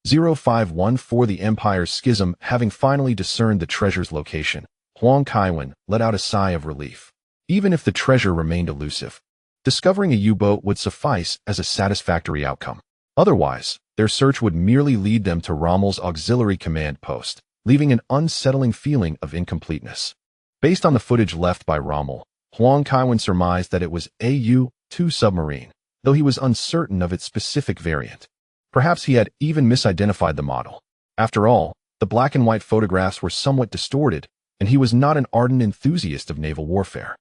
0514 The Empire's Schism. Having finally discerned the treasure's location, Huang Kaiwen let out a sigh of relief. Even if the treasure remained elusive, discovering a U-boat would suffice as a satisfactory outcome. Otherwise, their search would merely lead them to Rommel's auxiliary command post, leaving an unsettling feeling of incompleteness. Based on the footage left by Rommel, Huang Kaiwen surmised that it was a U-2 submarine, though he was uncertain of its specific variant. Perhaps he had even misidentified the model. After all, the black and white photographs were somewhat distorted, and he was not an ardent enthusiast of naval warfare.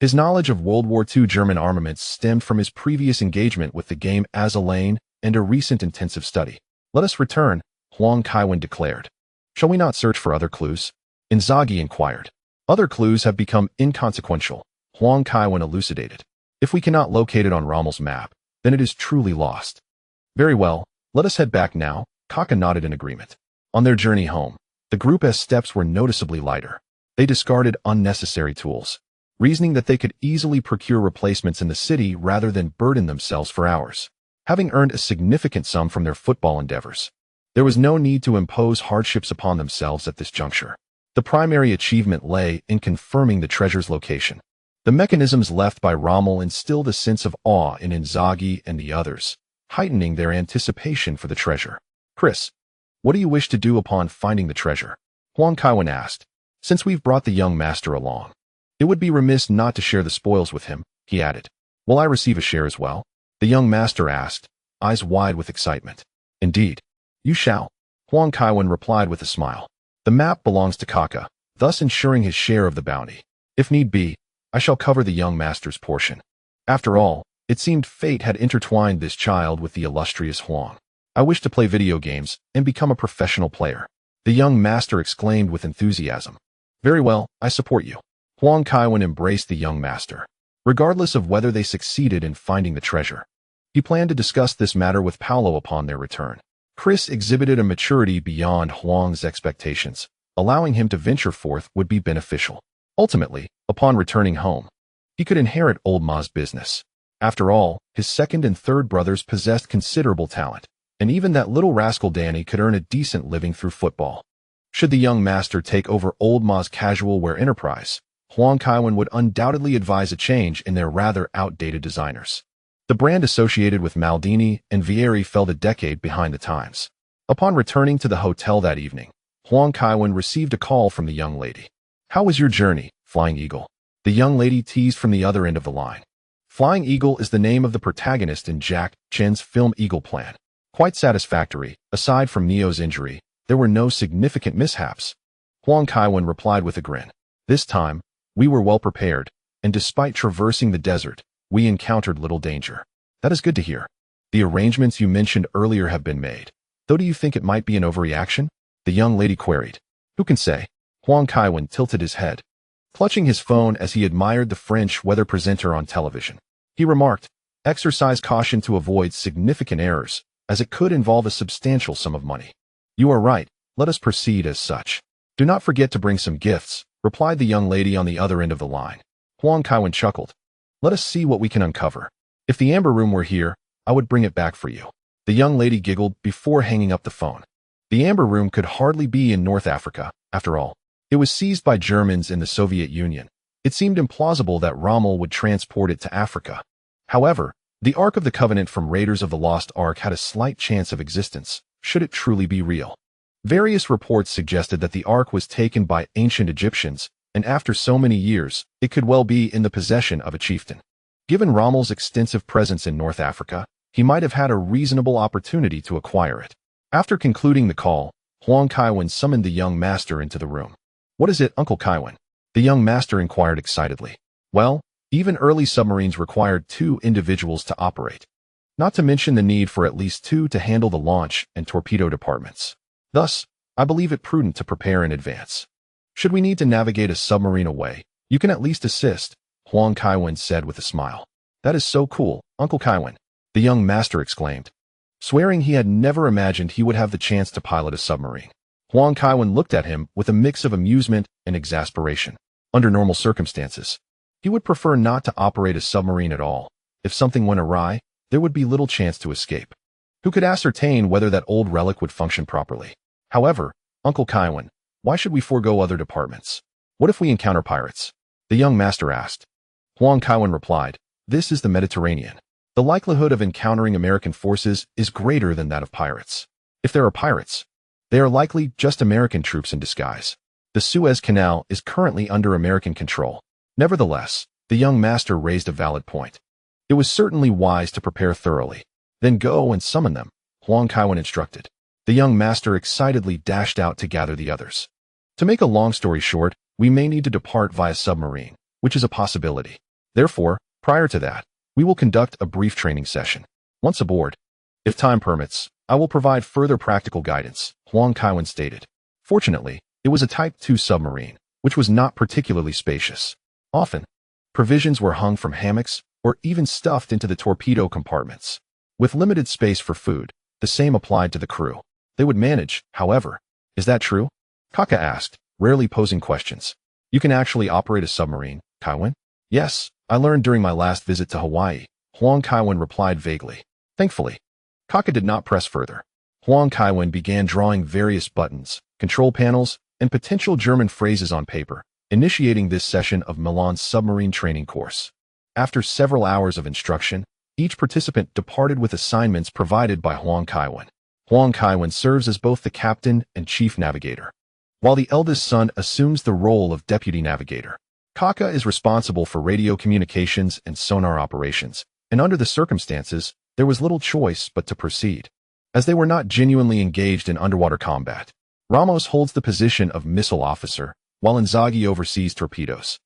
His knowledge of World War II German armaments stemmed from his previous engagement with the game Azur Lane and a recent intensive study. "Let us return," Huang Kaiwen declared. "Shall we not search for other clues?" Inzaghi inquired. "Other clues have become inconsequential," Huang Kaiwen elucidated. "If we cannot locate it on Rommel's map, then it is truly lost." "Very well, let us head back now," Kaka nodded in agreement. On their journey home, the group's steps were noticeably lighter. They discarded unnecessary tools, reasoning that they could easily procure replacements in the city rather than burden themselves for hours. Having earned a significant sum from their football endeavors, there was no need to impose hardships upon themselves at this juncture. The primary achievement lay in confirming the treasure's location. The mechanisms left by Rommel instilled a sense of awe in Inzaghi and the others, heightening their anticipation for the treasure. "Chris, what do you wish to do upon finding the treasure?" Huang Kaiwen asked. "Since we've brought the young master along, it would be remiss not to share the spoils with him," he added. "Will I receive a share as well?" the young master asked, eyes wide with excitement. "Indeed, you shall," Huang Kaiwen replied with a smile. "The map belongs to Kaka, thus ensuring his share of the bounty. If need be, I shall cover the young master's portion." After all, it seemed fate had intertwined this child with the illustrious Huang. "I wish to play video games and become a professional player," the young master exclaimed with enthusiasm. "Very well, I support you." Huang Kaiwen embraced the young master, regardless of whether they succeeded in finding the treasure. He planned to discuss this matter with Paolo upon their return. Chris exhibited a maturity beyond Huang's expectations. Allowing him to venture forth would be beneficial. Ultimately, upon returning home, he could inherit old Ma's business. After all, his second and third brothers possessed considerable talent, and even that little rascal Danny could earn a decent living through football. Should the young master take over old Ma's casual wear enterprise, Huang Kaiwen would undoubtedly advise a change in their rather outdated designers. The brand associated with Maldini and Vieri fell a decade behind the times. Upon returning to the hotel that evening, Huang Kaiwen received a call from the young lady. "How was your journey, Flying Eagle?" the young lady teased from the other end of the line. Flying Eagle is the name of the protagonist in Jack Chen's film Eagle Plan. "Quite satisfactory. Aside from Neo's injury, there were no significant mishaps," Huang Kaiwen replied with a grin. "This time, we were well prepared, and despite traversing the desert, we encountered little danger." "That is good to hear. The arrangements you mentioned earlier have been made, though do you think it might be an overreaction?" the young lady queried. "Who can say?" Huang Kaiwen tilted his head, clutching his phone as he admired the French weather presenter on television. He remarked, "Exercise caution to avoid significant errors, as it could involve a substantial sum of money." "You are right. Let us proceed as such." "Do not forget to bring some gifts," replied the young lady on the other end of the line. Huang Kaiwen chuckled. "Let us see what we can uncover. If the amber room were here, I would bring it back for you." The young lady giggled before hanging up the phone. The amber room could hardly be in North Africa, after all. It was seized by Germans in the Soviet Union. It seemed implausible that Rommel would transport it to Africa. However, the Ark of the Covenant from Raiders of the Lost Ark had a slight chance of existence, should it truly be real. Various reports suggested that the Ark was taken by ancient Egyptians, and after so many years, it could well be in the possession of a chieftain. Given Rommel's extensive presence in North Africa, he might have had a reasonable opportunity to acquire it. After concluding the call, Huang Kaiwen summoned the young master into the room. "What is it, Uncle Kaiwen?" the young master inquired excitedly. "Well, even early submarines required 2 individuals to operate, not to mention the need for at least 2 to handle the launch and torpedo departments. Thus, I believe it prudent to prepare in advance. Should we need to navigate a submarine away, you can at least assist," Huang Kaiwen said with a smile. "That is so cool, Uncle Kaiwen," the young master exclaimed, swearing he had never imagined he would have the chance to pilot a submarine. Huang Kaiwen looked at him with a mix of amusement and exasperation. Under normal circumstances, he would prefer not to operate a submarine at all. If something went awry, there would be little chance to escape. Who could ascertain whether that old relic would function properly? However, Uncle Kaiwen, why should we forego other departments? What if we encounter pirates? The young master asked. Huang Kaiwen replied, this is the Mediterranean. The likelihood of encountering American forces is greater than that of pirates. If there are pirates, they are likely just American troops in disguise. The Suez Canal is currently under American control. Nevertheless, the young master raised a valid point. It was certainly wise to prepare thoroughly. Then go and summon them, Huang Kaiwen instructed. The young master excitedly dashed out to gather the others. To make a long story short, we may need to depart via submarine, which is a possibility. Therefore, prior to that, we will conduct a brief training session. Once aboard, if time permits, I will provide further practical guidance, Huang Kaiwen stated. Fortunately, it was a Type II submarine, which was not particularly spacious. Often, provisions were hung from hammocks or even stuffed into the torpedo compartments. With limited space for food, the same applied to the crew. They would manage, however. Is that true? Kaka asked, rarely posing questions. You can actually operate a submarine, Kaiwen? Yes, I learned during my last visit to Hawaii, Huang Kaiwen replied vaguely. Thankfully, Kaka did not press further. Huang Kaiwen began drawing various buttons, control panels, and potential German phrases on paper, initiating this session of Milan's submarine training course. After several hours of instruction, each participant departed with assignments provided by Huang Kaiwen. Huang Kaiwen serves as both the captain and chief navigator, while the eldest son assumes the role of deputy navigator. Kaka is responsible for radio communications and sonar operations, and under the circumstances, there was little choice but to proceed. As they were not genuinely engaged in underwater combat, Ramos holds the position of missile officer, while Inzaghi oversees torpedoes.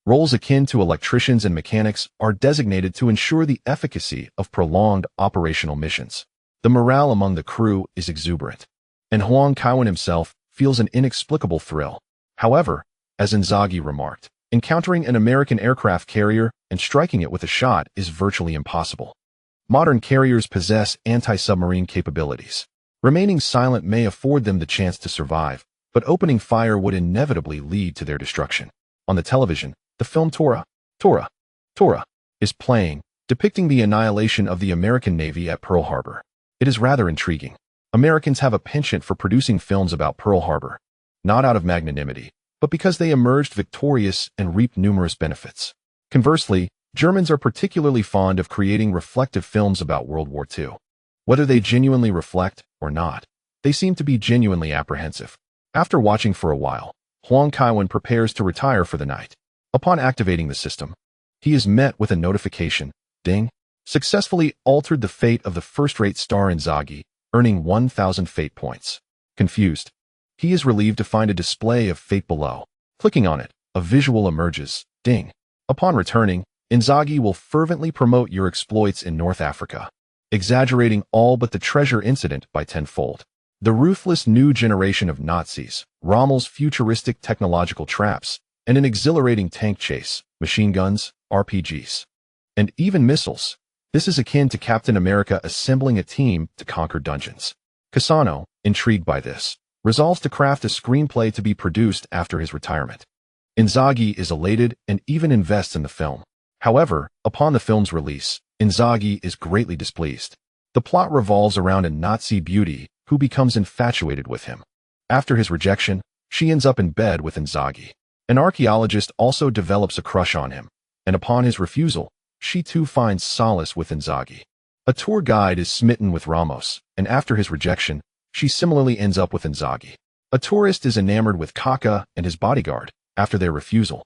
Roles akin to electricians and mechanics are designated to ensure the efficacy of prolonged operational missions. The morale among the crew is exuberant, and Huang Kaiwen himself feels an inexplicable thrill. However, as Inzaghi remarked, encountering an American aircraft carrier and striking it with a shot is virtually impossible. Modern carriers possess anti-submarine capabilities. Remaining silent may afford them the chance to survive, but opening fire would inevitably lead to their destruction. On the television, the film Tora is playing, depicting the annihilation of the American Navy at Pearl Harbor. It is rather intriguing. Americans have a penchant for producing films about Pearl Harbor, not out of magnanimity, but because they emerged victorious and reaped numerous benefits. Conversely, Germans are particularly fond of creating reflective films about World War II. Whether they genuinely reflect or not, they seem to be genuinely apprehensive. After watching for a while, Huang Kaiwen prepares to retire for the night. Upon activating the system, he is met with a notification, ding, successfully altered the fate of the first-rate star Inzaghi, earning 1,000 fate points. Confused, he is relieved to find a display of fate below. Clicking on it, a visual emerges, ding. Upon returning, Inzaghi will fervently promote your exploits in North Africa, exaggerating all but the treasure incident by tenfold. The ruthless new generation of Nazis, Rommel's futuristic technological traps, and an exhilarating tank chase, machine guns, RPGs, and even missiles. This is akin to Captain America assembling a team to conquer dungeons. Cassano, intrigued by this, resolves to craft a screenplay to be produced after his retirement. Inzaghi is elated and even invests in the film. However, upon the film's release, Inzaghi is greatly displeased. The plot revolves around a Nazi beauty who becomes infatuated with him. After his rejection, she ends up in bed with Inzaghi. An archaeologist also develops a crush on him, and upon his refusal, she too finds solace with Inzaghi. A tour guide is smitten with Ramos, and after his rejection, she similarly ends up with Inzaghi. A tourist is enamored with Kaka and his bodyguard. After their refusal,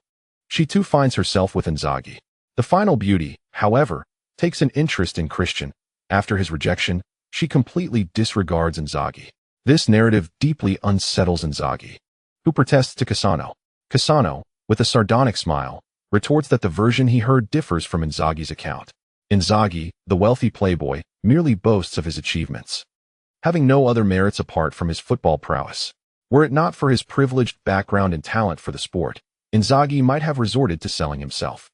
she too finds herself with Inzaghi. The final beauty, however, takes an interest in Christian. After his rejection, she completely disregards Inzaghi. This narrative deeply unsettles Inzaghi, who protests to Cassano. Cassano, with a sardonic smile, retorts that the version he heard differs from Inzaghi's account. Inzaghi, the wealthy playboy, merely boasts of his achievements, having no other merits apart from his football prowess. Were it not for his privileged background and talent for the sport, Inzaghi might have resorted to selling himself.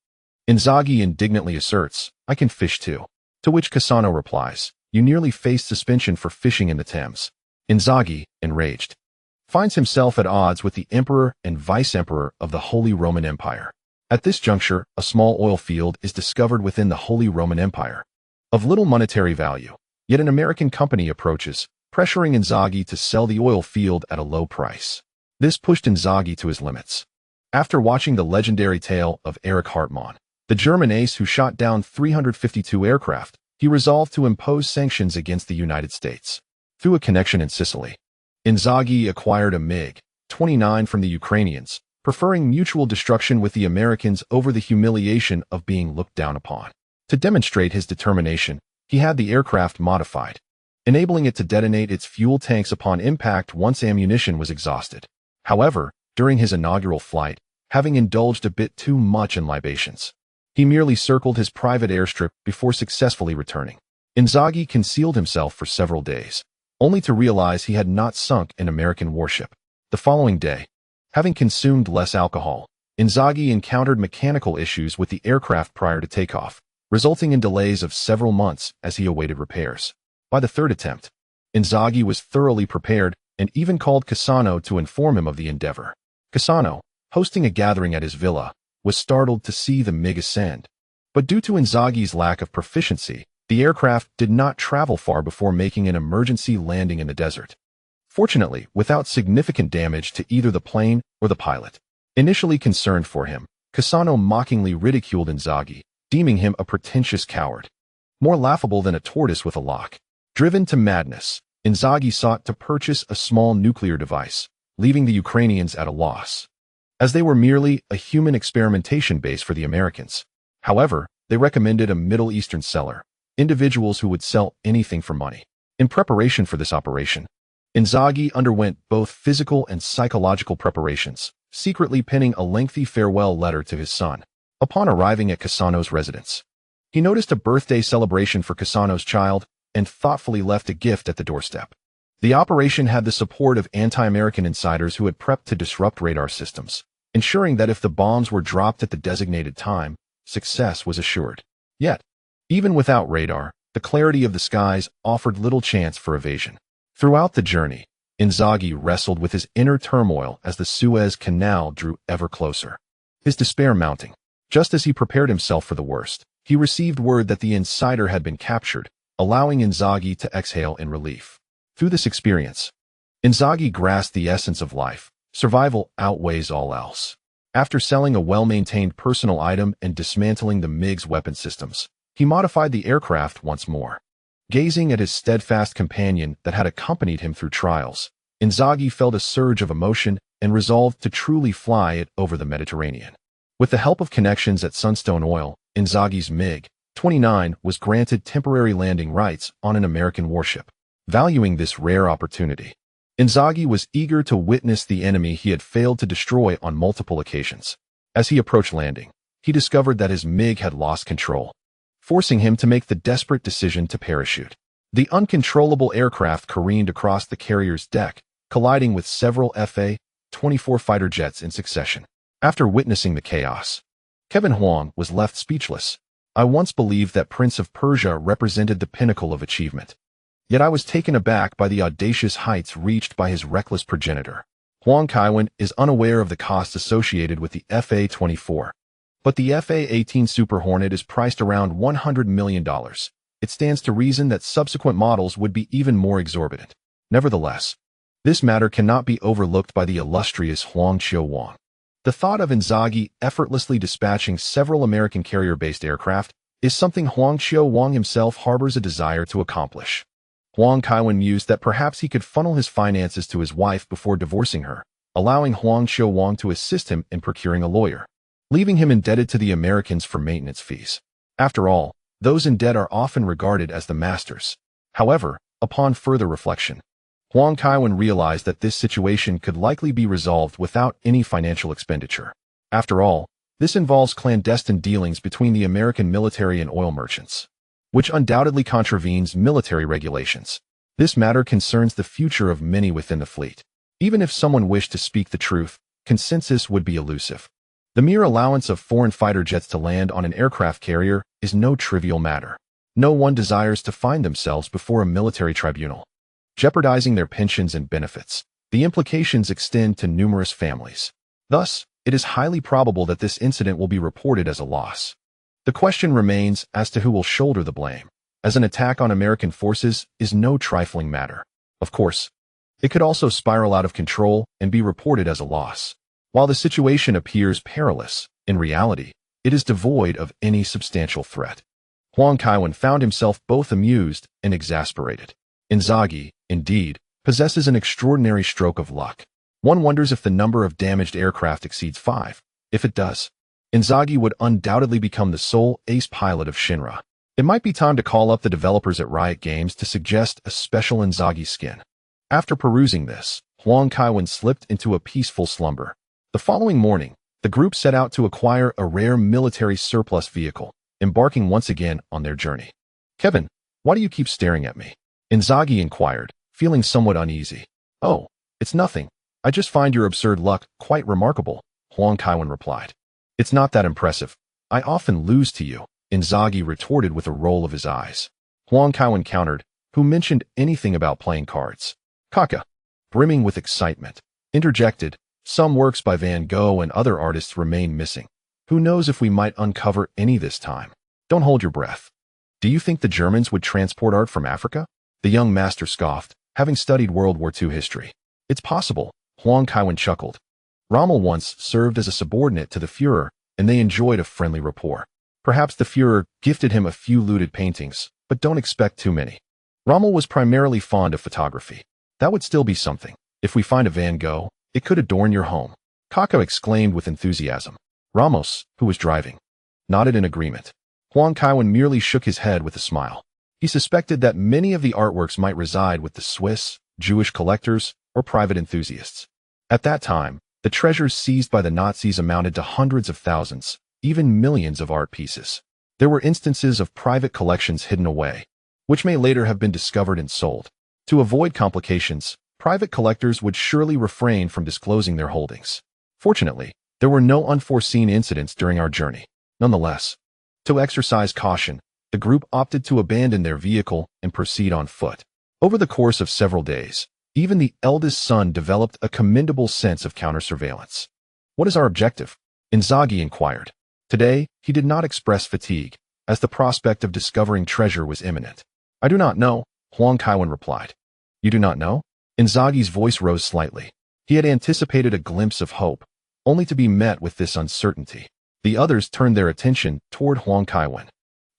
Inzaghi indignantly asserts, "I can fish too." To which Cassano replies, "You nearly faced suspension for fishing in the Thames." Inzaghi, enraged, finds himself at odds with the emperor and vice-emperor of the Holy Roman Empire. At this juncture, a small oil field is discovered within the Holy Roman Empire. Of little monetary value, Yet an American company approaches, pressuring Inzaghi to sell the oil field at a low price. This pushed Inzaghi to his limits. After watching the legendary tale of Erich Hartmann, the German ace who shot down 352 aircraft, he resolved to impose sanctions against the United States. Through a connection in Sicily, Inzaghi acquired a MiG-29 from the Ukrainians, preferring mutual destruction with the Americans over the humiliation of being looked down upon. To demonstrate his determination, he had the aircraft modified, enabling it to detonate its fuel tanks upon impact once ammunition was exhausted. However, during his inaugural flight, having indulged a bit too much in libations, he merely circled his private airstrip before successfully returning. Inzaghi concealed himself for several days, only to realize he had not sunk an American warship. The following day, having consumed less alcohol, Inzaghi encountered mechanical issues with the aircraft prior to takeoff, resulting in delays of several months as he awaited repairs. By the third attempt, Inzaghi was thoroughly prepared and even called Cassano to inform him of the endeavor. Cassano, hosting a gathering at his villa, was startled to see the MiG ascend. But due to Inzaghi's lack of proficiency, the aircraft did not travel far before making an emergency landing in the desert. Fortunately, without significant damage to either the plane or the pilot. Initially concerned for him, Cassano mockingly ridiculed Inzaghi, deeming him a pretentious coward. More laughable than a tortoise with a lock. Driven to madness, Inzaghi sought to purchase a small nuclear device, leaving the Ukrainians at a loss, as they were merely a human experimentation base for the Americans. However, they recommended a Middle Eastern seller, individuals who would sell anything for money. In preparation for this operation, Inzaghi underwent both physical and psychological preparations, secretly penning a lengthy farewell letter to his son. Upon arriving at Cassano's residence, he noticed a birthday celebration for Cassano's child and thoughtfully left a gift at the doorstep. The operation had the support of anti-American insiders who had prepped to disrupt radar systems, ensuring that if the bombs were dropped at the designated time, success was assured. Yet, even without radar, the clarity of the skies offered little chance for evasion. Throughout the journey, Inzaghi wrestled with his inner turmoil as the Suez Canal drew ever closer, his despair mounting. Just as he prepared himself for the worst, he received word that the insider had been captured, allowing Inzaghi to exhale in relief. Through this experience, Inzaghi grasped the essence of life. Survival outweighs all else. After selling a well-maintained personal item and dismantling the MiG's weapon systems, he modified the aircraft once more. Gazing at his steadfast companion that had accompanied him through trials, Inzaghi felt a surge of emotion and resolved to truly fly it over the Mediterranean. With the help of connections at Sunstone Oil, Inzaghi's MiG-29 was granted temporary landing rights on an American warship. Valuing this rare opportunity, Inzaghi was eager to witness the enemy he had failed to destroy on multiple occasions. As he approached landing, he discovered that his MiG had lost control, forcing him to make the desperate decision to parachute. The uncontrollable aircraft careened across the carrier's deck, colliding with several Fa-24 fighter jets in succession. After witnessing the chaos, Kevin Huang was left speechless. I once believed that Prince of Persia represented the pinnacle of achievement. Yet I was taken aback by the audacious heights reached by his reckless progenitor. Huang Kaiwen is unaware of the costs associated with the Fa-24. But the Fa-18 Super Hornet is priced around $100 million. It stands to reason that subsequent models would be even more exorbitant. Nevertheless, this matter cannot be overlooked by the illustrious Huang Kaiwen. The thought of Inzaghi effortlessly dispatching several American carrier-based aircraft is something Huang Kaiwen himself harbors a desire to accomplish. Huang Kaiwen mused that perhaps he could funnel his finances to his wife before divorcing her, allowing Huang Kaiwen to assist him in procuring a lawyer, leaving him indebted to the Americans for maintenance fees. After all, those in debt are often regarded as the masters. However, upon further reflection, Huang Kaiwen realized that this situation could likely be resolved without any financial expenditure. After all, this involves clandestine dealings between the American military and oil merchants, which undoubtedly contravenes military regulations. This matter concerns the future of many within the fleet. Even if someone wished to speak the truth, consensus would be elusive. The mere allowance of foreign fighter jets to land on an aircraft carrier is no trivial matter. No one desires to find themselves before a military tribunal, jeopardizing their pensions and benefits. The implications extend to numerous families. Thus, it is highly probable that this incident will be reported as a loss. The question remains as to who will shoulder the blame. as an attack on American forces is no trifling matter. Of course, it could also spiral out of control and be reported as a loss. While the situation appears perilous, in reality, it is devoid of any substantial threat. Huang Kaiwen found himself both amused and exasperated. Inzaghi, indeed, possesses an extraordinary stroke of luck. One wonders if the number of damaged aircraft exceeds 5. If it does, Inzaghi would undoubtedly become the sole ace pilot of Shinra. It might be time to call up the developers at Riot Games to suggest a special Inzaghi skin. After perusing this, Huang Kaiwen slipped into a peaceful slumber. The following morning, the group set out to acquire a rare military surplus vehicle, embarking once again on their journey. "Kevin, why do you keep staring at me?" Inzaghi inquired, feeling somewhat uneasy. "Oh, it's nothing. I just find your absurd luck quite remarkable," Huang Kaiwen replied. "It's not that impressive. I often lose to you," Inzaghi retorted with a roll of his eyes. Huang Kaiwen countered, "Who mentioned anything about playing cards?" Kaka, brimming with excitement, interjected, "Some works by Van Gogh and other artists remain missing. Who knows if we might uncover any this time? Don't hold your breath." "Do you think the Germans would transport art from Africa?" The young master scoffed, having studied World War II history. "It's possible," Huang Kaiwen chuckled. "Rommel once served as a subordinate to the Führer, and they enjoyed a friendly rapport. Perhaps the Führer gifted him a few looted paintings, but don't expect too many. Rommel was primarily fond of photography. That would still be something. If we find a Van Gogh, it could adorn your home," Kaka exclaimed with enthusiasm. Ramos, who was driving, nodded in agreement. Huang Kaiwen merely shook his head with a smile. He suspected that many of the artworks might reside with the Swiss, Jewish collectors, or private enthusiasts. At that time, the treasures seized by the Nazis amounted to hundreds of thousands, even millions of art pieces. There were instances of private collections hidden away, which may later have been discovered and sold. To avoid complications, private collectors would surely refrain from disclosing their holdings. Fortunately, there were no unforeseen incidents during our journey. Nonetheless, to exercise caution, the group opted to abandon their vehicle and proceed on foot. Over the course of several days, even the eldest son developed a commendable sense of counter-surveillance. "What is our objective?" Inzaghi inquired. Today, he did not express fatigue, as the prospect of discovering treasure was imminent. "I do not know," Huang Kaiwen replied. "You do not know?" Inzaghi's voice rose slightly. He had anticipated a glimpse of hope, only to be met with this uncertainty. The others turned their attention toward Huang Kaiwen.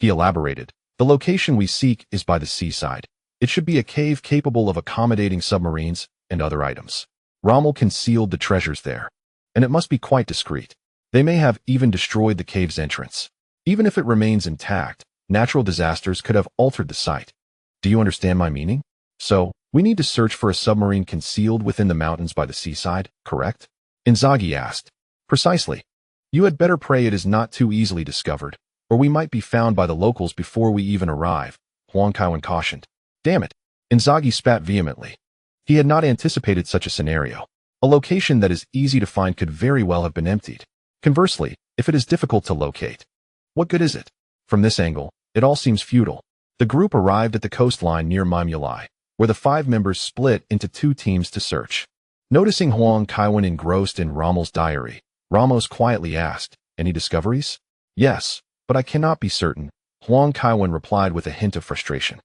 He elaborated, "The location we seek is by the seaside. It should be a cave capable of accommodating submarines and other items. Rommel concealed the treasures there, and it must be quite discreet. They may have even destroyed the cave's entrance. Even if it remains intact, natural disasters could have altered the site. Do you understand my meaning? So, we need to search for a submarine concealed within the mountains by the seaside, correct?" Inzaghi asked. "Precisely. You had better pray it is not too easily discovered, or we might be found by the locals before we even arrive," Huang Kaiwen cautioned. "Damn it!" Inzaghi spat vehemently. He had not anticipated such a scenario. A location that is easy to find could very well have been emptied. Conversely, if it is difficult to locate, what good is it? From this angle, it all seems futile. The group arrived at the coastline near WWII, where the 5 members split into 2 teams to search. Noticing Huang Kaiwen engrossed in Rommel's diary, Ramos quietly asked, "Any discoveries?" "Yes, but I cannot be certain," Huang Kaiwen replied with a hint of frustration.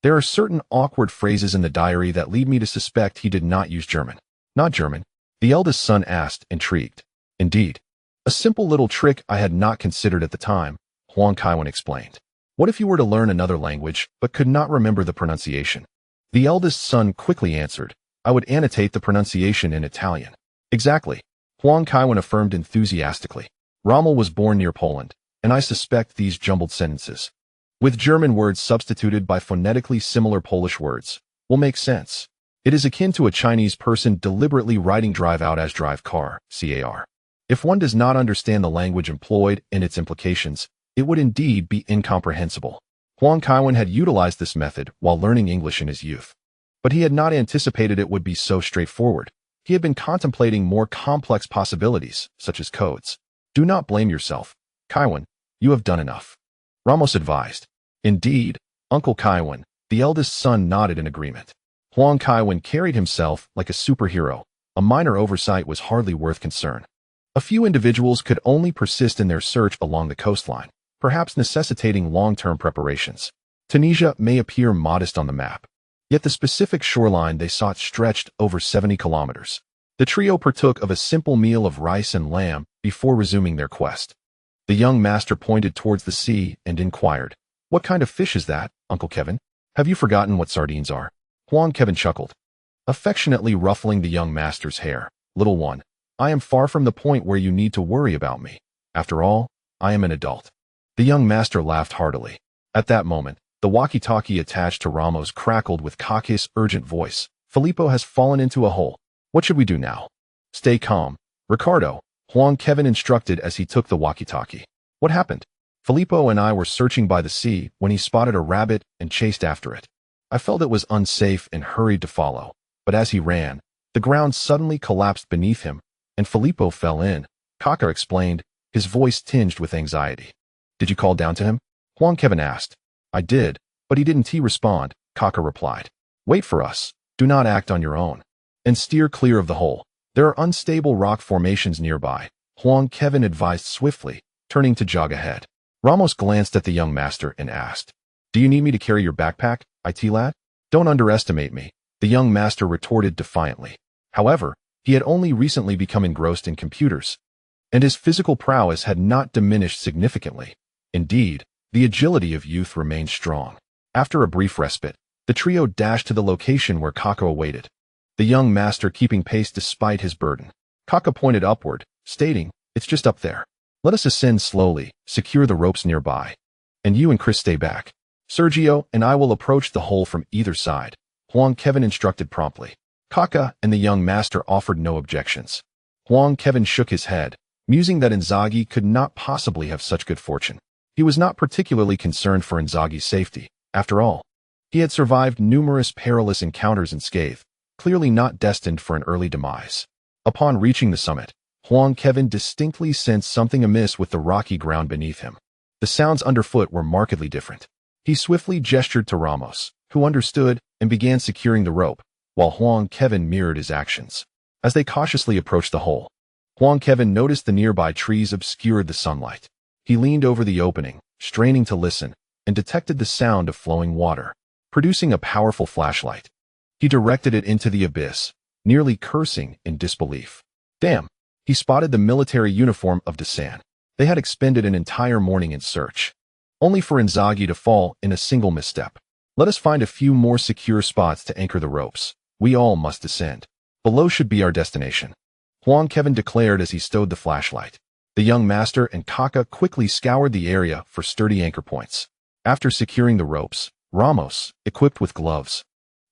"There are certain awkward phrases in the diary that lead me to suspect he did not use German." "Not German?" the eldest son asked, intrigued. "Indeed. A simple little trick I had not considered at the time," Huang Kaiwen explained. "What if you were to learn another language but could not remember the pronunciation?" The eldest son quickly answered, "I would annotate the pronunciation in Italian." "Exactly," Huang Kaiwen affirmed enthusiastically. "Rommel was born near Poland, and I suspect these jumbled sentences, with German words substituted by phonetically similar Polish words, will make sense. It is akin to a Chinese person deliberately writing drive out as drive car, car. If one does not understand the language employed and its implications, it would indeed be incomprehensible." Huang Kaiwen had utilized this method while learning English in his youth, but he had not anticipated it would be so straightforward. He had been contemplating more complex possibilities, such as codes. "Do not blame yourself, Kaiwen. You have done enough," Ramos advised. "Indeed, Uncle Kaiwen," the eldest son nodded in agreement. Huang Kaiwen carried himself like a superhero. A minor oversight was hardly worth concern. A few individuals could only persist in their search along the coastline, perhaps necessitating long-term preparations. Tunisia may appear modest on the map, yet the specific shoreline they sought stretched over 70 kilometers. The trio partook of a simple meal of rice and lamb before resuming their quest. The young master pointed towards the sea and inquired, "What kind of fish is that, Uncle Kevin? Have you forgotten what sardines are?" Huang Kaiwen chuckled, affectionately ruffling the young master's hair. "Little one, I am far from the point where you need to worry about me. After all, I am an adult." The young master laughed heartily. At that moment, the walkie-talkie attached to Ramos crackled with Kake's urgent voice. "Filippo has fallen into a hole. What should we do now?" "Stay calm, Ricardo," Huang Kaiwen instructed as he took the walkie-talkie. "What happened?" "Filippo and I were searching by the sea when he spotted a rabbit and chased after it. I felt it was unsafe and hurried to follow, but as he ran, the ground suddenly collapsed beneath him, and Filippo fell in," Kaka explained, his voice tinged with anxiety. "Did you call down to him?" Huang Kaiwen asked. "I did, but he didn't respond," Kaka replied. "Wait for us. Do not act on your own. And steer clear of the hole. There are unstable rock formations nearby," Huang Kaiwen advised swiftly, turning to jog ahead. Ramos glanced at the young master and asked, "Do you need me to carry your backpack, IT lad?" "Don't underestimate me," the young master retorted defiantly. However, he had only recently become engrossed in computers, and his physical prowess had not diminished significantly. Indeed, the agility of youth remained strong. After a brief respite, the trio dashed to the location where Kaka awaited, the young master keeping pace despite his burden. Kaka pointed upward, stating, "It's just up there. Let us ascend slowly, secure the ropes nearby. And you and Chris stay back. Sergio and I will approach the hole from either side," Huang Kaiwen instructed promptly. Kaka and the young master offered no objections. Huang Kaiwen shook his head, musing that Inzaghi could not possibly have such good fortune. He was not particularly concerned for Inzaghi's safety. After all, he had survived numerous perilous encounters unscathed, clearly not destined for an early demise. Upon reaching the summit, Huang Kaiwen distinctly sensed something amiss with the rocky ground beneath him. The sounds underfoot were markedly different. He swiftly gestured to Ramos, who understood and began securing the rope, while Huang Kaiwen mirrored his actions. As they cautiously approached the hole, Huang Kaiwen noticed the nearby trees obscured the sunlight. He leaned over the opening, straining to listen, and detected the sound of flowing water, producing a powerful flashlight. He directed it into the abyss, nearly cursing in disbelief. Damn! He spotted the military uniform of Desan. They had expended an entire morning in search, only for Inzaghi to fall in a single misstep. "Let us find a few more secure spots to anchor the ropes. We all must descend. Below should be our destination," Huang Kaiwen declared as he stowed the flashlight. The young master and Kaka quickly scoured the area for sturdy anchor points. After securing the ropes, Ramos, equipped with gloves,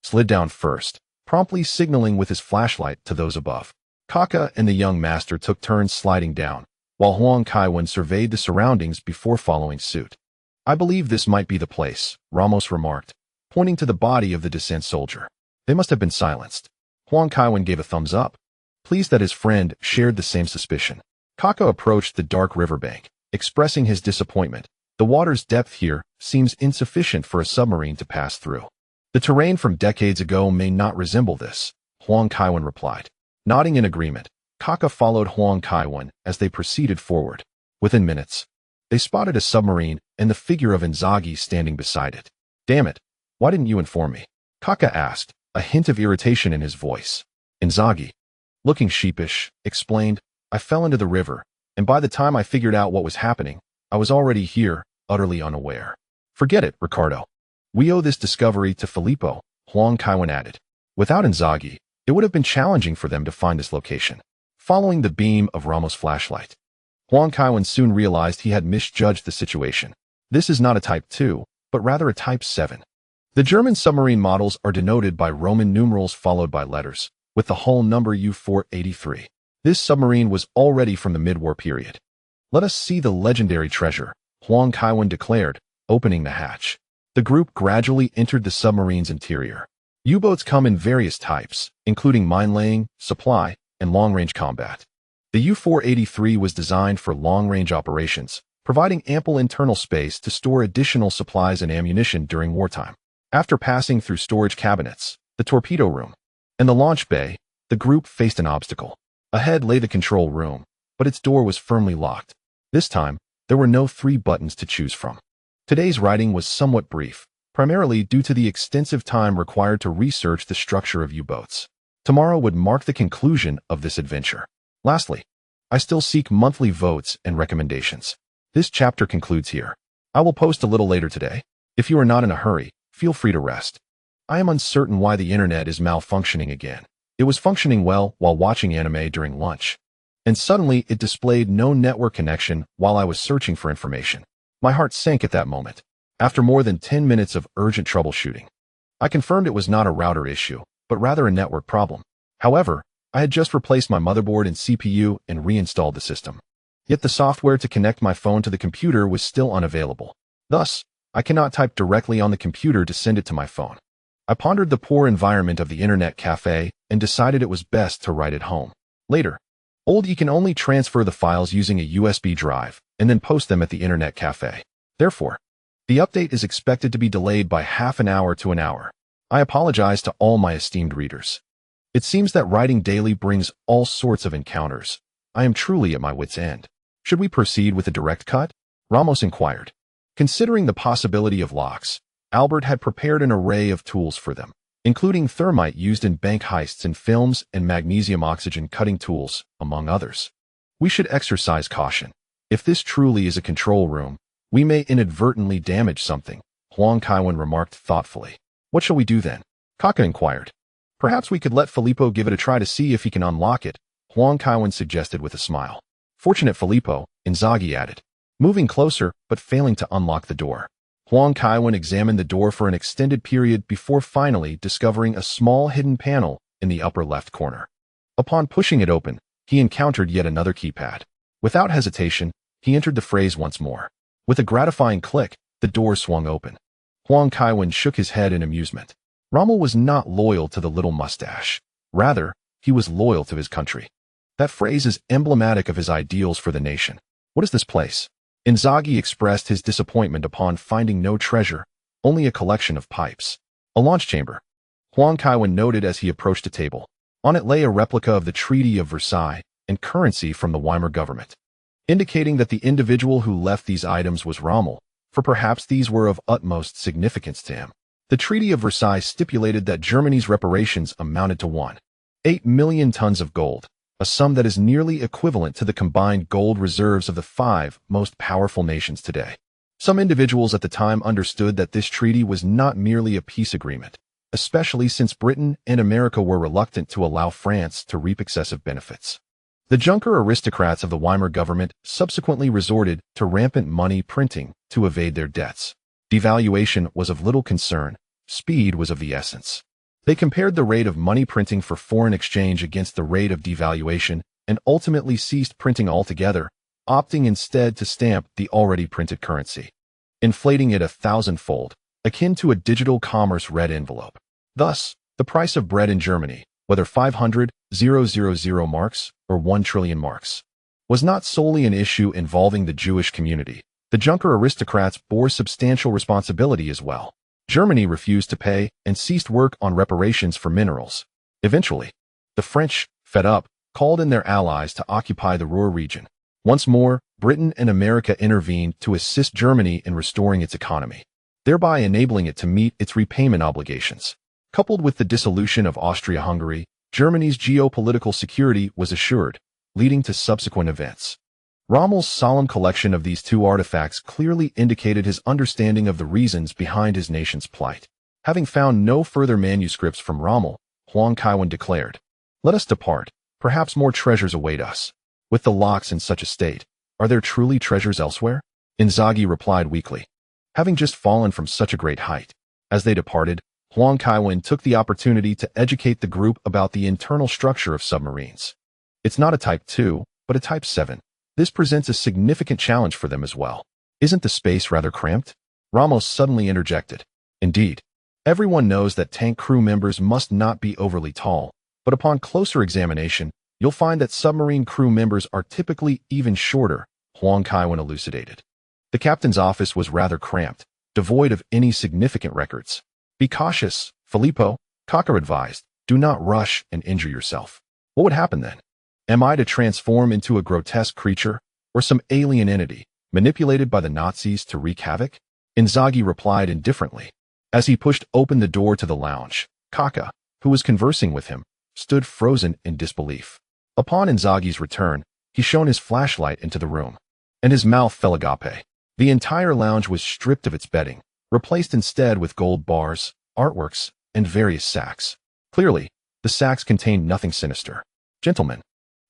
slid down first, promptly signaling with his flashlight to those above. Kaka and the young master took turns sliding down, while Huang Kaiwen surveyed the surroundings before following suit. "I believe this might be the place," Ramos remarked, pointing to the body of the descent soldier. "They must have been silenced." Huang Kaiwen gave a thumbs up, pleased that his friend shared the same suspicion. Kaka approached the dark riverbank, expressing his disappointment. "The water's depth here seems insufficient for a submarine to pass through. The terrain from decades ago may not resemble this," Huang Kaiwen replied. Nodding in agreement, Kaka followed Huang Kaiwen as they proceeded forward. Within minutes, they spotted a submarine and the figure of Inzaghi standing beside it. "Damn it, why didn't you inform me?" Kaka asked, a hint of irritation in his voice. Inzaghi, looking sheepish, explained, "I fell into the river, and by the time I figured out what was happening, I was already here, utterly unaware." "Forget it, Ricardo. We owe this discovery to Filippo," Huang Kaiwen added. Without Inzaghi, it would have been challenging for them to find this location. Following the beam of Ramos' flashlight, Huang Kaiwen soon realized he had misjudged the situation. This is not a Type 2, but rather a Type 7. The German submarine models are denoted by Roman numerals followed by letters, with the hull number U-483. This submarine was already from the mid-war period. "Let us see the legendary treasure," Huang Kaiwen declared, opening the hatch. The group gradually entered the submarine's interior. U-boats come in various types, including mine-laying, supply, and long-range combat. The U-483 was designed for long-range operations, providing ample internal space to store additional supplies and ammunition during wartime. After passing through storage cabinets, the torpedo room, and the launch bay, the group faced an obstacle. Ahead lay the control room, but its door was firmly locked. This time, there were no 3 buttons to choose from. Today's writing was somewhat brief, primarily due to the extensive time required to research the structure of U-boats. Tomorrow would mark the conclusion of this adventure. Lastly, I still seek monthly votes and recommendations. This chapter concludes here. I will post a little later today. If you are not in a hurry, feel free to rest. I am uncertain why the internet is malfunctioning again. It was functioning well while watching anime during lunch, and suddenly it displayed no network connection while I was searching for information. My heart sank at that moment. After more than 10 minutes of urgent troubleshooting, I confirmed it was not a router issue, but rather a network problem. However, I had just replaced my motherboard and CPU and reinstalled the system. Yet the software to connect my phone to the computer was still unavailable. Thus, I cannot type directly on the computer to send it to my phone. I pondered the poor environment of the internet cafe and decided it was best to write it home. Later, you can only transfer the files using a USB drive and then post them at the internet cafe. Therefore, the update is expected to be delayed by half an hour to an hour. I apologize to all my esteemed readers. It seems that writing daily brings all sorts of encounters. I am truly at my wit's end. Should we proceed with a direct cut? Ramos inquired. Considering the possibility of locks, Albert had prepared an array of tools for them, including thermite used in bank heists and films and magnesium oxygen cutting tools, among others. We should exercise caution. If this truly is a control room, we may inadvertently damage something, Huang Kaiwen remarked thoughtfully. What shall we do then? Kaka inquired. Perhaps we could let Filippo give it a try to see if he can unlock it, Huang Kaiwen suggested with a smile. Fortunate Filippo, Inzaghi added, moving closer but failing to unlock the door. Huang Kaiwen examined the door for an extended period before finally discovering a small hidden panel in the upper left corner. Upon pushing it open, he encountered yet another keypad. Without hesitation, he entered the phrase once more. With a gratifying click, the door swung open. Huang Kaiwen shook his head in amusement. Rommel was not loyal to the little mustache. Rather, he was loyal to his country. That phrase is emblematic of his ideals for the nation. What is this place? Inzaghi expressed his disappointment upon finding no treasure, only a collection of pipes. A launch chamber. Huang Kaiwen noted as he approached a table. On it lay a replica of the Treaty of Versailles and currency from the Weimar government, indicating that the individual who left these items was Rommel, for perhaps these were of utmost significance to him. The Treaty of Versailles stipulated that Germany's reparations amounted to 1.8 million tons of gold, a sum that is nearly equivalent to the combined gold reserves of the 5 most powerful nations today. Some individuals at the time understood that this treaty was not merely a peace agreement, especially since Britain and America were reluctant to allow France to reap excessive benefits. The Junker aristocrats of the Weimar government subsequently resorted to rampant money printing to evade their debts. Devaluation was of little concern. Speed was of the essence. They compared the rate of money printing for foreign exchange against the rate of devaluation and ultimately ceased printing altogether, opting instead to stamp the already printed currency, inflating it 1,000-fold, akin to a digital commerce red envelope. Thus, the price of bread in Germany, whether 500,000 marks or 1 trillion marks, was not solely an issue involving the Jewish community. The Junker aristocrats bore substantial responsibility as well. Germany refused to pay and ceased work on reparations for minerals. Eventually, the French, fed up, called in their allies to occupy the Ruhr region. Once more, Britain and America intervened to assist Germany in restoring its economy, thereby enabling it to meet its repayment obligations. Coupled with the dissolution of Austria-Hungary, Germany's geopolitical security was assured, leading to subsequent events. Rommel's solemn collection of these two artifacts clearly indicated his understanding of the reasons behind his nation's plight. Having found no further manuscripts from Rommel, Huang Kaiwen declared, "Let us depart. Perhaps more treasures await us. With the locks in such a state, are there truly treasures elsewhere?" Inzaghi replied weakly, having just fallen from such a great height. As they departed, Huang Kaiwen took the opportunity to educate the group about the internal structure of submarines. It's not a Type 2, but a Type 7. This presents a significant challenge for them as well. Isn't the space rather cramped? Ramos suddenly interjected. Indeed, everyone knows that tank crew members must not be overly tall, but upon closer examination, you'll find that submarine crew members are typically even shorter, Huang Kaiwen elucidated. The captain's office was rather cramped, devoid of any significant records. Be cautious, Filippo, Kaka advised. Do not rush and injure yourself. What would happen then? Am I to transform into a grotesque creature, or some alien entity, manipulated by the Nazis to wreak havoc? Inzaghi replied indifferently. As he pushed open the door to the lounge, Kaka, who was conversing with him, stood frozen in disbelief. Upon Inzaghi's return, he shone his flashlight into the room, and his mouth fell agape. The entire lounge was stripped of its bedding, replaced instead with gold bars, artworks, and various sacks. Clearly, the sacks contained nothing sinister. "Gentlemen,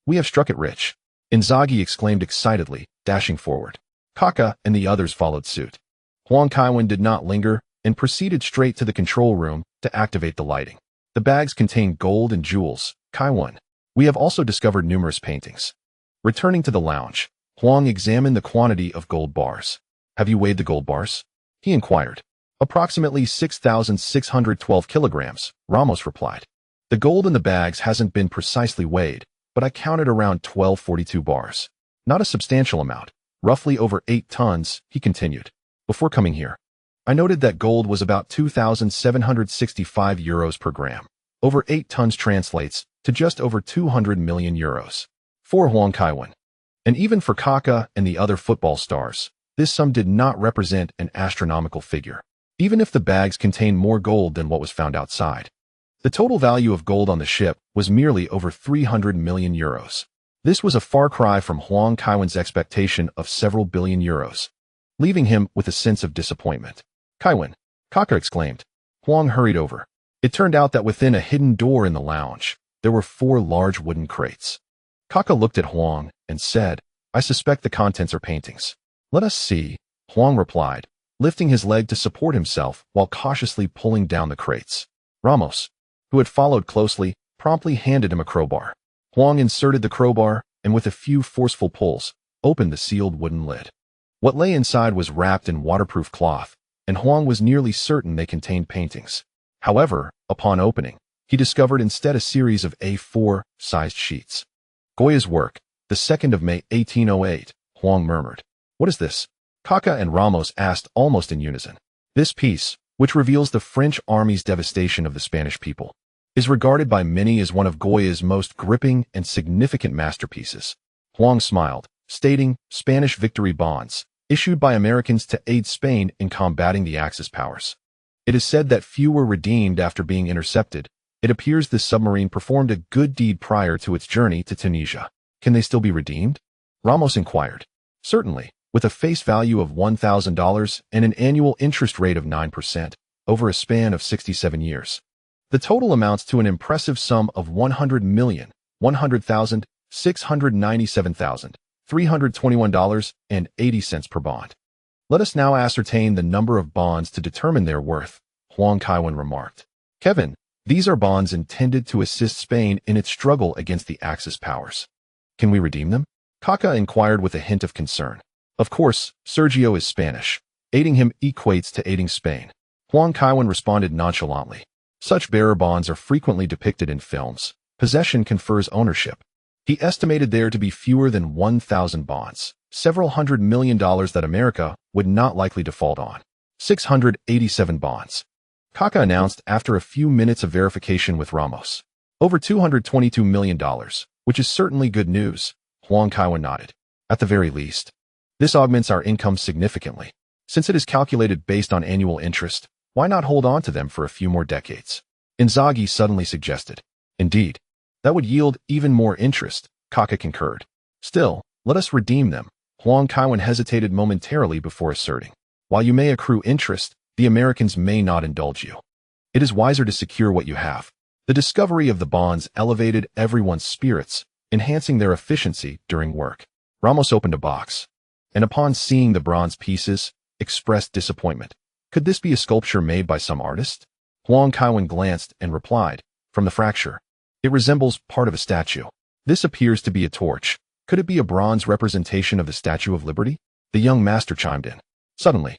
we have struck it rich," Inzaghi exclaimed excitedly, dashing forward. Kaka and the others followed suit. Huang Kaiwen did not linger and proceeded straight to the control room to activate the lighting. The bags contained gold and jewels. "Kaiwen, we have also discovered numerous paintings." Returning to the lounge, Huang examined the quantity of gold bars. "Have you weighed the gold bars?" he inquired. "Approximately 6,612 kilograms, Ramos replied. "The gold in the bags hasn't been precisely weighed, but I counted around 1242 bars. Not a substantial amount, roughly over 8 tons, he continued. "Before coming here, I noted that gold was about 2,765 euros per gram. Over 8 tons translates to just over 200 million euros. For Huang Kaiwen. And even for Kaka and the other football stars, this sum did not represent an astronomical figure, even if the bags contained more gold than what was found outside. The total value of gold on the ship was merely over 300 million euros. This was a far cry from Huang Kaiwen's expectation of several billion euros, leaving him with a sense of disappointment. "Kaiwen," Kaka exclaimed. Huang hurried over. It turned out that within a hidden door in the lounge, there were 4 large wooden crates. Kaka looked at Huang and said, "I suspect the contents are paintings." "Let us see," Huang replied, lifting his leg to support himself while cautiously pulling down the crates. Ramos, who had followed closely, promptly handed him a crowbar. Huang inserted the crowbar and with a few forceful pulls, opened the sealed wooden lid. What lay inside was wrapped in waterproof cloth, and Huang was nearly certain they contained paintings. However, upon opening, he discovered instead a series of A4-sized sheets. "Goya's work, the 2nd of May 1808, Huang murmured. "What is this?" Kaka and Ramos asked almost in unison. "This piece, which reveals the French army's devastation of the Spanish people, is regarded by many as one of Goya's most gripping and significant masterpieces." Huang smiled, stating, "Spanish victory bonds, issued by Americans to aid Spain in combating the Axis powers. It is said that few were redeemed after being intercepted. It appears this submarine performed a good deed prior to its journey to Tunisia. Can they still be redeemed?" Ramos inquired. "Certainly, with a face value of $1,000 and an annual interest rate of 9%, over a span of 67 years. The total amounts to an impressive sum of 100,100,697,321.80 per bond. Let us now ascertain the number of bonds to determine their worth," Huang Kaiwen remarked. "Kevin, these are bonds intended to assist Spain in its struggle against the Axis powers. Can we redeem them?" Kaka inquired with a hint of concern. "Of course, Sergio is Spanish. Aiding him equates to aiding Spain." Huang Kaiwen responded nonchalantly. "Such bearer bonds are frequently depicted in films. Possession confers ownership." He estimated there to be fewer than 1,000 bonds, several $100 million that America would not likely default on. 687 bonds. Kaka announced after a few minutes of verification with Ramos. "Over $222 million, which is certainly good news," Huang Kaiwen nodded. "At the very least. This augments our income significantly. Since it is calculated based on annual interest, why not hold on to them for a few more decades?" Inzaghi suddenly suggested. "Indeed. That would yield even more interest," Kaka concurred. "Still, let us redeem them." Huang Kaiwen hesitated momentarily before asserting. "While you may accrue interest, the Americans may not indulge you. It is wiser to secure what you have." The discovery of the bonds elevated everyone's spirits, enhancing their efficiency during work. Ramos opened a box, and upon seeing the bronze pieces, expressed disappointment. Could this be a sculpture made by some artist? Huang Kaiwen glanced and replied, "From the fracture, it resembles part of a statue. This appears to be a torch. Could it be a bronze representation of the Statue of Liberty?" The young master chimed in. Suddenly,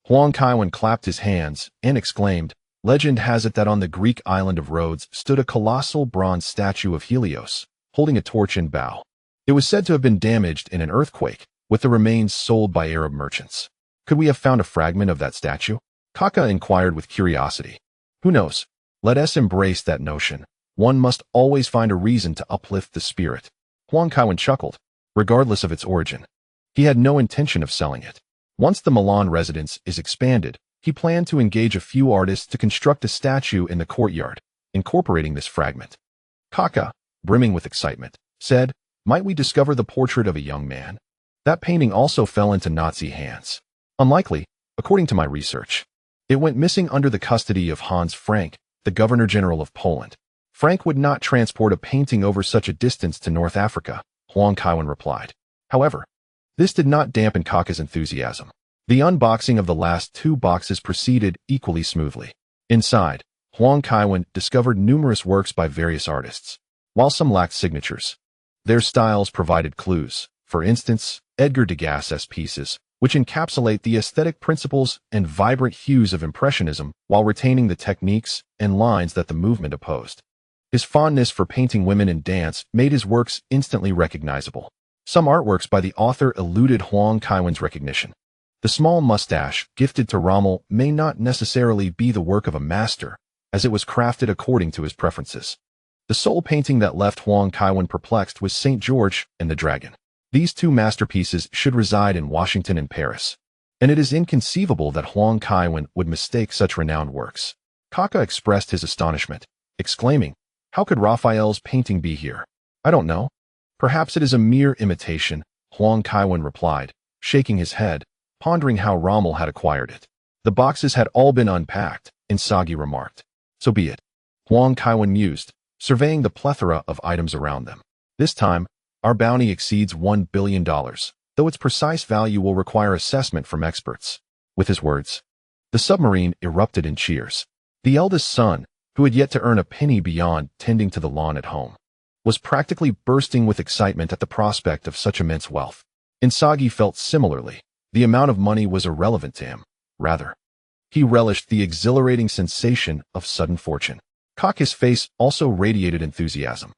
Huang Kaiwen clapped his hands and exclaimed, "Legend has it that on the Greek island of Rhodes stood a colossal bronze statue of Helios, holding a torch in bow. It was said to have been damaged in an earthquake, with the remains sold by Arab merchants. Could we have found a fragment of that statue?" Kaka inquired with curiosity. "Who knows? Let us embrace that notion. One must always find a reason to uplift the spirit." Huang Kaiwen chuckled. Regardless of its origin, he had no intention of selling it. Once the Milan residence is expanded, He planned to engage a few artists to construct a statue in the courtyard, incorporating this fragment. Kaka, brimming with excitement, said, "Might we discover the portrait of a young man?" That painting also fell into Nazi hands. Unlikely, according to my research. It went missing under the custody of Hans Frank, the Governor-General of Poland. Frank would not transport a painting over such a distance to North Africa, Huang Kaiwen replied. However, this did not dampen Kaka's enthusiasm. The unboxing of the last 2 boxes proceeded equally smoothly. Inside, Huang Kaiwen discovered numerous works by various artists. While some lacked signatures, their styles provided clues. For instance, Edgar Degas's pieces, which encapsulate the aesthetic principles and vibrant hues of Impressionism while retaining the techniques and lines that the movement opposed. His fondness for painting women in dance made his works instantly recognizable. Some artworks by the author eluded Huang Kaiwen's recognition. The small mustache gifted to Rommel may not necessarily be the work of a master, as it was crafted according to his preferences. The sole painting that left Huang Kaiwen perplexed was St. George and the Dragon. These 2 masterpieces should reside in Washington and Paris, and it is inconceivable that Huang Kaiwen would mistake such renowned works. Kaka expressed his astonishment, exclaiming, "How could Raphael's painting be here?" "I don't know. Perhaps it is a mere imitation," Huang Kaiwen replied, shaking his head, pondering how Rommel had acquired it. "The boxes had all been unpacked," Inzaghi remarked. "So be it," Huang Kaiwen mused, surveying the plethora of items around them. "This time, our bounty exceeds $1 billion, though its precise value will require assessment from experts." With his words, the submarine erupted in cheers. The eldest son, who had yet to earn a penny beyond tending to the lawn at home, was practically bursting with excitement at the prospect of such immense wealth. Inzaghi felt similarly. The amount of money was irrelevant to him. Rather, he relished the exhilarating sensation of sudden fortune. Kaka's face also radiated enthusiasm.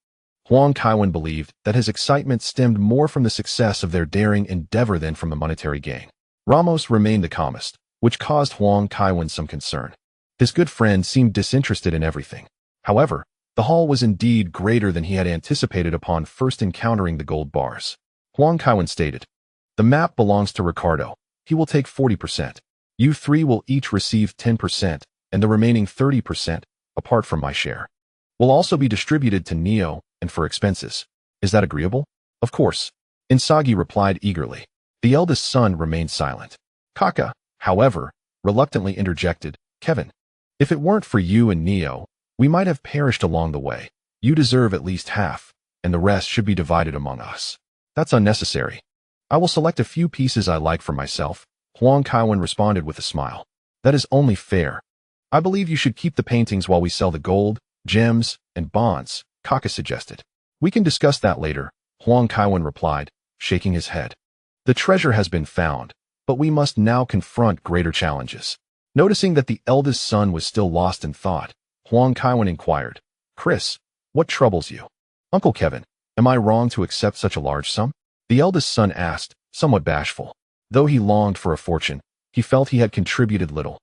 Huang Kaiwen believed that his excitement stemmed more from the success of their daring endeavor than from the monetary gain. Ramos remained the calmest, which caused Huang Kaiwen some concern. His good friend seemed disinterested in everything. However, the haul was indeed greater than he had anticipated upon first encountering the gold bars. Huang Kaiwen stated, "The map belongs to Ricardo. He will take 40%. You 3 will each receive 10%, and the remaining 30%, apart from my share, will also be distributed to Neo and for expenses. Is that agreeable?" "Of course," Inzaghi replied eagerly. The eldest son remained silent. Kaka, however, reluctantly interjected, "Kevin, if it weren't for you and Neo, we might have perished along the way. You deserve at least half, and the rest should be divided among us." "That's unnecessary. I will select a few pieces I like for myself," Huang Kaiwen responded with a smile. "That is only fair. I believe you should keep the paintings while we sell the gold, gems, and bonds," Kaka suggested. "We can discuss that later," Huang Kaiwen replied, shaking his head. "The treasure has been found, but we must now confront greater challenges." Noticing that the eldest son was still lost in thought, Huang Kaiwen inquired, "Chris, what troubles you?" "Uncle Kevin, am I wrong to accept such a large sum?" the eldest son asked, somewhat bashful. Though he longed for a fortune, he felt he had contributed little,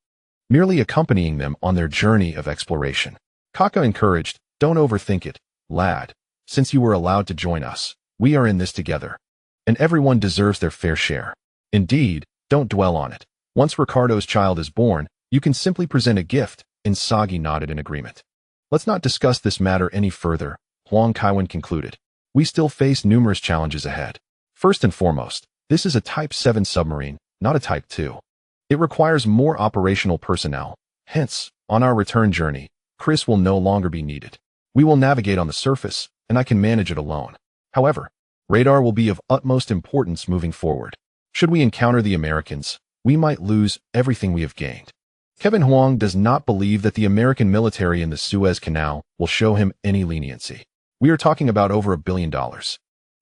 merely accompanying them on their journey of exploration. Kaka encouraged, "Don't overthink it, lad. Since you were allowed to join us, we are in this together, and everyone deserves their fair share. Indeed, don't dwell on it. Once Ricardo's child is born, you can simply present a gift." Inzaghi nodded in agreement. "Let's not discuss this matter any further," Huang Kaiwen concluded. "We still face numerous challenges ahead. First and foremost, this is a Type 7 submarine, not a Type 2. It requires more operational personnel. Hence, on our return journey, Chris will no longer be needed. We will navigate on the surface, and I can manage it alone. However, radar will be of utmost importance moving forward. Should we encounter the Americans, we might lose everything we have gained." Kevin Huang does not believe that the American military in the Suez Canal will show him any leniency. We are talking about over $1 billion.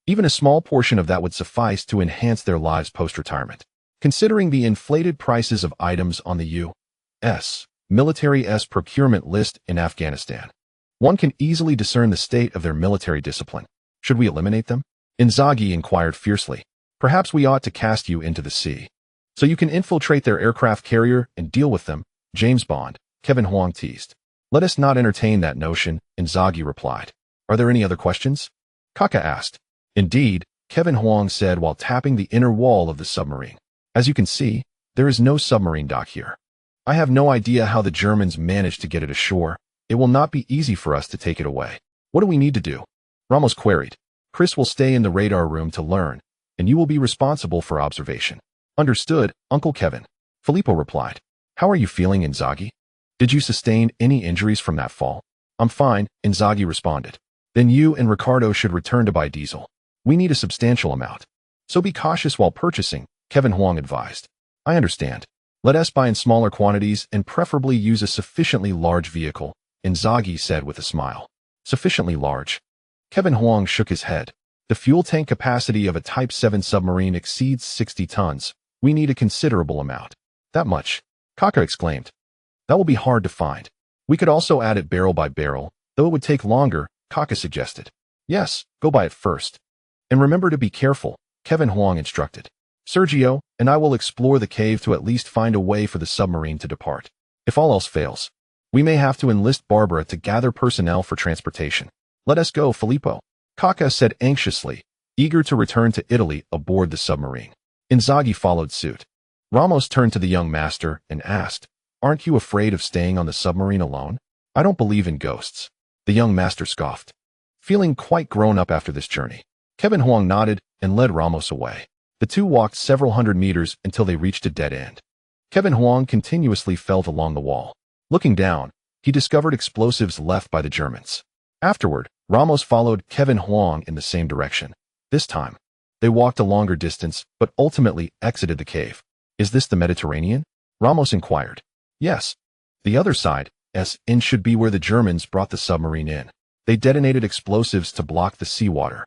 Even a small portion of that would suffice to enhance their lives post-retirement. Considering the inflated prices of items on the U.S. military's procurement list in Afghanistan, one can easily discern the state of their military discipline. Should we eliminate them? Inzaghi inquired fiercely. "Perhaps we ought to cast you into the sea, so you can infiltrate their aircraft carrier and deal with them, James Bond," Kevin Huang teased. "Let us not entertain that notion," Inzaghi replied. "Are there any other questions?" Kaka asked. "Indeed," Kevin Huang said while tapping the inner wall of the submarine. "As you can see, there is no submarine dock here. I have no idea how the Germans managed to get it ashore. It will not be easy for us to take it away. What do we need to do? Ramos queried. Chris will stay in the radar room to learn, and you will be responsible for observation. Understood, Uncle Kevin. Filippo replied. How are you feeling, Inzaghi? Did you sustain any injuries from that fall? I'm fine, Inzaghi responded. Then you and Ricardo should return to buy diesel. We need a substantial amount. So be cautious while purchasing, Kevin Huang advised. I understand. Let us buy in smaller quantities and preferably use a sufficiently large vehicle, Inzaghi said with a smile. Sufficiently large. Kevin Huang shook his head. The fuel tank capacity of a Type 7 submarine exceeds 60 tons. We need a considerable amount. That much? Kaka exclaimed. That will be hard to find. We could also add it barrel by barrel, though it would take longer, Kaka suggested. Yes, go by it first. And remember to be careful, Kevin Huang instructed. Sergio and I will explore the cave to at least find a way for the submarine to depart. If all else fails, we may have to enlist Barbara to gather personnel for transportation. Let us go, Filippo, Kaka said anxiously, eager to return to Italy aboard the submarine. Inzaghi followed suit. Ramos turned to the young master and asked, Aren't you afraid of staying on the submarine alone? I don't believe in ghosts. The young master scoffed. Feeling quite grown up after this journey, Kevin Huang nodded and led Ramos away. The two walked several hundred meters until they reached a dead end. Kevin Huang continuously felt along the wall. Looking down, he discovered explosives left by the Germans. Afterward, Ramos followed Kevin Huang in the same direction. This time, they walked a longer distance, but ultimately exited the cave. Is this the Mediterranean? Ramos inquired. Yes. The other side, S-in should be where the Germans brought the submarine in. They detonated explosives to block the seawater.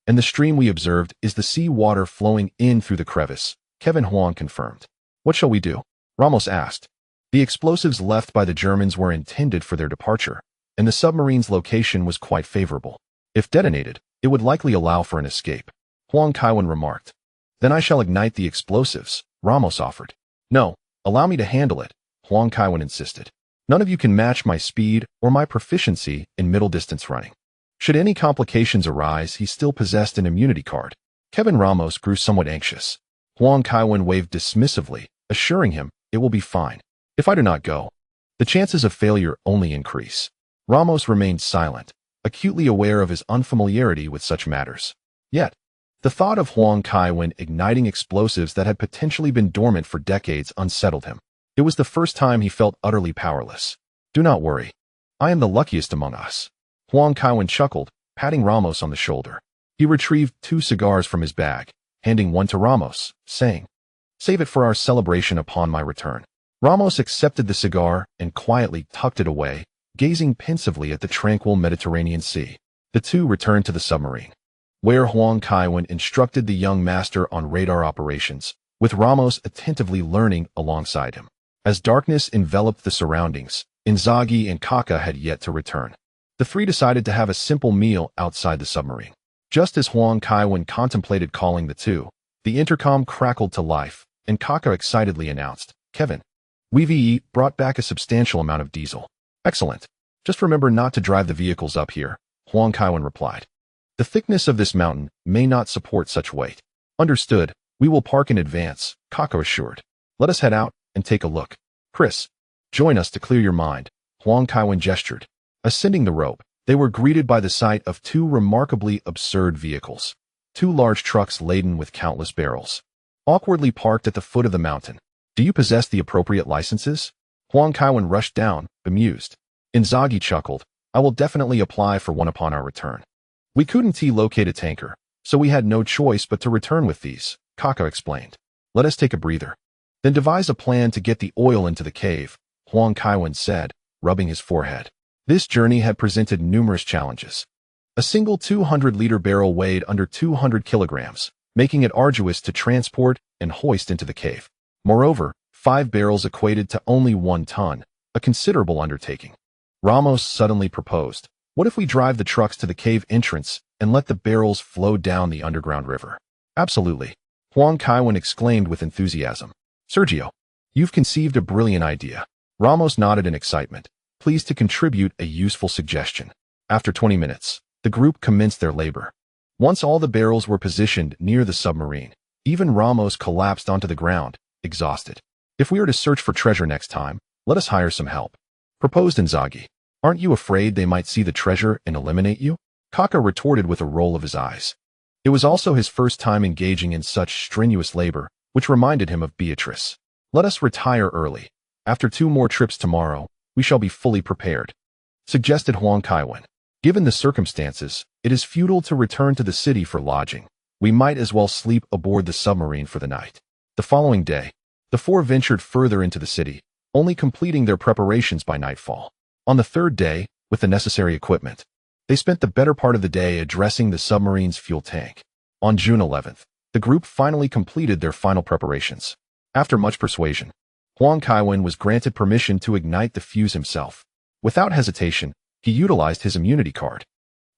And the stream we observed is the sea water flowing in through the crevice, Kevin Huang confirmed. What shall we do? Ramos asked. The explosives left by the Germans were intended for their departure, and the submarine's location was quite favorable. If detonated, it would likely allow for an escape, Huang Kaiwen remarked. Then I shall ignite the explosives, Ramos offered. No, allow me to handle it, Huang Kaiwen insisted. None of you can match my speed or my proficiency in middle-distance running. Should any complications arise, he still possessed an immunity card. Kevin Ramos grew somewhat anxious. Huang Kaiwen waved dismissively, assuring him, it will be fine. If I do not go, the chances of failure only increase. Ramos remained silent, acutely aware of his unfamiliarity with such matters. Yet, the thought of Huang Kaiwen igniting explosives that had potentially been dormant for decades unsettled him. It was the first time he felt utterly powerless. Do not worry. I am the luckiest among us. Huang Kaiwen chuckled, patting Ramos on the shoulder. He retrieved 2 cigars from his bag, handing one to Ramos, saying, Save it for our celebration upon my return. Ramos accepted the cigar and quietly tucked it away, gazing pensively at the tranquil Mediterranean Sea. The two returned to the submarine, where Huang Kaiwen instructed the young master on radar operations, with Ramos attentively learning alongside him. As darkness enveloped the surroundings, Inzaghi and Kaka had yet to return. The three decided to have a simple meal outside the submarine. Just as Huang Kaiwen contemplated calling the two, the intercom crackled to life, and Kaka excitedly announced, Kevin, WWII brought back a substantial amount of diesel. Excellent. Just remember not to drive the vehicles up here, Huang Kaiwen replied. The thickness of this mountain may not support such weight. Understood. We will park in advance, Kaka assured. Let us head out and take a look. Chris, join us to clear your mind, Huang Kaiwen gestured. Ascending the rope, they were greeted by the sight of 2 remarkably absurd vehicles. 2 large trucks laden with countless barrels, awkwardly parked at the foot of the mountain. Do you possess the appropriate licenses? Huang Kaiwen rushed down, bemused. Inzaghi chuckled. I will definitely apply for one upon our return. We couldn't locate a tanker, so we had no choice but to return with these, Kaka explained. Let us take a breather. Then devise a plan to get the oil into the cave, Huang Kaiwen said, rubbing his forehead. This journey had presented numerous challenges. A single 200-liter barrel weighed under 200 kilograms, making it arduous to transport and hoist into the cave. Moreover, 5 barrels equated to only 1 ton, a considerable undertaking. Ramos suddenly proposed, what if we drive the trucks to the cave entrance and let the barrels flow down the underground river? Absolutely, Huang Kaiwen exclaimed with enthusiasm. Sergio, you've conceived a brilliant idea. Ramos nodded in excitement, pleased to contribute a useful suggestion. After 20 minutes, the group commenced their labor. Once all the barrels were positioned near the submarine, even Ramos collapsed onto the ground, exhausted. If we are to search for treasure next time, Let us hire some help," proposed Inzaghi. "Aren't you afraid they might see the treasure and eliminate you?" Kaka retorted with a roll of his eyes. It was also his first time engaging in such strenuous labor, which reminded him of Beatrice. "Let us retire early. After 2 more trips tomorrow, we shall be fully prepared," suggested Huang Kaiwen. "Given the circumstances, it is futile to return to the city for lodging. We might as well sleep aboard the submarine for the night." The following day, the 4 ventured further into the city, only completing their preparations by nightfall. On the 3rd day, with the necessary equipment, they spent the better part of the day addressing the submarine's fuel tank. On June 11th, the group finally completed their final preparations. After much persuasion, Huang Kaiwen was granted permission to ignite the fuse himself. Without hesitation, he utilized his immunity card.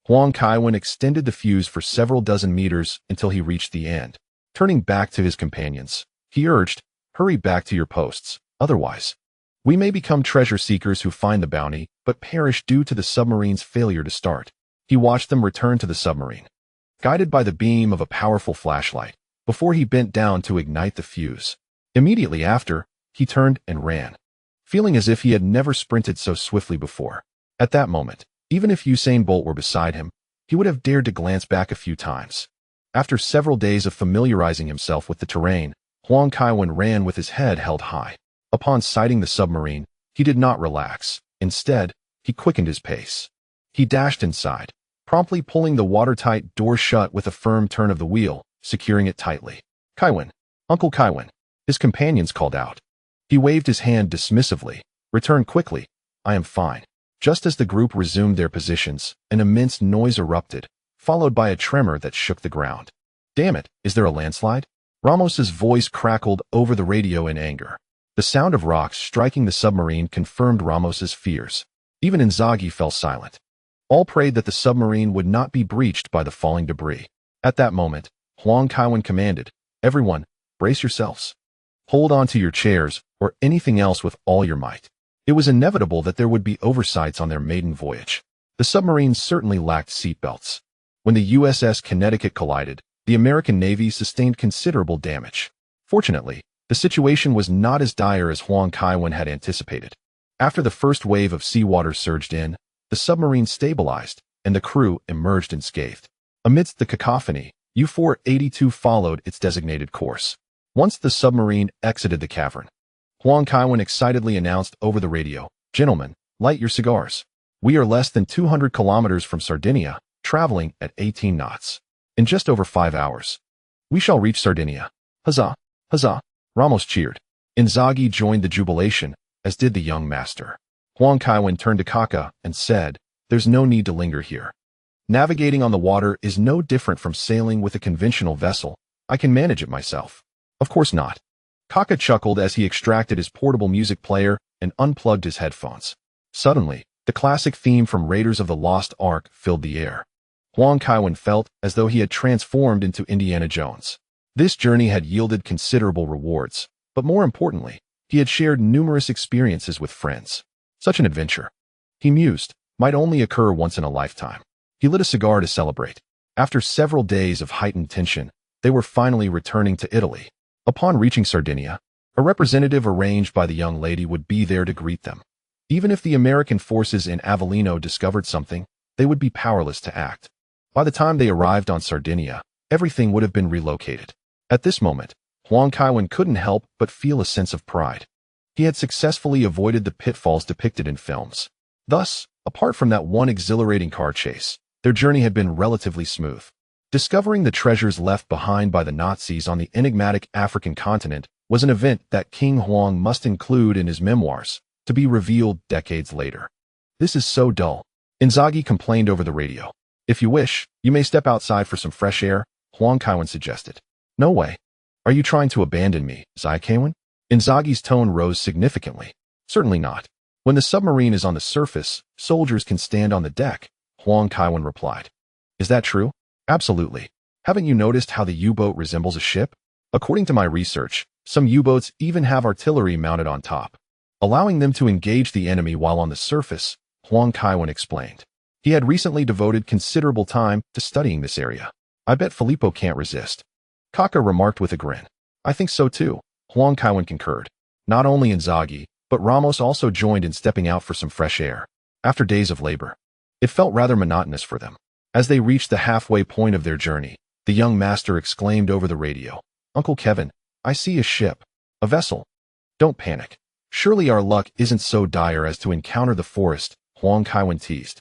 Huang Kaiwen extended the fuse for several dozen meters until he reached the end. Turning back to his companions, he urged, "Hurry back to your posts, otherwise we may become treasure seekers who find the bounty, but perish due to the submarine's failure to start." He watched them return to the submarine, guided by the beam of a powerful flashlight, before he bent down to ignite the fuse. Immediately after, he turned and ran, feeling as if he had never sprinted so swiftly before. At that moment, even if Usain Bolt were beside him, he would have dared to glance back a few times. After several days of familiarizing himself with the terrain, Huang Kaiwen ran with his head held high. Upon sighting the submarine, he did not relax. Instead, he quickened his pace. He dashed inside, promptly pulling the watertight door shut with a firm turn of the wheel, securing it tightly. "Kaiwen, Uncle Kaiwen," his companions called out. He waved his hand dismissively. "Return quickly. I am fine." Just as the group resumed their positions, an immense noise erupted, followed by a tremor that shook the ground. "Damn it, is there a landslide?" Ramos's voice crackled over the radio in anger. The sound of rocks striking the submarine confirmed Ramos's fears. Even Inzaghi fell silent. All prayed that the submarine would not be breached by the falling debris. At that moment, Huang Kaiwen commanded, "Everyone, brace yourselves. Hold on to your chairs or anything else with all your might." It was inevitable that there would be oversights on their maiden voyage. The submarine certainly lacked seatbelts. When the USS Connecticut collided, the American Navy sustained considerable damage. Fortunately, the situation was not as dire as Huang Kaiwen had anticipated. After the first wave of seawater surged in, the submarine stabilized, and the crew emerged unscathed. Amidst the cacophony, U-482 followed its designated course. Once the submarine exited the cavern, Huang Kaiwen excitedly announced over the radio, "Gentlemen, light your cigars. We are less than 200 kilometers from Sardinia, traveling at 18 knots. In just over 5 hours, we shall reach Sardinia." "Huzzah! Huzzah!" Ramos cheered. Inzaghi joined the jubilation, as did the young master. Huang Kaiwen turned to Kaka and said, "There's no need to linger here. Navigating on the water is no different from sailing with a conventional vessel. I can manage it myself." "Of course not." Kaka chuckled as he extracted his portable music player and unplugged his headphones. Suddenly, the classic theme from Raiders of the Lost Ark filled the air. Huang Kaiwen felt as though he had transformed into Indiana Jones. This journey had yielded considerable rewards, but more importantly, he had shared numerous experiences with friends. Such an adventure, he mused, might only occur once in a lifetime. He lit a cigar to celebrate. After several days of heightened tension, they were finally returning to Italy. Upon reaching Sardinia, a representative arranged by the young lady would be there to greet them. Even if the American forces in Avellino discovered something, they would be powerless to act. By the time they arrived on Sardinia, everything would have been relocated. At this moment, Huang Kaiwen couldn't help but feel a sense of pride. He had successfully avoided the pitfalls depicted in films. Thus, apart from that one exhilarating car chase, their journey had been relatively smooth. Discovering the treasures left behind by the Nazis on the enigmatic African continent was an event that King Huang must include in his memoirs, to be revealed decades later. "This is so dull," Inzaghi complained over the radio. "If you wish, you may step outside for some fresh air," Huang Kaiwen suggested. "No way. Are you trying to abandon me, Zai Kaiwen?" Inzaghi's tone rose significantly. "Certainly not. When the submarine is on the surface, soldiers can stand on the deck," Huang Kaiwen replied. "Is that true?" "Absolutely. Haven't you noticed how the U-boat resembles a ship? According to my research, some U-boats even have artillery mounted on top, allowing them to engage the enemy while on the surface," Huang Kaiwen explained. He had recently devoted considerable time to studying this area. "I bet Filippo can't resist." Kaka remarked with a grin. "I think so too," Huang Kaiwen concurred. Not only Inzaghi, But Ramos also joined in stepping out for some fresh air. After days of labor, it felt rather monotonous for them. As they reached the halfway point of their journey, the young master exclaimed over the radio, "Uncle Kevin, I see a ship. A vessel. Don't panic. Surely our luck isn't so dire as to encounter the forest," Huang Kaiwen teased.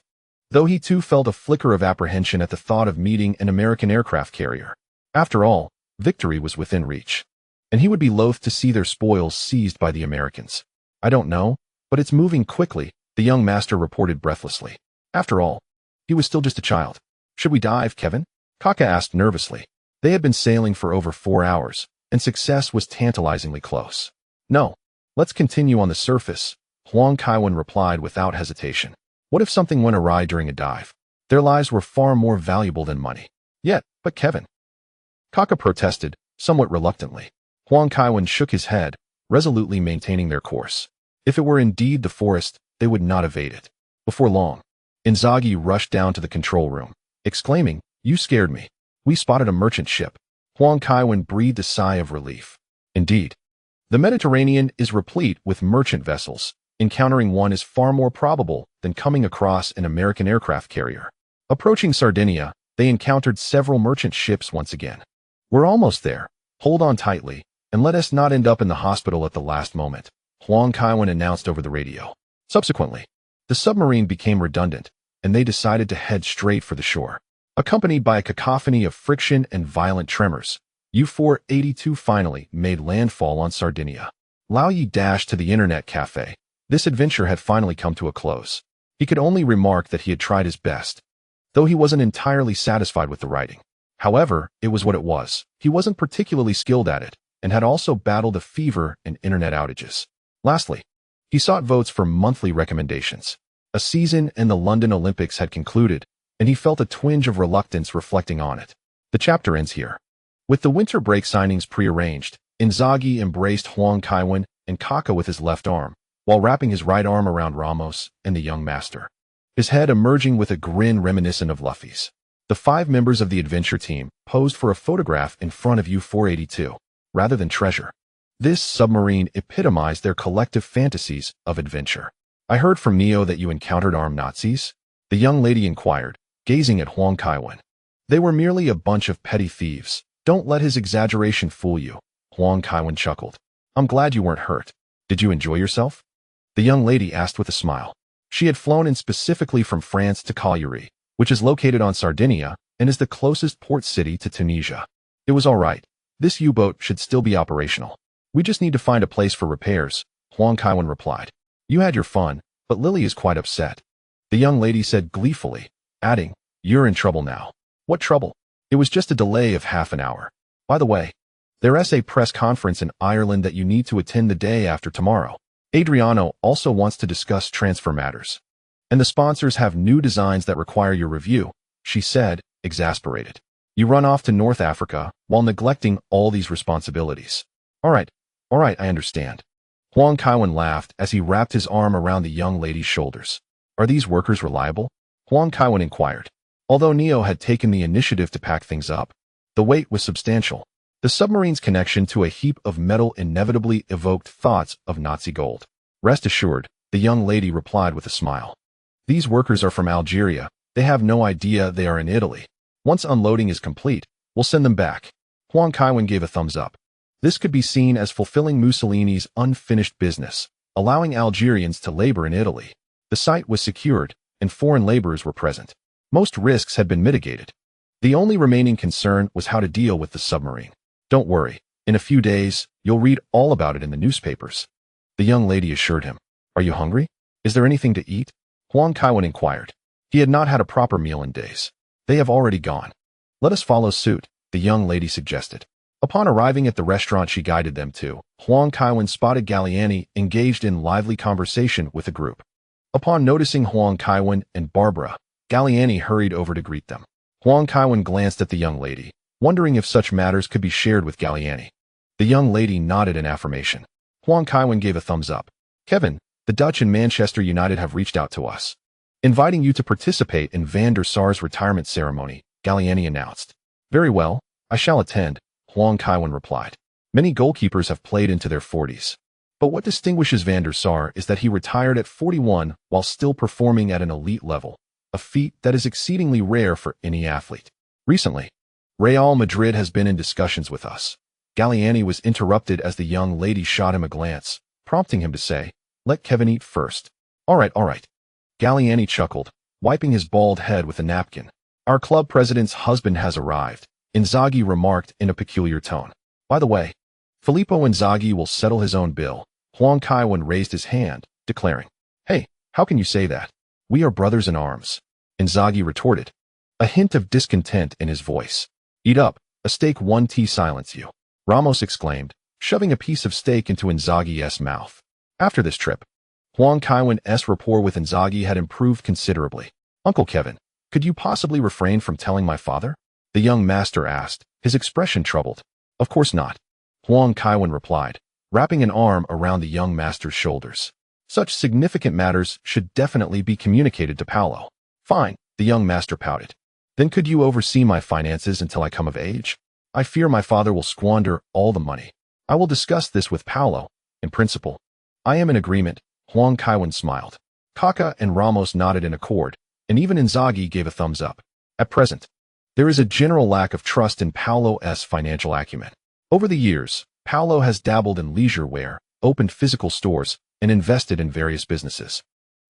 Though he too felt a flicker of apprehension at the thought of meeting an American aircraft carrier. After all, victory was within reach. And he would be loath to see their spoils seized by the Americans. "I don't know, but it's moving quickly," the young master reported breathlessly. After all, he was still just a child. "Should we dive, Kevin?" Kaka asked nervously. They had been sailing for over 4 hours, and success was tantalizingly close. "No, let's continue on the surface," Huang Kaiwen replied without hesitation. What if something went awry during a dive? Their lives were far more valuable than money. But Kevin. Kaka protested, somewhat reluctantly. Huang Kaiwen shook his head, resolutely maintaining their course. If it were indeed the forest, they would not evade it. Before long, Inzaghi rushed down to the control room, exclaiming, "You scared me. We spotted a merchant ship." Huang Kaiwen breathed a sigh of relief. Indeed, the Mediterranean is replete with merchant vessels. Encountering one is far more probable than coming across an American aircraft carrier. Approaching Sardinia, they encountered several merchant ships once again. "We're almost there. Hold on tightly, and let us not end up in the hospital at the last moment," Huang Kaiwen announced over the radio. Subsequently, the submarine became redundant, and they decided to head straight for the shore. Accompanied by a cacophony of friction and violent tremors, U-482 finally made landfall on Sardinia. Lao Yi dashed to the internet cafe. This adventure had finally come to a close. He could only remark that he had tried his best, though he wasn't entirely satisfied with the writing. However, it was what it was. He wasn't particularly skilled at it, and had also battled a fever and internet outages. Lastly, he sought votes for monthly recommendations. A season and the London Olympics had concluded, and he felt a twinge of reluctance reflecting on it. The chapter ends here. With the winter break signings prearranged, Inzaghi embraced Huang Kaiwen and Kaka with his left arm, while wrapping his right arm around Ramos and the young master, his head emerging with a grin reminiscent of Luffy's. The 5 members of the adventure team posed for a photograph in front of U-482, rather than treasure. This submarine epitomized their collective fantasies of adventure. "I heard from Neo that you encountered armed Nazis?" the young lady inquired, gazing at Huang Kaiwen. "They were merely a bunch of petty thieves. Don't let his exaggeration fool you," Huang Kaiwen chuckled. "I'm glad you weren't hurt. Did you enjoy yourself?" the young lady asked with a smile. She had flown in specifically from France to Cagliari, which is located on Sardinia and is the closest port city to Tunisia. "It was all right. This U-boat should still be operational. We just need to find a place for repairs," Huang Kaiwen replied. "You had your fun, but Lily is quite upset," the young lady said gleefully, adding, "You're in trouble now." "What trouble?" "It was just a delay of half an hour. By the way, there's a press conference in Ireland that you need to attend the day after tomorrow. Adriano also wants to discuss transfer matters. And the sponsors have new designs that require your review," she said, exasperated. "You run off to North Africa while neglecting all these responsibilities." All right, I understand." Huang Kaiwen laughed as he wrapped his arm around the young lady's shoulders. "Are these workers reliable?" Huang Kaiwen inquired. Although Neo had taken the initiative to pack things up, the weight was substantial. The submarine's connection to a heap of metal inevitably evoked thoughts of Nazi gold. "Rest assured," the young lady replied with a smile. "These workers are from Algeria. They have no idea they are in Italy. Once unloading is complete, we'll send them back." Huang Kaiwen gave a thumbs up. This could be seen as fulfilling Mussolini's unfinished business, allowing Algerians to labor in Italy. The site was secured, and foreign laborers were present. Most risks had been mitigated. The only remaining concern was how to deal with the submarine. "Don't worry. In a few days, you'll read all about it in the newspapers," the young lady assured him. "Are you hungry? Is there anything to eat?" Huang Kaiwen inquired. He had not had a proper meal in days. "They have already gone." "Let us follow suit," the young lady suggested. Upon arriving at the restaurant she guided them to, Huang Kaiwen spotted Galliani engaged in lively conversation with a group. Upon noticing Huang Kaiwen and Barbara, Galliani hurried over to greet them. Huang Kaiwen glanced at the young lady, wondering if such matters could be shared with Galliani. The young lady nodded in affirmation. Huang Kaiwen gave a thumbs up. "Kevin, the Dutch and Manchester United have reached out to us, inviting you to participate in Van der Sar's retirement ceremony," Galliani announced. "Very well, I shall attend," Huang Kaiwen replied. "Many goalkeepers have played into their 40s. But what distinguishes Van der Sar is that he retired at 41 while still performing at an elite level, a feat that is exceedingly rare for any athlete. Recently, Real Madrid has been in discussions with us. Galliani was interrupted as the young lady shot him a glance, prompting him to say, "Let Kevin eat first." All right. Galliani chuckled, wiping his bald head with a napkin. "Our club president's husband has arrived," Inzaghi remarked in a peculiar tone. "By the way, Filippo Inzaghi will settle his own bill." Huang Kaiwen raised his hand, declaring, "Hey, how can you say that? We are brothers in arms." Inzaghi retorted, a hint of discontent in his voice. "Eat up, a steak 1T silence you," Ramos exclaimed, shoving a piece of steak into Inzaghi's mouth. After this trip, Huang Kaiwen's rapport with Inzaghi had improved considerably. "Uncle Kevin, could you possibly refrain from telling my father?" the young master asked, his expression troubled. "Of course not," Huang Kaiwen replied, wrapping an arm around the young master's shoulders. "Such significant matters should definitely be communicated to Paolo." "Fine," the young master pouted. "Then could you oversee my finances until I come of age? I fear my father will squander all the money." "I will discuss this with Paolo. In principle, I am in agreement," Huang Kaiwen smiled. Kaká and Ramos nodded in accord, and even Inzaghi gave a thumbs up. At present, there is a general lack of trust in Paolo's financial acumen. Over the years, Paolo has dabbled in leisure wear, opened physical stores, and invested in various businesses.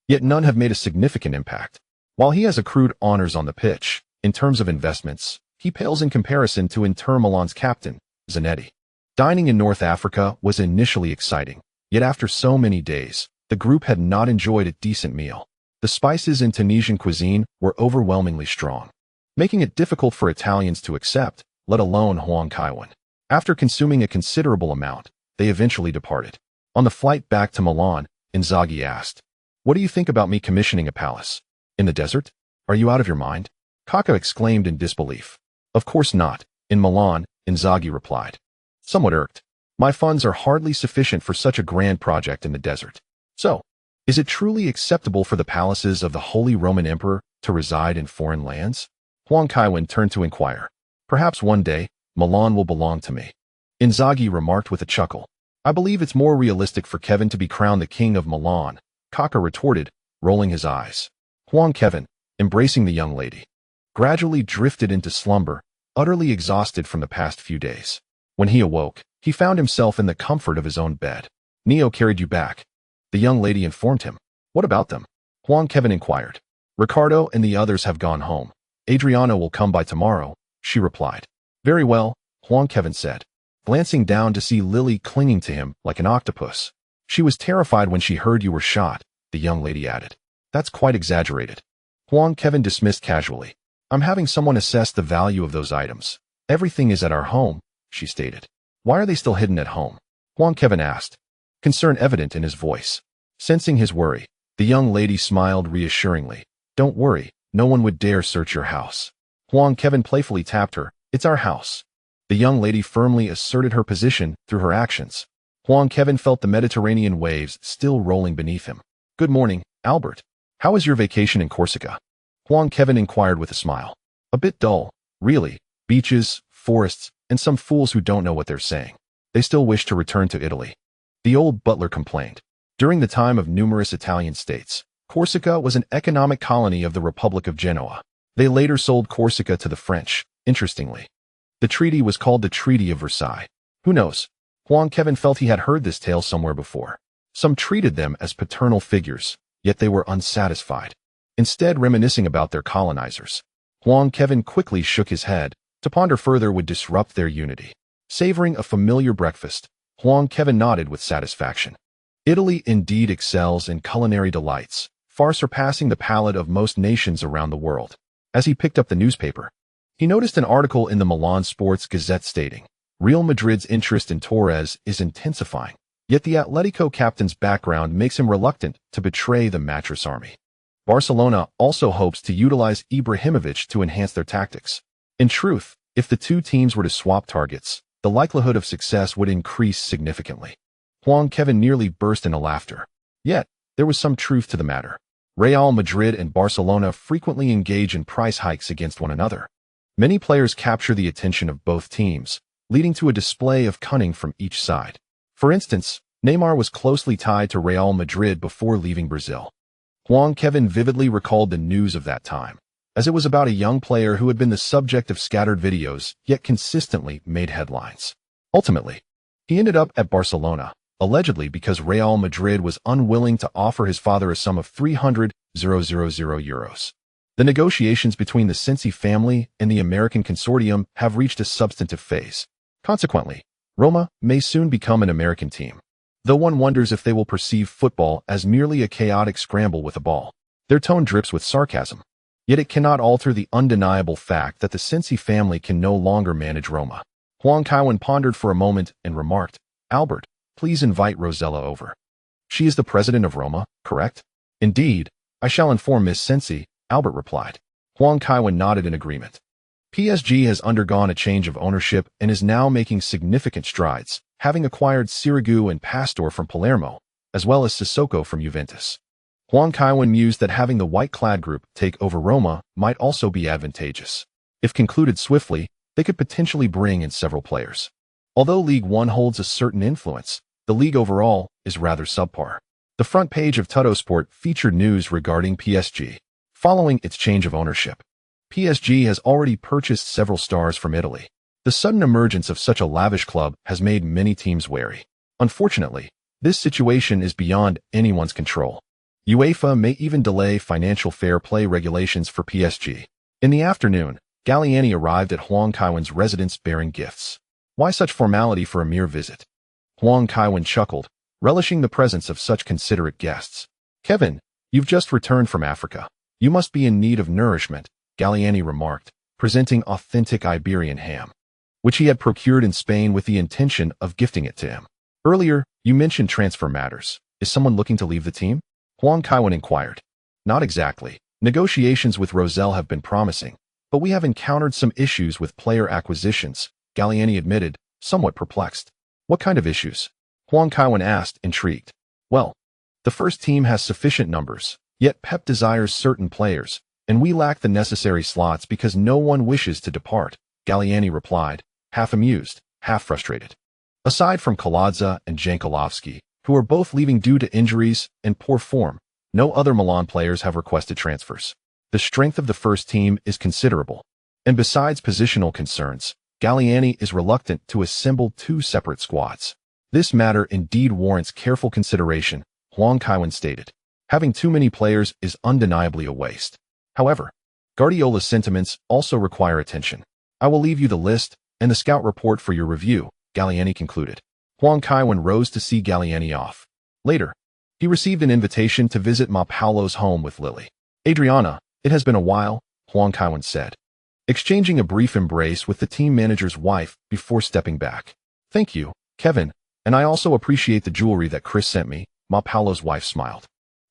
Yet none have made a significant impact. While he has accrued honors on the pitch, in terms of investments, he pales in comparison to Inter Milan's captain, Zanetti. Dining in North Africa was initially exciting, yet after so many days, the group had not enjoyed a decent meal. The spices in Tunisian cuisine were overwhelmingly strong, making it difficult for Italians to accept, let alone Huang Kaiwen. After consuming a considerable amount, they eventually departed. On the flight back to Milan, Inzaghi asked, "What do you think about me commissioning a palace? In the desert? Are you out of your mind?" Kaká exclaimed in disbelief. "Of course not. In Milan," Inzaghi replied, somewhat irked. "My funds are hardly sufficient for such a grand project in the desert. So, is it truly acceptable for the palaces of the Holy Roman Emperor to reside in foreign lands?" Huang Kaiwen turned to inquire. "Perhaps one day, Milan will belong to me," Inzaghi remarked with a chuckle. "I believe it's more realistic for Kevin to be crowned the king of Milan," Kaká retorted, rolling his eyes. Huang Kevin, embracing the young lady, gradually drifted into slumber, utterly exhausted from the past few days. When he awoke, he found himself in the comfort of his own bed. "Neo carried you back," the young lady informed him. "What about them?" Huang Kevin inquired. "Ricardo and the others have gone home. Adriana will come by tomorrow," she replied. "Very well," Huang Kevin said, glancing down to see Lily clinging to him like an octopus. "She was terrified when she heard you were shot," the young lady added. "That's quite exaggerated," Huang Kevin dismissed casually. "I'm having someone assess the value of those items. Everything is at our home," she stated. "Why are they still hidden at home?" Huang Kevin asked, concern evident in his voice. Sensing his worry, the young lady smiled reassuringly. "Don't worry, no one would dare search your house." Huang Kevin playfully tapped her. "It's our house." The young lady firmly asserted her position through her actions. Huang Kevin felt the Mediterranean waves still rolling beneath him. "Good morning, Albert. How was your vacation in Corsica?" Huang Kevin inquired with a smile. "A bit dull, really. Beaches, forests, and some fools who don't know what they're saying. They still wish to return to Italy," the old butler complained. During the time of numerous Italian states, Corsica was an economic colony of the Republic of Genoa. They later sold Corsica to the French, interestingly. The treaty was called the Treaty of Versailles. Who knows? Huang Kevin felt he had heard this tale somewhere before. Some treated them as paternal figures, yet they were unsatisfied, instead reminiscing about their colonizers. Huang Kevin quickly shook his head. To ponder further would disrupt their unity. Savoring a familiar breakfast, Huang Kevin nodded with satisfaction. Italy indeed excels in culinary delights, far surpassing the palate of most nations around the world. As he picked up the newspaper, he noticed an article in the Milan Sports Gazette stating, "Real Madrid's interest in Torres is intensifying, yet the Atletico captain's background makes him reluctant to betray the mattress army." Barcelona also hopes to utilize Ibrahimovic to enhance their tactics. In truth, if the two teams were to swap targets, the likelihood of success would increase significantly. Huang Kevin nearly burst into laughter. Yet, there was some truth to the matter. Real Madrid and Barcelona frequently engage in price hikes against one another. Many players capture the attention of both teams, leading to a display of cunning from each side. For instance, Neymar was closely tied to Real Madrid before leaving Brazil. Huang Kaiwen vividly recalled the news of that time, as it was about a young player who had been the subject of scattered videos, yet consistently made headlines. Ultimately, he ended up at Barcelona, allegedly because Real Madrid was unwilling to offer his father a sum of 300,000 euros. The negotiations between the Sensi family and the American consortium have reached a substantive phase. Consequently, Roma may soon become an American team, though one wonders if they will perceive football as merely a chaotic scramble with a ball. Their tone drips with sarcasm, yet it cannot alter the undeniable fact that the Sensi family can no longer manage Roma. Huang Kaiwen pondered for a moment and remarked, "Albert, please invite Rosella over. She is the president of Roma, correct?" "Indeed, I shall inform Miss Sensi," Albert replied. Huang Kaiwen nodded in agreement. PSG has undergone a change of ownership and is now making significant strides, having acquired Sirigu and Pastore from Palermo, as well as Sissoko from Juventus. Huang Kaiwen mused that having the white-clad group take over Roma might also be advantageous. If concluded swiftly, they could potentially bring in several players. Although League One holds a certain influence, the league overall is rather subpar. The front page of Tuttosport featured news regarding PSG. Following its change of ownership, PSG has already purchased several stars from Italy. The sudden emergence of such a lavish club has made many teams wary. Unfortunately, this situation is beyond anyone's control. UEFA may even delay financial fair play regulations for PSG. In the afternoon, Galliani arrived at Huang Kaiwen's residence bearing gifts. Why such formality for a mere visit? Huang Kaiwen chuckled, relishing the presence of such considerate guests. "Kevin, you've just returned from Africa. You must be in need of nourishment," Galliani remarked, presenting authentic Iberian ham, which he had procured in Spain with the intention of gifting it to him. "Earlier, you mentioned transfer matters. Is someone looking to leave the team?" Huang Kaiwen inquired. "Not exactly. Negotiations with Rosell have been promising, but we have encountered some issues with player acquisitions," Galliani admitted, somewhat perplexed. "What kind of issues?" Huang Kaiwen asked, intrigued. "Well, the first team has sufficient numbers, yet Pep desires certain players, and we lack the necessary slots because no one wishes to depart," Galliani replied, half amused, half frustrated. Aside from Kaladza and Jankulovsky, who are both leaving due to injuries and poor form, no other Milan players have requested transfers. The strength of the first team is considerable, and besides positional concerns, Galliani is reluctant to assemble two separate squads. "This matter indeed warrants careful consideration," Huang Kaiwen stated. "Having too many players is undeniably a waste. However, Guardiola's sentiments also require attention. I will leave you the list and the scout report for your review," Galliani concluded. Huang Kaiwen rose to see Galliani off. Later, he received an invitation to visit Ma Paolo's home with Lily. "Adriana, it has been a while," Huang Kaiwen said, exchanging a brief embrace with the team manager's wife before stepping back. "Thank you, Kevin, and I also appreciate the jewelry that Chris sent me," Ma Paolo's wife smiled.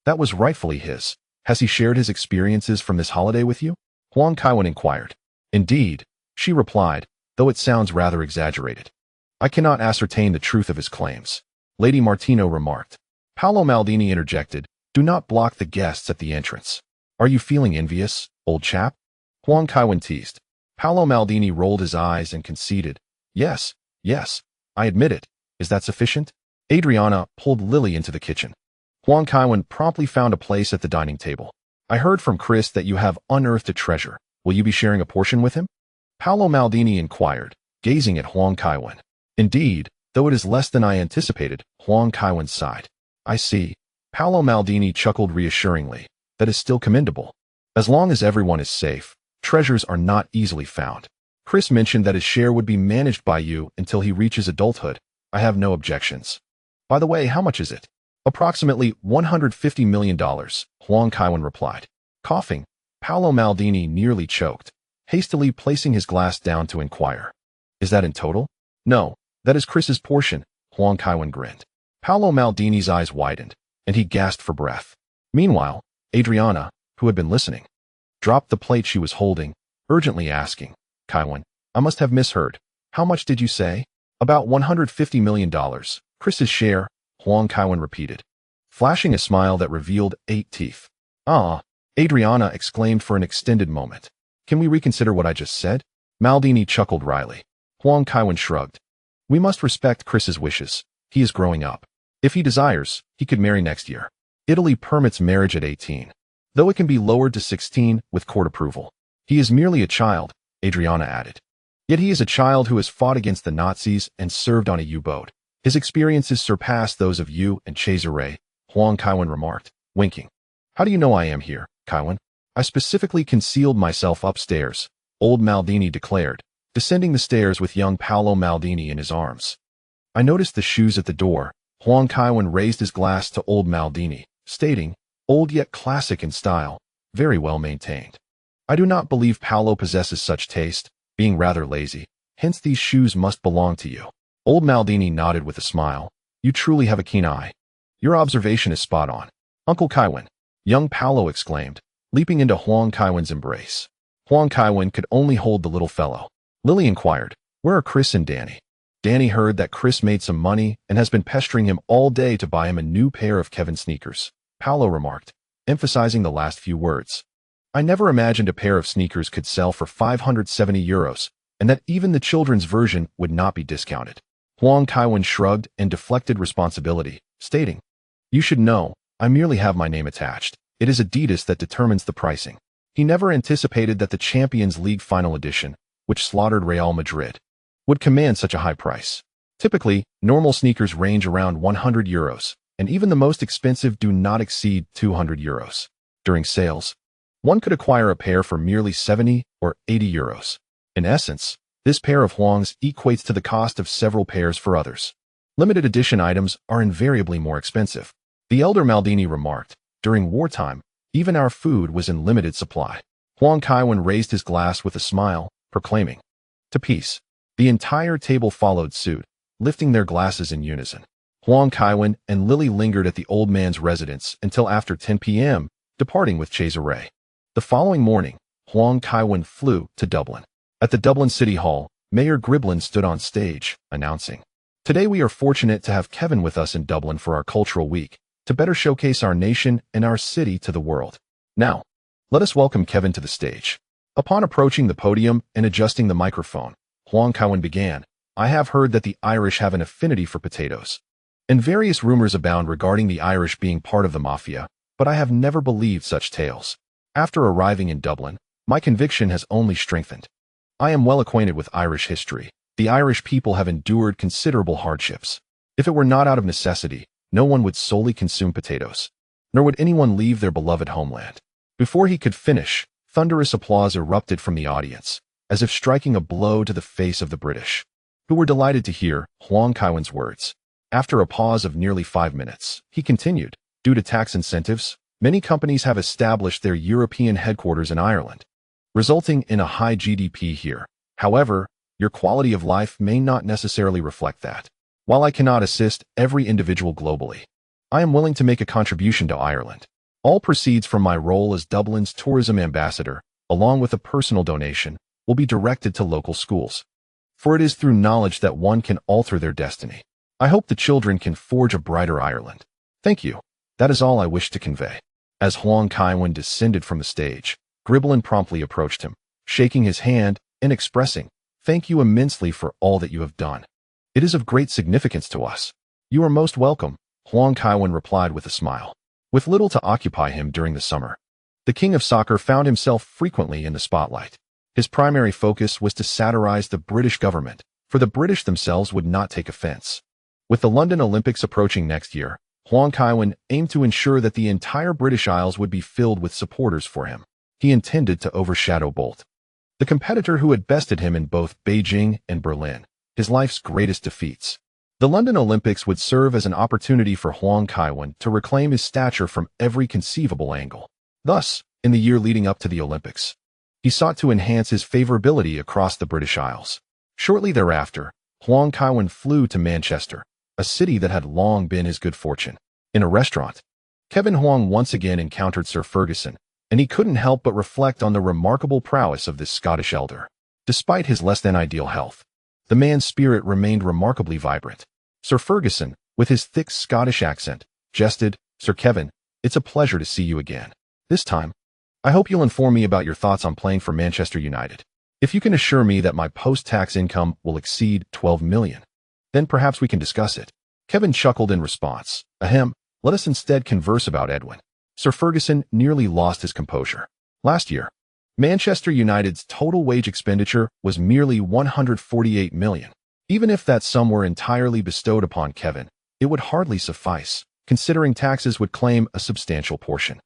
"That was rightfully his. Has he shared his experiences from this holiday with you?" Huang Kaiwen inquired. "Indeed," she replied, though it sounds rather exaggerated. "I cannot ascertain the truth of his claims," Lady Martino remarked. Paolo Maldini interjected, "Do not block the guests at the entrance. Are you feeling envious, old chap?" Huang Kaiwen teased. Paolo Maldini rolled his eyes and conceded, Yes, I admit it. Is that sufficient?" Adriana pulled Lily into the kitchen. Huang Kaiwen promptly found a place at the dining table. "I heard from Chris that you have unearthed a treasure. Will you be sharing a portion with him?" Paolo Maldini inquired, gazing at Huang Kaiwen. "Indeed, though it is less than I anticipated," Huang Kaiwen sighed. "I see." Paolo Maldini chuckled reassuringly. "That is still commendable. As long as everyone is safe, treasures are not easily found. Chris mentioned that his share would be managed by you until he reaches adulthood. I have no objections. By the way, how much is it?" "Approximately $150 million, Huang Kaiwen replied. Coughing, Paolo Maldini nearly choked, hastily placing his glass down to inquire. "Is that in total?" "No, that is Chris's portion," Huang Kaiwen grinned. Paolo Maldini's eyes widened, and he gasped for breath. Meanwhile, Adriana, who had been listening, dropped the plate she was holding, urgently asking, "Kaiwen, I must have misheard. How much did you say?" "About $150 million, Chris's share," Huang Kaiwen repeated, flashing a smile that revealed 8 teeth. "Ah," Adriana exclaimed for an extended moment. "Can we reconsider what I just said?" Maldini chuckled wryly. Huang Kaiwen shrugged. "We must respect Chris's wishes. He is growing up." If he desires, he could marry next year. Italy permits marriage at 18, though it can be lowered to 16 with court approval. He is merely a child, Adriana added. Yet he is a child who has fought against the Nazis and served on a U-boat. His experiences surpass those of you and Cesare, Huang Kaiwen remarked, winking. How do you know I am here, Kaiwen? I specifically concealed myself upstairs, old Maldini declared, descending the stairs with young Paolo Maldini in his arms. I noticed the shoes at the door. Huang Kaiwen raised his glass to old Maldini, stating, old yet classic in style, very well maintained. I do not believe Paolo possesses such taste, being rather lazy, hence these shoes must belong to you. Old Maldini nodded with a smile. You truly have a keen eye. Your observation is spot on. Uncle Kaiwen, young Paolo exclaimed, leaping into Huang Kaiwen's embrace. Huang Kaiwen could only hold the little fellow. Lily inquired, where are Chris and Danny? Danny heard that Chris made some money and has been pestering him all day to buy him a new pair of Kevin sneakers, Paolo remarked, emphasizing the last few words. I never imagined a pair of sneakers could sell for €570, and that even the children's version would not be discounted. Huang Kaiwen shrugged and deflected responsibility, stating, you should know, I merely have my name attached. It is Adidas that determines the pricing. He never anticipated that the Champions League Final Edition, which slaughtered Real Madrid, would command such a high price. Typically, normal sneakers range around €100, and even the most expensive do not exceed €200. During sales, one could acquire a pair for merely €70 or €80. In essence, this pair of Huang's equates to the cost of several pairs for others. Limited edition items are invariably more expensive. The elder Maldini remarked, during wartime, even our food was in limited supply. Huang Kaiwen raised his glass with a smile, proclaiming, to peace. The entire table followed suit, lifting their glasses in unison. Huang Kaiwen and Lily lingered at the old man's residence until after 10 p.m., departing with Cesare. The following morning, Huang Kaiwen flew to Dublin. At the Dublin City Hall, Mayor Griblin stood on stage, announcing, today we are fortunate to have Kevin with us in Dublin for our Cultural Week, to better showcase our nation and our city to the world. Now, let us welcome Kevin to the stage. Upon approaching the podium and adjusting the microphone, Huang Kaiwen began, I have heard that the Irish have an affinity for potatoes. And various rumors abound regarding the Irish being part of the mafia, but I have never believed such tales. After arriving in Dublin, my conviction has only strengthened. I am well acquainted with Irish history. The Irish people have endured considerable hardships. If it were not out of necessity, no one would solely consume potatoes, nor would anyone leave their beloved homeland. Before he could finish, thunderous applause erupted from the audience, as if striking a blow to the face of the British, who were delighted to hear Huang Kaiwen's words. After a pause of nearly 5 minutes, he continued, due to tax incentives, many companies have established their European headquarters in Ireland, resulting in a high GDP here. However, your quality of life may not necessarily reflect that. While I cannot assist every individual globally, I am willing to make a contribution to Ireland. All proceeds from my role as Dublin's tourism ambassador, along with a personal donation, will be directed to local schools. For it is through knowledge that one can alter their destiny. I hope the children can forge a brighter Ireland. Thank you. That is all I wish to convey. As Huang Kaiwen descended from the stage, Griblin promptly approached him, shaking his hand and expressing, thank you immensely for all that you have done. It is of great significance to us. You are most welcome, Huang Kaiwen replied with a smile. With little to occupy him during the summer, the king of soccer found himself frequently in the spotlight. His primary focus was to satirize the British government, for the British themselves would not take offense. With the London Olympics approaching next year, Huang Kaiwen aimed to ensure that the entire British Isles would be filled with supporters for him. He intended to overshadow Bolt, the competitor who had bested him in both Beijing and Berlin, his life's greatest defeats. The London Olympics would serve as an opportunity for Huang Kaiwen to reclaim his stature from every conceivable angle. Thus, in the year leading up to the Olympics, he sought to enhance his favorability across the British Isles. Shortly thereafter, Huang Kaiwen flew to Manchester, a city that had long been his good fortune. In a restaurant, Kevin Huang once again encountered Sir Ferguson, and he couldn't help but reflect on the remarkable prowess of this Scottish elder. Despite his less-than-ideal health, the man's spirit remained remarkably vibrant. Sir Ferguson, with his thick Scottish accent, jested, Sir Kevin, it's a pleasure to see you again. This time, I hope you'll inform me about your thoughts on playing for Manchester United. If you can assure me that my post-tax income will exceed 12 million, then perhaps we can discuss it. Kevin chuckled in response. Ahem, let us instead converse about Edwin. Sir Ferguson nearly lost his composure. Last year, Manchester United's total wage expenditure was merely 148 million. Even if that sum were entirely bestowed upon Kevin, it would hardly suffice, considering taxes would claim a substantial portion.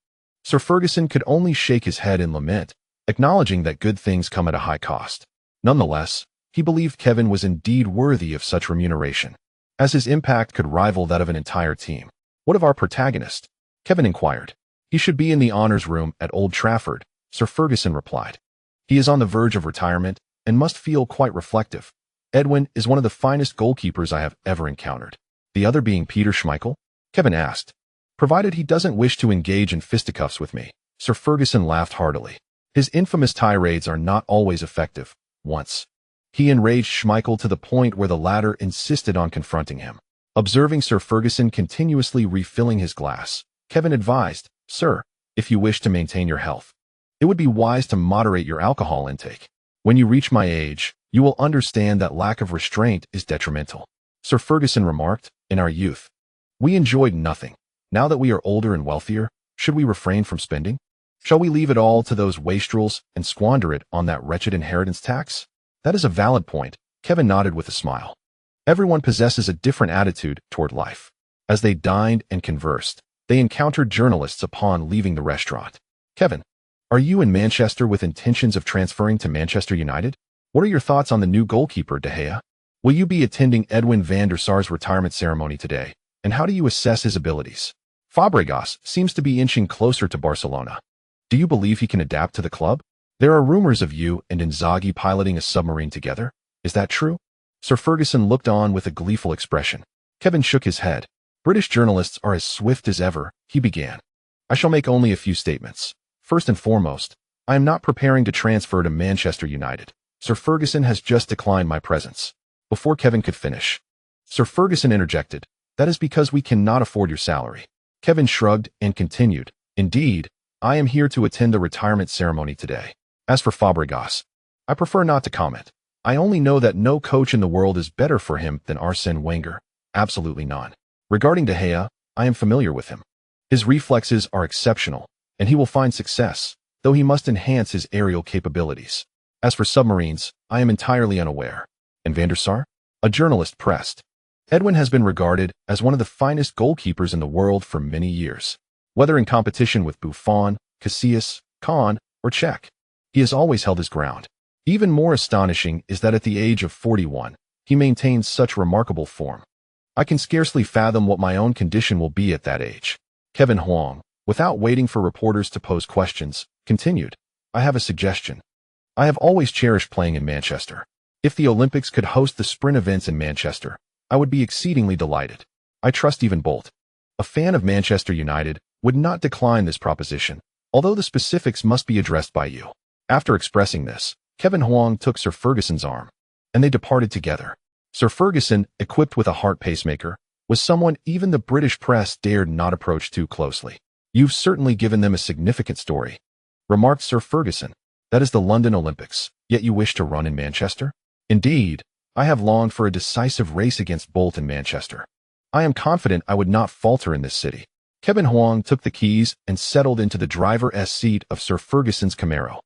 Sir Ferguson could only shake his head in lament, acknowledging that good things come at a high cost. Nonetheless, he believed Kevin was indeed worthy of such remuneration, as his impact could rival that of an entire team. What of our protagonist? Kevin inquired. He should be in the honors room at Old Trafford, Sir Ferguson replied. He is on the verge of retirement and must feel quite reflective. Edwin is one of the finest goalkeepers I have ever encountered. The other being Peter Schmeichel? Kevin asked. Provided he doesn't wish to engage in fisticuffs with me. Sir Ferguson laughed heartily. His infamous tirades are not always effective. Once, he enraged Schmeichel to the point where the latter insisted on confronting him. Observing Sir Ferguson continuously refilling his glass, Kevin advised, Sir, if you wish to maintain your health, it would be wise to moderate your alcohol intake. When you reach my age, you will understand that lack of restraint is detrimental. Sir Ferguson remarked, in our youth, we enjoyed nothing. Now that we are older and wealthier, should we refrain from spending? Shall we leave it all to those wastrels and squander it on that wretched inheritance tax? That is a valid point, Kevin nodded with a smile. Everyone possesses a different attitude toward life. As they dined and conversed, they encountered journalists upon leaving the restaurant. Kevin, are you in Manchester with intentions of transferring to Manchester United? What are your thoughts on the new goalkeeper, De Gea? Will you be attending Edwin van der Sar's retirement ceremony today? And how do you assess his abilities? Fabregas seems to be inching closer to Barcelona. Do you believe he can adapt to the club? There are rumors of you and Inzaghi piloting a submarine together. Is that true? Sir Ferguson looked on with a gleeful expression. Kevin shook his head. British journalists are as swift as ever, he began. I shall make only a few statements. First and foremost, I am not preparing to transfer to Manchester United. Sir Ferguson has just declined my presence. Before Kevin could finish, Sir Ferguson interjected, that is because we cannot afford your salary. Kevin shrugged and continued, indeed, I am here to attend the retirement ceremony today. As for Fabregas, I prefer not to comment. I only know that no coach in the world is better for him than Arsene Wenger. Absolutely none. Regarding De Gea, I am familiar with him. His reflexes are exceptional, and he will find success, though he must enhance his aerial capabilities. As for submarines, I am entirely unaware. And Van der Sar? A journalist pressed. Edwin has been regarded as one of the finest goalkeepers in the world for many years. Whether in competition with Buffon, Casillas, Kahn, or Cech, he has always held his ground. Even more astonishing is that at the age of 41, he maintains such remarkable form. I can scarcely fathom what my own condition will be at that age. Kevin Huang, without waiting for reporters to pose questions, continued, I have a suggestion. I have always cherished playing in Manchester. If the Olympics could host the sprint events in Manchester, I would be exceedingly delighted. I trust even Bolt, a fan of Manchester United, would not decline this proposition, although the specifics must be addressed by you. After expressing this, Kevin Huang took Sir Ferguson's arm, and they departed together. Sir Ferguson, equipped with a heart pacemaker, was someone even the British press dared not approach too closely. You've certainly given them a significant story, remarked Sir Ferguson. That is the London Olympics, yet you wish to run in Manchester? Indeed, I have longed for a decisive race against Bolt in Manchester. I am confident I would not falter in this city. Kevin Huang took the keys and settled into the driver's seat of Sir Ferguson's Camaro.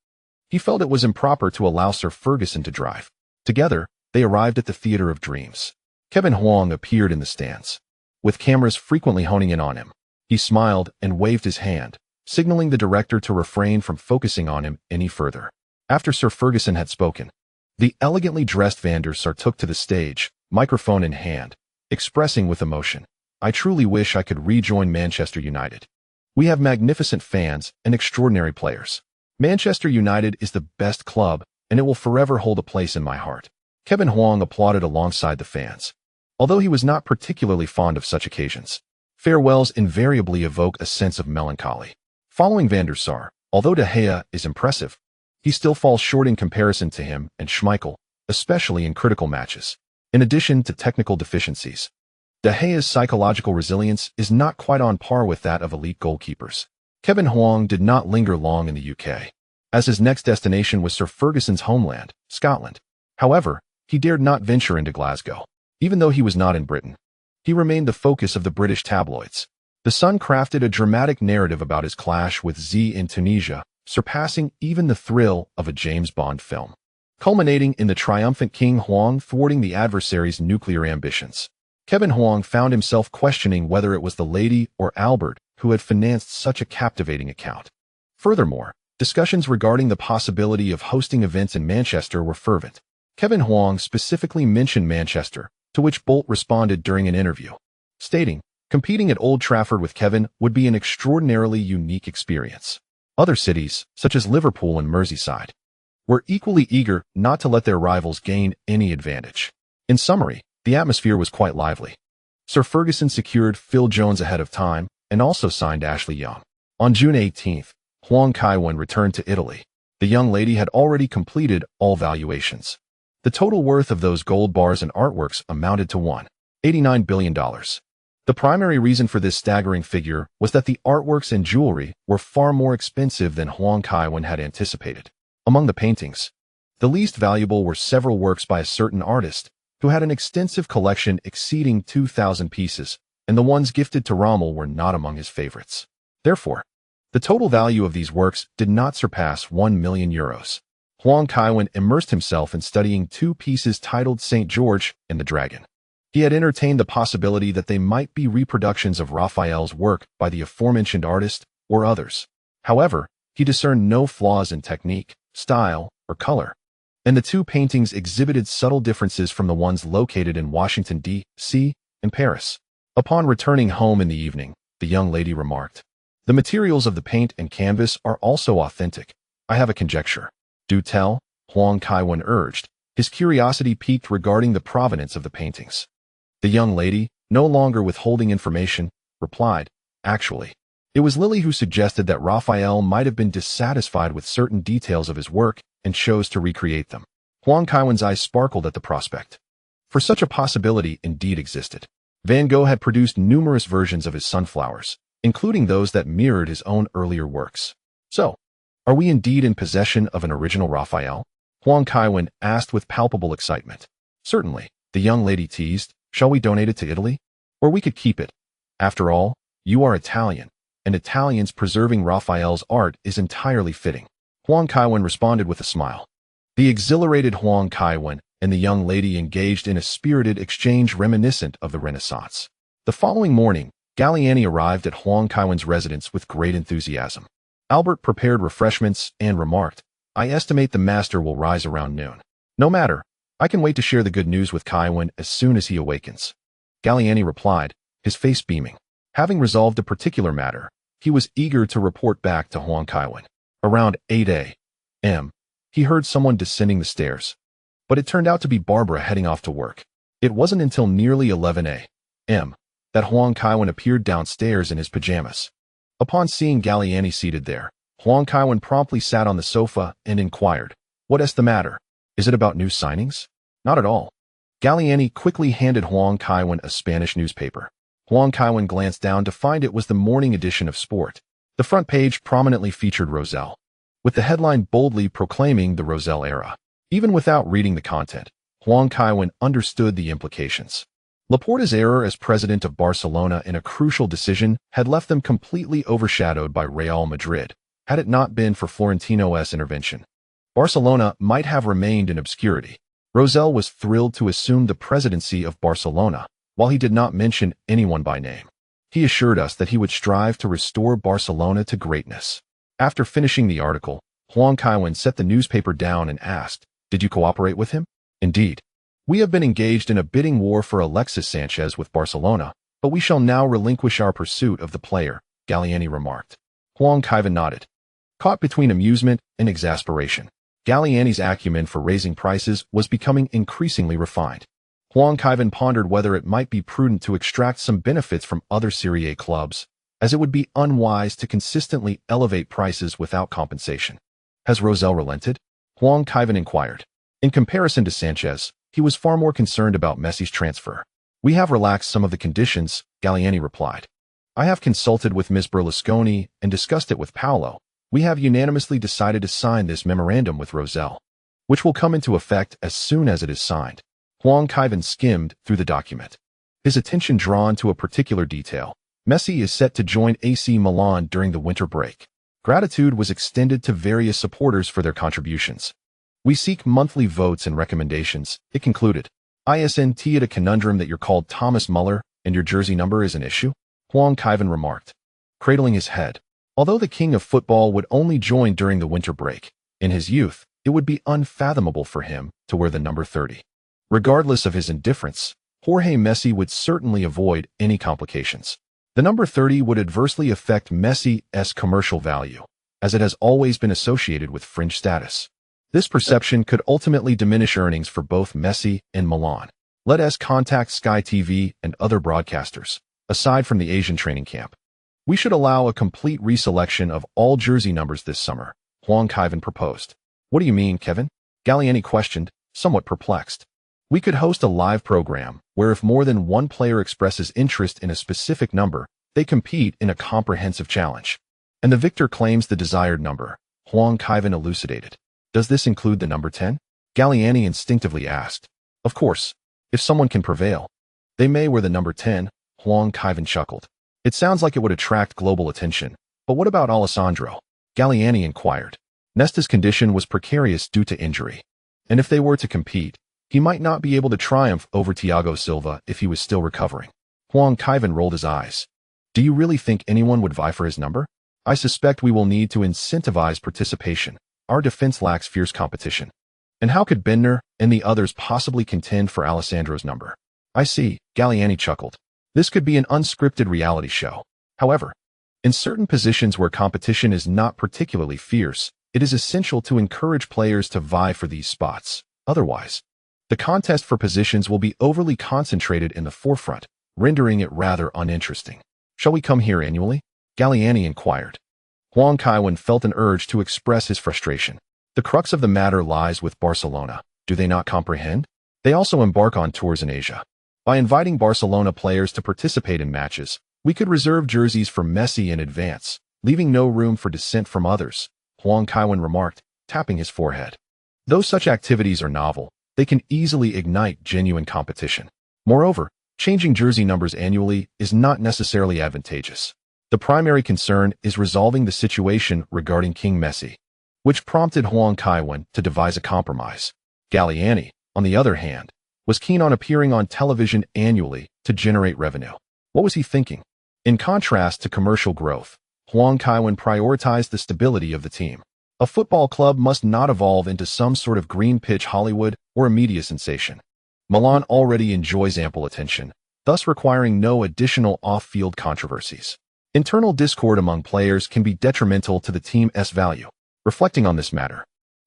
He felt it was improper to allow Sir Ferguson to drive. Together, they arrived at the Theatre of Dreams. Kevin Huang appeared in the stands, with cameras frequently honing in on him. He smiled and waved his hand, signaling the director to refrain from focusing on him any further. After Sir Ferguson had spoken, the elegantly dressed Van der Sar took to the stage, microphone in hand, expressing with emotion, I truly wish I could rejoin Manchester United. We have magnificent fans and extraordinary players. Manchester United is the best club, and it will forever hold a place in my heart. Kevin Huang applauded alongside the fans. Although he was not particularly fond of such occasions, farewells invariably evoke a sense of melancholy. Following Van der Sar, although De Gea is impressive, he still falls short in comparison to him and Schmeichel, especially in critical matches. In addition to technical deficiencies, De Gea's psychological resilience is not quite on par with that of elite goalkeepers. Kevin Huang did not linger long in the UK, as his next destination was Sir Ferguson's homeland, Scotland. However, he dared not venture into Glasgow. Even though he was not in Britain, he remained the focus of the British tabloids. The Sun crafted a dramatic narrative about his clash with Z in Tunisia, surpassing even the thrill of a James Bond film, culminating in the triumphant King Huang thwarting the adversary's nuclear ambitions. Kevin Huang found himself questioning whether it was the lady or Albert who had financed such a captivating account. Furthermore, discussions regarding the possibility of hosting events in Manchester were fervent. Kevin Huang specifically mentioned Manchester, to which Bolt responded during an interview, stating, "Competing at Old Trafford with Kevin would be an extraordinarily unique experience." Other cities, such as Liverpool and Merseyside, were equally eager not to let their rivals gain any advantage. In summary, the atmosphere was quite lively. Sir Ferguson secured Phil Jones ahead of time and also signed Ashley Young. On June 18th, Huang Kaiwen returned to Italy. The young lady had already completed all valuations. The total worth of those gold bars and artworks amounted to $1.89 billion. The primary reason for this staggering figure was that the artworks and jewelry were far more expensive than Huang Kaiwen had anticipated. Among the paintings, the least valuable were several works by a certain artist who had an extensive collection exceeding 2,000 pieces, and the ones gifted to Rommel were not among his favorites. Therefore, the total value of these works did not surpass €1 million. Huang Kaiwen immersed himself in studying two pieces titled St. George and the Dragon. He had entertained the possibility that they might be reproductions of Raphael's work by the aforementioned artist or others. However, he discerned no flaws in technique, style, or color, and the two paintings exhibited subtle differences from the ones located in Washington, D.C. and Paris. Upon returning home in the evening, the young lady remarked, "The materials of the paint and canvas are also authentic. I have a conjecture." "Do tell," Huang Kaiwen urged, his curiosity piqued regarding the provenance of the paintings. The young lady, no longer withholding information, replied, "Actually, it was Lily who suggested that Raphael might have been dissatisfied with certain details of his work and chose to recreate them." Huang Kaiwen's eyes sparkled at the prospect. For such a possibility indeed existed. Van Gogh had produced numerous versions of his sunflowers, including those that mirrored his own earlier works. "So, are we indeed in possession of an original Raphael?" Huang Kaiwen asked with palpable excitement. "Certainly," the young lady teased. "Shall we donate it to Italy? Or we could keep it. After all, you are Italian, and Italians preserving Raphael's art is entirely fitting." Huang Kaiwen responded with a smile. The exhilarated Huang Kaiwen and the young lady engaged in a spirited exchange reminiscent of the Renaissance. The following morning, Galliani arrived at Huang Kaiwen's residence with great enthusiasm. Albert prepared refreshments and remarked, "I estimate the master will rise around noon." "No matter. I can wait to share the good news with Kaiwen as soon as he awakens," Galliani replied, his face beaming. Having resolved a particular matter, he was eager to report back to Huang Kaiwen. Around 8 a.m., he heard someone descending the stairs, but it turned out to be Barbara heading off to work. It wasn't until nearly 11 a.m. that Huang Kaiwen appeared downstairs in his pajamas. Upon seeing Galliani seated there, Huang Kaiwen promptly sat on the sofa and inquired, "What's the matter? Is it about new signings?" "Not at all." Galliani quickly handed Huang Kaiwen a Spanish newspaper. Huang Kaiwen glanced down to find it was the morning edition of Sport. The front page prominently featured Rosell, with the headline boldly proclaiming the Rosell era. Even without reading the content, Huang Kaiwen understood the implications. Laporta's error as president of Barcelona in a crucial decision had left them completely overshadowed by Real Madrid. Had it not been for Florentino's intervention, Barcelona might have remained in obscurity. Rosell was thrilled to assume the presidency of Barcelona, while he did not mention anyone by name. He assured us that he would strive to restore Barcelona to greatness. After finishing the article, Huang Kaiwen set the newspaper down and asked, "Did you cooperate with him?" "Indeed. We have been engaged in a bidding war for Alexis Sanchez with Barcelona, but we shall now relinquish our pursuit of the player," Galliani remarked. Huang Kaiwen nodded, caught between amusement and exasperation. Galliani's acumen for raising prices was becoming increasingly refined. Huang Kaiwen pondered whether it might be prudent to extract some benefits from other Serie A clubs, as it would be unwise to consistently elevate prices without compensation. "Has Rosell relented?" Huang Kaiwen inquired. In comparison to Sanchez, he was far more concerned about Messi's transfer. "We have relaxed some of the conditions," Galliani replied. "I have consulted with Ms. Berlusconi and discussed it with Paolo. We have unanimously decided to sign this memorandum with Rosell, which will come into effect as soon as it is signed." Huang Kaiwen skimmed through the document. his attention drawn to a particular detail. Messi is set to join AC Milan during the winter break. Gratitude was extended to various supporters for their contributions. We seek monthly votes and recommendations, it concluded. Isn't it a conundrum that you're called Thomas Muller and your jersey number is an issue? Huang Kaiwen remarked, cradling his head. Although the king of football would only join during the winter break, in his youth, it would be unfathomable for him to wear the number 30. Regardless of his indifference, Jorge Messi would certainly avoid any complications. The number 30 would adversely affect Messi's commercial value, as it has always been associated with fringe status. This perception could ultimately diminish earnings for both Messi and Milan. Let us contact Sky TV and other broadcasters, aside from the Asian training camp. We should allow a complete reselection of all jersey numbers this summer, Huang Kaiwen proposed. What do you mean, Kevin? Galliani questioned, somewhat perplexed. We could host a live program where if more than one player expresses interest in a specific number, they compete in a comprehensive challenge. And the victor claims the desired number, Huang Kaiwen elucidated. Does this include the number 10? Galliani instinctively asked. Of course, if someone can prevail. They may wear the number 10, Huang Kaiwen chuckled. It sounds like it would attract global attention, but what about Alessandro? Galliani inquired. Nesta's condition was precarious due to injury, and if they were to compete, he might not be able to triumph over Thiago Silva if he was still recovering. Huang Kaiwen rolled his eyes. Do you really think anyone would vie for his number? I suspect we will need to incentivize participation. Our defense lacks fierce competition. And how could Bendner and the others possibly contend for Alessandro's number? I see, Galliani chuckled. This could be an unscripted reality show. However, in certain positions where competition is not particularly fierce, it is essential to encourage players to vie for these spots. Otherwise, the contest for positions will be overly concentrated in the forefront, rendering it rather uninteresting. Shall we come here annually? Galliani inquired. Huang Kaiwen felt an urge to express his frustration. The crux of the matter lies with Barcelona. Do they not comprehend? They also embark on tours in Asia. By inviting Barcelona players to participate in matches, we could reserve jerseys for Messi in advance, leaving no room for dissent from others, Huang Kaiwen remarked, tapping his forehead. Though such activities are novel, they can easily ignite genuine competition. Moreover, changing jersey numbers annually is not necessarily advantageous. The primary concern is resolving the situation regarding King Messi, which prompted Huang Kaiwen to devise a compromise. Galliani, on the other hand, was keen on appearing on television annually to generate revenue. What was he thinking? In contrast to commercial growth, Huang Kaiwen prioritized the stability of the team. A football club must not evolve into some sort of green pitch Hollywood or a media sensation. Milan already enjoys ample attention, thus requiring no additional off-field controversies. Internal discord among players can be detrimental to the team's value. Reflecting on this matter,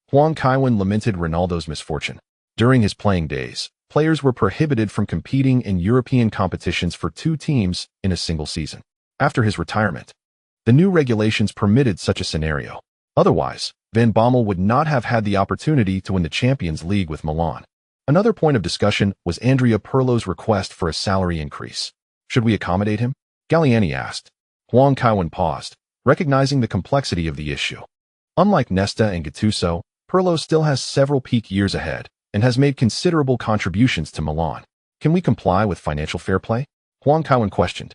Huang Kaiwen lamented Ronaldo's misfortune. During his playing days, players were prohibited from competing in European competitions for 2 teams in a single season. After his retirement, the new regulations permitted such a scenario. Otherwise, Van Bommel would not have had the opportunity to win the Champions League with Milan. Another point of discussion was Andrea Pirlo's request for a salary increase. Should we accommodate him? Galliani asked. Huang Kaiwen paused, recognizing the complexity of the issue. Unlike Nesta and Gattuso, Pirlo still has several peak years ahead and has made considerable contributions to Milan. Can we comply with financial fair play? Huang Kaiwen questioned.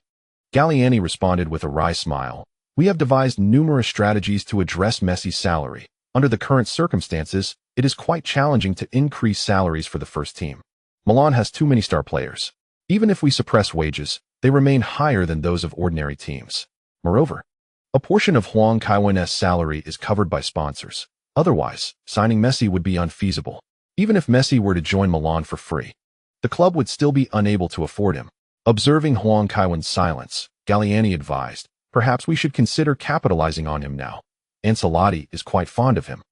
Galliani responded with a wry smile. We have devised numerous strategies to address Messi's salary. Under the current circumstances, it is quite challenging to increase salaries for the first team. Milan has too many star players. Even if we suppress wages, they remain higher than those of ordinary teams. Moreover, a portion of Huang Kaiwen's salary is covered by sponsors. Otherwise, signing Messi would be unfeasible. Even if Messi were to join Milan for free, the club would still be unable to afford him. Observing Huang Kaiwen's silence, Galliani advised, perhaps we should consider capitalizing on him now. Ancelotti is quite fond of him,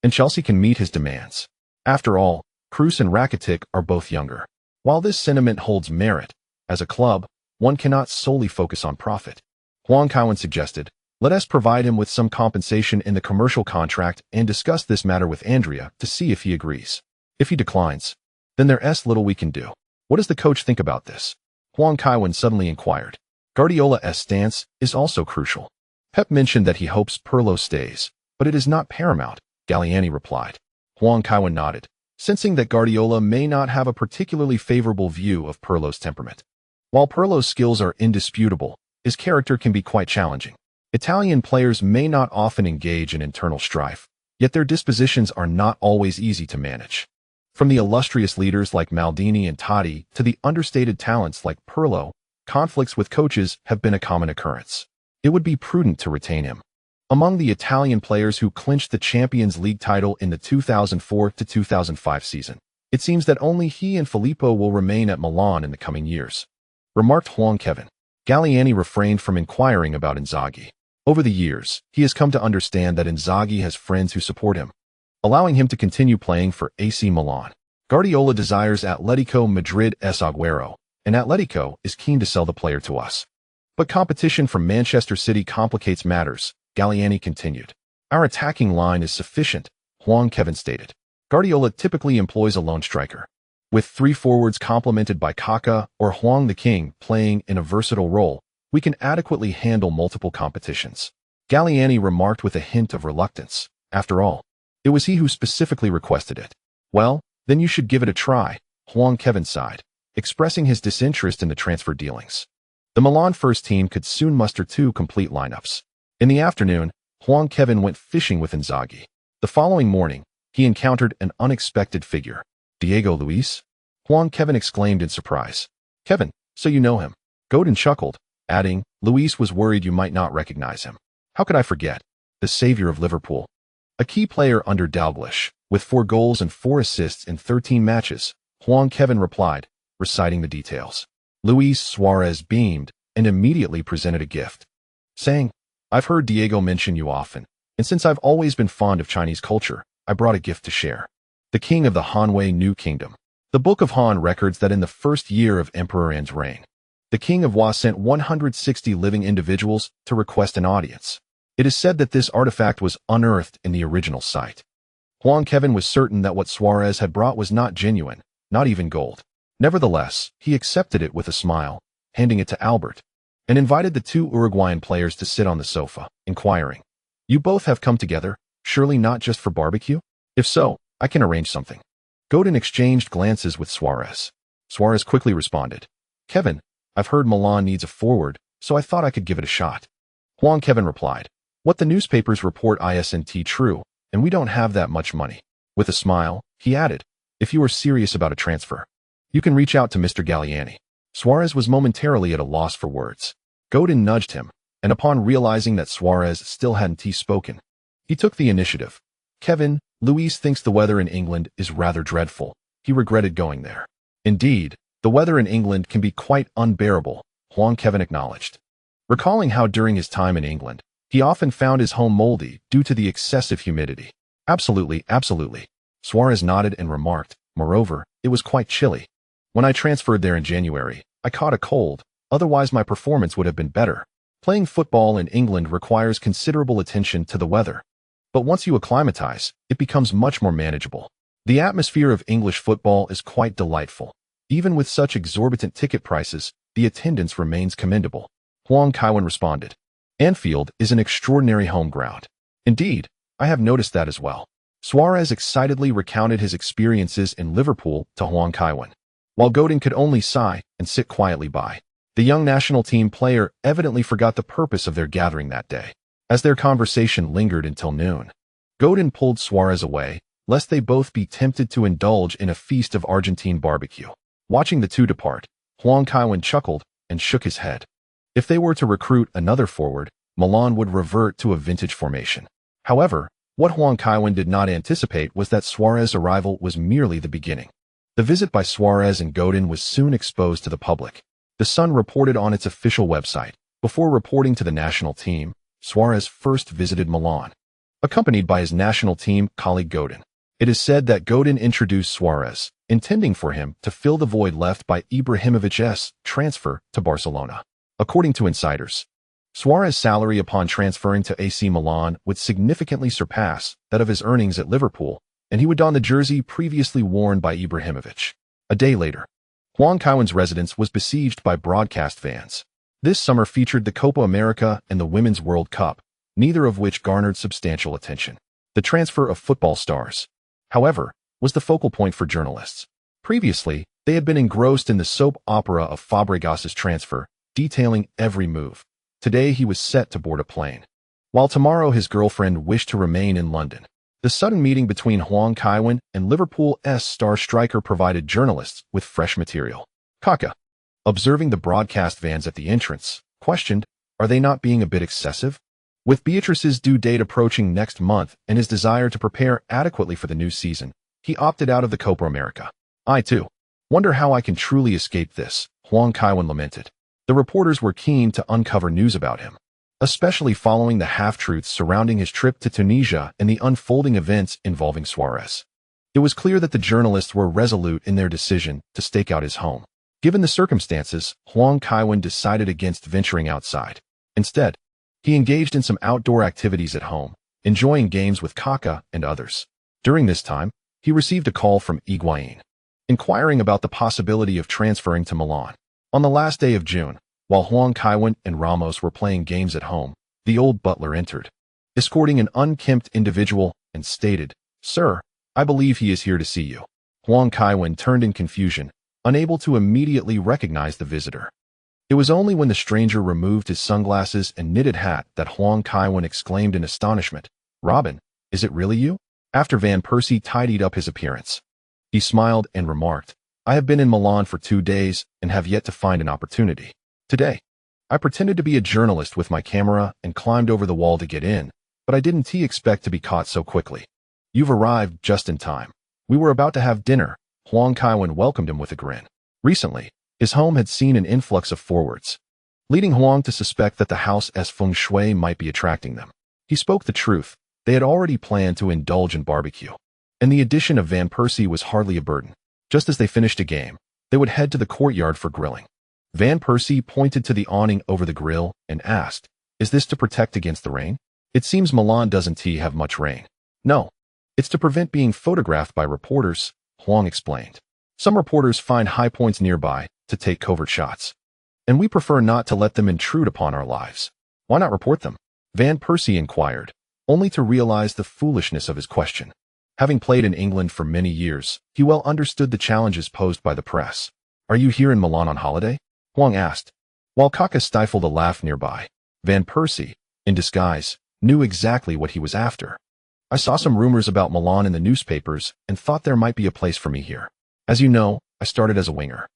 and Chelsea can meet his demands. After all, Kroos and Rakitic are both younger. While this sentiment holds merit, as a club, one cannot solely focus on profit. Huang Kaiwen suggested, let us provide him with some compensation in the commercial contract and discuss this matter with Andrea to see if he agrees. If he declines, then there's little we can do. What does the coach think about this? Huang Kaiwen suddenly inquired. Guardiola's stance is also crucial. Pep mentioned that he hopes Pirlo stays, but it is not paramount, Galliani replied. Huang Kaiwen nodded, sensing that Guardiola may not have a particularly favorable view of Pirlo's temperament. While Pirlo's skills are indisputable, his character can be quite challenging. Italian players may not often engage in internal strife, yet their dispositions are not always easy to manage. From the illustrious leaders like Maldini and Totti to the understated talents like Pirlo, conflicts with coaches have been a common occurrence. It would be prudent to retain him. Among the Italian players who clinched the Champions League title in the 2004-2005 season, it seems that only he and Filippo will remain at Milan in the coming years. Remarked Huang Kaiwen. Galliani refrained from inquiring about Inzaghi. Over the years, he has come to understand that Inzaghi has friends who support him, allowing him to continue playing for AC Milan. Guardiola desires Atletico Madrid's Agüero, and Atletico is keen to sell the player to us. But competition from Manchester City complicates matters, Galliani continued. Our attacking line is sufficient, Huang Kaiwen stated. Guardiola typically employs a lone striker, with three forwards complemented by Kaká or Huang the King playing in a versatile role. We can adequately handle multiple competitions. Galliani remarked with a hint of reluctance. After all, it was he who specifically requested it. Well, then you should give it a try, Huang Kaiwen sighed, expressing his disinterest in the transfer dealings. The Milan first team could soon muster two complete lineups. In the afternoon, Huang Kaiwen went fishing with Inzaghi. The following morning, he encountered an unexpected figure. Diego Luis? Huang Kaiwen exclaimed in surprise. Kevin, so you know him. Godin chuckled, adding, Luis was worried you might not recognize him. How could I forget? The savior of Liverpool. A key player under Dalglish, with 4 goals and 4 assists in 13 matches, Huang Kaiwen replied, reciting the details. Luis Suarez beamed and immediately presented a gift, saying, I've heard Diego mention you often, and since I've always been fond of Chinese culture, I brought a gift to share. The king of the Hanwei New Kingdom. The Book of Han records that in the first year of Emperor An's reign, the king of Hua sent 160 living individuals to request an audience. It is said that this artifact was unearthed in the original site. Huang Kaiwen was certain that what Suarez had brought was not genuine, not even gold. Nevertheless, he accepted it with a smile, handing it to Albert, and invited the 2 Uruguayan players to sit on the sofa, inquiring, You both have come together, surely not just for barbecue? If so, I can arrange something. Godin exchanged glances with Suarez. Suarez quickly responded, Kevin, I've heard Milan needs a forward, so I thought I could give it a shot. Huang Kaiwen replied, What the newspapers report isn't true, and we don't have that much money. With a smile, he added, If you are serious about a transfer, you can reach out to Mr. Galliani. Suarez was momentarily at a loss for words. Godin nudged him, and upon realizing that Suarez still hadn't spoken, he took the initiative. Kevin, Luis thinks the weather in England is rather dreadful. He regretted going there. Indeed, the weather in England can be quite unbearable, Huang Kaiwen acknowledged, recalling how during his time in England, he often found his home moldy due to the excessive humidity. Absolutely, absolutely. Suarez nodded and remarked, Moreover, it was quite chilly. When I transferred there in January, I caught a cold, otherwise my performance would have been better. Playing football in England requires considerable attention to the weather. But once you acclimatize, it becomes much more manageable. The atmosphere of English football is quite delightful. Even with such exorbitant ticket prices, the attendance remains commendable. Huang Kaiwen responded. Anfield is an extraordinary home ground. Indeed, I have noticed that as well. Suarez excitedly recounted his experiences in Liverpool to Huang Kaiwen, while Godin could only sigh and sit quietly by. The young national team player evidently forgot the purpose of their gathering that day, as their conversation lingered until noon. Godin pulled Suarez away, lest they both be tempted to indulge in a feast of Argentine barbecue. Watching the two depart, Huang Kaiwen chuckled and shook his head. If they were to recruit another forward, Milan would revert to a vintage formation. However, what Huang Kaiwen did not anticipate was that Suarez's arrival was merely the beginning. The visit by Suarez and Godin was soon exposed to the public. The Sun reported on its official website. Before reporting to the national team, Suarez first visited Milan, accompanied by his national team colleague Godin. It is said that Godin introduced Suarez, intending for him to fill the void left by Ibrahimovic's transfer to Barcelona. According to insiders, Suarez's salary upon transferring to AC Milan would significantly surpass that of his earnings at Liverpool, and he would don the jersey previously worn by Ibrahimovic. A day later, Huang Kaiwen's residence was besieged by broadcast fans. This summer featured the Copa America and the Women's World Cup, neither of which garnered substantial attention. The transfer of football stars, however, was the focal point for journalists. Previously, They had been engrossed in the soap opera of Fabregas's transfer, detailing every move. Today he was set to board a plane, while tomorrow his girlfriend wished to remain in London. The sudden meeting between Huang Kaiwen and Liverpool's star striker provided journalists with fresh material. Kaka, observing the broadcast vans at the entrance, questioned, "Are they not being a bit excessive?" With Beatrice's due date approaching next month and his desire to prepare adequately for the new season, he opted out of the Copa America. "I, too, wonder how I can truly escape this," Huang Kaiwen lamented. The reporters were keen to uncover news about him, especially following the half-truths surrounding his trip to Tunisia and the unfolding events involving Suarez. It was clear that the journalists were resolute in their decision to stake out his home. Given the circumstances, Huang Kaiwen decided against venturing outside. Instead, he engaged in some outdoor activities at home, enjoying games with Kaka and others. During this time, he received a call from Higuain, inquiring about the possibility of transferring to Milan. On the last day of June, while Huang Kaiwen and Ramos were playing games at home, the old butler entered, escorting an unkempt individual, and stated, "Sir, I believe he is here to see you." Huang Kaiwen turned in confusion, unable to immediately recognize the visitor. It was only when the stranger removed his sunglasses and knitted hat that Huang Kaiwen exclaimed in astonishment, "Robin, is it really you?" After Van Persie tidied up his appearance, he smiled and remarked, "I have been in Milan for 2 days and have yet to find an opportunity. Today, I pretended to be a journalist with my camera and climbed over the wall to get in, but I didn't expect to be caught so quickly. You've arrived just in time. We were about to have dinner." Huang Kaiwen welcomed him with a grin. Recently, his home had seen an influx of forwards, leading Huang to suspect that the house's feng shui might be attracting them. He spoke the truth. They had already planned to indulge in barbecue, and the addition of Van Persie was hardly a burden. Just as they finished a game, they would head to the courtyard for grilling. Van Persie pointed to the awning over the grill and asked, "Is this to protect against the rain? It seems Milan doesn't have much rain." "No, it's to prevent being photographed by reporters," Huang explained. "Some reporters find high points nearby to take covert shots, and we prefer not to let them intrude upon our lives." "Why not report them?" Van Persie inquired, only to realize the foolishness of his question. Having played in England for many years, he well understood the challenges posed by the press. "Are you here in Milan on holiday?" Huang asked. While Kaka stifled a laugh nearby, Van Persie, in disguise, knew exactly what he was after. "I saw some rumors about Milan in the newspapers and thought there might be a place for me here. As you know, I started as a winger.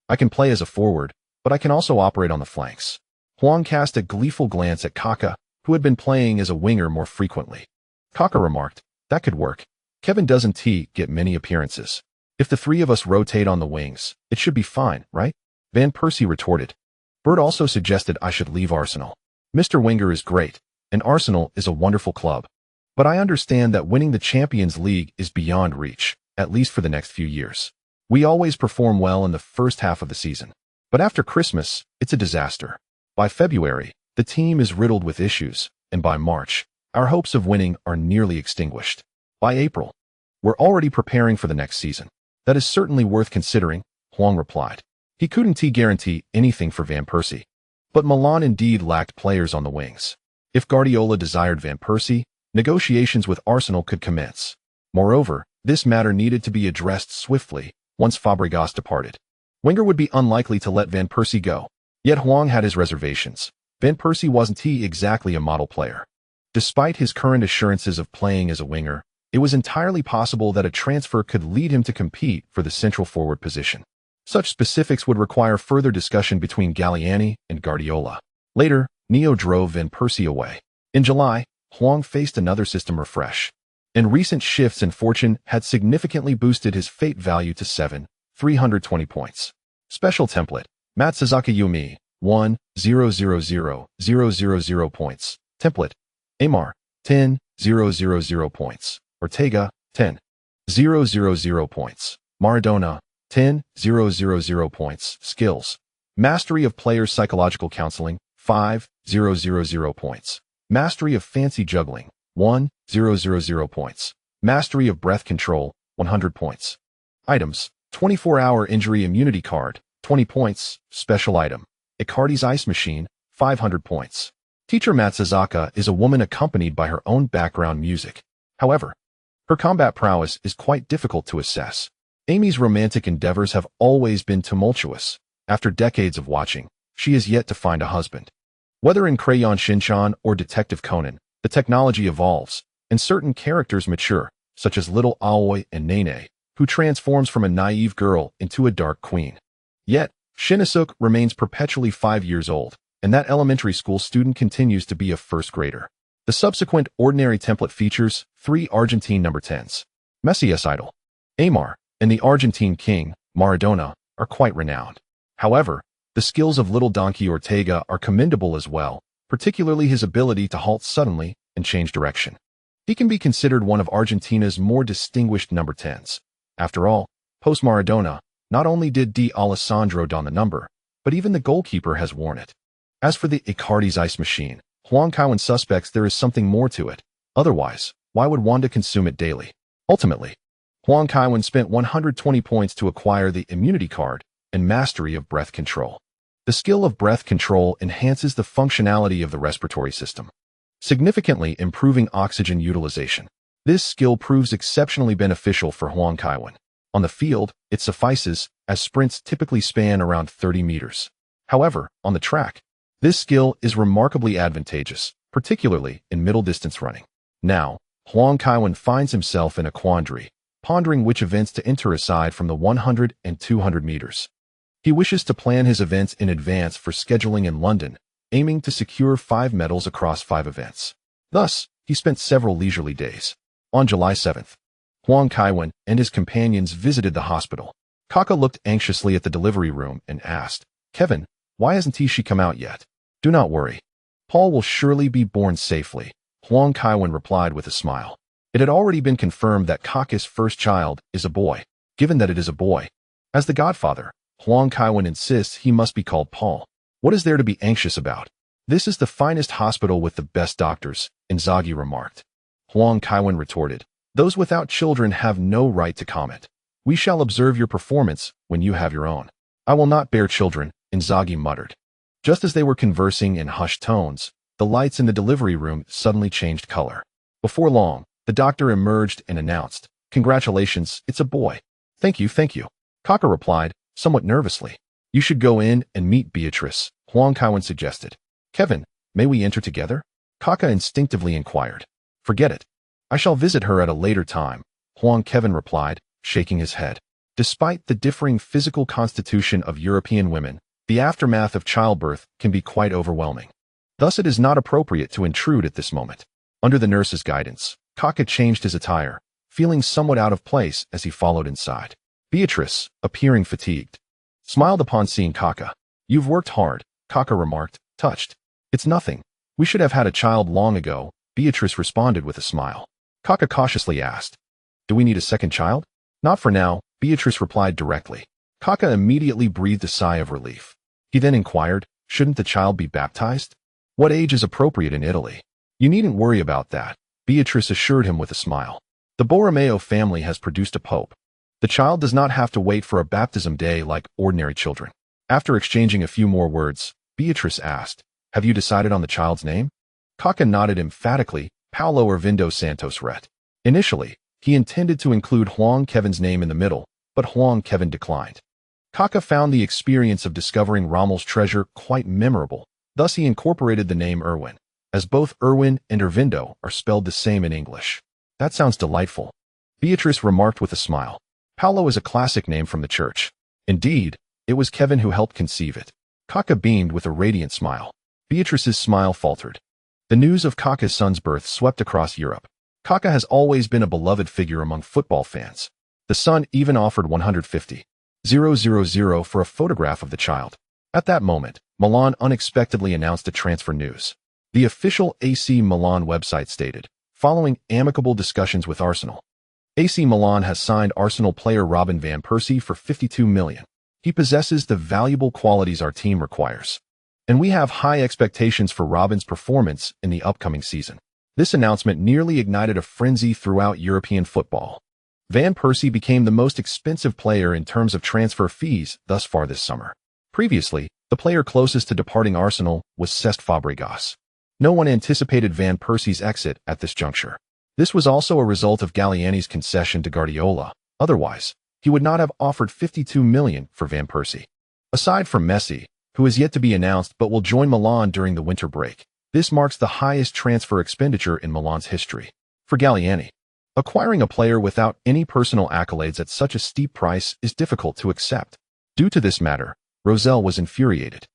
I can play as a forward, but I can also operate on the flanks." Huang cast a gleeful glance at Kaka, who had been playing as a winger more frequently. Kaka remarked, "That could work. Kevin doesn't get many appearances. If the 3 of us rotate on the wings, it should be fine, right?" Van Persie retorted. "Bert also suggested I should leave Arsenal. Mr. Wenger is great, and Arsenal is a wonderful club. But I understand that winning the Champions League is beyond reach, at least for the next few years. We always perform well in the first half of the season. But after Christmas, it's a disaster. By February, the team is riddled with issues, and by March, our hopes of winning are nearly extinguished. By April, we're already preparing for the next season." "That is certainly worth considering," Huang replied. He couldn't guarantee anything for Van Persie, but Milan indeed lacked players on the wings. If Guardiola desired Van Persie, negotiations with Arsenal could commence. Moreover, this matter needed to be addressed swiftly once Fabregas departed. Wenger would be unlikely to let Van Persie go. Yet Huang had his reservations. Van Persie wasn't exactly a model player. Despite his current assurances of playing as a winger, it was entirely possible that a transfer could lead him to compete for the central forward position. Such specifics would require further discussion between Galliani and Guardiola. Later, Neo drove Van Persie away. In July, Huang faced another system refresh, and recent shifts in fortune had significantly boosted his fate value to 7,320 points. Special template, Matsuzaka Yumi, 1,000,000 points. Template, Amar, 10,000 points. Ortega, 10,000 points. Maradona, 10,000 points. Skills, Mastery of Players' Psychological Counseling, 5,000 points. Mastery of Fancy Juggling, 1,000 points. Mastery of Breath Control, 100 points. Items, 24-hour Injury Immunity Card, 20 points. Special item, Icardi's Ice Machine, 500 points. Teacher Matsuzaka is a woman accompanied by her own background music. However, her combat prowess is quite difficult to assess. Amy's romantic endeavors have always been tumultuous. After decades of watching, she is yet to find a husband. Whether in Crayon Shinchan or Detective Conan, the technology evolves, and certain characters mature, such as little Aoi and Nene, who transforms from a naive girl into a dark queen. Yet, Shinasuke remains perpetually 5 years old, and that elementary school student continues to be a first grader. The subsequent ordinary template features 3 Argentine number 10s. Messi's idol, Aymar, and the Argentine king, Maradona, are quite renowned. However, the skills of little Donkey Ortega are commendable as well, particularly his ability to halt suddenly and change direction. He can be considered one of Argentina's more distinguished number 10s. After all, post-Maradona, not only did D'Alessandro don the number, but even the goalkeeper has worn it. As for the Icardi's ice machine, Huang Kaiwen suspects there is something more to it. Otherwise, why would Wanda consume it daily? Ultimately, Huang Kaiwen spent 120 points to acquire the immunity card and mastery of breath control. The skill of breath control enhances the functionality of the respiratory system, significantly improving oxygen utilization. This skill proves exceptionally beneficial for Huang Kaiwen. On the field, it suffices, as sprints typically span around 30 meters. However, on the track, this skill is remarkably advantageous, particularly in middle-distance running. Now, Huang Kaiwen finds himself in a quandary, pondering which events to enter aside from the 100 and 200 meters. He wishes to plan his events in advance for scheduling in London, aiming to secure 5 medals across 5 events. Thus, he spent several leisurely days. On July 7th, Huang Kaiwen and his companions visited the hospital. Kaka looked anxiously at the delivery room and asked, "Kevin, why hasn't she come out yet?" "Do not worry. Paul will surely be born safely," Huang Kaiwen replied with a smile. It had already been confirmed that Kaka's first child is a boy. Given that it is a boy, as the godfather, Huang Kaiwen insists he must be called Paul. What is there to be anxious about? This is the finest hospital with the best doctors, Inzaghi remarked. Huang Kaiwen retorted, "Those without children have no right to comment. We shall observe your performance when you have your own." "I will not bear children," Inzaghi muttered. Just as they were conversing in hushed tones, the lights in the delivery room suddenly changed color. Before long, the doctor emerged and announced, "Congratulations, it's a boy." Thank you. Kaka replied, somewhat nervously. "You should go in and meet Beatrice," Huang Kaiwen suggested. "Kevin, may we enter together?" Kaka instinctively inquired. "Forget it. I shall visit her at a later time," Huang Kaiwen replied, shaking his head. Despite the differing physical constitution of European women, the aftermath of childbirth can be quite overwhelming. Thus it is not appropriate to intrude at this moment. Under the nurse's guidance, Kaka changed his attire, feeling somewhat out of place as he followed inside. Beatrice, appearing fatigued, smiled upon seeing Kaka. "You've worked hard," Kaka remarked, touched. "It's nothing. We should have had a child long ago," Beatrice responded with a smile. Kaka cautiously asked, "Do we need a second child?" "Not for now," Beatrice replied directly. Kaka immediately breathed a sigh of relief. He then inquired, "Shouldn't the child be baptized? What age is appropriate in Italy?" "You needn't worry about that," Beatrice assured him with a smile. "The Borromeo family has produced a pope. The child does not have to wait for a baptism day like ordinary children." After exchanging a few more words, Beatrice asked, "Have you decided on the child's name?" Kaka nodded emphatically, Paulo Ervindo Santos Ret. Initially, he intended to include Huang Kaiwen's name in the middle, but Huang Kaiwen declined. Kaka found the experience of discovering Rommel's treasure quite memorable, thus he incorporated the name Erwin, as both Erwin and Ervindo are spelled the same in English. "That sounds delightful," Beatrice remarked with a smile. "Paulo is a classic name from the church." Indeed, it was Kevin who helped conceive it. Kaka beamed with a radiant smile. Beatrice's smile faltered. The news of Kaka's son's birth swept across Europe. Kaka has always been a beloved figure among football fans. The Sun even offered 150,000 for a photograph of the child. At that moment, Milan unexpectedly announced the transfer news. The official AC Milan website stated, following amicable discussions with Arsenal, AC Milan has signed Arsenal player Robin van Persie for 52 million. He possesses the valuable qualities our team requires, and we have high expectations for Robin's performance in the upcoming season. This announcement nearly ignited a frenzy throughout European football. Van Persie became the most expensive player in terms of transfer fees thus far this summer. Previously, the player closest to departing Arsenal was Cesc Fabregas. No one anticipated Van Persie's exit at this juncture. This was also a result of Galliani's concession to Guardiola. Otherwise, he would not have offered 52 million for Van Persie. Aside from Messi, who is yet to be announced but will join Milan during the winter break, this marks the highest transfer expenditure in Milan's history. For Galliani, acquiring a player without any personal accolades at such a steep price is difficult to accept. Due to this matter, Rosell was infuriated.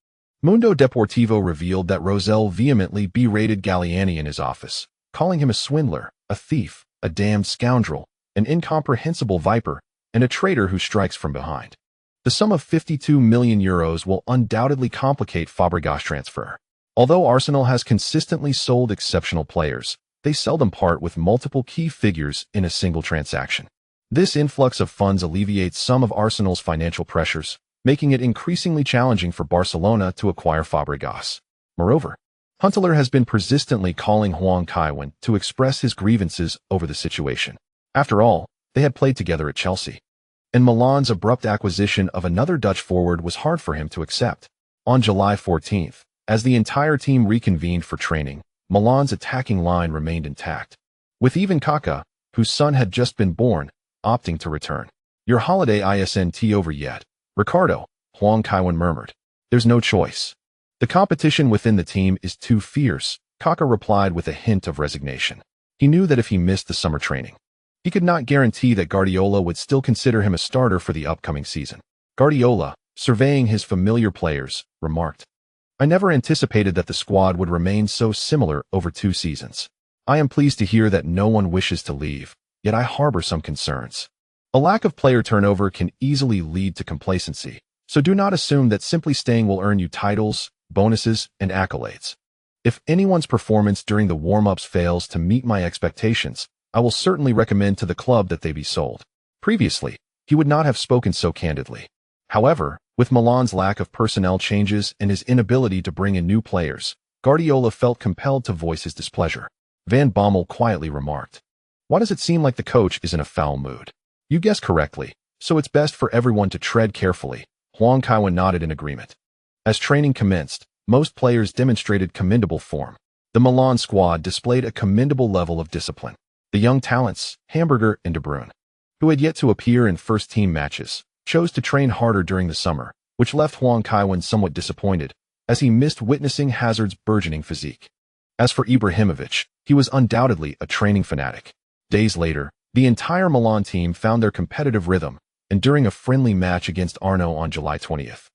Mundo Deportivo revealed that Rosell vehemently berated Galliani in his office, calling him a swindler, a thief, a damned scoundrel, an incomprehensible viper, and a traitor who strikes from behind. The sum of 52 million euros will undoubtedly complicate Fabregas' transfer. Although Arsenal has consistently sold exceptional players, they seldom part with multiple key figures in a single transaction. This influx of funds alleviates some of Arsenal's financial pressures, making it increasingly challenging for Barcelona to acquire Fabregas. Moreover, Huntelaar has been persistently calling Huang Kaiwen to express his grievances over the situation. After all, they had played together at Chelsea, and Milan's abrupt acquisition of another Dutch forward was hard for him to accept. On July 14th, as the entire team reconvened for training, Milan's attacking line remained intact, with even Kaká, whose son had just been born, opting to return. "Your holiday isn't over yet, Ricardo," Huang Kaiwen murmured. "There's no choice. The competition within the team is too fierce," Kaká replied with a hint of resignation. He knew that if he missed the summer training, he could not guarantee that Guardiola would still consider him a starter for the upcoming season. Guardiola, surveying his familiar players, remarked, "I never anticipated that the squad would remain so similar over 2 seasons. I am pleased to hear that no one wishes to leave, yet I harbor some concerns. A lack of player turnover can easily lead to complacency, so do not assume that simply staying will earn you titles, bonuses, and accolades. If anyone's performance during the warm-ups fails to meet my expectations, I will certainly recommend to the club that they be sold." Previously, he would not have spoken so candidly. However, with Milan's lack of personnel changes and his inability to bring in new players, Guardiola felt compelled to voice his displeasure. Van Bommel quietly remarked, "Why does it seem like the coach is in a foul mood?" "You guessed correctly, so it's best for everyone to tread carefully." Huang Kaiwen nodded in agreement. As training commenced, most players demonstrated commendable form. The Milan squad displayed a commendable level of discipline. The young talents, Hamburger and De Bruyne, who had yet to appear in first-team matches, chose to train harder during the summer, which left Huang Kaiwen somewhat disappointed, as he missed witnessing Hazard's burgeoning physique. As for Ibrahimovic, he was undoubtedly a training fanatic. Days later, the entire Milan team found their competitive rhythm, and during a friendly match against Arno on July 20th,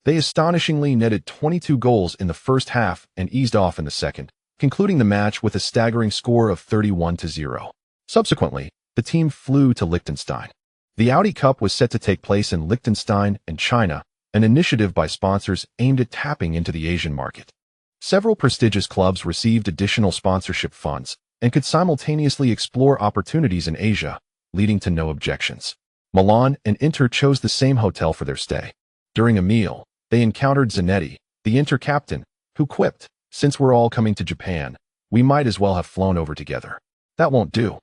they astonishingly netted 22 goals in the first half and eased off in the second, concluding the match with a staggering score of 31-0. Subsequently, the team flew to Liechtenstein. The Audi Cup was set to take place in Liechtenstein and China, an initiative by sponsors aimed at tapping into the Asian market. Several prestigious clubs received additional sponsorship funds and could simultaneously explore opportunities in Asia, leading to no objections. Milan and Inter chose the same hotel for their stay. During a meal, they encountered Zanetti, the Inter captain, who quipped, "Since we're all coming to Japan, we might as well have flown over together." "That won't do."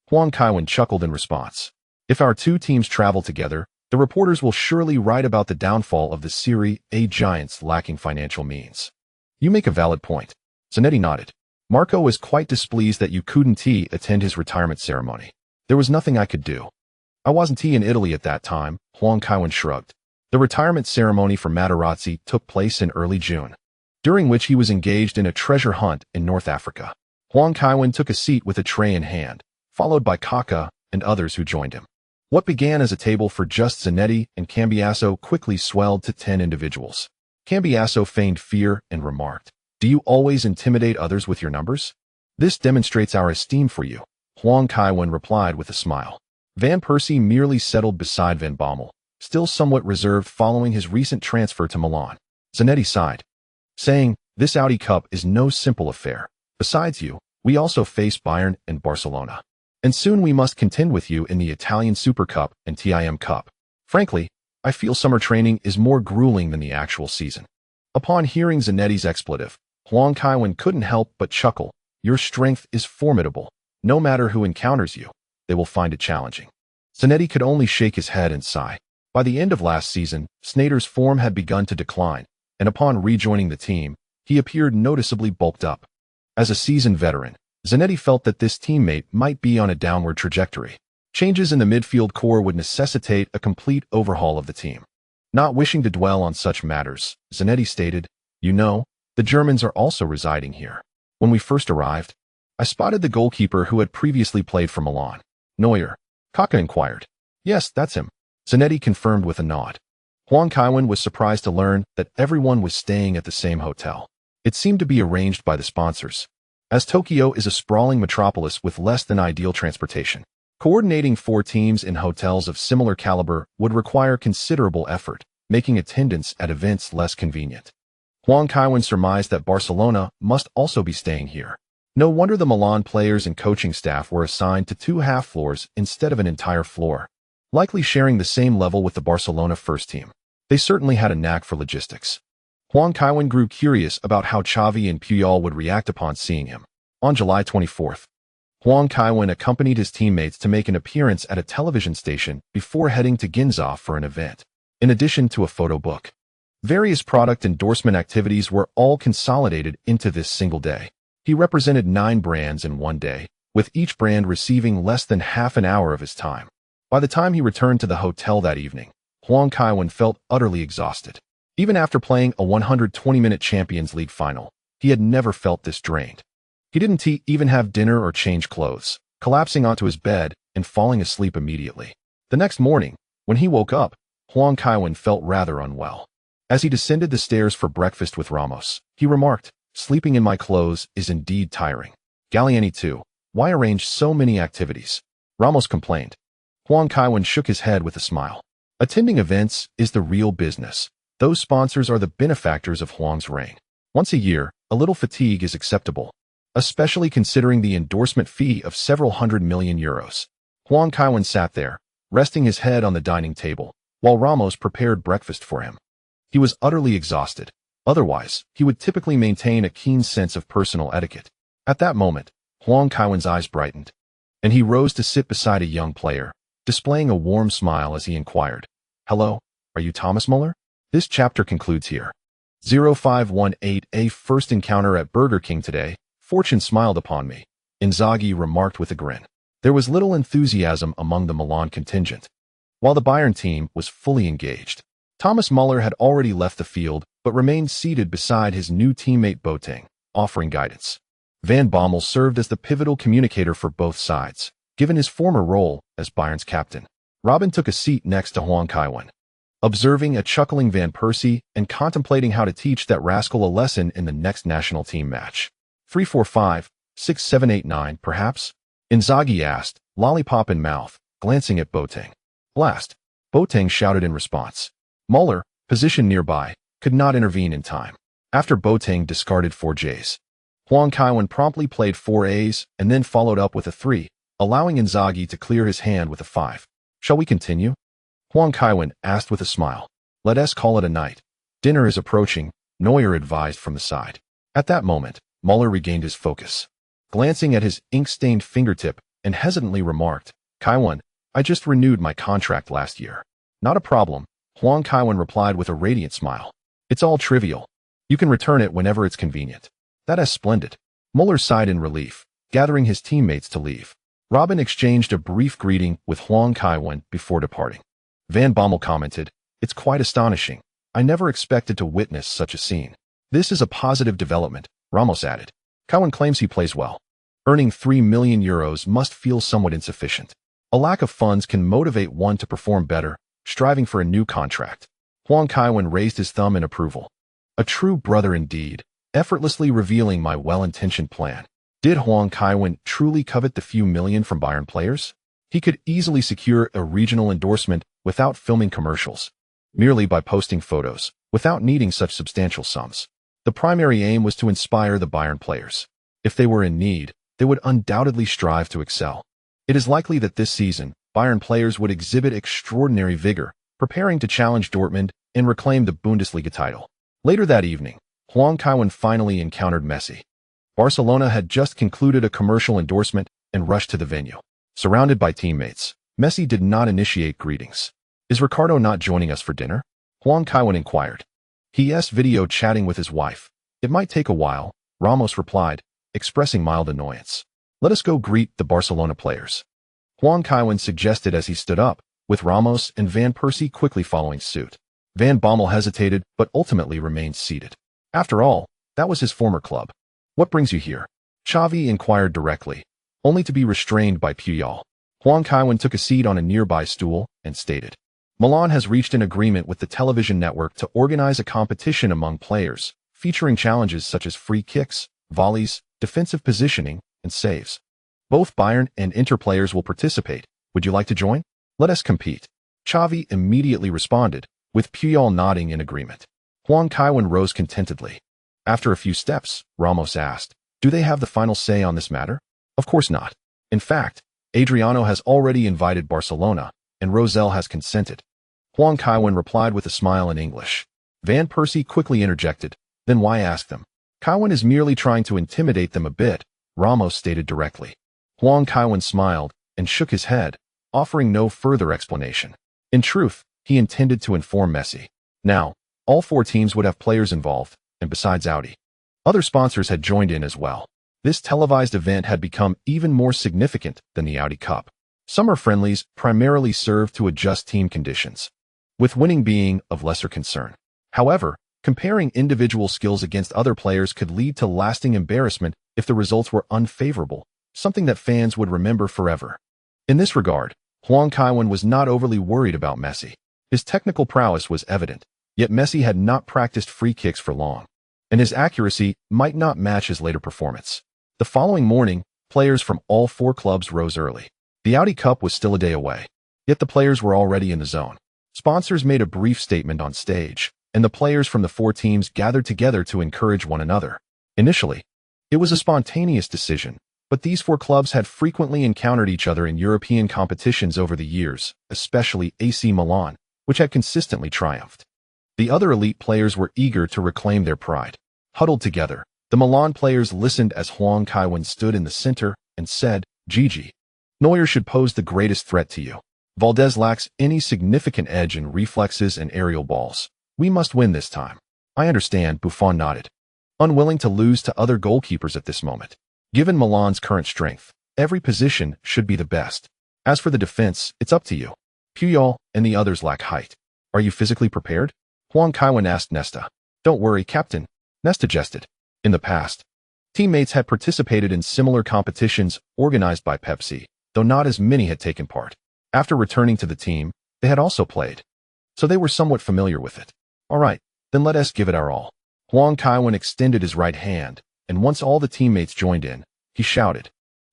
Huang Kaiwen chuckled in response. "If our 2 teams travel together, the reporters will surely write about the downfall of the Serie A giants lacking financial means." "You make a valid point." Zanetti nodded. "Marco was quite displeased that you couldn't attend his retirement ceremony. There was nothing I could do." "I wasn't in Italy at that time," Huang Kaiwen shrugged. The retirement ceremony for Materazzi took place in early June, during which he was engaged in a treasure hunt in North Africa. Huang Kaiwen took a seat with a tray in hand, followed by Kaká and others who joined him. What began as a table for just Zanetti and Cambiasso quickly swelled to 10 individuals. Cambiasso feigned fear and remarked, "Do you always intimidate others with your numbers? This demonstrates our esteem for you." Huang Kaiwen replied with a smile. Van Persie merely settled beside Van Bommel, still somewhat reserved following his recent transfer to Milan. Zanetti sighed, saying, "This Audi Cup is no simple affair. Besides you, we also face Bayern and Barcelona. And soon we must contend with you in the Italian Super Cup and TIM Cup. Frankly, I feel summer training is more grueling than the actual season." Upon hearing Zanetti's expletive, Huang Kaiwen couldn't help but chuckle. "Your strength is formidable. No matter who encounters you, they will find it challenging." Zanetti could only shake his head and sigh. By the end of last season, Sneijder's form had begun to decline, and upon rejoining the team, he appeared noticeably bulked up. As a seasoned veteran, Zanetti felt that this teammate might be on a downward trajectory. Changes in the midfield core would necessitate a complete overhaul of the team. Not wishing to dwell on such matters, Zanetti stated, "You know, the Germans are also residing here. When we first arrived, I spotted the goalkeeper who had previously played for Milan. Neuer." Kaka inquired. "Yes, that's him." Zanetti confirmed with a nod. Huang Kaiwen was surprised to learn that everyone was staying at the same hotel. It seemed to be arranged by the sponsors. As Tokyo is a sprawling metropolis with less than ideal transportation, coordinating 4 teams in hotels of similar caliber would require considerable effort, making attendance at events less convenient. Huang Kaiwen surmised that Barcelona must also be staying here. No wonder the Milan players and coaching staff were assigned to 2 half floors instead of an entire floor, likely sharing the same level with the Barcelona first team. They certainly had a knack for logistics. Huang Kaiwen grew curious about how Xavi and Puyol would react upon seeing him. On July 24th, Huang Kaiwen accompanied his teammates to make an appearance at a television station before heading to Ginza for an event, in addition to a photo book. Various product endorsement activities were all consolidated into this single day. He represented 9 brands in one day, with each brand receiving less than half an hour of his time. By the time he returned to the hotel that evening, Huang Kaiwen felt utterly exhausted. Even after playing a 120-minute Champions League final, he had never felt this drained. He didn't even have dinner or change clothes, collapsing onto his bed and falling asleep immediately. The next morning, when he woke up, Huang Kaiwen felt rather unwell. As he descended the stairs for breakfast with Ramos, he remarked, "Sleeping in my clothes is indeed tiring. Galliani too. Why arrange so many activities?" Ramos complained. Huang Kaiwen shook his head with a smile. Attending events is the real business. Those sponsors are the benefactors of Huang's reign. Once a year, a little fatigue is acceptable, especially considering the endorsement fee of several hundred million euros. Huang Kaiwen sat there, resting his head on the dining table, while Ramos prepared breakfast for him. He was utterly exhausted. Otherwise, he would typically maintain a keen sense of personal etiquette. At that moment, Huang Kaiwen's eyes brightened, and he rose to sit beside a young player, displaying a warm smile as he inquired, "Hello, are you Thomas Muller?" This chapter concludes here. 0518 A first encounter at Burger King today. Fortune smiled upon me, Inzaghi remarked with a grin. There was little enthusiasm among the Milan contingent, while the Bayern team was fully engaged. Thomas Muller had already left the field, but remained seated beside his new teammate Boateng, offering guidance. Van Bommel served as the pivotal communicator for both sides, given his former role as Bayern's captain. Robin took a seat next to Huang Kaiwen, observing a chuckling Van Persie and contemplating how to teach that rascal a lesson in the next national team match. 3-4-5, 6-7-8-9, perhaps? Inzaghi asked, lollipop in mouth, glancing at Boateng. "Blast!" Boateng shouted in response. Muller, positioned nearby, could not intervene in time. After Boateng discarded 4 Js, Huang Kaiwen promptly played 4 As and then followed up with a 3, allowing Inzaghi to clear his hand with a 5. "Shall we continue?" Huang Kaiwen asked with a smile. "Let us call it a night. Dinner is approaching," Neuer advised from the side. At that moment, Muller regained his focus. Glancing at his ink-stained fingertip and hesitantly remarked, "Kaiwen, I just renewed my contract last year." "Not a problem," Huang Kaiwen replied with a radiant smile. "It's all trivial. You can return it whenever it's convenient." "That is splendid." Muller sighed in relief, gathering his teammates to leave. Robin exchanged a brief greeting with Huang Kaiwen before departing. Van Bommel commented, "It's quite astonishing. I never expected to witness such a scene." "This is a positive development," Ramos added. "Kaiwen claims he plays well. Earning 3 million euros must feel somewhat insufficient. A lack of funds can motivate one to perform better, striving for a new contract." Huang Kaiwen raised his thumb in approval. "A true brother indeed, effortlessly revealing my well-intentioned plan." Did Huang Kaiwen truly covet the few million from Bayern players? He could easily secure a regional endorsement without filming commercials, merely by posting photos, without needing such substantial sums. The primary aim was to inspire the Bayern players. If they were in need, they would undoubtedly strive to excel. It is likely that this season, Bayern players would exhibit extraordinary vigor, preparing to challenge Dortmund and reclaim the Bundesliga title. Later that evening, Huang Kaiwen finally encountered Messi. Barcelona had just concluded a commercial endorsement and rushed to the venue. Surrounded by teammates, Messi did not initiate greetings. "Is Ricardo not joining us for dinner?" Huang Kaiwen inquired. "He's video chatting with his wife. It might take a while," Ramos replied, expressing mild annoyance. "Let us go greet the Barcelona players." Huang Kaiwen suggested as he stood up, with Ramos and Van Persie quickly following suit. Van Bommel hesitated but ultimately remained seated. After all, that was his former club. What brings you here? Xavi inquired directly, only to be restrained by Puyol. Huang Kaiwen took a seat on a nearby stool and stated, Milan has reached an agreement with the television network to organize a competition among players, featuring challenges such as free kicks, volleys, defensive positioning, and saves. Both Bayern and Inter players will participate. Would you like to join? Let us compete. Xavi immediately responded, with Puyol nodding in agreement. Huang Kaiwen rose contentedly. After a few steps, Ramos asked, do they have the final say on this matter? Of course not. In fact, Adriano has already invited Barcelona, and Rosell has consented. Huang Kaiwen replied with a smile in English. Van Persie quickly interjected, then why ask them? Kaiwen is merely trying to intimidate them a bit, Ramos stated directly. Huang Kaiwen smiled and shook his head, offering no further explanation. In truth, he intended to inform Messi. Now, all four teams would have players involved, and besides Audi, other sponsors had joined in as well. This televised event had become even more significant than the Audi Cup. Summer friendlies primarily served to adjust team conditions, with winning being of lesser concern. However, comparing individual skills against other players could lead to lasting embarrassment if the results were unfavorable, something that fans would remember forever. In this regard, Huang Kaiwen was not overly worried about Messi. His technical prowess was evident, yet Messi had not practiced free kicks for long, and his accuracy might not match his later performance. The following morning, players from all four clubs rose early. The Audi Cup was still a day away, yet the players were already in the zone. Sponsors made a brief statement on stage, and the players from the four teams gathered together to encourage one another. Initially, it was a spontaneous decision, but these four clubs had frequently encountered each other in European competitions over the years, especially AC Milan, which had consistently triumphed. The other elite players were eager to reclaim their pride. Huddled together, the Milan players listened as Huang Kaiwen stood in the center and said, Gigi, Neuer should pose the greatest threat to you. Valdez lacks any significant edge in reflexes and aerial balls. We must win this time. I understand, Buffon nodded, unwilling to lose to other goalkeepers at this moment. Given Milan's current strength, every position should be the best. As for the defense, it's up to you. Puyol and the others lack height. Are you physically prepared? Huang Kaiwen asked Nesta. Don't worry, Captain, Nesta jested. In the past, teammates had participated in similar competitions organized by Pepsi, though not as many had taken part. After returning to the team, they had also played, so they were somewhat familiar with it. All right, then let us give it our all. Huang Kaiwen extended his right hand, and once all the teammates joined in, he shouted,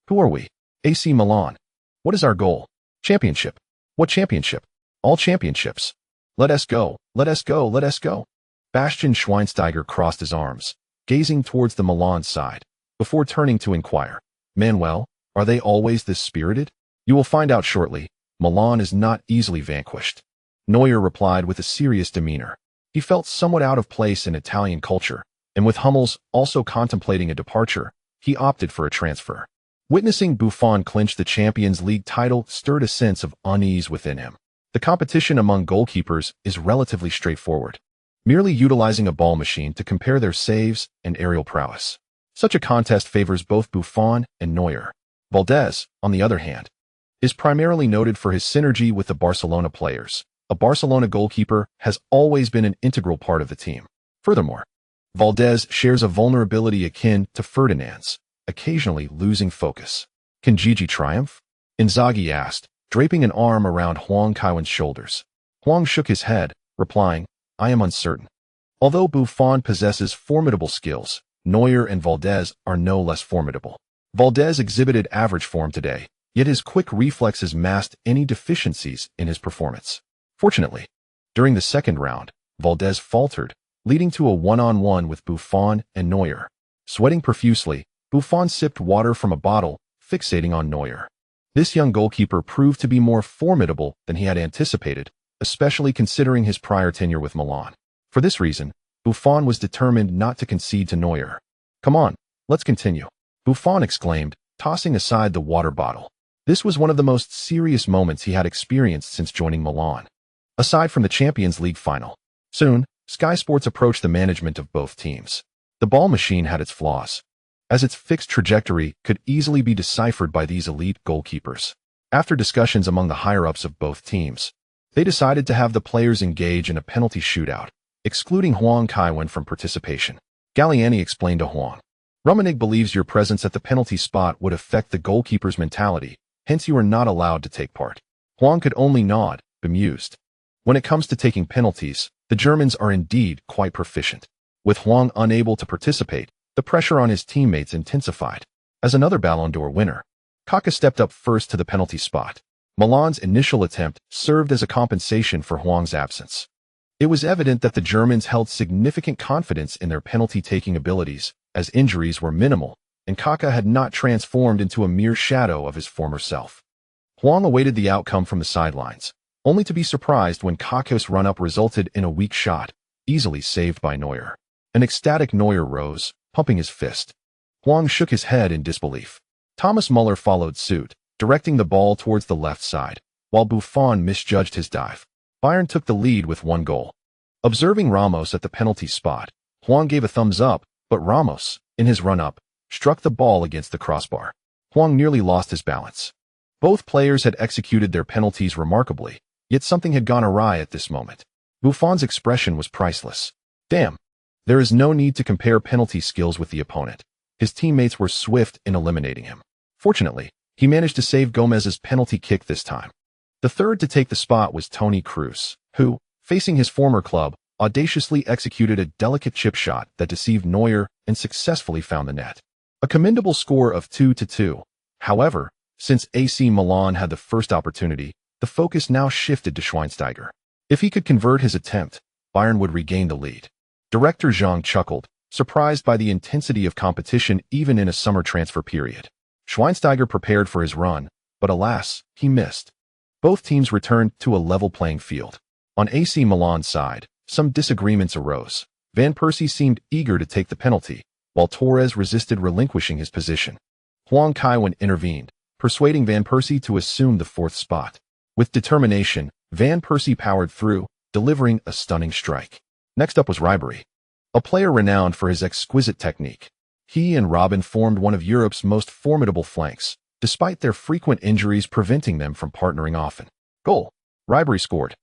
Who are we? AC Milan. What is our goal? Championship. What championship? All championships. Let us go, let us go, let us go. Bastian Schweinsteiger crossed his arms, gazing towards the Milan side, before turning to inquire, Manuel, are they always this spirited? You will find out shortly. Milan is not easily vanquished. Neuer replied with a serious demeanor. He felt somewhat out of place in Italian culture, and with Hummels also contemplating a departure, he opted for a transfer. Witnessing Buffon clinch the Champions League title stirred a sense of unease within him. The competition among goalkeepers is relatively straightforward, merely utilizing a ball machine to compare their saves and aerial prowess. Such a contest favors both Buffon and Neuer. Valdez, on the other hand, is primarily noted for his synergy with the Barcelona players. A Barcelona goalkeeper has always been an integral part of the team. Furthermore, Valdez shares a vulnerability akin to Ferdinand's, occasionally losing focus. Can Gigi triumph? Inzaghi asked, draping an arm around Huang Kaiwen's shoulders. Huang shook his head, replying, I am uncertain. Although Buffon possesses formidable skills, Neuer and Valdez are no less formidable. Valdez exhibited average form today, yet his quick reflexes masked any deficiencies in his performance. Fortunately, during the second round, Valdez faltered, leading to a one-on-one with Buffon and Neuer. Sweating profusely, Buffon sipped water from a bottle, fixating on Neuer. This young goalkeeper proved to be more formidable than he had anticipated, especially considering his prior tenure with Milan. For this reason, Buffon was determined not to concede to Neuer. Come on, let's continue, Buffon exclaimed, tossing aside the water bottle. This was one of the most serious moments he had experienced since joining Milan. Aside from the Champions League final, soon, Sky Sports approached the management of both teams. The ball machine had its flaws, as its fixed trajectory could easily be deciphered by these elite goalkeepers. After discussions among the higher-ups of both teams, they decided to have the players engage in a penalty shootout, excluding Huang Kaiwen from participation. Galliani explained to Huang, "Rummenigge believes your presence at the penalty spot would affect the goalkeeper's mentality, hence you are not allowed to take part." Huang could only nod, bemused. When it comes to taking penalties, the Germans are indeed quite proficient. With Huang unable to participate, the pressure on his teammates intensified. As another Ballon d'Or winner, Kaká stepped up first to the penalty spot. Milan's initial attempt served as a compensation for Huang's absence. It was evident that the Germans held significant confidence in their penalty-taking abilities, as injuries were minimal, and Kaká had not transformed into a mere shadow of his former self. Huang awaited the outcome from the sidelines, only to be surprised when Kaká's run-up resulted in a weak shot, easily saved by Neuer. An ecstatic Neuer rose, pumping his fist. Huang shook his head in disbelief. Thomas Müller followed suit, directing the ball towards the left side, while Buffon misjudged his dive. Bayern took the lead with 1 goal. Observing Ramos at the penalty spot, Huang gave a thumbs up, but Ramos, in his run-up, struck the ball against the crossbar. Huang nearly lost his balance. Both players had executed their penalties remarkably, yet something had gone awry at this moment. Buffon's expression was priceless. Damn. There is no need to compare penalty skills with the opponent. His teammates were swift in eliminating him. Fortunately, he managed to save Gomez's penalty kick this time. The third to take the spot was Toni Kroos, who, facing his former club, audaciously executed a delicate chip shot that deceived Neuer and successfully found the net. A commendable score of 2-2. However, since AC Milan had the first opportunity, the focus now shifted to Schweinsteiger. If he could convert his attempt, Bayern would regain the lead. Director Zhang chuckled, surprised by the intensity of competition even in a summer transfer period. Schweinsteiger prepared for his run, but alas, he missed. Both teams returned to a level playing field. On AC Milan's side, some disagreements arose. Van Persie seemed eager to take the penalty, while Torres resisted relinquishing his position. Huang Kaiwen intervened, persuading Van Persie to assume the 4th spot. With determination, Van Persie powered through, delivering a stunning strike. Next up was Ribéry, a player renowned for his exquisite technique. He and Robben formed one of Europe's most formidable flanks, despite their frequent injuries preventing them from partnering often. Goal. Ribéry scored.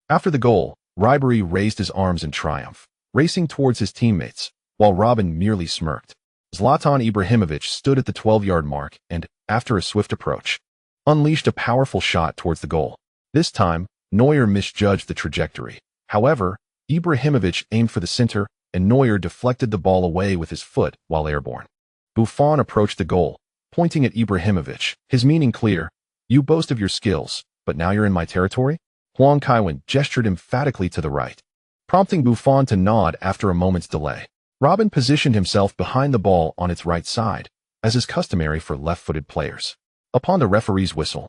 After the goal, Ribéry raised his arms in triumph, racing towards his teammates, while Robben merely smirked. Zlatan Ibrahimovic stood at the 12-yard mark and, after a swift approach, unleashed a powerful shot towards the goal. This time, Neuer misjudged the trajectory. However, Ibrahimovic aimed for the center, and Neuer deflected the ball away with his foot while airborne. Buffon approached the goal, pointing at Ibrahimovic, his meaning clear. "You boast of your skills, but now you're in my territory?" Huang Kaiwen gestured emphatically to the right, prompting Buffon to nod after a moment's delay. Robben positioned himself behind the ball on its right side, as is customary for left-footed players. Upon the referee's whistle,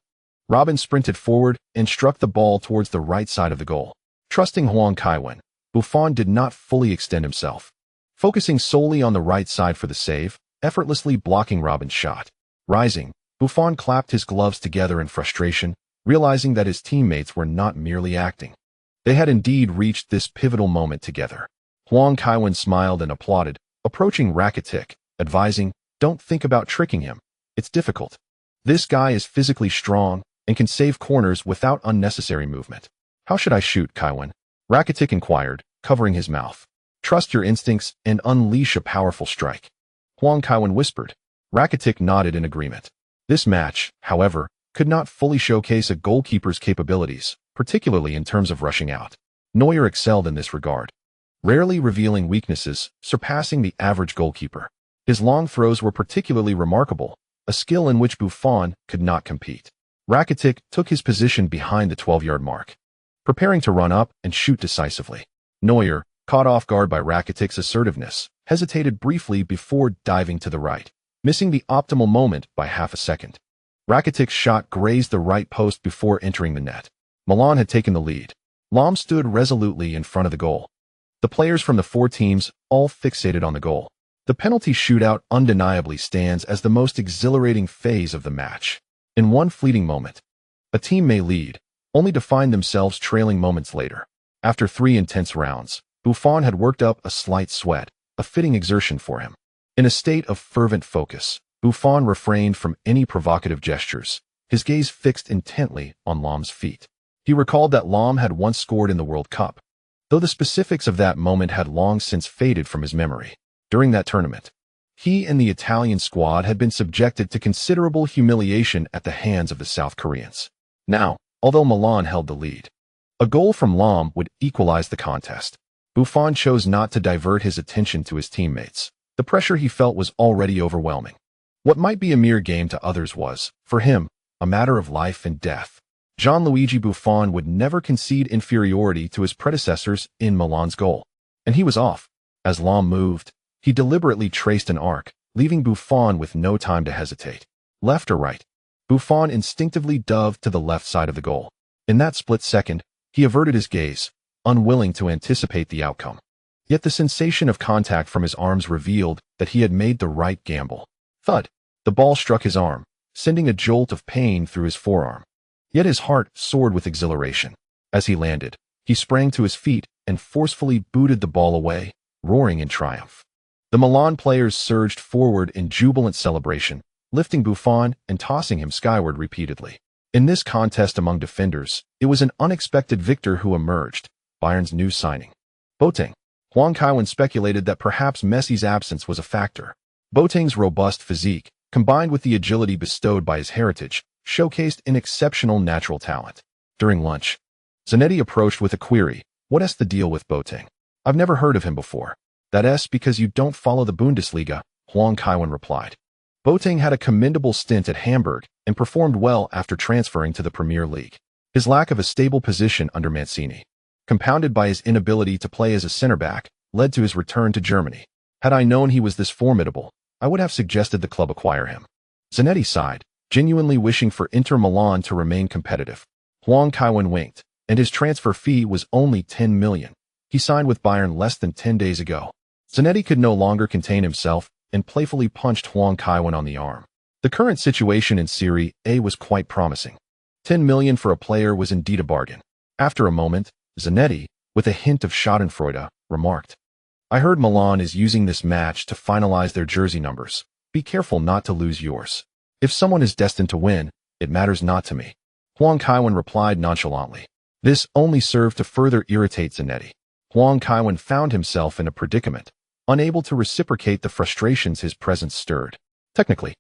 Robben sprinted forward and struck the ball towards the right side of the goal. Trusting Huang Kaiwen, Buffon did not fully extend himself, focusing solely on the right side for the save, effortlessly blocking Robben's shot. Rising, Buffon clapped his gloves together in frustration, realizing that his teammates were not merely acting. They had indeed reached this pivotal moment together. Huang Kaiwen smiled and applauded, approaching Rakitic, advising, "Don't think about tricking him. It's difficult. This guy is physically strong and can save corners without unnecessary movement." "How should I shoot, Kaiwen?" Rakitic inquired, covering his mouth. "Trust your instincts and unleash a powerful strike," Huang Kaiwen whispered. Rakitic nodded in agreement. This match, however, could not fully showcase a goalkeeper's capabilities, particularly in terms of rushing out. Neuer excelled in this regard, rarely revealing weaknesses, surpassing the average goalkeeper. His long throws were particularly remarkable, a skill in which Buffon could not compete. Rakitic took his position behind the 12-yard mark, preparing to run up and shoot decisively. Neuer, caught off guard by Rakitic's assertiveness, hesitated briefly before diving to the right, missing the optimal moment by half a second. Rakitic's shot grazed the right post before entering the net. Milan had taken the lead. Lahm stood resolutely in front of the goal. The players from the 4 teams all fixated on the goal. The penalty shootout undeniably stands as the most exhilarating phase of the match. In one fleeting moment, a team may lead, only to find themselves trailing moments later. After 3 intense rounds, Buffon had worked up a slight sweat, a fitting exertion for him. In a state of fervent focus, Buffon refrained from any provocative gestures, his gaze fixed intently on Lam's feet. He recalled that Lam had once scored in the World Cup, though the specifics of that moment had long since faded from his memory. During that tournament, he and the Italian squad had been subjected to considerable humiliation at the hands of the South Koreans. Now, although Milan held the lead, a goal from Lam would equalize the contest. Buffon chose not to divert his attention to his teammates. The pressure he felt was already overwhelming. What might be a mere game to others was, for him, a matter of life and death. Gianluigi Buffon would never concede inferiority to his predecessors in Milan's goal. And he was off. As Lam moved, he deliberately traced an arc, leaving Buffon with no time to hesitate. Left or right? Buffon instinctively dove to the left side of the goal. In that split second, he averted his gaze, unwilling to anticipate the outcome. Yet the sensation of contact from his arms revealed that he had made the right gamble. Thud! The ball struck his arm, sending a jolt of pain through his forearm. Yet his heart soared with exhilaration. As he landed, he sprang to his feet and forcefully booted the ball away, roaring in triumph. The Milan players surged forward in jubilant celebration, lifting Buffon and tossing him skyward repeatedly. In this contest among defenders, it was an unexpected victor who emerged, Bayern's new signing. Boateng. Huang Kaiwen speculated that perhaps Messi's absence was a factor. Boateng's robust physique, combined with the agility bestowed by his heritage, showcased an exceptional natural talent. During lunch, Zanetti approached with a query. What's the deal with Boateng? I've never heard of him before. That's because you don't follow the Bundesliga, Huang Kaiwen replied. Boateng had a commendable stint at Hamburg and performed well after transferring to the Premier League. His lack of a stable position under Mancini, compounded by his inability to play as a center-back, led to his return to Germany. Had I known he was this formidable, I would have suggested the club acquire him. Zanetti sighed, genuinely wishing for Inter Milan to remain competitive. Huang Kaiwen winked, and his transfer fee was only 10 million. He signed with Bayern less than 10 days ago. Zanetti could no longer contain himself and playfully punched Huang Kaiwen on the arm. The current situation in Serie A was quite promising. 10 million for a player was indeed a bargain. After a moment, Zanetti, with a hint of schadenfreude, remarked, I heard Milan is using this match to finalize their jersey numbers. Be careful not to lose yours. If someone is destined to win, it matters not to me. Huang Kaiwen replied nonchalantly. This only served to further irritate Zanetti. Huang Kaiwen found himself in a predicament, unable to reciprocate the frustrations his presence stirred. Technically,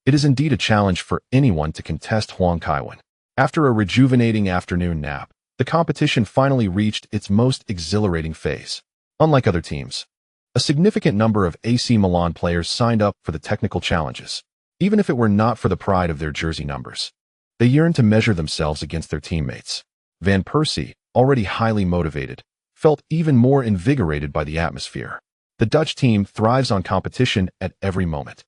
it is indeed a challenge for anyone to contest Huang Kaiwen. After a rejuvenating afternoon nap, the competition finally reached its most exhilarating phase. Unlike other teams, a significant number of AC Milan players signed up for the technical challenges, even if it were not for the pride of their jersey numbers. They yearned to measure themselves against their teammates. Van Persie, already highly motivated, felt even more invigorated by the atmosphere. The Dutch team thrives on competition at every moment.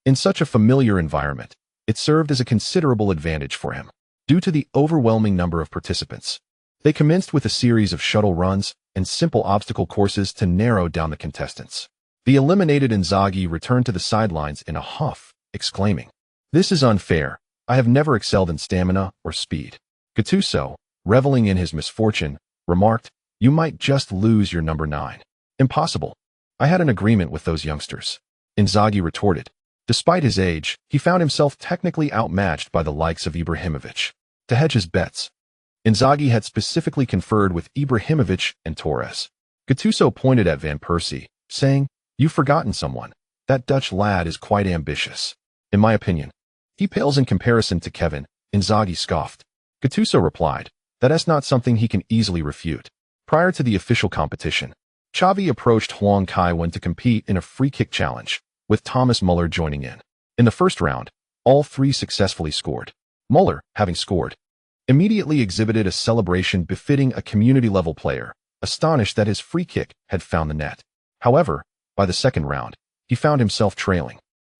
In such a familiar environment, it served as a considerable advantage for him. Due to the overwhelming number of participants, they commenced with a series of shuttle runs and simple obstacle courses to narrow down the contestants. The eliminated Inzaghi returned to the sidelines in a huff, exclaiming, This is unfair. I have never excelled in stamina or speed. Gattuso, reveling in his misfortune, remarked, You might just lose your number 9. Impossible. I had an agreement with those youngsters. Inzaghi retorted. Despite his age, he found himself technically outmatched by the likes of Ibrahimovic. To hedge his bets, Inzaghi had specifically conferred with Ibrahimovic and Torres. Gattuso pointed at Van Persie, saying, You've forgotten someone. That Dutch lad is quite ambitious. In my opinion, he pales in comparison to Kevin. Inzaghi scoffed. Gattuso replied, That's not something he can easily refute. Prior to the official competition, Xavi approached Huang Kaiwen to compete in a free kick challenge, with Thomas Muller joining in. In the first round, all three successfully scored. Muller, having scored, immediately exhibited a celebration befitting a community-level player, astonished that his free kick had found the net. However, by the second round, he found himself trailing.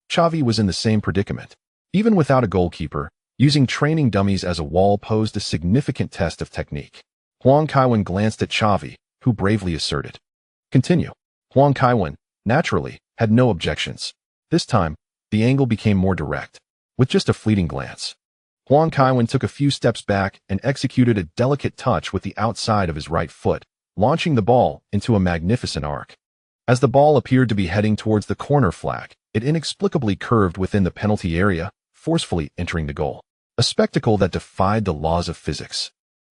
Xavi was in the same predicament. Even without a goalkeeper, using training dummies as a wall posed a significant test of technique. Huang Kaiwen glanced at Xavi, who bravely asserted, Continue. Huang Kaiwen, naturally, had no objections. This time, the angle became more direct. With just a fleeting glance, Huang Kaiwen took a few steps back and executed a delicate touch with the outside of his right foot, launching the ball into a magnificent arc. As the ball appeared to be heading towards the corner flag, it inexplicably curved within the penalty area, forcefully entering the goal. a spectacle that defied the laws of physics.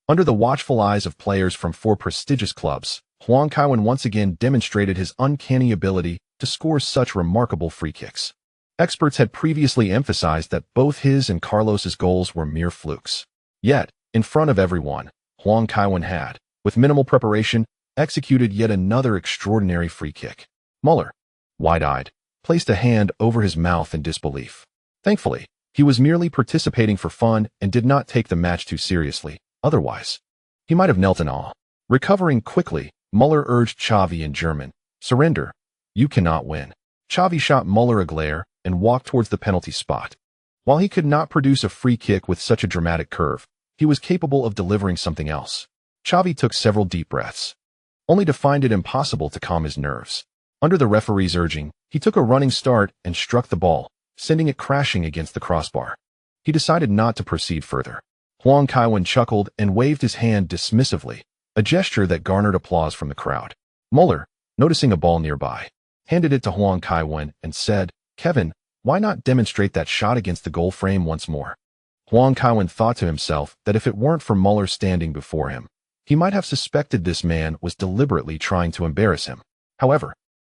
Under the watchful eyes of players from 4 prestigious clubs, Huang Kaiwen once again demonstrated his uncanny ability to score such remarkable free kicks. Experts had previously emphasized that both his and Carlos's goals were mere flukes. Yet, in front of everyone, Huang Kaiwen had, with minimal preparation, executed yet another extraordinary free kick. Muller, wide-eyed, placed a hand over his mouth in disbelief. Thankfully, he was merely participating for fun and did not take the match too seriously. Otherwise, he might have knelt in awe. Recovering quickly, Muller urged Xavi in German, "Surrender. You cannot win." Xavi shot Muller a glare and walked towards the penalty spot. While he could not produce a free kick with such a dramatic curve, he was capable of delivering something else. Xavi took several deep breaths, only to find it impossible to calm his nerves. Under the referee's urging, he took a running start and struck the ball, sending it crashing against the crossbar. He decided not to proceed further. Huang Kaiwen chuckled and waved his hand dismissively, a gesture that garnered applause from the crowd. Muller, noticing a ball nearby, handed it to Huang Kaiwen and said, "Kevin, why not demonstrate that shot against the goal frame once more?" Huang Kaiwen thought to himself that if it weren't for Muller standing before him, he might have suspected this man was deliberately trying to embarrass him. However,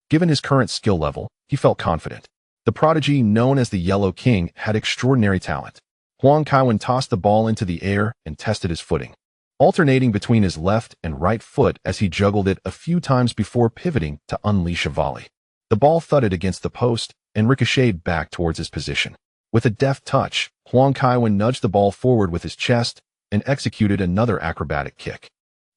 given his current skill level, he felt confident. The prodigy known as the Yellow King had extraordinary talent. Huang Kaiwen tossed the ball into the air and tested his footing, alternating between his left and right foot as he juggled it a few times before pivoting to unleash a volley. The ball thudded against the post and ricocheted back towards his position. With a deft touch, Huang Kaiwen nudged the ball forward with his chest and executed another acrobatic kick.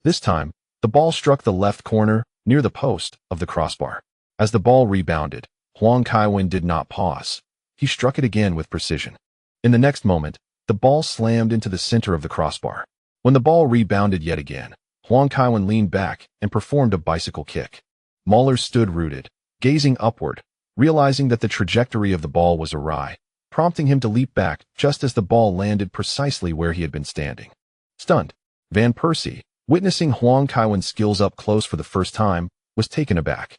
This time, the ball struck the left corner near the post of the crossbar. As the ball rebounded, Huang Kaiwen did not pause. He struck it again with precision. In the next moment, the ball slammed into the center of the crossbar. When the ball rebounded yet again, Huang Kaiwen leaned back and performed a bicycle kick. Muller stood rooted, gazing upward, realizing that the trajectory of the ball was awry, prompting him to leap back just as the ball landed precisely where he had been standing. Stunned, Van Persie, witnessing Huang Kaiwen's skills up close for the first time, was taken aback.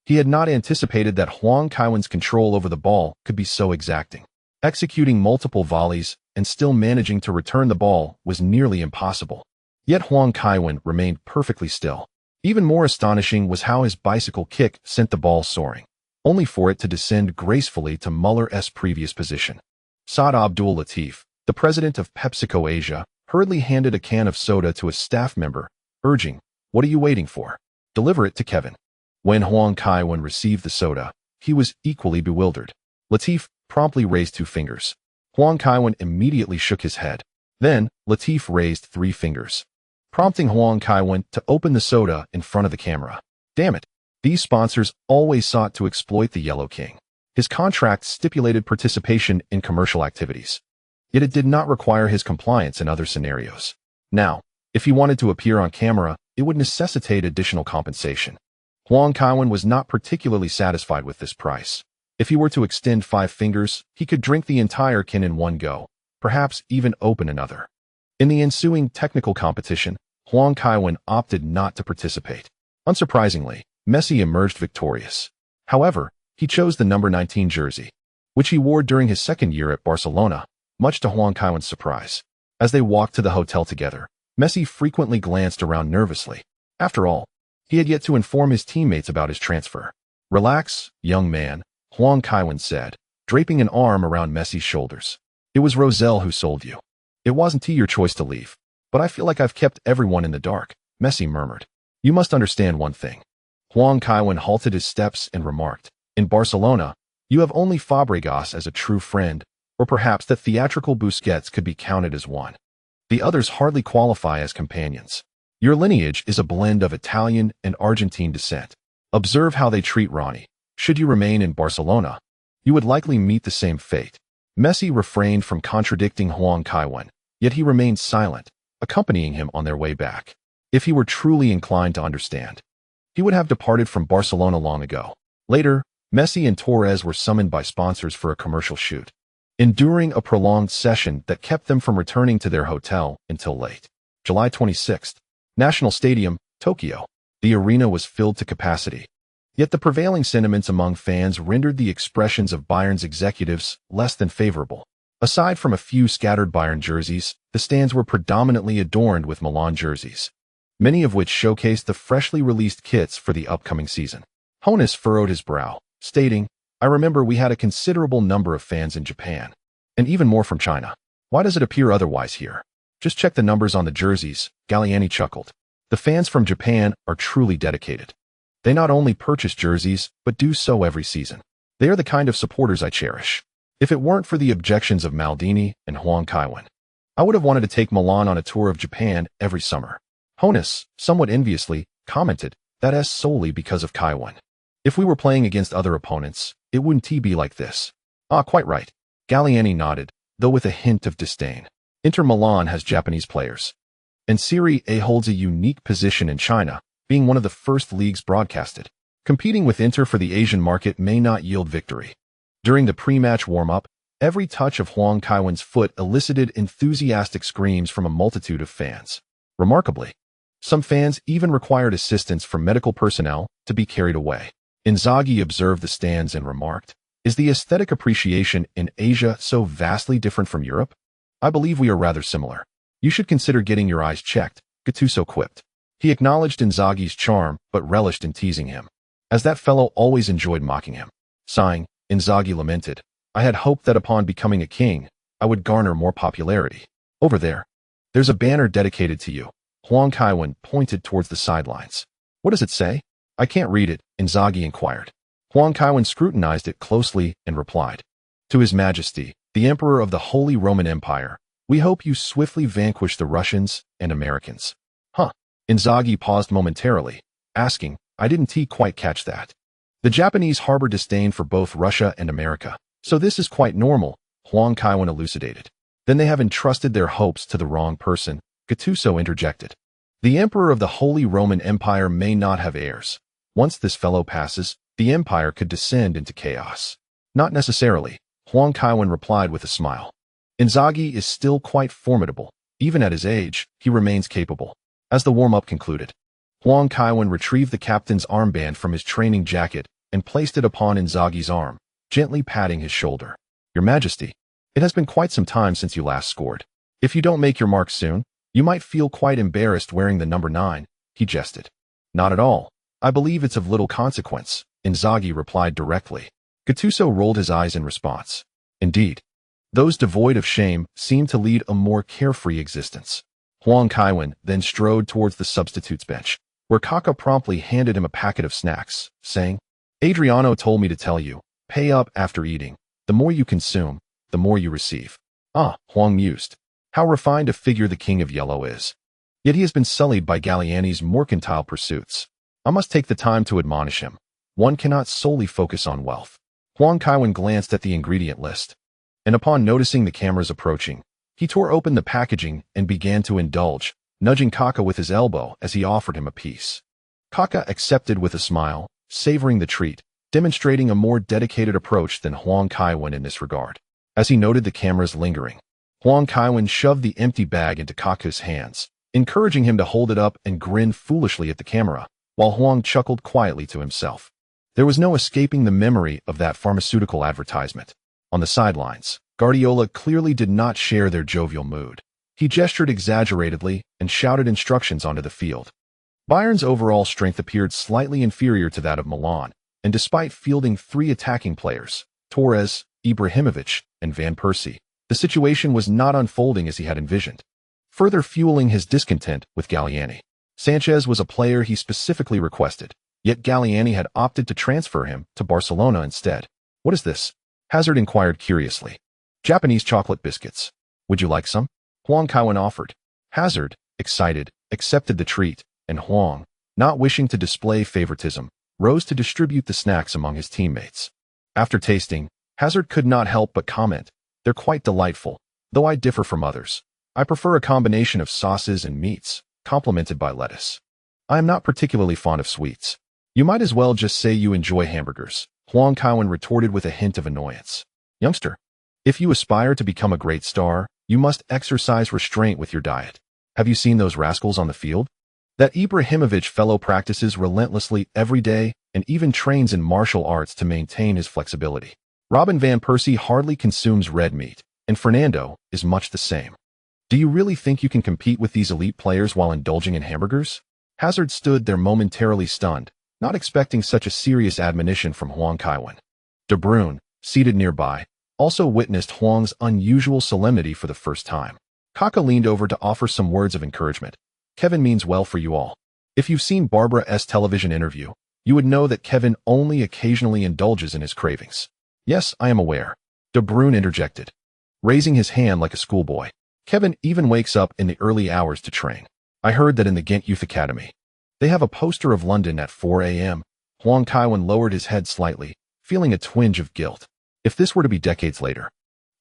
He had not anticipated that Huang Kaiwen's control over the ball could be so exacting. Executing multiple volleys and still managing to return the ball was nearly impossible. Yet Huang Kaiwen remained perfectly still. Even more astonishing was how his bicycle kick sent the ball soaring, only for it to descend gracefully to Muller's previous position. Saad Abdul Latif, the president of PepsiCo Asia, hurriedly handed a can of soda to a staff member, urging, "What are you waiting for? Deliver it to Kevin." When Huang Kaiwen received the soda, he was equally bewildered. Latif promptly raised 2 fingers. Huang Kaiwen immediately shook his head. Then, Latif raised 3 fingers, prompting Huang Kaiwen to open the soda in front of the camera. Damn it! These sponsors always sought to exploit the Yellow King. His contract stipulated participation in commercial activities, yet it did not require his compliance in other scenarios. Now, if he wanted to appear on camera, it would necessitate additional compensation. Huang Kaiwen was not particularly satisfied with this price. If he were to extend 5 fingers, he could drink the entire can in one go, perhaps even open another. In the ensuing technical competition, Huang Kaiwen opted not to participate. Unsurprisingly, Messi emerged victorious. However, he chose the number 19 jersey, which he wore during his second year at Barcelona, much to Huang Kaiwen's surprise. As they walked to the hotel together, Messi frequently glanced around nervously. After all, he had yet to inform his teammates about his transfer. "Relax, young man," Huang Kaiwen said, draping an arm around Messi's shoulders. "It was Rosell who sold you. It wasn't your choice to leave, but I feel like I've kept everyone in the dark," Messi murmured. "You must understand one thing." Huang Kaiwen halted his steps and remarked, "In Barcelona, you have only Fabregas as a true friend, or perhaps the theatrical Busquets could be counted as one. The others hardly qualify as companions. Your lineage is a blend of Italian and Argentine descent. Observe how they treat Ronnie. Should you remain in Barcelona, you would likely meet the same fate." Messi refrained from contradicting Huang Kaiwen, yet he remained silent, accompanying him on their way back. If he were truly inclined to understand, he would have departed from Barcelona long ago. Later, Messi and Torres were summoned by sponsors for a commercial shoot, enduring a prolonged session that kept them from returning to their hotel until late. July 26th, National Stadium, Tokyo. The arena was filled to capacity. Yet the prevailing sentiments among fans rendered the expressions of Bayern's executives less than favorable. Aside from a few scattered Bayern jerseys, the stands were predominantly adorned with Milan jerseys, many of which showcased the freshly released kits for the upcoming season. Honus furrowed his brow, stating, "I remember we had a considerable number of fans in Japan, and even more from China. Why does it appear otherwise here? Just check the numbers on the jerseys." Galliani chuckled. "The fans from Japan are truly dedicated. They not only purchase jerseys, but do so every season. They are the kind of supporters I cherish. If it weren't for the objections of Maldini and Huang Kaiwen, I would have wanted to take Milan on a tour of Japan every summer." Honus, somewhat enviously, commented, "That is solely because of Kaiwen. If we were playing against other opponents, it wouldn't be like this." "Ah, quite right." Galliani nodded, though with a hint of disdain. "Inter Milan has Japanese players, and Serie A holds a unique position in China, being one of the first leagues broadcasted. Competing with Inter for the Asian market may not yield victory." During the pre-match warm-up, every touch of Huang Kaiwen's foot elicited enthusiastic screams from a multitude of fans. Remarkably, some fans even required assistance from medical personnel to be carried away. Inzaghi observed the stands and remarked, "Is the aesthetic appreciation in Asia so vastly different from Europe? I believe we are rather similar. You should consider getting your eyes checked," Gattuso quipped. He acknowledged Inzaghi's charm, but relished in teasing him, as that fellow always enjoyed mocking him. Sighing, Inzaghi lamented, "I had hoped that upon becoming a king, I would garner more popularity. Over there, there's a banner dedicated to you." Huang Kaiwen pointed towards the sidelines. "What does it say?" "I can't read it," Inzaghi inquired. Huang Kaiwen scrutinized it closely and replied, "To His Majesty, the Emperor of the Holy Roman Empire, we hope you swiftly vanquish the Russians and Americans." "Huh?" Inzaghi paused momentarily, asking, "I didn't quite catch that." "The Japanese harbor disdain for both Russia and America, so this is quite normal," Huang Kaiwen elucidated. "Then they have entrusted their hopes to the wrong person," Gattuso interjected. "The Emperor of the Holy Roman Empire may not have heirs. Once this fellow passes, the empire could descend into chaos." "Not necessarily," Huang Kaiwen replied with a smile. "Inzaghi is still quite formidable. Even at his age, he remains capable." As the warm-up concluded, Huang Kaiwen retrieved the captain's armband from his training jacket and placed it upon Inzaghi's arm, gently patting his shoulder. "Your Majesty, it has been quite some time since you last scored. If you don't make your mark soon, you might feel quite embarrassed wearing the number 9, he jested. "Not at all. I believe it's of little consequence," Inzaghi replied directly. Gattuso rolled his eyes in response. "Indeed, those devoid of shame seem to lead a more carefree existence." Huang Kaiwen then strode towards the substitutes bench, where Kaka promptly handed him a packet of snacks, saying, "Adriano told me to tell you, pay up after eating. The more you consume, the more you receive." "Ah," Huang mused. "How refined a figure the King of Yellow is. Yet he has been sullied by Galliani's mercantile pursuits. I must take the time to admonish him. One cannot solely focus on wealth." Huang Kaiwen glanced at the ingredient list, and upon noticing the cameras approaching, he tore open the packaging and began to indulge, nudging Kaka with his elbow as he offered him a piece. Kaka accepted with a smile, savoring the treat, demonstrating a more dedicated approach than Huang Kaiwen in this regard. As he noted the cameras lingering, Huang Kaiwen shoved the empty bag into Kaka's hands, encouraging him to hold it up and grin foolishly at the camera, while Huang chuckled quietly to himself. There was no escaping the memory of that pharmaceutical advertisement. On the sidelines, Guardiola clearly did not share their jovial mood. He gestured exaggeratedly and shouted instructions onto the field. Bayern's overall strength appeared slightly inferior to that of Milan, and despite fielding 3 attacking players, Torres, Ibrahimovic, and Van Persie, the situation was not unfolding as he had envisioned, further fueling his discontent with Galliani. Sanchez was a player he specifically requested, yet Galliani had opted to transfer him to Barcelona instead. "What is this?" Hazard inquired curiously. "Japanese chocolate biscuits. Would you like some?" Huang Kaiwen offered. Hazard, excited, accepted the treat, and Huang, not wishing to display favoritism, rose to distribute the snacks among his teammates. After tasting, Hazard could not help but comment, "They're quite delightful, though I differ from others. I prefer a combination of sauces and meats, complemented by lettuce. I am not particularly fond of sweets." "You might as well just say you enjoy hamburgers," Huang Kaiwen retorted with a hint of annoyance. "Youngster, if you aspire to become a great star, you must exercise restraint with your diet. Have you seen those rascals on the field? That Ibrahimovic fellow practices relentlessly every day and even trains in martial arts to maintain his flexibility. Robin van Persie hardly consumes red meat, and Fernando is much the same. Do you really think you can compete with these elite players while indulging in hamburgers? Hazard stood there momentarily stunned, not expecting such a serious admonition from Huang Kaiwen. De Bruyne, seated nearby, also witnessed Huang's unusual solemnity for the first time. Kaka leaned over to offer some words of encouragement. Kevin means well for you all. If you've seen Barbara's television interview, you would know that Kevin only occasionally indulges in his cravings. Yes, I am aware. De Bruyne interjected, raising his hand like a schoolboy. Kevin even wakes up in the early hours to train. I heard that in the Ghent Youth Academy. They have a poster of London at 4 a.m. Huang Kaiwen lowered his head slightly, feeling a twinge of guilt. If this were to be decades later,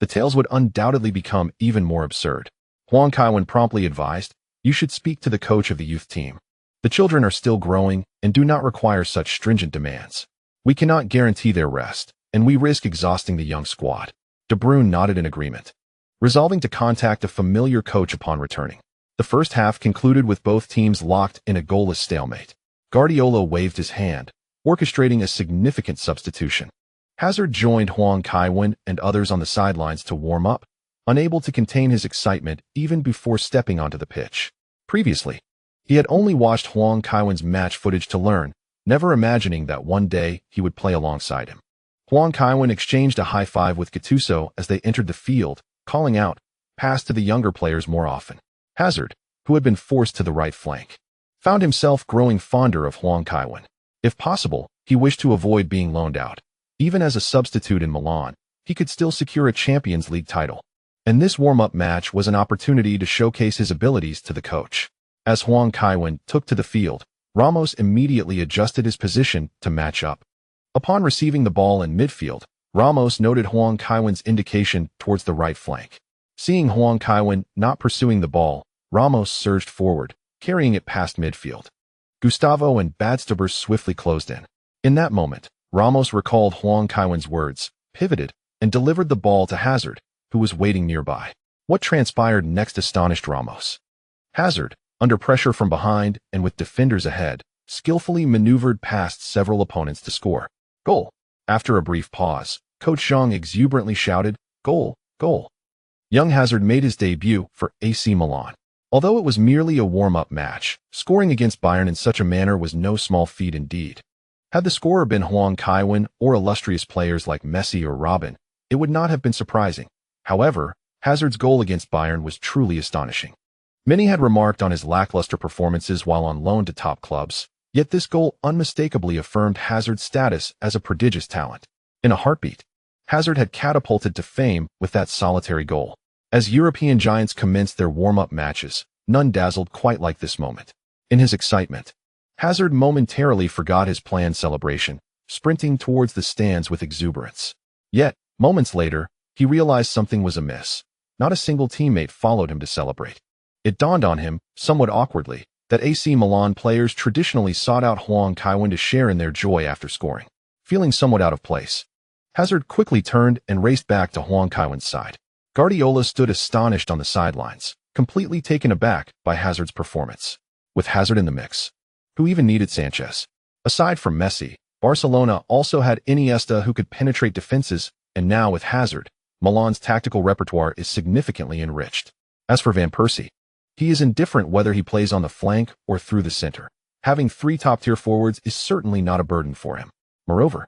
the tales would undoubtedly become even more absurd. Huang Kaiwen promptly advised, you should speak to the coach of the youth team. The children are still growing and do not require such stringent demands. We cannot guarantee their rest, and we risk exhausting the young squad. De Bruyne nodded in agreement, resolving to contact a familiar coach upon returning. The first half concluded with both teams locked in a goalless stalemate. Guardiola waved his hand, orchestrating a significant substitution. Hazard joined Huang Kaiwen and others on the sidelines to warm up, unable to contain his excitement even before stepping onto the pitch. Previously, he had only watched Huang Kaiwen's match footage to learn, never imagining that one day he would play alongside him. Huang Kaiwen exchanged a high five with Gattuso as they entered the field, calling out, pass to the younger players more often. Hazard, who had been forced to the right flank, found himself growing fonder of Huang Kaiwen. If possible, he wished to avoid being loaned out. Even as a substitute in Milan, he could still secure a Champions League title. And this warm-up match was an opportunity to showcase his abilities to the coach. As Huang Kaiwen took to the field, Ramos immediately adjusted his position to match up. Upon receiving the ball in midfield, Ramos noted Huang Kaiwen's indication towards the right flank. Seeing Huang Kaiwen not pursuing the ball, Ramos surged forward, carrying it past midfield. Gustavo and Badstuber swiftly closed in. In that moment, Ramos recalled Huang Kaiwen's words, pivoted, and delivered the ball to Hazard, who was waiting nearby. What transpired next astonished Ramos. Hazard, under pressure from behind and with defenders ahead, skillfully maneuvered past several opponents to score. Goal. After a brief pause, Coach Zhang exuberantly shouted, goal, goal. Young Hazard made his debut for AC Milan. Although it was merely a warm-up match, scoring against Bayern in such a manner was no small feat indeed. Had the scorer been Huang Kaiwen or illustrious players like Messi or Robben, it would not have been surprising. However, Hazard's goal against Bayern was truly astonishing. Many had remarked on his lackluster performances while on loan to top clubs, yet this goal unmistakably affirmed Hazard's status as a prodigious talent. In a heartbeat, Hazard had catapulted to fame with that solitary goal. As European giants commenced their warm-up matches, none dazzled quite like this moment. In his excitement, Hazard momentarily forgot his planned celebration, sprinting towards the stands with exuberance. Yet, moments later, he realized something was amiss. Not a single teammate followed him to celebrate. It dawned on him, somewhat awkwardly, that AC Milan players traditionally sought out Huang Kaiwen to share in their joy after scoring. Feeling somewhat out of place, Hazard quickly turned and raced back to Huang Kaiwen's side. Guardiola stood astonished on the sidelines, completely taken aback by Hazard's performance. With Hazard in the mix, who even needed Sanchez? Aside from Messi, Barcelona also had Iniesta who could penetrate defenses, and now with Hazard, Milan's tactical repertoire is significantly enriched. As for Van Persie, he is indifferent whether he plays on the flank or through the center. Having three top-tier forwards is certainly not a burden for him. Moreover,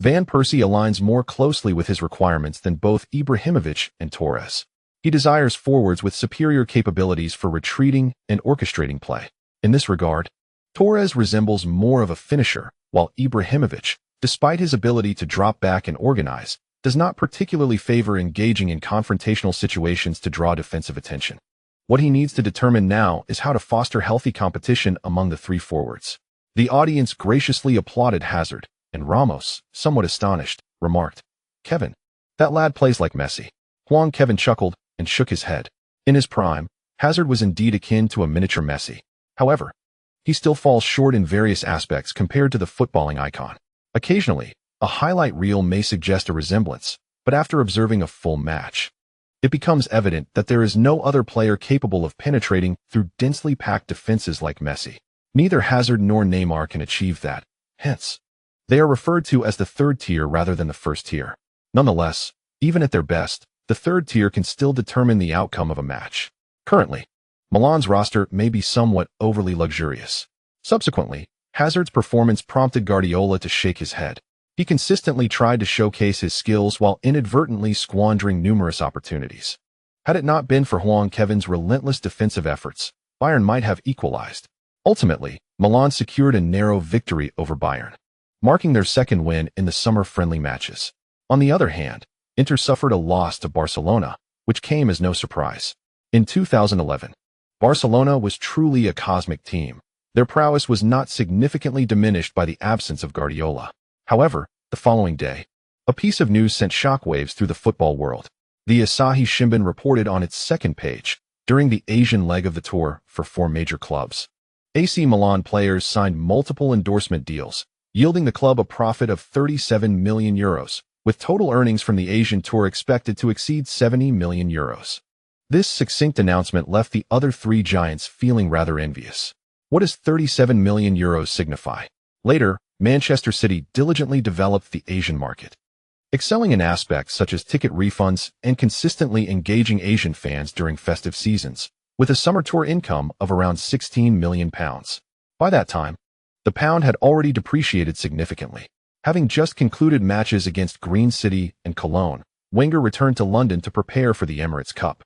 Van Persie aligns more closely with his requirements than both Ibrahimovic and Torres. He desires forwards with superior capabilities for retreating and orchestrating play. In this regard, Torres resembles more of a finisher, while Ibrahimovic, despite his ability to drop back and organize, does not particularly favor engaging in confrontational situations to draw defensive attention. What he needs to determine now is how to foster healthy competition among the three forwards. The audience graciously applauded Hazard, and Ramos, somewhat astonished, remarked, Kevin, that lad plays like Messi. Huang Kaiwen chuckled and shook his head. In his prime, Hazard was indeed akin to a miniature Messi. However, he still falls short in various aspects compared to the footballing icon. Occasionally, a highlight reel may suggest a resemblance, but after observing a full match, it becomes evident that there is no other player capable of penetrating through densely packed defenses like Messi. Neither Hazard nor Neymar can achieve that. Hence, they are referred to as the third tier rather than the first tier. Nonetheless, even at their best, the third tier can still determine the outcome of a match. Currently, Milan's roster may be somewhat overly luxurious. Subsequently, Hazard's performance prompted Guardiola to shake his head. He consistently tried to showcase his skills while inadvertently squandering numerous opportunities. Had it not been for Huang Kaiwen's relentless defensive efforts, Bayern might have equalized. Ultimately, Milan secured a narrow victory over Bayern, marking their second win in the summer-friendly matches. On the other hand, Inter suffered a loss to Barcelona, which came as no surprise. In 2011, Barcelona was truly a cosmic team. Their prowess was not significantly diminished by the absence of Guardiola. However, the following day, a piece of news sent shockwaves through the football world. The Asahi Shimbun reported on its second page, during the Asian leg of the tour for 4 major clubs, AC Milan players signed multiple endorsement deals, yielding the club a profit of €37 million, with total earnings from the Asian tour expected to exceed €70 million. This succinct announcement left the other 3 giants feeling rather envious. What does €37 million signify? Later, Manchester City diligently developed the Asian market, excelling in aspects such as ticket refunds and consistently engaging Asian fans during festive seasons, with a summer tour income of around £16 million. By that time, the pound had already depreciated significantly. Having just concluded matches against Green City and Cologne, Wenger returned to London to prepare for the Emirates Cup.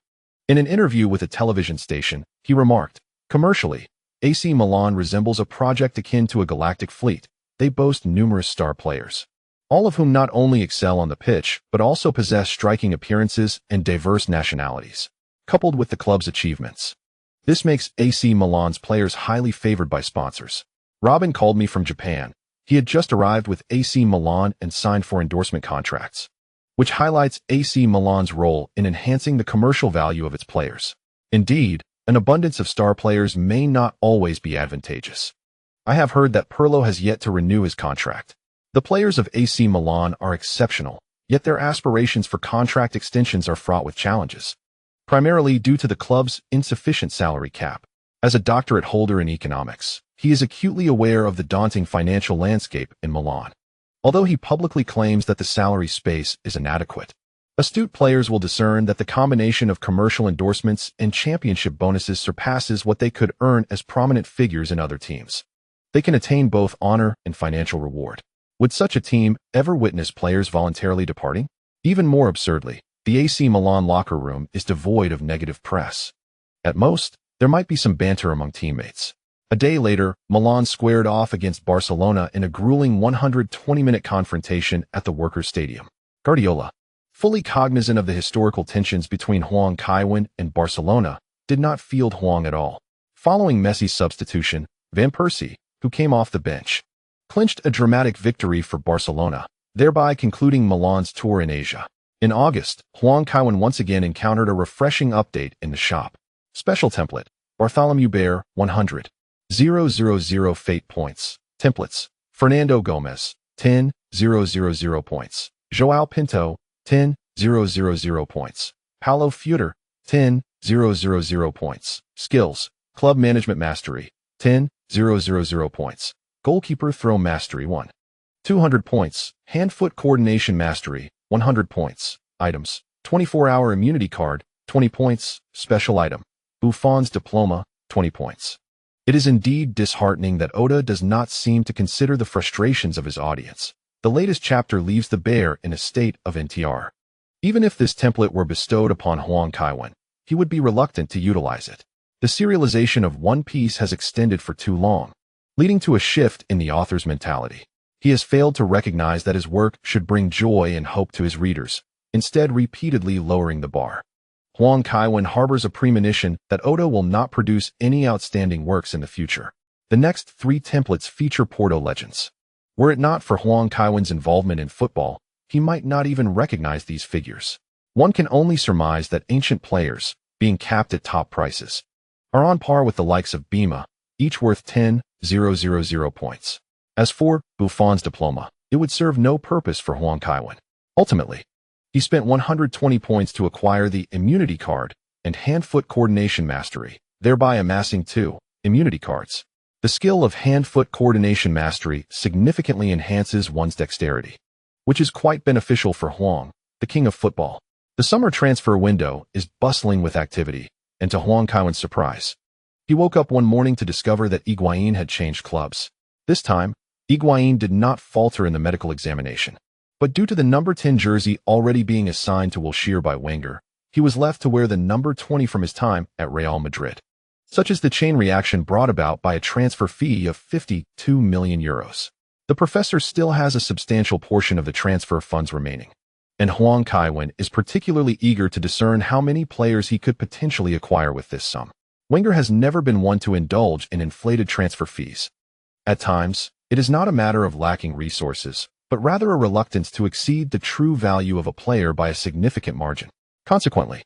In an interview with a television station, he remarked, "Commercially, AC Milan resembles a project akin to a galactic fleet. They boast numerous star players, all of whom not only excel on the pitch, but also possess striking appearances and diverse nationalities, coupled with the club's achievements. This makes AC Milan's players highly favored by sponsors." Robin called me from Japan. He had just arrived with AC Milan and signed 4 endorsement contracts, which highlights AC Milan's role in enhancing the commercial value of its players. Indeed, an abundance of star players may not always be advantageous. I have heard that Pirlo has yet to renew his contract. The players of AC Milan are exceptional, yet their aspirations for contract extensions are fraught with challenges, primarily due to the club's insufficient salary cap. As a doctorate holder in economics, he is acutely aware of the daunting financial landscape in Milan. Although he publicly claims that the salary space is inadequate, astute players will discern that the combination of commercial endorsements and championship bonuses surpasses what they could earn as prominent figures in other teams. They can attain both honor and financial reward. Would such a team ever witness players voluntarily departing? Even more absurdly, the AC Milan locker room is devoid of negative press. At most, there might be some banter among teammates. A day later, Milan squared off against Barcelona in a grueling 120-minute confrontation at the Workers' Stadium. Guardiola, fully cognizant of the historical tensions between Huang Kaiwen and Barcelona, did not field Huang at all. Following Messi's substitution, Van Persie, who came off the bench, clinched a dramatic victory for Barcelona, thereby concluding Milan's tour in Asia. In August, Huang Kaiwen once again encountered a refreshing update in the shop. Special template, Bartholomew Bear, 100. 000 fate points. Templates, Fernando Gomez, 10, 000 points. João Pinto, 10, 000 points. Paulo Futer, 10, 000 points. Skills, Club Management Mastery, 10, 000 points. Goalkeeper Throw Mastery 1. 200 points. Hand-Foot Coordination Mastery, 100 points. Items, 24-hour immunity card, 20 points. Special item, Buffon's Diploma, 20 points. It is indeed disheartening that Oda does not seem to consider the frustrations of his audience. The latest chapter leaves the bear in a state of NTR. Even if this template were bestowed upon Huang Kaiwen, he would be reluctant to utilize it. The serialization of One Piece has extended for too long, leading to a shift in the author's mentality. He has failed to recognize that his work should bring joy and hope to his readers, instead repeatedly lowering the bar. Huang Kaiwen harbors a premonition that Oda will not produce any outstanding works in the future. The next 3 templates feature Porto legends. Were it not for Huang Kaiwen's involvement in football, he might not even recognize these figures. One can only surmise that ancient players, being capped at top prices, are on par with the likes of Bima, each worth 10, 000 points. As for Buffon's Diploma, it would serve no purpose for Huang Kaiwen. Ultimately, he spent 120 points to acquire the Immunity Card and Hand-Foot Coordination Mastery, thereby amassing 2 Immunity Cards. The skill of Hand-Foot Coordination Mastery significantly enhances one's dexterity, which is quite beneficial for Huang, the king of football. The summer transfer window is bustling with activity, and to Huang Kaiwen's surprise, he woke up one morning to discover that Higuain had changed clubs. This time, Higuain did not falter in the medical examination. But due to the number 10 jersey already being assigned to Wilshere by Wenger, he was left to wear the number 20 from his time at Real Madrid. Such is the chain reaction brought about by a transfer fee of €52 million. The professor still has a substantial portion of the transfer funds remaining, and Huang Kaiwen is particularly eager to discern how many players he could potentially acquire with this sum. Wenger has never been one to indulge in inflated transfer fees. At times, it is not a matter of lacking resources, but rather a reluctance to exceed the true value of a player by a significant margin. Consequently,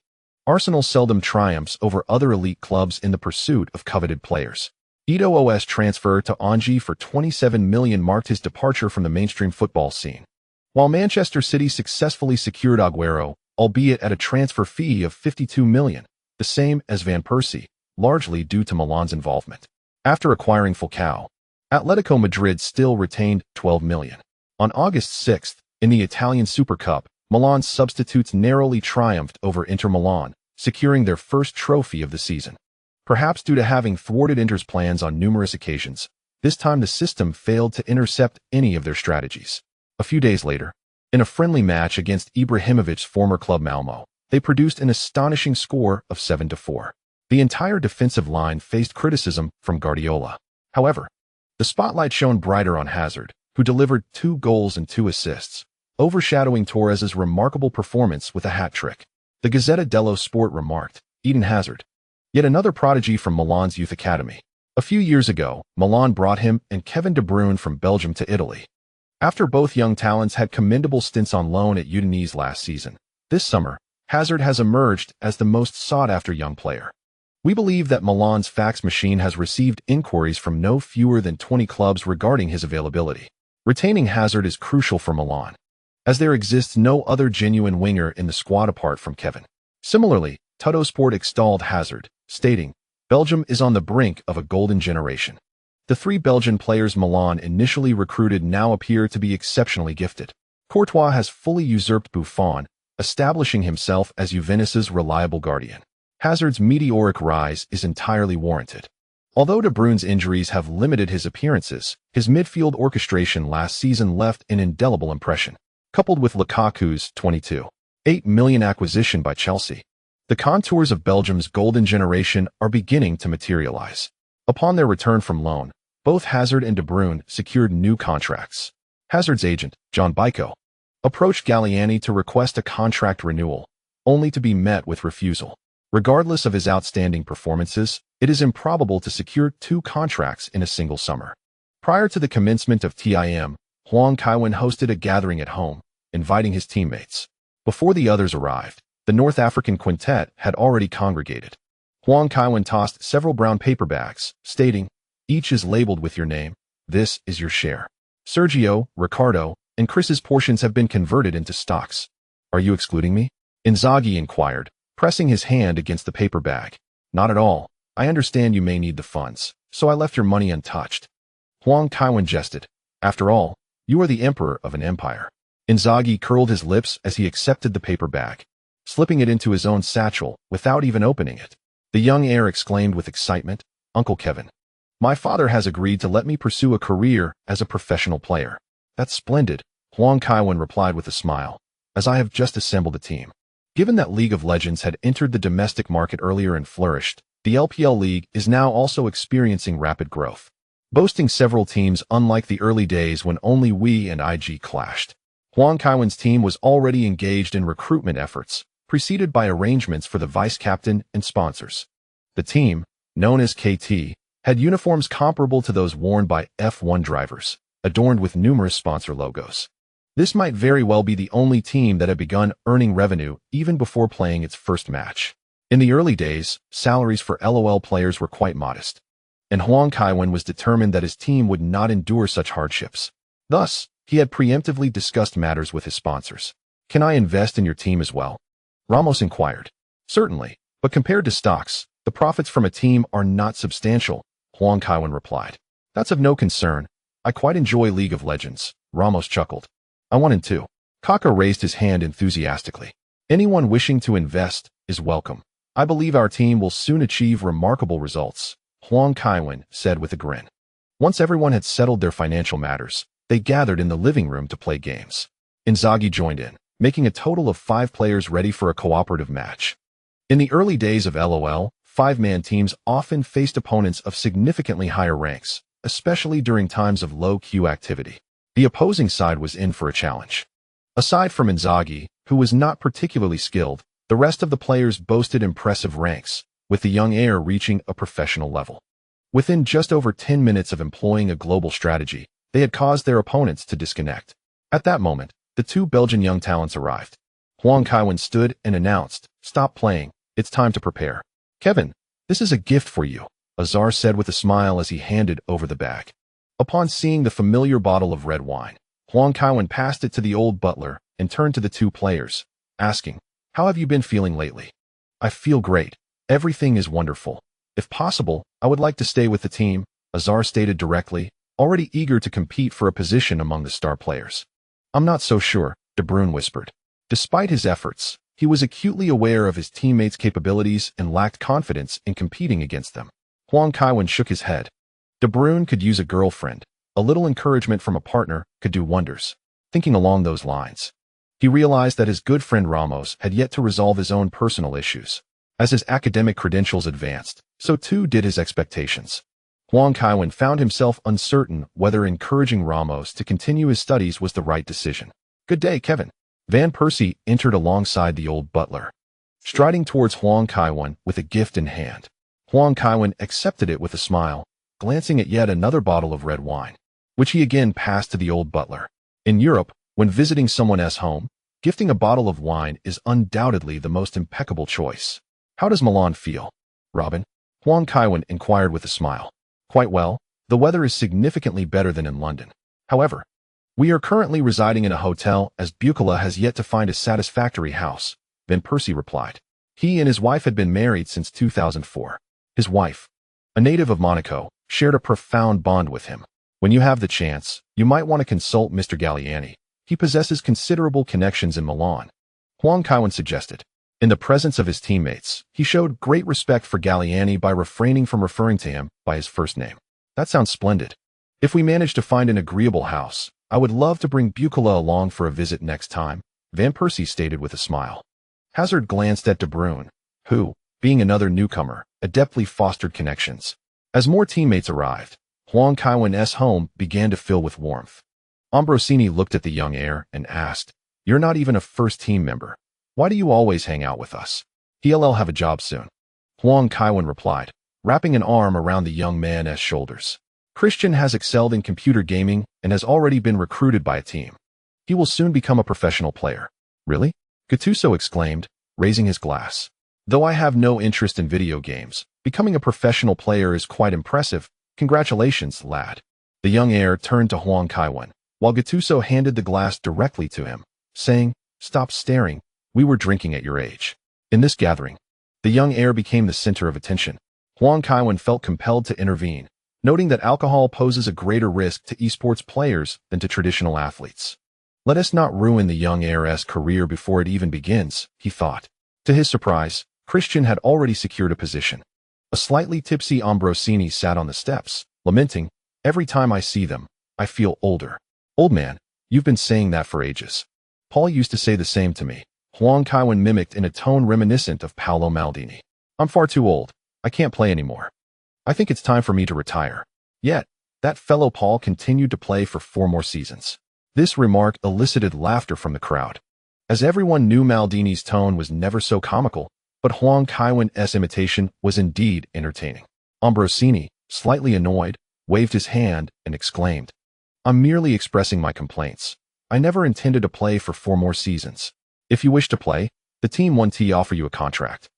Arsenal seldom triumphs over other elite clubs in the pursuit of coveted players. Eto'o's transfer to Angers for $27 million marked his departure from the mainstream football scene, while Manchester City successfully secured Aguero, albeit at a transfer fee of $52 million, the same as Van Persie, largely due to Milan's involvement. After acquiring Falcao, Atletico Madrid still retained $12 million. On August 6th, in the Italian Super Cup, Milan's substitutes narrowly triumphed over Inter Milan, securing their first trophy of the season. Perhaps due to having thwarted Inter's plans on numerous occasions, this time the system failed to intercept any of their strategies. A few days later, in a friendly match against Ibrahimovic's former club Malmo, they produced an astonishing score of 7-4. The entire defensive line faced criticism from Guardiola. However, the spotlight shone brighter on Hazard, who delivered 2 goals and 2 assists, overshadowing Torres's remarkable performance with a hat-trick. The Gazzetta dello Sport remarked, Eden Hazard, yet another prodigy from Milan's youth academy. A few years ago, Milan brought him and Kevin De Bruyne from Belgium to Italy. After both young talents had commendable stints on loan at Udinese last season, this summer, Hazard has emerged as the most sought-after young player. We believe that Milan's fax machine has received inquiries from no fewer than 20 clubs regarding his availability. Retaining Hazard is crucial for Milan, as there exists no other genuine winger in the squad apart from Kevin. Similarly, Tuttosport extolled Hazard, stating, Belgium is on the brink of a golden generation. The 3 Belgian players Milan initially recruited now appear to be exceptionally gifted. Courtois has fully usurped Buffon, establishing himself as Juventus's reliable guardian. Hazard's meteoric rise is entirely warranted. Although De Bruyne's injuries have limited his appearances, his midfield orchestration last season left an indelible impression. Coupled with Lukaku's $22.8 million acquisition by Chelsea, the contours of Belgium's golden generation are beginning to materialize. Upon their return from loan, both Hazard and De Bruyne secured new contracts. Hazard's agent, John Byko, approached Galliani to request a contract renewal, only to be met with refusal. Regardless of his outstanding performances, it is improbable to secure 2 contracts in a single summer. Prior to the commencement of TIM, Huang Kaiwen hosted a gathering at home, inviting his teammates. Before the others arrived, the North African quintet had already congregated. Huang Kaiwen tossed several brown paper bags, stating, each is labeled with your name. This is your share. Sergio, Ricardo, and Chris's portions have been converted into stocks. Are you excluding me? Inzaghi inquired, pressing his hand against the paper bag. Not at all. I understand you may need the funds, so I left your money untouched. Huang Kaiwen jested. After all, you are the emperor of an empire. Inzaghi curled his lips as he accepted the paper bag, slipping it into his own satchel without even opening it. The young heir exclaimed with excitement, Uncle Kevin, my father has agreed to let me pursue a career as a professional player. That's splendid, Huang Kaiwen replied with a smile, as I have just assembled a team. Given that League of Legends had entered the domestic market earlier and flourished, the LPL League is now also experiencing rapid growth, boasting several teams unlike the early days when only WE and IG clashed. Huang Kaiwen's team was already engaged in recruitment efforts, preceded by arrangements for the vice-captain and sponsors. The team, known as KT, had uniforms comparable to those worn by F1 drivers, adorned with numerous sponsor logos. This might very well be the only team that had begun earning revenue even before playing its first match. In the early days, salaries for LOL players were quite modest, and Huang Kaiwen was determined that his team would not endure such hardships. Thus, he had preemptively discussed matters with his sponsors. Can I invest in your team as well? Ramos inquired. Certainly, but compared to stocks, the profits from a team are not substantial, Huang Kaiwen replied. That's of no concern. I quite enjoy League of Legends, Ramos chuckled. I want in too. Kaka raised his hand enthusiastically. Anyone wishing to invest is welcome. I believe our team will soon achieve remarkable results, Huang Kaiwen said with a grin. Once everyone had settled their financial matters, they gathered in the living room to play games. Inzaghi joined in, making a total of 5 players ready for a cooperative match. In the early days of LOL, 5-man teams often faced opponents of significantly higher ranks, especially during times of low-queue activity. The opposing side was in for a challenge. Aside from Inzaghi, who was not particularly skilled, the rest of the players boasted impressive ranks, with the young heir reaching a professional level. Within just over 10 minutes of employing a global strategy, they had caused their opponents to disconnect. At that moment, the 2 Belgian young talents arrived. Huang Kaiwen stood and announced, "Stop playing, it's time to prepare." "Kevin, this is a gift for you," Azur said with a smile as he handed over the bag. Upon seeing the familiar bottle of red wine, Huang Kaiwen passed it to the old butler and turned to the 2 players, asking, "How have you been feeling lately?" "I feel great. Everything is wonderful. If possible, I would like to stay with the team," Azur stated directly, already eager to compete for a position among the star players. "I'm not so sure," De Bruyne whispered. Despite his efforts, he was acutely aware of his teammates' capabilities and lacked confidence in competing against them. Huang Kaiwen shook his head. De Bruyne could use a girlfriend. A little encouragement from a partner could do wonders. Thinking along those lines, he realized that his good friend Ramos had yet to resolve his own personal issues. As his academic credentials advanced, so too did his expectations. Huang Kaiwen found himself uncertain whether encouraging Ramos to continue his studies was the right decision. "Good day, Kevin." Van Persie entered alongside the old butler, striding towards Huang Kaiwen with a gift in hand. Huang Kaiwen accepted it with a smile, glancing at yet another bottle of red wine, which he again passed to the old butler. In Europe, when visiting someone's home, gifting a bottle of wine is undoubtedly the most impeccable choice. "How does Milan feel, Robin?" Huang Kaiwen inquired with a smile. "Quite well. The weather is significantly better than in London. However, we are currently residing in a hotel as Bukola has yet to find a satisfactory house," Van Persie replied. He and his wife had been married since 2004. His wife, a native of Monaco, shared a profound bond with him. "When you have the chance, you might want to consult Mr. Galliani. He possesses considerable connections in Milan," Huang Kaiwen suggested. In the presence of his teammates, he showed great respect for Galliani by refraining from referring to him by his first name. "That sounds splendid. If we manage to find an agreeable house, I would love to bring Bukola along for a visit next time," Van Persie stated with a smile. Hazard glanced at De Bruyne, who, being another newcomer, adeptly fostered connections. As more teammates arrived, Huang Kaiwen's home began to fill with warmth. Ambrosini looked at the young heir and asked, "You're not even a first-team member. Why do you always hang out with us?" "He'll have a job soon," Huang Kaiwen replied, wrapping an arm around the young man's shoulders. "Christian has excelled in computer gaming and has already been recruited by a team. He will soon become a professional player." "Really?" Gattuso exclaimed, raising his glass. "Though I have no interest in video games, becoming a professional player is quite impressive. Congratulations, lad." The young heir turned to Huang Kaiwen, while Gattuso handed the glass directly to him, saying, "Stop staring. We were drinking at your age." In this gathering, the young heir became the center of attention. Huang Kaiwen felt compelled to intervene, noting that alcohol poses a greater risk to esports players than to traditional athletes. "Let us not ruin the young heir's career before it even begins," he thought. To his surprise, Christian had already secured a position. A slightly tipsy Ambrosini sat on the steps, lamenting, "Every time I see them, I feel older." "Old man, you've been saying that for ages. Paul used to say the same to me," Huang Kaiwen mimicked in a tone reminiscent of Paolo Maldini. "I'm far too old. I can't play anymore. I think it's time for me to retire." Yet, that fellow Paul continued to play for 4 more seasons. This remark elicited laughter from the crowd, as everyone knew Maldini's tone was never so comical, but Huang Kaiwen's imitation was indeed entertaining. Ambrosini, slightly annoyed, waved his hand and exclaimed, "I'm merely expressing my complaints. I never intended to play for 4 more seasons. If you wish to play, the team won't offer you a contract."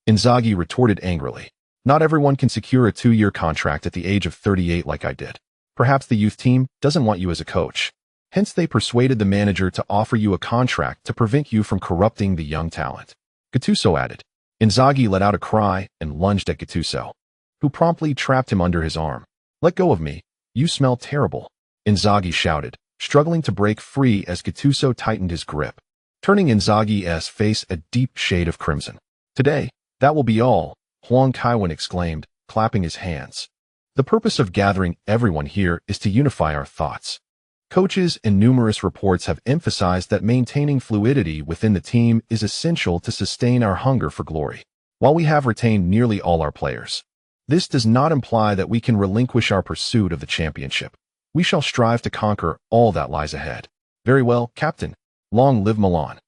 Inzaghi retorted angrily, "Not everyone can secure a 2-year contract at the age of 38 like I did. Perhaps the youth team doesn't want you as a coach. Hence they persuaded the manager to offer you a contract to prevent you from corrupting the young talent." Gattuso added. Inzaghi let out a cry and lunged at Gattuso, who promptly trapped him under his arm. "Let go of me. You smell terrible," Inzaghi shouted, struggling to break free as Gattuso tightened his grip. turning Inzaghi's face a deep shade of crimson. "Today, that will be all," Huang Kaiwen exclaimed, clapping his hands. "The purpose of gathering everyone here is to unify our thoughts." Coaches and numerous reports have emphasized that maintaining fluidity within the team is essential to sustain our hunger for glory. While we have retained nearly all our players, this does not imply that we can relinquish our pursuit of the championship. We shall strive to conquer all that lies ahead. "Very well, Captain. Long live Milan."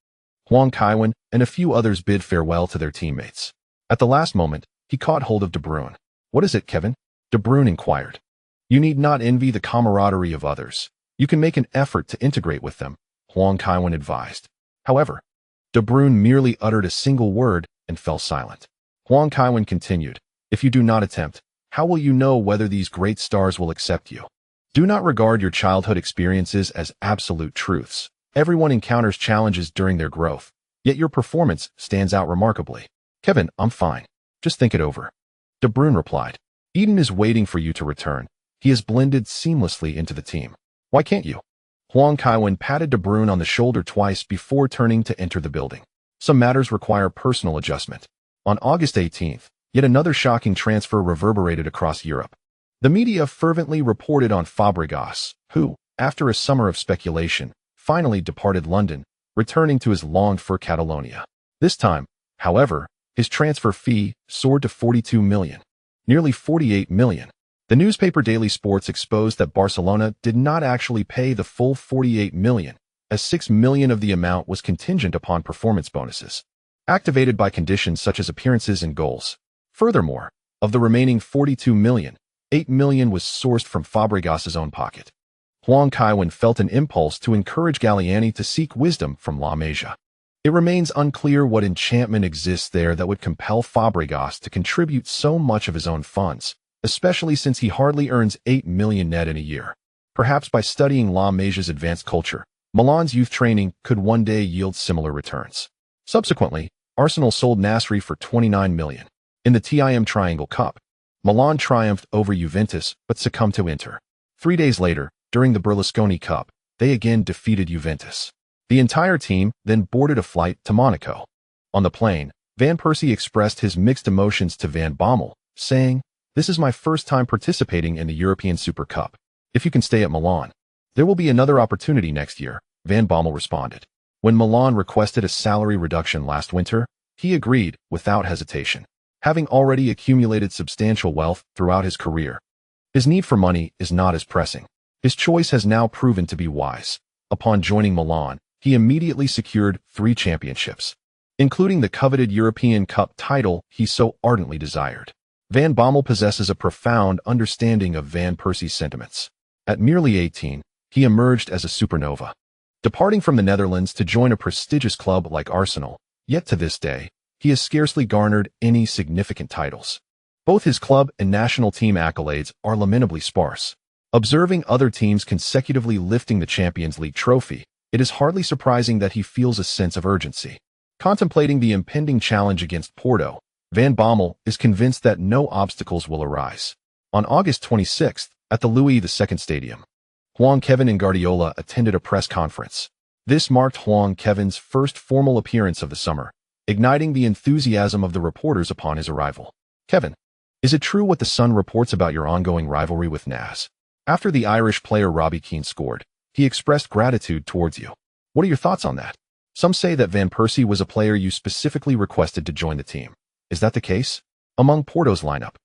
Huang Kaiwen and a few others bid farewell to their teammates. At the last moment, he caught hold of De Bruyne. "What is it, Kevin?" De Bruyne inquired. "You need not envy the camaraderie of others. You can make an effort to integrate with them," Huang Kaiwen advised. However, De Bruyne merely uttered a single word and fell silent. Huang Kaiwen continued, "If you do not attempt, how will you know whether these great stars will accept you? Do not regard your childhood experiences as absolute truths. Everyone encounters challenges during their growth, yet your performance stands out remarkably." "Kevin, I'm fine. Just think it over." De Bruyne replied. "Eden is waiting for you to return. He has blended seamlessly into the team. Why can't you?" Huang Kaiwen patted De Bruyne on the shoulder twice before turning to enter the building. Some matters require personal adjustment. On August 18th, yet another shocking transfer reverberated across Europe. The media fervently reported on Fabregas, who, after a summer of speculation, finally departed London, returning to his longed-for Catalonia. This time, however, his transfer fee soared to 42 million, nearly 48 million. The newspaper Daily Sports exposed that Barcelona did not actually pay the full 48 million, as 6 million of the amount was contingent upon performance bonuses, activated by conditions such as appearances and goals. Furthermore, of the remaining 42 million, 8 million was sourced from Fabregas's own pocket. Huang Kaiwen felt an impulse to encourage Galliani to seek wisdom from La Masia. It remains unclear what enchantment exists there that would compel Fabregas to contribute so much of his own funds, especially since he hardly earns 8 million net in a year. Perhaps by studying La Masia's advanced culture, Milan's youth training could one day yield similar returns. Subsequently, Arsenal sold Nasri for 29 million. In the TIM Triangle Cup, Milan triumphed over Juventus but succumbed to Inter. 3 days later, during the Berlusconi Cup, they again defeated Juventus. The entire team then boarded a flight to Monaco. On the plane, Van Persie expressed his mixed emotions to Van Bommel, saying, "This is my first time participating in the European Super Cup. If you can stay at Milan, there will be another opportunity next year," Van Bommel responded. When Milan requested a salary reduction last winter, he agreed without hesitation. Having already accumulated substantial wealth throughout his career, his need for money is not as pressing. His choice has now proven to be wise. Upon joining Milan, he immediately secured 3 championships, including the coveted European Cup title he so ardently desired. Van Bommel possesses a profound understanding of Van Persie's sentiments. At merely 18, he emerged as a supernova, departing from the Netherlands to join a prestigious club like Arsenal, yet to this day, he has scarcely garnered any significant titles. Both his club and national team accolades are lamentably sparse. Observing other teams consecutively lifting the Champions League trophy, it is hardly surprising that he feels a sense of urgency. Contemplating the impending challenge against Porto, Van Bommel is convinced that no obstacles will arise. On August 26th, at the Louis II Stadium, Huang Kaiwen and Guardiola attended a press conference. This marked Huang Kaiwen's first formal appearance of the summer, igniting the enthusiasm of the reporters upon his arrival. "Kevin, is it true what the Sun reports about your ongoing rivalry with Naz?" After the Irish player Robbie Keane scored, he expressed gratitude towards you. What are your thoughts on that? Some say that Van Persie was a player you specifically requested to join the team. Is that the case? Among Porto's lineup,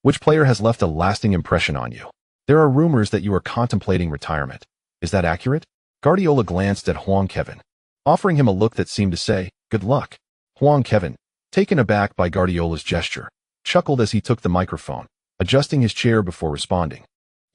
which player has left a lasting impression on you? There are rumors that you are contemplating retirement. Is that accurate? Guardiola glanced at Huang Kaiwen, offering him a look that seemed to say, "Good luck." Huang Kaiwen, taken aback by Guardiola's gesture, chuckled as he took the microphone, adjusting his chair before responding.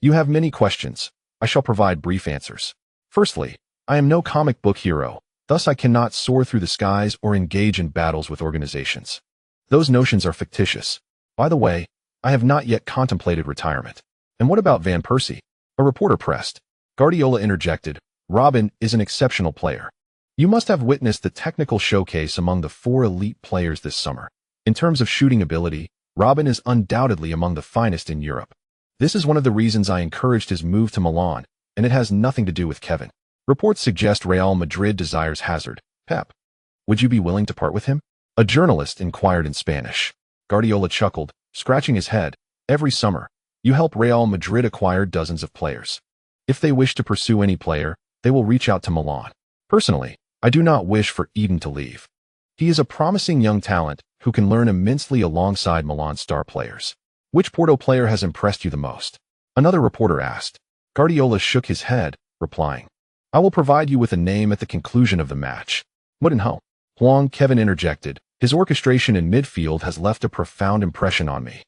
"You have many questions. I shall provide brief answers. Firstly, I am no comic book hero, thus I cannot soar through the skies or engage in battles with organizations. Those notions are fictitious. By the way, I have not yet contemplated retirement." "And what about Van Persie?" a reporter pressed. Guardiola interjected, "Robin is an exceptional player. You must have witnessed the technical showcase among the 4 elite players this summer. In terms of shooting ability, Robin is undoubtedly among the finest in Europe. This is one of the reasons I encouraged his move to Milan, and it has nothing to do with Kevin. Reports suggest Real Madrid desires Hazard, Pep, would you be willing to part with him? A journalist inquired in Spanish. Guardiola chuckled, scratching his head. Every summer, you help Real Madrid acquire dozens of players. If they wish to pursue any player, they will reach out to Milan. Personally, I do not wish for Eden to leave. He is a promising young talent who can learn immensely alongside Milan's star players. Which Porto player has impressed you the most? Another reporter asked. Guardiola shook his head, replying, I will provide you with a name at the conclusion of the match. Moutinho. Huang Kaiwen interjected. His orchestration in midfield has left a profound impression on me.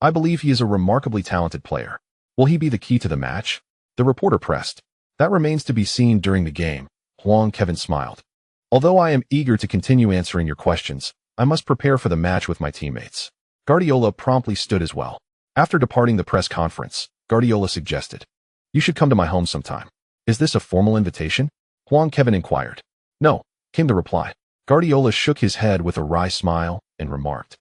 I believe he is a remarkably talented player. Will he be the key to the match? The reporter pressed. That remains to be seen during the game. Huang Kaiwen smiled. Although I am eager to continue answering your questions, I must prepare for the match with my teammates. Guardiola promptly stood as well. After departing the press conference, Guardiola suggested, You should come to my home sometime. Is this a formal invitation? Huang Kaiwen inquired. No, came the reply. Guardiola shook his head with a wry smile and remarked,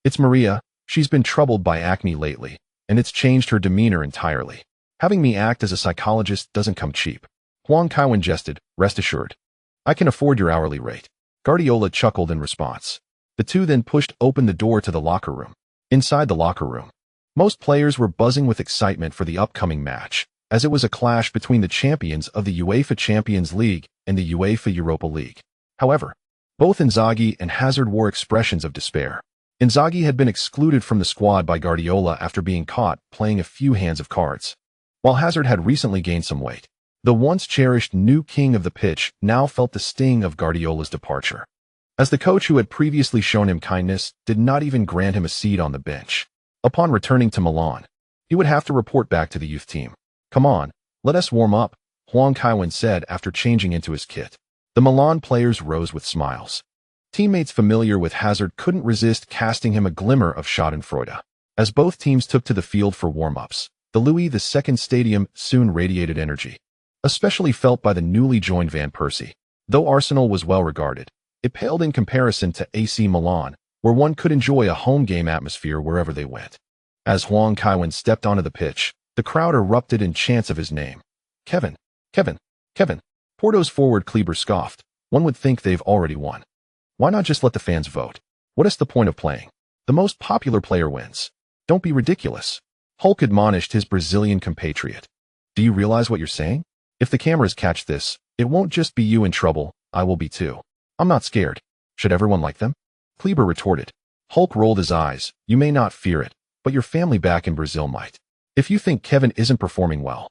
It's Maria. She's been troubled by acne lately, and it's changed her demeanor entirely. Having me act as a psychologist doesn't come cheap. Huang Kaiwen jested, Rest assured. I can afford your hourly rate. Guardiola chuckled in response. The two then pushed open the door to the locker room. Inside the locker room, most players were buzzing with excitement for the upcoming match, as it was a clash between the champions of the UEFA Champions League and the UEFA Europa League. However, both Inzaghi and Hazard wore expressions of despair. Inzaghi had been excluded from the squad by Guardiola after being caught playing a few hands of cards, while Hazard had recently gained some weight. The once-cherished new king of the pitch now felt the sting of Guardiola's departure, as the coach who had previously shown him kindness did not even grant him a seat on the bench. Upon returning to Milan, he would have to report back to the youth team. Come on, let us warm up, Huang Kaiwen said after changing into his kit. The Milan players rose with smiles. Teammates familiar with Hazard couldn't resist casting him a glimmer of schadenfreude. As both teams took to the field for warm-ups, the Louis II stadium soon radiated energy, especially felt by the newly joined Van Persie. Though Arsenal was well regarded, it paled in comparison to AC Milan, where one could enjoy a home game atmosphere wherever they went. As Huang Kaiwen stepped onto the pitch, the crowd erupted in chants of his name. Kevin, Kevin, Kevin. Porto's forward Kleber scoffed. One would think they've already won. Why not just let the fans vote? What is the point of playing? The most popular player wins. Don't be ridiculous. Hulk admonished his Brazilian compatriot. Do you realize what you're saying? If the cameras catch this, it won't just be you in trouble, I will be too. I'm not scared. Should everyone like them? Kleber retorted. Hulk rolled his eyes. You may not fear it, but your family back in Brazil might. If you think Kevin isn't performing well,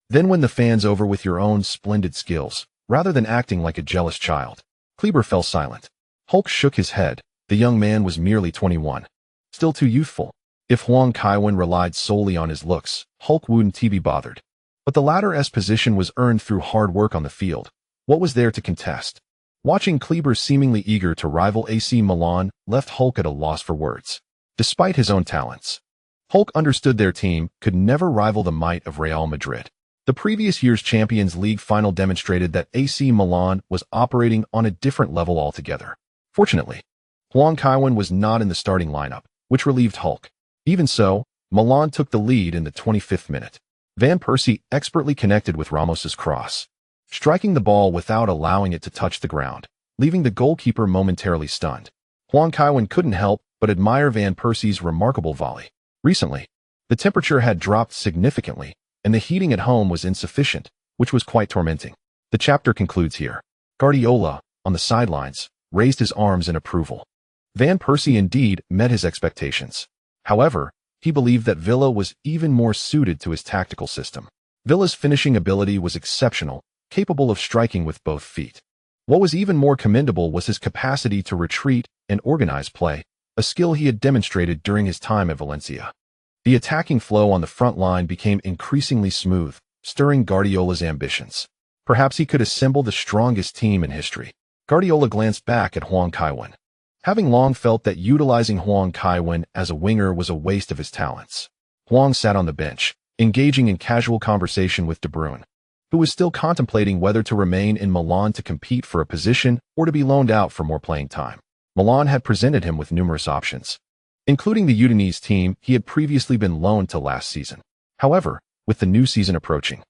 then win the fans over with your own splendid skills, rather than acting like a jealous child. Kleber fell silent. Hulk shook his head. The young man was merely 21. Still too youthful. If Huang Kaiwen relied solely on his looks, Hulk wouldn't be bothered. But the latter's position was earned through hard work on the field. What was there to contest? Watching Kleber seemingly eager to rival AC Milan left Hulk at a loss for words. Despite his own talents, Hulk understood their team could never rival the might of Real Madrid. The previous year's Champions League final demonstrated that AC Milan was operating on a different level altogether. Fortunately, Huang Kaiwen was not in the starting lineup, which relieved Hulk. Even so, Milan took the lead in the 25th minute. Van Persie expertly connected with Ramos's cross, striking the ball without allowing it to touch the ground, leaving the goalkeeper momentarily stunned. Huang Kaiwen couldn't help but admire Van Persie's remarkable volley. Recently, the temperature had dropped significantly, and the heating at home was insufficient, which was quite tormenting. The chapter concludes here. Guardiola, on the sidelines, raised his arms in approval. Van Persie indeed met his expectations. However, he believed that Villa was even more suited to his tactical system. Villa's finishing ability was exceptional, capable of striking with both feet. What was even more commendable was his capacity to retreat and organize play, a skill he had demonstrated during his time at Valencia. The attacking flow on the front line became increasingly smooth, stirring Guardiola's ambitions. Perhaps he could assemble the strongest team in history. Guardiola glanced back at Huang Kaiwen. Having long felt that utilizing Huang Kaiwen as a winger was a waste of his talents, Huang sat on the bench, engaging in casual conversation with De Bruyne, who was still contemplating whether to remain in Milan to compete for a position or to be loaned out for more playing time. Milan had presented him with numerous options, including the Udinese team he had previously been loaned to last season. However, with the new season approaching,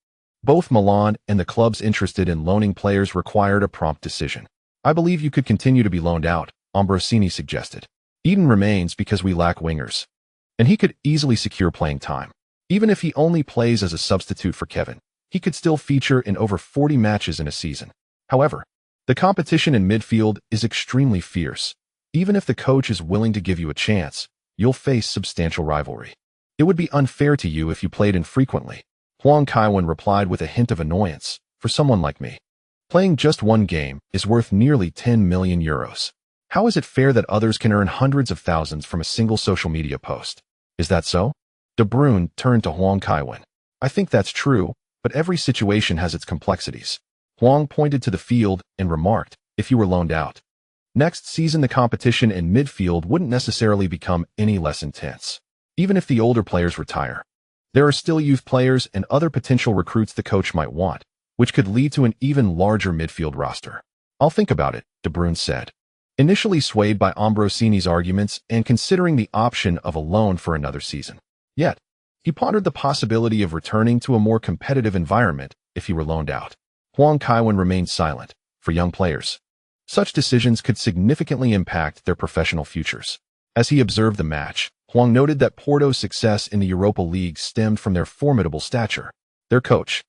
both Milan and the clubs interested in loaning players required a prompt decision. I believe you could continue to be loaned out, Ambrosini suggested. Eden remains because we lack wingers. And he could easily secure playing time. Even if he only plays as a substitute for Kevin, he could still feature in over 40 matches in a season. However, the competition in midfield is extremely fierce. Even if the coach is willing to give you a chance, you'll face substantial rivalry. It would be unfair to you if you played infrequently. Huang Kaiwen replied with a hint of annoyance. For someone like me, playing just one game is worth nearly 10 million euros. How is it fair that others can earn hundreds of thousands from a single social media post? Is that so? De Bruyne turned to Huang Kaiwen. I think that's true, but every situation has its complexities. Huang pointed to the field and remarked, if you were loaned out. Next season the competition in midfield wouldn't necessarily become any less intense. Even if the older players retire, there are still youth players and other potential recruits the coach might want, which could lead to an even larger midfield roster. I'll think about it, De Bruyne said. Initially swayed by Ambrosini's arguments and considering the option of a loan for another season. Yet, he pondered the possibility of returning to a more competitive environment if he were loaned out. Huang Kaiwen remained silent. For young players, such decisions could significantly impact their professional futures. As he observed the match, Huang noted that Porto's success in the Europa League stemmed from their formidable stature. Their coach,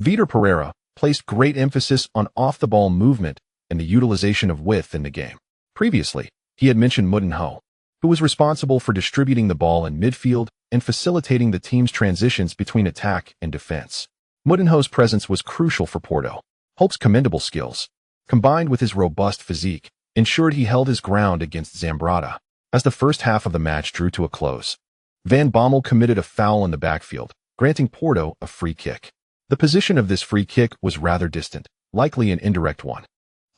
Vitor Pereira, placed great emphasis on off-the-ball movement and the utilization of width in the game. Previously, he had mentioned Moutinho, who was responsible for distributing the ball in midfield and facilitating the team's transitions between attack and defense. Moutinho's presence was crucial for Porto. Hulk's commendable skills, combined with his robust physique, ensured he held his ground against Zambrotta. As the first half of the match drew to a close, Van Bommel committed a foul in the backfield, granting Porto a free kick. The position of this free kick was rather distant, likely an indirect one.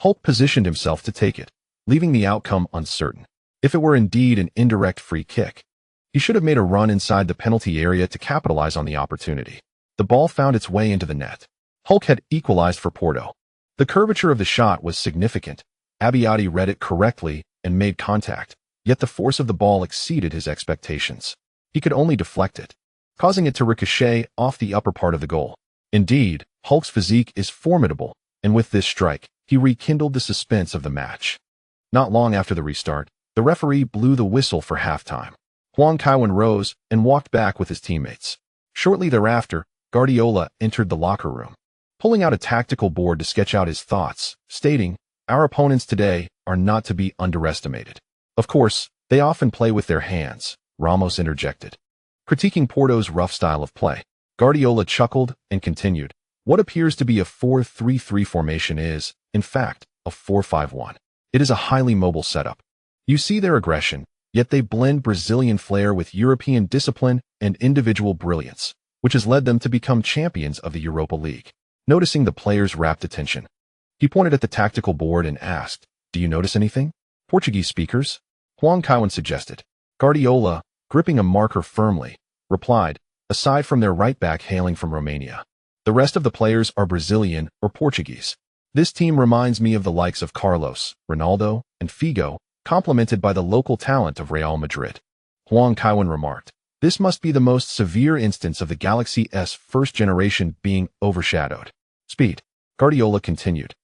Hulk positioned himself to take it, leaving the outcome uncertain. If it were indeed an indirect free kick, he should have made a run inside the penalty area to capitalize on the opportunity. The ball found its way into the net. Hulk had equalized for Porto. The curvature of the shot was significant. Abbiati read it correctly and made contact, yet the force of the ball exceeded his expectations. He could only deflect it, causing it to ricochet off the upper part of the goal. Indeed, Hulk's physique is formidable, and with this strike, he rekindled the suspense of the match. Not long after the restart, the referee blew the whistle for halftime. Huang Kaiwen rose and walked back with his teammates. Shortly thereafter, Guardiola entered the locker room, pulling out a tactical board to sketch out his thoughts, stating, "Our opponents today are not to be underestimated. Of course, they often play with their hands," Ramos interjected. Critiquing Porto's rough style of play, Guardiola chuckled and continued, "What appears to be a 4-3-3 formation is, in fact, a 4-5-1. It is a highly mobile setup. You see their aggression, yet they blend Brazilian flair with European discipline and individual brilliance, which has led them to become champions of the Europa League." Noticing the players' rapt attention, he pointed at the tactical board and asked, "Do you notice anything?" "Portuguese speakers?" Huang Kaiwen suggested. Guardiola, gripping a marker firmly, replied, "Aside from their right back hailing from Romania, the rest of the players are Brazilian or Portuguese. This team reminds me of the likes of Carlos, Ronaldo, and Figo, complemented by the local talent of Real Madrid." Huang Kaiwen remarked, "This must be the most severe instance of the Galaxy S first generation being overshadowed." Speed. Guardiola continued,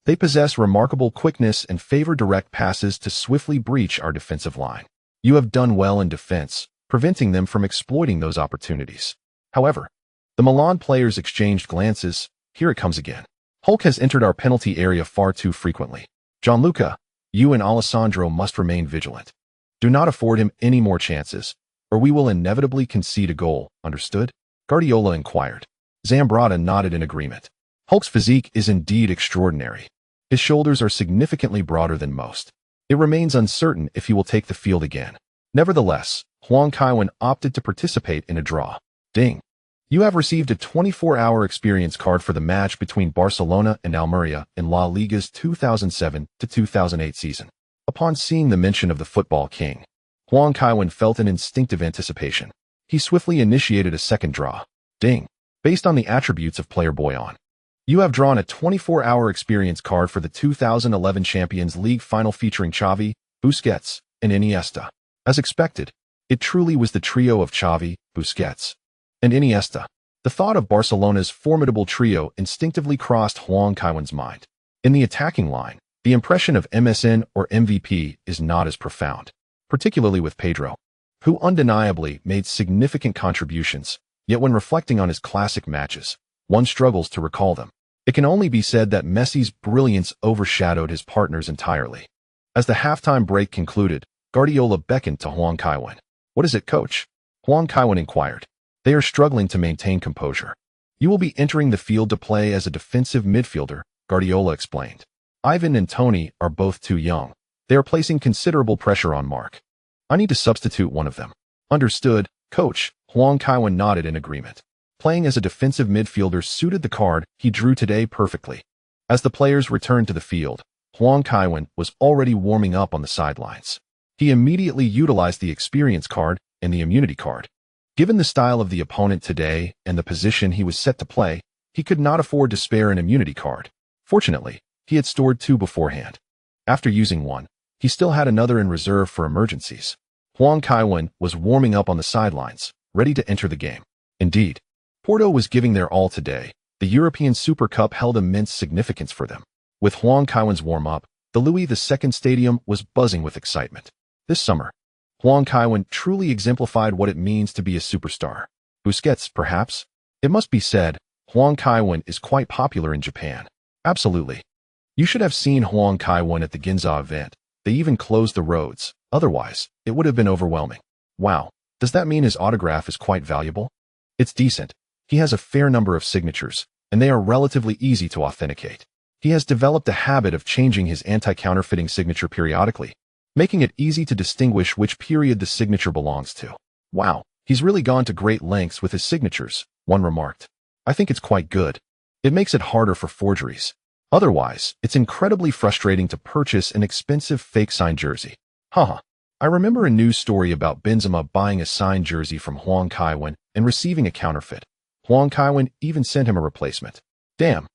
"They possess remarkable quickness and favor direct passes to swiftly breach our defensive line. You have done well in defense, preventing them from exploiting those opportunities." However, the Milan players exchanged glances. Here it comes again. "Hulk has entered our penalty area far too frequently. Gianluca, you and Alessandro must remain vigilant. Do not afford him any more chances, or we will inevitably concede a goal, understood?" Guardiola inquired. Zambrotta nodded in agreement. Hulk's physique is indeed extraordinary. His shoulders are significantly broader than most. It remains uncertain if he will take the field again. Nevertheless, Huang Kaiwen opted to participate in a draw. Ding. You have received a 24-hour experience card for the match between Barcelona and Almeria in La Liga's 2007-2008 season. Upon seeing the mention of the Football King, Huang Kaiwen felt an instinctive anticipation. He swiftly initiated a second draw. Ding. Based on the attributes of player Boyan, you have drawn a 24-hour experience card for the 2011 Champions League final featuring Xavi, Busquets, and Iniesta. As expected, it truly was the trio of Xavi, Busquets, and Iniesta. The thought of Barcelona's formidable trio instinctively crossed Huang Kaiwen's mind. In the attacking line, The impression of MSN or MVP is not as profound, particularly with Pedro, who undeniably made significant contributions, yet when reflecting on his classic matches, one struggles to recall them. It can only be said that Messi's brilliance overshadowed his partners entirely. As the halftime break concluded, Guardiola beckoned to Huang Kaiwen. "What is it, coach?" Huang Kaiwen inquired. "They are struggling to maintain composure. You will be entering the field to play as a defensive midfielder," Guardiola explained. "Ivan and Tony are both too young. They are placing considerable pressure on Mark. I need to substitute one of them." "Understood, coach," Huang Kaiwen nodded in agreement. Playing as a defensive midfielder suited the card he drew today perfectly. As the players returned to the field, Huang Kaiwen was already warming up on the sidelines. He immediately utilized the experience card and the immunity card. Given the style of the opponent today and the position he was set to play, he could not afford to spare an immunity card. Fortunately, he had stored two beforehand. After using one, he still had another in reserve for emergencies. Huang Kaiwen was warming up on the sidelines, ready to enter the game. Indeed, Porto was giving their all today. The European Super Cup held immense significance for them. With Huang Kaiwen's warm-up, the Louis II Stadium was buzzing with excitement. This summer, Huang Kaiwen truly exemplified what it means to be a superstar. Busquets, perhaps? It must be said, Huang Kaiwen is quite popular in Japan. Absolutely. You should have seen Huang Kaiwen at the Ginza event. They even closed the roads. Otherwise, it would have been overwhelming. Wow, does that mean his autograph is quite valuable? It's decent. He has a fair number of signatures, and they are relatively easy to authenticate. He has developed a habit of changing his anti-counterfeiting signature periodically, making it easy to distinguish which period the signature belongs to. "Wow, he's really gone to great lengths with his signatures," one remarked. "I think it's quite good. It makes it harder for forgeries. Otherwise, it's incredibly frustrating to purchase an expensive fake signed jersey." Haha. I remember a news story about Benzema buying a signed jersey from Huang Kaiwen and receiving a counterfeit. Huang Kaiwen even sent him a replacement. Damn.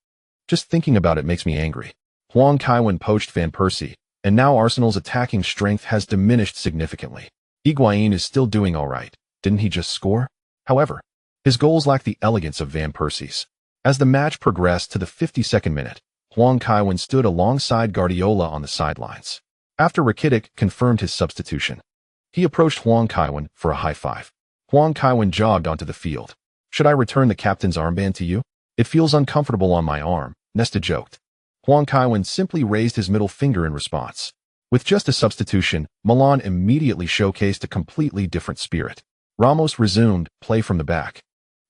Just thinking about it makes me angry. Huang Kaiwen poached Van Persie, and now Arsenal's attacking strength has diminished significantly. Higuain is still doing all right. Didn't he just score? However, his goals lack the elegance of Van Persie's. As the match progressed to the 52nd minute, Huang Kaiwen stood alongside Guardiola on the sidelines. After Rakitic confirmed his substitution, he approached Huang Kaiwen for a high five. Huang Kaiwen jogged onto the field. "Should I return the captain's armband to you? It feels uncomfortable on my arm," Nesta joked. Huang Kaiwen simply raised his middle finger in response. With just a substitution, Milan immediately showcased a completely different spirit. Ramos resumed play from the back,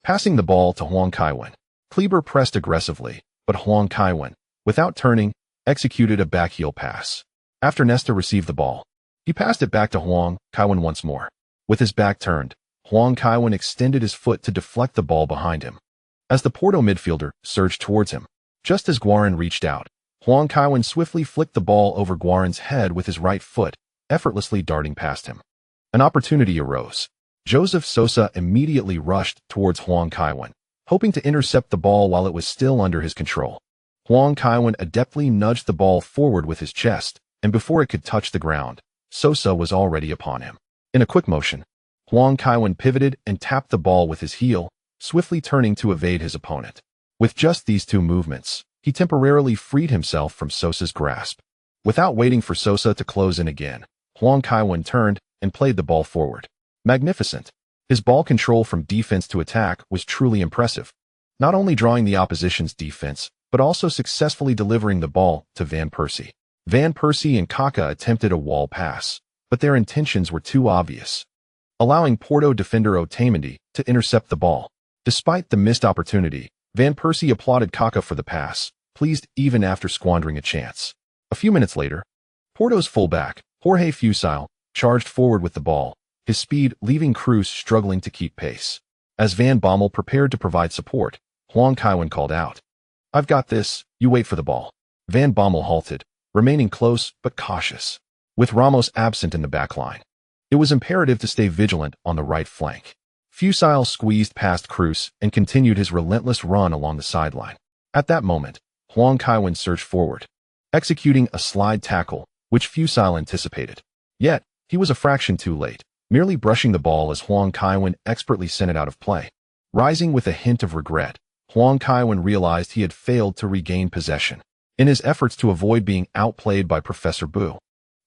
passing the ball to Huang Kaiwen. Kleber pressed aggressively, but Huang Kaiwen, without turning, executed a backheel pass. After Nesta received the ball, he passed it back to Huang Kaiwen once more. With his back turned, Huang Kaiwen extended his foot to deflect the ball behind him. As the Porto midfielder surged towards him, just as Guarin reached out, Huang Kaiwen swiftly flicked the ball over Guarin's head with his right foot, effortlessly darting past him. An opportunity arose. Joseph Sosa immediately rushed towards Huang Kaiwen, hoping to intercept the ball while it was still under his control. Huang Kaiwen adeptly nudged the ball forward with his chest, and before it could touch the ground, Sosa was already upon him. In a quick motion, Huang Kaiwen pivoted and tapped the ball with his heel, swiftly turning to evade his opponent. With just these two movements, he temporarily freed himself from Sosa's grasp. Without waiting for Sosa to close in again, Huang Kaiwen turned and played the ball forward. Magnificent. His ball control from defense to attack was truly impressive, not only drawing the opposition's defense, but also successfully delivering the ball to Van Persie. Van Persie and Kaká attempted a wall pass, but their intentions were too obvious, allowing Porto defender Otamendi to intercept the ball. Despite the missed opportunity, Van Persie applauded Kaká for the pass, pleased even after squandering a chance. A few minutes later, Porto's fullback, Jorge Fusil, charged forward with the ball, his speed leaving Cruz struggling to keep pace. As Van Bommel prepared to provide support, Huang Kaiwen called out, "I've got this, you wait for the ball." Van Bommel halted, remaining close but cautious. With Ramos absent in the back line, it was imperative to stay vigilant on the right flank. Fusil squeezed past Cruz and continued his relentless run along the sideline. At that moment, Huang Kaiwen surged forward, executing a slide tackle, which Fusil anticipated. Yet, he was a fraction too late, merely brushing the ball as Huang Kaiwen expertly sent it out of play. Rising with a hint of regret, Huang Kaiwen realized he had failed to regain possession. in his efforts to avoid being outplayed by Professor Bu.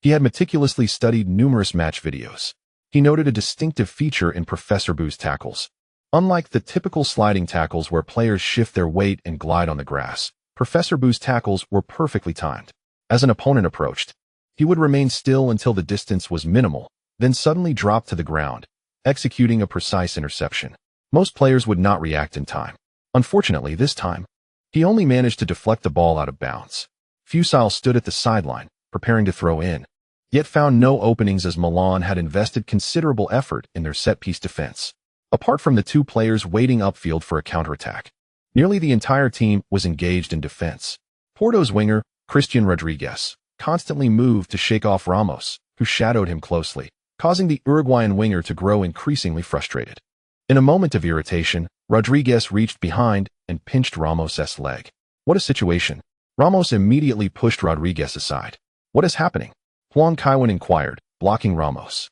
He had meticulously studied numerous match videos. He noted a distinctive feature in Professor Bu's tackles. Unlike the typical sliding tackles where players shift their weight and glide on the grass, Professor Bu's tackles were perfectly timed. As an opponent approached, he would remain still until the distance was minimal, then suddenly drop to the ground, executing a precise interception. Most players would not react in time. Unfortunately, this time, he only managed to deflect the ball out of bounds. Fusil stood at the sideline, preparing to throw in, yet found no openings as Milan had invested considerable effort in their set-piece defense. Apart from the two players waiting upfield for a counterattack, nearly the entire team was engaged in defense. Porto's winger, Christian Rodriguez, constantly moved to shake off Ramos, who shadowed him closely, causing the Uruguayan winger to grow increasingly frustrated. In a moment of irritation, Rodriguez reached behind and pinched Ramos's leg. What a situation! Ramos immediately pushed Rodriguez aside. What is happening? Huang Kaiwen inquired, blocking Ramos.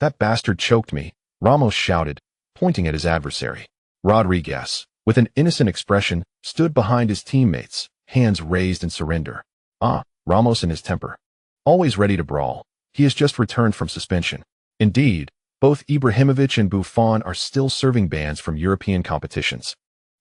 That bastard choked me, Ramos shouted, pointing at his adversary. Rodriguez, with an innocent expression, stood behind his teammates, hands raised in surrender. Ramos in his temper. Always ready to brawl, he has just returned from suspension. Indeed, both Ibrahimovic and Buffon are still serving bans from European competitions,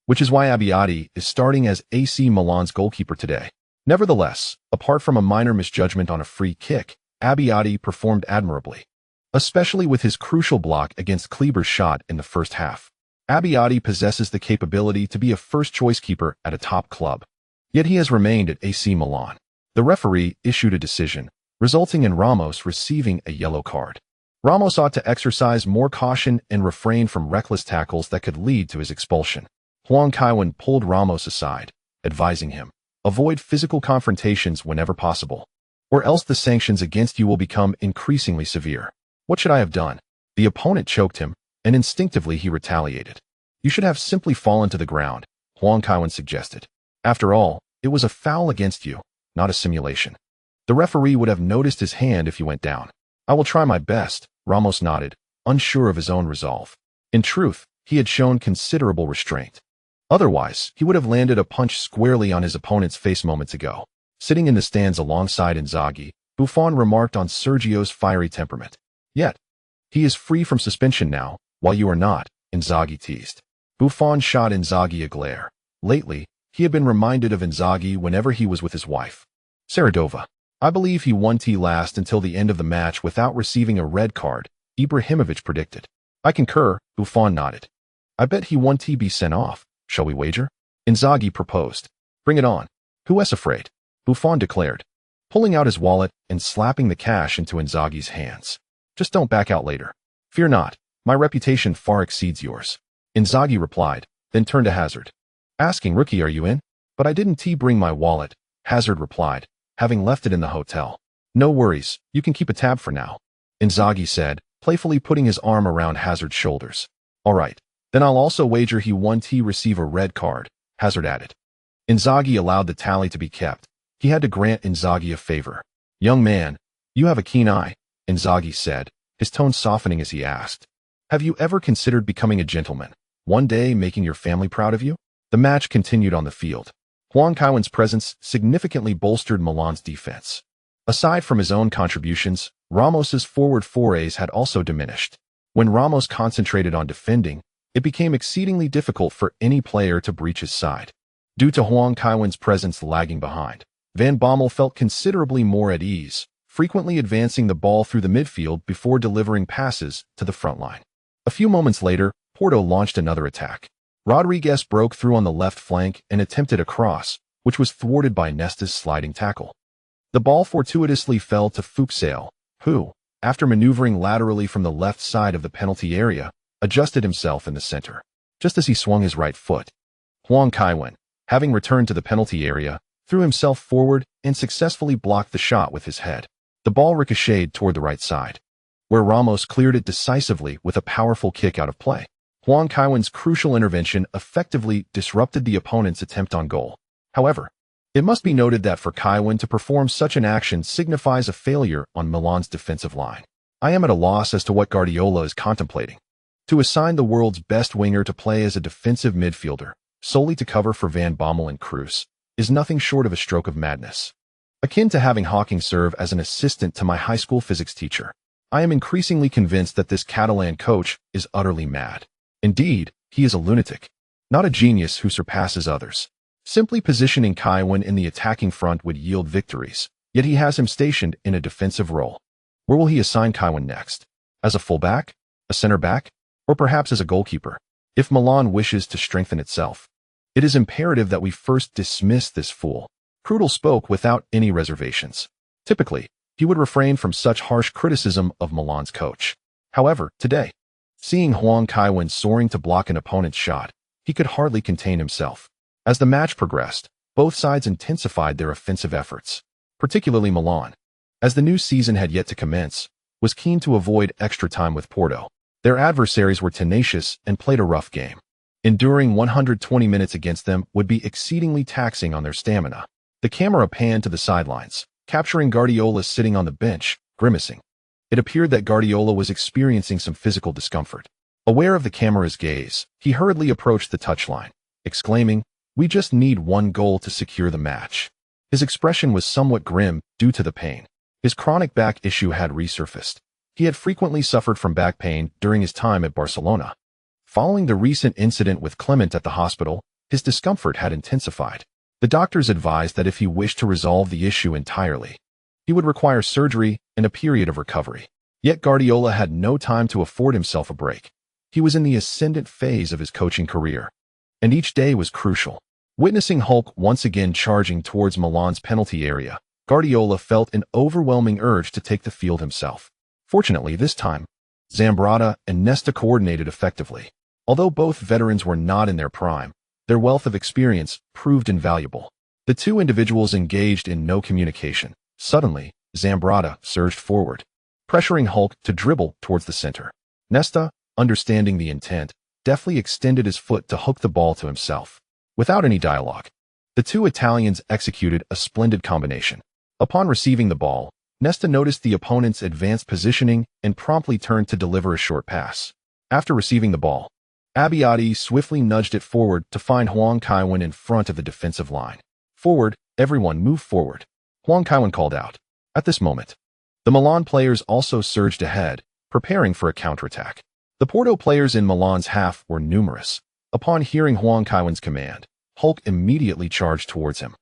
which is why Abbiati is starting as AC Milan's goalkeeper today. Nevertheless, apart from a minor misjudgment on a free kick, Abbiati performed admirably, especially with his crucial block against Kleber's shot in the first half. Abbiati possesses the capability to be a first-choice keeper at a top club, yet he has remained at AC Milan. The referee issued a decision, resulting in Ramos receiving a yellow card. Ramos ought to exercise more caution and refrain from reckless tackles that could lead to his expulsion. Huang Kaiwen pulled Ramos aside, advising him, avoid physical confrontations whenever possible, or else the sanctions against you will become increasingly severe. What should I have done? The opponent choked him, and instinctively he retaliated. You should have simply fallen to the ground, Huang Kaiwen suggested. After all, it was a foul against you, not a simulation. The referee would have noticed his hand if you went down. I will try my best, Ramos nodded, unsure of his own resolve. In truth, he had shown considerable restraint. Otherwise, he would have landed a punch squarely on his opponent's face moments ago. Sitting in the stands alongside Inzaghi, Buffon remarked on Sergio's fiery temperament. Yet, he is free from suspension now, while you are not, Inzaghi teased. Buffon shot Inzaghi a glare. Lately, he had been reminded of Inzaghi whenever he was with his wife. Saradova. I believe he won T last until the end of the match without receiving a red card, Ibrahimovic predicted. I concur, Buffon nodded. I bet he won T be sent off. Shall we wager? Inzaghi proposed. Bring it on. Who is afraid? Buffon declared, pulling out his wallet and slapping the cash into Inzaghi's hands. Just don't back out later. Fear not, my reputation far exceeds yours. Inzaghi replied, then turned to Hazard. Asking rookie, are you in? But I didn't bring my wallet, Hazard replied, having left it in the hotel. No worries, you can keep a tab for now, Inzaghi said, playfully putting his arm around Hazard's shoulders. All right, then I'll also wager he won T receive a red card, Hazard added. Inzaghi allowed the tally to be kept. He had to grant Inzaghi a favor. Young man, you have a keen eye, Inzaghi said, his tone softening as he asked. Have you ever considered becoming a gentleman, one day making your family proud of you? The match continued on the field. Huang Kaiwen's presence significantly bolstered Milan's defense. Aside from his own contributions, Ramos's forward forays had also diminished. When Ramos concentrated on defending, it became exceedingly difficult for any player to breach his side. Due to Huang Kaiwen's presence lagging behind, Van Bommel felt considerably more at ease, frequently advancing the ball through the midfield before delivering passes to the front line. A few moments later, Porto launched another attack. Rodriguez broke through on the left flank and attempted a cross, which was thwarted by Nesta's sliding tackle. The ball fortuitously fell to Fuchsale, who, after maneuvering laterally from the left side of the penalty area, adjusted himself in the center, just as he swung his right foot. Huang Kaiwen, having returned to the penalty area, threw himself forward and successfully blocked the shot with his head. The ball ricocheted toward the right side, where Ramos cleared it decisively with a powerful kick out of play. Huang Kaiwen's crucial intervention effectively disrupted the opponent's attempt on goal. However, it must be noted that for Kaiwen to perform such an action signifies a failure on Milan's defensive line. I am at a loss as to what Guardiola is contemplating. To assign the world's best winger to play as a defensive midfielder, solely to cover for Van Bommel and Kroos, is nothing short of a stroke of madness. Akin to having Hawking serve as an assistant to my high school physics teacher, I am increasingly convinced that this Catalan coach is utterly mad. Indeed, he is a lunatic, not a genius who surpasses others. Simply positioning Kaiwen in the attacking front would yield victories, yet he has him stationed in a defensive role. Where will he assign Kaiwen next? As a fullback? A center back? Or perhaps as a goalkeeper? If Milan wishes to strengthen itself, it is imperative that we first dismiss this fool. Krudel spoke without any reservations. Typically, he would refrain from such harsh criticism of Milan's coach. However, today, seeing Huang Kaiwen soaring to block an opponent's shot, he could hardly contain himself. As the match progressed, both sides intensified their offensive efforts, particularly Milan, as the new season had yet to commence, was keen to avoid extra time with Porto. Their adversaries were tenacious and played a rough game. Enduring 120 minutes against them would be exceedingly taxing on their stamina. The camera panned to the sidelines, capturing Guardiola sitting on the bench, grimacing. It appeared that Guardiola was experiencing some physical discomfort. Aware of the camera's gaze, he hurriedly approached the touchline, exclaiming, "We just need one goal to secure the match." His expression was somewhat grim due to the pain. His chronic back issue had resurfaced. He had frequently suffered from back pain during his time at Barcelona. Following the recent incident with Clement at the hospital, his discomfort had intensified. The doctors advised that if he wished to resolve the issue entirely, he would require surgery and a period of recovery. Yet Guardiola had no time to afford himself a break. He was in the ascendant phase of his coaching career, and each day was crucial. Witnessing Hulk once again charging towards Milan's penalty area, Guardiola felt an overwhelming urge to take the field himself. Fortunately, this time, Zambrotta and Nesta coordinated effectively. Although both veterans were not in their prime, their wealth of experience proved invaluable. The two individuals engaged in no communication. Suddenly, Zambrotta surged forward, pressuring Hulk to dribble towards the center. Nesta, understanding the intent, deftly extended his foot to hook the ball to himself. Without any dialogue, the two Italians executed a splendid combination. Upon receiving the ball, Nesta noticed the opponent's advanced positioning and promptly turned to deliver a short pass. After receiving the ball, Abbiati swiftly nudged it forward to find Huang Kaiwen in front of the defensive line. "Forward, everyone move forward," Huang Kaiwen called out. At this moment, the Milan players also surged ahead, preparing for a counterattack. The Porto players in Milan's half were numerous. Upon hearing Huang Kaiwen's command, Hulk immediately charged towards him.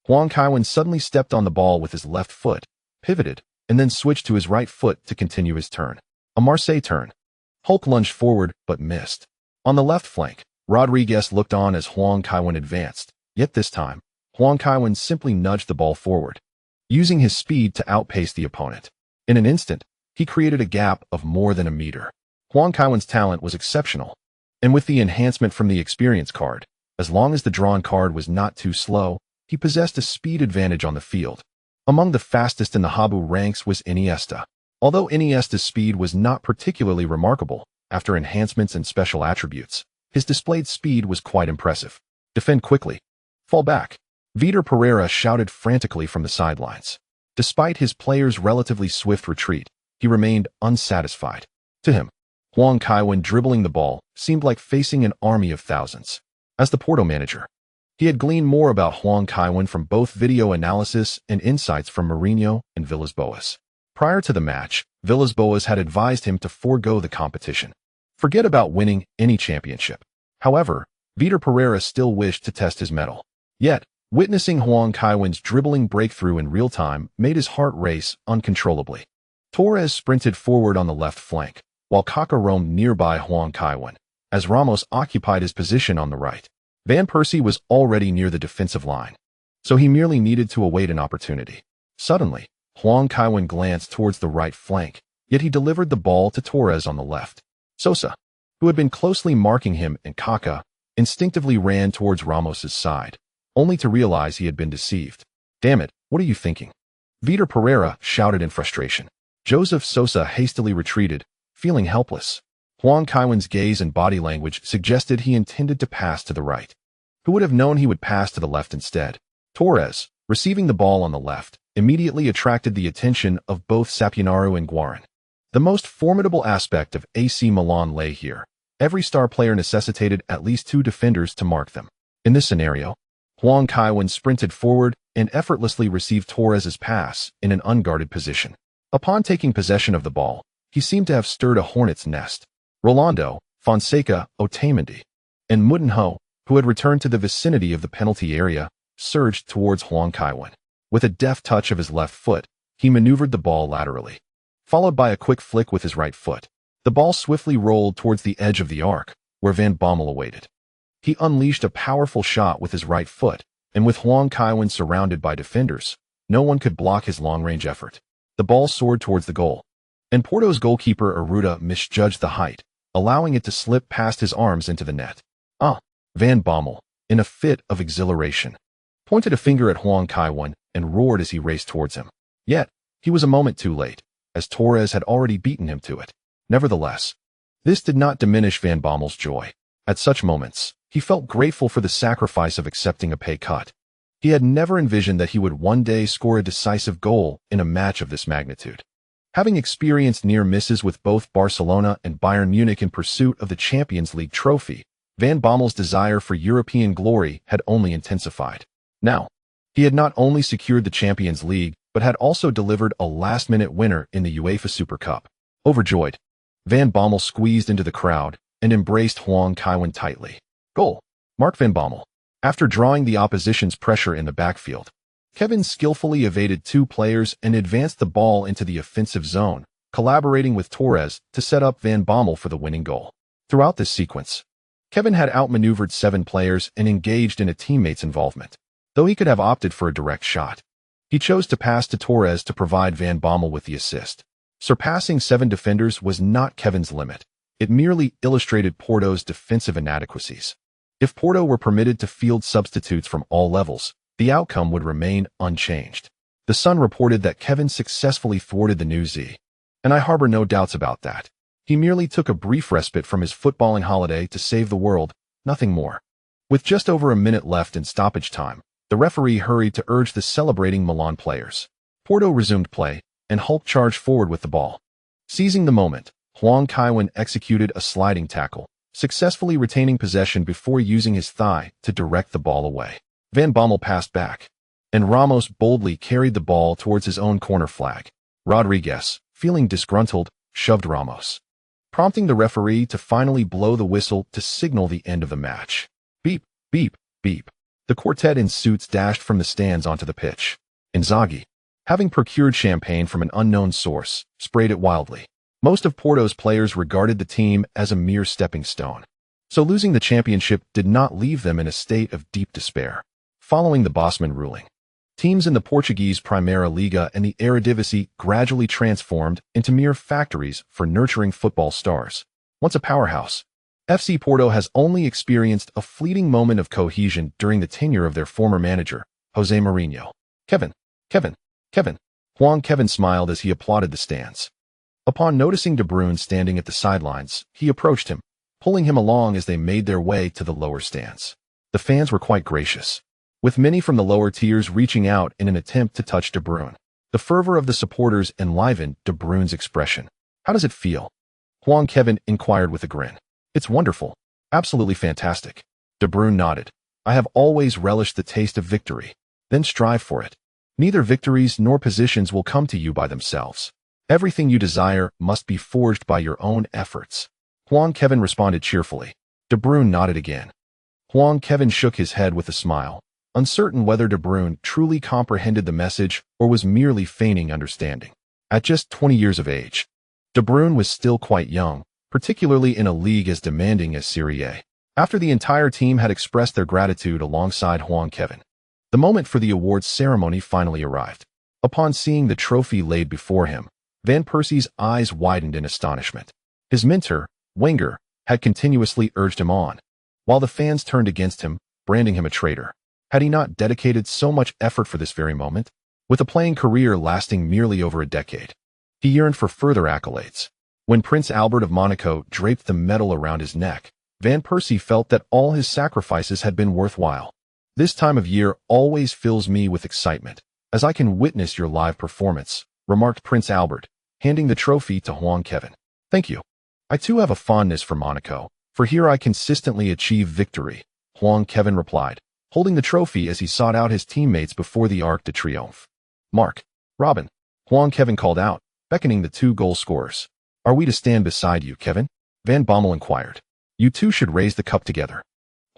Huang Kaiwen suddenly stepped on the ball with his left foot, pivoted, and then switched to his right foot to continue his turn. A Marseille turn. Hulk lunged forward, but missed. On the left flank, Rodriguez looked on as Huang Kaiwen advanced, yet this time, Huang Kaiwen simply nudged the ball forward, using his speed to outpace the opponent. In an instant, he created a gap of more than a meter. Huang Kaiwen's talent was exceptional, and with the enhancement from the experience card, as long as the drawn card was not too slow, he possessed a speed advantage on the field. Among the fastest in the Habu ranks was Iniesta. Although Iniesta's speed was not particularly remarkable, after enhancements and special attributes, his displayed speed was quite impressive. "Defend quickly. Fall back," Vitor Pereira shouted frantically from the sidelines. Despite his players' relatively swift retreat, he remained unsatisfied. To him, Huang Kaiwen dribbling the ball seemed like facing an army of thousands. As the Porto manager, he had gleaned more about Huang Kaiwen from both video analysis and insights from Mourinho and Villas-Boas. Prior to the match, Villas-Boas had advised him to forego the competition. Forget about winning any championship. However, Vitor Pereira still wished to test his mettle. Yet, witnessing Huang Kaiwen's dribbling breakthrough in real time made his heart race uncontrollably. Torres sprinted forward on the left flank, while Kaká roamed nearby Huang Kaiwen, as Ramos occupied his position on the right. Van Persie was already near the defensive line, so he merely needed to await an opportunity. Suddenly, Huang Kaiwen glanced towards the right flank, yet he delivered the ball to Torres on the left. Sosa, who had been closely marking him and Kaká, instinctively ran towards Ramos's side, only to realize he had been deceived. "Damn it, what are you thinking?" Vitor Pereira shouted in frustration. Joseph Sosa hastily retreated, feeling helpless. Huang Kaiwen's gaze and body language suggested he intended to pass to the right. Who would have known he would pass to the left instead? Torres, receiving the ball on the left, immediately attracted the attention of both Sapinaru and Guarin. The most formidable aspect of AC Milan lay here. Every star player necessitated at least two defenders to mark them. In this scenario, Huang Kaiwen sprinted forward and effortlessly received Torres's pass in an unguarded position. Upon taking possession of the ball, he seemed to have stirred a hornet's nest. Rolando, Fonseca, Otamendi, and Moutinho, who had returned to the vicinity of the penalty area, surged towards Huang Kaiwen. With a deft touch of his left foot, he maneuvered the ball laterally, followed by a quick flick with his right foot. The ball swiftly rolled towards the edge of the arc, where Van Bommel awaited. He unleashed a powerful shot with his right foot, and with Huang Kaiwen surrounded by defenders, no one could block his long-range effort. The ball soared towards the goal, and Porto's goalkeeper Arruda misjudged the height, allowing it to slip past his arms into the net. Van Bommel, in a fit of exhilaration, pointed a finger at Huang Kaiwen and roared as he raced towards him. Yet, he was a moment too late, as Torres had already beaten him to it. Nevertheless, this did not diminish Van Bommel's joy. At such moments, he felt grateful for the sacrifice of accepting a pay cut. He had never envisioned that he would one day score a decisive goal in a match of this magnitude. Having experienced near misses with both Barcelona and Bayern Munich in pursuit of the Champions League trophy, Van Bommel's desire for European glory had only intensified. Now, he had not only secured the Champions League, but had also delivered a last-minute winner in the UEFA Super Cup. Overjoyed, Van Bommel squeezed into the crowd and embraced Huang Kaiwen tightly. Goal. Mark Van Bommel. After drawing the opposition's pressure in the backfield, Kevin skillfully evaded two players and advanced the ball into the offensive zone, collaborating with Torres to set up Van Bommel for the winning goal. Throughout this sequence, Kevin had outmaneuvered 7 players and engaged in a teammate's involvement. Though he could have opted for a direct shot, he chose to pass to Torres to provide Van Bommel with the assist. Surpassing 7 defenders was not Kevin's limit. It merely illustrated Porto's defensive inadequacies. If Porto were permitted to field substitutes from all levels, the outcome would remain unchanged. The Sun reported that Kevin successfully thwarted the new Z, and I harbor no doubts about that. He merely took a brief respite from his footballing holiday to save the world, nothing more. With just over a minute left in stoppage time, the referee hurried to urge the celebrating Milan players. Porto resumed play, and Hulk charged forward with the ball. Seizing the moment, Huang Kaiwen executed a sliding tackle, successfully retaining possession before using his thigh to direct the ball away. Van Bommel passed back, and Ramos boldly carried the ball towards his own corner flag. Rodriguez, feeling disgruntled, shoved Ramos, prompting the referee to finally blow the whistle to signal the end of the match. Beep, beep, beep. The quartet in suits dashed from the stands onto the pitch. Inzaghi, having procured champagne from an unknown source, sprayed it wildly. Most of Porto's players regarded the team as a mere stepping stone, so losing the championship did not leave them in a state of deep despair. Following the Bosman ruling, teams in the Portuguese Primeira Liga and the Eredivisie gradually transformed into mere factories for nurturing football stars. Once a powerhouse, FC Porto has only experienced a fleeting moment of cohesion during the tenure of their former manager, Jose Mourinho. Kevin. Huang Kaiwen smiled as he applauded the stands. Upon noticing De Bruyne standing at the sidelines, he approached him, pulling him along as they made their way to the lower stands. The fans were quite gracious, with many from the lower tiers reaching out in an attempt to touch De Bruyne. The fervor of the supporters enlivened De Bruyne's expression. How does it feel? Huang Kaiwen inquired with a grin. It's wonderful. Absolutely fantastic. De Bruyne nodded. I have always relished the taste of victory. Then strive for it. Neither victories nor positions will come to you by themselves. Everything you desire must be forged by your own efforts. Huang Kaiwen responded cheerfully. De Bruyne nodded again. Huang Kaiwen shook his head with a smile, uncertain whether De Bruyne truly comprehended the message or was merely feigning understanding. At just 20 years of age, De Bruyne was still quite young, particularly in a league as demanding as Serie A. After the entire team had expressed their gratitude alongside Huang Kaiwen, the moment for the awards ceremony finally arrived. Upon seeing the trophy laid before him, Van Persie's eyes widened in astonishment. His mentor, Wenger, had continuously urged him on, while the fans turned against him, branding him a traitor. Had he not dedicated so much effort for this very moment? With a playing career lasting merely over a decade, he yearned for further accolades. When Prince Albert of Monaco draped the medal around his neck, Van Persie felt that all his sacrifices had been worthwhile. This time of year always fills me with excitement, as I can witness your live performance, remarked Prince Albert, handing the trophy to Huang Kaiwen. Thank you. I too have a fondness for Monaco, for here I consistently achieve victory, Huang Kaiwen replied, holding the trophy as he sought out his teammates before the Arc de Triomphe. "Mark, Robin," Huang Kaiwen called out, beckoning the two goal scorers. "Are we to stand beside you, Kevin?" Van Bommel inquired. "You two should raise the cup together,"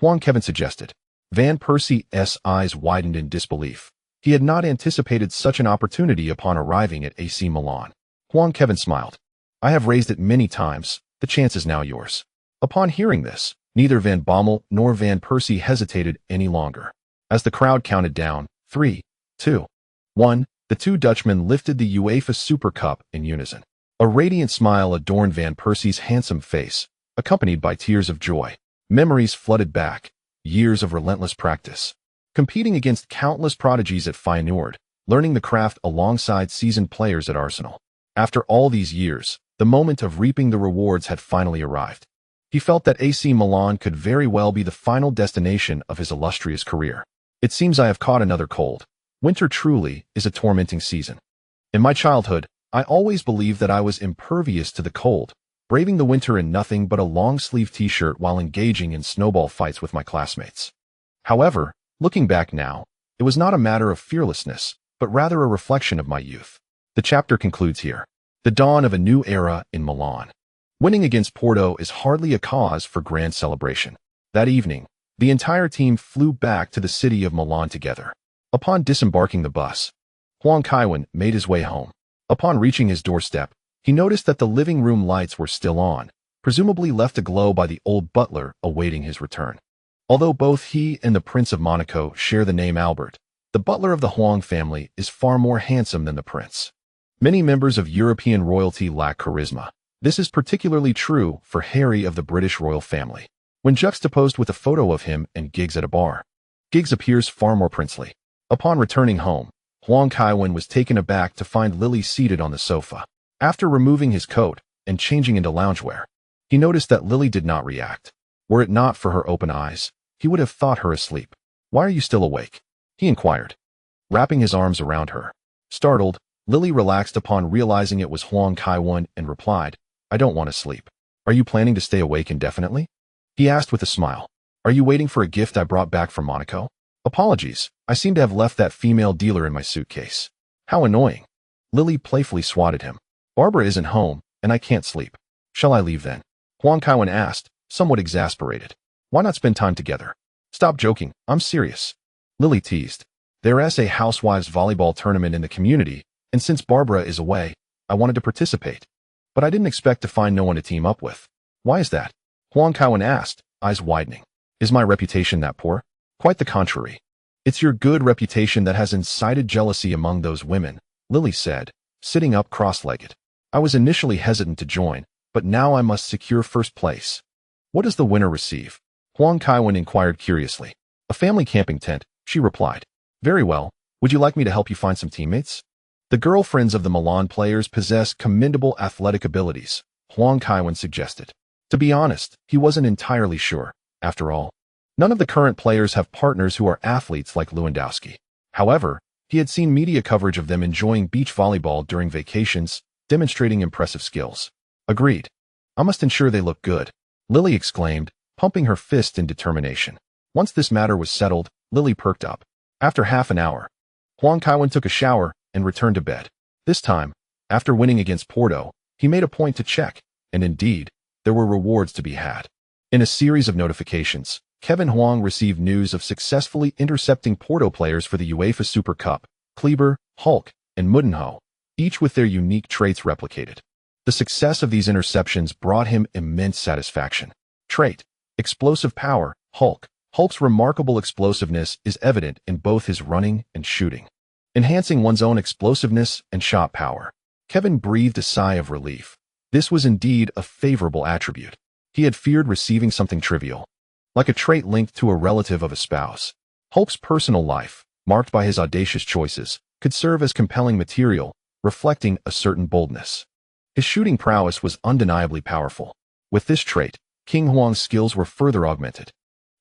Huang Kaiwen suggested. Van Persie's eyes widened in disbelief. He had not anticipated such an opportunity upon arriving at AC Milan. Huang Kaiwen smiled. "I have raised it many times. The chance is now yours." Upon hearing this, neither Van Bommel nor Van Persie hesitated any longer. As the crowd counted down, 3, 2, 1, the two Dutchmen lifted the UEFA Super Cup in unison. A radiant smile adorned Van Persie's handsome face, accompanied by tears of joy. Memories flooded back, years of relentless practice. Competing against countless prodigies at Feyenoord, learning the craft alongside seasoned players at Arsenal. After all these years, the moment of reaping the rewards had finally arrived. He felt that AC Milan could very well be the final destination of his illustrious career. "It seems I have caught another cold. Winter truly is a tormenting season. In my childhood, I always believed that I was impervious to the cold, braving the winter in nothing but a long-sleeve t-shirt while engaging in snowball fights with my classmates. However, looking back now, it was not a matter of fearlessness, but rather a reflection of my youth." The chapter concludes here. The dawn of a new era in Milan. Winning against Porto is hardly a cause for grand celebration. That evening, the entire team flew back to the city of Milan together. Upon disembarking the bus, Huang Kaiwen made his way home. Upon reaching his doorstep, he noticed that the living room lights were still on, presumably left aglow by the old butler awaiting his return. Although both he and the Prince of Monaco share the name Albert, the butler of the Huang family is far more handsome than the prince. Many members of European royalty lack charisma. This is particularly true for Harry of the British royal family. When juxtaposed with a photo of him and Giggs at a bar, Giggs appears far more princely. Upon returning home, Huang Kaiwen was taken aback to find Lily seated on the sofa. After removing his coat and changing into loungewear, he noticed that Lily did not react. Were it not for her open eyes, he would have thought her asleep. "Why are you still awake?" he inquired, wrapping his arms around her. Startled, Lily relaxed upon realizing it was Huang Kaiwen and replied, "I don't want to sleep." "Are you planning to stay awake indefinitely?" he asked with a smile. "Are you waiting for a gift I brought back from Monaco?" "Apologies, I seem to have left that female dealer in my suitcase." "How annoying." Lily playfully swatted him. "Barbara isn't home, and I can't sleep." "Shall I leave then?" Huang Kaiwen asked, somewhat exasperated. "Why not spend time together?" "Stop joking, I'm serious," Lily teased. "There's a housewives volleyball tournament in the community, and since Barbara is away, I wanted to participate. But I didn't expect to find no one to team up with." "Why is that?" Huang Kaiwen asked, eyes widening. "Is my reputation that poor?" "Quite the contrary. It's your good reputation that has incited jealousy among those women," Lily said, sitting up cross-legged. "I was initially hesitant to join, but now I must secure first place." "What does the winner receive?" Huang Kaiwen inquired curiously. "A family camping tent," she replied. "Very well. Would you like me to help you find some teammates?" "The girlfriends of the Milan players possess commendable athletic abilities," Huang Kaiwen suggested. To be honest, he wasn't entirely sure. After all, none of the current players have partners who are athletes like Lewandowski. However, he had seen media coverage of them enjoying beach volleyball during vacations, demonstrating impressive skills. "Agreed. I must ensure they look good," Lily exclaimed, pumping her fist in determination. Once this matter was settled, Lily perked up. After half an hour, Huang Kaiwen took a shower and returned to bed. This time, after winning against Porto, he made a point to check, and indeed, there were rewards to be had. In a series of notifications, Kevin Huang received news of successfully intercepting Porto players for the UEFA Super Cup, Kleber, Hulk, and Moutinho, each with their unique traits replicated. The success of these interceptions brought him immense satisfaction. Trait: explosive power, Hulk. Hulk's remarkable explosiveness is evident in both his running and shooting, enhancing one's own explosiveness and shot power. Kevin breathed a sigh of relief. This was indeed a favorable attribute. He had feared receiving something trivial, like a trait linked to a relative of a spouse. Hulk's personal life, marked by his audacious choices, could serve as compelling material, reflecting a certain boldness. His shooting prowess was undeniably powerful. With this trait, King Huang's skills were further augmented.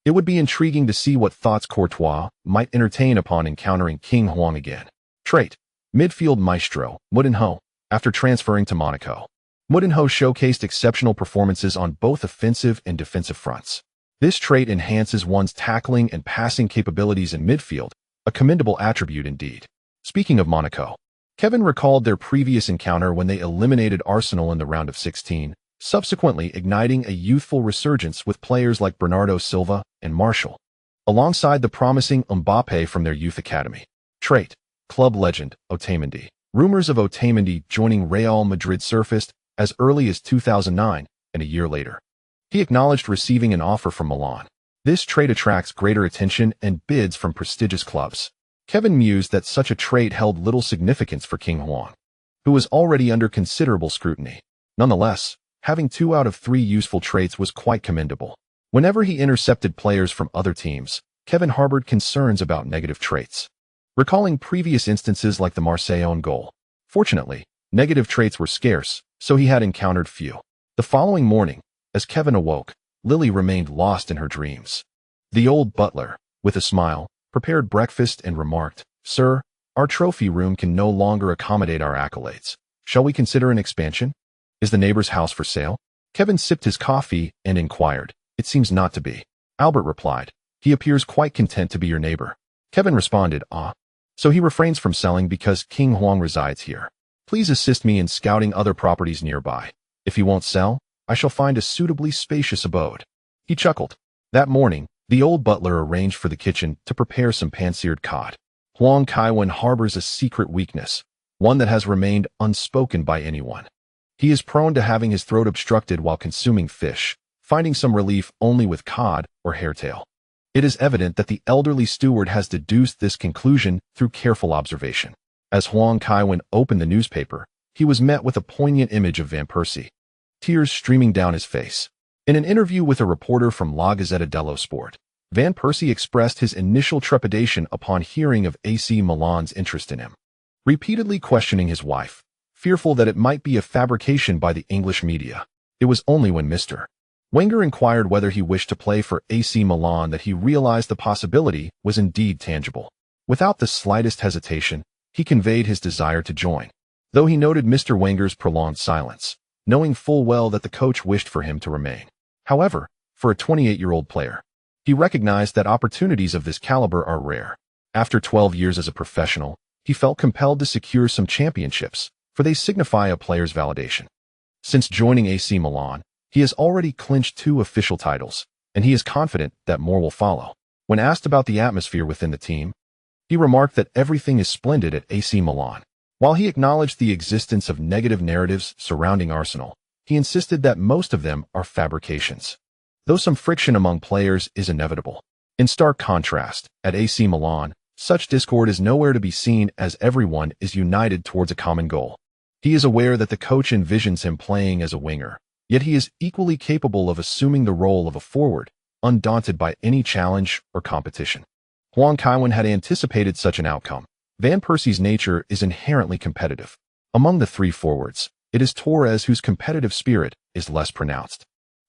It would be intriguing to see what thoughts Courtois might entertain upon encountering King Huang again. Trait: midfield maestro, Moutinho. After transferring to Monaco, Moutinho showcased exceptional performances on both offensive and defensive fronts. This trait enhances one's tackling and passing capabilities in midfield, a commendable attribute indeed. Speaking of Monaco, Kevin recalled their previous encounter when they eliminated Arsenal in the round of 16, subsequently igniting a youthful resurgence with players like Bernardo Silva and Martial, alongside the promising Mbappe from their youth academy. Trait: club legend Otamendi. Rumors of Otamendi joining Real Madrid surfaced as early as 2009, and a year later, he acknowledged receiving an offer from Milan. This trait attracts greater attention and bids from prestigious clubs. Kevin mused that such a trait held little significance for King Huang, who was already under considerable scrutiny. Nonetheless, having 2 out of 3 useful traits was quite commendable. Whenever he intercepted players from other teams, Kevin harbored concerns about negative traits, recalling previous instances like the Marseille own goal. Fortunately, negative traits were scarce, so he had encountered few. The following morning, as Kevin awoke, Lily remained lost in her dreams. The old butler, with a smile, prepared breakfast and remarked, "Sir, our trophy room can no longer accommodate our accolades. Shall we consider an expansion? Is the neighbor's house for sale?" Kevin sipped his coffee and inquired. "It seems not to be." Albert replied, "He appears quite content to be your neighbor." Kevin responded, "Ah, so he refrains from selling because King Huang resides here. Please assist me in scouting other properties nearby. If he won't sell, I shall find a suitably spacious abode." He chuckled. That morning, the old butler arranged for the kitchen to prepare some pan-seared cod. Huang Kaiwen harbors a secret weakness, one that has remained unspoken by anyone. He is prone to having his throat obstructed while consuming fish, finding some relief only with cod or hairtail. It is evident that the elderly steward has deduced this conclusion through careful observation. As Huang Kaiwen opened the newspaper, he was met with a poignant image of Van Persie, tears streaming down his face. In an interview with a reporter from La Gazzetta dello Sport, Van Persie expressed his initial trepidation upon hearing of AC Milan's interest in him, repeatedly questioning his wife, fearful that it might be a fabrication by the English media. It was only when Mr. Wenger inquired whether he wished to play for AC Milan that he realized the possibility was indeed tangible. Without the slightest hesitation, he conveyed his desire to join, though he noted Mr. Wenger's prolonged silence, knowing full well that the coach wished for him to remain. However, for a 28-year-old player, he recognized that opportunities of this caliber are rare. After 12 years as a professional, he felt compelled to secure some championships, for they signify a player's validation. Since joining AC Milan, he has already clinched 2 official titles, and he is confident that more will follow. When asked about the atmosphere within the team, he remarked that everything is splendid at AC Milan. While he acknowledged the existence of negative narratives surrounding Arsenal, he insisted that most of them are fabrications, though some friction among players is inevitable. In stark contrast, at AC Milan, such discord is nowhere to be seen as everyone is united towards a common goal. He is aware that the coach envisions him playing as a winger, yet he is equally capable of assuming the role of a forward, undaunted by any challenge or competition. Huang Kaiwen had anticipated such an outcome. Van Persie's nature is inherently competitive. Among the 3 forwards, it is Torres whose competitive spirit is less pronounced.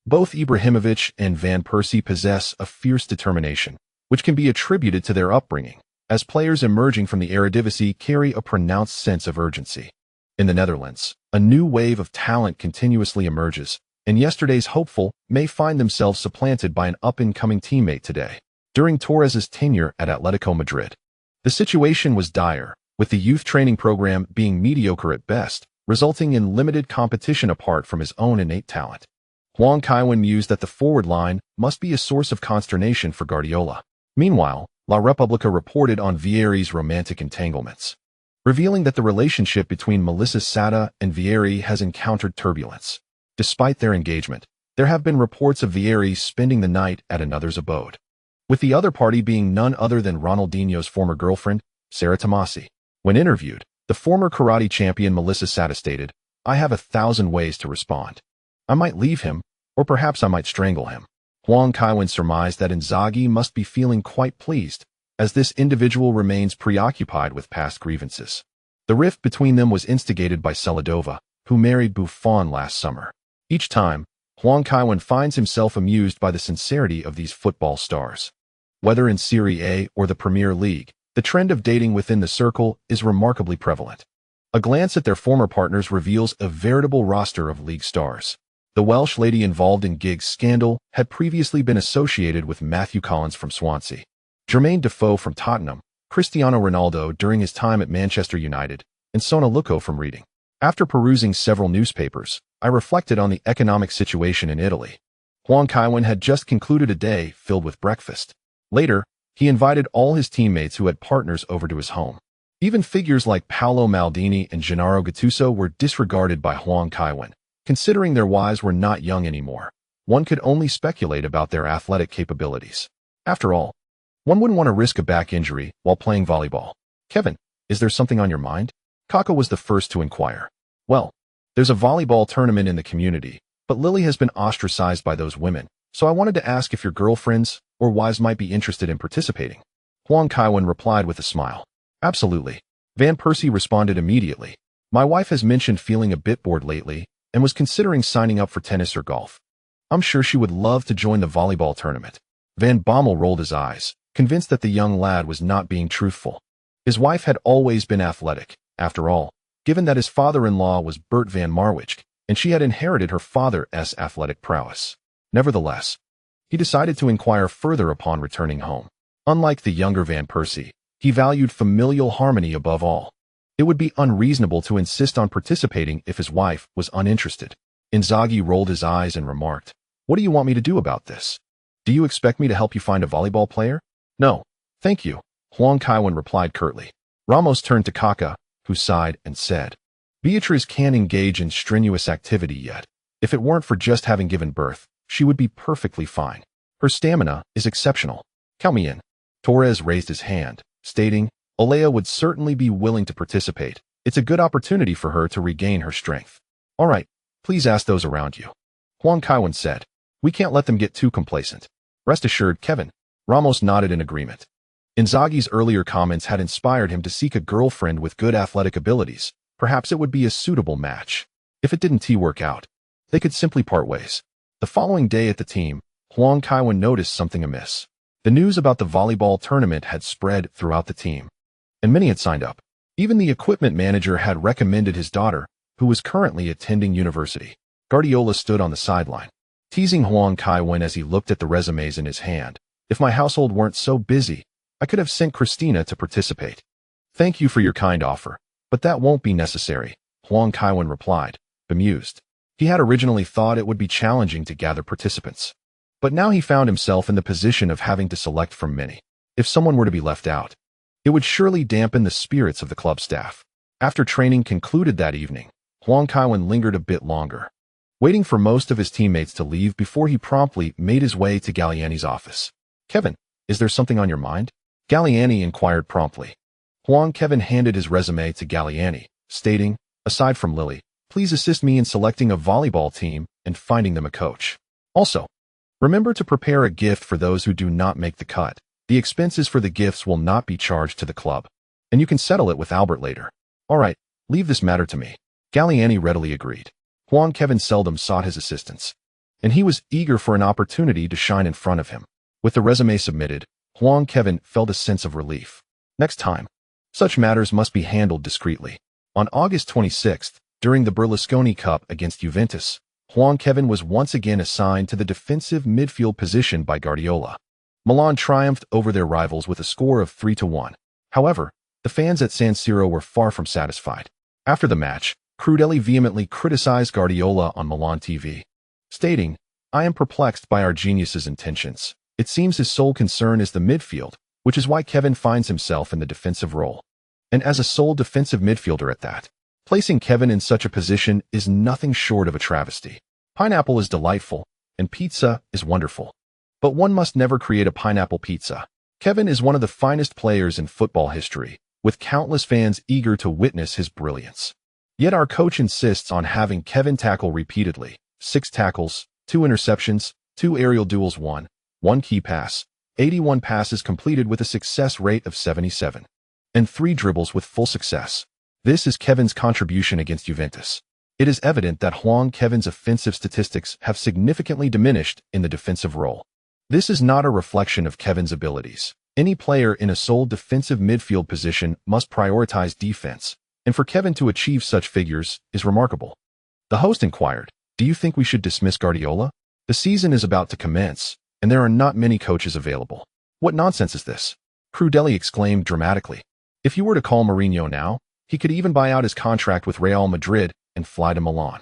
Both Ibrahimovic and Van Persie possess a fierce determination, which can be attributed to their upbringing, as players emerging from the Eredivisie carry a pronounced sense of urgency. In the Netherlands, a new wave of talent continuously emerges, and yesterday's hopeful may find themselves supplanted by an up-and-coming teammate today. During Torres's tenure at Atletico Madrid, the situation was dire, with the youth training program being mediocre at best, resulting in limited competition apart from his own innate talent. Huang Kaiwen mused that the forward line must be a source of consternation for Guardiola. Meanwhile, La Repubblica reported on Vieri's romantic entanglements, revealing that the relationship between Melissa Sada and Vieri has encountered turbulence. Despite their engagement, there have been reports of Vieri spending the night at another's abode, with the other party being none other than Ronaldinho's former girlfriend, Sarah Tomasi. When interviewed, the former karate champion Melissa Sada stated, "I have 1,000 ways to respond. I might leave him, or perhaps I might strangle him." Huang Kaiwen surmised that Inzaghi must be feeling quite pleased, as this individual remains preoccupied with past grievances. The rift between them was instigated by Seladova, who married Buffon last summer. Each time, Huang Kaiwen finds himself amused by the sincerity of these football stars. Whether in Serie A or the Premier League, the trend of dating within the circle is remarkably prevalent. A glance at their former partners reveals a veritable roster of league stars. The Welsh lady involved in Giggs' scandal had previously been associated with Matthew Collins from Swansea, Jermaine Defoe from Tottenham, Cristiano Ronaldo during his time at Manchester United, and Sona Lucco from Reading. After perusing several newspapers, I reflected on the economic situation in Italy. Huang Kaiwen had just concluded a day filled with breakfast. Later, he invited all his teammates who had partners over to his home. Even figures like Paolo Maldini and Gennaro Gattuso were disregarded by Huang Kaiwen, considering their wives were not young anymore. One could only speculate about their athletic capabilities. After all, one wouldn't want to risk a back injury while playing volleyball. Kevin, is there something on your mind? Kaka was the first to inquire. Well, there's a volleyball tournament in the community, but Lily has been ostracized by those women, so I wanted to ask if your girlfriends or wives might be interested in participating. Huang Kaiwen replied with a smile. Absolutely. Van Persie responded immediately. My wife has mentioned feeling a bit bored lately and was considering signing up for tennis or golf. I'm sure she would love to join the volleyball tournament. Van Bommel rolled his eyes, convinced that the young lad was not being truthful. His wife had always been athletic, after all, given that his father-in-law was Bert van Marwijk, and she had inherited her father's athletic prowess. Nevertheless, he decided to inquire further upon returning home. Unlike the younger Van Persie, he valued familial harmony above all. It would be unreasonable to insist on participating if his wife was uninterested. Inzaghi rolled his eyes and remarked, "What do you want me to do about this? Do you expect me to help you find a volleyball player?" "No, thank you," Huang Kaiwen replied curtly. Ramos turned to Kaka, who sighed and said, "Beatrice can't engage in strenuous activity yet. If it weren't for just having given birth, she would be perfectly fine. Her stamina is exceptional. Count me in." Torres raised his hand, stating, "Olea would certainly be willing to participate. It's a good opportunity for her to regain her strength." "All right, please ask those around you," Huang Kaiwen said. "We can't let them get too complacent." "Rest assured, Kevin." Ramos nodded in agreement. Inzaghi's earlier comments had inspired him to seek a girlfriend with good athletic abilities. Perhaps it would be a suitable match. If it didn't work out, they could simply part ways. The following day at the team, Huang Kaiwen noticed something amiss. The news about the volleyball tournament had spread throughout the team, and many had signed up. Even the equipment manager had recommended his daughter, who was currently attending university. Guardiola stood on the sideline, teasing Huang Kaiwen as he looked at the resumes in his hand. "If my household weren't so busy, I could have sent Christina to participate." "Thank you for your kind offer, but that won't be necessary," Huang Kaiwen replied, bemused. He had originally thought it would be challenging to gather participants, but now he found himself in the position of having to select from many. If someone were to be left out, it would surely dampen the spirits of the club staff. After training concluded that evening, Huang Kaiwen lingered a bit longer, waiting for most of his teammates to leave before he promptly made his way to Galliani's office. "Kevin, is there something on your mind?" Galliani inquired promptly. Huang Kaiwen handed his resume to Galliani, stating, "Aside from Lily, please assist me in selecting a volleyball team and finding them a coach. Also, remember to prepare a gift for those who do not make the cut. The expenses for the gifts will not be charged to the club, and you can settle it with Albert later." "All right, leave this matter to me." Galliani readily agreed. Huang Kaiwen seldom sought his assistance, and he was eager for an opportunity to shine in front of him. With the resume submitted, Huang Kaiwen felt a sense of relief. Next time, such matters must be handled discreetly. On August 26th, during the Berlusconi Cup against Juventus, Huang Kaiwen was once again assigned to the defensive midfield position by Guardiola. Milan triumphed over their rivals with a score of 3-1. However, the fans at San Siro were far from satisfied. After the match, Crudelli vehemently criticized Guardiola on Milan TV, stating, "I am perplexed by our genius's intentions. It seems his sole concern is the midfield, which is why Kevin finds himself in the defensive role. And as a sole defensive midfielder at that, placing Kevin in such a position is nothing short of a travesty. Pineapple is delightful, and pizza is wonderful. But one must never create a pineapple pizza. Kevin is one of the finest players in football history, with countless fans eager to witness his brilliance. Yet our coach insists on having Kevin tackle repeatedly. 6 tackles, 2 interceptions, 2 aerial duels won, 1 key pass, 81 passes completed with a success rate of 77, and 3 dribbles with full success. This is Kevin's contribution against Juventus. It is evident that Huang Kaiwen's offensive statistics have significantly diminished in the defensive role. This is not a reflection of Kevin's abilities. Any player in a sole defensive midfield position must prioritize defense, and for Kevin to achieve such figures is remarkable." The host inquired, Do you think we should dismiss Guardiola? The season is about to commence, and there are not many coaches available. What nonsense is this? Crudeli exclaimed dramatically. If you were to call Mourinho now, he could even buy out his contract with Real Madrid and fly to Milan.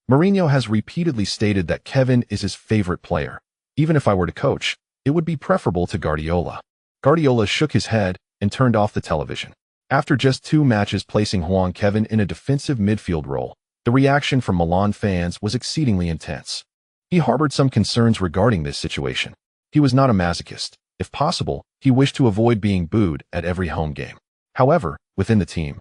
Mourinho has repeatedly stated that Kevin is his favorite player. Even if I were to coach, it would be preferable to Guardiola. Guardiola shook his head and turned off the television. After just 2 matches placing Huang Kaiwen in a defensive midfield role, the reaction from Milan fans was exceedingly intense. He harbored some concerns regarding this situation. He was not a masochist. If possible, he wished to avoid being booed at every home game. However, within the team,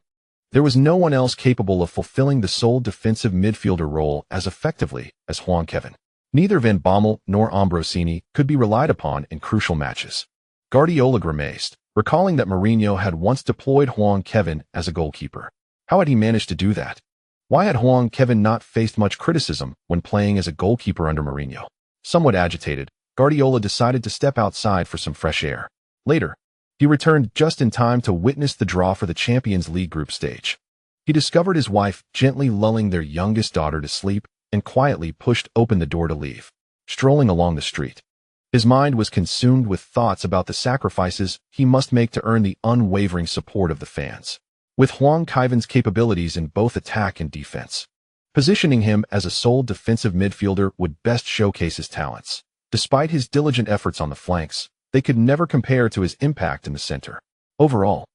there was no one else capable of fulfilling the sole defensive midfielder role as effectively as Huang Kaiwen. Neither Van Bommel nor Ambrosini could be relied upon in crucial matches. Guardiola grimaced, recalling that Mourinho had once deployed Huang Kaiwen as a goalkeeper. How had he managed to do that? Why had Huang Kaiwen not faced much criticism when playing as a goalkeeper under Mourinho? Somewhat agitated, Guardiola decided to step outside for some fresh air. Later, he returned just in time to witness the draw for the Champions League group stage. He discovered his wife gently lulling their youngest daughter to sleep and quietly pushed open the door to leave. Strolling along the street, his mind was consumed with thoughts about the sacrifices he must make to earn the unwavering support of the fans. With Huang Kaiwen's capabilities in both attack and defense, positioning him as a sole defensive midfielder would best showcase his talents. Despite his diligent efforts on the flanks, they could never compare to his impact in the center. Overall,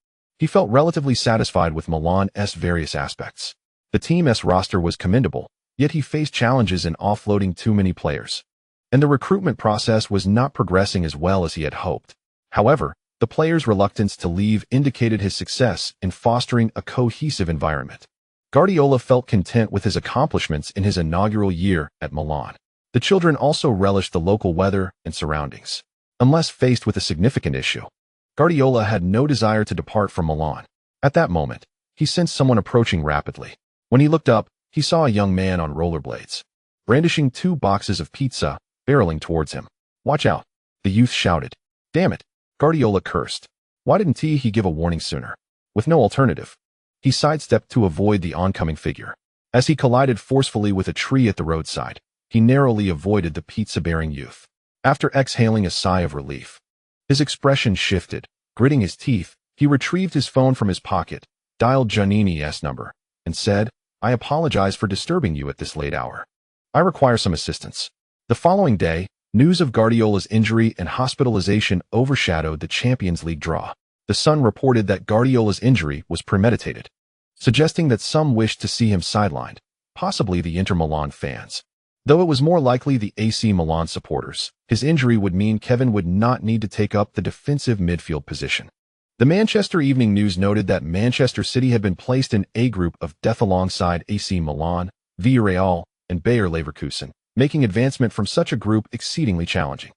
he felt relatively satisfied with Milan's various aspects. The team's roster was commendable, yet he faced challenges in offloading too many players, and the recruitment process was not progressing as well as he had hoped. However, the players' reluctance to leave indicated his success in fostering a cohesive environment. Guardiola felt content with his accomplishments in his inaugural year at Milan. The children also relished the local weather and surroundings. Unless faced with a significant issue, Guardiola had no desire to depart from Milan. At that moment, he sensed someone approaching rapidly. When he looked up, he saw a young man on rollerblades, brandishing 2 boxes of pizza, barreling towards him. "Watch out," the youth shouted. "Damn it," Guardiola cursed. Why didn't he give a warning sooner? With no alternative, he sidestepped to avoid the oncoming figure. As he collided forcefully with a tree at the roadside, he narrowly avoided the pizza-bearing youth. After exhaling a sigh of relief, his expression shifted. Gritting his teeth, he retrieved his phone from his pocket, dialed Giannini's number, and said, "I apologize for disturbing you at this late hour. I require some assistance." The following day, news of Guardiola's injury and hospitalization overshadowed the Champions League draw. The Sun reported that Guardiola's injury was premeditated, suggesting that some wished to see him sidelined, possibly the Inter Milan fans. Though it was more likely the AC Milan supporters, his injury would mean Kevin would not need to take up the defensive midfield position. The Manchester Evening News noted that Manchester City had been placed in A group of death alongside AC Milan, Villarreal, and Bayer Leverkusen, making advancement from such a group exceedingly challenging.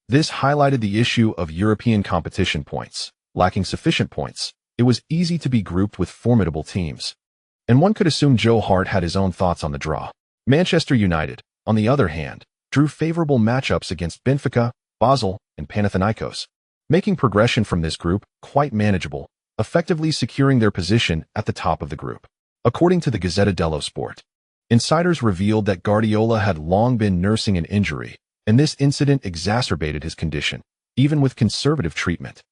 This highlighted the issue of European competition points. Lacking sufficient points, it was easy to be grouped with formidable teams. And one could assume Joe Hart had his own thoughts on the draw. Manchester United, on the other hand, drew favorable matchups against Benfica, Basel, and Panathinaikos, making progression from this group quite manageable, effectively securing their position at the top of the group. According to the Gazzetta dello Sport, insiders revealed that Guardiola had long been nursing an injury, and this incident exacerbated his condition. Even with conservative treatment,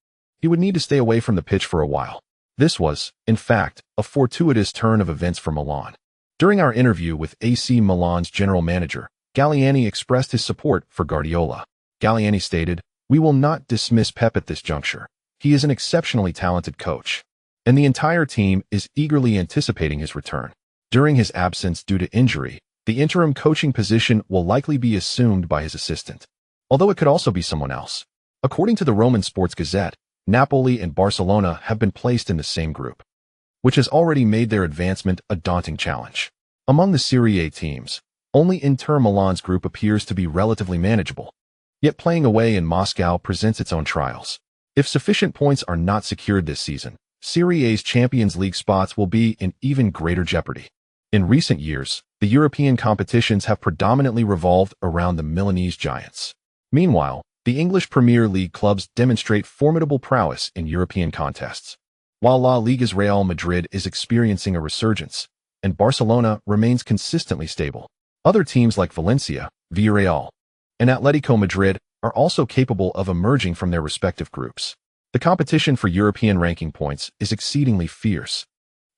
he would need to stay away from the pitch for a while. This was, in fact, a fortuitous turn of events for Milan. During our interview with AC Milan's general manager, Galliani expressed his support for Guardiola. Galliani stated, "We will not dismiss Pep at this juncture. He is an exceptionally talented coach, and the entire team is eagerly anticipating his return. During his absence due to injury, the interim coaching position will likely be assumed by his assistant, although it could also be someone else." According to the Roman Sports Gazette, Napoli and Barcelona have been placed in the same group, which has already made their advancement a daunting challenge. Among the Serie A teams, only Inter Milan's group appears to be relatively manageable. Yet playing away in Moscow presents its own trials. If sufficient points are not secured this season, Serie A's Champions League spots will be in even greater jeopardy. In recent years, the European competitions have predominantly revolved around the Milanese giants. Meanwhile, the English Premier League clubs demonstrate formidable prowess in European contests. While La Liga's Real Madrid is experiencing a resurgence, and Barcelona remains consistently stable. Other teams like Valencia, Villarreal, and Atletico Madrid are also capable of emerging from their respective groups. The competition for European ranking points is exceedingly fierce,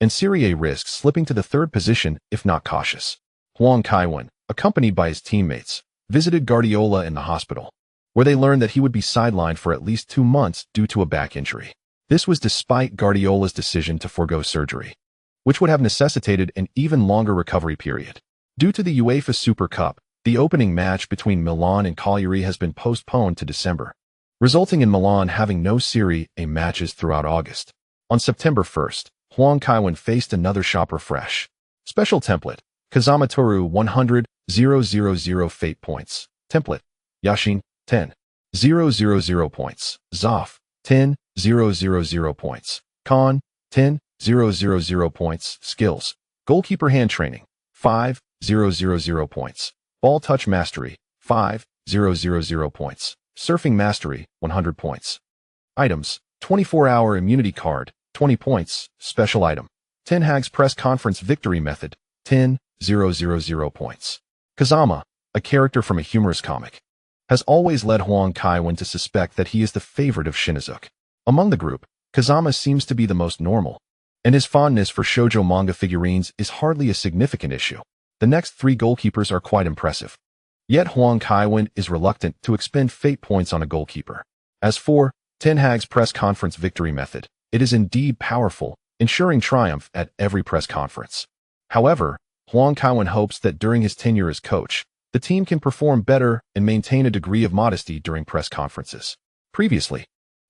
and Serie A risks slipping to the third position if not cautious. Huang Kaiwen, accompanied by his teammates, visited Guardiola in the hospital, where they learned that he would be sidelined for at least 2 months due to a back injury. This was despite Guardiola's decision to forego surgery, which would have necessitated an even longer recovery period. Due to the UEFA Super Cup, the opening match between Milan and Cagliari has been postponed to December, resulting in Milan having no Serie A matches throughout August. On September 1st, Huang Kaiwen faced another shopper fresh. Special template, Kazama Toru 100,000 fate points. Template, Yashin 10,000 points. Zoff 10,000 points. Khan 10,000 points. Skills, goalkeeper hand training 5,000 points. Ball touch mastery 5,000 points. Surfing mastery 100 points. Items, 24-hour immunity card 20 points. Special item, Ten Hag's press conference victory method 10,000 points. Kazama, a character from a humorous comic, has always led Huang Kaiwen to suspect that he is the favorite of Shinizuke. Among the group, Kazama seems to be the most normal, and his fondness for shoujo manga figurines is hardly a significant issue. The next 3 goalkeepers are quite impressive. Yet Huang Kaiwen is reluctant to expend fate points on a goalkeeper. As for Ten Hag's press conference victory method, it is indeed powerful, ensuring triumph at every press conference. However, Huang Kaiwen hopes that during his tenure as coach, the team can perform better and maintain a degree of modesty during press conferences. Previously,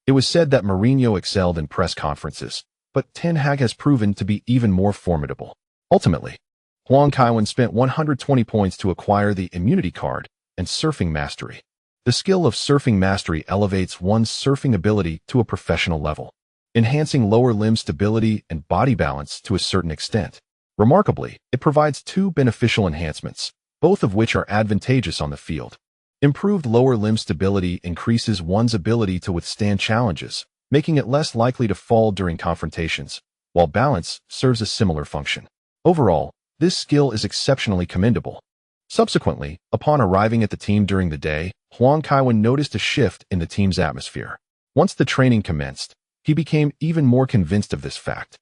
it was said that Mourinho excelled in press conferences, but Ten Hag has proven to be even more formidable. Ultimately, Huang Kaiwen spent 120 points to acquire the immunity card and surfing mastery. The skill of surfing mastery elevates one's surfing ability to a professional level, enhancing lower limb stability and body balance to a certain extent. Remarkably, it provides 2 beneficial enhancements, both of which are advantageous on the field. Improved lower limb stability increases one's ability to withstand challenges, making it less likely to fall during confrontations, while balance serves a similar function. Overall, this skill is exceptionally commendable. Subsequently, upon arriving at the team during the day, Huang Kaiwen noticed a shift in the team's atmosphere. Once the training commenced, he became even more convinced of this fact.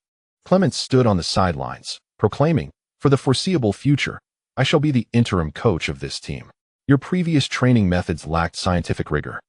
Clement stood on the sidelines, proclaiming, "For the foreseeable future, I shall be the interim coach of this team. Your previous training methods lacked scientific rigor.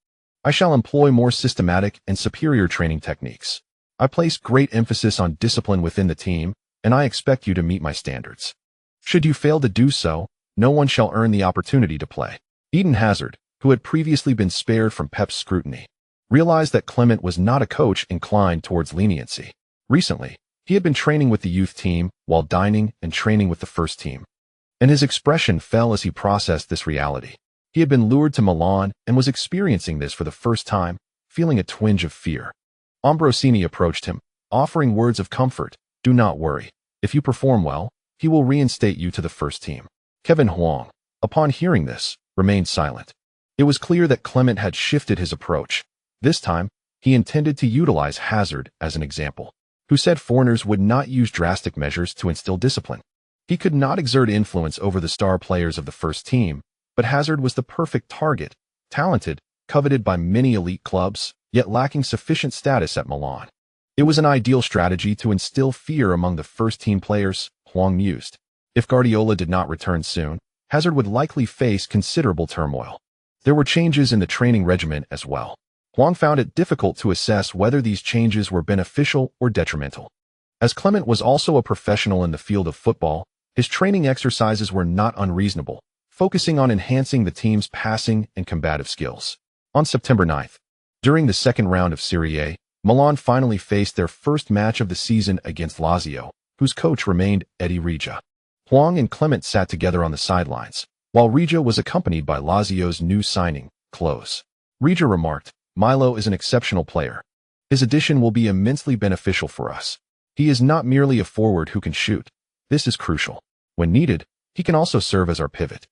I shall employ more systematic and superior training techniques. I place great emphasis on discipline within the team, and I expect you to meet my standards. Should you fail to do so, no one shall earn the opportunity to play." Eden Hazard, who had previously been spared from Pep's scrutiny, realized that Clement was not a coach inclined towards leniency. Recently, he had been training with the youth team while dining and training with the first team, and his expression fell as he processed this reality. He had been lured to Milan and was experiencing this for the first time, feeling a twinge of fear. Ambrosini approached him, offering words of comfort. "Do not worry. If you perform well, he will reinstate you to the first team." Kevin Huang, upon hearing this, remained silent. It was clear that Clement had shifted his approach. This time, he intended to utilize Hazard as an example, who said foreigners would not use drastic measures to instill discipline. He could not exert influence over the star players of the first team, but Hazard was the perfect target, talented, coveted by many elite clubs, yet lacking sufficient status at Milan. It was an ideal strategy to instill fear among the first-team players, Huang mused. If Guardiola did not return soon, Hazard would likely face considerable turmoil. There were changes in the training regimen as well. Huang found it difficult to assess whether these changes were beneficial or detrimental. As Clement was also a professional in the field of football, his training exercises were not unreasonable, focusing on enhancing the team's passing and combative skills. On September 9th, during the second round of Serie A, Milan finally faced their first match of the season against Lazio, whose coach remained Eddie Regia. Huang and Clement sat together on the sidelines, while Regia was accompanied by Lazio's new signing, Klose. Regia remarked, "Milo is an exceptional player. His addition will be immensely beneficial for us. He is not merely a forward who can shoot. This is crucial. When needed, he can also serve as our pivot.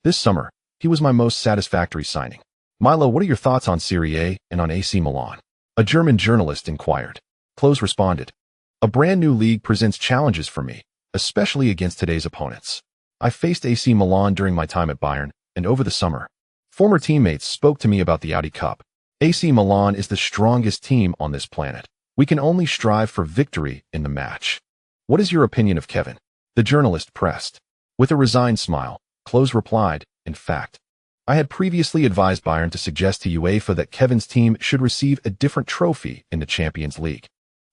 This summer, he was my most satisfactory signing." "Milo, what are your thoughts on Serie A and on AC Milan?" a German journalist inquired. Klose responded, "A brand new league presents challenges for me, especially against today's opponents. I faced AC Milan during my time at Bayern, and over the summer. Former teammates spoke to me about the Audi Cup. AC Milan is the strongest team on this planet. We can only strive for victory in the match. What is your opinion of Kevin? The journalist pressed. With a resigned smile, Klose replied, in fact, I had previously advised Bayern to suggest to UEFA that Kevin's team should receive a different trophy in the Champions League.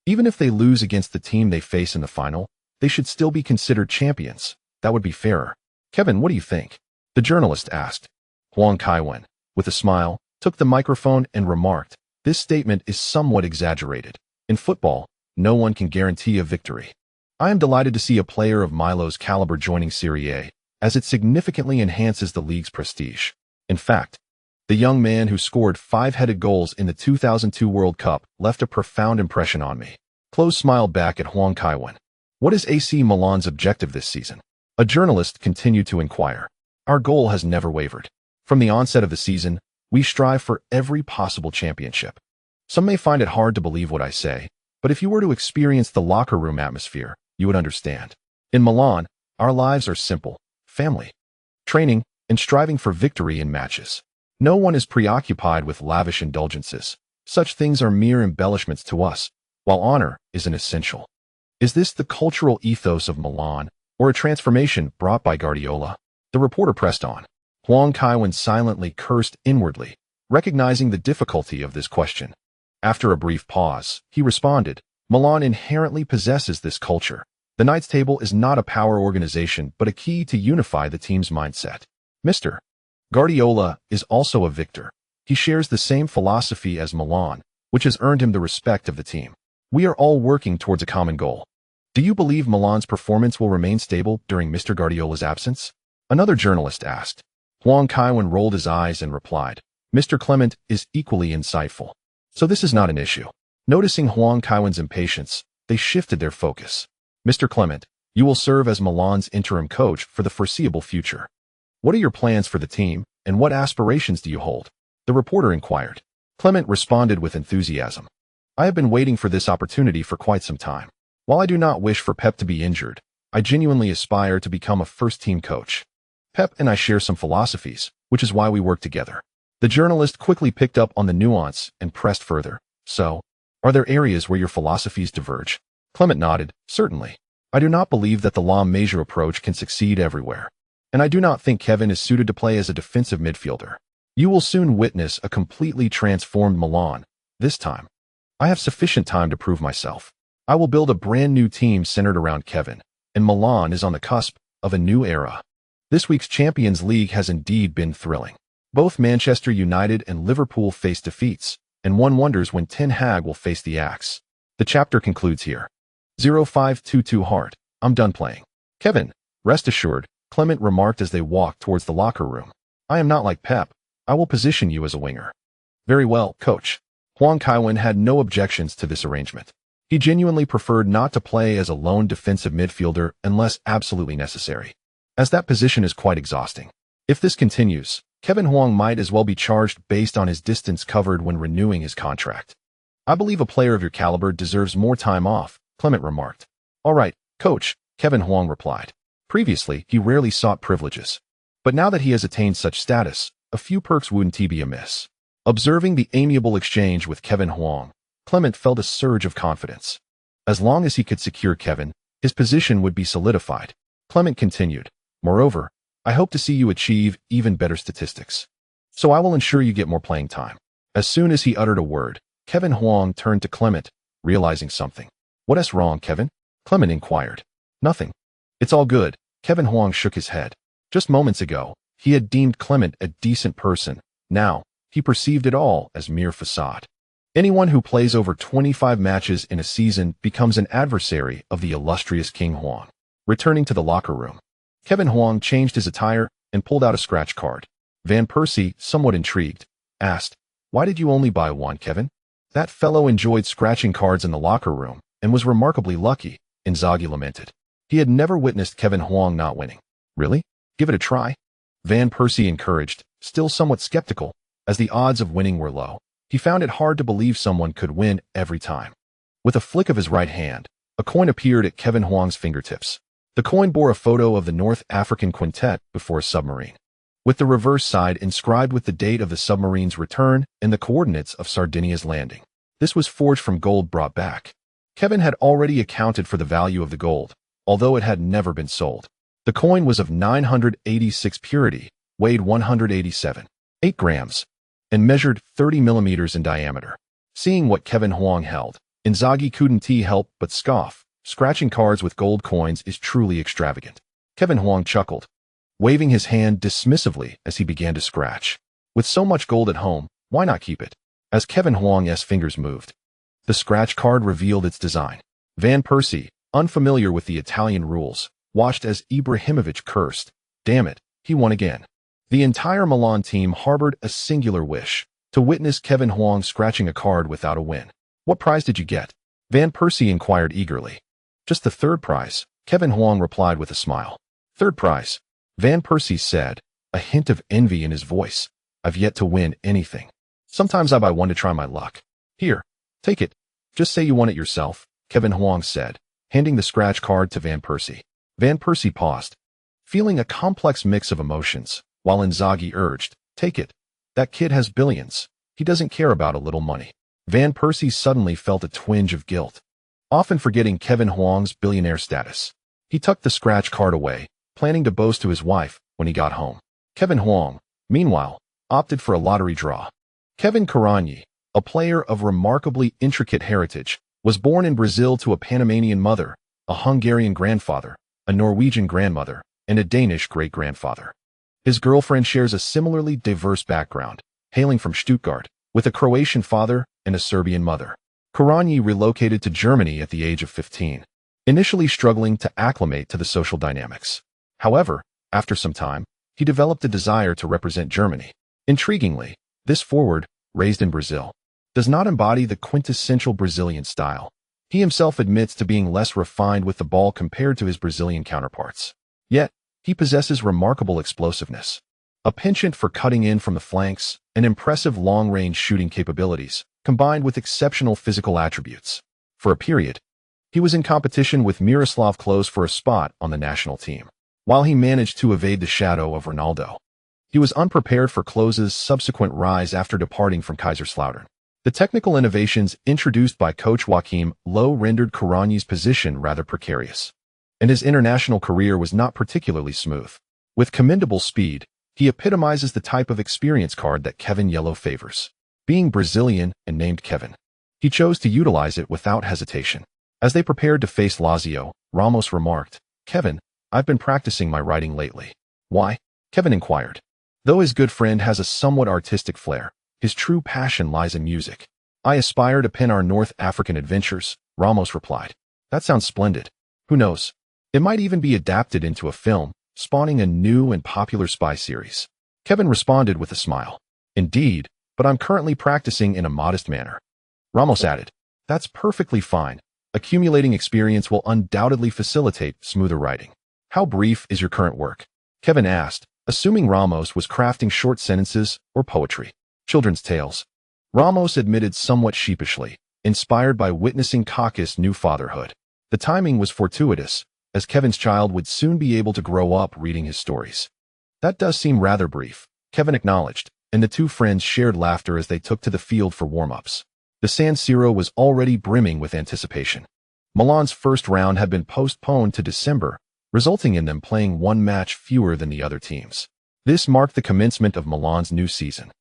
Even if they lose against the team they face in the final, they should still be considered champions. That would be fairer. Kevin, what do you think? The journalist asked. Huang Kaiwen, with a smile, took the microphone and remarked, this statement is somewhat exaggerated. In football, no one can guarantee a victory. I am delighted to see a player of Milo's caliber joining Serie A, as it significantly enhances the league's prestige. In fact, the young man who scored 5-headed goals in the 2002 World Cup left a profound impression on me. Klose smiled back at Huang Kaiwen. What is AC Milan's objective this season? A journalist continued to inquire. Our goal has never wavered. From the onset of the season, we strive for every possible championship. Some may find it hard to believe what I say, but if you were to experience the locker room atmosphere, you would understand. In Milan, our lives are simple: family, training, and striving for victory in matches. No one is preoccupied with lavish indulgences. Such things are mere embellishments to us, while honor is an essential. Is this the cultural ethos of Milan, or a transformation brought by Guardiola? The reporter pressed on. Huang Kaiwen silently cursed inwardly, recognizing the difficulty of this question. After a brief pause, he responded, Milan inherently possesses this culture. The Knights Table is not a power organization, but a key to unify the team's mindset. Mr. Guardiola is also a victor. He shares the same philosophy as Milan, which has earned him the respect of the team. We are all working towards a common goal. Do you believe Milan's performance will remain stable during Mr. Guardiola's absence? Another journalist asked. Huang Kaiwen rolled his eyes and replied, Mr. Clement is equally insightful. So this is not an issue. Noticing Huang Kaiwen's impatience, they shifted their focus. Mr. Clement, you will serve as Milan's interim coach for the foreseeable future. What are your plans for the team, and what aspirations do you hold? The reporter inquired. Clement responded with enthusiasm. I have been waiting for this opportunity for quite some time. While I do not wish for Pep to be injured, I genuinely aspire to become a first-team coach. Pep and I share some philosophies, which is why we work together. The journalist quickly picked up on the nuance and pressed further. So, are there areas where your philosophies diverge? Clement nodded. Certainly. I do not believe that the la Masia approach can succeed everywhere. And I do not think Kevin is suited to play as a defensive midfielder. You will soon witness a completely transformed Milan. This time, I have sufficient time to prove myself. I will build a brand new team centered around Kevin, and Milan is on the cusp of a new era. This week's Champions League has indeed been thrilling. Both Manchester United and Liverpool face defeats, and one wonders when Ten Hag will face the axe. The chapter concludes here. 0522 Heart, I'm done playing. Kevin, rest assured, Clement remarked as they walked towards the locker room. I am not like Pep. I will position you as a winger. Very well, coach. Huang Kaiwen had no objections to this arrangement. He genuinely preferred not to play as a lone defensive midfielder unless absolutely necessary, as that position is quite exhausting. If this continues, Kevin Huang might as well be charged based on his distance covered when renewing his contract. I believe a player of your caliber deserves more time off, Clement remarked. All right, coach, Kevin Huang replied. Previously, he rarely sought privileges. But now that he has attained such status, a few perks wouldn't be amiss. Observing the amiable exchange with Kevin Huang, Clement felt a surge of confidence. As long as he could secure Kevin, his position would be solidified. Clement continued, Moreover, I hope to see you achieve even better statistics. So I will ensure you get more playing time. As soon as he uttered a word, Kevin Huang turned to Clement, realizing something. What's wrong, Kevin? Clement inquired. Nothing. It's all good. Kevin Huang shook his head. Just moments ago, he had deemed Clement a decent person. Now, he perceived it all as mere facade. Anyone who plays over 25 matches in a season becomes an adversary of the illustrious King Huang. Returning to the locker room, Kevin Huang changed his attire and pulled out a scratch card. Van Persie, somewhat intrigued, asked, Why did you only buy one, Kevin? That fellow enjoyed scratching cards in the locker room and was remarkably lucky, Inzaghi lamented. He had never witnessed Kevin Huang not winning. Really? Give it a try? Van Persie encouraged, still somewhat skeptical, as the odds of winning were low. He found it hard to believe someone could win every time. With a flick of his right hand, a coin appeared at Kevin Huang's fingertips. The coin bore a photo of the North African quintet before a submarine, with the reverse side inscribed with the date of the submarine's return and the coordinates of Sardinia's landing. This was forged from gold brought back. Kevin had already accounted for the value of the gold, although it had never been sold. The coin was of 986 purity, weighed 187.8 grams, and measured 30 millimeters in diameter. Seeing what Kevin Huang held, Inzaghi couldn't help but scoff. Scratching cards with gold coins is truly extravagant. Kevin Huang chuckled, waving his hand dismissively as he began to scratch. With so much gold at home, why not keep it? As Kevin Huang's fingers moved, the scratch card revealed its design. Van Persie, unfamiliar with the Italian rules, watched as Ibrahimovic cursed. Damn it, he won again. The entire Milan team harbored a singular wish, to witness Kevin Huang scratching a card without a win. What prize did you get? Van Persie inquired eagerly. Just the third prize, Kevin Huang replied with a smile. Third prize, Van Persie said, a hint of envy in his voice. I've yet to win anything. Sometimes I buy one to try my luck. Here, take it. Just say you won it yourself, Kevin Huang said, handing the scratch card to Van Persie. Van Persie paused, feeling a complex mix of emotions, while Inzaghi urged, take it. That kid has billions. He doesn't care about a little money. Van Persie suddenly felt a twinge of guilt, often forgetting Kevin Huang's billionaire status. He tucked the scratch card away, planning to boast to his wife when he got home. Kevin Huang, meanwhile, opted for a lottery draw. Kevin Kaiwen, a player of remarkably intricate heritage, was born in Brazil to a Panamanian mother, a Hungarian grandfather, a Norwegian grandmother, and a Danish great-grandfather. His girlfriend shares a similarly diverse background, hailing from Stuttgart, with a Croatian father and a Serbian mother. Kaiwen relocated to Germany at the age of 15, initially struggling to acclimate to the social dynamics. However, after some time, he developed a desire to represent Germany. Intriguingly, this forward, raised in Brazil, does not embody the quintessential Brazilian style. He himself admits to being less refined with the ball compared to his Brazilian counterparts. Yet, he possesses remarkable explosiveness, a penchant for cutting in from the flanks, and impressive long-range shooting capabilities, combined with exceptional physical attributes. For a period, he was in competition with Miroslav Klose for a spot on the national team. While he managed to evade the shadow of Ronaldo, he was unprepared for Klose's subsequent rise after departing from Kaiserslautern. The technical innovations introduced by coach Joachim Low rendered Kaiwen's position rather precarious, and his international career was not particularly smooth. With commendable speed, he epitomizes the type of experience card that Kevin Yellow favors. Being Brazilian and named Kevin, he chose to utilize it without hesitation. As they prepared to face Lazio, Ramos remarked, Kevin, I've been practicing my writing lately. Why? Kevin inquired. Though his good friend has a somewhat artistic flair, his true passion lies in music. I aspire to pen our North African adventures, Ramos replied. That sounds splendid. Who knows? It might even be adapted into a film, spawning a new and popular spy series. Kevin responded with a smile. Indeed, but I'm currently practicing in a modest manner. Ramos added, that's perfectly fine. Accumulating experience will undoubtedly facilitate smoother writing. How brief is your current work? Kevin asked, assuming Ramos was crafting short sentences or poetry. Children's tales. Ramos admitted somewhat sheepishly, inspired by witnessing Kaká's new fatherhood. The timing was fortuitous, as Kevin's child would soon be able to grow up reading his stories. That does seem rather brief, Kevin acknowledged, and the two friends shared laughter as they took to the field for warm-ups. The San Siro was already brimming with anticipation. Milan's first round had been postponed to December, resulting in them playing one match fewer than the other teams. This marked the commencement of Milan's new season.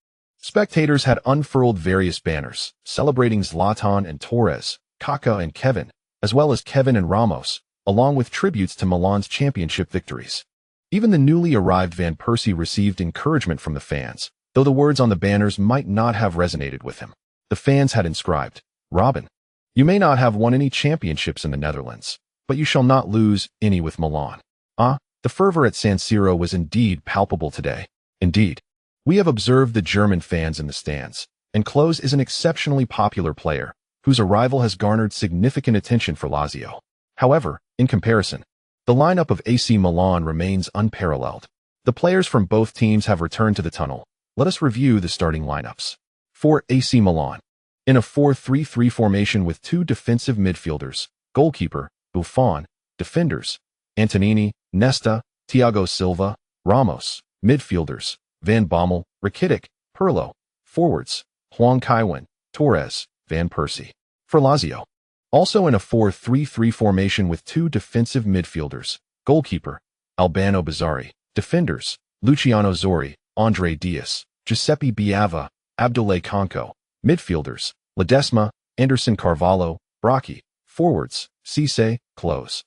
Spectators had unfurled various banners, celebrating Zlatan and Torres, Kaká and Kevin, as well as Kevin and Ramos, along with tributes to Milan's championship victories. Even the newly arrived Van Persie received encouragement from the fans, though the words on the banners might not have resonated with him. The fans had inscribed, Robin, you may not have won any championships in the Netherlands, but you shall not lose any with Milan. The fervor at San Siro was indeed palpable today. Indeed, we have observed the German fans in the stands, and Klose is an exceptionally popular player, whose arrival has garnered significant attention for Lazio. However, in comparison, the lineup of AC Milan remains unparalleled. The players from both teams have returned to the tunnel. Let us review the starting lineups. For AC Milan, in a 4-3-3 formation with two defensive midfielders, goalkeeper, Buffon, defenders, Antonini, Nesta, Thiago Silva, Ramos, midfielders, Van Bommel, Rakitic, Pirlo, forwards, Huang Kaiwen, Torres, Van Persie. For Lazio. Also in a 4-3-3 formation with two defensive midfielders, goalkeeper, Albano Bizzarri, defenders, Luciano Zori, Andre Dias, Giuseppe Biava, Abdoulaye Konko, midfielders, Ledesma, Anderson Carvalho, Brocchi, forwards, Cisse, Klose.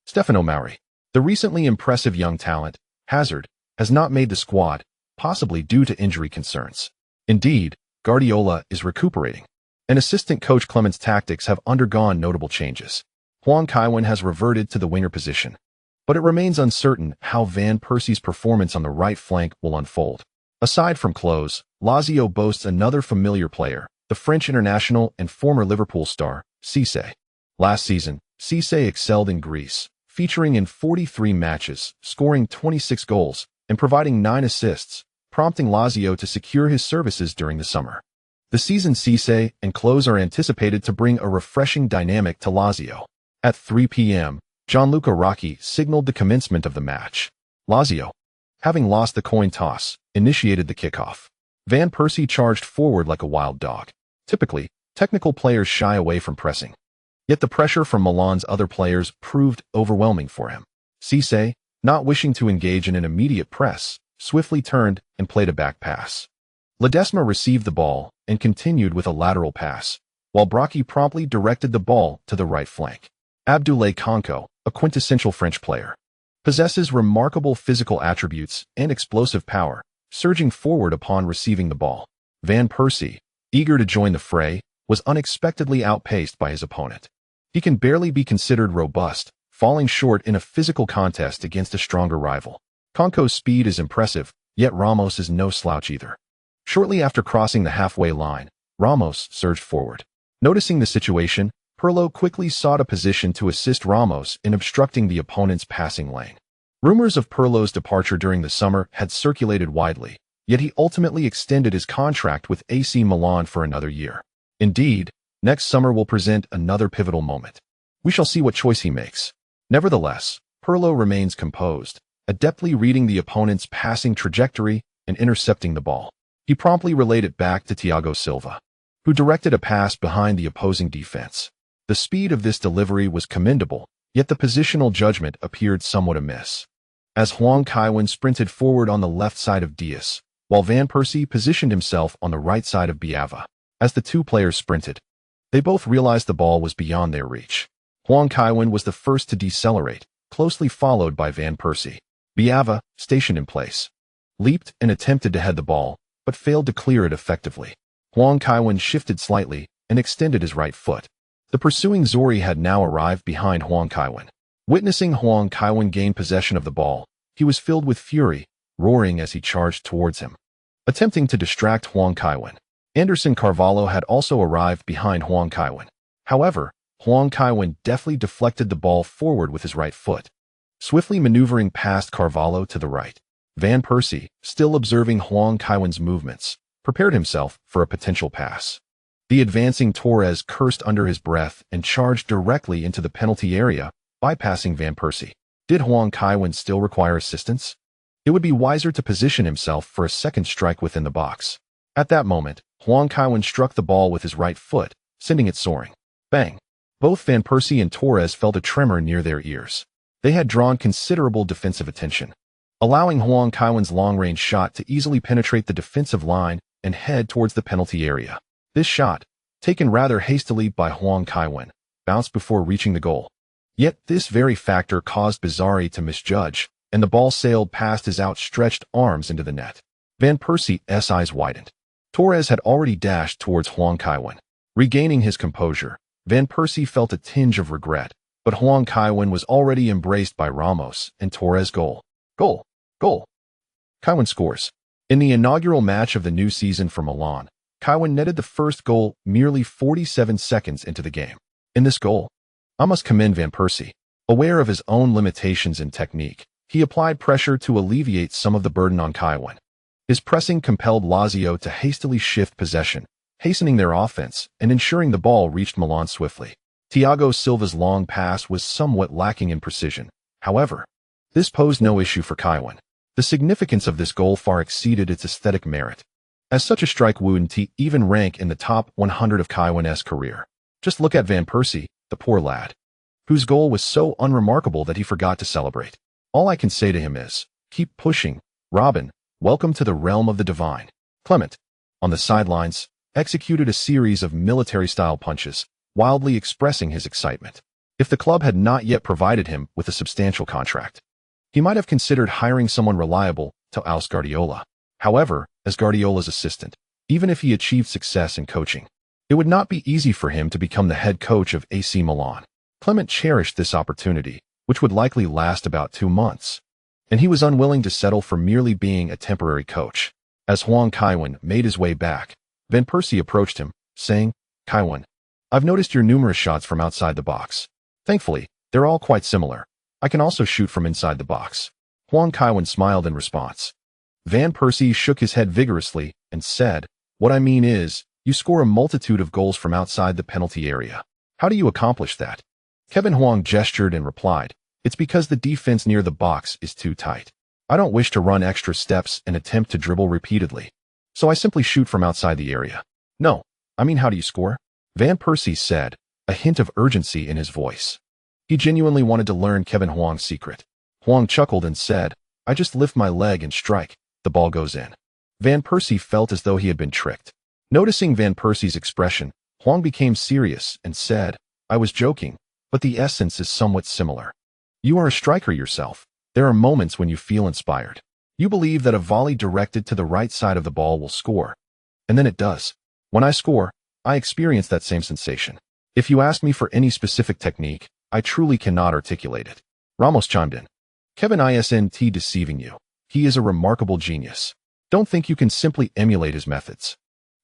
Stefano Mauri. The recently impressive young talent, Hazard, has not made the squad, possibly due to injury concerns. Indeed, Guardiola is recuperating. And assistant coach Clement's tactics have undergone notable changes. Huang Kaiwen has reverted to the winger position. But it remains uncertain how Van Persie's performance on the right flank will unfold. Aside from Klose, Lazio boasts another familiar player, the French international and former Liverpool star, Cisse. Last season, Cisse excelled in Greece, featuring in 43 matches, scoring 26 goals, and providing 9 assists, prompting Lazio to secure his services during the summer. The season Cisse and Klose are anticipated to bring a refreshing dynamic to Lazio. At 3 p.m., Gianluca Rocchi signaled the commencement of the match. Lazio, having lost the coin toss, initiated the kickoff. Van Persie charged forward like a wild dog. Typically, technical players shy away from pressing. Yet the pressure from Milan's other players proved overwhelming for him. Cisse, not wishing to engage in an immediate press, swiftly turned and played a back pass. Ledesma received the ball and continued with a lateral pass, while Brocchi promptly directed the ball to the right flank. Abdoulaye Konko, a quintessential French player, possesses remarkable physical attributes and explosive power, surging forward upon receiving the ball. Van Persie, eager to join the fray, was unexpectedly outpaced by his opponent. He can barely be considered robust, falling short in a physical contest against a stronger rival. Konko's speed is impressive, yet Ramos is no slouch either. Shortly after crossing the halfway line, Ramos surged forward. Noticing the situation, Pirlo quickly sought a position to assist Ramos in obstructing the opponent's passing lane. Rumors of Pirlo's departure during the summer had circulated widely, yet he ultimately extended his contract with AC Milan for another year. Indeed, next summer will present another pivotal moment. We shall see what choice he makes. Nevertheless, Pirlo remains composed, adeptly reading the opponent's passing trajectory and intercepting the ball. He promptly relayed it back to Thiago Silva, who directed a pass behind the opposing defense. The speed of this delivery was commendable, yet the positional judgment appeared somewhat amiss. As Huang Kaiwen sprinted forward on the left side of Dias, while Van Persie positioned himself on the right side of Biava. As the two players sprinted, they both realized the ball was beyond their reach. Huang Kaiwen was the first to decelerate, closely followed by Van Persie. Biava, stationed in place, leaped and attempted to head the ball, but failed to clear it effectively. Huang Kaiwen shifted slightly and extended his right foot. The pursuing Zori had now arrived behind Huang Kaiwen. Witnessing Huang Kaiwen gain possession of the ball, he was filled with fury, roaring as he charged towards him. Attempting to distract Huang Kaiwen, Anderson Carvalho had also arrived behind Huang Kaiwen. However, Huang Kaiwen deftly deflected the ball forward with his right foot, swiftly maneuvering past Carvalho to the right. Van Persie, still observing Huang Kaiwen's movements, prepared himself for a potential pass. The advancing Torres cursed under his breath and charged directly into the penalty area, bypassing Van Persie. Did Huang Kaiwen still require assistance? It would be wiser to position himself for a second strike within the box. At that moment, Huang Kaiwen struck the ball with his right foot, sending it soaring. Bang! Both Van Persie and Torres felt a tremor near their ears. They had drawn considerable defensive attention, allowing Huang Kaiwen's long-range shot to easily penetrate the defensive line and head towards the penalty area. This shot, taken rather hastily by Huang Kaiwen, bounced before reaching the goal. Yet this very factor caused Bizzarri to misjudge, and the ball sailed past his outstretched arms into the net. Van Persie's eyes widened. Torres had already dashed towards Huang Kaiwen. Regaining his composure, Van Persie felt a tinge of regret, but Huang Kaiwen was already embraced by Ramos and Torres' goal. Goal! Goal! Kaiwen scores. In the inaugural match of the new season for Milan, Kaiwen netted the first goal merely 47 seconds into the game. In this goal, I must commend Van Persie. Aware of his own limitations in technique, he applied pressure to alleviate some of the burden on Kaiwen. His pressing compelled Lazio to hastily shift possession, hastening their offense and ensuring the ball reached Milan swiftly. Thiago Silva's long pass was somewhat lacking in precision, However, this posed no issue for Kaiwen. The significance of this goal far exceeded its aesthetic merit. As such a strike wouldn't even rank in the top 100 of Kaiwen's career. Just look at Van Persie, the poor lad, whose goal was so unremarkable that he forgot to celebrate. All I can say to him is, keep pushing, Robin, welcome to the realm of the divine. Clement, on the sidelines, executed a series of military-style punches, wildly expressing his excitement. If the club had not yet provided him with a substantial contract, he might have considered hiring someone reliable to oust Guardiola. However, as Guardiola's assistant, even if he achieved success in coaching, it would not be easy for him to become the head coach of AC Milan. Clement cherished this opportunity, which would likely last about 2 months, and he was unwilling to settle for merely being a temporary coach. As Huang Kaiwen made his way back, Van Persie approached him, saying, "Kaiwen, I've noticed your numerous shots from outside the box. Thankfully, they're all quite similar. I can also shoot from inside the box." Huang Kaiwen smiled in response. Van Persie shook his head vigorously and said, "What I mean is, you score a multitude of goals from outside the penalty area. How do you accomplish that?" Kevin Huang gestured and replied, "It's because the defense near the box is too tight. I don't wish to run extra steps and attempt to dribble repeatedly, so I simply shoot from outside the area." "No, I mean how do you score?" Van Persie said, a hint of urgency in his voice. He genuinely wanted to learn Kevin Huang's secret. Huang chuckled and said, "I just lift my leg and strike. The ball goes in." Van Persie felt as though he had been tricked. Noticing Van Persie's expression, Huang became serious and said, "I was joking, but the essence is somewhat similar. You are a striker yourself. There are moments when you feel inspired. You believe that a volley directed to the right side of the ball will score. And then it does. When I score, I experience that same sensation. If you ask me for any specific technique, I truly cannot articulate it." Ramos chimed in. "Kevin isn't deceiving you. He is a remarkable genius. Don't think you can simply emulate his methods.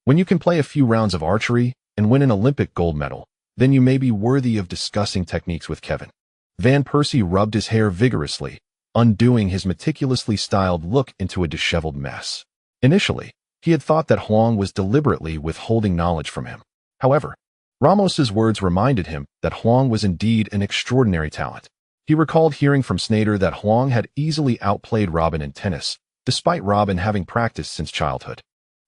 When you can play a few rounds of archery and win an Olympic gold medal, then you may be worthy of discussing techniques with Kevin." Van Persie rubbed his hair vigorously, undoing his meticulously styled look into a disheveled mess. Initially, he had thought that Huang was deliberately withholding knowledge from him. However, Ramos's words reminded him that Huang was indeed an extraordinary talent. He recalled hearing from Sneijder that Huang had easily outplayed Robin in tennis, despite Robin having practiced since childhood.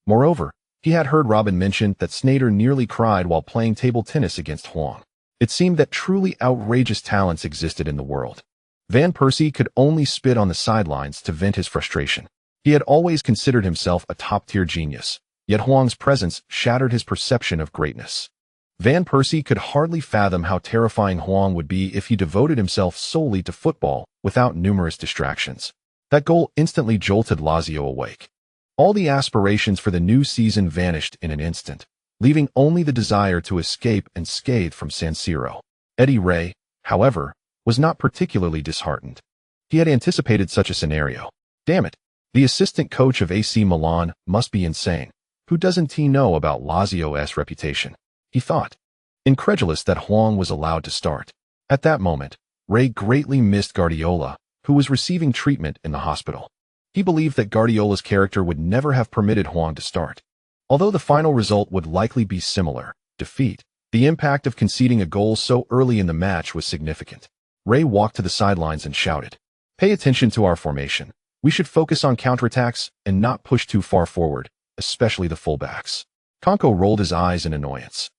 Moreover, he had heard Robin mention that Sneijder nearly cried while playing table tennis against Huang. It seemed that truly outrageous talents existed in the world. Van Persie could only spit on the sidelines to vent his frustration. He had always considered himself a top-tier genius, yet Huang's presence shattered his perception of greatness. Van Persie could hardly fathom how terrifying Huang would be if he devoted himself solely to football without numerous distractions. That goal instantly jolted Lazio awake. All the aspirations for the new season vanished in an instant, leaving only the desire to escape unscathed from San Siro. Eddie Ray, however, was not particularly disheartened. He had anticipated such a scenario. Damn it, the assistant coach of AC Milan must be insane. Who doesn't he know about Lazio's reputation? He thought, incredulous that Huang was allowed to start. At that moment, Ray greatly missed Guardiola, who was receiving treatment in the hospital. He believed that Guardiola's character would never have permitted Huang to start. Although the final result would likely be similar, defeat, the impact of conceding a goal so early in the match was significant. Ray walked to the sidelines and shouted, "Pay attention to our formation. We should focus on counterattacks and not push too far forward, especially the fullbacks." Konko rolled his eyes in annoyance.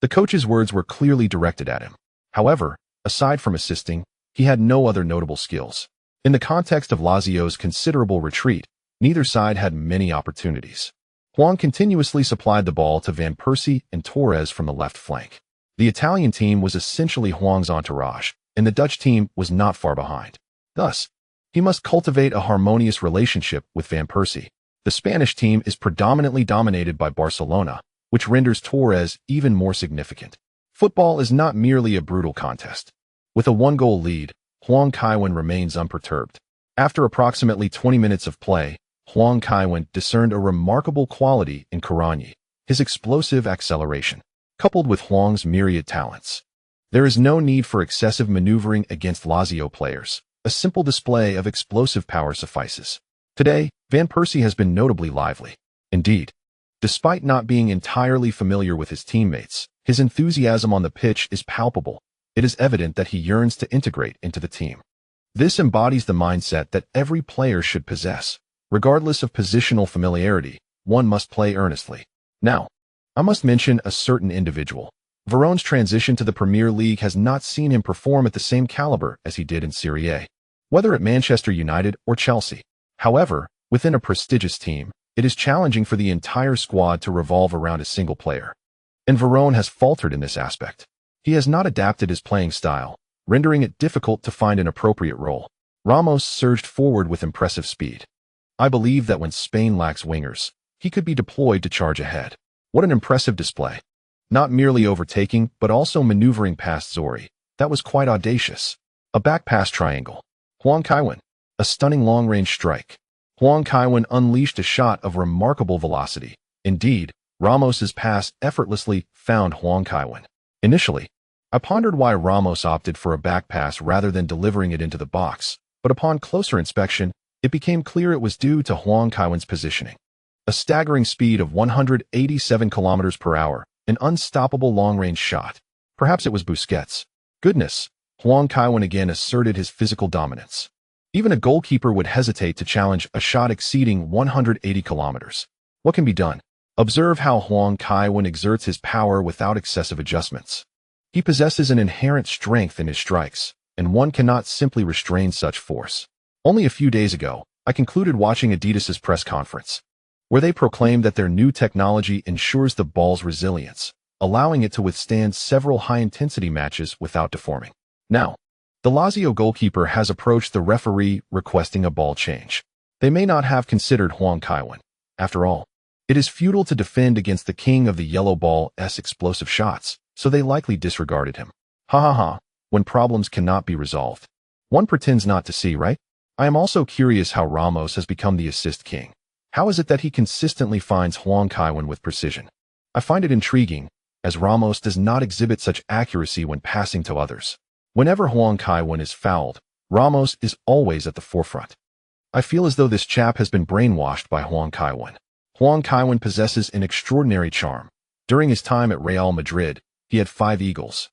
The coach's words were clearly directed at him. However, aside from assisting, he had no other notable skills. In the context of Lazio's considerable retreat, neither side had many opportunities. Huang continuously supplied the ball to Van Persie and Torres from the left flank. The Italian team was essentially Huang's entourage, and the Dutch team was not far behind. Thus, he must cultivate a harmonious relationship with Van Persie. The Spanish team is predominantly dominated by Barcelona, which renders Torres even more significant. Football is not merely a brutal contest. With a 1-goal lead, Huang Kaiwen remains unperturbed. After approximately 20 minutes of play, Huang Kaiwen discerned a remarkable quality in Kuranyi, his explosive acceleration, coupled with Huang's myriad talents. There is no need for excessive maneuvering against Lazio players. A simple display of explosive power suffices. Today, Van Persie has been notably lively. Indeed, despite not being entirely familiar with his teammates, his enthusiasm on the pitch is palpable. It is evident that he yearns to integrate into the team. This embodies the mindset that every player should possess. Regardless of positional familiarity, one must play earnestly. Now, I must mention a certain individual. Verone's transition to the Premier League has not seen him perform at the same caliber as he did in Serie A, whether at Manchester United or Chelsea. However, within a prestigious team, it is challenging for the entire squad to revolve around a single player. And Verone has faltered in this aspect. He has not adapted his playing style, rendering it difficult to find an appropriate role. Ramos surged forward with impressive speed. I believe that when Spain lacks wingers, he could be deployed to charge ahead. What an impressive display. Not merely overtaking, but also maneuvering past Zori. That was quite audacious. A back pass triangle. Huang Kaiwen. A stunning long-range strike. Huang Kaiwen unleashed a shot of remarkable velocity. Indeed, Ramos's pass effortlessly found Huang Kaiwen. Initially, I pondered why Ramos opted for a back pass rather than delivering it into the box, but upon closer inspection, it became clear it was due to Huang Kaiwen's positioning. A staggering speed of 187 km per hour, an unstoppable long-range shot. Perhaps it was Busquets. Goodness, Huang Kaiwen again asserted his physical dominance. Even a goalkeeper would hesitate to challenge a shot exceeding 180 kilometers. What can be done? Observe how Huang Kaiwen exerts his power without excessive adjustments. He possesses an inherent strength in his strikes, and one cannot simply restrain such force. Only a few days ago, I concluded watching Adidas's press conference, where they proclaimed that their new technology ensures the ball's resilience, allowing it to withstand several high-intensity matches without deforming. Now, the Lazio goalkeeper has approached the referee requesting a ball change. They may not have considered Huang Kaiwen. After all, it is futile to defend against the king of the yellow ball's explosive shots, so they likely disregarded him. Ha ha ha, when problems cannot be resolved, one pretends not to see, right? I am also curious how Ramos has become the assist king. How is it that he consistently finds Huang Kaiwen with precision? I find it intriguing, as Ramos does not exhibit such accuracy when passing to others. Whenever Huang Kaiwen is fouled, Ramos is always at the forefront. I feel as though this chap has been brainwashed by Huang Kaiwen. Huang Kaiwen possesses an extraordinary charm. During his time at Real Madrid, he had 5 Eagles.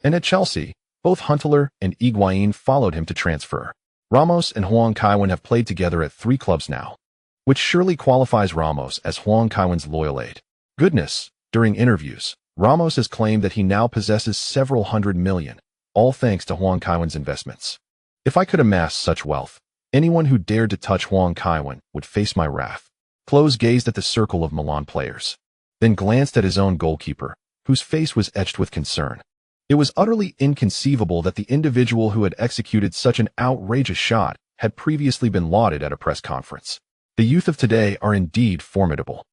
And at Chelsea, both Huntelaar and Higuain followed him to transfer. Ramos and Huang Kaiwen have played together at 3 clubs now, which surely qualifies Ramos as Huang Kaiwen's loyal aide. Goodness, during interviews, Ramos has claimed that he now possesses several hundred million, all thanks to Huang Kaiwen's investments. If I could amass such wealth, anyone who dared to touch Huang Kaiwen would face my wrath. Klose gazed at the circle of Milan players, then glanced at his own goalkeeper, whose face was etched with concern. It was utterly inconceivable that the individual who had executed such an outrageous shot had previously been lauded at a press conference. The youth of today are indeed formidable.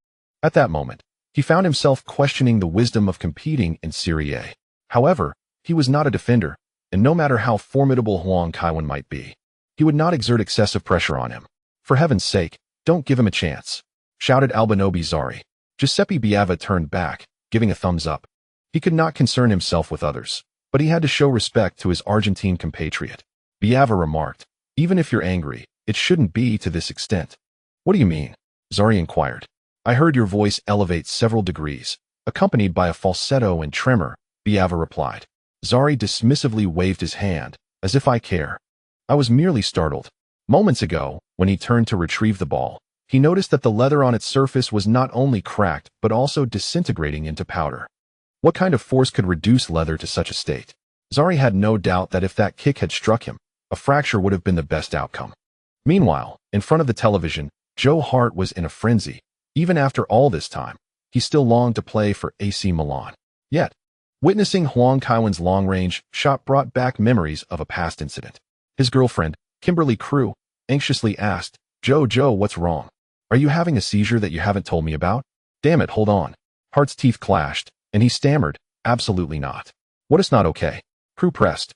At that moment, he found himself questioning the wisdom of competing in Serie A. However, he was not a defender, and no matter how formidable Huang Kaiwen might be, he would not exert excessive pressure on him. For heaven's sake, don't give him a chance, shouted Albanobi Zari. Giuseppe Biava turned back, giving a thumbs up. He could not concern himself with others, but he had to show respect to his Argentine compatriot. Biava remarked, "Even if you're angry, it shouldn't be to this extent." "What do you mean?" Zari inquired. "I heard your voice elevate several degrees, accompanied by a falsetto and tremor," Biava replied. Zari dismissively waved his hand, as if I care. I was merely startled. Moments ago, when he turned to retrieve the ball, he noticed that the leather on its surface was not only cracked but also disintegrating into powder. What kind of force could reduce leather to such a state? Zari had no doubt that if that kick had struck him, a fracture would have been the best outcome. Meanwhile, in front of the television, Joe Hart was in a frenzy. Even after all this time, he still longed to play for AC Milan. Yet, witnessing Huang Kaiwen's long-range shot brought back memories of a past incident. His girlfriend, Kimberly Crew, anxiously asked, Joe, what's wrong? Are you having a seizure that you haven't told me about?" "Damn it, hold on." Hart's teeth clashed, and he stammered, "Absolutely not." "What is not okay?" Crew pressed.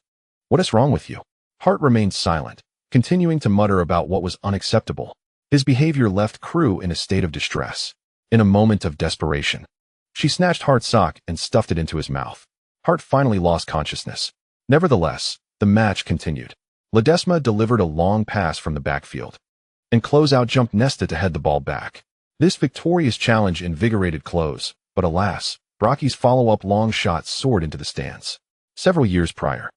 "What is wrong with you?" Hart remained silent, continuing to mutter about what was unacceptable. His behavior left Crew in a state of distress. In a moment of desperation, she snatched Hart's sock and stuffed it into his mouth. Hart finally lost consciousness. Nevertheless, the match continued. Ledesma delivered a long pass from the backfield, and Klose jumped Nesta to head the ball back. This victorious challenge invigorated Klose, but alas, Brocchi's follow-up long shot soared into the stands. Several years prior,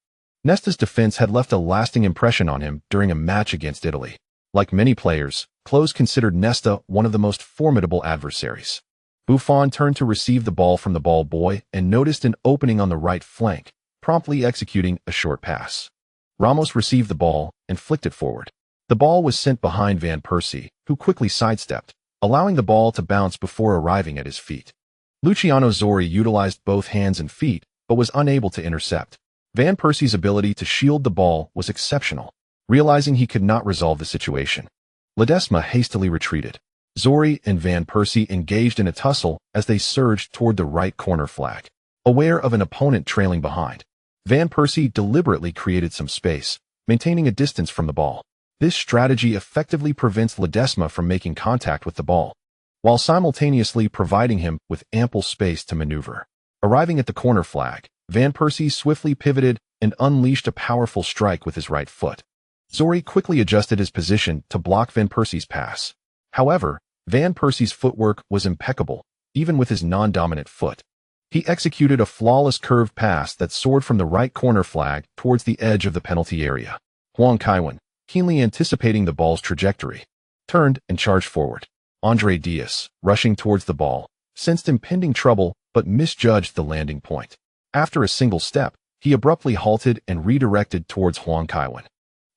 Nesta's defense had left a lasting impression on him during a match against Italy. Like many players, Klose considered Nesta one of the most formidable adversaries. Buffon turned to receive the ball from the ball boy and noticed an opening on the right flank, promptly executing a short pass. Ramos received the ball and flicked it forward. The ball was sent behind Van Persie, who quickly sidestepped, allowing the ball to bounce before arriving at his feet. Luciano Zori utilized both hands and feet, but was unable to intercept. Van Persie's ability to shield the ball was exceptional. Realizing he could not resolve the situation, Ledesma hastily retreated. Zori and Van Persie engaged in a tussle as they surged toward the right corner flag. Aware of an opponent trailing behind, Van Persie deliberately created some space, maintaining a distance from the ball. This strategy effectively prevents Ledesma from making contact with the ball, while simultaneously providing him with ample space to maneuver. Arriving at the corner flag, Van Persie swiftly pivoted and unleashed a powerful strike with his right foot. Zori quickly adjusted his position to block Van Persie's pass. However, Van Persie's footwork was impeccable, even with his non-dominant foot. He executed a flawless curved pass that soared from the right corner flag towards the edge of the penalty area. Huang Kaiwen, keenly anticipating the ball's trajectory, turned and charged forward. Andre Diaz, rushing towards the ball, sensed impending trouble but misjudged the landing point. After a single step, he abruptly halted and redirected towards Huang Kaiwen.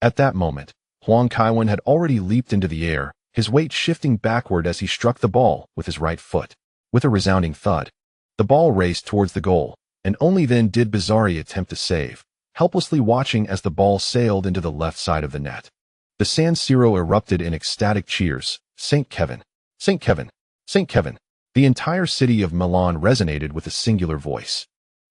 At that moment, Huang Kaiwen had already leaped into the air, his weight shifting backward as he struck the ball with his right foot. With a resounding thud, the ball raced towards the goal, and only then did Bizzarri attempt to save, helplessly watching as the ball sailed into the left side of the net. The San Siro erupted in ecstatic cheers. St. Kevin! St. Kevin! St. Kevin! The entire city of Milan resonated with a singular voice.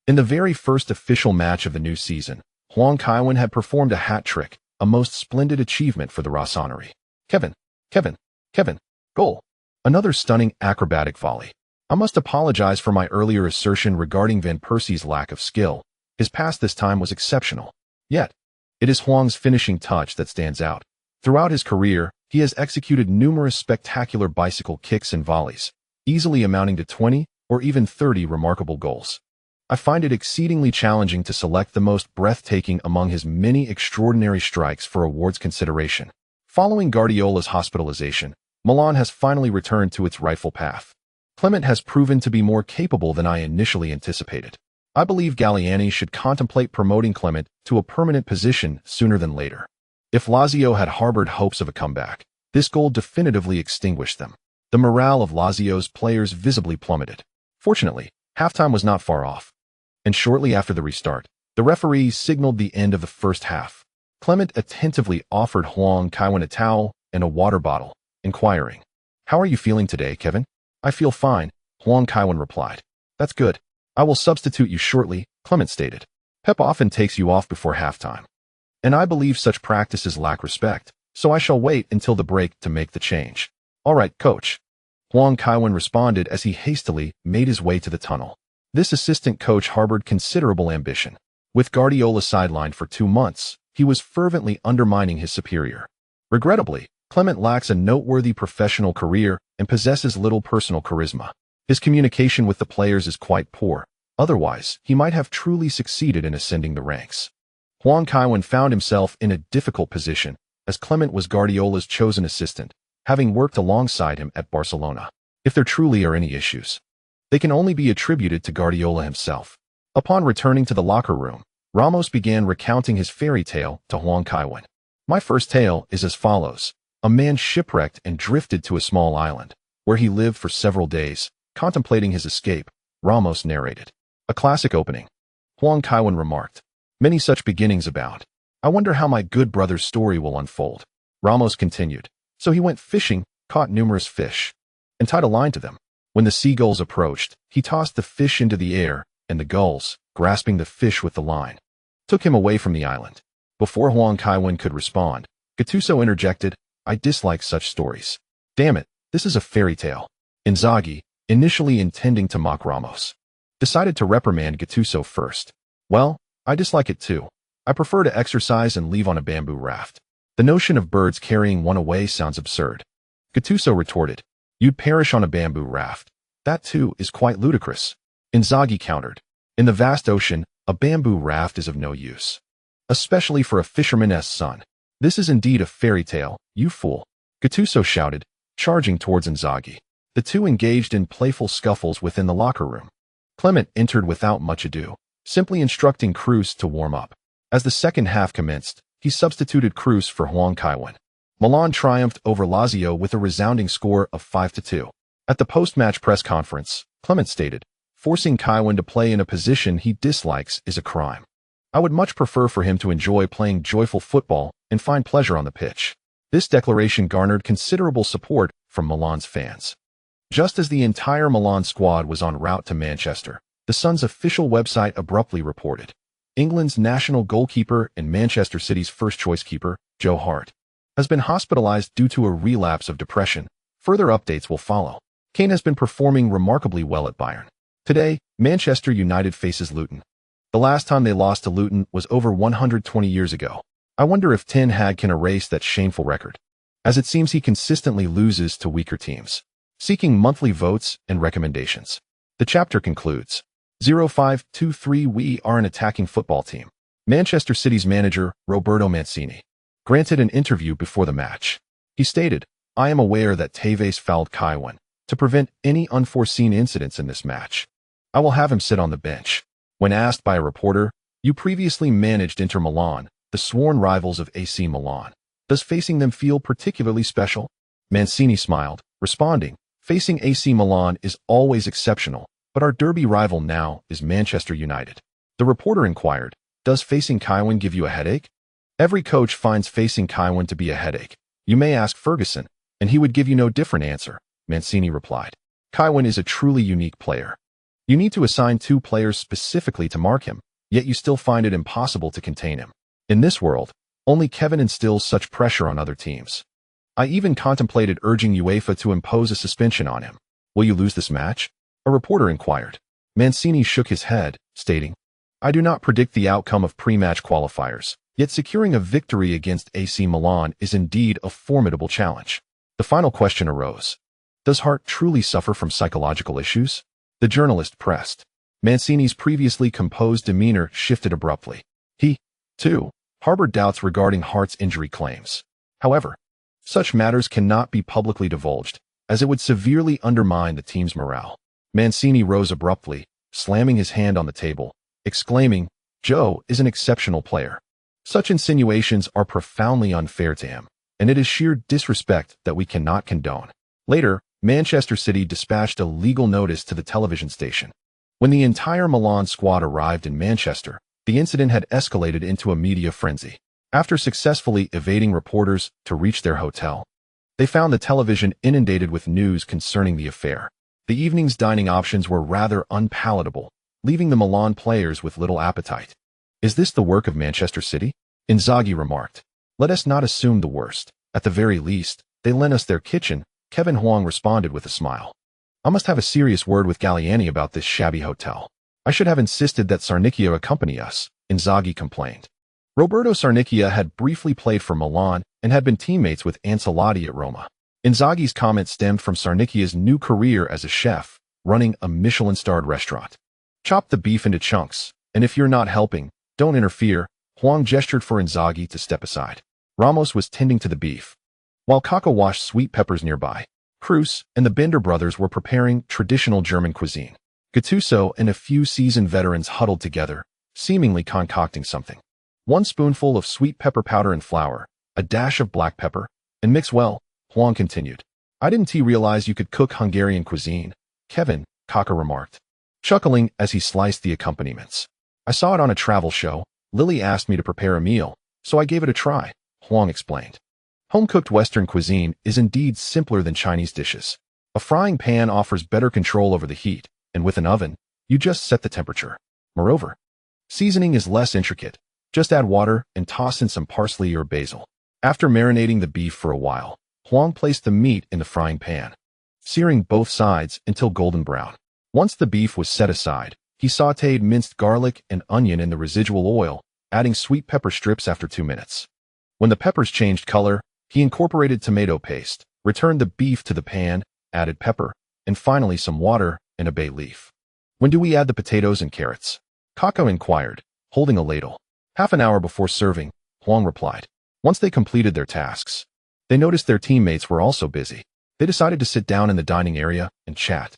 In the very first official match of the new season, Huang Kaiwen had performed a hat trick, a most splendid achievement for the Rossoneri. Kevin! Kevin! Kevin! Goal! Another stunning acrobatic volley. I must apologize for my earlier assertion regarding Van Persie's lack of skill. His pass this time was exceptional. Yet, it is Huang's finishing touch that stands out. Throughout his career, he has executed numerous spectacular bicycle kicks and volleys, easily amounting to 20 or even 30 remarkable goals. I find it exceedingly challenging to select the most breathtaking among his many extraordinary strikes for awards consideration. Following Guardiola's hospitalization, Milan has finally returned to its rightful path. Clement has proven to be more capable than I initially anticipated. I believe Galliani should contemplate promoting Clement to a permanent position sooner than later. If Lazio had harbored hopes of a comeback, this goal definitively extinguished them. The morale of Lazio's players visibly plummeted. Fortunately, halftime was not far off, and shortly after the restart, the referee signaled the end of the first half. Clement attentively offered Huang Kaiwen a towel and a water bottle, inquiring, "How are you feeling today, Kevin?" "I feel fine," Huang Kaiwen replied. "That's good. I will substitute you shortly," Clement stated. "Pep often takes you off before halftime, and I believe such practices lack respect, so I shall wait until the break to make the change." "All right, coach," Huang Kaiwen responded as he hastily made his way to the tunnel. This assistant coach harbored considerable ambition. With Guardiola sidelined for 2 months, he was fervently undermining his superior. Regrettably, Clement lacks a noteworthy professional career and possesses little personal charisma. His communication with the players is quite poor. Otherwise, he might have truly succeeded in ascending the ranks. Huang Kaiwen found himself in a difficult position, as Clement was Guardiola's chosen assistant, having worked alongside him at Barcelona. If there truly are any issues, they can only be attributed to Guardiola himself. Upon returning to the locker room, Ramos began recounting his fairy tale to Huang Kaiwen. "My first tale is as follows. A man shipwrecked and drifted to a small island, where he lived for several days, contemplating his escape," Ramos narrated. "A classic opening," Huang Kaiwen remarked. "Many such beginnings abound. I wonder how my good brother's story will unfold." Ramos continued. "So he went fishing, caught numerous fish, and tied a line to them. When the seagulls approached, he tossed the fish into the air, and the gulls, grasping the fish with the line, took him away from the island." Before Huang Kaiwen could respond, Gattuso interjected, "I dislike such stories. Damn it, this is a fairy tale." Inzaghi, initially intending to mock Ramos, decided to reprimand Gattuso first. "Well, I dislike it too. I prefer to exercise and leave on a bamboo raft. The notion of birds carrying one away sounds absurd." Gattuso retorted, "You'd perish on a bamboo raft. That too is quite ludicrous." Inzaghi countered, "In the vast ocean, a bamboo raft is of no use." especially for a fisherman's son. This is indeed a fairy tale, you fool. Gattuso shouted, charging towards Inzaghi. The two engaged in playful scuffles within the locker room. Clement entered without much ado, simply instructing Cruz to warm up. As the second half commenced, he substituted Cruz for Huang Kaiwen. Milan triumphed over Lazio with a resounding score of 5-2. At the post-match press conference, Clement stated, "Forcing Kaiwen to play in a position he dislikes is a crime. I would much prefer for him to enjoy playing joyful football and find pleasure on the pitch." This declaration garnered considerable support from Milan's fans. Just as the entire Milan squad was en route to Manchester, the Sun's official website abruptly reported, England's national goalkeeper and Manchester City's first-choice keeper, Joe Hart, has been hospitalized due to a relapse of depression. Further updates will follow. Kane has been performing remarkably well at Bayern. Today, Manchester United faces Luton. The last time they lost to Luton was over 120 years ago. I wonder if Ten Hag can erase that shameful record, as it seems he consistently loses to weaker teams. Seeking monthly votes and recommendations. The chapter concludes. 0523 We are an attacking football team. Manchester City's manager, Roberto Mancini, granted an interview before the match. He stated, "I am aware that Tevez fouled Kaiwen to prevent any unforeseen incidents in this match. I will have him sit on the bench." When asked by a reporter, "You previously managed Inter Milan, the sworn rivals of AC Milan. Does facing them feel particularly special?" Mancini smiled, responding, "Facing AC Milan is always exceptional, but our derby rival now is Manchester United." The reporter inquired, "Does facing Kaiwen give you a headache?" "Every coach finds facing Kaiwen to be a headache. You may ask Ferguson, and he would give you no different answer," Mancini replied. "Kaiwen is a truly unique player. You need to assign two players specifically to mark him, yet you still find it impossible to contain him. In this world, only Kevin instills such pressure on other teams. I even contemplated urging UEFA to impose a suspension on him. Will you lose this match?" a reporter inquired. Mancini shook his head, stating, "I do not predict the outcome of pre-match qualifiers, yet securing a victory against AC Milan is indeed a formidable challenge." The final question arose. Does Hart truly suffer from psychological issues? The journalist pressed. Mancini's previously composed demeanor shifted abruptly. He, too, harbored doubts regarding Hart's injury claims. However, such matters cannot be publicly divulged, as it would severely undermine the team's morale. Mancini rose abruptly, slamming his hand on the table, exclaiming, "Joe is an exceptional player. Such insinuations are profoundly unfair to him, and it is sheer disrespect that we cannot condone." Later, Manchester City dispatched a legal notice to the television station. When the entire Milan squad arrived in Manchester, the incident had escalated into a media frenzy. After successfully evading reporters to reach their hotel, they found the television inundated with news concerning the affair. The evening's dining options were rather unpalatable, leaving the Milan players with little appetite. "Is this the work of Manchester City?" Inzaghi remarked. "Let us not assume the worst. At the very least, they lent us their kitchen." Kevin Huang responded with a smile. "I must have a serious word with Galliani about this shabby hotel. I should have insisted that Sarnicchia accompany us," Inzaghi complained. Roberto Sarnicchia had briefly played for Milan and had been teammates with Ancelotti at Roma. Inzaghi's comment stemmed from Sarnicchia's new career as a chef, running a Michelin-starred restaurant. "Chop the beef into chunks, and if you're not helping, don't interfere." Huang gestured for Inzaghi to step aside. Ramos was tending to the beef, while Kaka washed sweet peppers nearby. Cruz and the Bender brothers were preparing traditional German cuisine. Gattuso and a few seasoned veterans huddled together, seemingly concocting something. "1 spoonful of sweet pepper powder and flour, a dash of black pepper, and mix well," Huang continued. "I didn't realize you could cook Hungarian cuisine," Kevin, Kaka remarked, chuckling as he sliced the accompaniments. "I saw it on a travel show. Lily asked me to prepare a meal, so I gave it a try," Huang explained. Home-cooked Western cuisine is indeed simpler than Chinese dishes. A frying pan offers better control over the heat, and with an oven, you just set the temperature. Moreover, seasoning is less intricate. Just add water and toss in some parsley or basil. After marinating the beef for a while, Huang placed the meat in the frying pan, searing both sides until golden brown. Once the beef was set aside, he sautéed minced garlic and onion in the residual oil, adding sweet pepper strips after 2 minutes. When the peppers changed color, he incorporated tomato paste, returned the beef to the pan, added pepper, and finally some water and a bay leaf. "When do we add the potatoes and carrots?" Kako inquired, holding a ladle. Half an hour before serving, Huang replied. Once they completed their tasks, they noticed their teammates were also busy. They decided to sit down in the dining area and chat.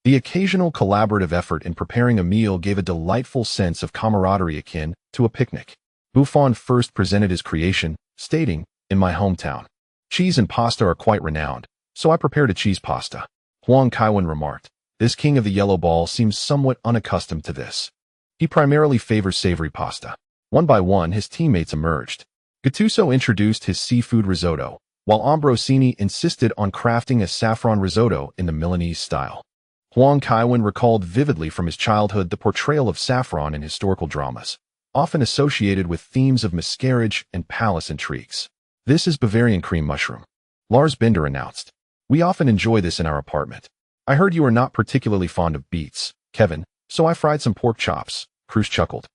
The occasional collaborative effort in preparing a meal gave a delightful sense of camaraderie akin to a picnic. Buffon first presented his creation, stating, "In my hometown, cheese and pasta are quite renowned, so I prepared a cheese pasta." Huang Kaiwen remarked, "This king of the yellow ball seems somewhat unaccustomed to this. He primarily favors savory pasta." One by one, his teammates emerged. Gattuso introduced his seafood risotto, while Ambrosini insisted on crafting a saffron risotto in the Milanese style. Huang Kaiwen recalled vividly from his childhood the portrayal of saffron in historical dramas, often associated with themes of miscarriage and palace intrigues. "This is Bavarian cream mushroom," Lars Bender announced. "We often enjoy this in our apartment. I heard you are not particularly fond of beets, Kevin, so I fried some pork chops," Cruz chuckled.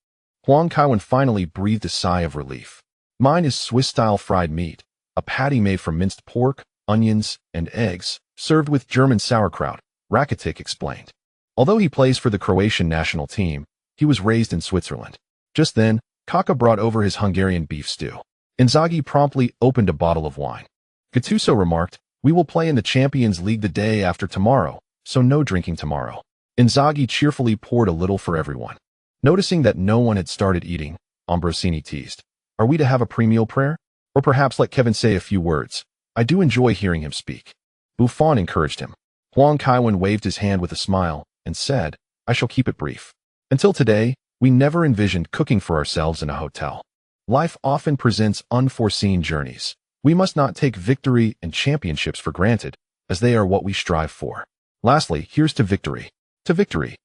Huang Kaiwen finally breathed a sigh of relief. "Mine is Swiss-style fried meat, a patty made from minced pork, onions, and eggs, served with German sauerkraut," Rakitic explained. Although he plays for the Croatian national team, he was raised in Switzerland. Just then, Kaka brought over his Hungarian beef stew. Inzaghi promptly opened a bottle of wine. Gattuso remarked, "We will play in the Champions League the day after tomorrow, so no drinking tomorrow." Inzaghi cheerfully poured a little for everyone. Noticing that no one had started eating, Ambrosini teased, "Are we to have a pre-meal prayer? Or perhaps let Kevin say a few words? I do enjoy hearing him speak." Buffon encouraged him. Huang Kaiwen waved his hand with a smile and said, "I shall keep it brief. Until today, we never envisioned cooking for ourselves in a hotel. Life often presents unforeseen journeys. We must not take victory and championships for granted, as they are what we strive for. Lastly, here's to victory." To victory.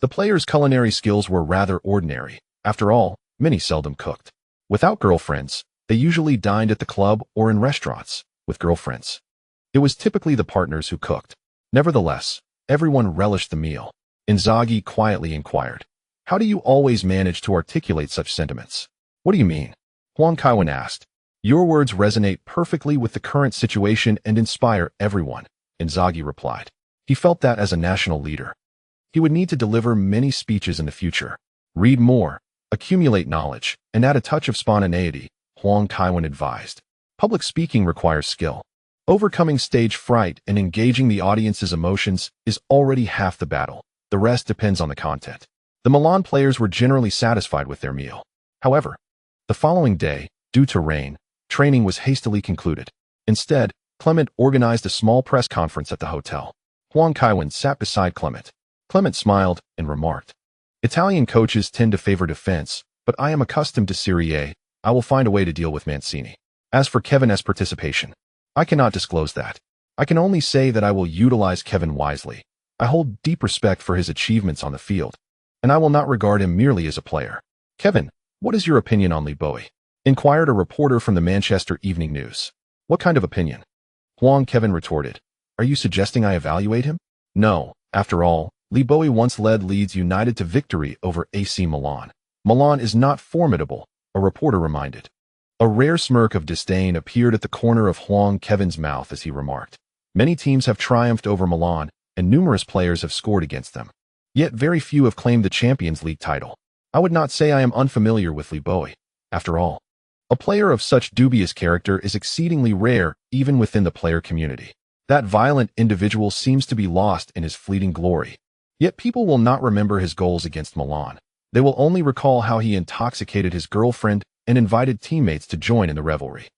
The players' culinary skills were rather ordinary. After all, many seldom cooked. Without girlfriends, they usually dined at the club or in restaurants. With girlfriends, it was typically the partners who cooked. Nevertheless, everyone relished the meal. Inzaghi quietly inquired, "How do you always manage to articulate such sentiments?" "What do you mean?" Huang Kaiwen asked. "Your words resonate perfectly with the current situation and inspire everyone," Inzaghi replied. He felt that as a national leader, he would need to deliver many speeches in the future. "Read more, accumulate knowledge, and add a touch of spontaneity," Huang Kaiwen advised. Public speaking requires skill. Overcoming stage fright and engaging the audience's emotions is already half the battle. The rest depends on the content. The Milan players were generally satisfied with their meal. However, the following day, due to rain, training was hastily concluded. Instead, Clement organized a small press conference at the hotel. Huang Kaiwen sat beside Clement. Clement smiled and remarked, "Italian coaches tend to favor defense, but I am accustomed to Serie A. I will find a way to deal with Mancini. As for Kevin's participation, I cannot disclose that. I can only say that I will utilize Kevin wisely. I hold deep respect for his achievements on the field, and I will not regard him merely as a player." "Kevin, what is your opinion on Bowie?" inquired a reporter from the Manchester Evening News. "What kind of opinion?" Huang Kaiwen retorted. "Are you suggesting I evaluate him?" "No. After all, Bowie once led Leeds United to victory over AC Milan. Milan is not formidable," a reporter reminded. A rare smirk of disdain appeared at the corner of Huang Kaiwen's mouth as he remarked, "Many teams have triumphed over Milan, and numerous players have scored against them. Yet very few have claimed the Champions League title. I would not say I am unfamiliar with Bowie. After all, a player of such dubious character is exceedingly rare even within the player community. That violent individual seems to be lost in his fleeting glory. Yet people will not remember his goals against Milan. They will only recall how he intoxicated his girlfriend and invited teammates to join in the revelry.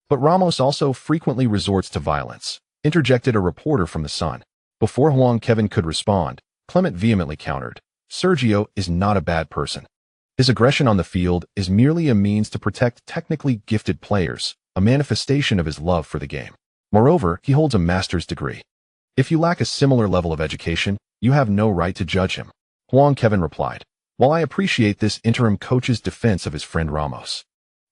But Ramos also frequently resorts to violence," interjected a reporter from The Sun. Before Huang Kaiwen could respond, Clement vehemently countered, "Sergio is not a bad person. His aggression on the field is merely a means to protect technically gifted players, a manifestation of his love for the game. Moreover, he holds a master's degree. If you lack a similar level of education, you have no right to judge him." Huang Kaiwen replied, "While I appreciate this interim coach's defense of his friend Ramos,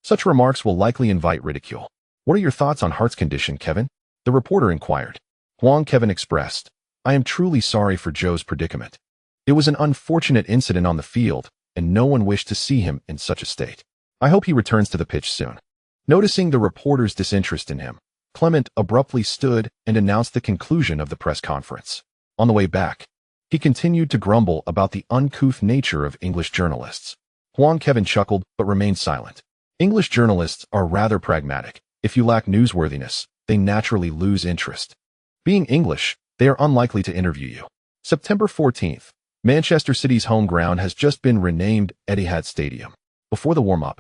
such remarks will likely invite ridicule." "What are your thoughts on Hart's condition, Kevin?" the reporter inquired. Huang Kaiwen expressed, "I am truly sorry for Joe's predicament. It was an unfortunate incident on the field, and no one wished to see him in such a state. I hope he returns to the pitch soon." Noticing the reporter's disinterest in him, Clement abruptly stood and announced the conclusion of the press conference. On the way back, he continued to grumble about the uncouth nature of English journalists. Huang Kaiwen chuckled but remained silent. English journalists are rather pragmatic. If you lack newsworthiness, they naturally lose interest. Being English, they are unlikely to interview you. September 14th. Manchester City's home ground has just been renamed Etihad Stadium. Before the warm-up,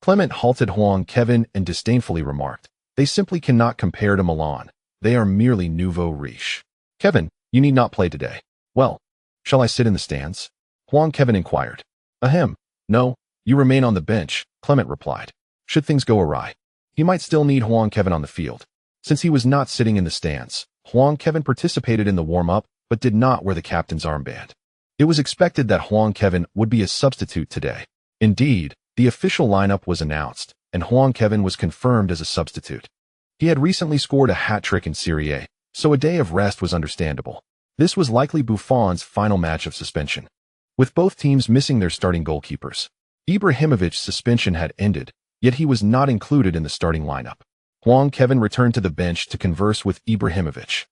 Clement halted Huang Kaiwen and disdainfully remarked, "They simply cannot compare to Milan. They are merely nouveau riche. Kevin, you need not play today." "Well, shall I sit in the stands?" Huang Kaiwen inquired. "Ahem. No, you remain on the bench," Clement replied. Should things go awry, he might still need Huang Kaiwen on the field. Since he was not sitting in the stands, Huang Kaiwen participated in the warm-up but did not wear the captain's armband. It was expected that Huang Kaiwen would be a substitute today. Indeed, the official lineup was announced, and Huang Kaiwen was confirmed as a substitute. He had recently scored a hat-trick in Serie A, so a day of rest was understandable. This was likely Buffon's final match of suspension. With both teams missing their starting goalkeepers, Ibrahimovic's suspension had ended, yet he was not included in the starting lineup. Huang Kaiwen returned to the bench to converse with Ibrahimovic.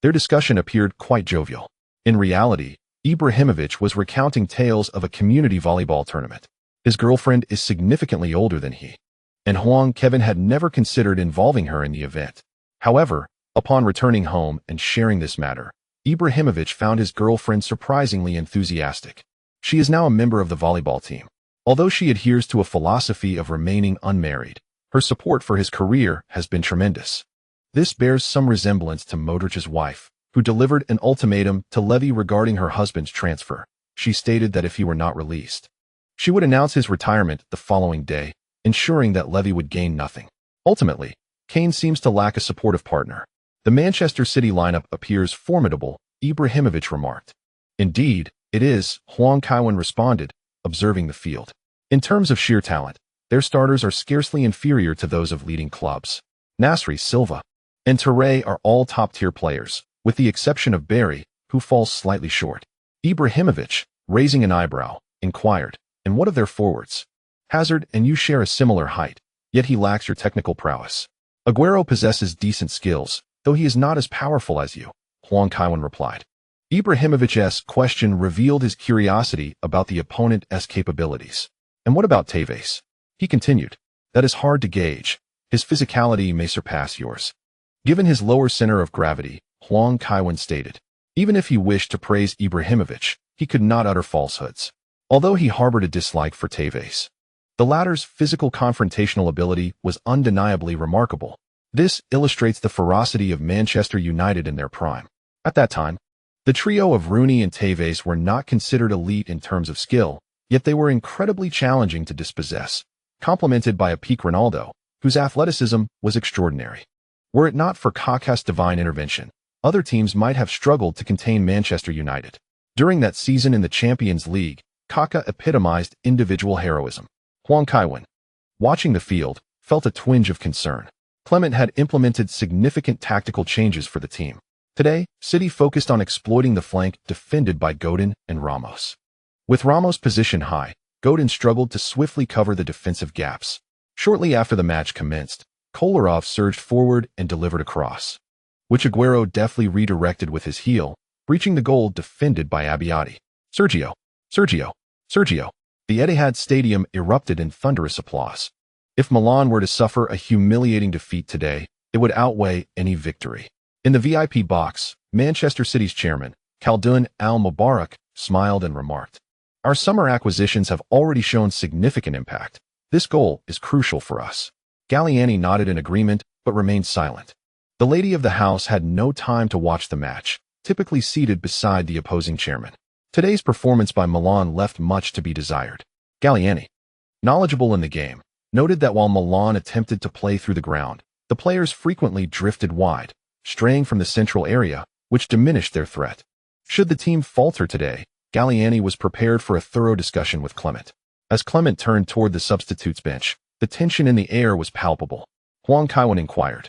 Their discussion appeared quite jovial. In reality, Ibrahimovic was recounting tales of a community volleyball tournament. His girlfriend is significantly older than he, and Huang Kaiwen had never considered involving her in the event. However, upon returning home and sharing this matter, Ibrahimovic found his girlfriend surprisingly enthusiastic. She is now a member of the volleyball team. Although she adheres to a philosophy of remaining unmarried, her support for his career has been tremendous. This bears some resemblance to Modric's wife, who delivered an ultimatum to Levy regarding her husband's transfer. She stated that if he were not released, she would announce his retirement the following day, ensuring that Levy would gain nothing. Ultimately, Kane seems to lack a supportive partner. "The Manchester City lineup appears formidable," Ibrahimovic remarked. "Indeed, it is," Huang Kaiwen responded, observing the field. In terms of sheer talent, their starters are scarcely inferior to those of leading clubs. Nasri, Silva, and Touré are all top-tier players, with the exception of Barry, who falls slightly short. Ibrahimovic, raising an eyebrow, inquired, "And what of their forwards? Hazard and you share a similar height, yet he lacks your technical prowess." "Aguero possesses decent skills, though he is not as powerful as you," Huang Kaiwen replied. Ibrahimovic's question revealed his curiosity about the opponent's capabilities. "And what about Tevez?" he continued. "That is hard to gauge. His physicality may surpass yours." Given his lower center of gravity, Huang Kaiwen stated, even if he wished to praise Ibrahimovic, he could not utter falsehoods. Although he harbored a dislike for Tevez, the latter's physical confrontational ability was undeniably remarkable. This illustrates the ferocity of Manchester United in their prime. At that time, the trio of Rooney and Tevez were not considered elite in terms of skill, yet they were incredibly challenging to dispossess, complemented by a peak Ronaldo, whose athleticism was extraordinary. Were it not for Kaká's divine intervention, other teams might have struggled to contain Manchester United. During that season in the Champions League, Kaká epitomized individual heroism. Huang Kaiwen, watching the field, felt a twinge of concern. Clement had implemented significant tactical changes for the team. Today, City focused on exploiting the flank defended by Godin and Ramos. With Ramos' position high, Godin struggled to swiftly cover the defensive gaps. Shortly after the match commenced, Kolarov surged forward and delivered a cross, which Aguero deftly redirected with his heel, breaching the goal defended by Abbiati. Sergio! Sergio! Sergio! The Etihad Stadium erupted in thunderous applause. If Milan were to suffer a humiliating defeat today, it would outweigh any victory. In the VIP box, Manchester City's chairman, Khaldoun Al-Mubarak, smiled and remarked, "Our summer acquisitions have already shown significant impact. This goal is crucial for us." Galliani nodded in agreement, but remained silent. The lady of the house had no time to watch the match, typically seated beside the opposing chairman. Today's performance by Milan left much to be desired. Galliani, knowledgeable in the game, noted that while Milan attempted to play through the ground, the players frequently drifted wide, straying from the central area, which diminished their threat. Should the team falter today, Galliani was prepared for a thorough discussion with Clement. As Clement turned toward the substitutes bench, the tension in the air was palpable. Huang Kaiwen inquired,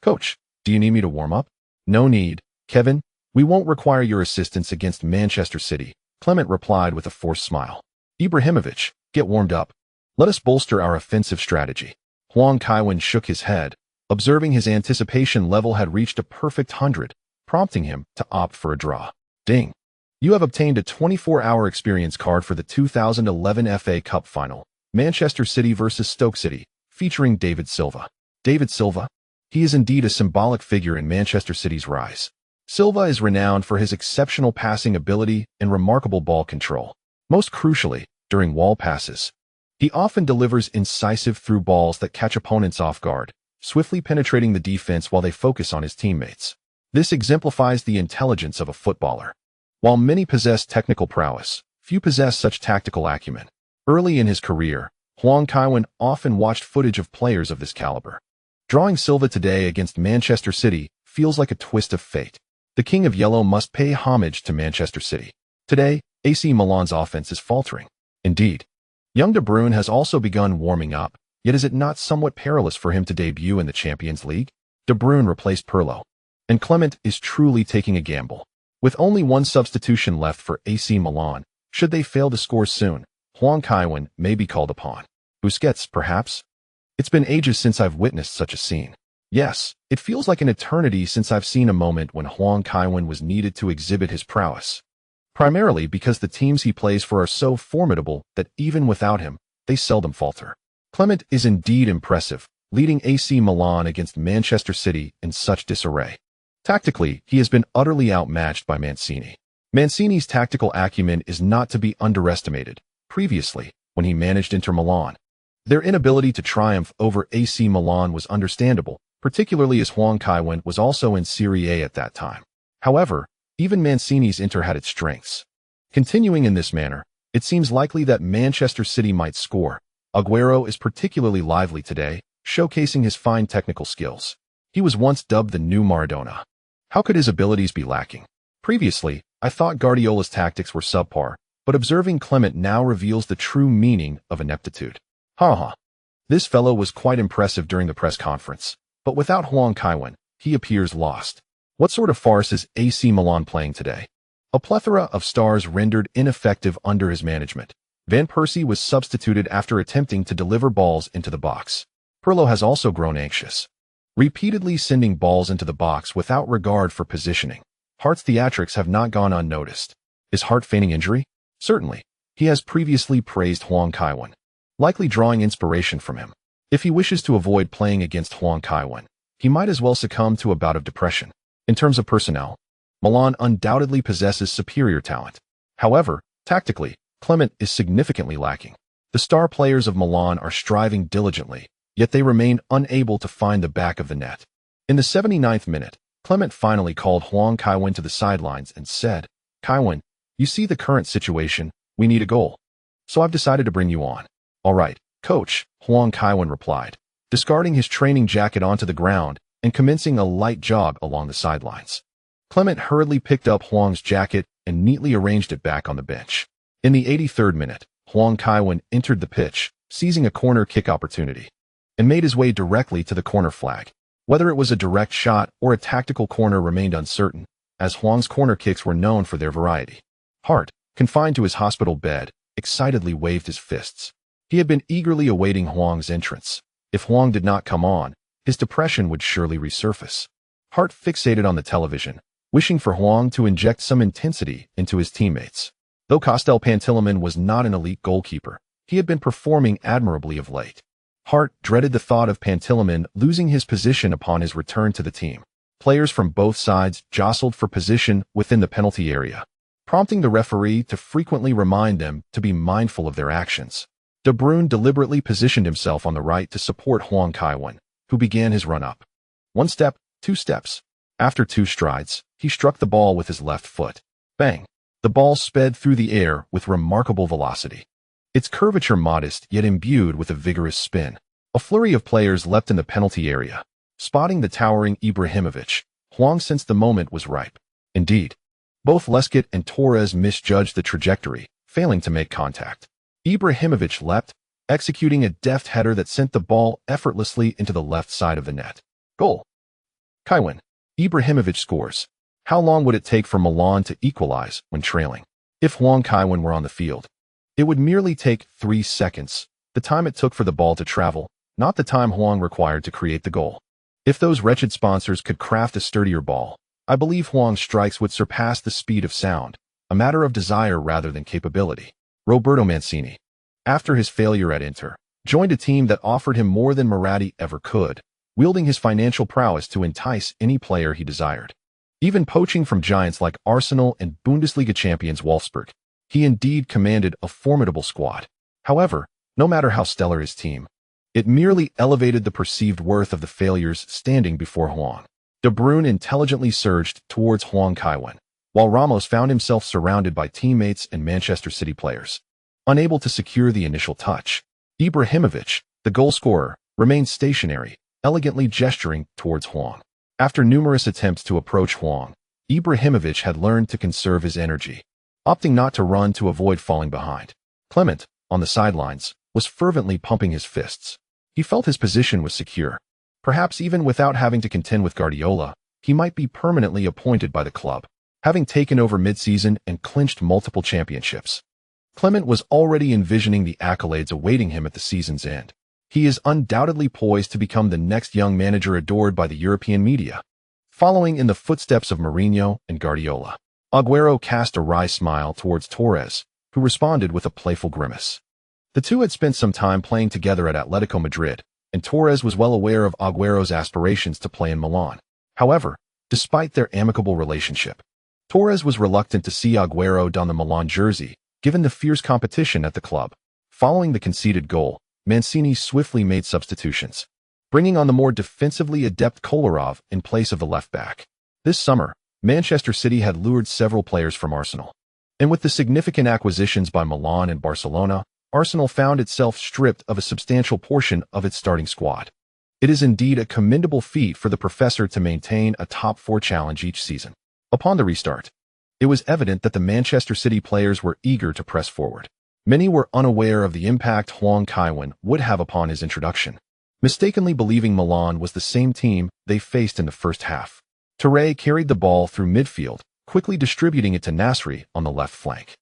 "Coach, do you need me to warm up?" "No need, Kevin. We won't require your assistance against Manchester City," Clement replied with a forced smile. "Ibrahimovic, get warmed up. Let us bolster our offensive strategy." Huang Kaiwen shook his head, observing his anticipation level had reached a perfect 100, prompting him to opt for a draw. Ding! You have obtained a 24-hour experience card for the 2011 FA Cup Final, Manchester City vs Stoke City, featuring David Silva. David Silva? He is indeed a symbolic figure in Manchester City's rise. Silva is renowned for his exceptional passing ability and remarkable ball control. Most crucially, during wall passes, he often delivers incisive through balls that catch opponents off guard, swiftly penetrating the defense while they focus on his teammates. This exemplifies the intelligence of a footballer. While many possess technical prowess, few possess such tactical acumen. Early in his career, Huang Kaiwen often watched footage of players of this caliber. Drawing Silva today against Manchester City feels like a twist of fate. The King of Yellow must pay homage to Manchester City. Today, AC Milan's offense is faltering. Indeed, young De Bruyne has also begun warming up, yet is it not somewhat perilous for him to debut in the Champions League? De Bruyne replaced Pirlo, and Clement is truly taking a gamble. With only one substitution left for AC Milan, should they fail to score soon, Huang Kaiwen may be called upon. Busquets, perhaps? It's been ages since I've witnessed such a scene. Yes, it feels like an eternity since I've seen a moment when Huang Kaiwen was needed to exhibit his prowess. Primarily because the teams he plays for are so formidable that even without him, they seldom falter. Clement is indeed impressive, leading AC Milan against Manchester City in such disarray. Tactically, he has been utterly outmatched by Mancini. Mancini's tactical acumen is not to be underestimated. Previously, when he managed Inter Milan, their inability to triumph over AC Milan was understandable, particularly as Huang Kaiwen was also in Serie A at that time. However, even Mancini's Inter had its strengths. Continuing in this manner, it seems likely that Manchester City might score. Aguero is particularly lively today, showcasing his fine technical skills. He was once dubbed the new Maradona. How could his abilities be lacking? Previously, I thought Guardiola's tactics were subpar, but observing Clement now reveals the true meaning of ineptitude. This fellow was quite impressive during the press conference, but without Huang Kaiwen, he appears lost. What sort of farce is AC Milan playing today? A plethora of stars rendered ineffective under his management. Van Persie was substituted after attempting to deliver balls into the box. Pirlo has also grown anxious, repeatedly sending balls into the box without regard for positioning. Hart's theatrics have not gone unnoticed. Is Hart feigning injury? Certainly. He has previously praised Huang Kaiwen, likely drawing inspiration from him. If he wishes to avoid playing against Huang Kaiwen, he might as well succumb to a bout of depression. In terms of personnel, Milan undoubtedly possesses superior talent. However, tactically, Clement is significantly lacking. The star players of Milan are striving diligently, yet they remain unable to find the back of the net. In the 79th minute, Clement finally called Huang Kaiwen to the sidelines and said, "Kaiwen, you see the current situation, we need a goal. So I've decided to bring you on." "All right, coach," Huang Kaiwen replied, discarding his training jacket onto the ground and commencing a light jog along the sidelines. Clement hurriedly picked up Huang's jacket and neatly arranged it back on the bench. In the 83rd minute, Huang Kaiwen entered the pitch, seizing a corner kick opportunity, and made his way directly to the corner flag. Whether it was a direct shot or a tactical corner remained uncertain, as Huang's corner kicks were known for their variety. Hart, confined to his hospital bed, excitedly waved his fists. He had been eagerly awaiting Huang's entrance. If Huang did not come on, his depression would surely resurface. Hart fixated on the television, wishing for Huang to inject some intensity into his teammates. Though Costel Pantilimon was not an elite goalkeeper, he had been performing admirably of late. Hart dreaded the thought of Pantilimon losing his position upon his return to the team. Players from both sides jostled for position within the penalty area, prompting the referee to frequently remind them to be mindful of their actions. De Bruyne deliberately positioned himself on the right to support Huang Kaiwen, who began his run-up. 1 step, 2 steps. After 2 strides, he struck the ball with his left foot. Bang! The ball sped through the air with remarkable velocity, its curvature modest yet imbued with a vigorous spin. A flurry of players leapt in the penalty area. Spotting the towering Ibrahimovic, Huang sensed the moment was ripe. Indeed, both Lescott and Torres misjudged the trajectory, failing to make contact. Ibrahimovic leapt, executing a deft header that sent the ball effortlessly into the left side of the net. Goal. Kaiwen. Ibrahimovic scores. How long would it take for Milan to equalize when trailing? If Huang Kaiwen were on the field, it would merely take 3 seconds, the time it took for the ball to travel, not the time Huang required to create the goal. If those wretched sponsors could craft a sturdier ball, I believe Huang's strikes would surpass the speed of sound. a matter of desire rather than capability. Roberto Mancini, after his failure at Inter, joined a team that offered him more than Moratti ever could, wielding his financial prowess to entice any player he desired. Even poaching from giants like Arsenal and Bundesliga champions Wolfsburg, he indeed commanded a formidable squad. However, no matter how stellar his team, it merely elevated the perceived worth of the failures standing before Huang. De Bruyne intelligently surged towards Huang Kaiwen, while Ramos found himself surrounded by teammates and Manchester City players. Unable to secure the initial touch, Ibrahimovic, the goalscorer, remained stationary, elegantly gesturing towards Huang. After numerous attempts to approach Huang, Ibrahimovic had learned to conserve his energy, opting not to run to avoid falling behind. Clement, on the sidelines, was fervently pumping his fists. He felt his position was secure. Perhaps even without having to contend with Guardiola, he might be permanently appointed by the club, having taken over mid-season and clinched multiple championships. Clement was already envisioning the accolades awaiting him at the season's end. He is undoubtedly poised to become the next young manager adored by the European media. Following in the footsteps of Mourinho and Guardiola, Agüero cast a wry smile towards Torres, who responded with a playful grimace. The two had spent some time playing together at Atletico Madrid, and Torres was well aware of Agüero's aspirations to play in Milan. However, despite their amicable relationship, Torres was reluctant to see Agüero don the Milan jersey, given the fierce competition at the club. Following the conceded goal, Mancini swiftly made substitutions, bringing on the more defensively adept Kolarov in place of the left-back. This summer, Manchester City had lured several players from Arsenal. And with the significant acquisitions by Milan and Barcelona, Arsenal found itself stripped of a substantial portion of its starting squad. It is indeed a commendable feat for the professor to maintain a top-4 challenge each season. Upon the restart, it was evident that the Manchester City players were eager to press forward. Many were unaware of the impact Huang Kaiwen would have upon his introduction, mistakenly believing Milan was the same team they faced in the first half. Touré carried the ball through midfield, quickly distributing it to Nasri on the left flank.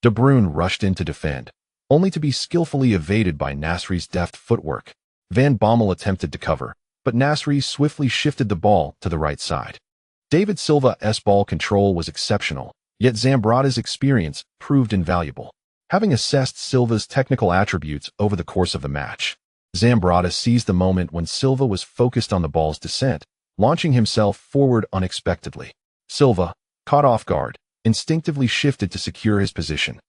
De Bruyne rushed in to defend, only to be skillfully evaded by Nasri's deft footwork. Van Bommel attempted to cover, but Nasri swiftly shifted the ball to the right side. David Silva's ball control was exceptional, yet Zambrata's experience proved invaluable. Having assessed Silva's technical attributes over the course of the match, Zambrata seized the moment when Silva was focused on the ball's descent, launching himself forward unexpectedly. Silva, caught off guard, instinctively shifted to secure his position,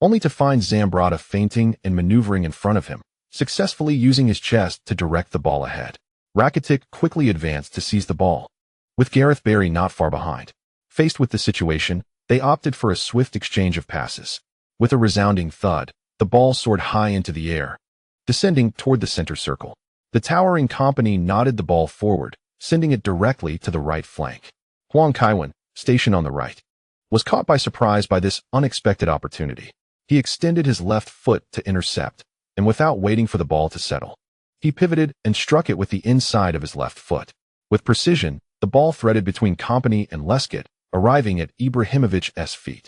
only to find Zambrata feinting and maneuvering in front of him, successfully using his chest to direct the ball ahead. Rakitic quickly advanced to seize the ball, with Gareth Barry not far behind. Faced with the situation, they opted for a swift exchange of passes. With a resounding thud, the ball soared high into the air, descending toward the center circle. The towering company nodded the ball forward, sending it directly to the right flank. Huang Kaiwen, stationed on the right, was caught by surprise by this unexpected opportunity. He extended his left foot to intercept, and without waiting for the ball to settle, he pivoted and struck it with the inside of his left foot. With precision, the ball threaded between Kompany and Lescott, arriving at Ibrahimovic's feet.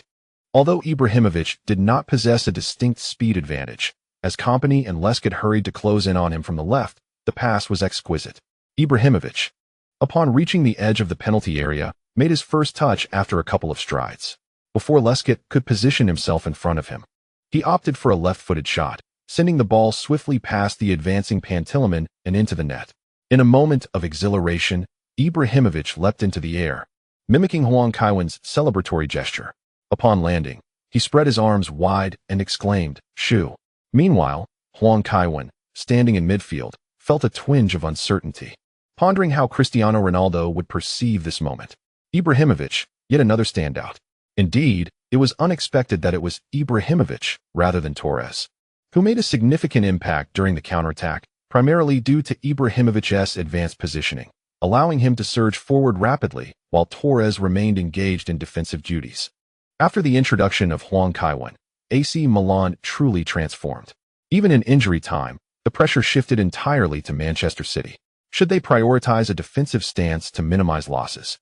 Although Ibrahimovic did not possess a distinct speed advantage, as Kompany and Lescott hurried to close in on him from the left, the pass was exquisite. Ibrahimovic, upon reaching the edge of the penalty area, made his first touch after a couple of strides. Before Lescott could position himself in front of him, he opted for a left-footed shot, sending the ball swiftly past the advancing Pantilimon and into the net. In a moment of exhilaration, Ibrahimovic leapt into the air, mimicking Huang Kaiwen's celebratory gesture. Upon landing, he spread his arms wide and exclaimed, "Shoo!" Meanwhile, Huang Kaiwen, standing in midfield, felt a twinge of uncertainty, pondering how Cristiano Ronaldo would perceive this moment. Ibrahimovic, yet another standout. Indeed, it was unexpected that it was Ibrahimovic, rather than Torres, who made a significant impact during the counterattack, primarily due to Ibrahimovic's advanced positioning, allowing him to surge forward rapidly, while Torres remained engaged in defensive duties. After the introduction of Huang Kaiwen, AC Milan truly transformed. Even in injury time, the pressure shifted entirely to Manchester City. Should they prioritize a defensive stance to minimize losses,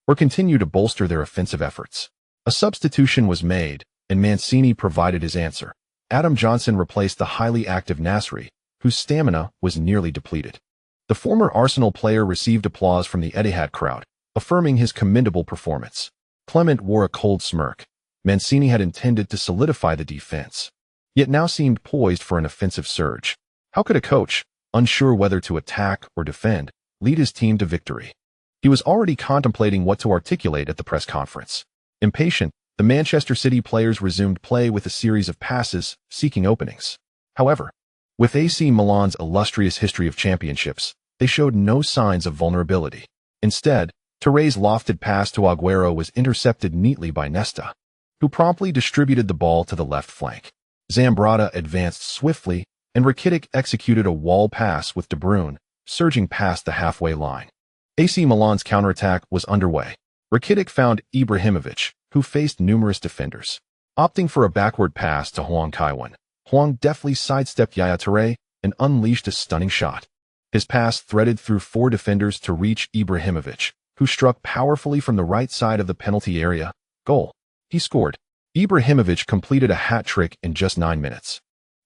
or continue to bolster their offensive efforts? A substitution was made, and Mancini provided his answer. Adam Johnson replaced the highly active Nasri, whose stamina was nearly depleted. The former Arsenal player received applause from the Etihad crowd, affirming his commendable performance. Clement wore a cold smirk, Mancini had intended to solidify the defense, yet now seemed poised for an offensive surge. How could a coach, unsure whether to attack or defend, lead his team to victory? He was already contemplating what to articulate at the press conference. Impatient, the Manchester City players resumed play with a series of passes, seeking openings. However, with AC Milan's illustrious history of championships, they showed no signs of vulnerability. Instead, Touré's lofted pass to Agüero was intercepted neatly by Nesta, who promptly distributed the ball to the left flank. Zambrotta advanced swiftly, and Rakitic executed a wall pass with De Bruyne, surging past the halfway line. AC Milan's counterattack was underway. Rakitic found Ibrahimovic, who faced numerous defenders. Opting for a backward pass to Huang Kaiwen, Huang deftly sidestepped Yaya Touré and unleashed a stunning shot. His pass threaded through 4 defenders to reach Ibrahimovic, who struck powerfully from the right side of the penalty area. Goal. He scored. Ibrahimovic completed a hat-trick in just 9 minutes,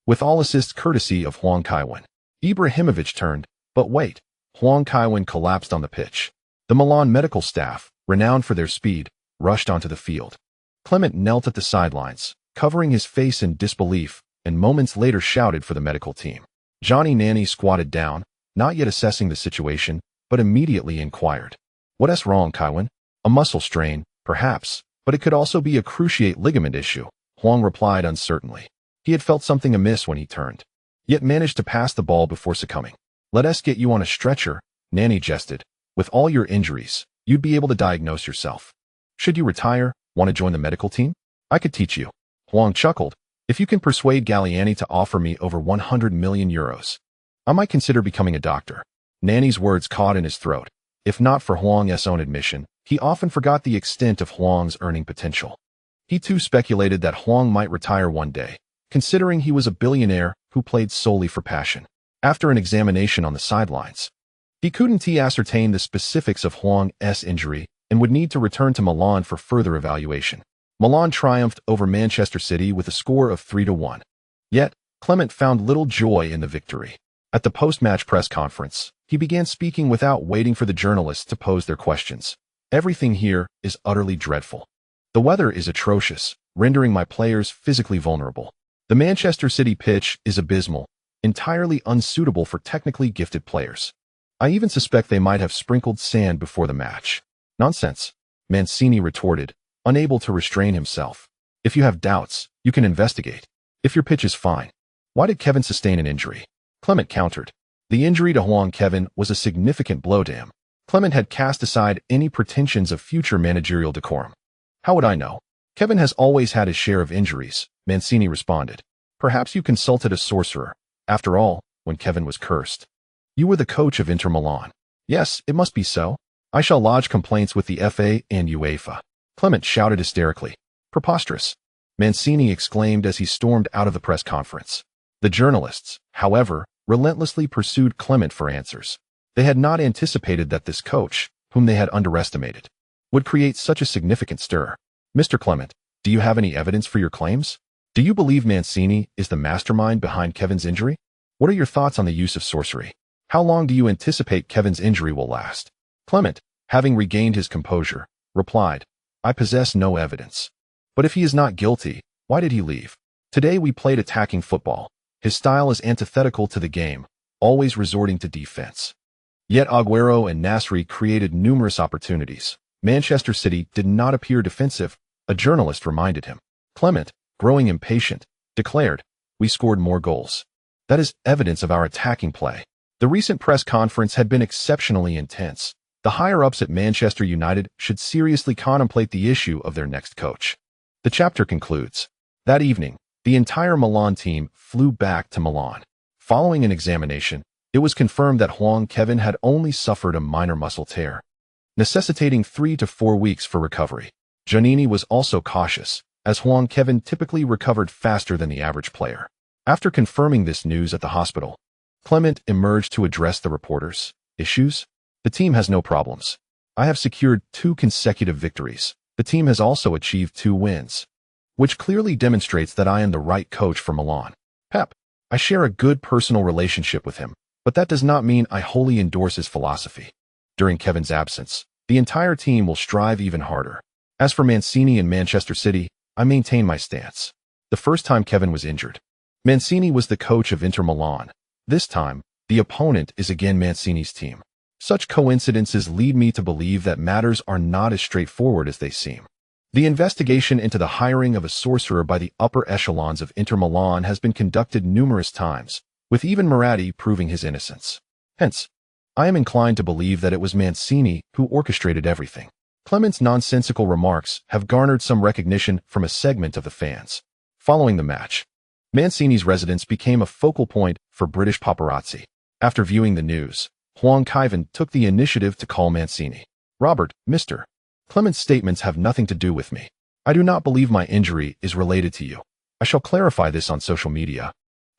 with all assists courtesy of Huang Kaiwen. Ibrahimovic turned, but wait, Huang Kaiwen collapsed on the pitch. The Milan medical staff, renowned for their speed, rushed onto the field. Clement knelt at the sidelines, covering his face in disbelief, and moments later shouted for the medical team. Johnny Nani squatted down, not yet assessing the situation, but immediately inquired. "What's wrong, Kaiwen?" "A muscle strain, perhaps, but it could also be a cruciate ligament issue," Huang replied uncertainly. He had felt something amiss when he turned, yet managed to pass the ball before succumbing. "Let us get you on a stretcher," Nani jested. "With all your injuries, you'd be able to diagnose yourself. Should you retire, want to join the medical team? I could teach you." Huang chuckled. "If you can persuade Galliani to offer me over 100 million euros, I might consider becoming a doctor." Nani's words caught in his throat. If not for Huang's own admission, he often forgot the extent of Huang's earning potential. He too speculated that Huang might retire one day, considering he was a billionaire who played solely for passion. After an examination on the sidelines, he couldn't ascertain the specifics of Huang's injury and would need to return to Milan for further evaluation. Milan triumphed over Manchester City with a score of 3-1. Yet, Clement found little joy in the victory. At the post-match press conference, he began speaking without waiting for the journalists to pose their questions. "Everything here is utterly dreadful. The weather is atrocious, rendering my players physically vulnerable. The Manchester City pitch is abysmal, entirely unsuitable for technically gifted players. I even suspect they might have sprinkled sand before the match." "Nonsense," Mancini retorted, unable to restrain himself. "If you have doubts, you can investigate. If your pitch is fine, why did Kevin sustain an injury?" Clement countered. The injury to Huang Kevin was a significant blow to him. Clement had cast aside any pretensions of future managerial decorum. "How would I know? Kevin has always had his share of injuries," Mancini responded. "Perhaps you consulted a sorcerer. After all, when Kevin was cursed, you were the coach of Inter Milan." "Yes, it must be so. I shall lodge complaints with the FA and UEFA." Clement shouted hysterically. "Preposterous," Mancini exclaimed as he stormed out of the press conference. The journalists, however, relentlessly pursued Clement for answers. They had not anticipated that this coach, whom they had underestimated, would create such a significant stir. "Mr. Clement, do you have any evidence for your claims? Do you believe Mancini is the mastermind behind Kevin's injury? What are your thoughts on the use of sorcery? How long do you anticipate Kevin's injury will last?" Clement, having regained his composure, replied, "I possess no evidence. But if he is not guilty, why did he leave? Today we played attacking football. His style is antithetical to the game, always resorting to defense. Yet Agüero and Nasri created numerous opportunities. Manchester City did not appear defensive," a journalist reminded him. Clement, growing impatient, declared, "We scored more goals. That is evidence of our attacking play." The recent press conference had been exceptionally intense. The higher-ups at Manchester United should seriously contemplate the issue of their next coach. The chapter concludes. That evening, the entire Milan team flew back to Milan. Following an examination, it was confirmed that Huang Kevin had only suffered a minor muscle tear, necessitating 3 to 4 weeks for recovery. Giannini was also cautious, as Huang Kevin typically recovered faster than the average player. After confirming this news at the hospital, Clement emerged to address the reporters. "Issues? The team has no problems. I have secured 2 consecutive victories. The team has also achieved 2 wins, which clearly demonstrates that I am the right coach for Milan. Pep, I share a good personal relationship with him, but that does not mean I wholly endorse his philosophy. During Kevin's absence, the entire team will strive even harder. As for Mancini and Manchester City, I maintain my stance. The first time Kevin was injured, Mancini was the coach of Inter Milan. This time, the opponent is again Mancini's team. Such coincidences lead me to believe that matters are not as straightforward as they seem. The investigation into the hiring of a sorcerer by the upper echelons of Inter Milan has been conducted numerous times, with even Moratti proving his innocence. Hence, I am inclined to believe that it was Mancini who orchestrated everything. Clement's nonsensical remarks have garnered some recognition from a segment of the fans. Following the match, Mancini's residence became a focal point for British paparazzi. After viewing the news, Huang Kaiwen took the initiative to call Mancini. "Robert, Mr. Clement's statements have nothing to do with me. I do not believe my injury is related to you. I shall clarify this on social media.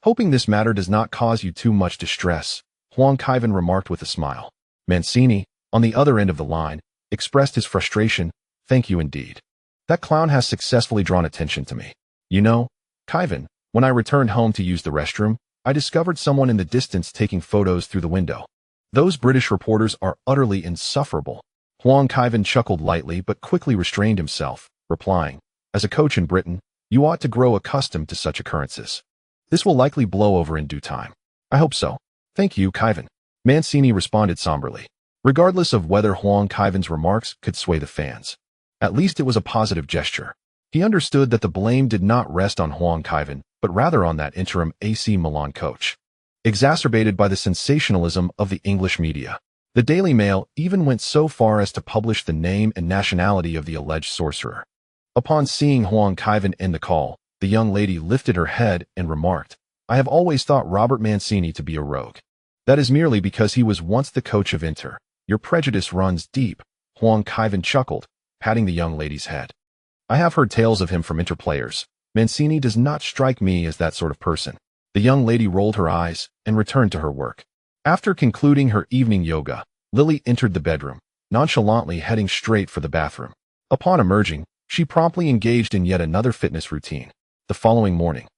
Hoping this matter does not cause you too much distress," Huang Kaiwen remarked with a smile. Mancini, on the other end of the line, expressed his frustration. "Thank you indeed. That clown has successfully drawn attention to me. You know, Kaiwen, when I returned home to use the restroom, I discovered someone in the distance taking photos through the window. Those British reporters are utterly insufferable." Huang Kaiwen chuckled lightly but quickly restrained himself, replying, "As a coach in Britain, you ought to grow accustomed to such occurrences. This will likely blow over in due time." "I hope so. Thank you, Kaiwen," Mancini responded somberly. Regardless of whether Huang Kaiwen's remarks could sway the fans, at least it was a positive gesture. He understood that the blame did not rest on Huang Kaiwen, but rather on that interim AC Milan coach. Exacerbated by the sensationalism of the English media, the Daily Mail even went so far as to publish the name and nationality of the alleged sorcerer. Upon seeing Huang Kaiwen end the call, the young lady lifted her head and remarked, "I have always thought Robert Mancini to be a rogue. That is merely because he was once the coach of Inter. Your prejudice runs deep," Huang Kaiwen chuckled, patting the young lady's head. "I have heard tales of him from Inter players. Mancini does not strike me as that sort of person." The young lady rolled her eyes and returned to her work. After concluding her evening yoga, Lily entered the bedroom, nonchalantly heading straight for the bathroom. Upon emerging, she promptly engaged in yet another fitness routine. The following morning,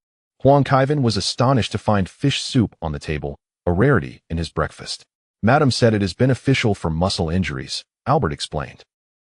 Huang Kaiwen was astonished to find fish soup on the table, a rarity in his breakfast. "Madam said it is beneficial for muscle injuries," Albert explained.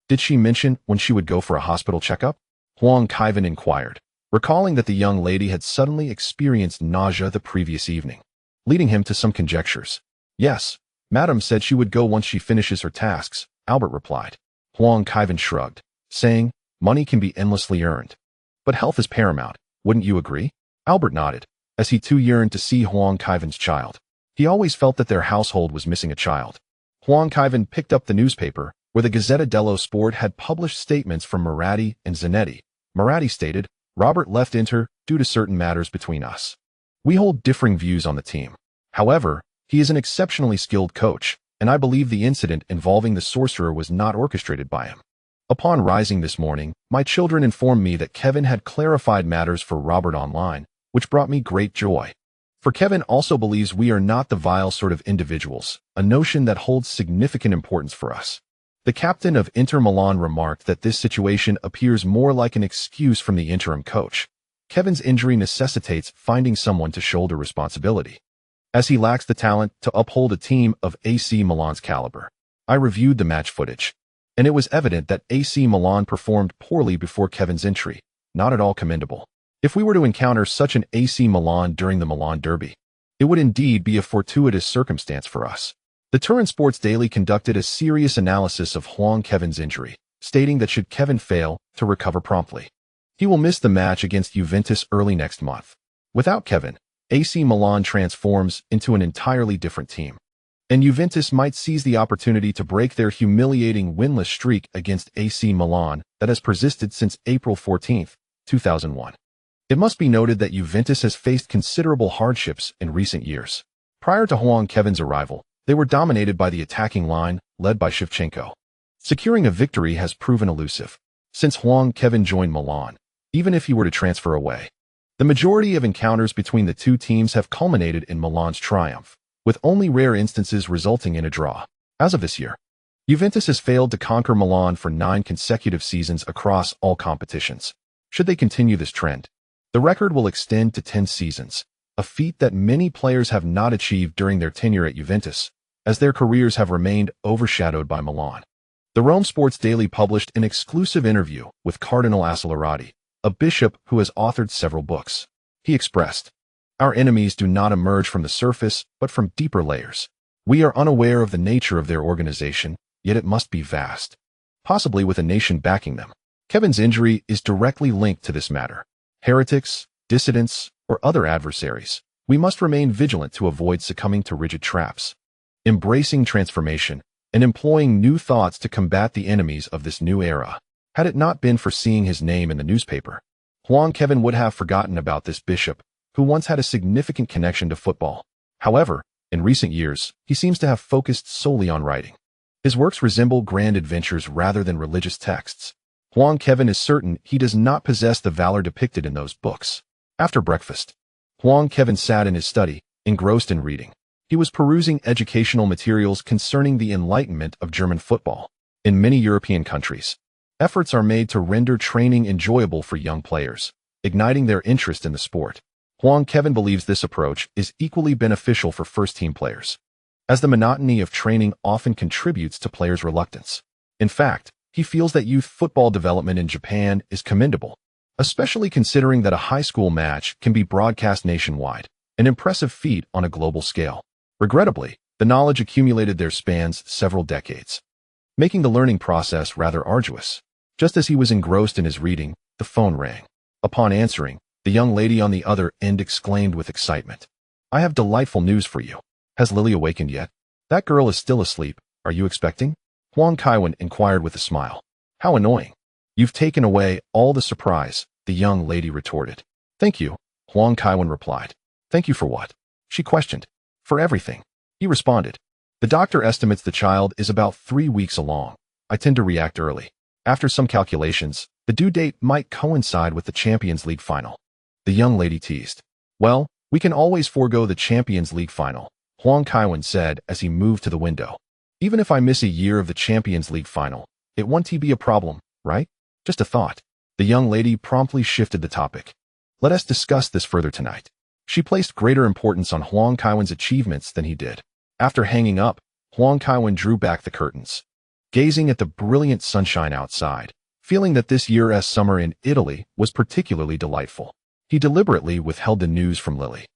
"Did she mention when she would go for a hospital checkup?" Huang Kaiwen inquired, recalling that the young lady had suddenly experienced nausea the previous evening, leading him to some conjectures. "Yes, Madam said she would go once she finishes her tasks," Albert replied. Huang Kaiwen shrugged, saying, "Money can be endlessly earned, but health is paramount, wouldn't you agree?" Albert nodded, as he too yearned to see Huang Kaiwen's child. He always felt that their household was missing a child. Huang Kaiwen picked up the newspaper, where the Gazzetta dello Sport had published statements from Moratti and Zanetti. Moratti stated, "Robert left Inter due to certain matters between us. We hold differing views on the team. However, he is an exceptionally skilled coach, and I believe the incident involving the sorcerer was not orchestrated by him. Upon rising this morning, my children informed me that Kevin had clarified matters for Robert online, which brought me great joy. For Kevin also believes we are not the vile sort of individuals, a notion that holds significant importance for us." The captain of Inter Milan remarked that this situation appears more like an excuse from the interim coach. Kevin's injury necessitates finding someone to shoulder responsibility, as he lacks the talent to uphold a team of AC Milan's caliber. I reviewed the match footage, and it was evident that AC Milan performed poorly before Kevin's entry, not at all commendable. If we were to encounter such an AC Milan during the Milan Derby, it would indeed be a fortuitous circumstance for us. The Turin Sports Daily conducted a serious analysis of Huang Kaiwen's injury, stating that should Kevin fail to recover promptly, he will miss the match against Juventus early next month. Without Kevin, AC Milan transforms into an entirely different team, and Juventus might seize the opportunity to break their humiliating winless streak against AC Milan that has persisted since April 14, 2001. It must be noted that Juventus has faced considerable hardships in recent years. Prior to Huang Kaiwen's arrival, they were dominated by the attacking line, led by Shevchenko. Securing a victory has proven elusive since Huang Kaiwen joined Milan, even if he were to transfer away. The majority of encounters between the two teams have culminated in Milan's triumph, with only rare instances resulting in a draw. As of this year, Juventus has failed to conquer Milan for 9 consecutive seasons across all competitions. Should they continue this trend, the record will extend to 10 seasons, a feat that many players have not achieved during their tenure at Juventus, as their careers have remained overshadowed by Milan. The Rome Sports Daily published an exclusive interview with Cardinal Accelerati, a bishop who has authored several books. He expressed, "Our enemies do not emerge from the surface, but from deeper layers. We are unaware of the nature of their organization, yet it must be vast, possibly with a nation backing them." Kevin's injury is directly linked to this matter. Heretics, dissidents, or other adversaries, we must remain vigilant to avoid succumbing to rigid traps. Embracing transformation and employing new thoughts to combat the enemies of this new era. Had it not been for seeing his name in the newspaper, Huang Kaiwen would have forgotten about this bishop, who once had a significant connection to football. However, in recent years, he seems to have focused solely on writing. His works resemble grand adventures rather than religious texts. Huang Kaiwen is certain he does not possess the valor depicted in those books. After breakfast, Huang Kaiwen sat in his study, engrossed in reading. He was perusing educational materials concerning the enlightenment of German football. In many European countries, efforts are made to render training enjoyable for young players, igniting their interest in the sport. Huang Kaiwen believes this approach is equally beneficial for first-team players, as the monotony of training often contributes to players' reluctance. In fact, he feels that youth football development in Japan is commendable, especially considering that a high school match can be broadcast nationwide, an impressive feat on a global scale. Regrettably, the knowledge accumulated there spans several decades, making the learning process rather arduous. Just as he was engrossed in his reading, the phone rang. Upon answering, the young lady on the other end exclaimed with excitement, "I have delightful news for you. Has Lily awakened yet? That girl is still asleep. Are you expecting?" Huang Kaiwen inquired with a smile. "How annoying. You've taken away all the surprise," the young lady retorted. "Thank you," Huang Kaiwen replied. "Thank you for what?" she questioned. "For everything," he responded. "The doctor estimates the child is about 3 weeks along. I tend to react early. After some calculations, the due date might coincide with the Champions League final." The young lady teased. "Well, we can always forego the Champions League final," Huang Kaiwen said as he moved to the window. "Even if I miss a year of the Champions League final, it won't be a problem, right? Just a thought." The young lady promptly shifted the topic. "Let us discuss this further tonight." She placed greater importance on Huang Kaiwen's achievements than he did. After hanging up, Huang Kaiwen drew back the curtains, gazing at the brilliant sunshine outside, feeling that this year's summer in Italy was particularly delightful. He deliberately withheld the news from Lily.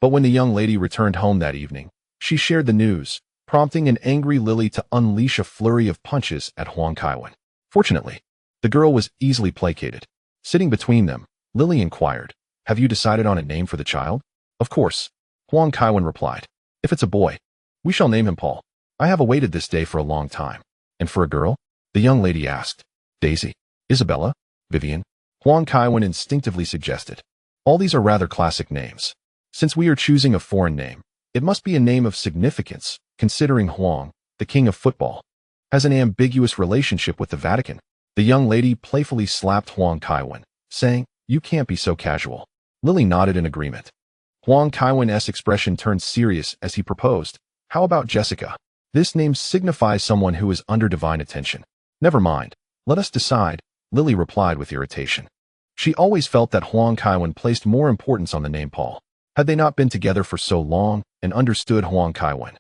But when the young lady returned home that evening, she shared the news, prompting an angry Lily to unleash a flurry of punches at Huang Kaiwen. Fortunately, the girl was easily placated. Sitting between them, Lily inquired, "Have you decided on a name for the child?" "Of course," Huang Kaiwen replied. "If it's a boy, we shall name him Paul. I have awaited this day for a long time." "And for a girl?" the young lady asked. "Daisy, Isabella, Vivian," Huang Kaiwen instinctively suggested. "All these are rather classic names. Since we are choosing a foreign name, it must be a name of significance, considering Huang, the king of football, has an ambiguous relationship with the Vatican." The young lady playfully slapped Huang Kaiwen, saying, "You can't be so casual." Lily nodded in agreement. Huang Kaiwen's expression turned serious as he proposed, "How about Jessica? This name signifies someone who is under divine attention." "Never mind. Let us decide," Lily replied with irritation. She always felt that Huang Kaiwen placed more importance on the name Paul. Had they not been together for so long and understood Huang Kaiwen,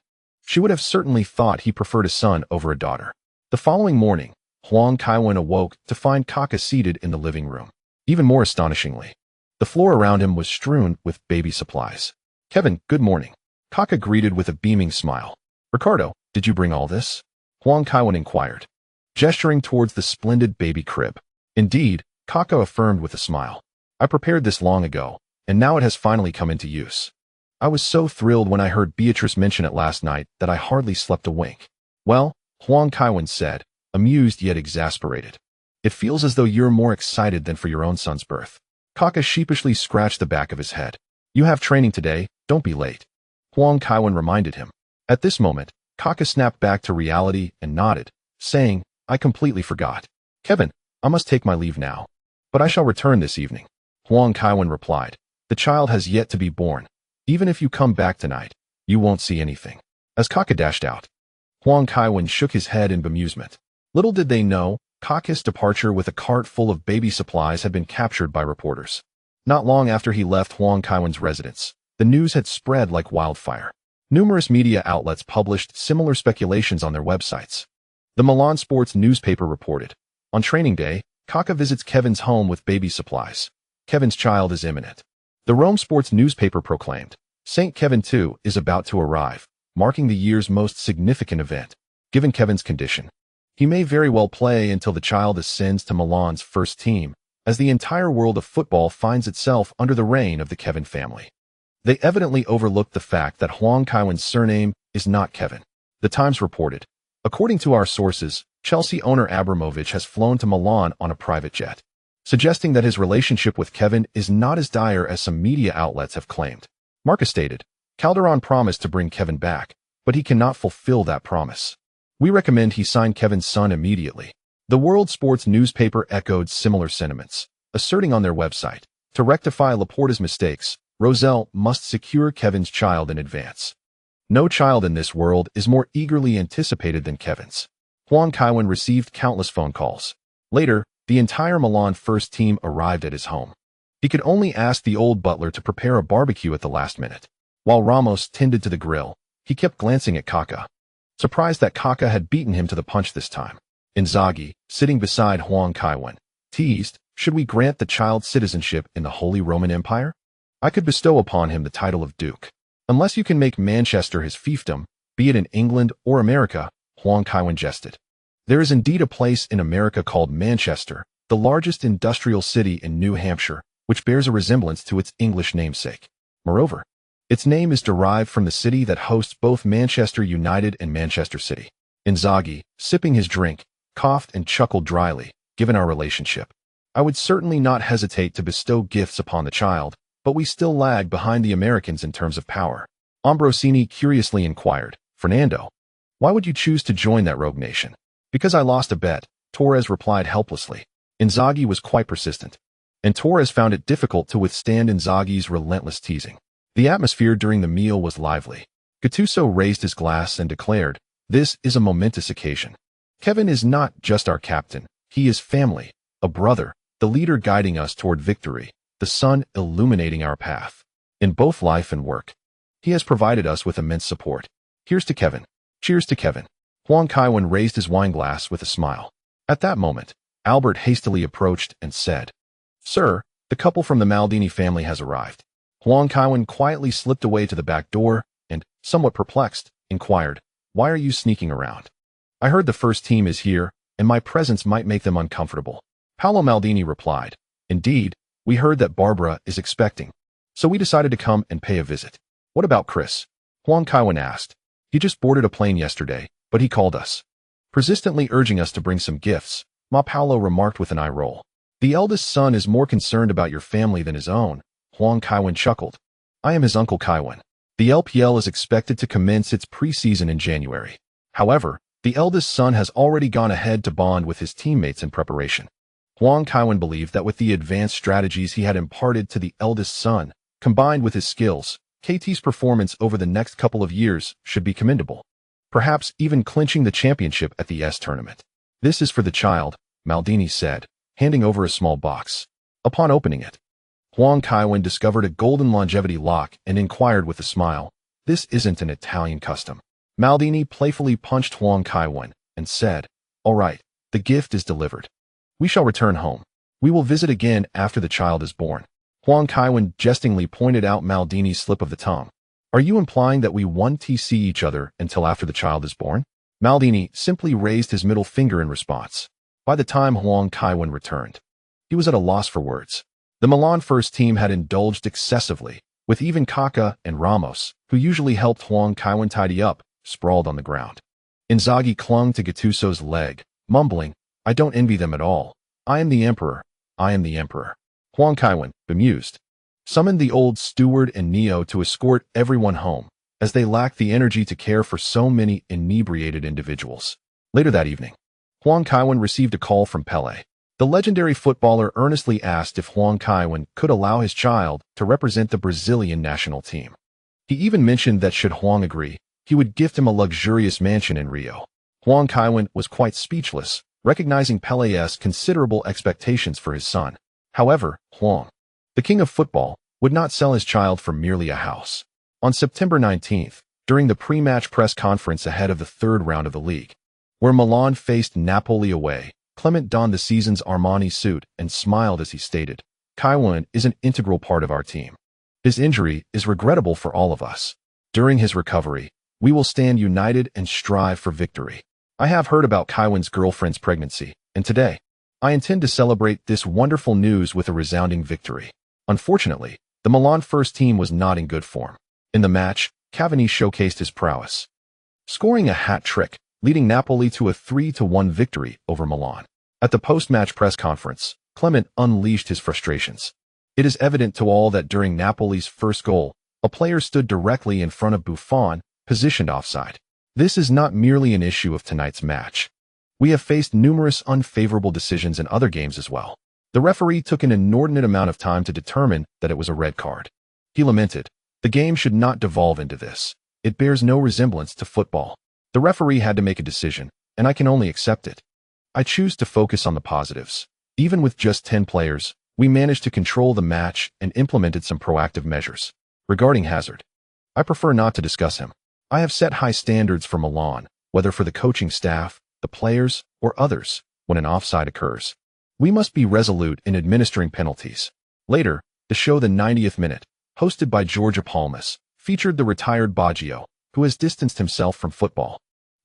she would have certainly thought he preferred a son over a daughter. The following morning, Huang Kaiwen awoke to find Kaka seated in the living room. Even more astonishingly, the floor around him was strewn with baby supplies. "Kevin, good morning," Kaka greeted with a beaming smile. "Ricardo, did you bring all this?" Huang Kaiwen inquired, gesturing towards the splendid baby crib. "Indeed," Kaka affirmed with a smile. "I prepared this long ago, and now it has finally come into use. I was so thrilled when I heard Beatrice mention it last night that I hardly slept a wink." "Well," Huang Kaiwen said, amused yet exasperated, "it feels as though you're more excited than for your own son's birth." Kaka sheepishly scratched the back of his head. "You have training today, don't be late," Huang Kaiwen reminded him. At this moment, Kaka snapped back to reality and nodded, saying, "I completely forgot. Kevin, I must take my leave now. But I shall return this evening." Huang Kaiwen replied, "The child has yet to be born. Even if you come back tonight, you won't see anything." As Kaka dashed out, Huang Kaiwen shook his head in bemusement. Little did they know, Kaka's departure with a cart full of baby supplies had been captured by reporters. Not long after he left Huang Kaiwen's residence, the news had spread like wildfire. Numerous media outlets published similar speculations on their websites. The Milan sports newspaper reported, "On training day, Kaka visits Kevin's home with baby supplies. Kevin's child is imminent. The Rome Sports newspaper proclaimed, St. Kevin II is about to arrive, marking the year's most significant event. Given Kevin's condition, he may very well play until the child ascends to Milan's first team, as the entire world of football finds itself under the reign of the Kevin family. They evidently overlooked the fact that Huang Kaiwen's surname is not Kevin. The Times reported, according to our sources, Chelsea owner Abramovich has flown to Milan on a private jet, suggesting that his relationship with Kevin is not as dire as some media outlets have claimed. Marca stated, Calderon promised to bring Kevin back, but he cannot fulfill that promise. We recommend he sign Kevin's son immediately. The World Sports newspaper echoed similar sentiments, asserting on their website, to rectify Laporta's mistakes, Rosell must secure Kevin's child in advance. No child in this world is more eagerly anticipated than Kevin's. Huang Kaiwen received countless phone calls. Later, the entire Milan first team arrived at his home. He could only ask the old butler to prepare a barbecue at the last minute. While Ramos tended to the grill, he kept glancing at Kaka, surprised that Kaka had beaten him to the punch this time. Inzaghi, sitting beside Huang Kaiwen, teased, should we grant the child citizenship in the Holy Roman Empire? I could bestow upon him the title of Duke. Unless you can make Manchester his fiefdom, be it in England or America, Huang Kaiwen jested. There is indeed a place in America called Manchester, the largest industrial city in New Hampshire, which bears a resemblance to its English namesake. Moreover, its name is derived from the city that hosts both Manchester United and Manchester City. Inzaghi, sipping his drink, coughed and chuckled dryly. Given our relationship, I would certainly not hesitate to bestow gifts upon the child, but we still lag behind the Americans in terms of power. Ambrosini curiously inquired, Fernando, why would you choose to join that rogue nation? Because I lost a bet, Torres replied helplessly. Inzaghi was quite persistent, and Torres found it difficult to withstand Inzaghi's relentless teasing. The atmosphere during the meal was lively. Gattuso raised his glass and declared, this is a momentous occasion. Kevin is not just our captain, he is family, a brother, the leader guiding us toward victory, the sun illuminating our path. In both life and work, he has provided us with immense support. Here's to Kevin. Cheers to Kevin. Huang Kaiwen raised his wine glass with a smile. At that moment, Albert hastily approached and said, Sir, the couple from the Maldini family has arrived. Huang Kaiwen quietly slipped away to the back door and, somewhat perplexed, inquired, Why are you sneaking around? I heard the first team is here, and my presence might make them uncomfortable. Paolo Maldini replied, Indeed, we heard that Barbara is expecting, so we decided to come and pay a visit. What about Chris? Huang Kaiwen asked. He just boarded a plane yesterday, but he called us, persistently urging us to bring some gifts, Ma Paolo remarked with an eye roll. The eldest son is more concerned about your family than his own, Huang Kaiwen chuckled. I am his Uncle Kaiwen. The LPL is expected to commence its pre-season in January. However, the eldest son has already gone ahead to bond with his teammates in preparation. Huang Kaiwen believed that with the advanced strategies he had imparted to the eldest son, combined with his skills, KT's performance over the next couple of years should be commendable, perhaps even clinching the championship at the S tournament. This is for the child, Maldini said, handing over a small box. Upon opening it, Huang Kaiwen discovered a golden longevity lock and inquired with a smile, This isn't an Italian custom. Maldini playfully punched Huang Kaiwen and said, All right, the gift is delivered. We shall return home. We will visit again after the child is born. Huang Kaiwen jestingly pointed out Maldini's slip of the tongue. Are you implying that we won't see each other until after the child is born? Maldini simply raised his middle finger in response. By the time Huang Kaiwen returned, he was at a loss for words. The Milan first team had indulged excessively, with even Kaka and Ramos, who usually helped Huang Kaiwen tidy up, sprawled on the ground. Inzaghi clung to Gattuso's leg, mumbling, I don't envy them at all. I am the emperor. I am the emperor. Huang Kaiwen, bemused, summoned the old steward and Neo to escort everyone home, as they lacked the energy to care for so many inebriated individuals. Later that evening, Huang Kaiwen received a call from Pelé. The legendary footballer earnestly asked if Huang Kaiwen could allow his child to represent the Brazilian national team. He even mentioned that should Huang agree, he would gift him a luxurious mansion in Rio. Huang Kaiwen was quite speechless, recognizing Pelé's considerable expectations for his son. However, Huang, the king of football, would not sell his child for merely a house. On September 19th, during the pre-match press conference ahead of the third round of the league, where Milan faced Napoli away, Clement donned the season's Armani suit and smiled as he stated, "Kaiwen is an integral part of our team. His injury is regrettable for all of us. During his recovery, we will stand united and strive for victory. I have heard about Kaiwen's girlfriend's pregnancy, and today, I intend to celebrate this wonderful news with a resounding victory." Unfortunately, the Milan first team was not in good form. In the match, Cavani showcased his prowess, scoring a hat trick, leading Napoli to a 3-1 victory over Milan. At the post-match press conference, Clement unleashed his frustrations. "It is evident to all that during Napoli's first goal, a player stood directly in front of Buffon, positioned offside. This is not merely an issue of tonight's match. We have faced numerous unfavorable decisions in other games as well. The referee took an inordinate amount of time to determine that it was a red card." He lamented, "The game should not devolve into this. It bears no resemblance to football. The referee had to make a decision, and I can only accept it. I choose to focus on the positives. Even with just 10 players, we managed to control the match and implemented some proactive measures. Regarding Hazard, I prefer not to discuss him. I have set high standards for Milan, whether for the coaching staff, the players, or others, when an offside occurs. We must be resolute in administering penalties." Later, the show The 90th Minute, hosted by Giorgio Palmas, featured the retired Baggio, who has distanced himself from football.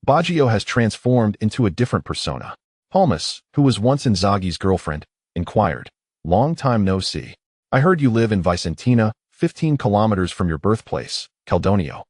Baggio has transformed into a different persona. Palmas, who was once Inzaghi's girlfriend, inquired, "Long time no see. I heard you live in Vicentina, 15 kilometers from your birthplace, Caldonio.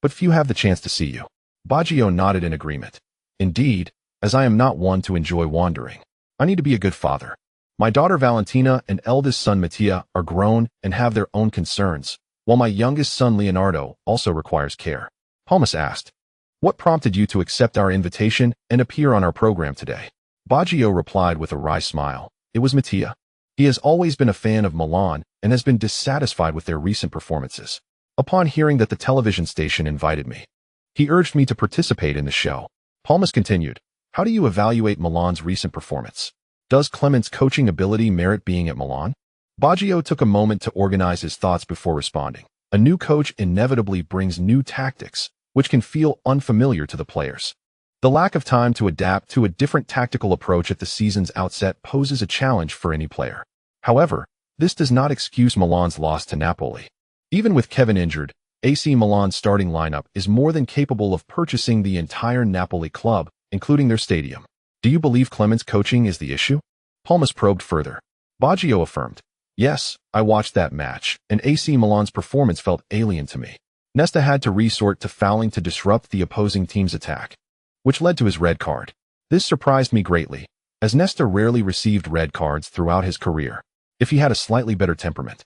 But few have the chance to see you." Baggio nodded in agreement. "Indeed, as I am not one to enjoy wandering. I need to be a good father. My daughter Valentina and eldest son Mattia are grown and have their own concerns, while my youngest son Leonardo also requires care." Palmas asked, "What prompted you to accept our invitation and appear on our program today?" Baggio replied with a wry smile, "It was Mattia. He has always been a fan of Milan and has been dissatisfied with their recent performances. Upon hearing that the television station invited me, he urged me to participate in the show." Palmas continued, "How do you evaluate Milan's recent performance? Does Clement's coaching ability merit being at Milan?" Baggio took a moment to organize his thoughts before responding. "A new coach inevitably brings new tactics, which can feel unfamiliar to the players. The lack of time to adapt to a different tactical approach at the season's outset poses a challenge for any player. However, this does not excuse Milan's loss to Napoli. Even with Kevin injured, AC Milan's starting lineup is more than capable of purchasing the entire Napoli club, including their stadium. Do you believe Clement's coaching is the issue?" Palmas probed further. Baggio affirmed, "Yes, I watched that match, and AC Milan's performance felt alien to me. Nesta had to resort to fouling to disrupt the opposing team's attack, which led to his red card. This surprised me greatly, as Nesta rarely received red cards throughout his career. If he had a slightly better temperament,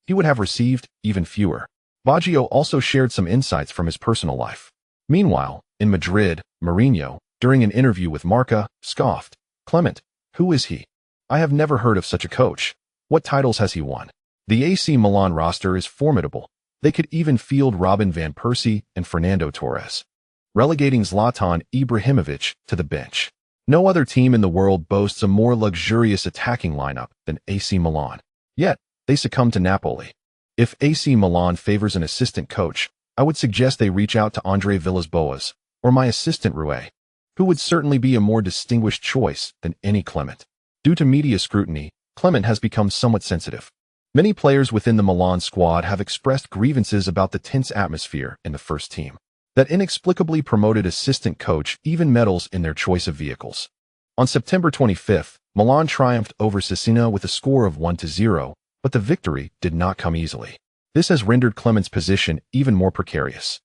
he would have received even fewer." Baggio also shared some insights from his personal life. Meanwhile, in Madrid, Mourinho, during an interview with Marca, scoffed, "Clement, who is he? I have never heard of such a coach. What titles has he won?" The AC Milan roster is formidable. They could even field Robin van Persie and Fernando Torres, relegating Zlatan Ibrahimovic to the bench. No other team in the world boasts a more luxurious attacking lineup than AC Milan. Yet, they succumb to Napoli. If AC Milan favors an assistant coach, I would suggest they reach out to Andre Villas-Boas, or my assistant Rui, who would certainly be a more distinguished choice than any Clement. Due to media scrutiny, Clement has become somewhat sensitive. Many players within the Milan squad have expressed grievances about the tense atmosphere in the first team. That inexplicably promoted assistant coach even meddles in their choice of vehicles. On September 25th, Milan triumphed over Cesena with a score of 1-0, but the victory did not come easily. This has rendered Clement's position even more precarious.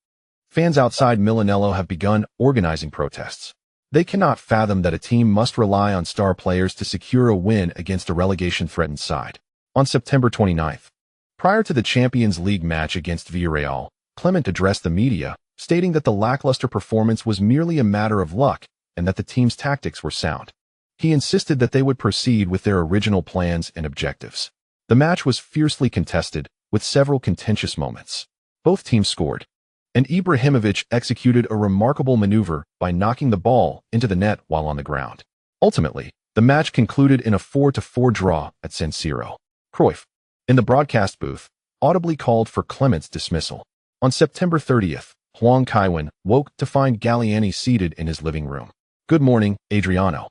Fans outside Milanello have begun organizing protests. They cannot fathom that a team must rely on star players to secure a win against a relegation-threatened side. On September 29th, prior to the Champions League match against Villarreal, Clement addressed the media, stating that the lackluster performance was merely a matter of luck and that the team's tactics were sound. He insisted that they would proceed with their original plans and objectives. The match was fiercely contested, with several contentious moments. Both teams scored, and Ibrahimovic executed a remarkable maneuver by knocking the ball into the net while on the ground. Ultimately, the match concluded in a 4-4 draw at San Siro. Cruyff, in the broadcast booth, audibly called for Clement's dismissal. On September 30th, Huang Kaiwen woke to find Galliani seated in his living room. "Good morning, Adriano."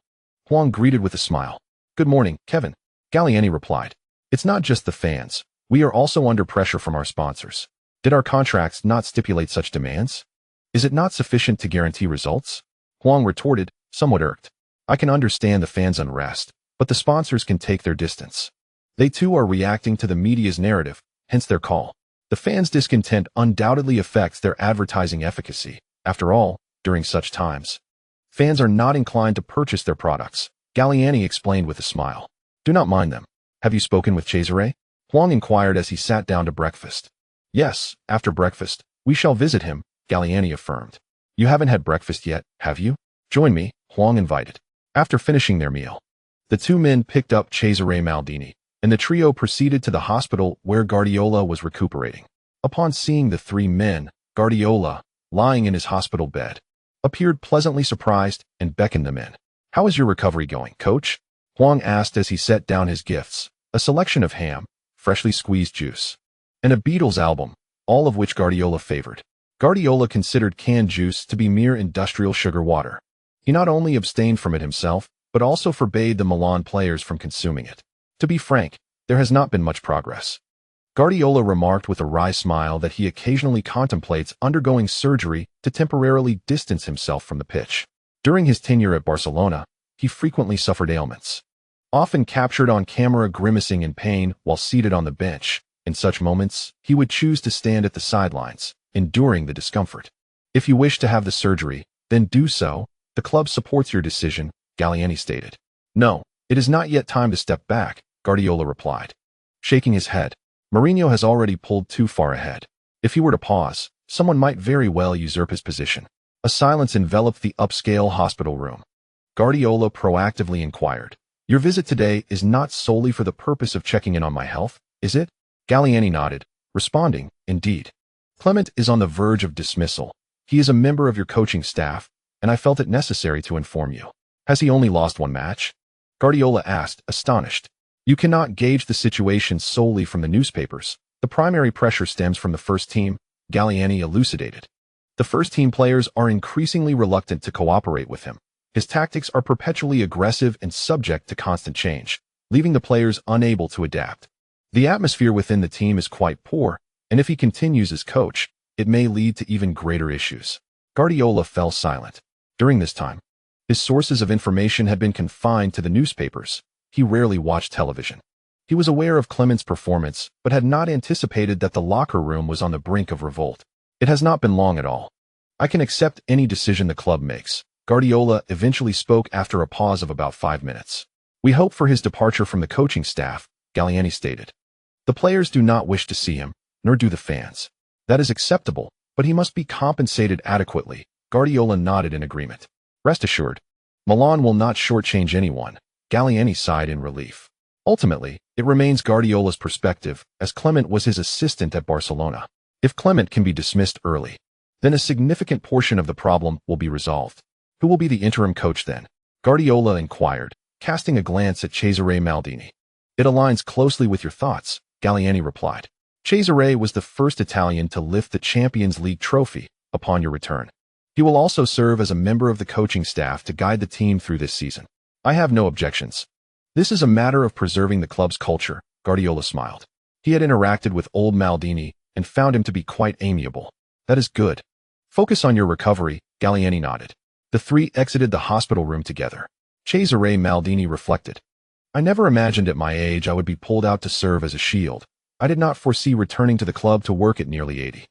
Huang greeted with a smile. Good morning, Kevin. Gallieni replied. It's not just the fans. We are also under pressure from our sponsors. Did our contracts not stipulate such demands? Is it not sufficient to guarantee results? Huang retorted, somewhat irked. I can understand the fans' unrest, but the sponsors can take their distance. They too are reacting to the media's narrative, hence their call. The fans' discontent undoubtedly affects their advertising efficacy. After all, during such times, fans are not inclined to purchase their products. Gallieni explained with a smile. Do not mind them. Have you spoken with Cesare? Huang inquired as he sat down to breakfast. Yes, after breakfast, we shall visit him, Gallieni affirmed. You haven't had breakfast yet, have you? Join me, Huang invited. After finishing their meal, the two men picked up Cesare Maldini, and the trio proceeded to the hospital where Guardiola was recuperating. Upon seeing the three men, Guardiola, lying in his hospital bed, appeared pleasantly surprised and beckoned them in. How is your recovery going, coach? Huang asked as he set down his gifts, a selection of ham, freshly squeezed juice, and a Beatles album, all of which Guardiola favored. Guardiola considered canned juice to be mere industrial sugar water. He not only abstained from it himself, but also forbade the Milan players from consuming it. To be frank, there has not been much progress. Guardiola remarked with a wry smile that he occasionally contemplates undergoing surgery to temporarily distance himself from the pitch. During his tenure at Barcelona, he frequently suffered ailments, often captured on camera grimacing in pain while seated on the bench. In such moments, he would choose to stand at the sidelines, enduring the discomfort. If you wish to have the surgery, then do so. The club supports your decision, Gallieni stated. No, it is not yet time to step back, Guardiola replied, shaking his head. Mourinho has already pulled too far ahead. If he were to pause, someone might very well usurp his position. A silence enveloped the upscale hospital room. Guardiola proactively inquired, Your visit today is not solely for the purpose of checking in on my health, is it? Gallieni nodded, responding, Indeed. Clement is on the verge of dismissal. He is a member of your coaching staff, and I felt it necessary to inform you. Has he only lost one match? Guardiola asked, astonished. You cannot gauge the situation solely from the newspapers. The primary pressure stems from the first team, Gallieni elucidated. The first team players are increasingly reluctant to cooperate with him. His tactics are perpetually aggressive and subject to constant change, leaving the players unable to adapt. The atmosphere within the team is quite poor, and if he continues as coach, it may lead to even greater issues. Guardiola fell silent. During this time, his sources of information had been confined to the newspapers. He rarely watched television. He was aware of Clement's performance, but had not anticipated that the locker room was on the brink of revolt. It has not been long at all. I can accept any decision the club makes, Guardiola eventually spoke after a pause of about 5 minutes. We hope for his departure from the coaching staff, Gallieni stated. The players do not wish to see him, nor do the fans. That is acceptable, but he must be compensated adequately. Guardiola nodded in agreement. Rest assured, Milan will not shortchange anyone. Gallieni sighed in relief. Ultimately, it remains Guardiola's perspective, as Clement was his assistant at Barcelona. If Clement can be dismissed early, then a significant portion of the problem will be resolved. Who will be the interim coach then? Guardiola inquired, casting a glance at Cesare Maldini. It aligns closely with your thoughts, Gallieni replied. Cesare was the first Italian to lift the Champions League trophy upon your return. He will also serve as a member of the coaching staff to guide the team through this season. I have no objections. This is a matter of preserving the club's culture, Guardiola smiled. He had interacted with old Maldini and found him to be quite amiable. That is good. Focus on your recovery, Gallieni nodded. The three exited the hospital room together. Cesare Maldini reflected. I never imagined at my age I would be pulled out to serve as a shield. I did not foresee returning to the club to work at nearly 80.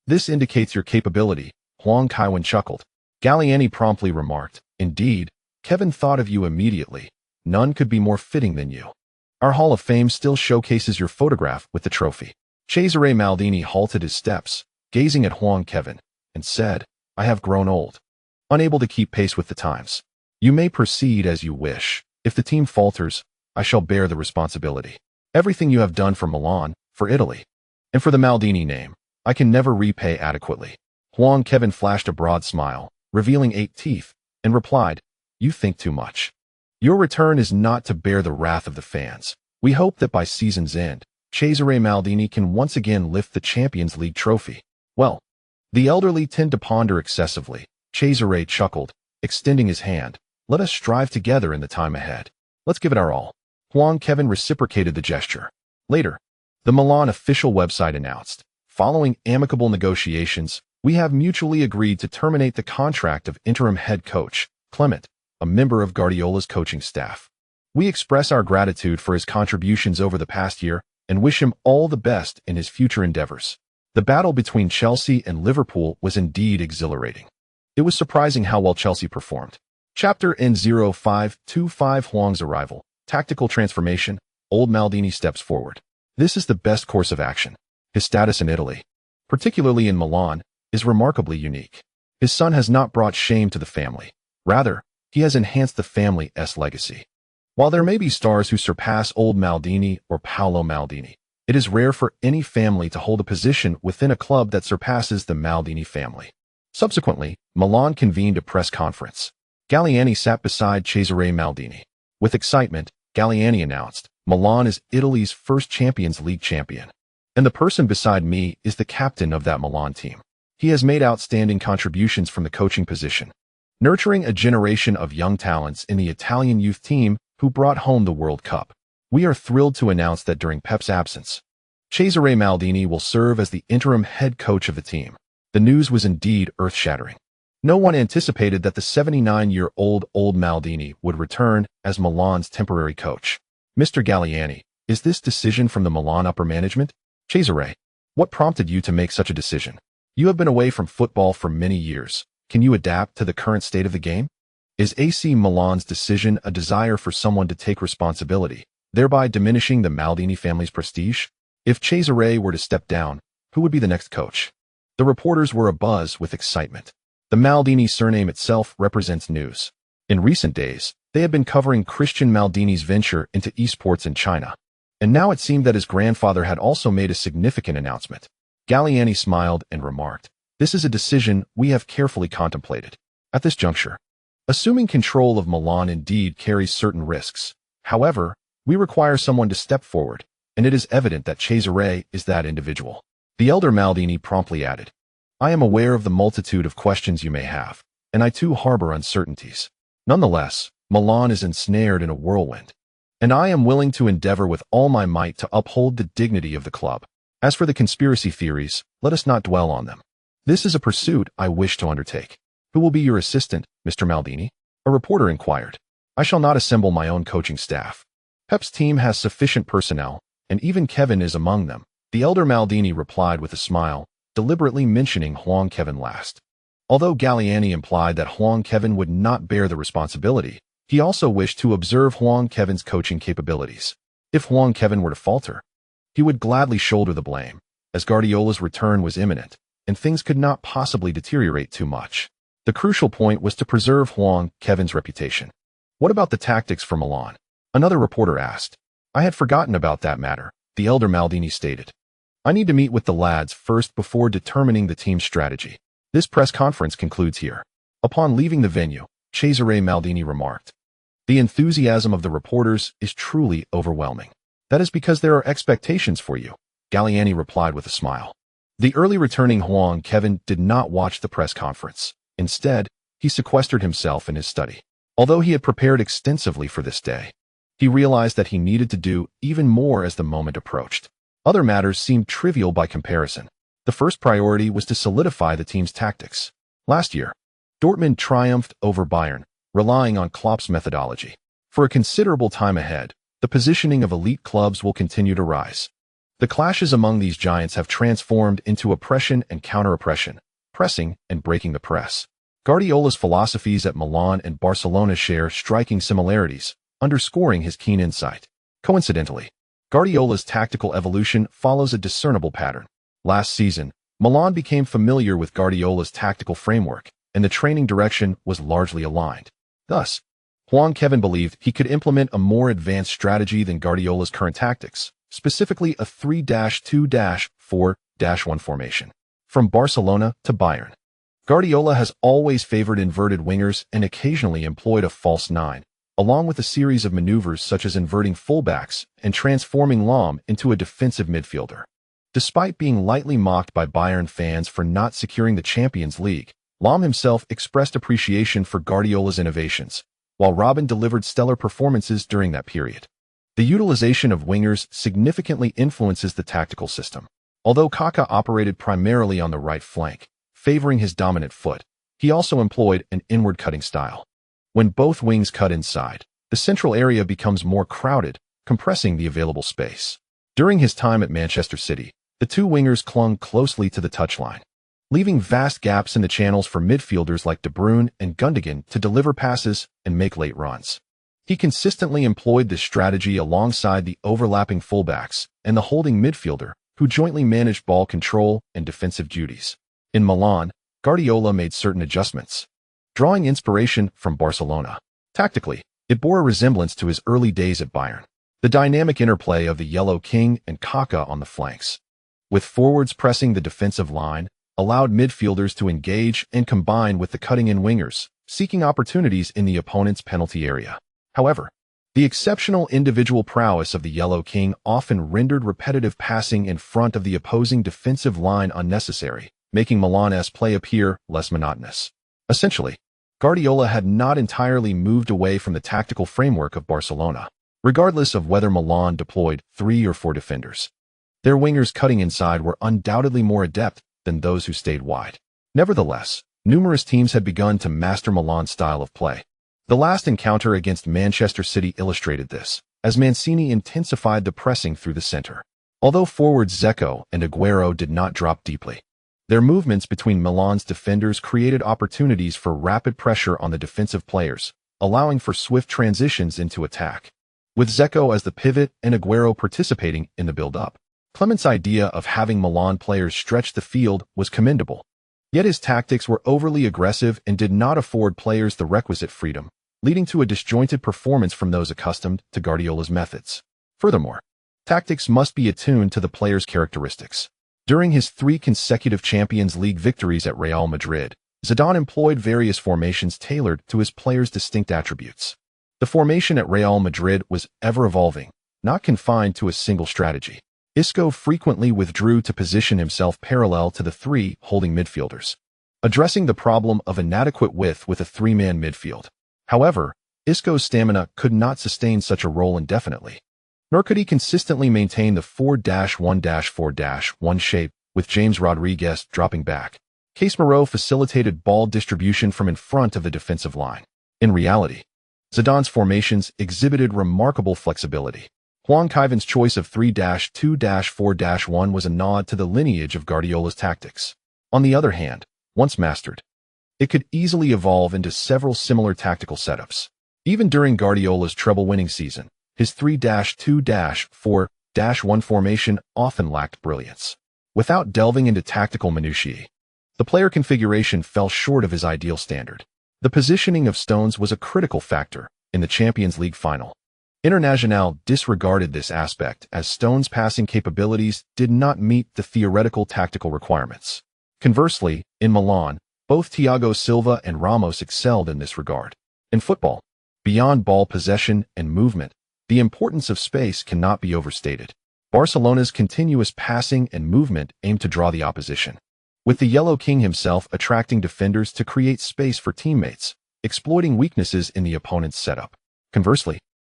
This indicates your capability, Huang Kaiwen chuckled. Gallieni promptly remarked, Indeed, Kevin thought of you immediately. None could be more fitting than you. Our Hall of Fame still showcases your photograph with the trophy. Cesare Maldini halted his steps, gazing at Huang Kaiwen, and said, I have grown old, unable to keep pace with the times. You may proceed as you wish. If the team falters, I shall bear the responsibility. Everything you have done for Milan, for Italy, and for the Maldini name, I can never repay adequately. Huang Kaiwen flashed a broad smile, revealing 8 teeth, and replied, You think too much. Your return is not to bear the wrath of the fans. We hope that by season's end, Cesare Maldini can once again lift the Champions League trophy. Well, the elderly tend to ponder excessively. Cesare chuckled, extending his hand. Let us strive together in the time ahead. Let's give it our all. Huang Kaiwen reciprocated the gesture. Later, the Milan official website announced, following amicable negotiations, we have mutually agreed to terminate the contract of interim head coach, Clement, a member of Guardiola's coaching staff. We express our gratitude for his contributions over the past year and wish him all the best in his future endeavors. The battle between Chelsea and Liverpool was indeed exhilarating. It was surprising how well Chelsea performed. Chapter N0525 Huang's arrival, tactical transformation, old Maldini steps forward. This is the best course of action. His status in Italy, particularly in Milan, is remarkably unique. His son has not brought shame to the family. Rather, he has enhanced the family's legacy. While there may be stars who surpass old Maldini or Paolo Maldini, it is rare for any family to hold a position within a club that surpasses the Maldini family. Subsequently, Milan convened a press conference. Galliani sat beside Cesare Maldini. With excitement, Galliani announced, Milan is Italy's first Champions League champion. And the person beside me is the captain of that Milan team. He has made outstanding contributions from the coaching position, nurturing a generation of young talents in the Italian youth team who brought home the World Cup. We are thrilled to announce that during Pep's absence, Cesare Maldini will serve as the interim head coach of the team. The news was indeed earth-shattering. No one anticipated that the 79-year-old old Maldini would return as Milan's temporary coach. Mr. Galliani, is this decision from the Milan upper management? Cesare, what prompted you to make such a decision? You have been away from football for many years. Can you adapt to the current state of the game? Is AC Milan's decision a desire for someone to take responsibility, thereby diminishing the Maldini family's prestige? If Cesare were to step down, who would be the next coach? The reporters were abuzz with excitement. The Maldini surname itself represents news. In recent days, they had been covering Christian Maldini's venture into esports in China. And now it seemed that his grandfather had also made a significant announcement. Galliani smiled and remarked, "This is a decision we have carefully contemplated. At this juncture, assuming control of Milan indeed carries certain risks. However, we require someone to step forward, and it is evident that Cesare is that individual." The elder Maldini promptly added, "I am aware of the multitude of questions you may have, and I too harbor uncertainties. Nonetheless, Milan is ensnared in a whirlwind, and I am willing to endeavor with all my might to uphold the dignity of the club. As for the conspiracy theories, let us not dwell on them. This is a pursuit I wish to undertake." "Who will be your assistant, Mr. Maldini?" a reporter inquired. "I shall not assemble my own coaching staff. Pep's team has sufficient personnel, and even Kevin is among them," the elder Maldini replied with a smile, deliberately mentioning Huang Kaiwen last. Although Galliani implied that Huang Kaiwen would not bear the responsibility, he also wished to observe Huang Kaiwen's coaching capabilities. If Huang Kaiwen were to falter, he would gladly shoulder the blame, as Guardiola's return was imminent, and things could not possibly deteriorate too much. The crucial point was to preserve Huang Kaiwen's reputation. "What about the tactics for Milan?" another reporter asked. "I had forgotten about that matter," the elder Maldini stated. "I need to meet with the lads first before determining the team's strategy." This press conference concludes here. Upon leaving the venue, Cesare Maldini remarked, "The enthusiasm of the reporters is truly overwhelming." "That is because there are expectations for you," Galliani replied with a smile. The early returning Huang Kaiwen did not watch the press conference. Instead, he sequestered himself in his study. Although he had prepared extensively for this day, he realized that he needed to do even more as the moment approached. Other matters seemed trivial by comparison. The first priority was to solidify the team's tactics. Last year, Dortmund triumphed over Bayern, relying on Klopp's methodology. For a considerable time ahead, the positioning of elite clubs will continue to rise. The clashes among these giants have transformed into oppression and counter-oppression, pressing and breaking the press. Guardiola's philosophies at Milan and Barcelona share striking similarities, underscoring his keen insight. Coincidentally, Guardiola's tactical evolution follows a discernible pattern. Last season, Milan became familiar with Guardiola's tactical framework, and the training direction was largely aligned. Thus, Huang Kaiwen believed he could implement a more advanced strategy than Guardiola's current tactics, specifically a 3-2-4-1 formation. From Barcelona to Bayern, Guardiola has always favored inverted wingers and occasionally employed a false nine, along with a series of maneuvers such as inverting fullbacks and transforming Lahm into a defensive midfielder. Despite being lightly mocked by Bayern fans for not securing the Champions League, Lahm himself expressed appreciation for Guardiola's innovations. while Robben delivered stellar performances during that period. The utilization of wingers significantly influences the tactical system. Although Kaká operated primarily on the right flank, favoring his dominant foot, he also employed an inward cutting style. When both wings cut inside, the central area becomes more crowded, compressing the available space. During his time at Manchester City, the two wingers clung closely to the touchline, leaving vast gaps in the channels for midfielders like De Bruyne and Gundogan to deliver passes and make late runs. He consistently employed this strategy alongside the overlapping fullbacks and the holding midfielder, who jointly managed ball control and defensive duties. In Milan, Guardiola made certain adjustments, drawing inspiration from Barcelona. Tactically, it bore a resemblance to his early days at Bayern. The dynamic interplay of the Yellow King and Kaká on the flanks, with forwards pressing the defensive line, allowed midfielders to engage and combine with the cutting-in wingers, seeking opportunities in the opponent's penalty area. However, the exceptional individual prowess of the Yellow King often rendered repetitive passing in front of the opposing defensive line unnecessary, making Milan's play appear less monotonous. Essentially, Guardiola had not entirely moved away from the tactical framework of Barcelona. Regardless of whether Milan deployed 3 or 4 defenders, their wingers cutting inside were undoubtedly more adept than those who stayed wide. Nevertheless, numerous teams had begun to master Milan's style of play. The last encounter against Manchester City illustrated this, as Mancini intensified the pressing through the center. Although forwards Dzeko and Aguero did not drop deeply, their movements between Milan's defenders created opportunities for rapid pressure on the defensive players, allowing for swift transitions into attack. With Dzeko as the pivot and Aguero participating in the build-up, Clement's idea of having Milan players stretch the field was commendable. Yet his tactics were overly aggressive and did not afford players the requisite freedom, leading to a disjointed performance from those accustomed to Guardiola's methods. Furthermore, tactics must be attuned to the player's characteristics. During his 3 consecutive Champions League victories at Real Madrid, Zidane employed various formations tailored to his players' distinct attributes. The formation at Real Madrid was ever-evolving, not confined to a single strategy. Isco frequently withdrew to position himself parallel to the 3 holding midfielders, addressing the problem of inadequate width with a 3-man midfield. However, Isco's stamina could not sustain such a role indefinitely, nor could he consistently maintain the 4-1-4-1 shape, with James Rodriguez dropping back. Casemiro facilitated ball distribution from in front of the defensive line. In reality, Zidane's formations exhibited remarkable flexibility. Huang Kaiwen's choice of 3-2-4-1 was a nod to the lineage of Guardiola's tactics. On the other hand, once mastered, it could easily evolve into several similar tactical setups. Even during Guardiola's treble-winning season, his 3-2-4-1 formation often lacked brilliance. Without delving into tactical minutiae, the player configuration fell short of his ideal standard. The positioning of Stones was a critical factor in the Champions League final. Internazionale disregarded this aspect as Stones' passing capabilities did not meet the theoretical tactical requirements. Conversely, in Milan, both Thiago Silva and Ramos excelled in this regard. In football, beyond ball possession and movement, the importance of space cannot be overstated. Barcelona's continuous passing and movement aimed to draw the opposition, with the Yellow King himself attracting defenders to create space for teammates, exploiting weaknesses in the opponent's setup. Conversely,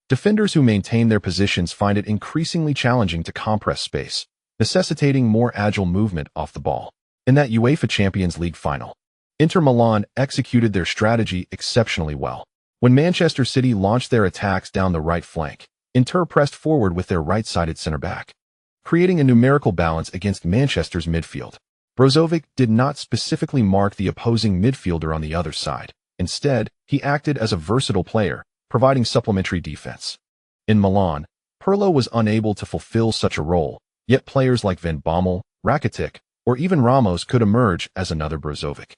defenders who maintain their positions find it increasingly challenging to compress space, necessitating more agile movement off the ball. In that UEFA Champions League final, Inter Milan executed their strategy exceptionally well. When Manchester City launched their attacks down the right flank, Inter pressed forward with their right-sided center-back, creating a numerical balance against Manchester's midfield. Brozovic did not specifically mark the opposing midfielder on the other side. Instead, he acted as a versatile player, providing supplementary defense. In Milan, Pirlo was unable to fulfill such a role, yet players like Van Bommel, Rakitic, or even Ramos could emerge as another Brozovic,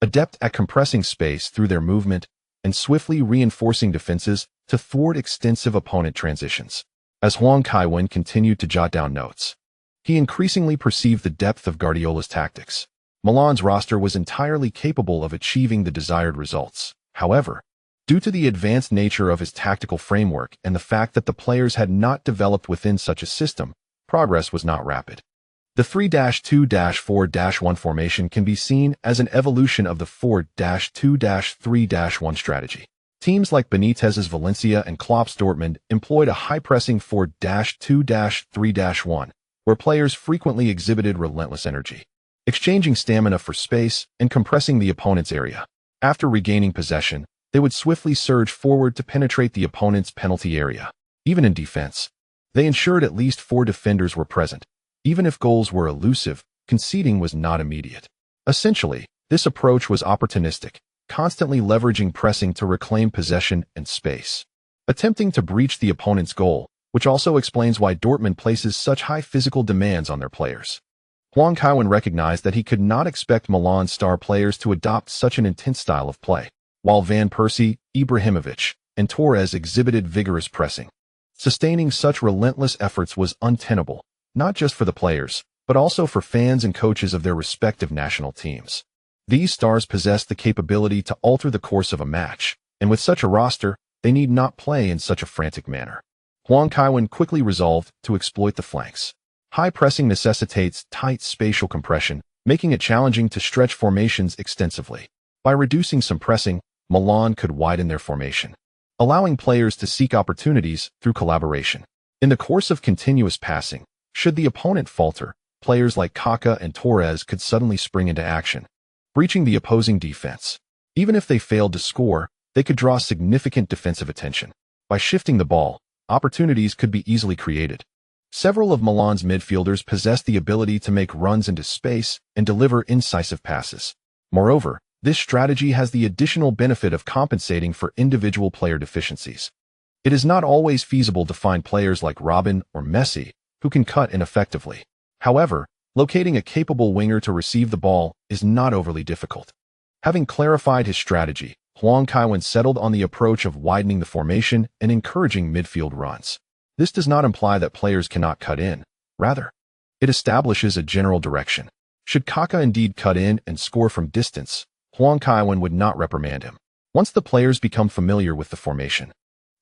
adept at compressing space through their movement and swiftly reinforcing defenses to thwart extensive opponent transitions. As Huang Kaiwen continued to jot down notes, he increasingly perceived the depth of Guardiola's tactics. Milan's roster was entirely capable of achieving the desired results. However, due to the advanced nature of his tactical framework and the fact that the players had not developed within such a system, progress was not rapid. The 3-2-4-1 formation can be seen as an evolution of the 4-2-3-1 strategy. Teams like Benitez's Valencia and Klopp's Dortmund employed a high-pressing 4-2-3-1, where players frequently exhibited relentless energy, exchanging stamina for space and compressing the opponent's area. After regaining possession, they would swiftly surge forward to penetrate the opponent's penalty area. Even in defense, they ensured at least 4 defenders were present. Even if goals were elusive, conceding was not immediate. Essentially, this approach was opportunistic, constantly leveraging pressing to reclaim possession and space, attempting to breach the opponent's goal, which also explains why Dortmund places such high physical demands on their players. Huang Kaiwen recognized that he could not expect Milan's star players to adopt such an intense style of play, while Van Persie, Ibrahimovic, and Torres exhibited vigorous pressing. Sustaining such relentless efforts was untenable, not just for the players, but also for fans and coaches of their respective national teams. These stars possessed the capability to alter the course of a match, and with such a roster, they need not play in such a frantic manner. Huang Kaiwen quickly resolved to exploit the flanks. High pressing necessitates tight spatial compression, making it challenging to stretch formations extensively. By reducing some pressing, Milan could widen their formation, allowing players to seek opportunities through collaboration. In the course of continuous passing, should the opponent falter, players like Kaká and Torres could suddenly spring into action, breaching the opposing defense. Even if they failed to score, they could draw significant defensive attention. By shifting the ball, opportunities could be easily created. Several of Milan's midfielders possessed the ability to make runs into space and deliver incisive passes. Moreover, this strategy has the additional benefit of compensating for individual player deficiencies. It is not always feasible to find players like Robben or Messi who can cut in effectively. However, locating a capable winger to receive the ball is not overly difficult. Having clarified his strategy, Huang Kaiwen settled on the approach of widening the formation and encouraging midfield runs. This does not imply that players cannot cut in. Rather, it establishes a general direction. Should Kaká indeed cut in and score from distance, Huang Kaiwen would not reprimand him. Once the players become familiar with the formation,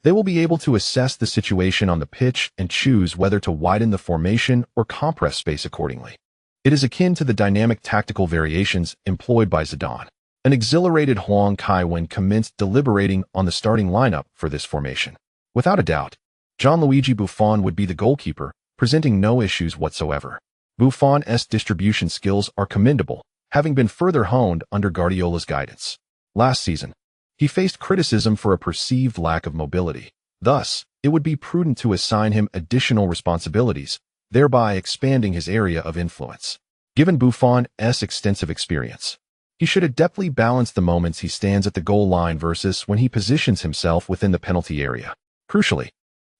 they will be able to assess the situation on the pitch and choose whether to widen the formation or compress space accordingly. It is akin to the dynamic tactical variations employed by Zidane. An exhilarated Huang Kaiwen commenced deliberating on the starting lineup for this formation. Without a doubt, Gianluigi Buffon would be the goalkeeper, presenting no issues whatsoever. Buffon's distribution skills are commendable, having been further honed under Guardiola's guidance. Last season, he faced criticism for a perceived lack of mobility. Thus, it would be prudent to assign him additional responsibilities, thereby expanding his area of influence. Given Buffon's extensive experience, he should adeptly balance the moments he stands at the goal line versus when he positions himself within the penalty area. Crucially,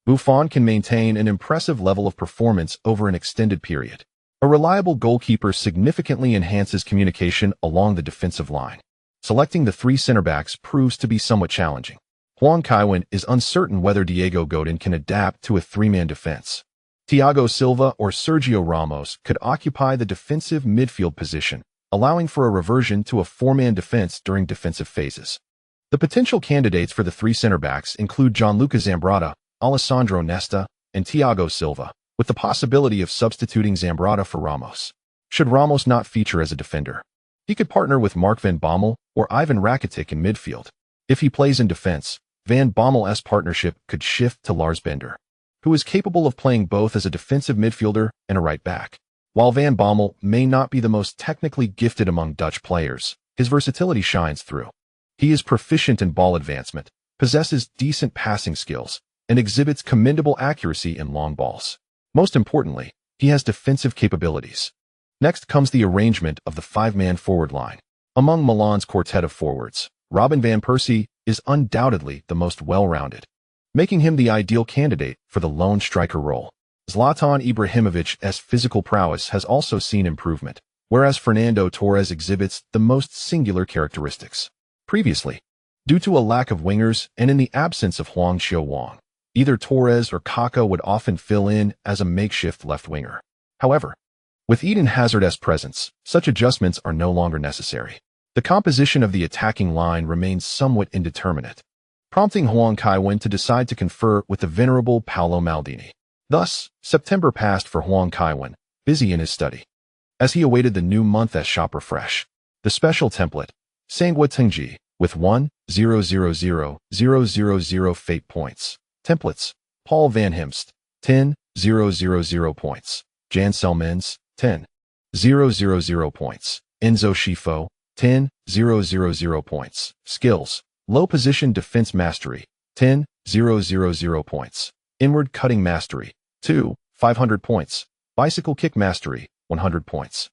Buffon can maintain an impressive level of performance over an extended period. A reliable goalkeeper significantly enhances communication along the defensive line. Selecting the 3 center-backs proves to be somewhat challenging. Huang Kaiwen is uncertain whether Diego Godin can adapt to a 3-man defense. Thiago Silva or Sergio Ramos could occupy the defensive midfield position, allowing for a reversion to a 4-man defense during defensive phases. The potential candidates for the 3 center-backs include Gianluca Zambrotta, Alessandro Nesta, and Thiago Silva, with the possibility of substituting Zambrotta for Ramos. Should Ramos not feature as a defender, he could partner with Mark van Bommel or Ivan Rakitic in midfield. If he plays in defense, Van Bommel's partnership could shift to Lars Bender, who is capable of playing both as a defensive midfielder and a right back. While Van Bommel may not be the most technically gifted among Dutch players, his versatility shines through. He is proficient in ball advancement, possesses decent passing skills, and exhibits commendable accuracy in long balls. Most importantly, he has defensive capabilities. Next comes the arrangement of the 5-man forward line. Among Milan's quartet of forwards, Robin van Persie is undoubtedly the most well-rounded, making him the ideal candidate for the lone striker role. Zlatan Ibrahimovic's physical prowess has also seen improvement, whereas Fernando Torres exhibits the most singular characteristics. Previously, due to a lack of wingers and in the absence of Huang Xiaowang, either Torres or Kaká would often fill in as a makeshift left winger. However, with Eden Hazard's presence, such adjustments are no longer necessary. The composition of the attacking line remains somewhat indeterminate, prompting Huang Kaiwen to decide to confer with the venerable Paolo Maldini. Thus, September passed for Huang Kaiwen, busy in his study. As he awaited the new month as shop refresh, the special template, Sangwa Tengji, with 1,000,000 fate points. Templates: Paul Van Himst, 10,000 points. Jan Selmans, 10,000 points. Enzo Schifo, 10,000 points. Skills: Low Position Defense Mastery, 10,000 points. Inward Cutting Mastery, 500 points. Bicycle Kick Mastery, 100 points.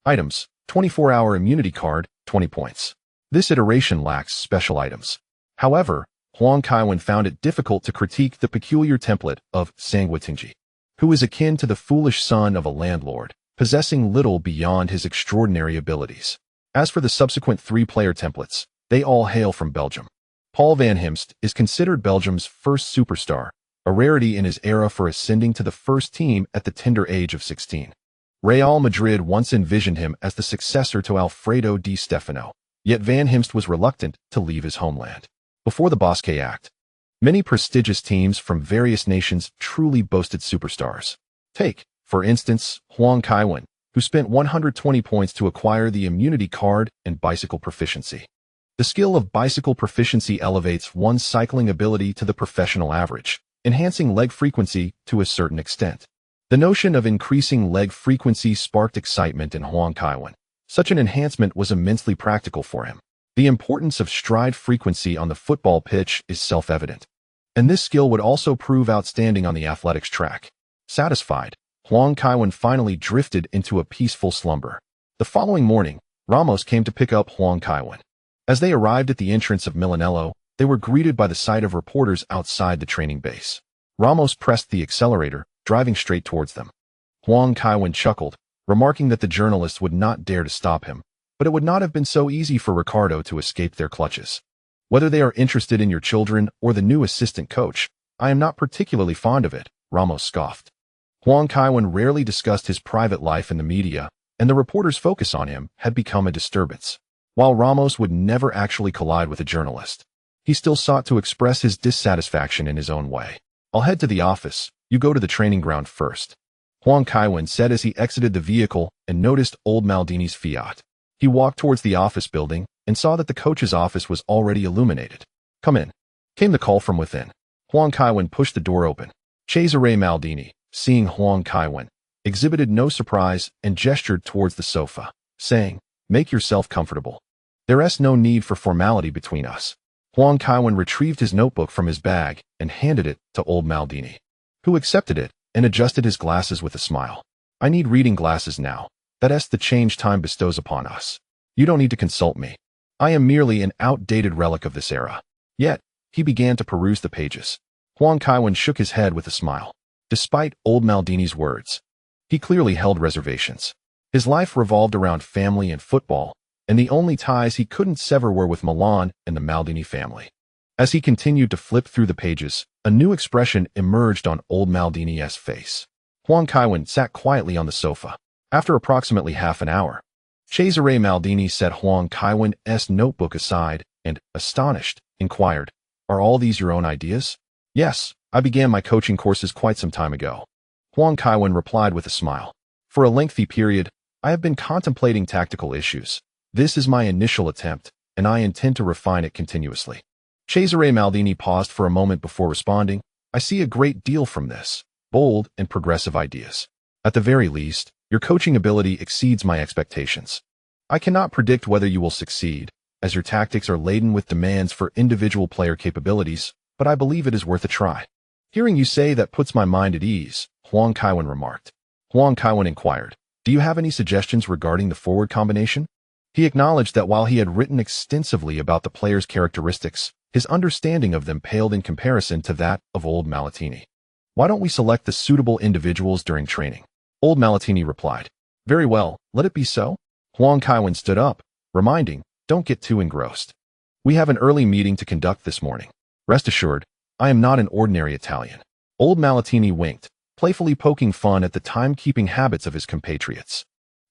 Items: 24-hour immunity card, 20 points. This iteration lacks special items. However, Huang Kaiwen found it difficult to critique the peculiar template of Sanguitingji, who is akin to the foolish son of a landlord, possessing little beyond his extraordinary abilities. As for the subsequent 3-player templates, they all hail from Belgium. Paul Van Himst is considered Belgium's first superstar, a rarity in his era for ascending to the first team at the tender age of 16. Real Madrid once envisioned him as the successor to Alfredo Di Stefano, yet Van Himst was reluctant to leave his homeland. Before the Basque Act, many prestigious teams from various nations truly boasted superstars. Take, for instance, Huang Kaiwen, who spent 120 points to acquire the immunity card and bicycle proficiency. The skill of bicycle proficiency elevates one's cycling ability to the professional average, enhancing leg frequency to a certain extent. The notion of increasing leg frequency sparked excitement in Huang Kaiwen. Such an enhancement was immensely practical for him. The importance of stride frequency on the football pitch is self-evident, and this skill would also prove outstanding on the athletics track. Satisfied, Huang Kaiwen finally drifted into a peaceful slumber. The following morning, Ramos came to pick up Huang Kaiwen. As they arrived at the entrance of Milanello, they were greeted by the sight of reporters outside the training base. Ramos pressed the accelerator, driving straight towards them. Huang Kaiwen chuckled, remarking that the journalists would not dare to stop him, but it would not have been so easy for Ricardo to escape their clutches. Whether they are interested in your children or the new assistant coach, I am not particularly fond of it, Ramos scoffed. Huang Kaiwen rarely discussed his private life in the media, and the reporters' focus on him had become a disturbance. While Ramos would never actually collide with a journalist, he still sought to express his dissatisfaction in his own way. I'll head to the office, you go to the training ground first, Huang Kaiwen said as he exited the vehicle and noticed old Maldini's Fiat. He walked towards the office building and saw that the coach's office was already illuminated. Come in, came the call from within. Huang Kaiwen pushed the door open. Cesare Maldini, seeing Huang Kaiwen, exhibited no surprise and gestured towards the sofa, saying, "Make yourself comfortable. There's no need for formality between us." Huang Kaiwen retrieved his notebook from his bag and handed it to old Maldini, who accepted it and adjusted his glasses with a smile. "I need reading glasses now. That's the change time bestows upon us. You don't need to consult me. I am merely an outdated relic of this era." Yet, he began to peruse the pages. Huang Kaiwen shook his head with a smile. Despite old Maldini's words, he clearly held reservations. His life revolved around family and football, and the only ties he couldn't sever were with Milan and the Maldini family. As he continued to flip through the pages, a new expression emerged on old Maldini's face. Huang Kaiwen sat quietly on the sofa. After approximately half an hour, Cesare Maldini set Huang Kaiwen's notebook aside and, astonished, inquired, "Are all these your own ideas?" "Yes, I began my coaching courses quite some time ago," Huang Kaiwen replied with a smile. "For a lengthy period, I have been contemplating tactical issues. This is my initial attempt, and I intend to refine it continuously." Cesare Maldini paused for a moment before responding. "I see a great deal from this. Bold and progressive ideas. At the very least, your coaching ability exceeds my expectations. I cannot predict whether you will succeed, as your tactics are laden with demands for individual player capabilities, but I believe it is worth a try." "Hearing you say that puts my mind at ease," Huang Kaiwen remarked. Huang Kaiwen inquired, "Do you have any suggestions regarding the forward combination?" He acknowledged that while he had written extensively about the player's characteristics, his understanding of them paled in comparison to that of old Malatini. "Why don't we select the suitable individuals during training?" Old Malatini replied. "Very well, let it be so." Huang Kaiwen stood up, reminding, "Don't get too engrossed. We have an early meeting to conduct this morning. Rest assured, I am not an ordinary Italian." Old Malatini winked, playfully poking fun at the timekeeping habits of his compatriots.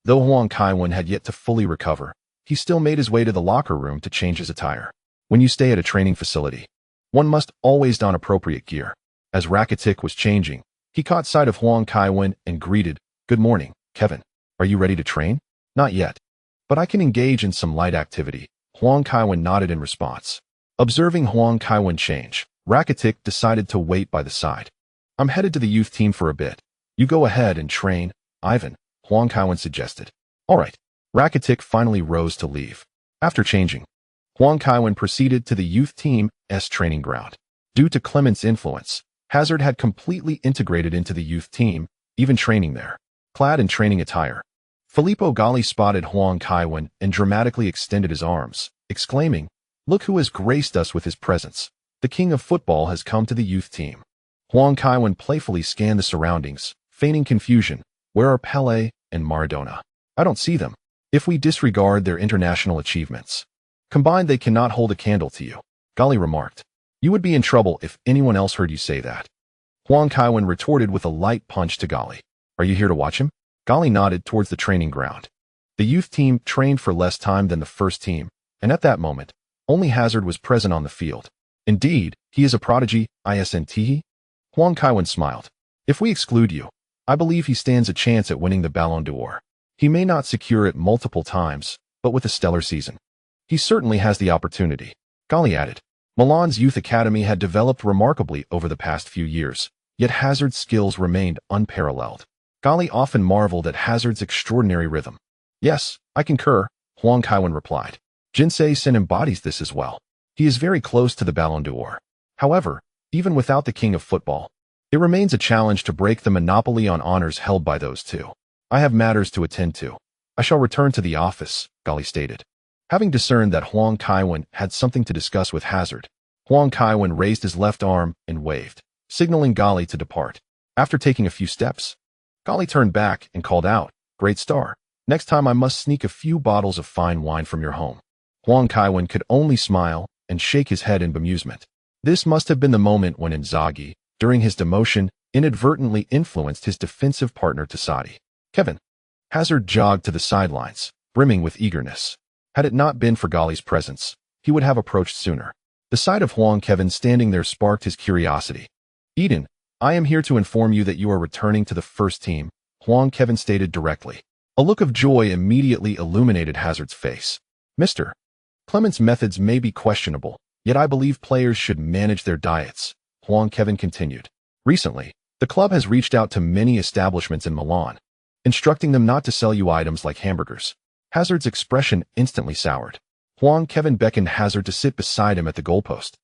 Though Huang Kaiwen had yet to fully recover, he still made his way to the locker room to change his attire. When you stay at a training facility, one must always don appropriate gear. As Rakitic was changing, he caught sight of Huang Kaiwen and greeted, "Good morning, Kevin. Are you ready to train?" "Not yet, but I can engage in some light activity," Huang Kaiwen nodded in response. Observing Huang Kaiwen change, Rakitic decided to wait by the side. I'm headed to the youth team for a bit. You go ahead and train, Ivan, Huang Kaiwen suggested. All right. Rakitic finally rose to leave. After changing, Huang Kaiwen proceeded to the youth team's training ground. Due to Clement's influence, Hazard had completely integrated into the youth team, even training there. Clad in training attire, Filippo Galli spotted Huang Kaiwen and dramatically extended his arms, exclaiming, "Look who has graced us with his presence. The king of football has come to the youth team." Huang Kaiwen playfully scanned the surroundings, feigning confusion. Where are Pelé and Maradona? I don't see them. If we disregard their international achievements, combined they cannot hold a candle to you, Galli remarked. You would be in trouble if anyone else heard you say that. Huang Kaiwen retorted with a light punch to Galli. Are you here to watch him? Galli nodded towards the training ground. The youth team trained for less time than the first team, and at that moment, only Hazard was present on the field. Indeed, he is a prodigy, isn't he? Huang Kaiwen smiled. If we exclude you, I believe he stands a chance at winning the Ballon d'Or. He may not secure it multiple times, but with a stellar season, he certainly has the opportunity. Galli added. Milan's youth academy had developed remarkably over the past few years, yet Hazard's skills remained unparalleled. Galli often marveled at Hazard's extraordinary rhythm. Yes, I concur, Huang Kaiwen replied. Jinsei Sin embodies this as well. He is very close to the Ballon d'Or. However, even without the king of football, it remains a challenge to break the monopoly on honors held by those two. I have matters to attend to. I shall return to the office, Galli stated. Having discerned that Huang Kaiwen had something to discuss with Hazard, Huang Kaiwen raised his left arm and waved, signaling Galli to depart. After taking a few steps, Galli turned back and called out, Great star, next time I must sneak a few bottles of fine wine from your home. Huang Kaiwen could only smile and shake his head in bemusement. This must have been the moment when Inzaghi, during his demotion, inadvertently influenced his defensive partner Tassadi. Kevin. Hazard jogged to the sidelines, brimming with eagerness. Had it not been for Galli's presence, he would have approached sooner. The sight of Huang Kaiwen standing there sparked his curiosity. Eden, I am here to inform you that you are returning to the first team, Huang Kaiwen stated directly. A look of joy immediately illuminated Hazard's face. Mr. Clement's methods may be questionable, yet I believe players should manage their diets, Huang Kaiwen continued. Recently, the club has reached out to many establishments in Milan, instructing them not to sell you items like hamburgers. Hazard's expression instantly soured. Huang Kaiwen beckoned Hazard to sit beside him at the goalpost,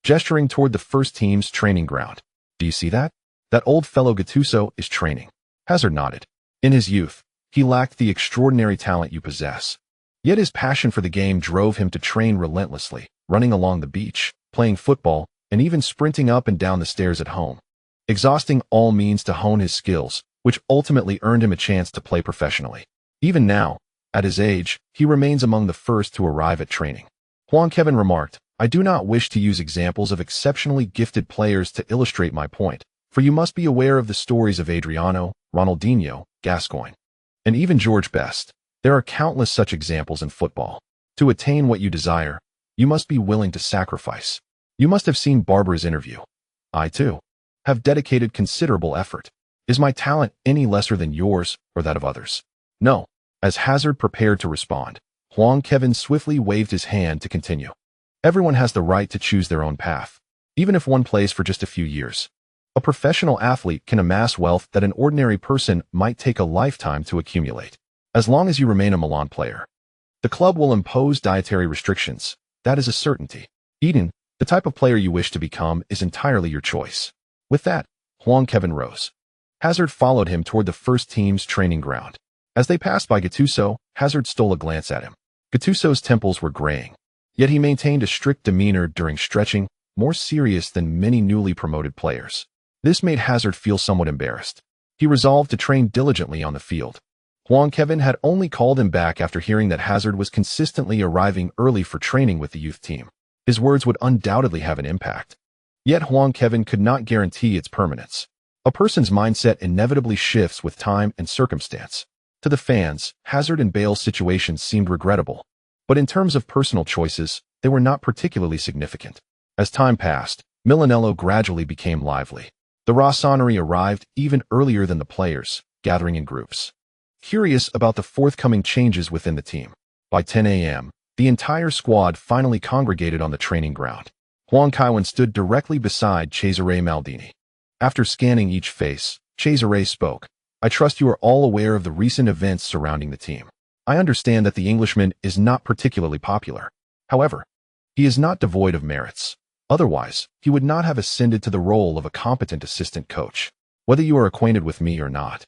gesturing toward the first team's training ground. Do you see that? That old fellow Gattuso is training. Hazard nodded. In his youth, he lacked the extraordinary talent you possess. Yet his passion for the game drove him to train relentlessly, running along the beach, playing football, and even sprinting up and down the stairs at home, exhausting all means to hone his skills, which ultimately earned him a chance to play professionally. Even now, at his age, he remains among the first to arrive at training. Huang Kaiwen remarked, I do not wish to use examples of exceptionally gifted players to illustrate my point, for you must be aware of the stories of Adriano, Ronaldinho, Gascoigne, and even George Best. There are countless such examples in football. To attain what you desire, you must be willing to sacrifice. You must have seen Barbara's interview. I, too, have dedicated considerable effort. Is my talent any lesser than yours or that of others? No. As Hazard prepared to respond, Huang Kaiwen swiftly waved his hand to continue. Everyone has the right to choose their own path, even if one plays for just a few years. A professional athlete can amass wealth that an ordinary person might take a lifetime to accumulate. As long as you remain a Milan player, the club will impose dietary restrictions. That is a certainty. Eden, the type of player you wish to become is entirely your choice. With that, Huang Kaiwen rose. Hazard followed him toward the first team's training ground. As they passed by Gattuso, Hazard stole a glance at him. Gattuso's temples were graying, yet he maintained a strict demeanor during stretching, more serious than many newly promoted players. This made Hazard feel somewhat embarrassed. He resolved to train diligently on the field. Huang Kaiwen had only called him back after hearing that Hazard was consistently arriving early for training with the youth team. His words would undoubtedly have an impact. Yet Huang Kaiwen could not guarantee its permanence. A person's mindset inevitably shifts with time and circumstance. To the fans, Hazard and Bale's situations seemed regrettable, but in terms of personal choices, they were not particularly significant. As time passed, Milanello gradually became lively. The Rossoneri arrived even earlier than the players, gathering in groups, curious about the forthcoming changes within the team. By 10 a.m., The entire squad finally congregated on the training ground. Huang Kaiwen stood directly beside Cesare Maldini. After scanning each face, Cesare spoke. I trust you are all aware of the recent events surrounding the team. I understand that the Englishman is not particularly popular. However, he is not devoid of merits. Otherwise, he would not have ascended to the role of a competent assistant coach, whether you are acquainted with me or not.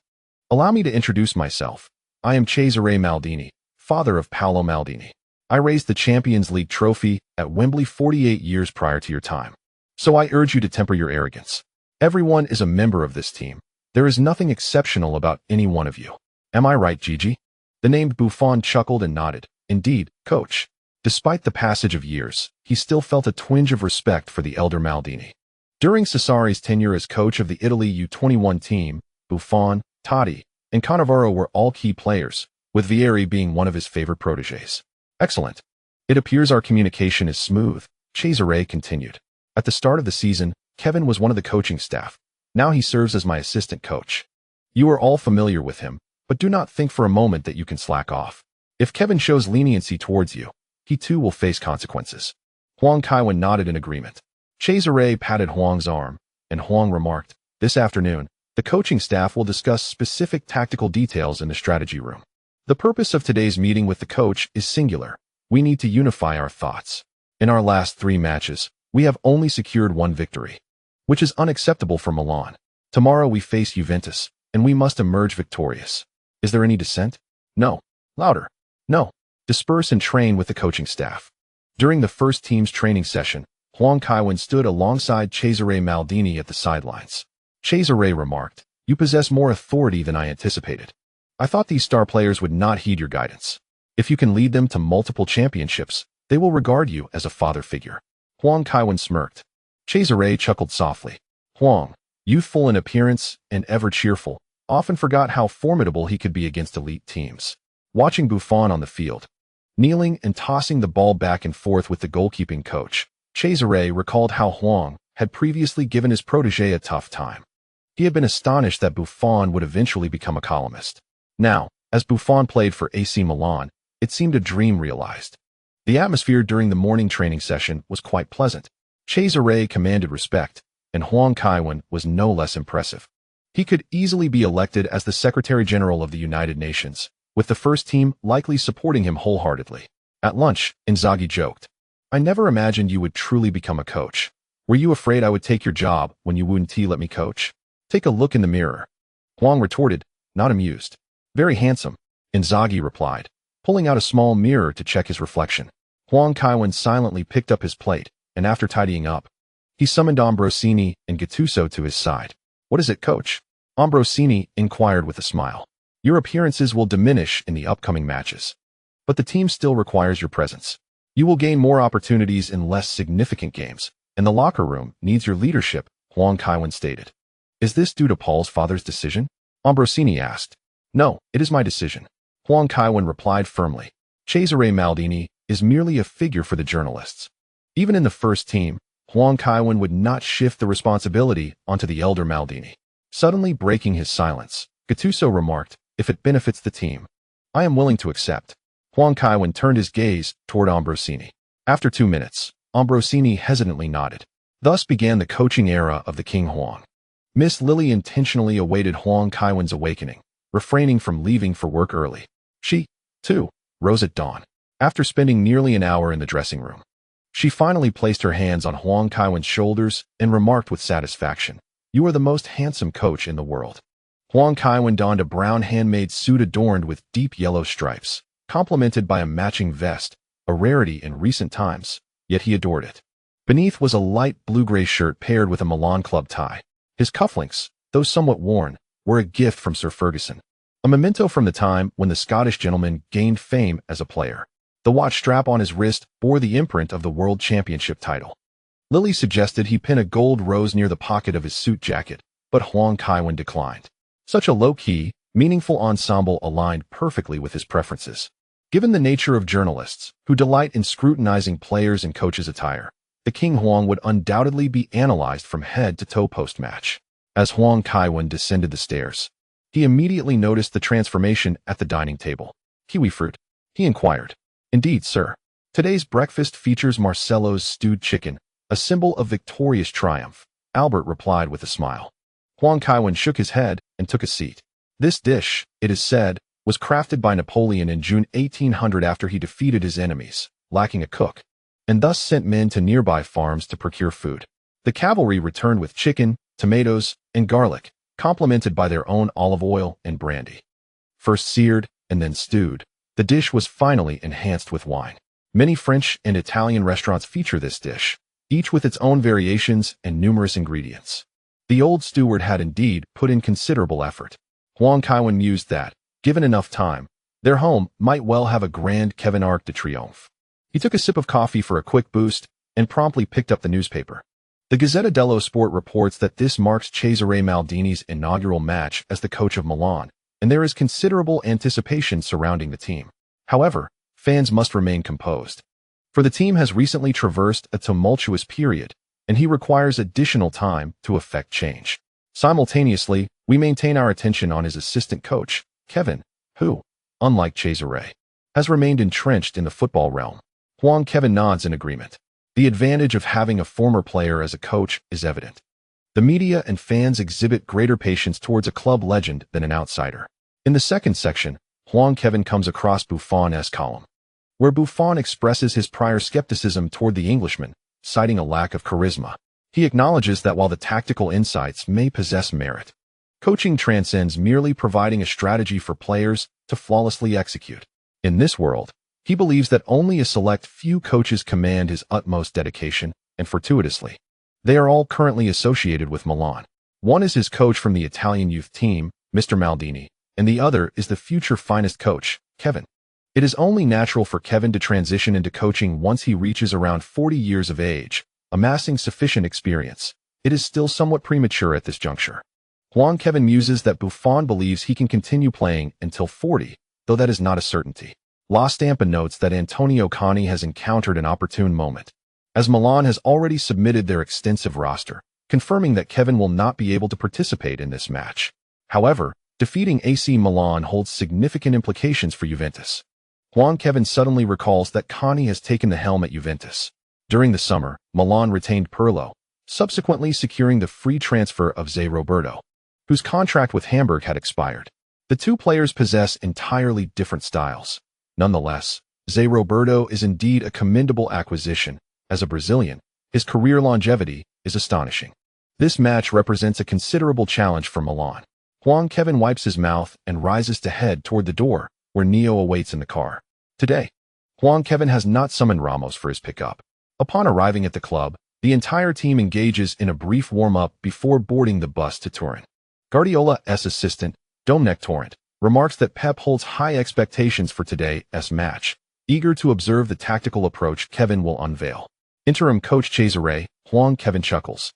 Allow me to introduce myself. I am Cesare Maldini, father of Paolo Maldini. I raised the Champions League trophy at Wembley 48 years prior to your time. So I urge you to temper your arrogance. Everyone is a member of this team. There is nothing exceptional about any one of you. Am I right, Gigi? The named Buffon chuckled and nodded. Indeed, coach. Despite the passage of years, he still felt a twinge of respect for the elder Maldini. During Cesari's tenure as coach of the Italy U21 team, Buffon, Totti, and Cannavaro were all key players, with Vieri being one of his favorite protégés. Excellent. It appears our communication is smooth, Cesare continued. At the start of the season, Kevin was one of the coaching staff. Now he serves as my assistant coach. You are all familiar with him, but do not think for a moment that you can slack off. If Kevin shows leniency towards you, he too will face consequences. Huang Kaiwen nodded in agreement. Cesare patted Huang's arm, and Huang remarked, this afternoon, the coaching staff will discuss specific tactical details in the strategy room. The purpose of today's meeting with the coach is singular. We need to unify our thoughts. In our last 3 matches, we have only secured 1 victory, which is unacceptable for Milan. Tomorrow we face Juventus, and we must emerge victorious. Is there any dissent? No. Louder. No. Disperse and train with the coaching staff. During the first team's training session, Huang Kaiwen stood alongside Cesare Maldini at the sidelines. Cesare remarked, you possess more authority than I anticipated. I thought these star players would not heed your guidance. If you can lead them to multiple championships, they will regard you as a father figure. Huang Kaiwen smirked. Cesare chuckled softly. Huang, youthful in appearance and ever cheerful, often forgot how formidable he could be against elite teams. Watching Buffon on the field, kneeling and tossing the ball back and forth with the goalkeeping coach, Cesare recalled how Huang had previously given his protégé a tough time. He had been astonished that Buffon would eventually become a columnist. Now, as Buffon played for AC Milan, it seemed a dream realized. The atmosphere during the morning training session was quite pleasant. Cesare commanded respect, and Huang Kaiwen was no less impressive. He could easily be elected as the Secretary General of the United Nations, with the first team likely supporting him wholeheartedly. At lunch, Inzaghi joked, I never imagined you would truly become a coach. Were you afraid I would take your job when you wouldn't let me coach? Take a look in the mirror. Huang retorted, not amused. Very handsome, Inzaghi replied, pulling out a small mirror to check his reflection. Huang Kaiwen silently picked up his plate, and after tidying up, he summoned Ambrosini and Gattuso to his side. What is it, coach? Ambrosini inquired with a smile. Your appearances will diminish in the upcoming matches, but the team still requires your presence. You will gain more opportunities in less significant games, and the locker room needs your leadership, Huang Kaiwen stated. Is this due to Paul's father's decision? Ambrosini asked. No, it is my decision, Huang Kaiwen replied firmly. Cesare Maldini is merely a figure for the journalists. Even in the first team, Huang Kaiwen would not shift the responsibility onto the elder Maldini. Suddenly breaking his silence, Gattuso remarked, if it benefits the team, I am willing to accept. Huang Kaiwen turned his gaze toward Ambrosini. After 2 minutes, Ambrosini hesitantly nodded. Thus began the coaching era of the King Huang. Miss Lily intentionally awaited Huang Kaiwen's awakening, refraining from leaving for work early. She, too, rose at dawn. After spending nearly an hour in the dressing room, she finally placed her hands on Huang Kaiwen's shoulders and remarked with satisfaction, you are the most handsome coach in the world. Huang Kaiwen donned a brown handmade suit adorned with deep yellow stripes, complemented by a matching vest, a rarity in recent times, yet he adored it. Beneath was a light blue-gray shirt paired with a Milan club tie. His cufflinks, though somewhat worn, were a gift from Sir Ferguson, a memento from the time when the Scottish gentleman gained fame as a player. The watch strap on his wrist bore the imprint of the World Championship title. Lily suggested he pin a gold rose near the pocket of his suit jacket, but Huang Kaiwen declined. Such a low-key, meaningful ensemble aligned perfectly with his preferences. Given the nature of journalists, who delight in scrutinizing players' and coaches' attire, the King Huang would undoubtedly be analyzed from head to toe post-match. As Huang Kaiwen descended the stairs, he immediately noticed the transformation at the dining table. Kiwi fruit? He inquired. Indeed, sir. Today's breakfast features Marcelo's stewed chicken, a symbol of victorious triumph, Albert replied with a smile. Huang Kaiwen shook his head and took a seat. This dish, it is said, was crafted by Napoleon in June 1800 after he defeated his enemies, lacking a cook, and thus sent men to nearby farms to procure food. The cavalry returned with chicken, tomatoes, and garlic, complemented by their own olive oil and brandy. First seared and then stewed, the dish was finally enhanced with wine. Many French and Italian restaurants feature this dish, each with its own variations and numerous ingredients. The old steward had indeed put in considerable effort. Huang Kaiwen mused that, given enough time, their home might well have a grand Kevin Arc de Triomphe. He took a sip of coffee for a quick boost and promptly picked up the newspaper. The Gazzetta dello Sport reports that this marks Cesare Maldini's inaugural match as the coach of Milan, and there is considerable anticipation surrounding the team. However, fans must remain composed. For the team has recently traversed a tumultuous period, and he requires additional time to effect change. Simultaneously, we maintain our attention on his assistant coach, Kevin, who, unlike Cesare, has remained entrenched in the football realm. Huang Kaiwen nods in agreement. The advantage of having a former player as a coach is evident. The media and fans exhibit greater patience towards a club legend than an outsider. In the second section, Huang Kaiwen comes across Buffon's column, where Buffon expresses his prior skepticism toward the Englishman, citing a lack of charisma. He acknowledges that while the tactical insights may possess merit, coaching transcends merely providing a strategy for players to flawlessly execute. In this world, he believes that only a select few coaches command his utmost dedication, and fortuitously, they are all currently associated with Milan. One is his coach from the Italian youth team, Mr. Maldini, and the other is the future finest coach, Kevin. It is only natural for Kevin to transition into coaching once he reaches around 40 years of age, amassing sufficient experience. It is still somewhat premature at this juncture. Huang Kaiwen muses that Buffon believes he can continue playing until 40, though that is not a certainty. La Stampa notes that Antonio Conte has encountered an opportune moment, as Milan has already submitted their extensive roster, confirming that Kevin will not be able to participate in this match. However, defeating AC Milan holds significant implications for Juventus. Huang Kaiwen suddenly recalls that Conte has taken the helm at Juventus. During the summer, Milan retained Pirlo, subsequently securing the free transfer of Zé Roberto, whose contract with Hamburg had expired. The two players possess entirely different styles. Nonetheless, Zé Roberto is indeed a commendable acquisition. As a Brazilian, his career longevity is astonishing. This match represents a considerable challenge for Milan. Huang Kaiwen wipes his mouth and rises to head toward the door, where Neo awaits in the car. Today, Huang Kaiwen has not summoned Ramos for his pickup. Upon arriving at the club, the entire team engages in a brief warm-up before boarding the bus to Turin. Guardiola's assistant, Dominic Torrent, remarks that Pep holds high expectations for today's match, eager to observe the tactical approach Kevin will unveil. Interim coach Cesare, Huang Kaiwen chuckles.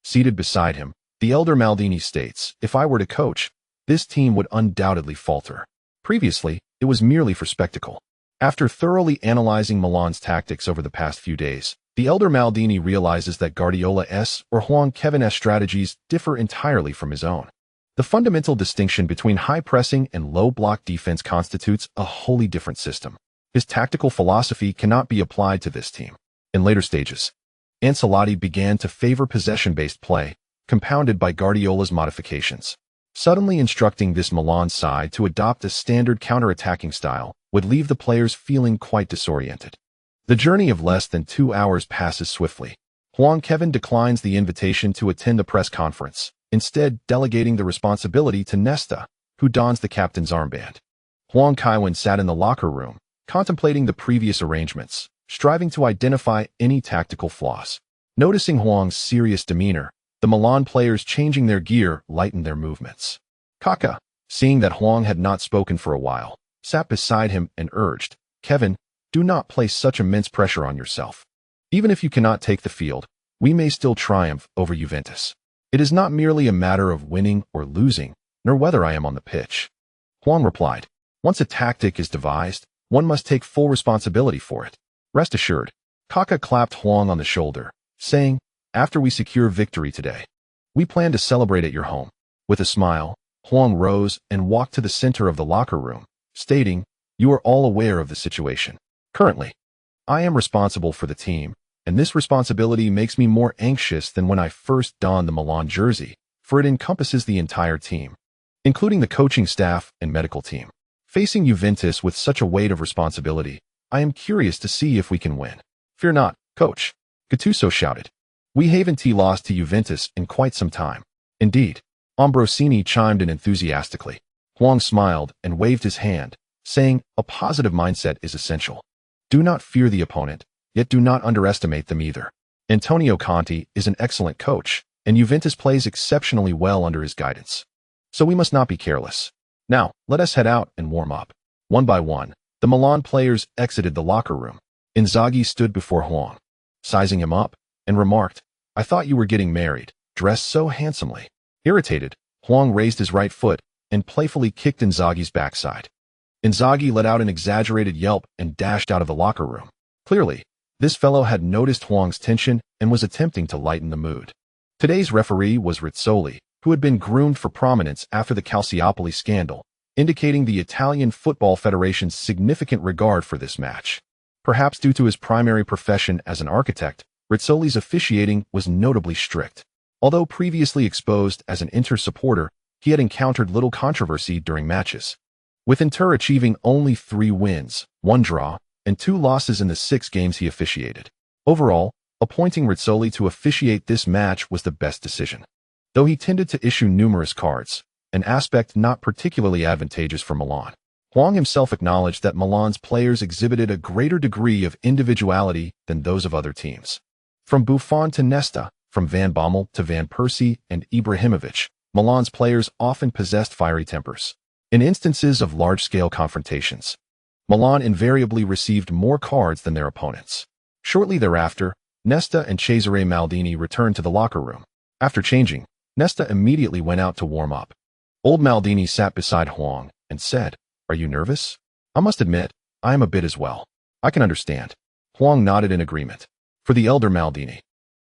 Seated beside him, the elder Maldini states, "If I were to coach, this team would undoubtedly falter. Previously, it was merely for spectacle." After thoroughly analyzing Milan's tactics over the past few days, the elder Maldini realizes that Guardiola's or Huang Kaiwen's strategies differ entirely from his own. The fundamental distinction between high pressing and low block defense constitutes a wholly different system. His tactical philosophy cannot be applied to this team. In later stages, Ancelotti began to favor possession-based play, compounded by Guardiola's modifications. Suddenly instructing this Milan side to adopt a standard counter-attacking style would leave the players feeling quite disoriented. The journey of less than 2 hours passes swiftly. Huang Kaiwen declines the invitation to attend the press conference, instead delegating the responsibility to Nesta, who dons the captain's armband. Huang Kaiwen sat in the locker room, contemplating the previous arrangements, striving to identify any tactical flaws. Noticing Huang's serious demeanor, the Milan players changing their gear lightened their movements. Kaka, seeing that Huang had not spoken for a while, sat beside him and urged, "Kevin, do not place such immense pressure on yourself. Even if you cannot take the field, we may still triumph over Juventus. It is not merely a matter of winning or losing, nor whether I am on the pitch." Huang replied, "Once a tactic is devised, one must take full responsibility for it. Rest assured." Kaka clapped Huang on the shoulder, saying, "After we secure victory today, we plan to celebrate at your home." With a smile, Huang rose and walked to the center of the locker room, stating, "You are all aware of the situation. Currently, I am responsible for the team, and this responsibility makes me more anxious than when I first donned the Milan jersey, for it encompasses the entire team, including the coaching staff and medical team. Facing Juventus with such a weight of responsibility, I am curious to see if we can win. Fear not, coach, Gattuso shouted. We haven't lost to Juventus in quite some time. Indeed, Ambrosini chimed in enthusiastically. Huang smiled and waved his hand, saying, a positive mindset is essential. Do not fear the opponent, yet do not underestimate them either. Antonio Conte is an excellent coach, and Juventus plays exceptionally well under his guidance. So we must not be careless. Now, let us head out and warm up. One by one, the Milan players exited the locker room. Inzaghi stood before Huang, sizing him up, and remarked, I thought you were getting married, dressed so handsomely. Irritated, Huang raised his right foot and playfully kicked Inzaghi's backside. Inzaghi let out an exaggerated yelp and dashed out of the locker room. Clearly, this fellow had noticed Huang's tension and was attempting to lighten the mood. Today's referee was Rizzoli, who had been groomed for prominence after the Calciopoli scandal, indicating the Italian Football Federation's significant regard for this match. Perhaps due to his primary profession as an architect, Rizzoli's officiating was notably strict. Although previously exposed as an Inter supporter, he had encountered little controversy during matches, with Inter achieving only 3 wins, 1 draw, and 2 losses in the 6 games he officiated. Overall, appointing Rizzoli to officiate this match was the best decision. Though he tended to issue numerous cards, an aspect not particularly advantageous for Milan, Huang himself acknowledged that Milan's players exhibited a greater degree of individuality than those of other teams. From Buffon to Nesta, from Van Bommel to Van Persie and Ibrahimovic, Milan's players often possessed fiery tempers. In instances of large-scale confrontations, Milan invariably received more cards than their opponents. Shortly thereafter, Nesta and Cesare Maldini returned to the locker room. After changing, Nesta immediately went out to warm up. Old Maldini sat beside Huang and said, Are you nervous? I must admit, I am a bit as well. I can understand. Huang nodded in agreement. For the elder Maldini,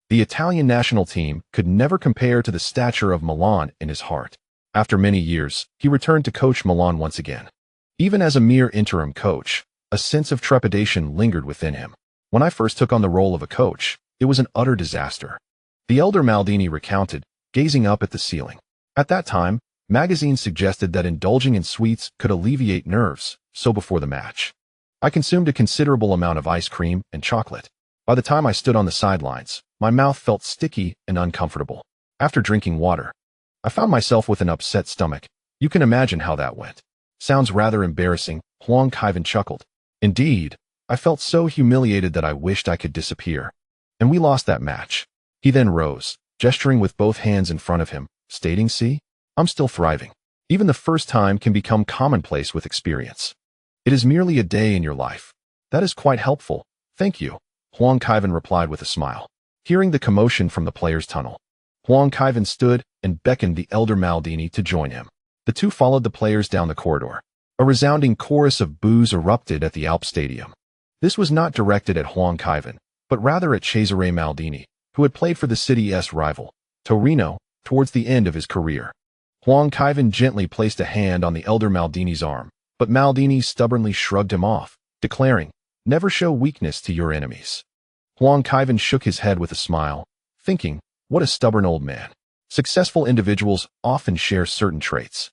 the Italian national team could never compare to the stature of Milan in his heart. After many years, he returned to coach Milan once again. Even as a mere interim coach, a sense of trepidation lingered within him. When I first took on the role of a coach, it was an utter disaster. The elder Maldini recounted, gazing up at the ceiling. At that time, magazines suggested that indulging in sweets could alleviate nerves, so before the match, I consumed a considerable amount of ice cream and chocolate. By the time I stood on the sidelines, my mouth felt sticky and uncomfortable. After drinking water, I found myself with an upset stomach. You can imagine how that went. Sounds rather embarrassing, Huang Kaiwen chuckled. Indeed, I felt so humiliated that I wished I could disappear. And we lost that match. He then rose, gesturing with both hands in front of him, stating, See, I'm still thriving. Even the first time can become commonplace with experience. It is merely a day in your life. That is quite helpful. Thank you, Huang Kaiwen replied with a smile. Hearing the commotion from the players' tunnel, Huang Kaiwen stood and beckoned the elder Maldini to join him. The two followed the players down the corridor. A resounding chorus of boos erupted at the Alp Stadium. This was not directed at Huang Kaiwen, but rather at Cesare Maldini, who had played for the city's rival, Torino, towards the end of his career. Huang Kaiwen gently placed a hand on the elder Maldini's arm, but Maldini stubbornly shrugged him off, declaring, Never show weakness to your enemies. Huang Kaiwen shook his head with a smile, thinking, What a stubborn old man. Successful individuals often share certain traits.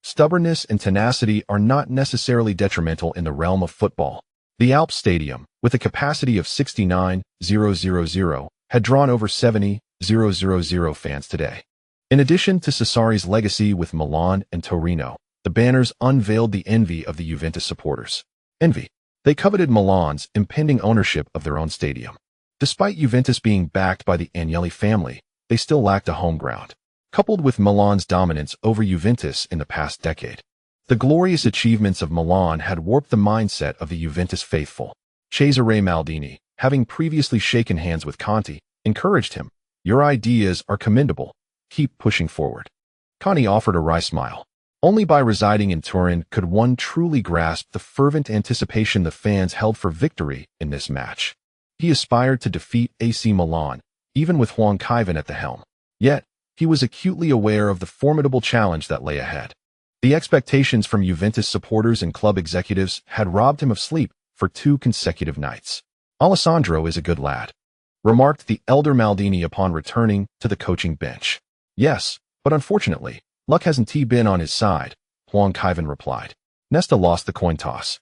Stubbornness and tenacity are not necessarily detrimental in the realm of football. The Alp Stadium, with a capacity of 69,000, had drawn over 70,000 fans today. In addition to Sassari's legacy with Milan and Torino, the banners unveiled the envy of the Juventus supporters. Envy. They coveted Milan's impending ownership of their own stadium. Despite Juventus being backed by the Agnelli family, they still lacked a home ground. Coupled with Milan's dominance over Juventus in the past decade, the glorious achievements of Milan had warped the mindset of the Juventus faithful. Cesare Maldini, having previously shaken hands with Conte, encouraged him, Your ideas are commendable. Keep pushing forward. Conte offered a wry smile. Only by residing in Turin could one truly grasp the fervent anticipation the fans held for victory in this match. He aspired to defeat AC Milan, even with Huang Kaiwen at the helm. Yet, he was acutely aware of the formidable challenge that lay ahead. The expectations from Juventus supporters and club executives had robbed him of sleep for 2 consecutive nights. Alessandro is a good lad, remarked the elder Maldini upon returning to the coaching bench. Yes, but unfortunately, luck hasn't been on his side, Huang Kaiwen replied. Nesta lost the coin toss,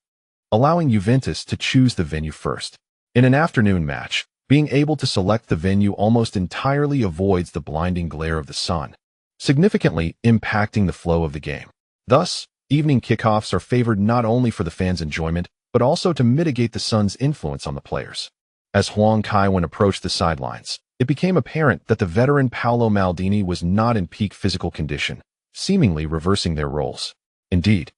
allowing Juventus to choose the venue first. In an afternoon match, being able to select the venue almost entirely avoids the blinding glare of the sun, significantly impacting the flow of the game. Thus, evening kickoffs are favored not only for the fans' enjoyment, but also to mitigate the sun's influence on the players. As Huang Kaiwen approached the sidelines, it became apparent that the veteran Paolo Maldini was not in peak physical condition, seemingly reversing their roles. Indeed,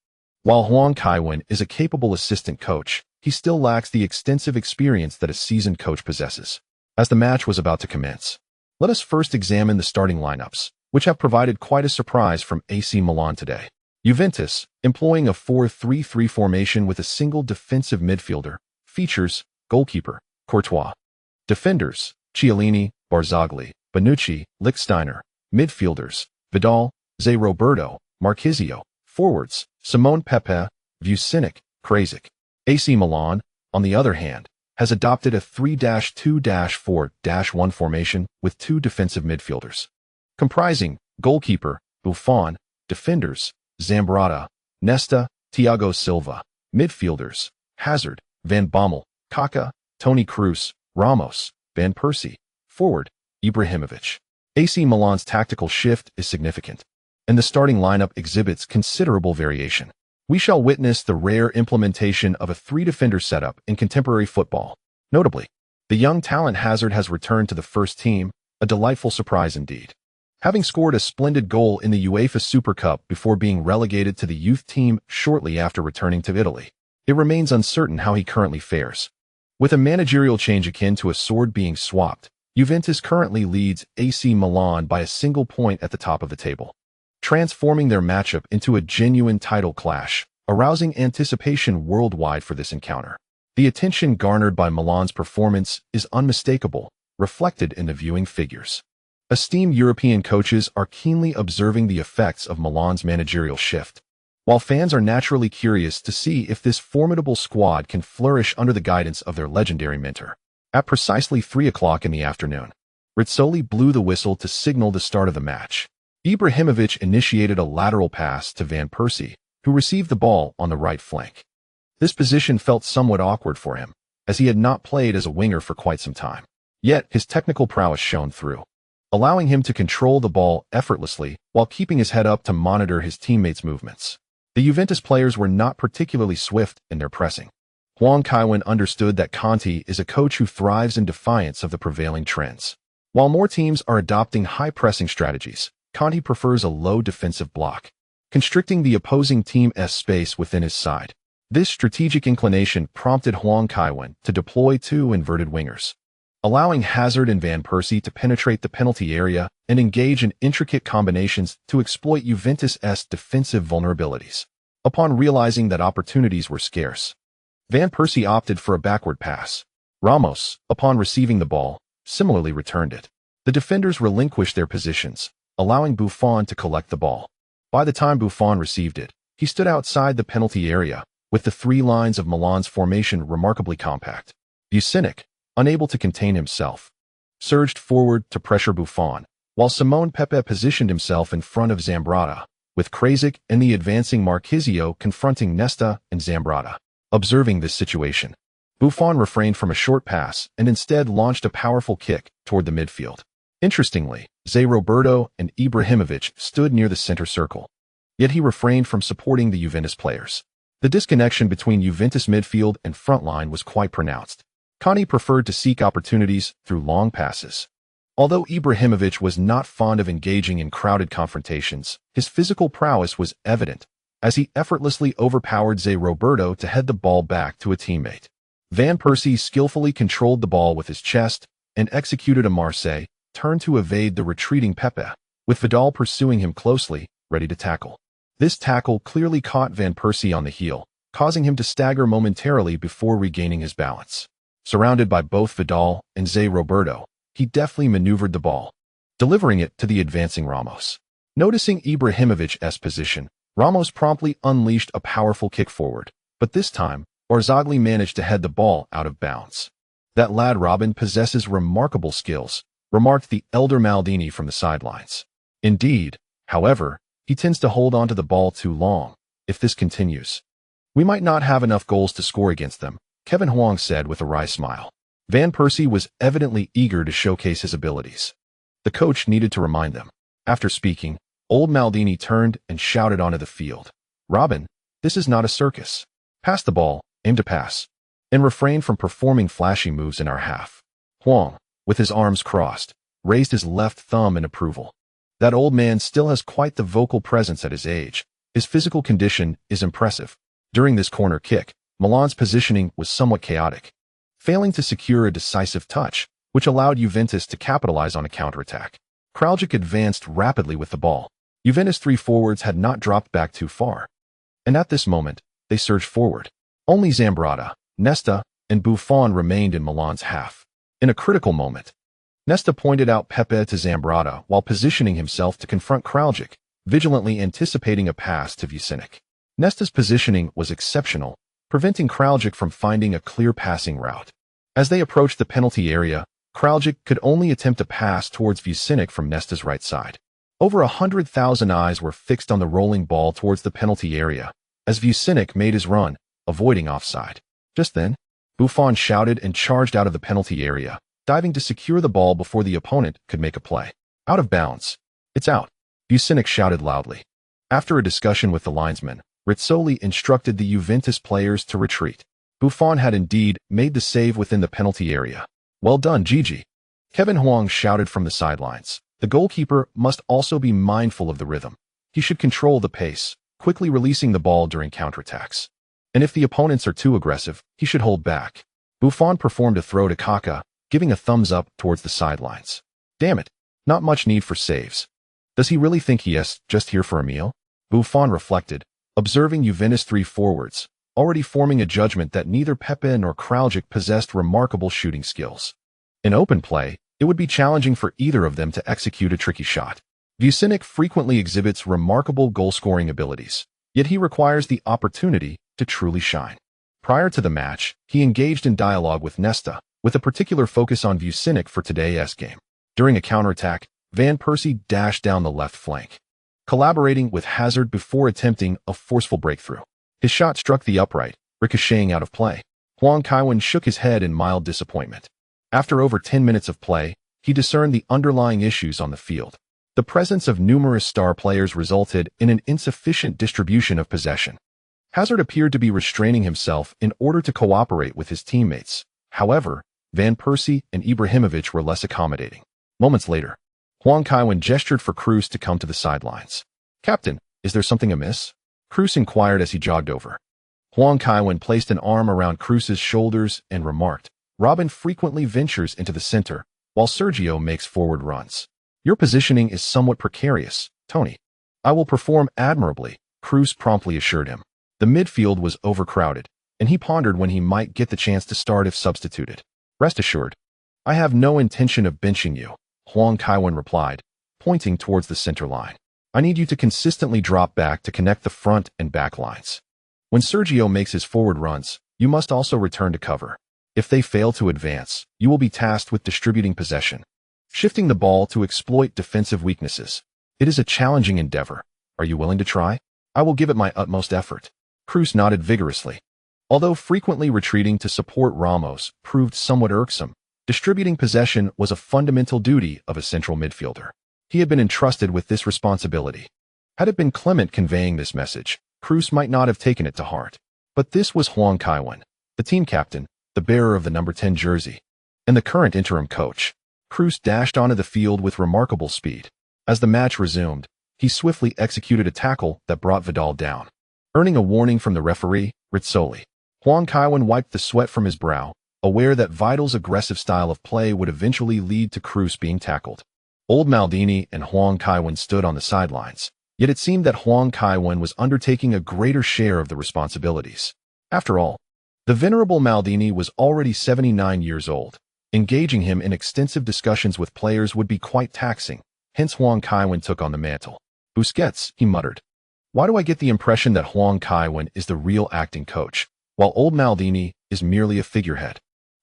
while Huang Kaiwen is a capable assistant coach, he still lacks the extensive experience that a seasoned coach possesses. As the match was about to commence, let us first examine the starting lineups, which have provided quite a surprise from AC Milan today. Juventus, employing a 4-3-3 formation with a single defensive midfielder, features goalkeeper Courtois, defenders Chiellini, Barzagli, Bonucci, Lichtsteiner, midfielders Vidal, Zé Roberto, Marchisio, forwards Simone Pepe, Vucinic, Krasic. AC Milan, on the other hand, has adopted a 3-2-4-1 formation with two defensive midfielders, comprising goalkeeper Buffon, defenders Zambrotta, Nesta, Thiago Silva, midfielders Hazard, Van Bommel, Kaká, Toni Kroos, Ramos, Van Persie, forward Ibrahimovic. AC Milan's tactical shift is significant, and the starting lineup exhibits considerable variation. We shall witness the rare implementation of a three-defender setup in contemporary football. Notably, the young talent Hazard has returned to the first team, a delightful surprise indeed. Having scored a splendid goal in the UEFA Super Cup before being relegated to the youth team shortly after returning to Italy, it remains uncertain how he currently fares. With a managerial change akin to a sword being swapped, Juventus currently leads AC Milan by a single point at the top of the table, transforming their matchup into a genuine title clash, arousing anticipation worldwide for this encounter. The attention garnered by Milan's performance is unmistakable, reflected in the viewing figures. Esteemed European coaches are keenly observing the effects of Milan's managerial shift, while fans are naturally curious to see if this formidable squad can flourish under the guidance of their legendary mentor. At precisely 3 o'clock in the afternoon, Rizzoli blew the whistle to signal the start of the match. Ibrahimovic initiated a lateral pass to Van Persie, who received the ball on the right flank. This position felt somewhat awkward for him, as he had not played as a winger for quite some time. Yet his technical prowess shone through, allowing him to control the ball effortlessly while keeping his head up to monitor his teammates' movements. The Juventus players were not particularly swift in their pressing. Huang Kaiwen understood that Conte is a coach who thrives in defiance of the prevailing trends. While more teams are adopting high-pressing strategies, Conte prefers a low defensive block, constricting the opposing team's space within his side. This strategic inclination prompted Huang Kaiwen to deploy two inverted wingers, allowing Hazard and Van Persie to penetrate the penalty area and engage in intricate combinations to exploit Juventus' defensive vulnerabilities. Upon realizing that opportunities were scarce, Van Persie opted for a backward pass. Ramos, upon receiving the ball, similarly returned it. The defenders relinquished their positions, allowing Buffon to collect the ball. By the time Buffon received it, he stood outside the penalty area, with the three lines of Milan's formation remarkably compact. Vucinic, unable to contain himself, surged forward to pressure Buffon, while Simone Pepe positioned himself in front of Zambrotta, with Krasic and the advancing Marchisio confronting Nesta and Zambrotta. Observing this situation, Buffon refrained from a short pass and instead launched a powerful kick toward the midfield. Interestingly, Zé Roberto and Ibrahimovic stood near the center circle, yet he refrained from supporting the Juventus players. The disconnection between Juventus midfield and front line was quite pronounced. Conte preferred to seek opportunities through long passes. Although Ibrahimovic was not fond of engaging in crowded confrontations, his physical prowess was evident, as he effortlessly overpowered Zé Roberto to head the ball back to a teammate. Van Persie skillfully controlled the ball with his chest and executed a Marseille turn to evade the retreating Pepe, with Vidal pursuing him closely, ready to tackle. This tackle clearly caught Van Persie on the heel, causing him to stagger momentarily before regaining his balance. Surrounded by both Vidal and Zé Roberto, he deftly maneuvered the ball, delivering it to the advancing Ramos. Noticing Ibrahimovic's position, Ramos promptly unleashed a powerful kick forward, but this time, Barzagli managed to head the ball out of bounds. That lad Robin possesses remarkable skills, remarked the elder Maldini from the sidelines. Indeed, however, he tends to hold on to the ball too long. If this continues, we might not have enough goals to score against them, Kevin Huang said with a wry smile. Van Persie was evidently eager to showcase his abilities. The coach needed to remind them. After speaking, old Maldini turned and shouted onto the field. Robin, this is not a circus. Pass the ball, aim to pass, and refrain from performing flashy moves in our half. Huang, with his arms crossed, raised his left thumb in approval. That old man still has quite the vocal presence at his age. His physical condition is impressive. During this corner kick, Milan's positioning was somewhat chaotic, failing to secure a decisive touch, which allowed Juventus to capitalize on a counterattack. Kraljic advanced rapidly with the ball. Juventus' three forwards had not dropped back too far, and at this moment, they surged forward. Only Zambrotta, Nesta, and Buffon remained in Milan's half. In a critical moment, Nesta pointed out Pepe to Zambrotta while positioning himself to confront Kraljic, vigilantly anticipating a pass to Vucinic. Nesta's positioning was exceptional, preventing Kraljic from finding a clear passing route. As they approached the penalty area, Kraljic could only attempt a pass towards Vucinic from Nesta's right side. Over 100,000 eyes were fixed on the rolling ball towards the penalty area, as Vucinic made his run, avoiding offside. Just then, Buffon shouted and charged out of the penalty area, diving to secure the ball before the opponent could make a play. Out of bounds. It's out, Vucinic shouted loudly. After a discussion with the linesman, Rizzoli instructed the Juventus players to retreat. Buffon had indeed made the save within the penalty area. Well done, Gigi. Kevin Huang shouted from the sidelines. The goalkeeper must also be mindful of the rhythm. He should control the pace, quickly releasing the ball during counterattacks. And if the opponents are too aggressive, he should hold back. Buffon performed a throw to Kaká, giving a thumbs up towards the sidelines. Damn it, not much need for saves. Does he really think he is just here for a meal? Buffon reflected, observing Juventus' three forwards, already forming a judgment that neither Pepe nor Kraljic possessed remarkable shooting skills. In open play, it would be challenging for either of them to execute a tricky shot. Vucinic frequently exhibits remarkable goal-scoring abilities, yet he requires the opportunity to truly shine. Prior to the match, he engaged in dialogue with Nesta, with a particular focus on Vucinic for today's game. During a counterattack, Van Persie dashed down the left flank, collaborating with Hazard before attempting a forceful breakthrough. His shot struck the upright, ricocheting out of play. Huang Kaiwen shook his head in mild disappointment. After over 10 minutes of play, he discerned the underlying issues on the field. The presence of numerous star players resulted in an insufficient distribution of possession. Hazard appeared to be restraining himself in order to cooperate with his teammates. However, Van Persie and Ibrahimovic were less accommodating. Moments later, Huang Kaiwen gestured for Cruz to come to the sidelines. "Captain, is there something amiss?" Cruz inquired as he jogged over. Huang Kaiwen placed an arm around Cruz's shoulders and remarked, "Robin frequently ventures into the center, while Sergio makes forward runs. Your positioning is somewhat precarious, Tony." "I will perform admirably," Cruz promptly assured him. The midfield was overcrowded, and he pondered when he might get the chance to start if substituted. "Rest assured, I have no intention of benching you," Huang Kaiwen replied, pointing towards the center line. "I need you to consistently drop back to connect the front and back lines. When Sergio makes his forward runs, you must also return to cover. If they fail to advance, you will be tasked with distributing possession, shifting the ball to exploit defensive weaknesses. It is a challenging endeavor. Are you willing to try?" "I will give it my utmost effort." Cruz nodded vigorously. Although frequently retreating to support Ramos proved somewhat irksome, distributing possession was a fundamental duty of a central midfielder. He had been entrusted with this responsibility. Had it been Clement conveying this message, Cruz might not have taken it to heart. But this was Huang Kaiwen, the team captain, the bearer of the number 10 jersey, and the current interim coach. Cruz dashed onto the field with remarkable speed. As the match resumed, he swiftly executed a tackle that brought Vidal down, earning a warning from the referee, Rizzoli. Huang Kaiwen wiped the sweat from his brow, aware that Vidal's aggressive style of play would eventually lead to Cruz being tackled. Old Maldini and Huang Kaiwen stood on the sidelines, yet it seemed that Huang Kaiwen was undertaking a greater share of the responsibilities. After all, the venerable Maldini was already 79 years old. Engaging him in extensive discussions with players would be quite taxing, hence Huang Kaiwen took on the mantle. "Busquets," he muttered. "Why do I get the impression that Huang Kaiwen is the real acting coach, while old Maldini is merely a figurehead?"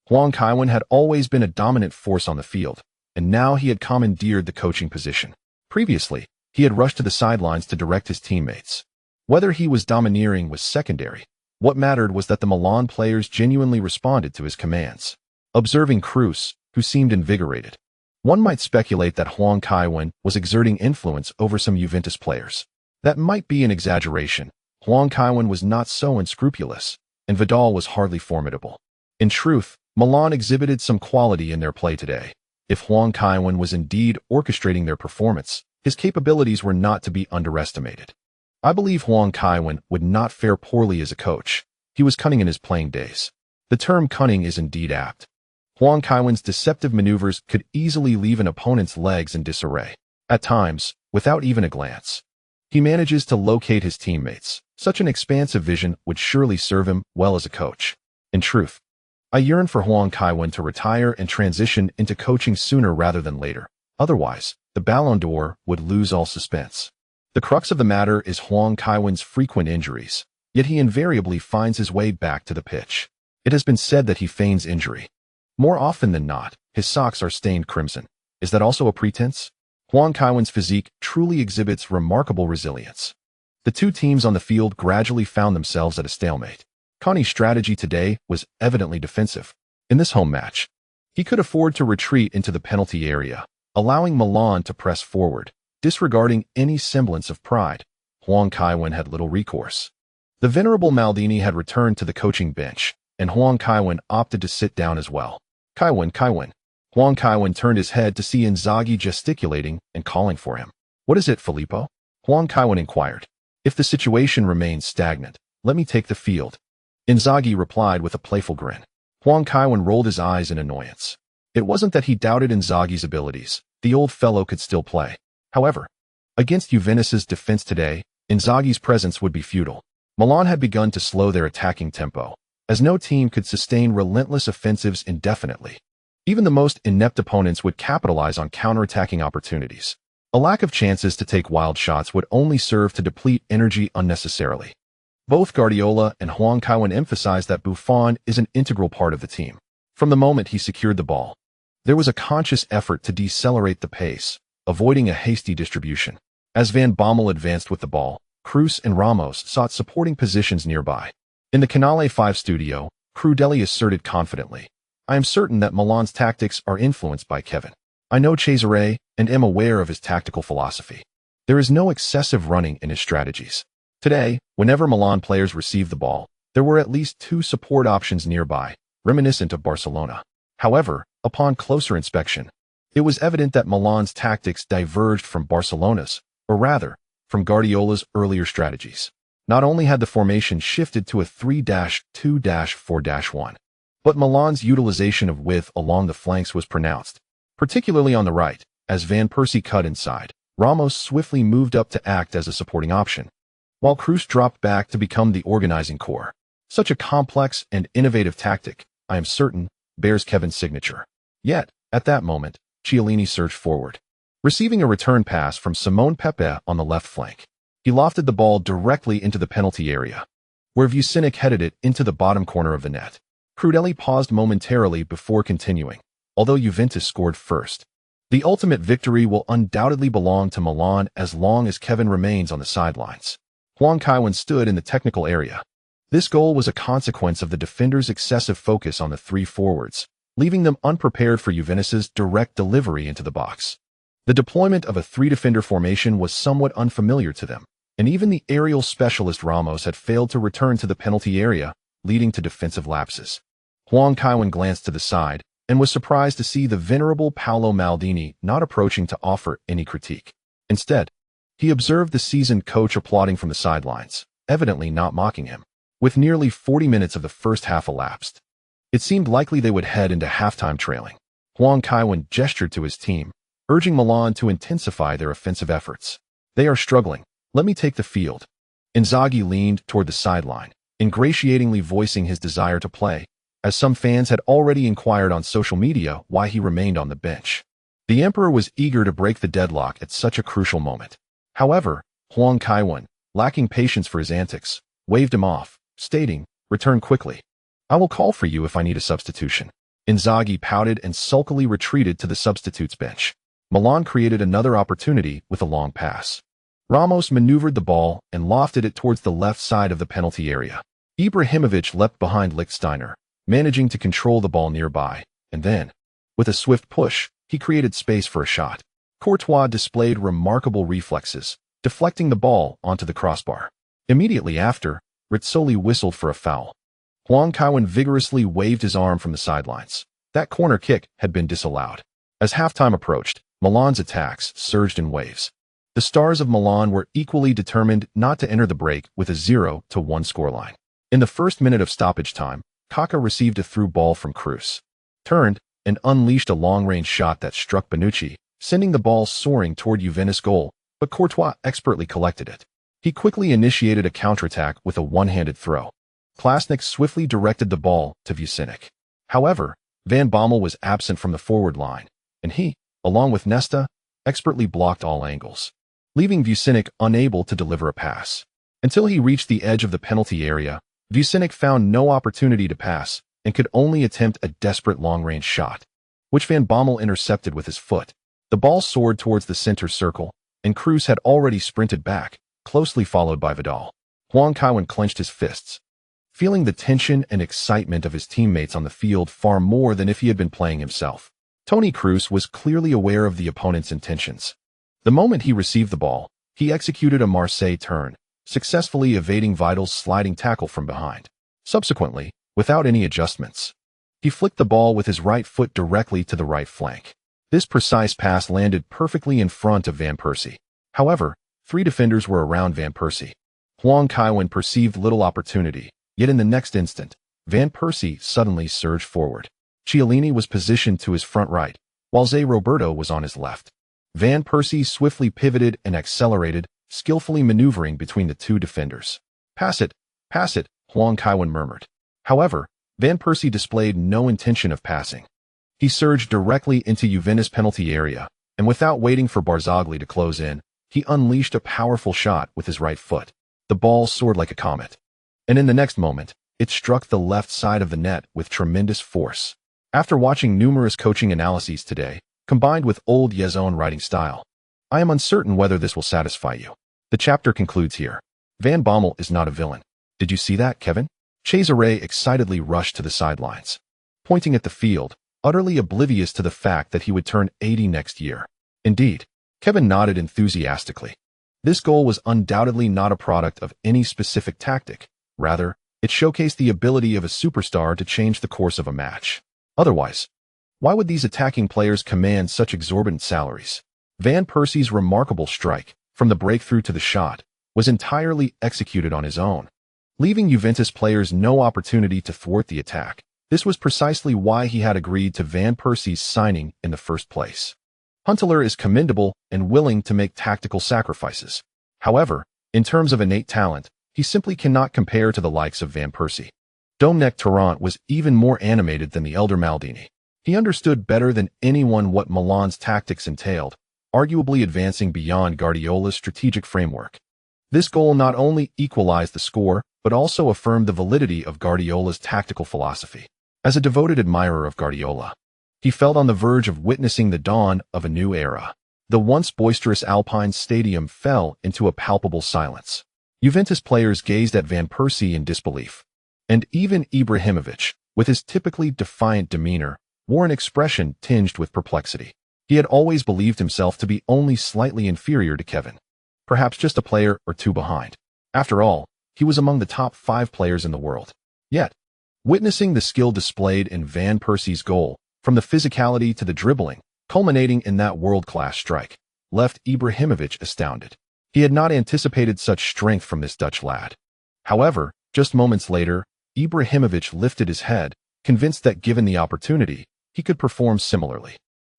Huang Kaiwen had always been a dominant force on the field, and now he had commandeered the coaching position. Previously, he had rushed to the sidelines to direct his teammates. Whether he was domineering was secondary. What mattered was that the Milan players genuinely responded to his commands. Observing Cruz, who seemed invigorated, one might speculate that Huang Kaiwen was exerting influence over some Juventus players. That might be an exaggeration. Huang Kaiwen was not so unscrupulous, and Vidal was hardly formidable. In truth, Milan exhibited some quality in their play today. If Huang Kaiwen was indeed orchestrating their performance, his capabilities were not to be underestimated. I believe Huang Kaiwen would not fare poorly as a coach. He was cunning in his playing days. The term cunning is indeed apt. Huang Kaiwen's deceptive maneuvers could easily leave an opponent's legs in disarray. At times, without even a glance, he manages to locate his teammates. Such an expansive vision would surely serve him well as a coach. In truth, I yearn for Huang Kaiwen to retire and transition into coaching sooner rather than later. Otherwise, the Ballon d'Or would lose all suspense. The crux of the matter is Huang Kaiwen's frequent injuries, yet he invariably finds his way back to the pitch. It has been said that he feigns injury. More often than not, his socks are stained crimson. Is that also a pretense? Huang Kaiwen's physique truly exhibits remarkable resilience. The two teams on the field gradually found themselves at a stalemate. Connie's strategy today was evidently defensive. In this home match, he could afford to retreat into the penalty area, allowing Milan to press forward. Disregarding any semblance of pride, Huang Kaiwen had little recourse. The venerable Maldini had returned to the coaching bench, and Huang Kaiwen opted to sit down as well. Kaiwen. Huang Kaiwen turned his head to see Inzaghi gesticulating and calling for him. What is it, Filippo? Huang Kaiwen inquired. If the situation remains stagnant, let me take the field. Inzaghi replied with a playful grin. Huang Kaiwen rolled his eyes in annoyance. It wasn't that he doubted Inzaghi's abilities. The old fellow could still play. However, against Juventus's defense today, Inzaghi's presence would be futile. Milan had begun to slow their attacking tempo, as no team could sustain relentless offensives indefinitely. Even the most inept opponents would capitalize on counterattacking opportunities. A lack of chances to take wild shots would only serve to deplete energy unnecessarily. Both Guardiola and Huang Kaiwen emphasized that Buffon is an integral part of the team. From the moment he secured the ball, there was a conscious effort to decelerate the pace, avoiding a hasty distribution. As Van Bommel advanced with the ball, Cruz and Ramos sought supporting positions nearby. In the Canale 5 studio, Crudeli asserted confidently, I am certain that Milan's tactics are influenced by Kevin. I know Cesare and am aware of his tactical philosophy. There is no excessive running in his strategies. Today, whenever Milan players received the ball, there were at least two support options nearby, reminiscent of Barcelona. However, upon closer inspection, it was evident that Milan's tactics diverged from Barcelona's, or rather, from Guardiola's earlier strategies. Not only had the formation shifted to a 3-2-4-1, but Milan's utilization of width along the flanks was pronounced, particularly on the right. As Van Persie cut inside, Ramos swiftly moved up to act as a supporting option, while Cruz dropped back to become the organizing core. Such a complex and innovative tactic, I am certain, bears Kevin's signature. Yet, at that moment, Chiellini surged forward. Receiving a return pass from Simone Pepe on the left flank, he lofted the ball directly into the penalty area, where Vucinic headed it into the bottom corner of the net. Crudeli paused momentarily before continuing. Although Juventus scored first, the ultimate victory will undoubtedly belong to Milan as long as Kevin remains on the sidelines. Huang Kaiwen stood in the technical area. This goal was a consequence of the defenders' excessive focus on the three forwards, leaving them unprepared for Juventus's direct delivery into the box. The deployment of a three-defender formation was somewhat unfamiliar to them, and even the aerial specialist Ramos had failed to return to the penalty area, leading to defensive lapses. Huang Kaiwen glanced to the side and was surprised to see the venerable Paolo Maldini not approaching to offer any critique. Instead, he observed the seasoned coach applauding from the sidelines, evidently not mocking him. With nearly 40 minutes of the first half elapsed, it seemed likely they would head into halftime trailing. Huang Kaiwen gestured to his team, urging Milan to intensify their offensive efforts. They are struggling. Let me take the field. Inzaghi leaned toward the sideline, ingratiatingly voicing his desire to play, as some fans had already inquired on social media why he remained on the bench. The Emperor was eager to break the deadlock at such a crucial moment. However, Huang Kaiwen, lacking patience for his antics, waved him off, stating, return quickly. I will call for you if I need a substitution. Inzaghi pouted and sulkily retreated to the substitutes bench. Milan created another opportunity with a long pass. Ramos maneuvered the ball and lofted it towards the left side of the penalty area. Ibrahimovic leapt behind Lichtsteiner, managing to control the ball nearby, and then, with a swift push, he created space for a shot. Courtois displayed remarkable reflexes, deflecting the ball onto the crossbar. Immediately after, Rizzoli whistled for a foul. Huang Kaiwen vigorously waved his arm from the sidelines. That corner kick had been disallowed. As halftime approached, Milan's attacks surged in waves. The stars of Milan were equally determined not to enter the break with a 0-1 scoreline. In the first minute of stoppage time, Kaká received a through ball from Kroos, turned, and unleashed a long-range shot that struck Bonucci, sending the ball soaring toward Juventus goal, but Courtois expertly collected it. He quickly initiated a counterattack with a one-handed throw. Klasnic swiftly directed the ball to Vucinic. However, Van Bommel was absent from the forward line, and he, along with Nesta, expertly blocked all angles, leaving Vucinic unable to deliver a pass. Until he reached the edge of the penalty area, Vucinic found no opportunity to pass and could only attempt a desperate long-range shot, which Van Bommel intercepted with his foot. The ball soared towards the center circle, and Kroos had already sprinted back, closely followed by Vidal. Huang Kaiwen clenched his fists, feeling the tension and excitement of his teammates on the field far more than if he had been playing himself. Toni Kroos was clearly aware of the opponent's intentions. The moment he received the ball, he executed a Marseille turn, successfully evading Vidal's sliding tackle from behind. Subsequently, without any adjustments, he flicked the ball with his right foot directly to the right flank. This precise pass landed perfectly in front of Van Persie. However, 3 defenders were around Van Persie. Huang Kaiwen perceived little opportunity, yet in the next instant, Van Persie suddenly surged forward. Chiellini was positioned to his front right, while Zé Roberto was on his left. Van Persie swiftly pivoted and accelerated, skillfully maneuvering between the 2 defenders. Pass it, Huang Kaiwen murmured. However, Van Persie displayed no intention of passing. He surged directly into Juventus penalty area, and without waiting for Barzagli to close in, he unleashed a powerful shot with his right foot. The ball soared like a comet, and in the next moment, it struck the left side of the net with tremendous force. After watching numerous coaching analyses today, combined with old Yezone writing style, I am uncertain whether this will satisfy you. The chapter concludes here. Van Bommel is not a villain. Did you see that, Kevin? Cesare excitedly rushed to the sidelines, pointing at the field, utterly oblivious to the fact that he would turn 80 next year. Indeed, Kevin nodded enthusiastically. This goal was undoubtedly not a product of any specific tactic. Rather, it showcased the ability of a superstar to change the course of a match. Otherwise, why would these attacking players command such exorbitant salaries? Van Persie's remarkable strike, from the breakthrough to the shot, was entirely executed on his own, leaving Juventus players no opportunity to thwart the attack. This was precisely why he had agreed to Van Persie's signing in the first place. Huntelaar is commendable and willing to make tactical sacrifices. However, in terms of innate talent, he simply cannot compare to the likes of Van Persie. Dominic Tarrant was even more animated than the elder Maldini. He understood better than anyone what Milan's tactics entailed, arguably advancing beyond Guardiola's strategic framework. This goal not only equalized the score, but also affirmed the validity of Guardiola's tactical philosophy. As a devoted admirer of Guardiola, he felt on the verge of witnessing the dawn of a new era. The once boisterous Alpine Stadium fell into a palpable silence. Juventus players gazed at Van Persie in disbelief, and even Ibrahimovic, with his typically defiant demeanor, wore an expression tinged with perplexity. He had always believed himself to be only slightly inferior to Kevin, perhaps just a player or 2 behind. After all, he was among the top 5 players in the world. Yet, witnessing the skill displayed in Van Persie's goal, from the physicality to the dribbling, culminating in that world-class strike, left Ibrahimovic astounded. He had not anticipated such strength from this Dutch lad. However, just moments later, Ibrahimovic lifted his head, convinced that given the opportunity, he could perform similarly.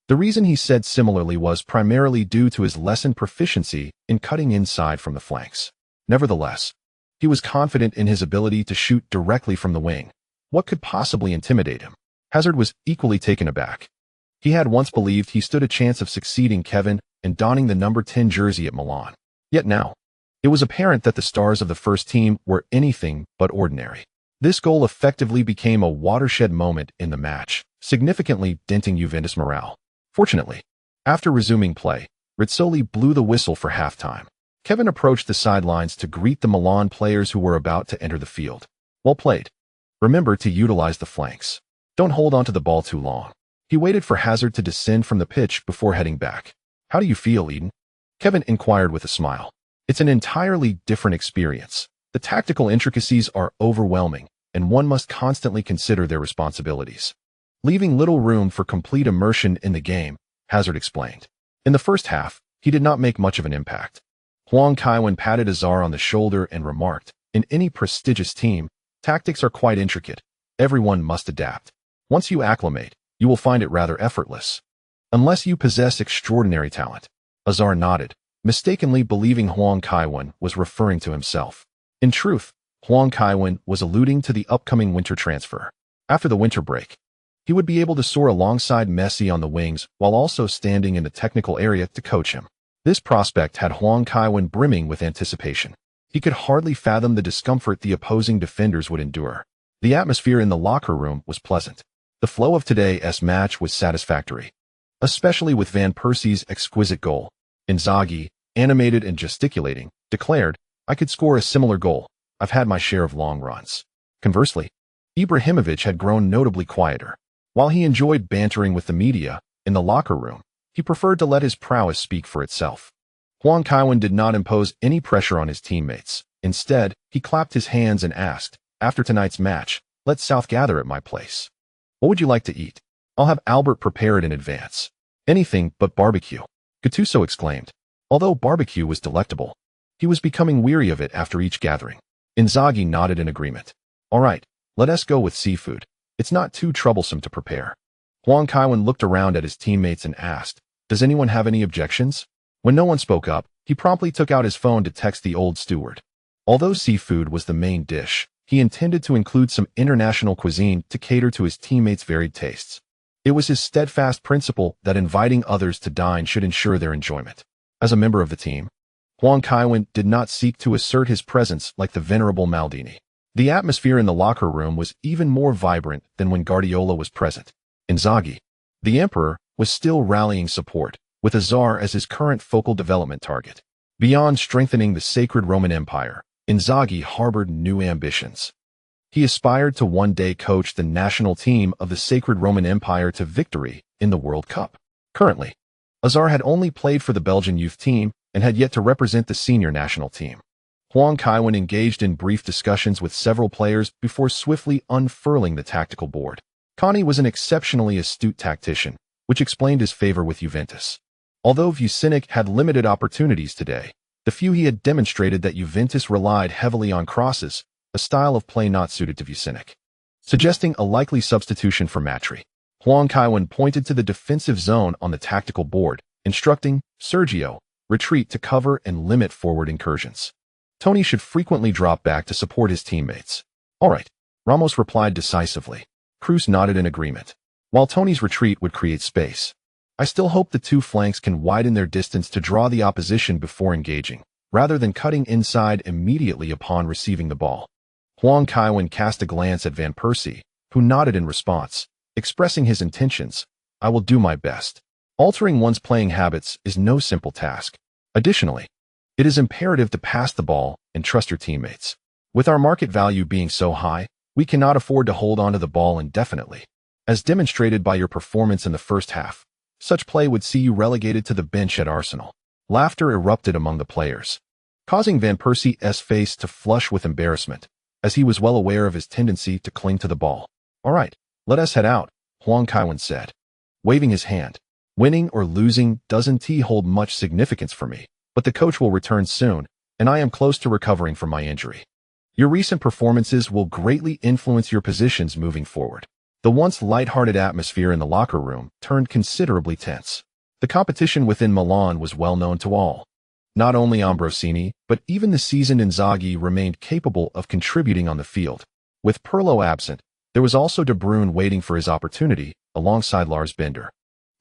The reason he said similarly was primarily due to his lessened proficiency in cutting inside from the flanks. Nevertheless, he was confident in his ability to shoot directly from the wing. What could possibly intimidate him? Hazard was equally taken aback. He had once believed he stood a chance of succeeding Kevin and donning the number 10 jersey at Milan. Yet now, it was apparent that the stars of the first team were anything but ordinary. This goal effectively became a watershed moment in the match, significantly denting Juventus morale. Fortunately, after resuming play, Rizzoli blew the whistle for halftime. Kevin approached the sidelines to greet the Milan players who were about to enter the field. Well played. Remember to utilize the flanks. Don't hold onto the ball too long. He waited for Hazard to descend from the pitch before heading back. How do you feel, Eden? Kevin inquired with a smile. It's an entirely different experience. The tactical intricacies are overwhelming, and one must constantly consider their responsibilities. Leaving little room for complete immersion in the game, Hazard explained. In the first half, he did not make much of an impact. Huang Kaiwen patted Azur on the shoulder and remarked, in any prestigious team, tactics are quite intricate. Everyone must adapt. Once you acclimate, you will find it rather effortless. Unless you possess extraordinary talent. Azur nodded, mistakenly believing Huang Kaiwen was referring to himself. In truth, Huang Kaiwen was alluding to the upcoming winter transfer. After the winter break, he would be able to soar alongside Messi on the wings while also standing in the technical area to coach him. This prospect had Huang Kaiwen brimming with anticipation. He could hardly fathom the discomfort the opposing defenders would endure. The atmosphere in the locker room was pleasant. The flow of today's match was satisfactory, especially with Van Persie's exquisite goal. Inzaghi, animated and gesticulating, declared, I could score a similar goal. I've had my share of long runs. Conversely, Ibrahimovic had grown notably quieter. While he enjoyed bantering with the media, in the locker room, he preferred to let his prowess speak for itself. Huang Kaiwen did not impose any pressure on his teammates. Instead, he clapped his hands and asked, after tonight's match, let's South gather at my place. What would you like to eat? I'll have Albert prepare it in advance. Anything but barbecue. Gattuso exclaimed. Although barbecue was delectable, he was becoming weary of it after each gathering. Inzaghi nodded in agreement. All right, let us go with seafood. It's not too troublesome to prepare. Huang Kaiwen looked around at his teammates and asked, does anyone have any objections? When no one spoke up, he promptly took out his phone to text the old steward. Although seafood was the main dish, he intended to include some international cuisine to cater to his teammates' varied tastes. It was his steadfast principle that inviting others to dine should ensure their enjoyment. As a member of the team, Huang Kaiwen did not seek to assert his presence like the venerable Maldini. The atmosphere in the locker room was even more vibrant than when Guardiola was present. Inzaghi, the emperor, was still rallying support, with Azur as his current focal development target. Beyond strengthening the sacred Roman Empire, Inzaghi harbored new ambitions. He aspired to one day coach the national team of the sacred Roman Empire to victory in the World Cup. Currently, Azur had only played for the Belgian youth team and had yet to represent the senior national team. Huang Kaiwen engaged in brief discussions with several players before swiftly unfurling the tactical board. Conte was an exceptionally astute tactician, which explained his favor with Juventus. Although Vucinic had limited opportunities today, the few he had demonstrated that Juventus relied heavily on crosses, a style of play not suited to Vucinic. Suggesting a likely substitution for Matri, Huang Kaiwen pointed to the defensive zone on the tactical board, instructing Sergio, retreat to cover and limit forward incursions. Tony should frequently drop back to support his teammates. All right, Ramos replied decisively. Cruz nodded in agreement. While Tony's retreat would create space, I still hope the two flanks can widen their distance to draw the opposition before engaging, rather than cutting inside immediately upon receiving the ball. Huang Kaiwen cast a glance at Van Persie, who nodded in response, expressing his intentions. I will do my best. Altering one's playing habits is no simple task. Additionally, it is imperative to pass the ball and trust your teammates. With our market value being so high, we cannot afford to hold onto the ball indefinitely. As demonstrated by your performance in the first half, such play would see you relegated to the bench at Arsenal. Laughter erupted among the players, causing Van Persie's face to flush with embarrassment, as he was well aware of his tendency to cling to the ball. All right, let us head out, Huang Kaiwen said, waving his hand. Winning or losing doesn't hold much significance for me, but the coach will return soon, and I am close to recovering from my injury. Your recent performances will greatly influence your positions moving forward. The once light-hearted atmosphere in the locker room turned considerably tense. The competition within Milan was well known to all. Not only Ambrosini, but even the seasoned Inzaghi remained capable of contributing on the field. With Pirlo absent, there was also De Bruyne waiting for his opportunity, alongside Lars Bender,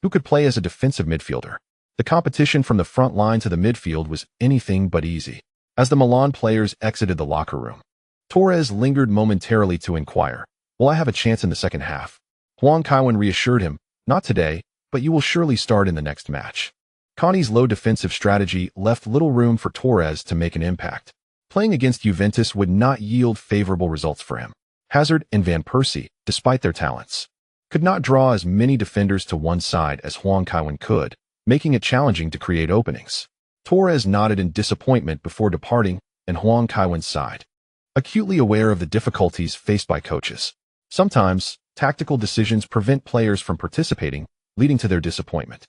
who could play as a defensive midfielder. The competition from the front line to the midfield was anything but easy. As the Milan players exited the locker room, Torres lingered momentarily to inquire, "Will I have a chance in the second half?" Huang Kaiwen reassured him, "Not today, but you will surely start in the next match." Conti's low defensive strategy left little room for Torres to make an impact. Playing against Juventus would not yield favorable results for him. Hazard and Van Persie, despite their talents, could not draw as many defenders to one side as Huang Kaiwen could, making it challenging to create openings. Torres nodded in disappointment before departing, and Huang Kaiwen sighed, acutely aware of the difficulties faced by coaches. Sometimes, tactical decisions prevent players from participating, leading to their disappointment.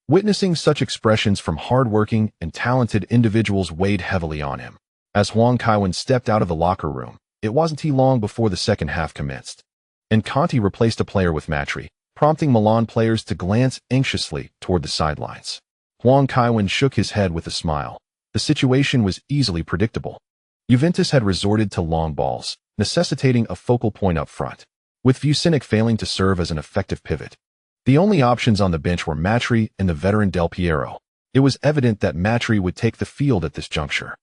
Witnessing such expressions from hard-working and talented individuals weighed heavily on him. As Huang Kaiwen stepped out of the locker room, it wasn't long before the second half commenced, and Conti replaced a player with Matri, prompting Milan players to glance anxiously toward the sidelines. Huang Kaiwen shook his head with a smile. The situation was easily predictable. Juventus had resorted to long balls, necessitating a focal point up front, with Vucinic failing to serve as an effective pivot. The only options on the bench were Matri and the veteran Del Piero. It was evident that Matri would take the field at this juncture.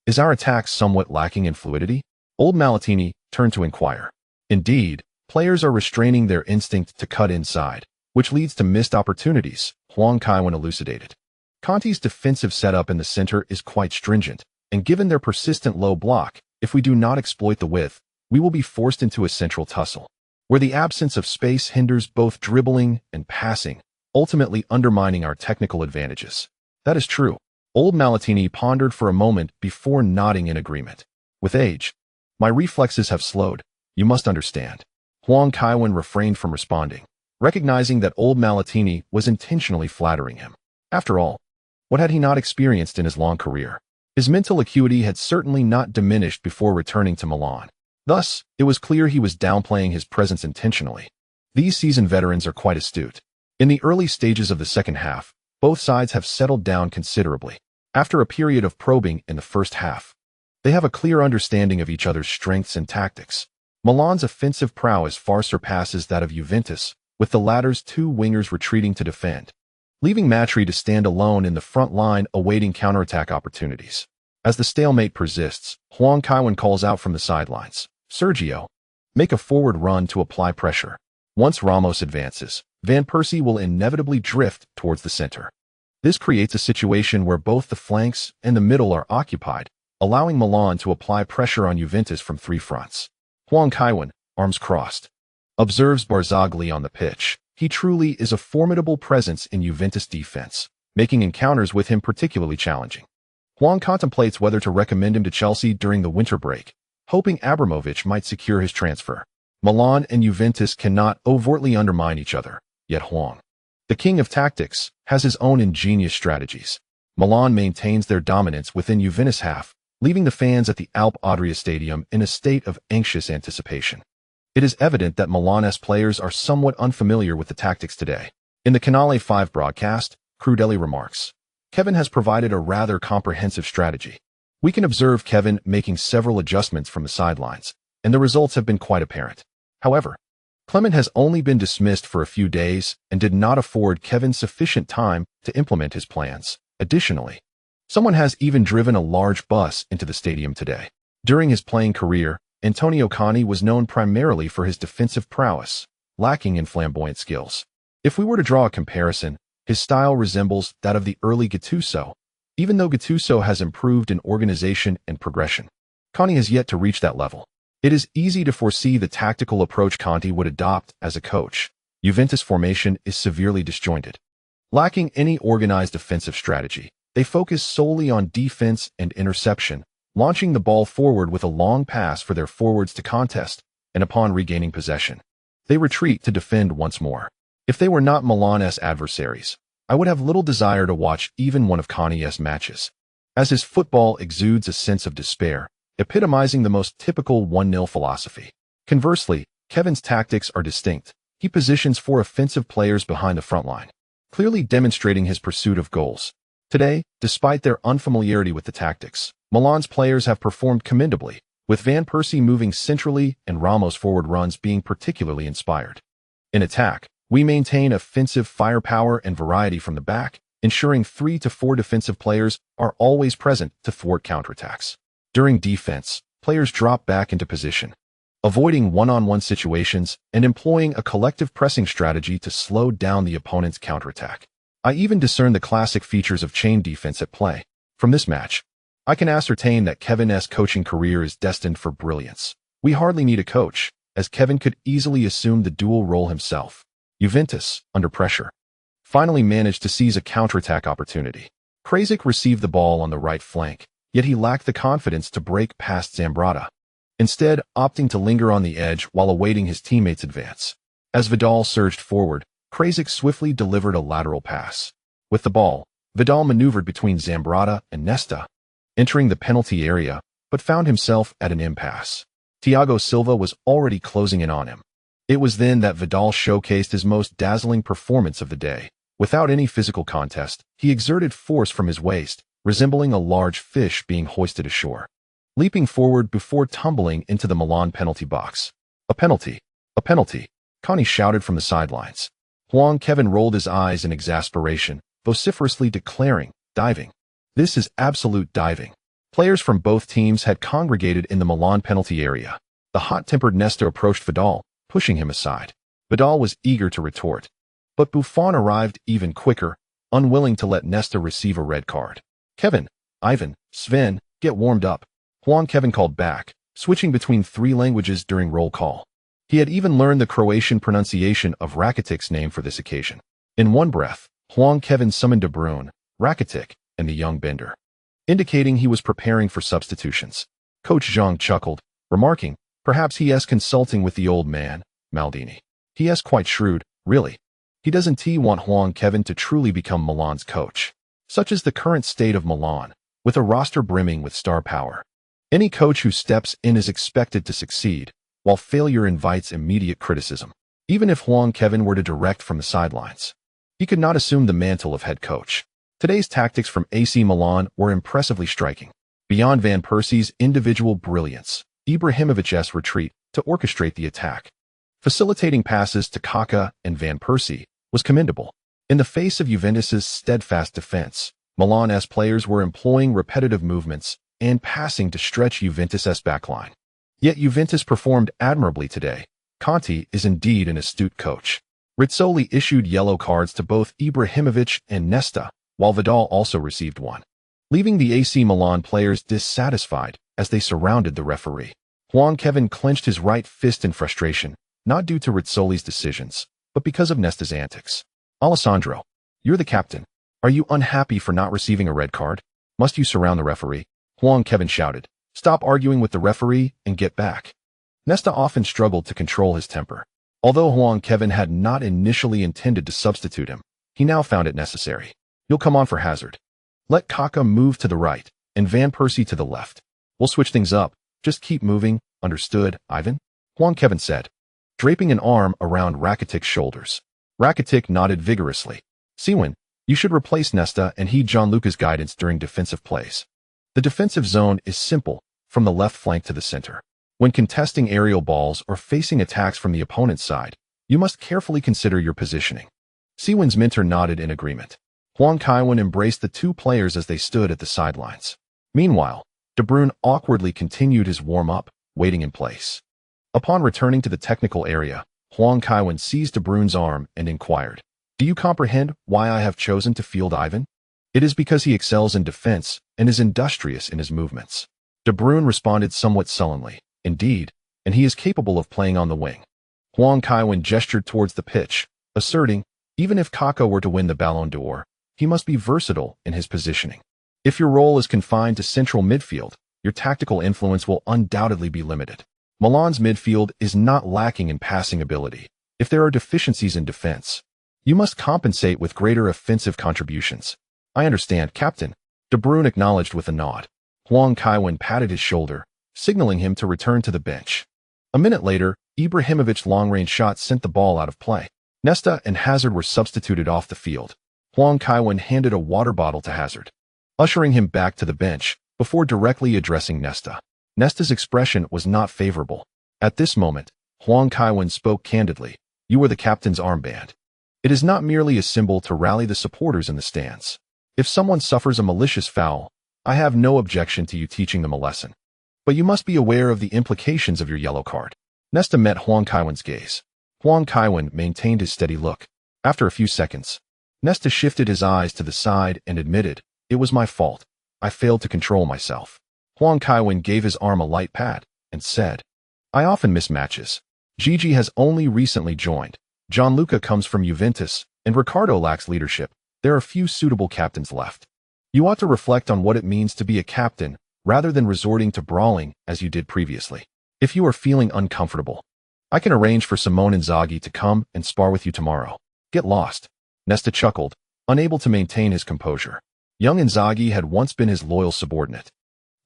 "Is our attack somewhat lacking in fluidity?" Old Malatini turned to inquire. "Indeed, players are restraining their instinct to cut inside, which leads to missed opportunities," Huang Kaiwen elucidated. Conti's defensive setup in the center is quite stringent, and given their persistent low block, if we do not exploit the width, we will be forced into a central tussle, where the absence of space hinders both dribbling and passing, ultimately undermining our technical advantages. "That is true." Old Malatini pondered for a moment before nodding in agreement. "With age, my reflexes have slowed, you must understand." Huang Kaiwen refrained from responding, recognizing that Old Malatini was intentionally flattering him. After all, what had he not experienced in his long career? His mental acuity had certainly not diminished before returning to Milan. Thus, it was clear he was downplaying his presence intentionally. These seasoned veterans are quite astute. In the early stages of the second half, both sides have settled down considerably. After a period of probing in the first half, they have a clear understanding of each other's strengths and tactics. Milan's offensive prowess far surpasses that of Juventus, with the latter's two wingers retreating to defend, leaving Matri to stand alone in the front line awaiting counterattack opportunities. As the stalemate persists, Huang Kaiwen calls out from the sidelines, "Sergio, make a forward run to apply pressure." Once Ramos advances, Van Persie will inevitably drift towards the center. This creates a situation where both the flanks and the middle are occupied, allowing Milan to apply pressure on Juventus from three fronts. Huang Kaiwen, arms crossed, observes Barzagli on the pitch. He truly is a formidable presence in Juventus defense, making encounters with him particularly challenging. Huang contemplates whether to recommend him to Chelsea during the winter break, hoping Abramovich might secure his transfer. Milan and Juventus cannot overtly undermine each other, yet Huang, the king of tactics, has his own ingenious strategies. Milan maintains their dominance within Juventus half, leaving the fans at the Alp Adria Stadium in a state of anxious anticipation. It is evident that Milan's players are somewhat unfamiliar with the tactics today. In the Canale 5 broadcast, Crudelli remarks, "Kevin has provided a rather comprehensive strategy. We can observe Kevin making several adjustments from the sidelines, and the results have been quite apparent. However, Clement has only been dismissed for a few days and did not afford Kevin sufficient time to implement his plans. Additionally, someone has even driven a large bus into the stadium today." During his playing career, Antonio Conti was known primarily for his defensive prowess, lacking in flamboyant skills. If we were to draw a comparison, his style resembles that of the early Gattuso, even though Gattuso has improved in organization and progression. Conti has yet to reach that level. It is easy to foresee the tactical approach Conti would adopt as a coach. Juventus' formation is severely disjointed. Lacking any organized offensive strategy, they focus solely on defense and interception, launching the ball forward with a long pass for their forwards to contest, and upon regaining possession, they retreat to defend once more. If they were not Milan's adversaries, I would have little desire to watch even one of Conti's matches, as his football exudes a sense of despair, epitomizing the most typical 1-0 philosophy. Conversely, Kevin's tactics are distinct. He positions four offensive players behind the front line, clearly demonstrating his pursuit of goals. Today, despite their unfamiliarity with the tactics, Milan's players have performed commendably, with Van Persie moving centrally and Ramos' forward runs being particularly inspired. In attack, we maintain offensive firepower and variety from the back, ensuring 3 to 4 defensive players are always present to thwart counterattacks. During defense, players drop back into position, avoiding one-on-one situations and employing a collective pressing strategy to slow down the opponent's counterattack. I even discern the classic features of chain defense at play. From this match, I can ascertain that Kevin's coaching career is destined for brilliance. We hardly need a coach, as Kevin could easily assume the dual role himself. Juventus, under pressure, finally managed to seize a counterattack opportunity. Krasic received the ball on the right flank, yet he lacked the confidence to break past Zambrotta, instead opting to linger on the edge while awaiting his teammates' advance. As Vidal surged forward, Krasic swiftly delivered a lateral pass. With the ball, Vidal maneuvered between Zambrotta and Nesta, entering the penalty area, but found himself at an impasse. Thiago Silva was already closing in on him. It was then that Vidal showcased his most dazzling performance of the day. Without any physical contest, he exerted force from his waist, resembling a large fish being hoisted ashore, leaping forward before tumbling into the Milan penalty box. A penalty! A penalty! Connie shouted from the sidelines. Huang Kaiwen rolled his eyes in exasperation, vociferously declaring, "Diving. This is absolute diving." Players from both teams had congregated in the Milan penalty area. The hot-tempered Nesta approached Vidal, pushing him aside. Vidal was eager to retort, but Buffon arrived even quicker, unwilling to let Nesta receive a red card. "Kevin, Ivan, Sven, get warmed up," Huang Kaiwen called back, switching between 3 languages during roll call. He had even learned the Croatian pronunciation of Rakitic's name for this occasion. In one breath, Huang Kaiwen summoned De Bruyne, Rakitic, and the young Bender, indicating he was preparing for substitutions. Coach Zhang chuckled, remarking, "Perhaps he is consulting with the old man, Maldini. He is quite shrewd, really. He doesn't want Huang Kaiwen to truly become Milan's coach. Such is the current state of Milan, with a roster brimming with star power. Any coach who steps in is expected to succeed, while failure invites immediate criticism. Even if Huang Kaiwen were to direct from the sidelines, he could not assume the mantle of head coach." Today's tactics from AC Milan were impressively striking. Beyond Van Persie's individual brilliance, Ibrahimovic's retreat to orchestrate the attack, facilitating passes to Kaká and Van Persie, was commendable. In the face of Juventus's steadfast defense, Milan's players were employing repetitive movements and passing to stretch Juventus's backline. Yet Juventus performed admirably today. Conte is indeed an astute coach. Rizzoli issued yellow cards to both Ibrahimovic and Nesta, while Vidal also received one, leaving the AC Milan players dissatisfied as they surrounded the referee. Huang Kaiwen clenched his right fist in frustration, not due to Rizzoli's decisions, but because of Nesta's antics. "Alessandro, you're the captain. Are you unhappy for not receiving a red card? Must you surround the referee?" Huang Kaiwen shouted. "Stop arguing with the referee and get back." Nesta often struggled to control his temper. Although Huang Kaiwen had not initially intended to substitute him, he now found it necessary. "You'll come on for Hazard. Let Kaká move to the right, and Van Persie to the left. We'll switch things up. Just keep moving, understood, Ivan?" Huang Kaiwen said, draping an arm around Rakitic's shoulders. Rakitic nodded vigorously. "Siwen, you should replace Nesta and heed Gianluca's guidance during defensive plays. The defensive zone is simple, from the left flank to the center. When contesting aerial balls or facing attacks from the opponent's side, you must carefully consider your positioning." Siwen's mentor nodded in agreement. Huang Kaiwen embraced the 2 players as they stood at the sidelines. Meanwhile, De Bruyne awkwardly continued his warm-up, waiting in place. Upon returning to the technical area, Huang Kaiwen seized De Bruyne's arm and inquired, "Do you comprehend why I have chosen to field Ivan?" "It is because he excels in defense and is industrious in his movements." De Bruyne responded somewhat sullenly, "Indeed, and he is capable of playing on the wing." Huang Kaiwen gestured towards the pitch, asserting, "Even if Kaká were to win the Ballon d'Or, he must be versatile in his positioning. If your role is confined to central midfield, your tactical influence will undoubtedly be limited. Milan's midfield is not lacking in passing ability. If there are deficiencies in defense, you must compensate with greater offensive contributions." "I understand, Captain," De Bruyne acknowledged with a nod. Huang Kaiwen patted his shoulder, signaling him to return to the bench. A minute later, Ibrahimovic's long-range shot sent the ball out of play. Nesta and Hazard were substituted off the field. Huang Kaiwen handed a water bottle to Hazard, ushering him back to the bench before directly addressing Nesta. Nesta's expression was not favorable. At this moment, Huang Kaiwen spoke candidly, "You are the captain's armband. It is not merely a symbol to rally the supporters in the stands. If someone suffers a malicious foul, I have no objection to you teaching them a lesson." But you must be aware of the implications of your yellow card. Nesta met Huang Kaiwen's gaze. Huang Kaiwen maintained his steady look. After a few seconds, Nesta shifted his eyes to the side and admitted, "It was my fault. I failed to control myself." Huang Kaiwen gave his arm a light pat and said, "I often miss matches. Gigi has only recently joined. Gianluca comes from Juventus, and Ricardo lacks leadership. There are few suitable captains left. You ought to reflect on what it means to be a captain rather than resorting to brawling as you did previously. If you are feeling uncomfortable, I can arrange for Simone Inzaghi to come and spar with you tomorrow. Get lost." Nesta chuckled, unable to maintain his composure. Young Inzaghi had once been his loyal subordinate,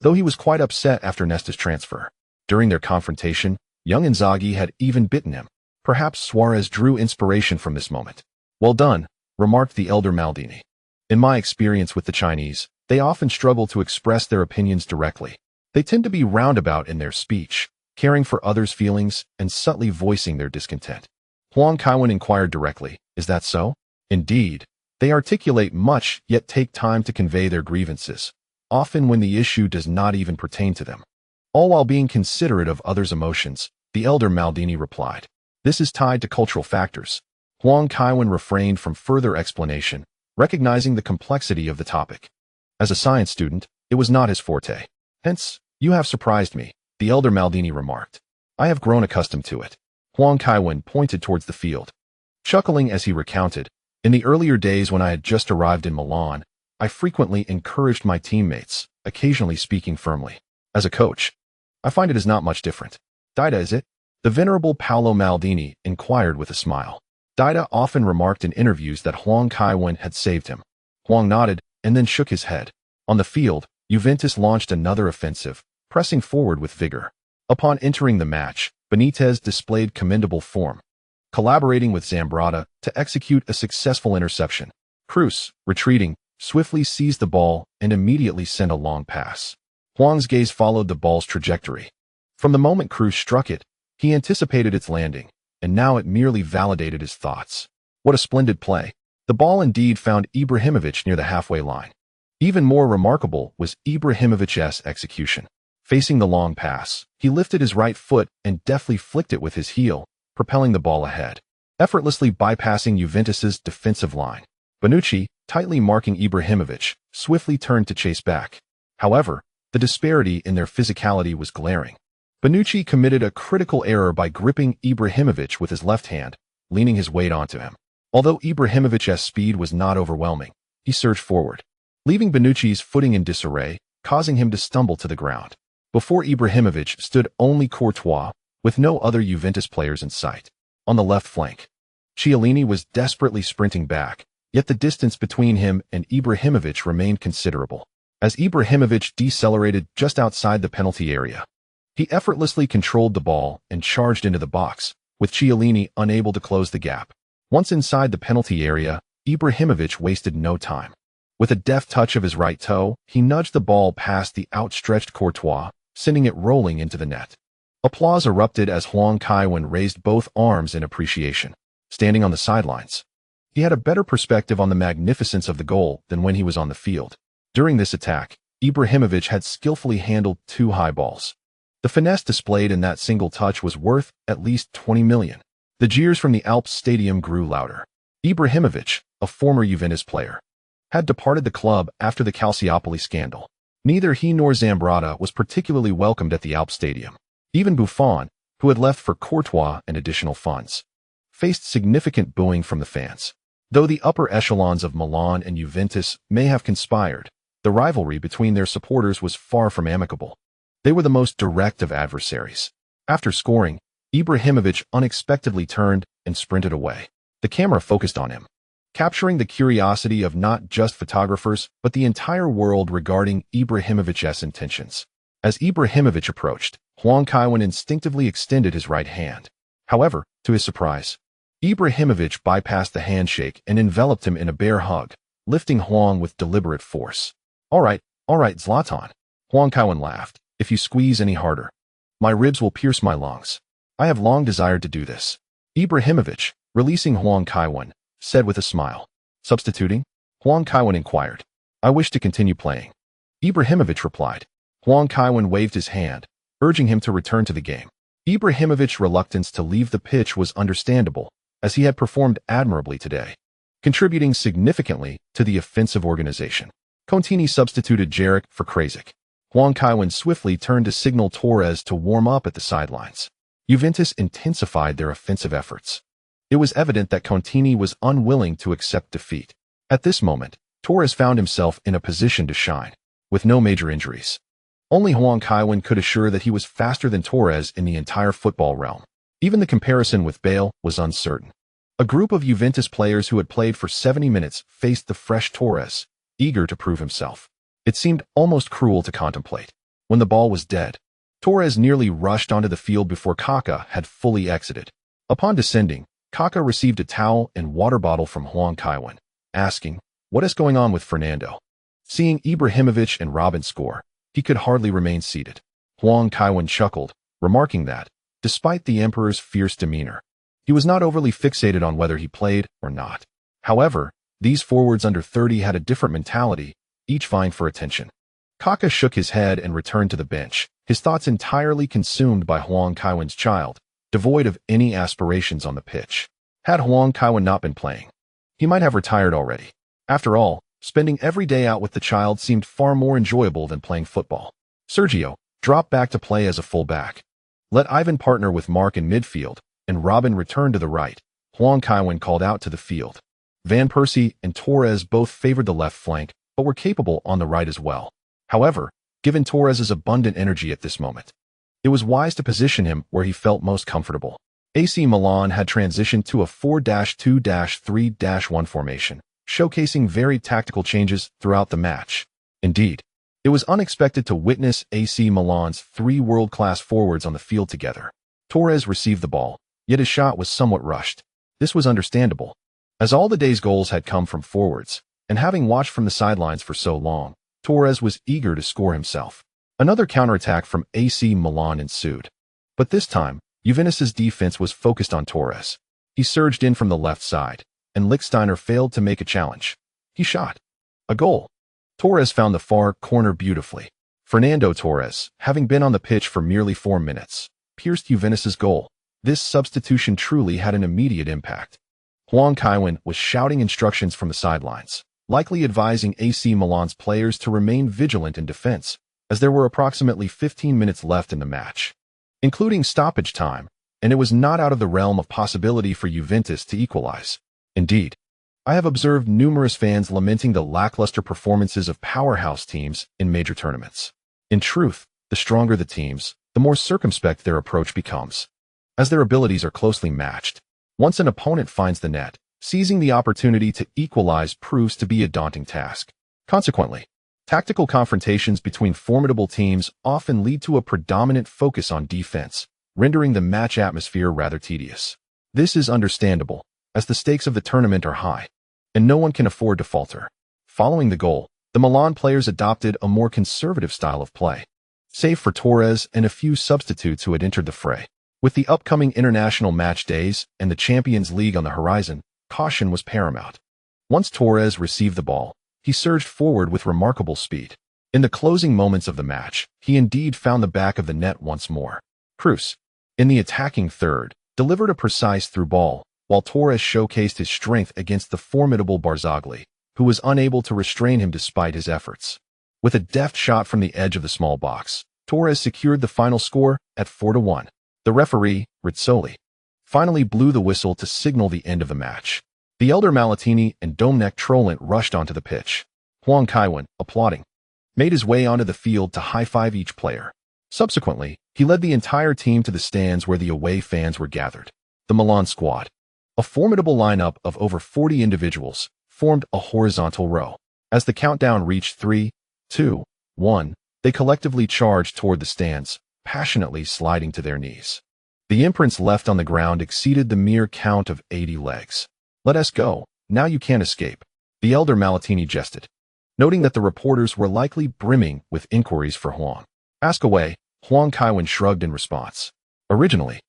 though he was quite upset after Nesta's transfer. During their confrontation, young Inzaghi had even bitten him. Perhaps Suarez drew inspiration from this moment. "Well done," remarked the elder Maldini. "In my experience with the Chinese, they often struggle to express their opinions directly. They tend to be roundabout in their speech, caring for others' feelings and subtly voicing their discontent." Huang Kaiwen inquired directly, "Is that so?" "Indeed. They articulate much yet take time to convey their grievances, often when the issue does not even pertain to them. All while being considerate of others' emotions," the elder Maldini replied. "This is tied to cultural factors." Huang Kaiwen refrained from further explanation, recognizing the complexity of the topic. As a science student, it was not his forte. "Hence, you have surprised me," the elder Maldini remarked. "I have grown accustomed to it." Huang Kaiwen pointed towards the field, chuckling as he recounted, "In the earlier days when I had just arrived in Milan, I frequently encouraged my teammates, occasionally speaking firmly. As a coach, I find it is not much different." "Dida, is it?" the venerable Paolo Maldini inquired with a smile. Dida often remarked in interviews that Huang Kaiwen had saved him. Huang nodded and then shook his head. On the field, Juventus launched another offensive, pressing forward with vigor. Upon entering the match, Benitez displayed commendable form, collaborating with Zambrotta to execute a successful interception. Cruz, retreating, swiftly seized the ball and immediately sent a long pass. Huang's gaze followed the ball's trajectory. From the moment Cruz struck it, he anticipated its landing, and now it merely validated his thoughts. What a splendid play! The ball indeed found Ibrahimovic near the halfway line. Even more remarkable was Ibrahimovic's execution. Facing the long pass, he lifted his right foot and deftly flicked it with his heel, propelling the ball ahead, effortlessly bypassing Juventus's defensive line. Bonucci, tightly marking Ibrahimovic, swiftly turned to chase back. However, the disparity in their physicality was glaring. Bonucci committed a critical error by gripping Ibrahimovic with his left hand, leaning his weight onto him. Although Ibrahimovic's speed was not overwhelming, he surged forward, leaving Bonucci's footing in disarray, causing him to stumble to the ground. Before Ibrahimovic stood only Courtois, with no other Juventus players in sight. On the left flank, Chiellini was desperately sprinting back, yet the distance between him and Ibrahimovic remained considerable. As Ibrahimovic decelerated just outside the penalty area, he effortlessly controlled the ball and charged into the box, with Chiellini unable to close the gap. Once inside the penalty area, Ibrahimovic wasted no time. With a deft touch of his right toe, he nudged the ball past the outstretched Courtois, sending it rolling into the net. Applause erupted as Huang Kaiwen raised both arms in appreciation. Standing on the sidelines, he had a better perspective on the magnificence of the goal than when he was on the field. During this attack, Ibrahimovic had skillfully handled 2 high balls. The finesse displayed in that single touch was worth at least 20 million. The jeers from the Alps stadium grew louder. Ibrahimovic, a former Juventus player, had departed the club after the Calciopoli scandal. Neither he nor Zambrotta was particularly welcomed at the Alps stadium. Even Buffon, who had left for Courtois and additional funds, faced significant booing from the fans. Though the upper echelons of Milan and Juventus may have conspired, the rivalry between their supporters was far from amicable. They were the most direct of adversaries. After scoring, Ibrahimovic unexpectedly turned and sprinted away. The camera focused on him, capturing the curiosity of not just photographers but the entire world regarding Ibrahimovic's intentions. As Ibrahimovic approached, Huang Kaiwen instinctively extended his right hand. However, to his surprise, Ibrahimovic bypassed the handshake and enveloped him in a bear hug, lifting Huang with deliberate force. All right, Zlatan." Huang Kaiwen laughed. "If you squeeze any harder, my ribs will pierce my lungs. I have long desired to do this." Ibrahimovic, releasing Huang Kaiwen, said with a smile. "Substituting?" Huang Kaiwen inquired. "I wish to continue playing." Ibrahimovic replied. Huang Kaiwen waved his hand, urging him to return to the game. Ibrahimovic's reluctance to leave the pitch was understandable, as he had performed admirably today, contributing significantly to the offensive organization. Contini substituted Jarek for Krasic. Huang Kaiwen swiftly turned to signal Torres to warm up at the sidelines. Juventus intensified their offensive efforts. It was evident that Contini was unwilling to accept defeat. At this moment, Torres found himself in a position to shine, with no major injuries. Only Huang Kaiwen could assure that he was faster than Torres in the entire football realm. Even the comparison with Bale was uncertain. A group of Juventus players who had played for 70 minutes faced the fresh Torres, eager to prove himself. It seemed almost cruel to contemplate. When the ball was dead, Torres nearly rushed onto the field before Kaká had fully exited. Upon descending, Kaká received a towel and water bottle from Huang Kaiwen, asking, "What is going on with Fernando?" Seeing Ibrahimovic and Robin score, he could hardly remain seated. Huang Kaiwen chuckled, remarking that, despite the emperor's fierce demeanor, he was not overly fixated on whether he played or not. However, these forwards under 30 had a different mentality, each vying for attention. Kaká shook his head and returned to the bench, his thoughts entirely consumed by Huang Kaiwen's child, devoid of any aspirations on the pitch. Had Huang Kaiwen not been playing, he might have retired already. After all, spending every day out with the child seemed far more enjoyable than playing football. Sergio dropped back to play as a full-back. Let Ivan partner with Mark in midfield, and Robin return to the right. Huang Kaiwen called out to the field. Van Persie and Torres both favored the left flank, but were capable on the right as well. However, given Torres's abundant energy at this moment, it was wise to position him where he felt most comfortable. AC Milan had transitioned to a 4-2-3-1 formation, showcasing varied tactical changes throughout the match. Indeed, it was unexpected to witness AC Milan's three world-class forwards on the field together. Torres received the ball, yet his shot was somewhat rushed. This was understandable, as all the day's goals had come from forwards, and having watched from the sidelines for so long, Torres was eager to score himself. Another counterattack from AC Milan ensued. But this time, Juventus's defense was focused on Torres. He surged in from the left side, and Lichtsteiner failed to make a challenge. He shot. A goal. Torres found the far corner beautifully. Fernando Torres, having been on the pitch for merely 4 minutes, pierced Juventus's goal. This substitution truly had an immediate impact. Huang Kaiwen was shouting instructions from the sidelines, likely advising AC Milan's players to remain vigilant in defense, as there were approximately 15 minutes left in the match, including stoppage time, and it was not out of the realm of possibility for Juventus to equalize. Indeed, I have observed numerous fans lamenting the lackluster performances of powerhouse teams in major tournaments. In truth, the stronger the teams, the more circumspect their approach becomes, as their abilities are closely matched. Once an opponent finds the net, seizing the opportunity to equalize proves to be a daunting task. Consequently, tactical confrontations between formidable teams often lead to a predominant focus on defense, rendering the match atmosphere rather tedious. This is understandable, as the stakes of the tournament are high, and no one can afford to falter. Following the goal, the Milan players adopted a more conservative style of play, save for Torres and a few substitutes who had entered the fray. With the upcoming international match days and the Champions League on the horizon, caution was paramount. Once Torres received the ball, he surged forward with remarkable speed. In the closing moments of the match, he indeed found the back of the net once more. Cruz, in the attacking third, delivered a precise through ball, while Torres showcased his strength against the formidable Barzagli, who was unable to restrain him despite his efforts. With a deft shot from the edge of the small box, Torres secured the final score at 4-1. The referee, Rizzoli, finally blew the whistle to signal the end of the match. The elder Malatini and Dominic Trollent rushed onto the pitch. Huang Kaiwen, applauding, made his way onto the field to high-five each player. Subsequently, he led the entire team to the stands where the away fans were gathered. The Milan squad, a formidable lineup of over 40 individuals, formed a horizontal row. As the countdown reached 3, 2, 1, they collectively charged toward the stands, passionately sliding to their knees. The imprints left on the ground exceeded the mere count of 80 legs. "Let us go, now you can't escape," the elder Malatini jested, noting that the reporters were likely brimming with inquiries for Huang. "Ask away," Huang Kaiwen shrugged in response. Originally,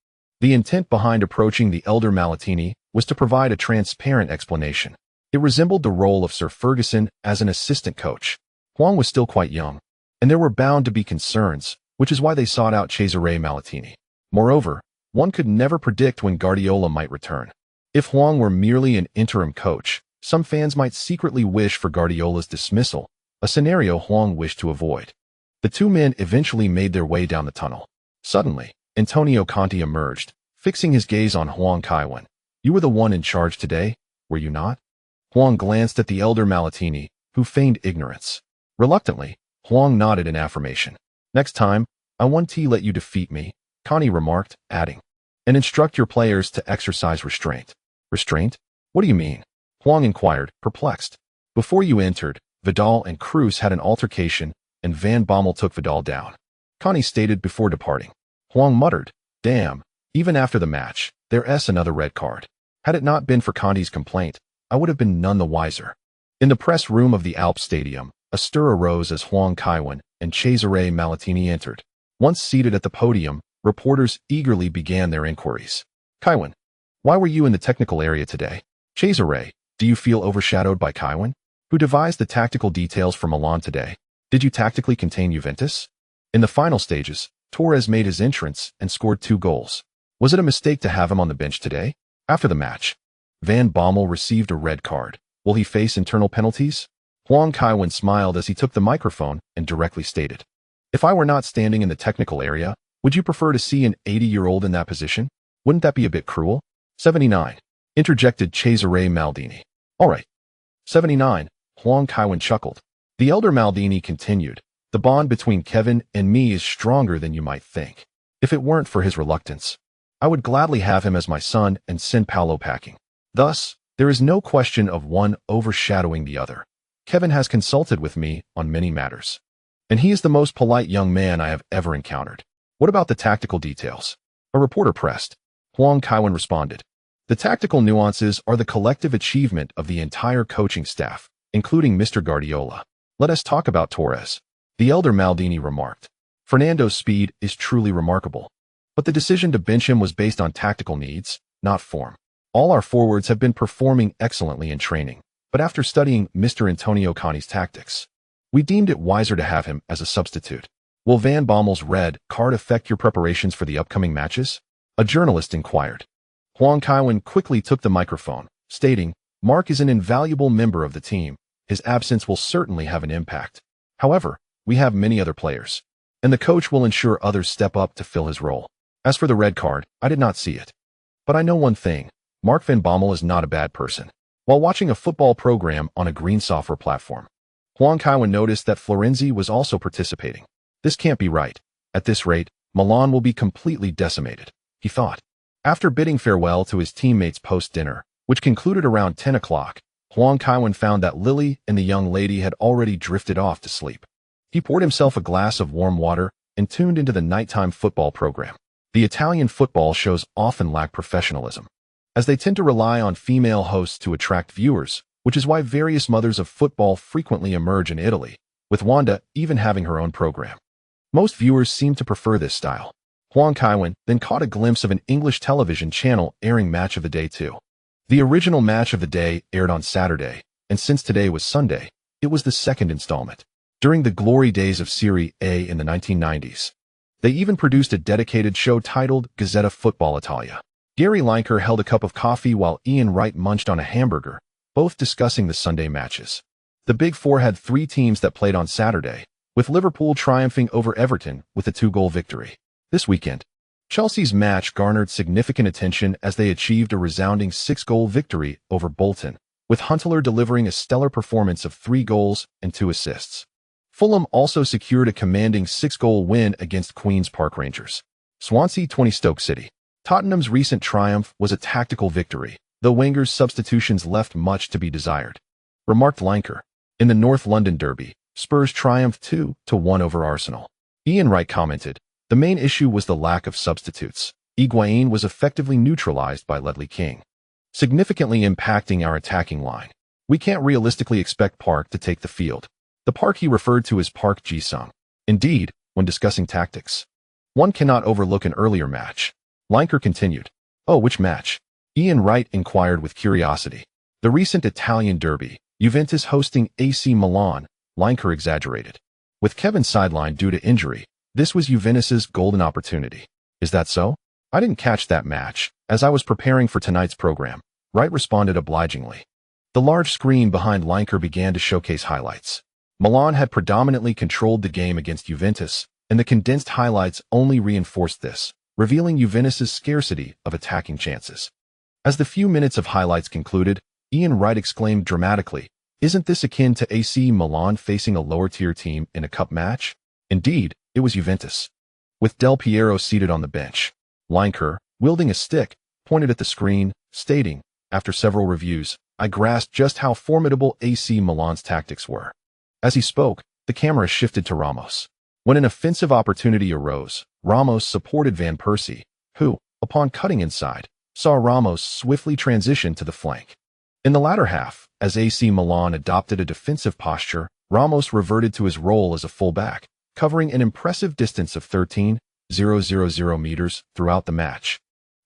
the intent behind approaching the elder Malatini was to provide a transparent explanation. It resembled the role of Sir Ferguson as an assistant coach. Huang was still quite young, and there were bound to be concerns, which is why they sought out Cesare Malatini. Moreover, one could never predict when Guardiola might return. If Huang were merely an interim coach, some fans might secretly wish for Guardiola's dismissal, a scenario Huang wished to avoid. The two men eventually made their way down the tunnel. Suddenly, Antonio Conte emerged, fixing his gaze on Huang Kaiwen. "You were the one in charge today, were you not?" Huang glanced at the elder Malatini, who feigned ignorance. Reluctantly, Huang nodded in affirmation. "Next time, I won't let you defeat me," Conte remarked, adding, "and instruct your players to exercise restraint." "Restraint? What do you mean?" Huang inquired, perplexed. "Before you entered, Vidal and Cruz had an altercation, and Van Bommel took Vidal down," Conte stated before departing. Huang muttered, "Damn, even after the match, there's another red card. Had it not been for Conte's complaint, I would have been none the wiser." In the press room of the Alps Stadium, a stir arose as Huang Kaiwen and Cesare Malatini entered. Once seated at the podium, reporters eagerly began their inquiries. "Kaiwen, why were you in the technical area today?" "Cesare, do you feel overshadowed by Kaiwen, who devised the tactical details for Milan today? Did you tactically contain Juventus?" In the final stages, Torres made his entrance and scored 2 goals. Was it a mistake to have him on the bench today? After the match, Van Bommel received a red card. Will he face internal penalties? Huang Kaiwen smiled as he took the microphone and directly stated, "If I were not standing in the technical area, would you prefer to see an 80-year-old in that position? Wouldn't that be a bit cruel?" 79. Interjected Cesare Maldini. "All right. 79. Huang Kaiwen chuckled. The elder Maldini continued, "The bond between Kevin and me is stronger than you might think. If it weren't for his reluctance, I would gladly have him as my son and send Paolo packing. Thus, there is no question of one overshadowing the other. Kevin has consulted with me on many matters, and he is the most polite young man I have ever encountered." "What about the tactical details?" a reporter pressed. Huang Kaiwen responded, "The tactical nuances are the collective achievement of the entire coaching staff, including Mr. Guardiola. Let us talk about Torres," the elder Maldini remarked. "Fernando's speed is truly remarkable, but the decision to bench him was based on tactical needs, not form. All our forwards have been performing excellently in training, but after studying Mr. Antonio Conte's tactics, we deemed it wiser to have him as a substitute." "Will Van Bommel's red card affect your preparations for the upcoming matches?" a journalist inquired. Huang Kaiwen quickly took the microphone, stating, "Mark is an invaluable member of the team. His absence will certainly have an impact. However, we have many other players, and the coach will ensure others step up to fill his role. As for the red card, I did not see it. But I know one thing, Mark Van Bommel is not a bad person." While watching a football program on a green software platform, Huang Kaiwen noticed that Florenzi was also participating. "This can't be right. At this rate, Milan will be completely decimated," he thought. After bidding farewell to his teammates post-dinner, which concluded around 10 o'clock, Huang Kaiwen found that Lily and the young lady had already drifted off to sleep. He poured himself a glass of warm water and tuned into the nighttime football program. The Italian football shows often lack professionalism, as they tend to rely on female hosts to attract viewers, which is why various mothers of football frequently emerge in Italy, with Wanda even having her own program. Most viewers seem to prefer this style. Huang Kaiwen then caught a glimpse of an English television channel airing Match of the Day 2. The original Match of the Day aired on Saturday, and since today was Sunday, it was the second installment. During the glory days of Serie A in the 1990s, they even produced a dedicated show titled Gazzetta Football Italia. Gary Lineker held a cup of coffee while Ian Wright munched on a hamburger, both discussing the Sunday matches. The Big Four had 3 teams that played on Saturday, with Liverpool triumphing over Everton with a 2-goal victory. This weekend, Chelsea's match garnered significant attention as they achieved a resounding 6-goal victory over Bolton, with Huntelaar delivering a stellar performance of 3 goals and 2 assists. Fulham also secured a commanding 6-goal win against Queen's Park Rangers. Swansea 20 Stoke City. Tottenham's recent triumph was a tactical victory, though Wenger's substitutions left much to be desired, remarked Lineker. In the North London derby, Spurs triumphed 2-1 over Arsenal. Ian Wright commented, "The main issue was the lack of substitutes. Higuain was effectively neutralized by Ledley King, significantly impacting our attacking line. We can't realistically expect Park to take the field." The Park he referred to as Park Ji-sung. Indeed, when discussing tactics, one cannot overlook an earlier match. Lineker continued. "Oh, which match?" Ian Wright inquired with curiosity. "The recent Italian derby, Juventus hosting AC Milan," Lineker exaggerated. With Kevin sidelined due to injury, this was Juventus's golden opportunity. Is that so? I didn't catch that match, as I was preparing for tonight's program, Wright responded obligingly. The large screen behind Lineker began to showcase highlights. Milan had predominantly controlled the game against Juventus, and the condensed highlights only reinforced this, revealing Juventus's scarcity of attacking chances. As the few minutes of highlights concluded, Ian Wright exclaimed dramatically, "Isn't this akin to AC Milan facing a lower-tier team in a cup match?" Indeed, it was Juventus. With Del Piero seated on the bench, Lineker, wielding a stick, pointed at the screen, stating, "After several reviews, I grasped just how formidable AC Milan's tactics were." As he spoke, the camera shifted to Ramos. When an offensive opportunity arose, Ramos supported Van Persie, who, upon cutting inside, saw Ramos swiftly transition to the flank. In the latter half, as AC Milan adopted a defensive posture, Ramos reverted to his role as a fullback, covering an impressive distance of 13,000 meters throughout the match.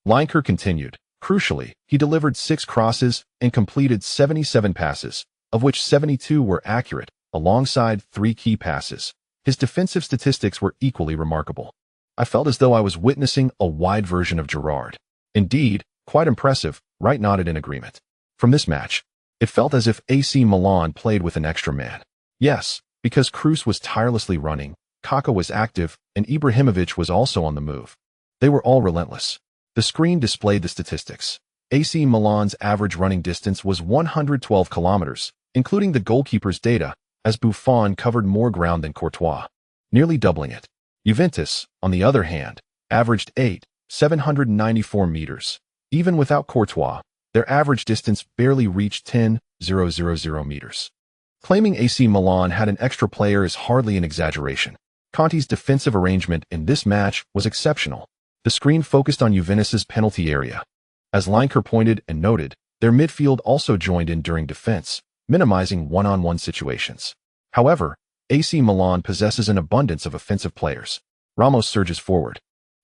Lineker continued. Crucially, he delivered 6 crosses and completed 77 passes, of which 72 were accurate, alongside 3 key passes. His defensive statistics were equally remarkable. I felt as though I was witnessing a wide version of Gerrard. Indeed, quite impressive, Wright nodded in agreement. From this match, it felt as if AC Milan played with an extra man. Yes, because Kroos was tirelessly running, Kaká was active, and Ibrahimovic was also on the move. They were all relentless. The screen displayed the statistics. AC Milan's average running distance was 112 kilometers, including the goalkeeper's data, as Buffon covered more ground than Courtois, nearly doubling it. Juventus, on the other hand, averaged 794 meters. Even without Courtois, their average distance barely reached 10,000 meters. Claiming AC Milan had an extra player is hardly an exaggeration. Conte's defensive arrangement in this match was exceptional. The screen focused on Juventus's penalty area. As Lineker pointed and noted, their midfield also joined in during defense, minimizing one-on-one situations. However, AC Milan possesses an abundance of offensive players. Ramos surges forward,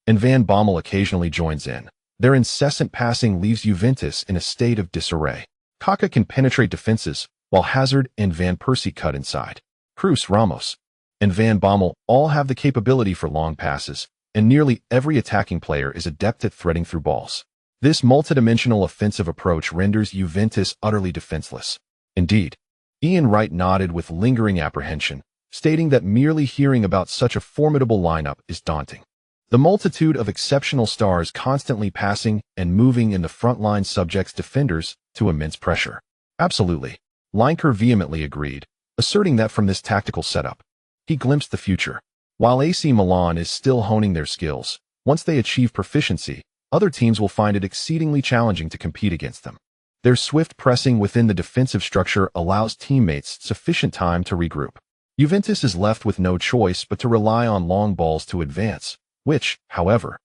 and Van Bommel occasionally joins in. Their incessant passing leaves Juventus in a state of disarray. Kaká can penetrate defenses, while Hazard and Van Persie cut inside. Kroos, Ramos, and Van Bommel all have the capability for long passes, and nearly every attacking player is adept at threading through balls. This multidimensional offensive approach renders Juventus utterly defenseless. Indeed, Ian Wright nodded with lingering apprehension, stating that merely hearing about such a formidable lineup is daunting. The multitude of exceptional stars constantly passing and moving in the front line subjects defenders to immense pressure. Absolutely. Lineker vehemently agreed, asserting that from this tactical setup, he glimpsed the future. While AC Milan is still honing their skills, once they achieve proficiency, other teams will find it exceedingly challenging to compete against them. Their swift pressing within the defensive structure allows teammates sufficient time to regroup. Juventus is left with no choice but to rely on long balls to advance, which, however,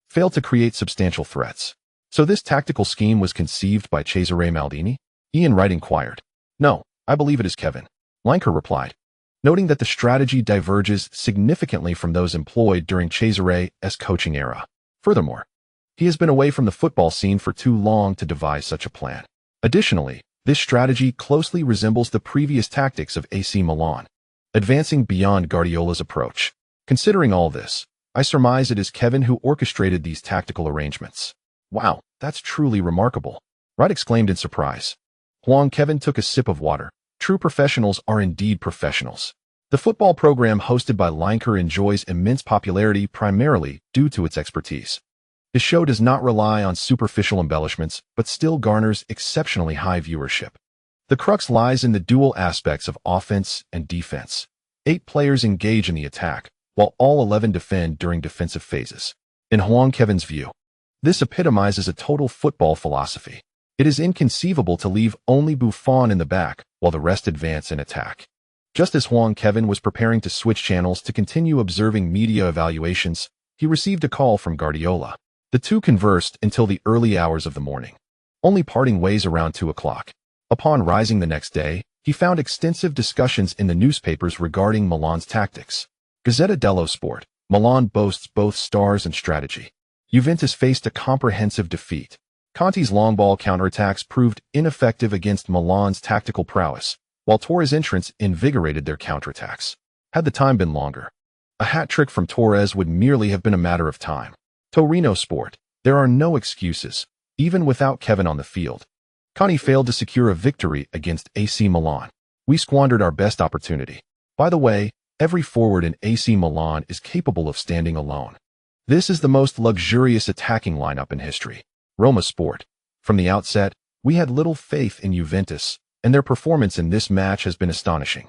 fail to create substantial threats. So this tactical scheme was conceived by Cesare Maldini? Ian Wright inquired. No, I believe it is Kevin. Lineker replied, noting that the strategy diverges significantly from those employed during Cesare's coaching era. Furthermore, he has been away from the football scene for too long to devise such a plan. Additionally, this strategy closely resembles the previous tactics of AC Milan, advancing beyond Guardiola's approach. Considering all this, I surmise it is Kevin who orchestrated these tactical arrangements. Wow, that's truly remarkable, Wright exclaimed in surprise. Huang Kaiwen took a sip of water. True professionals are indeed professionals. The football program hosted by Lineker enjoys immense popularity primarily due to its expertise. His show does not rely on superficial embellishments, but still garners exceptionally high viewership. The crux lies in the dual aspects of offense and defense. 8 players engage in the attack, while all 11 defend during defensive phases. In Huang Kaiwen's view, this epitomizes a total football philosophy. It is inconceivable to leave only Buffon in the back, while the rest advance and attack. Just as Huang Kaiwen was preparing to switch channels to continue observing media evaluations, he received a call from Guardiola. The two conversed until the early hours of the morning, only parting ways around 2 o'clock. Upon rising the next day, he found extensive discussions in the newspapers regarding Milan's tactics. Gazzetta dello Sport, Milan boasts both stars and strategy. Juventus faced a comprehensive defeat. Conte's long ball counterattacks proved ineffective against Milan's tactical prowess, while Torres' entrance invigorated their counterattacks. Had the time been longer, a hat-trick from Torres would merely have been a matter of time. Torino Sport. There are no excuses, even without Kevin on the field. Conti failed to secure a victory against AC Milan. We squandered our best opportunity. By the way, every forward in AC Milan is capable of standing alone. This is the most luxurious attacking lineup in history. Roma Sport. From the outset, we had little faith in Juventus, and their performance in this match has been astonishing.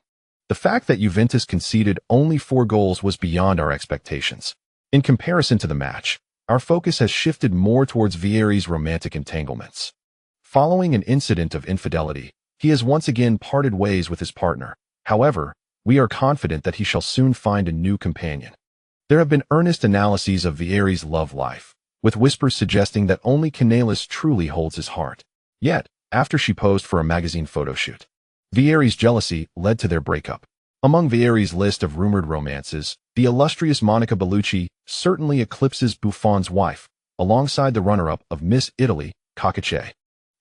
The fact that Juventus conceded only 4 goals was beyond our expectations. In comparison to the match, our focus has shifted more towards Vieri's romantic entanglements. Following an incident of infidelity, he has once again parted ways with his partner. However, we are confident that he shall soon find a new companion. There have been earnest analyses of Vieri's love life, with whispers suggesting that only Canales truly holds his heart. Yet, after she posed for a magazine photoshoot, Vieri's jealousy led to their breakup. Among Vieri's list of rumored romances, the illustrious Monica Bellucci certainly eclipses Buffon's wife, alongside the runner-up of Miss Italy, Coccace.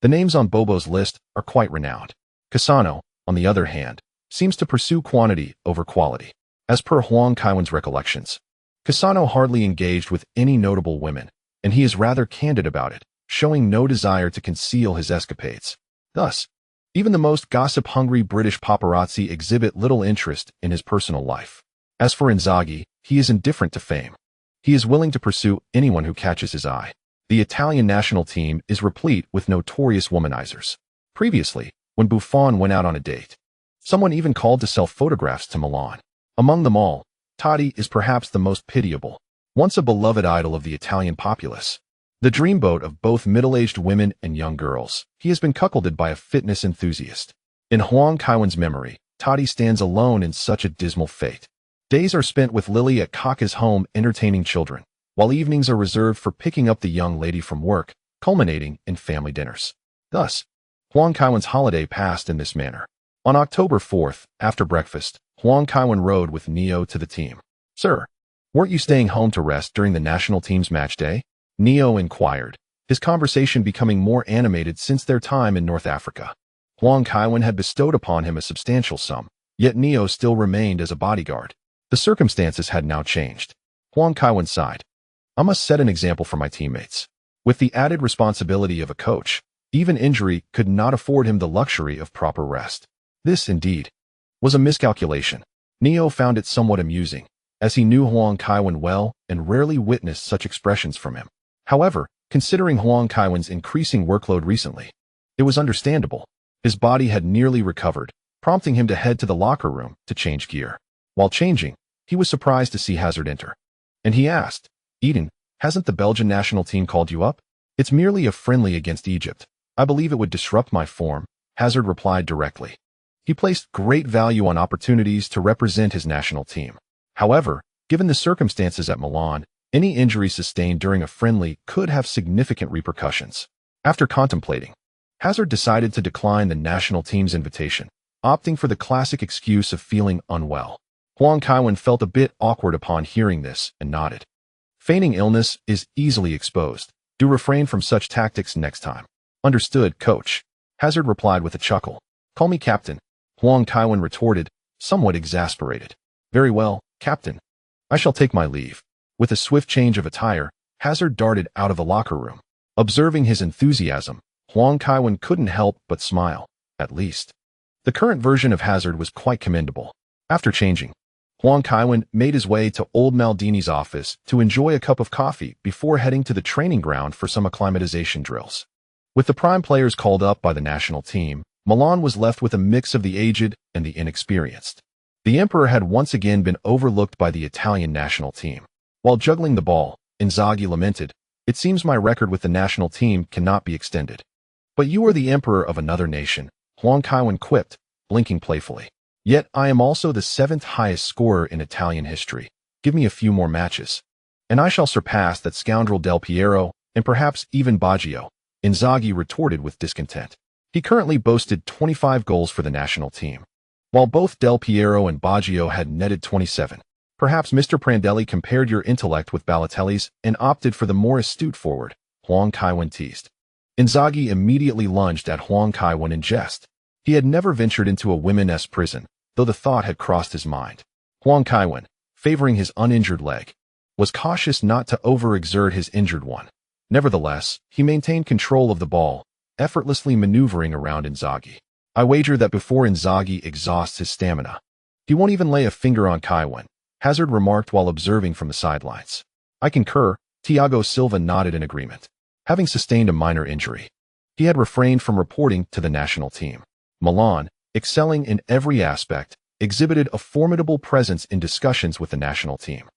The names on Bobo's list are quite renowned. Cassano, on the other hand, seems to pursue quantity over quality. As per Huang Kaiwen's recollections, Cassano hardly engaged with any notable women, and he is rather candid about it, showing no desire to conceal his escapades. Thus, even the most gossip-hungry British paparazzi exhibit little interest in his personal life. As for Inzaghi, he is indifferent to fame. He is willing to pursue anyone who catches his eye. The Italian national team is replete with notorious womanizers. Previously, when Buffon went out on a date, someone even called to sell photographs to Milan. Among them all, Totti is perhaps the most pitiable. Once a beloved idol of the Italian populace, the dreamboat of both middle-aged women and young girls, he has been cuckolded by a fitness enthusiast. In Huang Kaiwen's memory, Totti stands alone in such a dismal fate. Days are spent with Lily at Kaka's home entertaining children, while evenings are reserved for picking up the young lady from work, culminating in family dinners. Thus, Huang Kaiwen's holiday passed in this manner. On October 4th, after breakfast, Huang Kaiwen rode with Neo to the team. "Sir, weren't you staying home to rest during the national team's match day?" Neo inquired, his conversation becoming more animated since their time in North Africa. Huang Kaiwen had bestowed upon him a substantial sum, yet Neo still remained as a bodyguard. The circumstances had now changed. Huang Kaiwen sighed. "I must set an example for my teammates." With the added responsibility of a coach, even injury could not afford him the luxury of proper rest. This, indeed, was a miscalculation. Neo found it somewhat amusing, as he knew Huang Kaiwen well and rarely witnessed such expressions from him. However, considering Huang Kaiwen's increasing workload recently, it was understandable. His body had nearly recovered, prompting him to head to the locker room to change gear. While changing, he was surprised to see Hazard enter. And he asked, "Eden, hasn't the Belgian national team called you up?" "It's merely a friendly against Egypt. I believe it would disrupt my form," Hazard replied directly. He placed great value on opportunities to represent his national team. However, given the circumstances at Milan, any injury sustained during a friendly could have significant repercussions. After contemplating, Hazard decided to decline the national team's invitation, opting for the classic excuse of feeling unwell. Huang Kaiwen felt a bit awkward upon hearing this and nodded. "Feigning illness is easily exposed. Do refrain from such tactics next time." "Understood, coach," Hazard replied with a chuckle. "Call me captain," Huang Kaiwen retorted, somewhat exasperated. "Very well, captain. I shall take my leave." With a swift change of attire, Hazard darted out of the locker room. Observing his enthusiasm, Huang Kaiwen couldn't help but smile, at least. The current version of Hazard was quite commendable. After changing, Huang Kaiwen made his way to old Maldini's office to enjoy a cup of coffee before heading to the training ground for some acclimatization drills. With the prime players called up by the national team, Milan was left with a mix of the aged and the inexperienced. The Emperor had once again been overlooked by the Italian national team. While juggling the ball, Inzaghi lamented, "It seems my record with the national team cannot be extended." "But you are the emperor of another nation," Huang Kaiwen quipped, blinking playfully. "Yet I am also the 7th highest scorer in Italian history. Give me a few more matches, and I shall surpass that scoundrel Del Piero and perhaps even Baggio," Inzaghi retorted with discontent. He currently boasted 25 goals for the national team, while both Del Piero and Baggio had netted 27. "Perhaps Mr. Prandelli compared your intellect with Balotelli's and opted for the more astute forward," Huang Kaiwen teased. Inzaghi immediately lunged at Huang Kaiwen in jest. He had never ventured into a women's prison, though the thought had crossed his mind. Huang Kaiwen, favoring his uninjured leg, was cautious not to overexert his injured one. Nevertheless, he maintained control of the ball, effortlessly maneuvering around Inzaghi. I wager that before Inzaghi exhausts his stamina, he won't even lay a finger on Kaiwen, Hazard remarked while observing from the sidelines. I concur, Thiago Silva nodded in agreement. Having sustained a minor injury, he had refrained from reporting to the national team. Milan, excelling in every aspect, exhibited a formidable presence in discussions with the national team.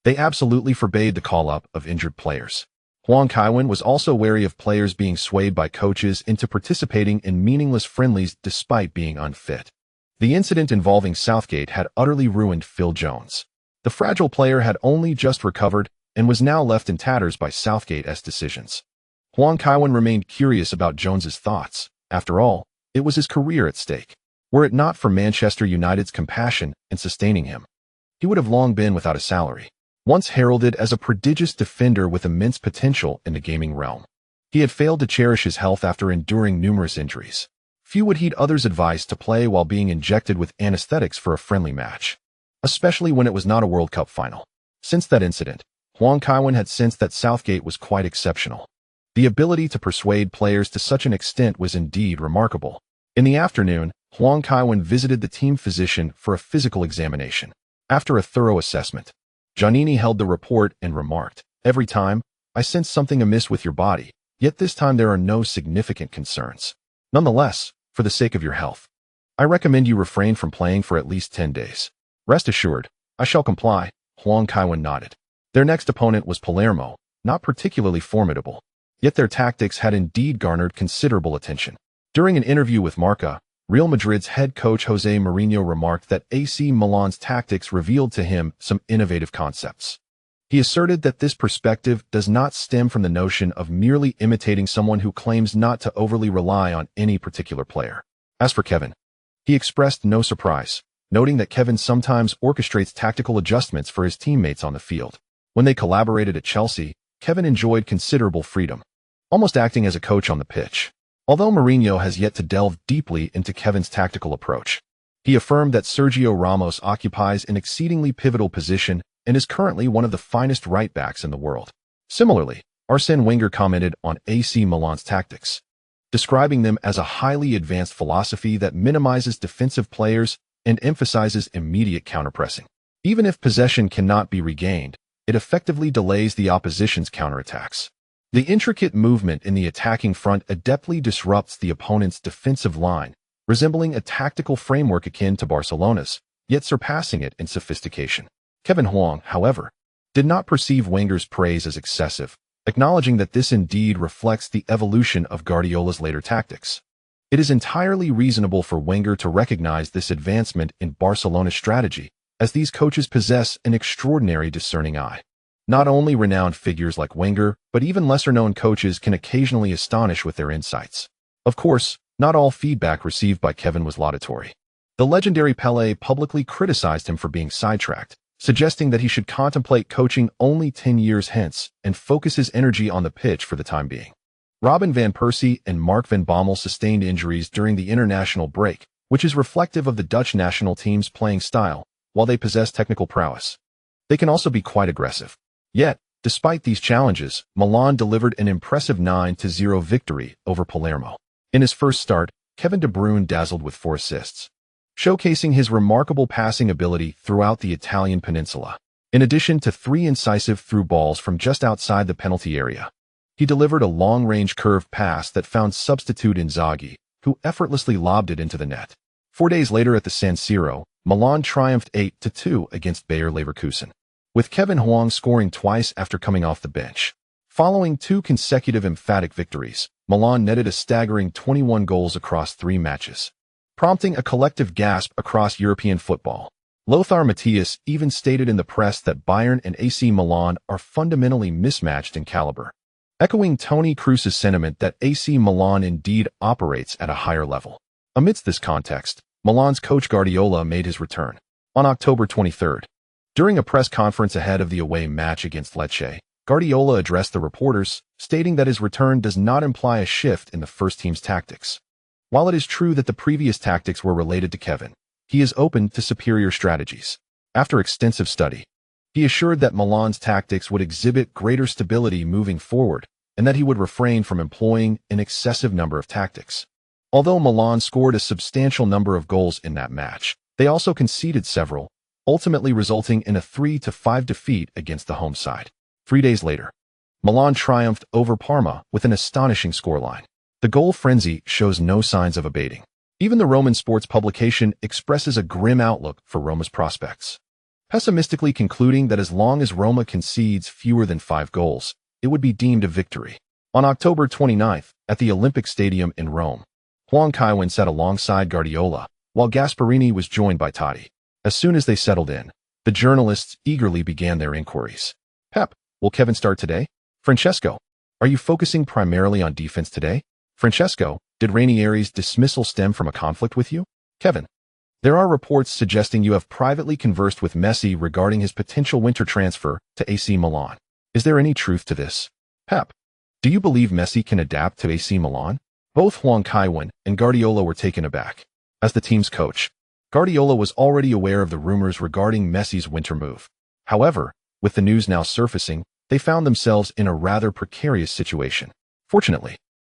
They absolutely forbade the call-up of injured players. Huang Kaiwen was also wary of players being swayed by coaches into participating in meaningless friendlies despite being unfit. The incident involving Southgate had utterly ruined Phil Jones. The fragile player had only just recovered and was now left in tatters by Southgate's decisions. Huang Kaiwen remained curious about Jones's thoughts. After all, it was his career at stake. Were it not for Manchester United's compassion in sustaining him, he would have long been without a salary. Once heralded as a prodigious defender with immense potential in the gaming realm, he had failed to cherish his health after enduring numerous injuries. Few would heed others' advice to play while being injected with anesthetics for a friendly match, especially when it was not a World Cup final. Since that incident, Huang Kaiwen had sensed that Southgate was quite exceptional. The ability to persuade players to such an extent was indeed remarkable. In the afternoon, Huang Kaiwen visited the team physician for a physical examination. After a thorough assessment, Giannini held the report and remarked, "Every time, I sense something amiss with your body, yet this time there are no significant concerns. Nonetheless, for the sake of your health, I recommend you refrain from playing for at least 10 days. Rest assured, I shall comply." Huang Kaiwen nodded. Their next opponent was Palermo, not particularly formidable, yet their tactics had indeed garnered considerable attention. During an interview with Marca, Real Madrid's head coach Jose Mourinho remarked that AC Milan's tactics revealed to him some innovative concepts. He asserted that this perspective does not stem from the notion of merely imitating someone who claims not to overly rely on any particular player. As for Kevin, he expressed no surprise, noting that Kevin sometimes orchestrates tactical adjustments for his teammates on the field. When they collaborated at Chelsea, Kevin enjoyed considerable freedom, almost acting as a coach on the pitch. Although Mourinho has yet to delve deeply into Kevin's tactical approach, he affirmed that Sergio Ramos occupies an exceedingly pivotal position and is currently one of the finest right-backs in the world. Similarly, Arsene Wenger commented on AC Milan's tactics, describing them as a highly advanced philosophy that minimizes defensive players and emphasizes immediate counterpressing. Even if possession cannot be regained, it effectively delays the opposition's counterattacks. The intricate movement in the attacking front adeptly disrupts the opponent's defensive line, resembling a tactical framework akin to Barcelona's, yet surpassing it in sophistication. Kevin Huang, however, did not perceive Wenger's praise as excessive, acknowledging that this indeed reflects the evolution of Guardiola's later tactics. It is entirely reasonable for Wenger to recognize this advancement in Barcelona's strategy, as these coaches possess an extraordinary discerning eye. Not only renowned figures like Wenger, but even lesser-known coaches can occasionally astonish with their insights. Of course, not all feedback received by Kevin was laudatory. The legendary Pelé publicly criticized him for being sidetracked, suggesting that he should contemplate coaching only 10 years hence and focus his energy on the pitch for the time being. Robin van Persie and Mark van Bommel sustained injuries during the international break, which is reflective of the Dutch national team's playing style. While they possess technical prowess, they can also be quite aggressive. Yet, despite these challenges, Milan delivered an impressive 9-0 victory over Palermo. In his first start, Kevin De Bruyne dazzled with 4 assists, showcasing his remarkable passing ability throughout the Italian peninsula. In addition to 3 incisive through balls from just outside the penalty area, he delivered a long-range curved pass that found substitute Inzaghi, who effortlessly lobbed it into the net. 4 days later at the San Siro, Milan triumphed 8-2 against Bayer Leverkusen, with Kevin Huang scoring twice after coming off the bench. Following 2 consecutive emphatic victories, Milan netted a staggering 21 goals across 3 matches, prompting a collective gasp across European football. Lothar Matthäus even stated in the press that Bayern and AC Milan are fundamentally mismatched in caliber, echoing Toni Kroos's sentiment that AC Milan indeed operates at a higher level. Amidst this context, Milan's coach Guardiola made his return. On October 23rd, during a press conference ahead of the away match against Lecce, Guardiola addressed the reporters, stating that his return does not imply a shift in the first team's tactics. While it is true that the previous tactics were related to Kevin, he is open to superior strategies. After extensive study, he assured that Milan's tactics would exhibit greater stability moving forward and that he would refrain from employing an excessive number of tactics. Although Milan scored a substantial number of goals in that match, they also conceded several, ultimately resulting in a 3-5 defeat against the home side. 3 days later, Milan triumphed over Parma with an astonishing scoreline. The goal frenzy shows no signs of abating. Even the Roman sports publication expresses a grim outlook for Roma's prospects, pessimistically concluding that as long as Roma concedes fewer than 5 goals, it would be deemed a victory. On October 29th, at the Olympic Stadium in Rome, Huang Kaiwen sat alongside Guardiola, while Gasperini was joined by Totti. As soon as they settled in, the journalists eagerly began their inquiries. Pep, will Kevin start today? Francesco, are you focusing primarily on defense today? Francesco, did Ranieri's dismissal stem from a conflict with you? Kevin, there are reports suggesting you have privately conversed with Messi regarding his potential winter transfer to AC Milan. Is there any truth to this? Pep, do you believe Messi can adapt to AC Milan? Both Huang Kaiwen and Guardiola were taken aback. As the team's coach, Guardiola was already aware of the rumors regarding Messi's winter move. However, with the news now surfacing, they found themselves in a rather precarious situation. Fortunately,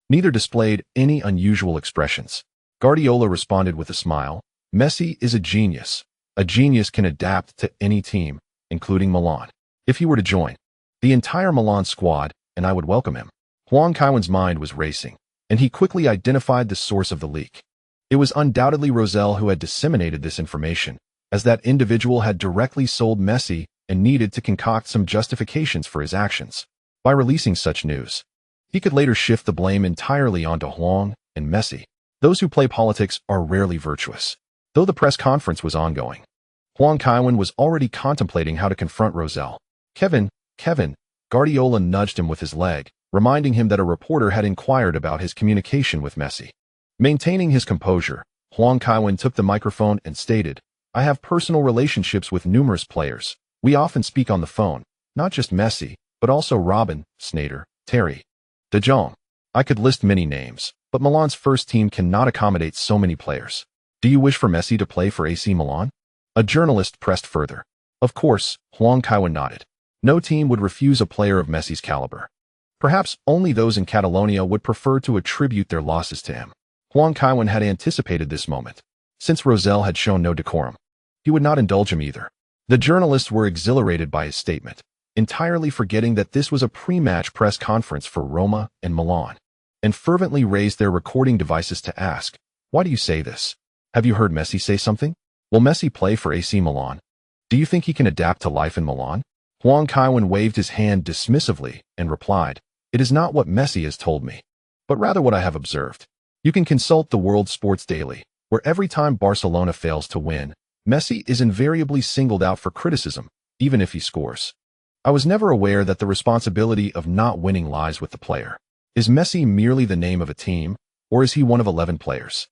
neither displayed any unusual expressions. Guardiola responded with a smile. Messi is a genius. A genius can adapt to any team, including Milan. If he were to join the entire Milan squad, and I would welcome him. Huang Kaiwen's mind was racing, and he quickly identified the source of the leak. It was undoubtedly Rosell who had disseminated this information, as that individual had directly sold Messi and needed to concoct some justifications for his actions. By releasing such news, he could later shift the blame entirely onto Huang and Messi. Those who play politics are rarely virtuous. Though the press conference was ongoing, Huang Kaiwen was already contemplating how to confront Rosell. Kevin, Guardiola nudged him with his leg, reminding him that a reporter had inquired about his communication with Messi. Maintaining his composure, Huang Kaiwen took the microphone and stated, I have personal relationships with numerous players. We often speak on the phone, not just Messi, but also Robin, Sneijder, Terry, De Jong. I could list many names, but Milan's first team cannot accommodate so many players. Do you wish for Messi to play for AC Milan? A journalist pressed further. Of course, Huang Kaiwen nodded. No team would refuse a player of Messi's caliber. Perhaps only those in Catalonia would prefer to attribute their losses to him. Huang Kaiwen had anticipated this moment. Since Rosell had shown no decorum, he would not indulge him either. The journalists were exhilarated by his statement, entirely forgetting that this was a pre-match press conference for Roma and Milan, and fervently raised their recording devices to ask, why do you say this? Have you heard Messi say something? Will Messi play for AC Milan? Do you think he can adapt to life in Milan? Huang Kaiwen waved his hand dismissively and replied, it is not what Messi has told me, but rather what I have observed. You can consult the World Sports Daily, where every time Barcelona fails to win, Messi is invariably singled out for criticism, even if he scores. I was never aware that the responsibility of not winning lies with the player. Is Messi merely the name of a team, or is he one of 11 players?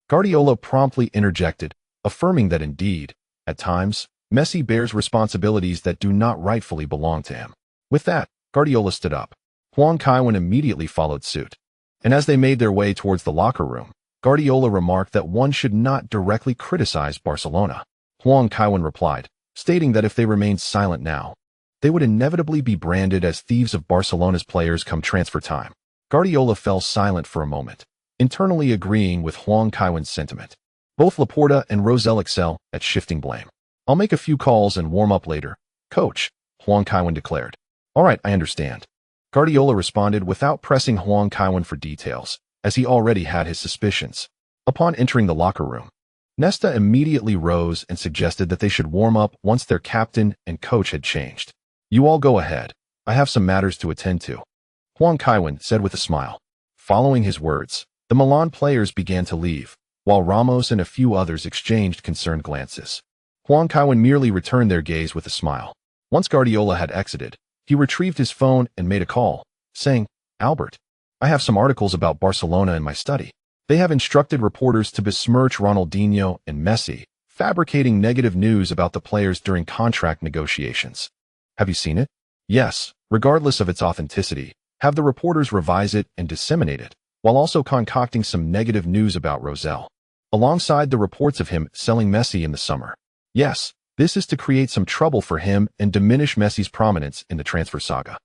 Guardiola promptly interjected, affirming that indeed, at times, Messi bears responsibilities that do not rightfully belong to him. With that, Guardiola stood up. Huang Kaiwen immediately followed suit. And as they made their way towards the locker room, Guardiola remarked that one should not directly criticize Barcelona. Huang Kaiwen replied, stating that if they remained silent now, they would inevitably be branded as thieves of Barcelona's players come transfer time. Guardiola fell silent for a moment, internally agreeing with Huang Kaiwen's sentiment. Both Laporta and Rosell excel at shifting blame. I'll make a few calls and warm up later, coach, Huang Kaiwen declared. All right, I understand. Guardiola responded without pressing Huang Kaiwen for details, as he already had his suspicions. Upon entering the locker room, Nesta immediately rose and suggested that they should warm up once their captain and coach had changed. You all go ahead. I have some matters to attend to, Huang Kaiwen said with a smile. Following his words, the Milan players began to leave, while Ramos and a few others exchanged concerned glances. Huang Kaiwen merely returned their gaze with a smile. Once Guardiola had exited, he retrieved his phone and made a call, saying, Albert, I have some articles about Barcelona in my study. They have instructed reporters to besmirch Ronaldinho and Messi, fabricating negative news about the players during contract negotiations. Have you seen it? Yes, regardless of its authenticity. Have the reporters revise it and disseminate it, while also concocting some negative news about Rosell, alongside the reports of him selling Messi in the summer. Yes, This is to create some trouble for him and diminish Messi's prominence in the transfer saga.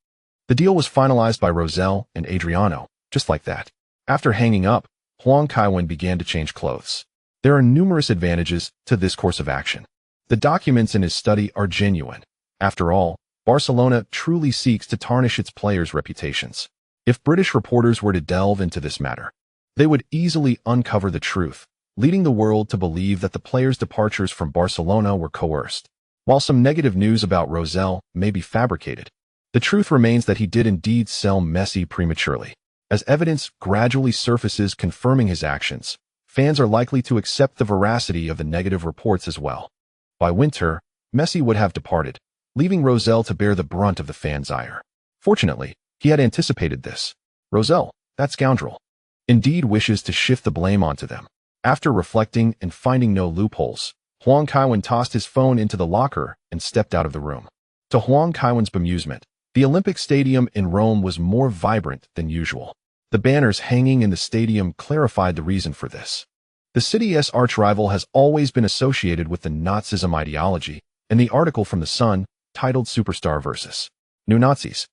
The deal was finalized by Rosell and Adriano, just like that. After hanging up, Huang Kaiwen began to change clothes. There are numerous advantages to this course of action. The documents in his study are genuine. After all, Barcelona truly seeks to tarnish its players' reputations. If British reporters were to delve into this matter, they would easily uncover the truth, leading the world to believe that the players' departures from Barcelona were coerced. While some negative news about Rosell may be fabricated, the truth remains that he did indeed sell Messi prematurely. As evidence gradually surfaces confirming his actions, fans are likely to accept the veracity of the negative reports as well. By winter, Messi would have departed, leaving Rosell to bear the brunt of the fans' ire. Fortunately, he had anticipated this. Rosell, that scoundrel, indeed wishes to shift the blame onto them. After reflecting and finding no loopholes, Huang Kaiwen tossed his phone into the locker and stepped out of the room. To Huang Kaiwen's bemusement, the Olympic Stadium in Rome was more vibrant than usual. The banners hanging in the stadium clarified the reason for this. The city's arch-rival has always been associated with the Nazism ideology, and the article from The Sun, titled Superstar vs. New Nazis,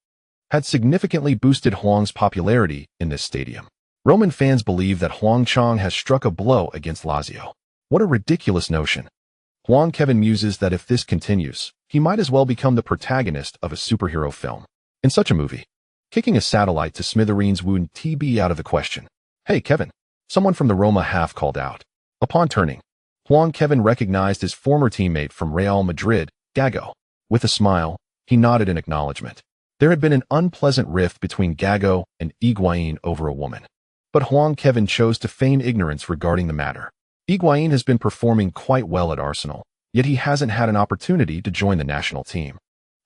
had significantly boosted Huang's popularity in this stadium. Roman fans believe that Huang Chang has struck a blow against Lazio. What a ridiculous notion. Huang Kaiwen muses that if this continues, he might as well become the protagonist of a superhero film. In such a movie, kicking a satellite to smithereens wouldn't be out of the question. "Hey, Kevin," someone from the Roma half called out. Upon turning, Huang Kaiwen recognized his former teammate from Real Madrid, Gago. With a smile, he nodded in acknowledgement. There had been an unpleasant rift between Gago and Higuain over a woman. But Huang Kaiwen chose to feign ignorance regarding the matter. Higuain has been performing quite well at Arsenal, yet he hasn't had an opportunity to join the national team.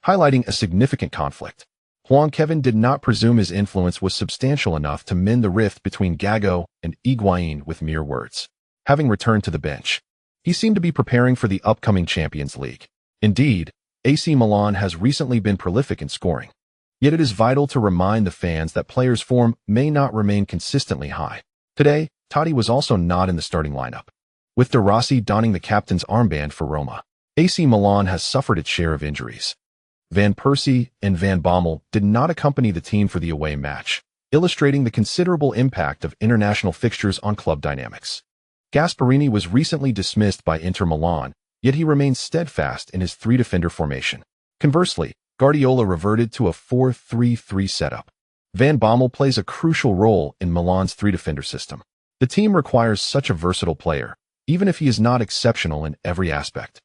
Highlighting a significant conflict, Huang Kaiwen did not presume his influence was substantial enough to mend the rift between Gago and Higuain with mere words. Having returned to the bench, he seemed to be preparing for the upcoming Champions League. Indeed, AC Milan has recently been prolific in scoring. Yet it is vital to remind the fans that players' form may not remain consistently high. Today, Totti was also not in the starting lineup. With De Rossi donning the captain's armband for Roma, AC Milan has suffered its share of injuries. Van Persie and Van Bommel did not accompany the team for the away match, illustrating the considerable impact of international fixtures on club dynamics. Gasperini was recently dismissed by Inter Milan, yet he remains steadfast in his three-defender formation. Conversely, Guardiola reverted to a 4-3-3 setup. Van Bommel plays a crucial role in Milan's three-defender system. The team requires such a versatile player, even if he is not exceptional in every aspect.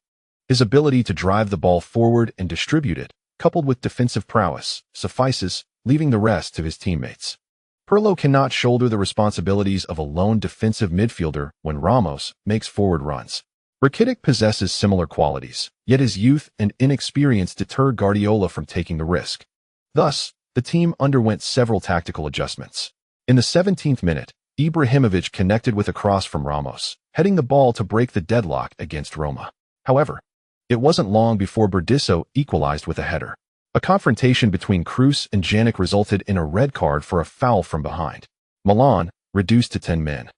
His ability to drive the ball forward and distribute it, coupled with defensive prowess, suffices, leaving the rest to his teammates. Pirlo cannot shoulder the responsibilities of a lone defensive midfielder when Ramos makes forward runs. Rakitic possesses similar qualities, yet his youth and inexperience deter Guardiola from taking the risk. Thus, the team underwent several tactical adjustments. In the 17th minute, Ibrahimovic connected with a cross from Ramos, heading the ball to break the deadlock against Roma. However, it wasn't long before Berdisso equalized with a header. A confrontation between Kroos and Janik resulted in a red card for a foul from behind. Milan, reduced to 10 men,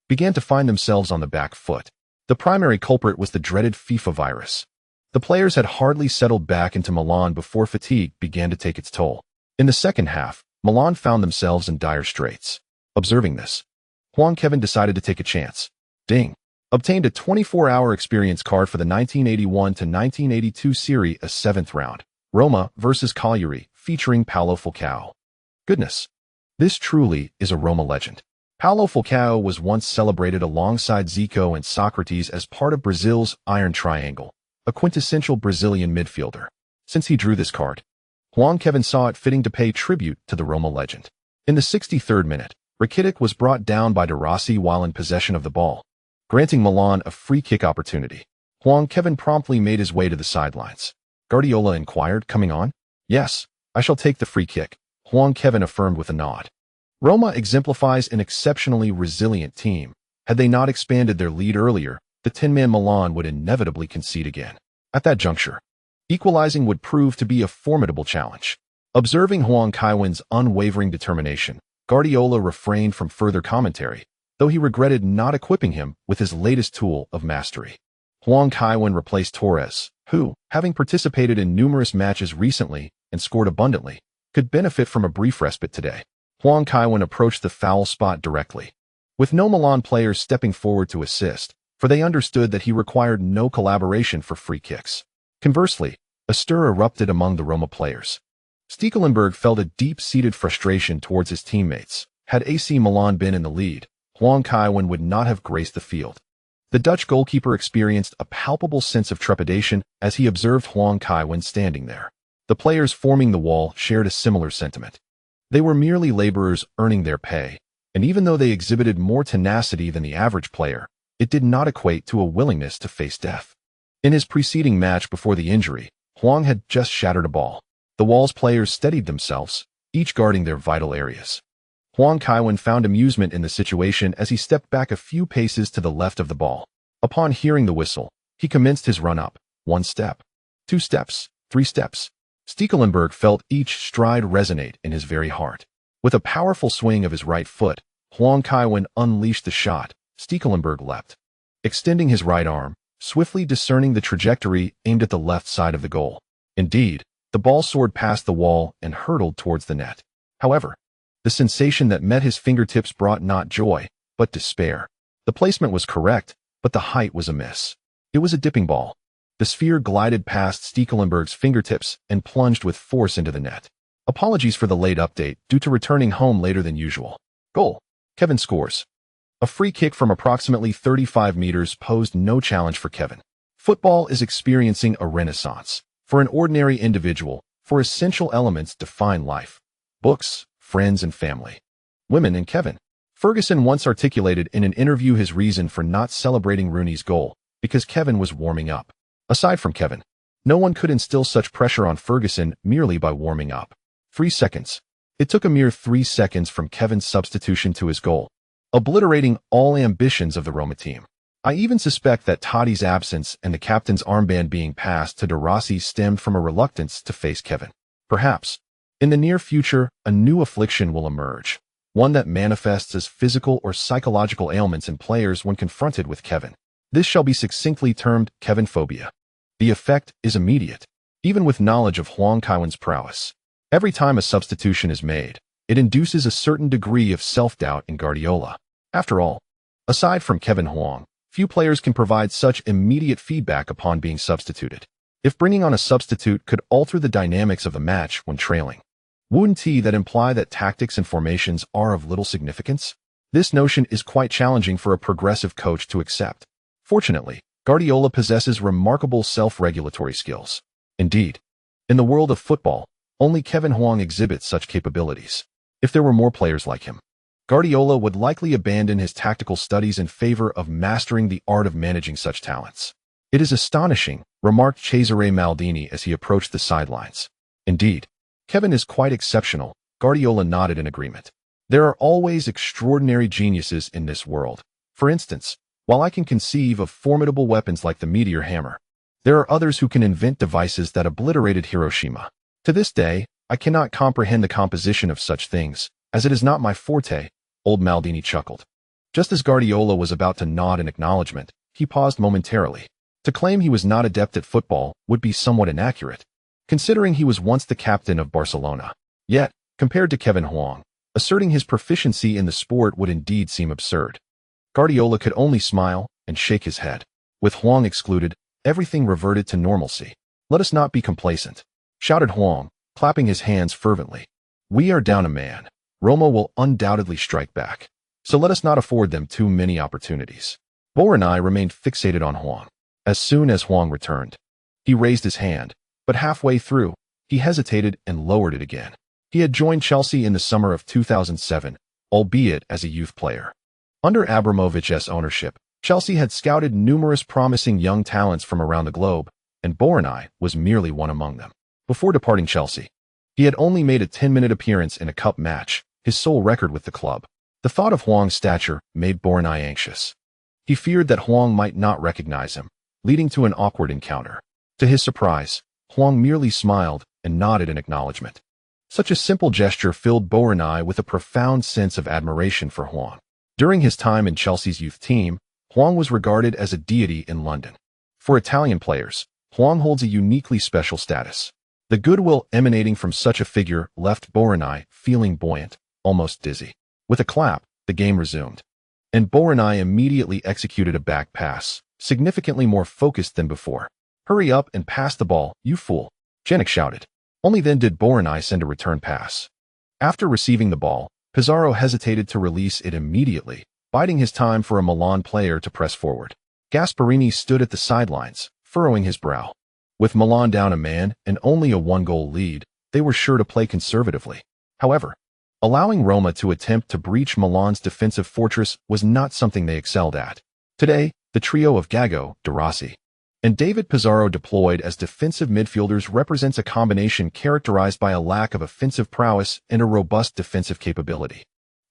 began to find themselves on the back foot. The primary culprit was the dreaded FIFA virus. The players had hardly settled back into Milan before fatigue began to take its toll. In the second half, Milan found themselves in dire straits. Observing this, Huang Kaiwen decided to take a chance. Ding! Obtained a 24-hour experience card for the 1981-1982 Serie A 7th round. Roma vs Cagliari, featuring Paulo Falcao. Goodness, this truly is a Roma legend. Paulo Falcao was once celebrated alongside Zico and Socrates as part of Brazil's Iron Triangle, a quintessential Brazilian midfielder. Since he drew this card, Huang Kaiwen saw it fitting to pay tribute to the Roma legend. In the 63rd minute, Rakitic was brought down by De Rossi while in possession of the ball, granting Milan a free kick opportunity. Huang Kaiwen promptly made his way to the sidelines. Guardiola inquired, "Coming on?" "Yes, I shall take the free kick," Huang Kaiwen affirmed with a nod. Roma exemplifies an exceptionally resilient team. Had they not expanded their lead earlier, the 10-man Milan would inevitably concede again. At that juncture, equalizing would prove to be a formidable challenge. Observing Huang Kaiwen's unwavering determination, Guardiola refrained from further commentary, though he regretted not equipping him with his latest tool of mastery. Huang Kaiwen replaced Torres, who, having participated in numerous matches recently and scored abundantly, could benefit from a brief respite today. Huang Kaiwen approached the foul spot directly, with no Milan players stepping forward to assist, for they understood that he required no collaboration for free kicks. Conversely, a stir erupted among the Roma players. Stekelenburg felt a deep-seated frustration towards his teammates. Had AC Milan been in the lead, Huang Kaiwen would not have graced the field. The Dutch goalkeeper experienced a palpable sense of trepidation as he observed Huang Kaiwen standing there. The players forming the wall shared a similar sentiment. They were merely laborers earning their pay, and even though they exhibited more tenacity than the average player, it did not equate to a willingness to face death. In his preceding match before the injury, Huang had just shattered a ball. The wall's players steadied themselves, each guarding their vital areas. Huang Kaiwen found amusement in the situation as he stepped back a few paces to the left of the ball. Upon hearing the whistle, he commenced his run-up. 1 step, 2 steps, 3 steps. Stekelenburg felt each stride resonate in his very heart. With a powerful swing of his right foot, Huang Kaiwen unleashed the shot. Stekelenburg leapt, extending his right arm, swiftly discerning the trajectory aimed at the left side of the goal. Indeed, the ball soared past the wall and hurtled towards the net. However, the sensation that met his fingertips brought not joy, but despair. The placement was correct, but the height was amiss. It was a dipping ball. The sphere glided past Stekelenburg's fingertips and plunged with force into the net. Apologies for the late update due to returning home later than usual. Goal. Kevin scores. A free kick from approximately 35 meters posed no challenge for Kevin. Football is experiencing a renaissance. For an ordinary individual, for essential elements define life. Books, friends, and family. Women and Kevin. Ferguson once articulated in an interview his reason for not celebrating Rooney's goal, because Kevin was warming up. Aside from Kevin, no one could instill such pressure on Ferguson merely by warming up. 3 seconds. It took a mere 3 seconds from Kevin's substitution to his goal, obliterating all ambitions of the Roma team. I even suspect that Totti's absence and the captain's armband being passed to De Rossi stemmed from a reluctance to face Kevin. Perhaps, in the near future, a new affliction will emerge, one that manifests as physical or psychological ailments in players when confronted with Kevin. This shall be succinctly termed Kevin phobia. The effect is immediate, even with knowledge of Huang Kaiwen's prowess. Every time a substitution is made, it induces a certain degree of self-doubt in Guardiola. After all, aside from Kevin Huang, few players can provide such immediate feedback upon being substituted. If bringing on a substitute could alter the dynamics of the match when trailing, wouldn't that imply that tactics and formations are of little significance? This notion is quite challenging for a progressive coach to accept. Fortunately, Guardiola possesses remarkable self-regulatory skills. Indeed, in the world of football, only Kevin Huang exhibits such capabilities. If there were more players like him, Guardiola would likely abandon his tactical studies in favor of mastering the art of managing such talents. It is astonishing, remarked Cesare Maldini as he approached the sidelines. Indeed, Kevin is quite exceptional. Guardiola nodded in agreement. There are always extraordinary geniuses in this world. For instance, while I can conceive of formidable weapons like the meteor hammer, there are others who can invent devices that obliterated Hiroshima. To this day, I cannot comprehend the composition of such things, as it is not my forte, old Maldini chuckled. Just as Guardiola was about to nod in acknowledgement, he paused momentarily. To claim he was not adept at football would be somewhat inaccurate, considering he was once the captain of Barcelona. Yet, compared to Kevin Huang, asserting his proficiency in the sport would indeed seem absurd. Guardiola could only smile and shake his head. With Huang excluded, everything reverted to normalcy. Let us not be complacent, shouted Huang, clapping his hands fervently. We are down a man. Roma will undoubtedly strike back, so let us not afford them too many opportunities. WWII remained fixated on Huang. As soon as Huang returned, he raised his hand, but halfway through, he hesitated and lowered it again. He had joined Chelsea in the summer of 2007, albeit as a youth player. Under Abramovich's ownership, Chelsea had scouted numerous promising young talents from around the globe, and WWII was merely one among them. Before departing Chelsea, he had only made a 10-minute appearance in a cup match, his sole record with the club. The thought of Huang's stature made WWII anxious. He feared that Huang might not recognize him, leading to an awkward encounter. To his surprise, Huang merely smiled and nodded in acknowledgement. Such a simple gesture filled WWII with a profound sense of admiration for Huang. During his time in Chelsea's youth team, Huang was regarded as a deity in London. For Italian players, Huang holds a uniquely special status. The goodwill emanating from such a figure left WWII feeling buoyant, almost dizzy. With a clap, the game resumed. And WWII immediately executed a back pass, significantly more focused than before. "Hurry up and pass the ball, you fool," Janik shouted. Only then did WWII send a return pass. After receiving the ball, Pizarro hesitated to release it immediately, biding his time for a Milan player to press forward. Gasparini stood at the sidelines, furrowing his brow. With Milan down a man and only a one-goal lead, they were sure to play conservatively. However, allowing Roma to attempt to breach Milan's defensive fortress was not something they excelled at. Today, the trio of Gago, De Rossi, and David Pizarro deployed as defensive midfielders represents a combination characterized by a lack of offensive prowess and a robust defensive capability.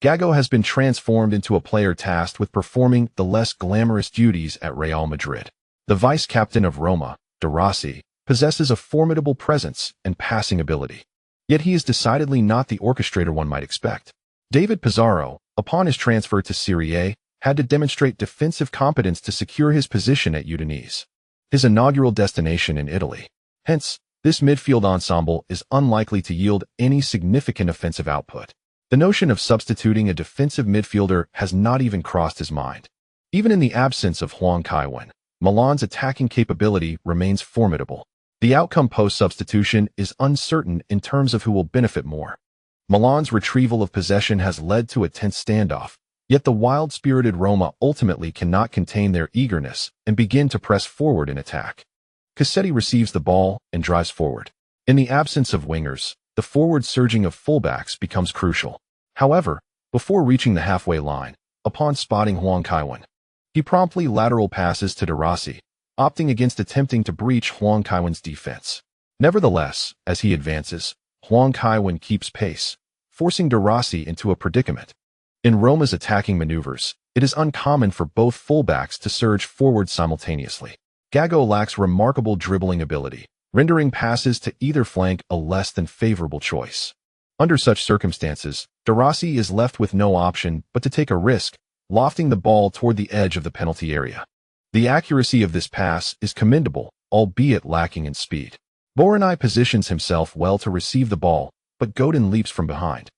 Gago has been transformed into a player tasked with performing the less glamorous duties at Real Madrid. The vice-captain of Roma, De Rossi, possesses a formidable presence and passing ability. Yet he is decidedly not the orchestrator one might expect. David Pizarro, upon his transfer to Serie A, had to demonstrate defensive competence to secure his position at Udinese, his inaugural destination in Italy. Hence, this midfield ensemble is unlikely to yield any significant offensive output. The notion of substituting a defensive midfielder has not even crossed his mind. Even in the absence of Huang Kaiwen, Milan's attacking capability remains formidable. The outcome post-substitution is uncertain in terms of who will benefit more. Milan's retrieval of possession has led to a tense standoff, yet the wild-spirited Roma ultimately cannot contain their eagerness and begin to press forward in attack. Cassetti receives the ball and drives forward. In the absence of wingers, the forward surging of fullbacks becomes crucial. However, before reaching the halfway line, upon spotting Huang Kaiwen, he promptly lateral passes to De Rossi, opting against attempting to breach Huang Kaiwen's defense. Nevertheless, as he advances, Huang Kaiwen keeps pace, forcing De Rossi into a predicament. In Roma's attacking maneuvers, it is uncommon for both fullbacks to surge forward simultaneously. Gago lacks remarkable dribbling ability, rendering passes to either flank a less than favorable choice. Under such circumstances, De Rossi is left with no option but to take a risk, lofting the ball toward the edge of the penalty area. The accuracy of this pass is commendable, albeit lacking in speed. WWII positions himself well to receive the ball, but Godin leaps from behind,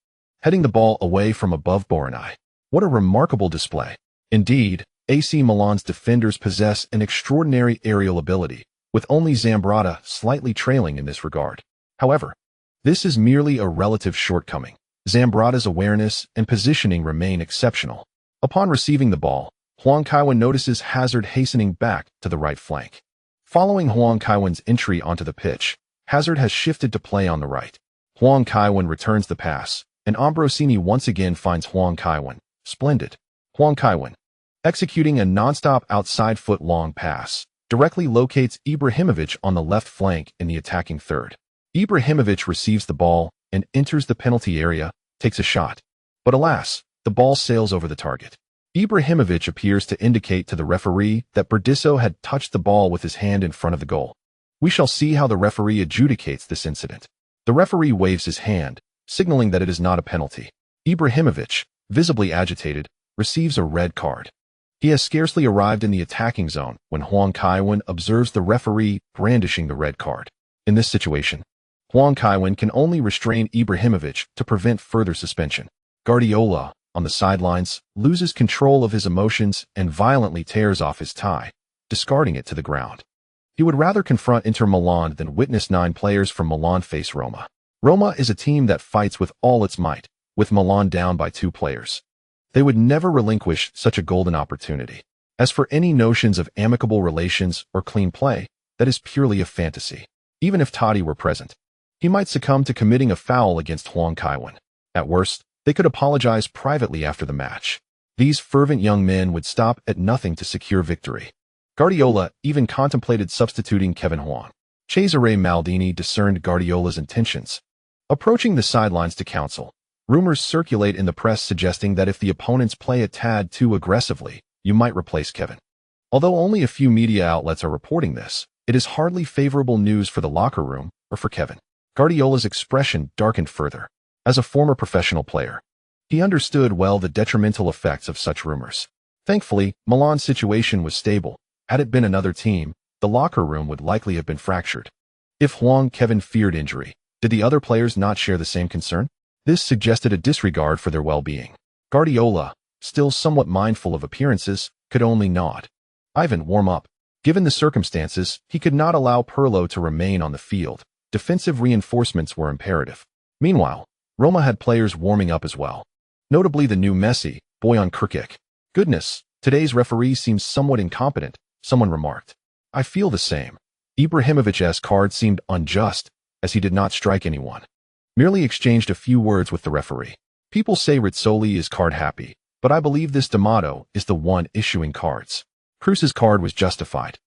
heading the ball away from above WWII. What a remarkable display. Indeed, AC Milan's defenders possess an extraordinary aerial ability, with only Zambrotta slightly trailing in this regard. However, this is merely a relative shortcoming. Zambrotta's awareness and positioning remain exceptional. Upon receiving the ball, Huang Kaiwen notices Hazard hastening back to the right flank. Following Huang Kaiwen's entry onto the pitch, Hazard has shifted to play on the right. Huang Kaiwen returns the pass, and Ambrosini once again finds Huang Kaiwen. Splendid. Huang Kaiwen, executing a non-stop outside foot-long pass, directly locates Ibrahimovic on the left flank in the attacking third. Ibrahimovic receives the ball and enters the penalty area, takes a shot. But alas, the ball sails over the target. Ibrahimovic appears to indicate to the referee that Berdisso had touched the ball with his hand in front of the goal. We shall see how the referee adjudicates this incident. The referee waves his hand, signaling that it is not a penalty. Ibrahimovic, visibly agitated, receives a red card. He has scarcely arrived in the attacking zone when Huang Kaiwen observes the referee brandishing the red card. In this situation, Huang Kaiwen can only restrain Ibrahimovic to prevent further suspension. Guardiola, on the sidelines, loses control of his emotions and violently tears off his tie, discarding it to the ground. He would rather confront Inter Milan than witness 9 players from Milan face Roma. Roma is a team that fights with all its might, with Milan down by 2 players. They would never relinquish such a golden opportunity. As for any notions of amicable relations or clean play, that is purely a fantasy. Even if Totti were present, he might succumb to committing a foul against Huang Kaiwen. At worst, they could apologize privately after the match. These fervent young men would stop at nothing to secure victory. Guardiola even contemplated substituting Kevin Huang. Cesare Maldini discerned Guardiola's intentions. Approaching the sidelines to counsel, rumors circulate in the press suggesting that if the opponents play a tad too aggressively, you might replace Kevin. Although only a few media outlets are reporting this, it is hardly favorable news for the locker room or for Kevin. Guardiola's expression darkened further. As a former professional player, he understood well the detrimental effects of such rumors. Thankfully, Milan's situation was stable. Had it been another team, the locker room would likely have been fractured. If Huang Kaiwen feared injury, did the other players not share the same concern? This suggested a disregard for their well-being. Guardiola, still somewhat mindful of appearances, could only nod. Ivan, warm up. Given the circumstances, he could not allow Pirlo to remain on the field. Defensive reinforcements were imperative. Meanwhile, Roma had players warming up as well. Notably the new Messi, Bojan Krkic. Goodness, today's referee seems somewhat incompetent, someone remarked. I feel the same. Ibrahimovic's card seemed unjust, as he did not strike anyone. Merely exchanged a few words with the referee. People say Rizzoli is card-happy, but I believe this D'Amato is the one issuing cards. Cruz's card was justified.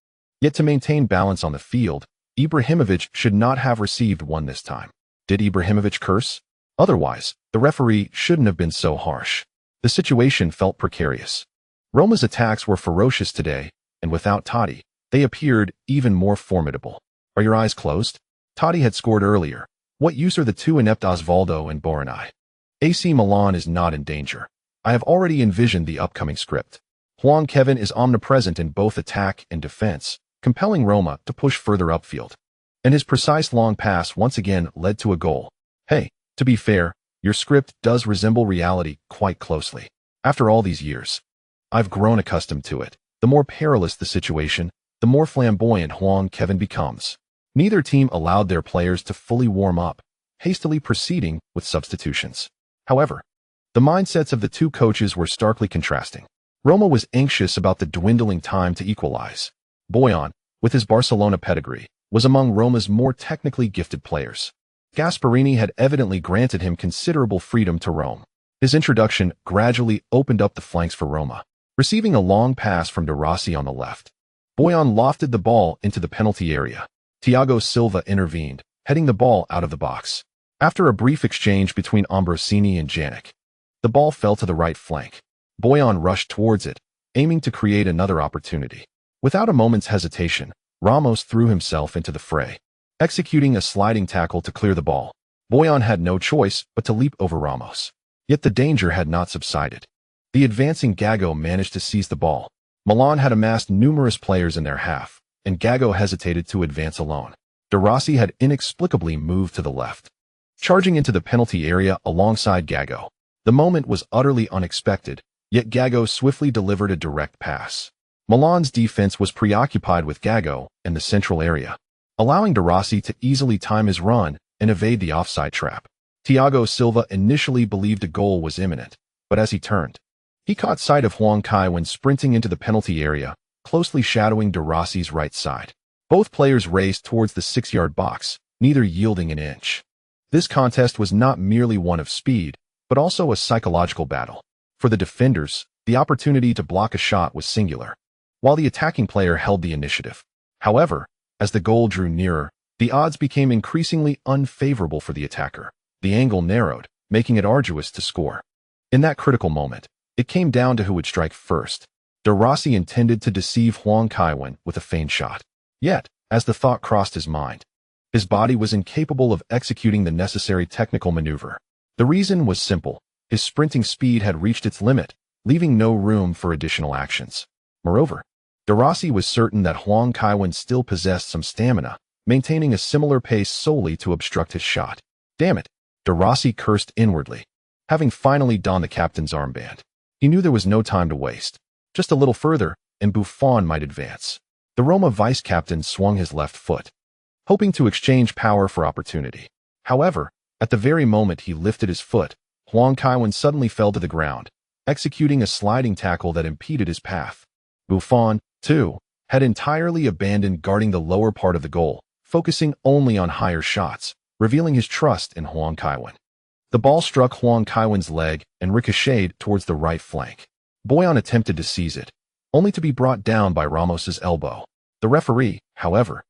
Yet to maintain balance on the field, Ibrahimovic should not have received one this time. Did Ibrahimovic curse? Otherwise, the referee shouldn't have been so harsh. The situation felt precarious. Roma's attacks were ferocious today, and without Totti, they appeared even more formidable. Are your eyes closed? Totti had scored earlier. What use are the two inept Osvaldo and Borini? AC Milan is not in danger. I have already envisioned the upcoming script. Huang Kaiwen is omnipresent in both attack and defense, compelling Roma to push further upfield. And his precise long pass once again led to a goal. Hey, to be fair, your script does resemble reality quite closely. After all these years, I've grown accustomed to it. The more perilous the situation, the more flamboyant Huang Kaiwen becomes. Neither team allowed their players to fully warm up, hastily proceeding with substitutions. However, the mindsets of the two coaches were starkly contrasting. Roma was anxious about the dwindling time to equalize. Bojan, with his Barcelona pedigree, was among Roma's more technically gifted players. Gasperini had evidently granted him considerable freedom to roam. His introduction gradually opened up the flanks for Roma. Receiving a long pass from De Rossi on the left, Bojan lofted the ball into the penalty area. Thiago Silva intervened, heading the ball out of the box. After a brief exchange between Ambrosini and Janik, the ball fell to the right flank. Bojan rushed towards it, aiming to create another opportunity. Without a moment's hesitation, Ramos threw himself into the fray, executing a sliding tackle to clear the ball. Bojan had no choice but to leap over Ramos. Yet the danger had not subsided. The advancing Gago managed to seize the ball. Milan had amassed numerous players in their half, and Gago hesitated to advance alone. De Rossi had inexplicably moved to the left, charging into the penalty area alongside Gago. The moment was utterly unexpected, yet Gago swiftly delivered a direct pass. Milan's defense was preoccupied with Gago and the central area, allowing De Rossi to easily time his run and evade the offside trap. Thiago Silva initially believed a goal was imminent, but as he turned, he caught sight of Huang Kaiwen sprinting into the penalty area, closely shadowing De Rossi's right side. Both players raced towards the 6-yard box, neither yielding an inch. This contest was not merely one of speed, but also a psychological battle. For the defenders, the opportunity to block a shot was singular, while the attacking player held the initiative. However, as the goal drew nearer, the odds became increasingly unfavorable for the attacker. The angle narrowed, making it arduous to score. In that critical moment, it came down to who would strike first. De Rossi intended to deceive Huang Kaiwen with a feint shot. Yet, as the thought crossed his mind, his body was incapable of executing the necessary technical maneuver. The reason was simple. His sprinting speed had reached its limit, leaving no room for additional actions. Moreover, De Rossi was certain that Huang Kaiwen still possessed some stamina, maintaining a similar pace solely to obstruct his shot. Damn it, De Rossi cursed inwardly. Having finally donned the captain's armband, he knew there was no time to waste. Just a little further, and Buffon might advance. The Roma vice-captain swung his left foot, hoping to exchange power for opportunity. However, at the very moment he lifted his foot, Huang Kaiwen suddenly fell to the ground, executing a sliding tackle that impeded his path. Buffon, too, had entirely abandoned guarding the lower part of the goal, focusing only on higher shots, revealing his trust in Huang Kaiwen. The ball struck Huang Kaiwen's leg and ricocheted towards the right flank. Bojan attempted to seize it, only to be brought down by Ramos's elbow. The referee, however,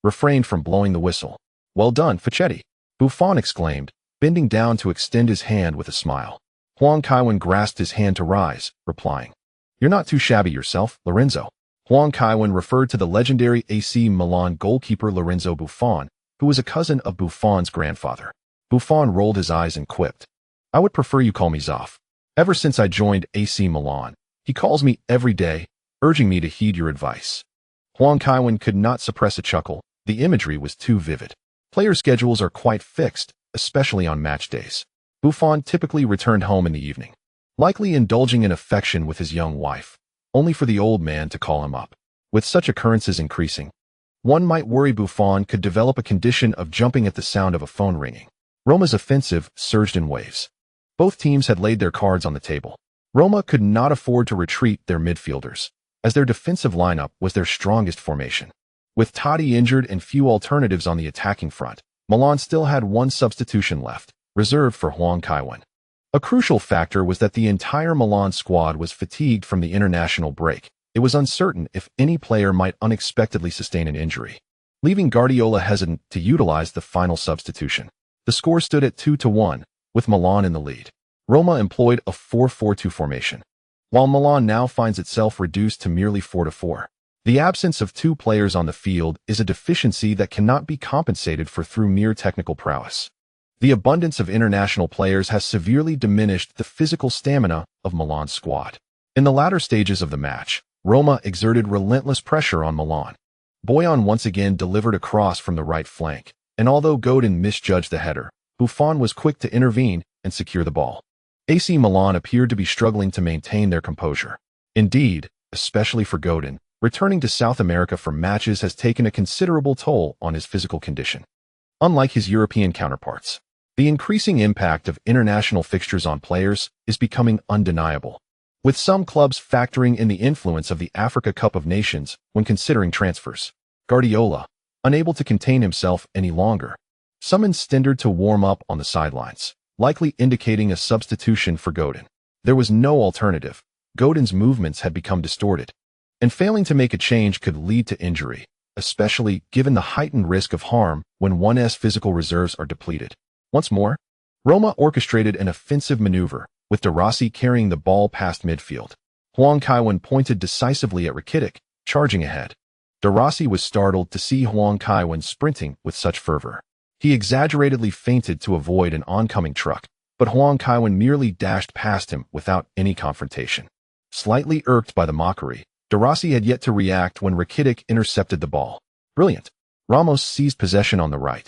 refrained from blowing the whistle. Well done, Facchetti, Buffon exclaimed, bending down to extend his hand with a smile. Huang Kaiwen grasped his hand to rise, replying, "You're not too shabby yourself, Lorenzo." Huang Kaiwen referred to the legendary AC Milan goalkeeper Lorenzo Buffon, who was a cousin of Buffon's grandfather. Buffon rolled his eyes and quipped, "I would prefer you call me Zoff. Ever since I joined AC Milan, he calls me every day, urging me to heed your advice." Huang Kaiwen could not suppress a chuckle. The imagery was too vivid. Player schedules are quite fixed, especially on match days. Buffon typically returned home in the evening, likely indulging in affection with his young wife, only for the old man to call him up. With such occurrences increasing, one might worry Buffon could develop a condition of jumping at the sound of a phone ringing. Roma's offensive surged in waves. Both teams had laid their cards on the table. Roma could not afford to retreat their midfielders, as their defensive lineup was their strongest formation. With Totti injured and few alternatives on the attacking front, Milan still had one substitution left, reserved for Huang Kaiwen. A crucial factor was that the entire Milan squad was fatigued from the international break. It was uncertain if any player might unexpectedly sustain an injury, leaving Guardiola hesitant to utilize the final substitution. The score stood at 2-1, with Milan in the lead. Roma employed a 4-4-2 formation, while Milan now finds itself reduced to merely 4-4. The absence of two players on the field is a deficiency that cannot be compensated for through mere technical prowess. The abundance of international players has severely diminished the physical stamina of Milan's squad. In the latter stages of the match, Roma exerted relentless pressure on Milan. Boyan once again delivered a cross from the right flank, and although Godin misjudged the header, Buffon was quick to intervene and secure the ball. AC Milan appeared to be struggling to maintain their composure. Indeed, especially for Godin, returning to South America for matches has taken a considerable toll on his physical condition. Unlike his European counterparts, the increasing impact of international fixtures on players is becoming undeniable, with some clubs factoring in the influence of the Africa Cup of Nations when considering transfers. Guardiola, unable to contain himself any longer, summoned Stendard to warm up on the sidelines, likely indicating a substitution for Godin. There was no alternative. Godin's movements had become distorted, and failing to make a change could lead to injury, especially given the heightened risk of harm when one's physical reserves are depleted. Once more, Roma orchestrated an offensive maneuver, with De Rossi carrying the ball past midfield. Huang Kaiwen pointed decisively at Rakitic, charging ahead. De Rossi was startled to see Huang Kaiwen sprinting with such fervor. He exaggeratedly feinted to avoid an oncoming truck, but Huang Kaiwen merely dashed past him without any confrontation. Slightly irked by the mockery, De Rossi had yet to react when Rakitic intercepted the ball. Brilliant. Ramos seized possession on the right,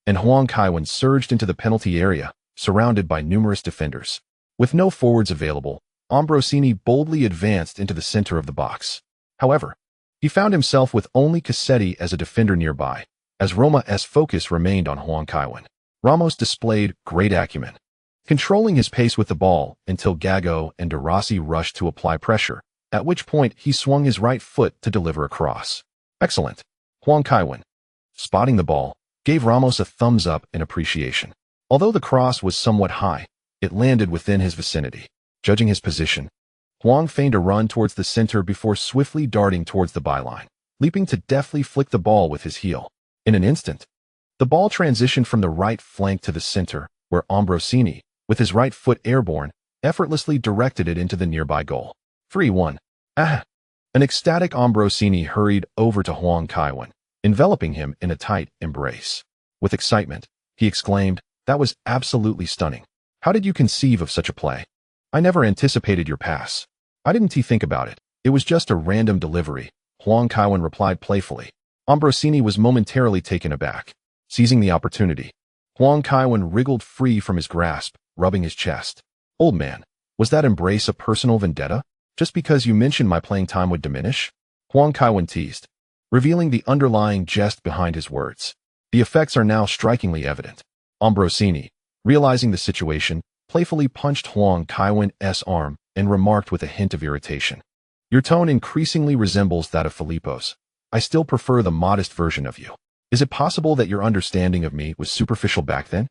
and Huang Kaiwen surged into the penalty area, surrounded by numerous defenders. With no forwards available, Ambrosini boldly advanced into the center of the box. However, he found himself with only Cassetti as a defender nearby, as Roma's focus remained on Huang Kaiwen. Ramos displayed great acumen, controlling his pace with the ball until Gago and De Rossi rushed to apply pressure, at which point he swung his right foot to deliver a cross. Excellent. Huang Kaiwen, spotting the ball, gave Ramos a thumbs up in appreciation. Although the cross was somewhat high, it landed within his vicinity. Judging his position, Huang feigned a run towards the center before swiftly darting towards the byline, leaping to deftly flick the ball with his heel. In an instant, the ball transitioned from the right flank to the center, where Ambrosini, with his right foot airborne, effortlessly directed it into the nearby goal. 3-1. Ah! An ecstatic Ambrosini hurried over to Huang Kaiwen, enveloping him in a tight embrace. With excitement, he exclaimed, "That was absolutely stunning. How did you conceive of such a play? I never anticipated your pass. I didn't think about it. It was just a random delivery," Huang Kaiwen replied playfully. Ambrosini was momentarily taken aback. Seizing the opportunity, Huang Kaiwen wriggled free from his grasp, rubbing his chest. "Old man, was that embrace a personal vendetta? Just because you mentioned my playing time would diminish?" Huang Kaiwen teased, revealing the underlying jest behind his words. The effects are now strikingly evident. Ambrosini, realizing the situation, playfully punched Huang Kaiwen's arm and remarked with a hint of irritation, "Your tone increasingly resembles that of Filippo's. I still prefer the modest version of you. Is it possible that your understanding of me was superficial back then?"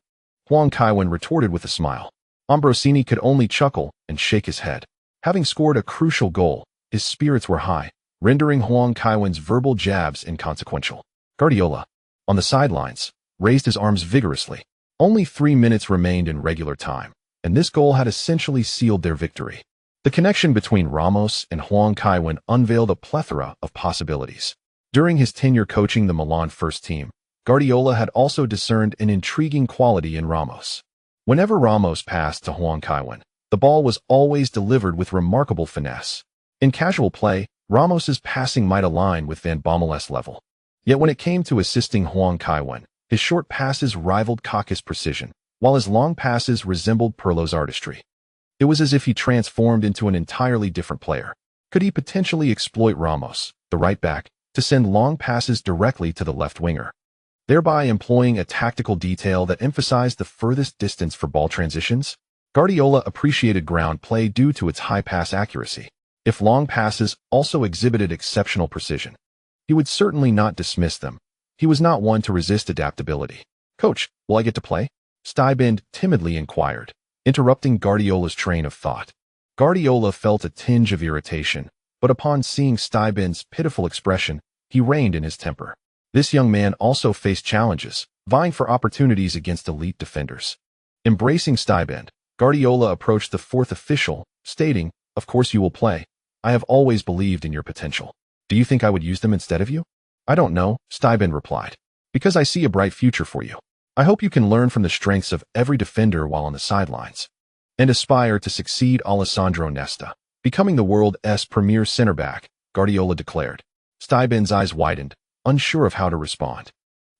Huang Kaiwen retorted with a smile. Ambrosini could only chuckle and shake his head. Having scored a crucial goal, his spirits were high, rendering Huang Kaiwen's verbal jabs inconsequential. Guardiola, on the sidelines, raised his arms vigorously. Only 3 minutes remained in regular time, and this goal had essentially sealed their victory. The connection between Ramos and Huang Kaiwen unveiled a plethora of possibilities. During his tenure coaching the Milan first team, Guardiola had also discerned an intriguing quality in Ramos. Whenever Ramos passed to Huang Kaiwen, the ball was always delivered with remarkable finesse. In casual play, Ramos's passing might align with Van Bommel's level. Yet when it came to assisting Huang Kaiwen, his short passes rivaled Kaká's precision, while his long passes resembled Pirlo's artistry. It was as if he transformed into an entirely different player. Could he potentially exploit Ramos, the right back, to send long passes directly to the left winger, thereby employing a tactical detail that emphasized the furthest distance for ball transitions? Guardiola appreciated ground play due to its high pass accuracy. If long passes also exhibited exceptional precision, he would certainly not dismiss them. He was not one to resist adaptability. "Coach, will I get to play?" Stuyben timidly inquired, interrupting Guardiola's train of thought. Guardiola felt a tinge of irritation, but upon seeing Stuyben's pitiful expression, he reined in his temper. This young man also faced challenges, vying for opportunities against elite defenders. Embracing Stuyben, Guardiola approached the fourth official, stating, "Of course you will play. I have always believed in your potential. Do you think I would use them instead of you?" "I don't know," Stuyben replied, "because I see a bright future for you. I hope you can learn from the strengths of every defender while on the sidelines, and aspire to succeed Alessandro Nesta, becoming the world's premier center-back," Guardiola declared. Stuyben's eyes widened, unsure of how to respond.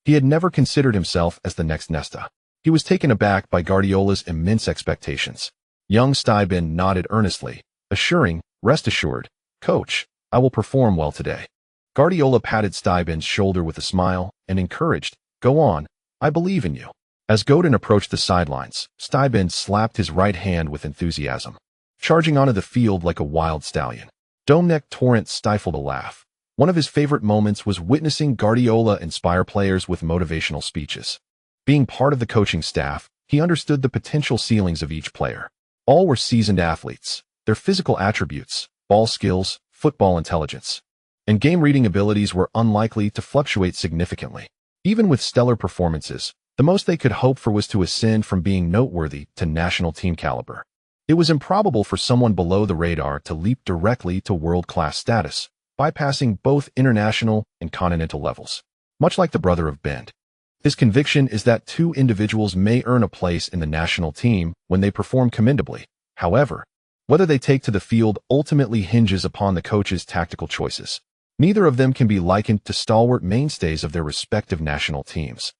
He had never considered himself as the next Nesta. He was taken aback by Guardiola's immense expectations. Young Stuyben nodded earnestly, assuring, "Rest assured, coach, I will perform well today." Guardiola patted Stuyben's shoulder with a smile and encouraged, "Go on, I believe in you." As Godin approached the sidelines, Stuyben slapped his right hand with enthusiasm, charging onto the field like a wild stallion. Dominic Torrent stifled a laugh. One of his favorite moments was witnessing Guardiola inspire players with motivational speeches. Being part of the coaching staff, he understood the potential ceilings of each player. All were seasoned athletes. Their physical attributes, ball skills, football intelligence, and game-reading abilities were unlikely to fluctuate significantly. Even with stellar performances, the most they could hope for was to ascend from being noteworthy to national team caliber. It was improbable for someone below the radar to leap directly to world-class status, bypassing both international and continental levels. Much like the brother of Bend, his conviction is that two individuals may earn a place in the national team when they perform commendably. However, whether they take to the field ultimately hinges upon the coach's tactical choices. Neither of them can be likened to stalwart mainstays of their respective national teams,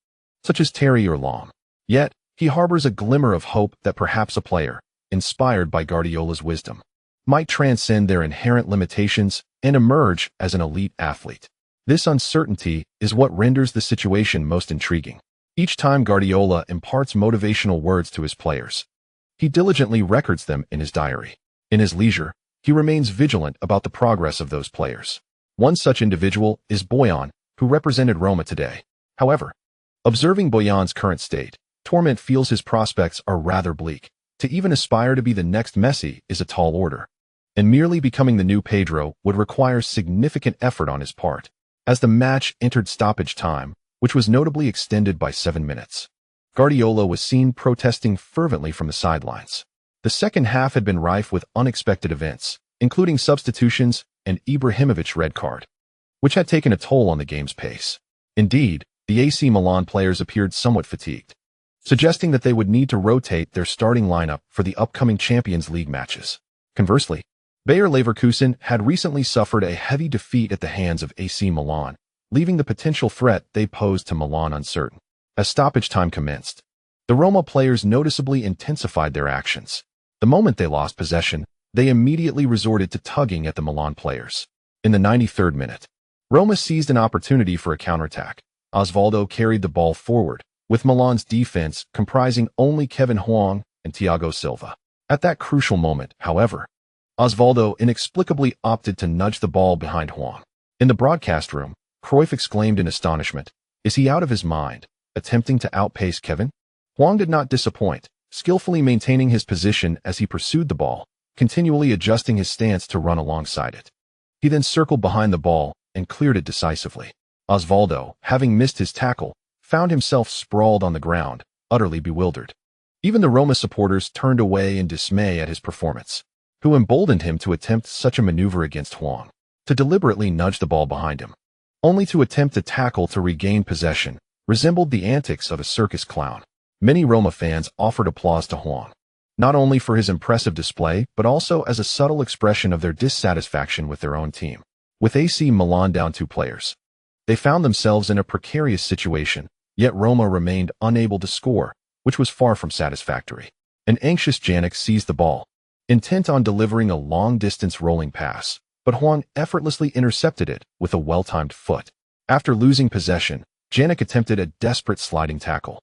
such as Terry or Lam. Yet, he harbors a glimmer of hope that perhaps a player, inspired by Guardiola's wisdom, might transcend their inherent limitations and emerge as an elite athlete. This uncertainty is what renders the situation most intriguing. Each time Guardiola imparts motivational words to his players, he diligently records them in his diary. In his leisure, he remains vigilant about the progress of those players. One such individual is Boyan, who represented Roma today. However, observing Boyan's current state, Torment feels his prospects are rather bleak. To even aspire to be the next Messi is a tall order, and merely becoming the new Pedro would require significant effort on his part. As the match entered stoppage time, which was notably extended by 7 minutes, Guardiola was seen protesting fervently from the sidelines. The second half had been rife with unexpected events, including substitutions and Ibrahimovic's red card, which had taken a toll on the game's pace. Indeed, the AC Milan players appeared somewhat fatigued, suggesting that they would need to rotate their starting lineup for the upcoming Champions League matches. Conversely, Bayer Leverkusen had recently suffered a heavy defeat at the hands of AC Milan, leaving the potential threat they posed to Milan uncertain. As stoppage time commenced, the Roma players noticeably intensified their actions. The moment they lost possession, they immediately resorted to tugging at the Milan players. In the 93rd minute, Roma seized an opportunity for a counterattack. Osvaldo carried the ball forward, with Milan's defense comprising only Kevin Huang and Thiago Silva. At that crucial moment, however, Osvaldo inexplicably opted to nudge the ball behind Huang. In the broadcast room, Cruyff exclaimed in astonishment, "Is he out of his mind, attempting to outpace Kevin?" Huang did not disappoint, skillfully maintaining his position as he pursued the ball, continually adjusting his stance to run alongside it. He then circled behind the ball and cleared it decisively. Osvaldo, having missed his tackle, found himself sprawled on the ground, utterly bewildered. Even the Roma supporters turned away in dismay at his performance, who emboldened him to attempt such a maneuver against Huang, to deliberately nudge the ball behind him, only to attempt a tackle to regain possession, resembled the antics of a circus clown. Many Roma fans offered applause to Huang, not only for his impressive display, but also as a subtle expression of their dissatisfaction with their own team. With AC Milan down 2 players, they found themselves in a precarious situation, yet Roma remained unable to score, which was far from satisfactory. An anxious Janik seized the ball, intent on delivering a long-distance rolling pass, but Huang effortlessly intercepted it with a well-timed foot. After losing possession, Janik attempted a desperate sliding tackle,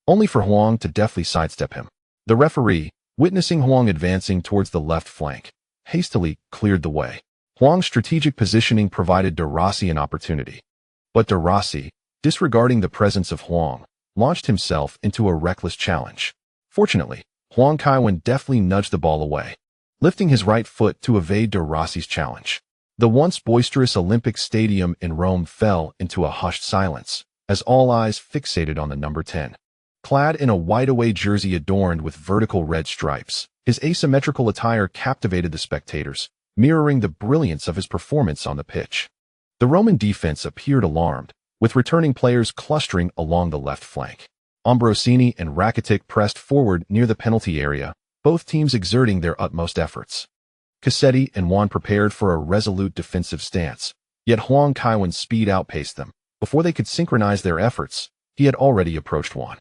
only for Huang to deftly sidestep him. The referee, witnessing Huang advancing towards the left flank, hastily cleared the way. Huang's strategic positioning provided De Rossi an opportunity, but De Rossi, disregarding the presence of Huang, launched himself into a reckless challenge. Fortunately, Huang Kaiwen deftly nudged the ball away, lifting his right foot to evade De Rossi's challenge. The once boisterous Olympic Stadium in Rome fell into a hushed silence, as all eyes fixated on the number 10. Clad in a white-away jersey adorned with vertical red stripes, his asymmetrical attire captivated the spectators, mirroring the brilliance of his performance on the pitch. The Roman defense appeared alarmed, with returning players clustering along the left flank. Ambrosini and Rakitic pressed forward near the penalty area, both teams exerting their utmost efforts. Cassetti and Juan prepared for a resolute defensive stance, yet Huang Kaiwen's speed outpaced them. Before they could synchronize their efforts, he had already approached Juan.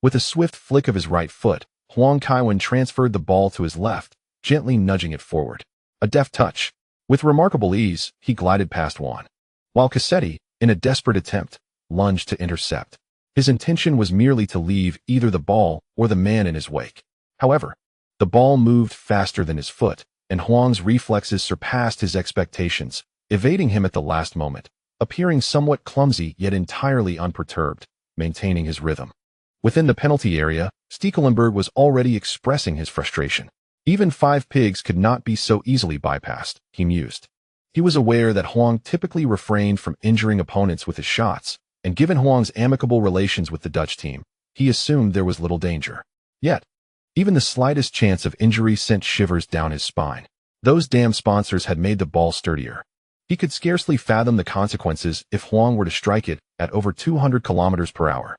With a swift flick of his right foot, Huang Kaiwen transferred the ball to his left, gently nudging it forward. A deft touch. With remarkable ease, he glided past Juan, while Cassetti, in a desperate attempt, lunged to intercept. His intention was merely to leave either the ball or the man in his wake. However, the ball moved faster than his foot, and Huang's reflexes surpassed his expectations, evading him at the last moment, appearing somewhat clumsy yet entirely unperturbed, maintaining his rhythm. Within the penalty area, Stekelenburg was already expressing his frustration. Even 5 pigs could not be so easily bypassed, he mused. He was aware that Huang typically refrained from injuring opponents with his shots, and given Huang's amicable relations with the Dutch team, he assumed there was little danger. Yet, even the slightest chance of injury sent shivers down his spine. Those damn sponsors had made the ball sturdier. He could scarcely fathom the consequences if Huang were to strike it at over 200 kilometers per hour.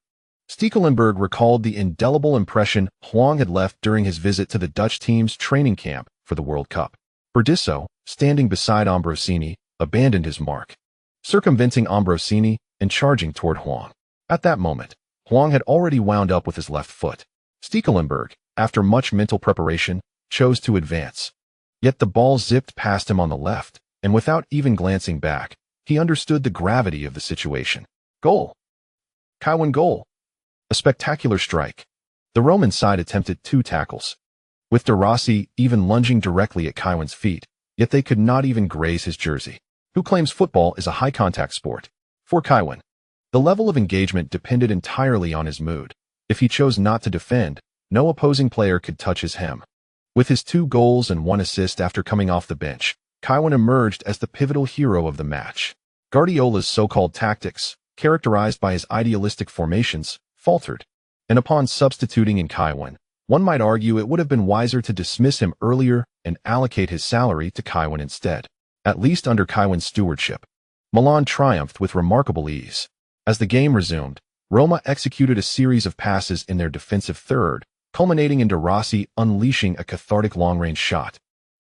Stekelenburg recalled the indelible impression Huang had left during his visit to the Dutch team's training camp for the World Cup. Berdisso, standing beside Ambrosini, abandoned his mark, circumventing Ambrosini and charging toward Huang. At that moment, Huang had already wound up with his left foot. Stekelenburg, after much mental preparation, chose to advance. Yet the ball zipped past him on the left, and without even glancing back, he understood the gravity of the situation. Goal! Kaiwen goal! A spectacular strike. The Roman side attempted 2 tackles, with De Rossi even lunging directly at Kaiwen's feet, yet they could not even graze his jersey. Who claims football is a high-contact sport? For Kaiwen, the level of engagement depended entirely on his mood. If he chose not to defend, no opposing player could touch his hem. With his 2 goals and 1 assist after coming off the bench, Kaiwen emerged as the pivotal hero of the match. Guardiola's so-called tactics, characterized by his idealistic formations, faltered, and upon substituting in Kaiwen, one might argue it would have been wiser to dismiss him earlier and allocate his salary to Kaiwen instead. At least under Kaiwen's stewardship, Milan triumphed with remarkable ease. As the game resumed, Roma executed a series of passes in their defensive third, culminating in De Rossi unleashing a cathartic long-range shot.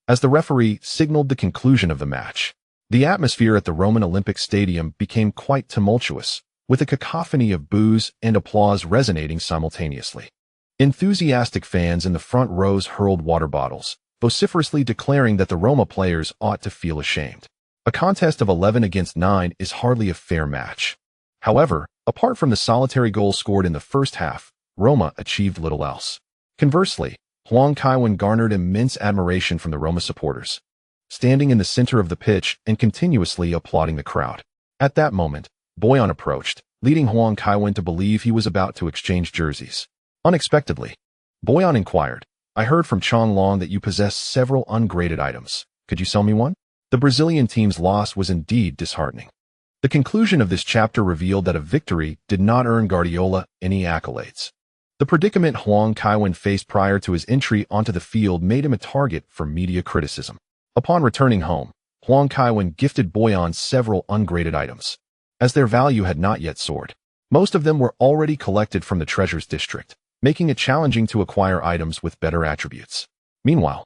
As the referee signaled the conclusion of the match, the atmosphere at the Roman Olympic Stadium became quite tumultuous, with a cacophony of boos and applause resonating simultaneously. Enthusiastic fans in the front rows hurled water bottles, vociferously declaring that the Roma players ought to feel ashamed. A contest of 11 against 9 is hardly a fair match. However, apart from the solitary goal scored in the first half, Roma achieved little else. Conversely, Huang Kaiwen garnered immense admiration from the Roma supporters, standing in the center of the pitch and continuously applauding the crowd. At that moment, Boyan approached, leading Huang Kaiwen to believe he was about to exchange jerseys. Unexpectedly, Boyan inquired, "I heard from Chong Long that you possess several ungraded items. Could you sell me one?" The Brazilian team's loss was indeed disheartening. The conclusion of this chapter revealed that a victory did not earn Guardiola any accolades. The predicament Huang Kaiwen faced prior to his entry onto the field made him a target for media criticism. Upon returning home, Huang Kaiwen gifted Boyan several ungraded items, as their value had not yet soared. Most of them were already collected from the treasures district, making it challenging to acquire items with better attributes. Meanwhile,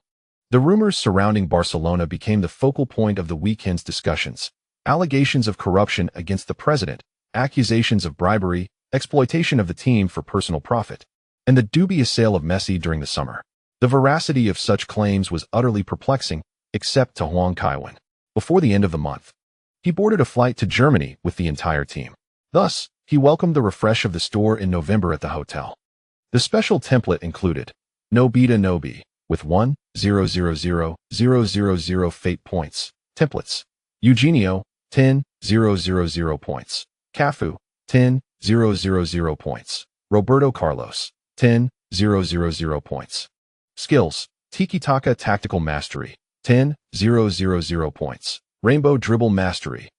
the rumors surrounding Barcelona became the focal point of the weekend's discussions, allegations of corruption against the president, accusations of bribery, exploitation of the team for personal profit, and the dubious sale of Messi during the summer. The veracity of such claims was utterly perplexing, except to Huang Kaiwen. Before the end of the month, he boarded a flight to Germany with the entire team. Thus, he welcomed the refresh of the store in November at the hotel. The special template included no beta no b with 1,000,000 fate points. Templates: Eugenio, 10,000 points. Cafu, 10,000 points. Roberto Carlos, 10,000 points. Skills: Tiki-Taka Tactical Mastery, 10,000 points. Rainbow Dribble Mastery,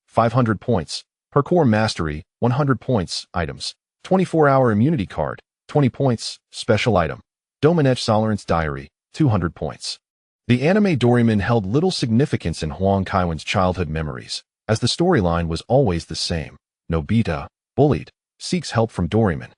500 points. Parkour Mastery, 100 points. Items: 24-hour immunity card, 20 points. Special item: Domenech Solarance Diary, 200 points. The anime Doraemon held little significance in Huang Kaiwen's childhood memories, as the storyline was always the same. Nobita, bullied, seeks help from Doraemon,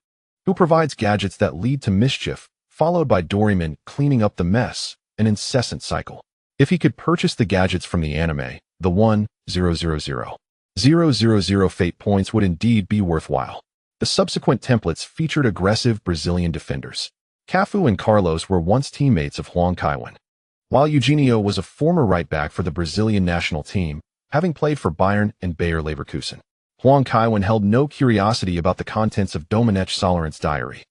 who provides gadgets that lead to mischief, followed by Doraemon cleaning up the mess, an incessant cycle. If he could purchase the gadgets from the anime, the 1,000,000 fate points would indeed be worthwhile. The subsequent templates featured aggressive Brazilian defenders. Cafu and Carlos were once teammates of Huang Kaiwen, while Eugenio was a former right-back for the Brazilian national team, having played for Bayern and Bayer Leverkusen. Huang Kaiwen held no curiosity about the contents of Domenech Solarance Diary.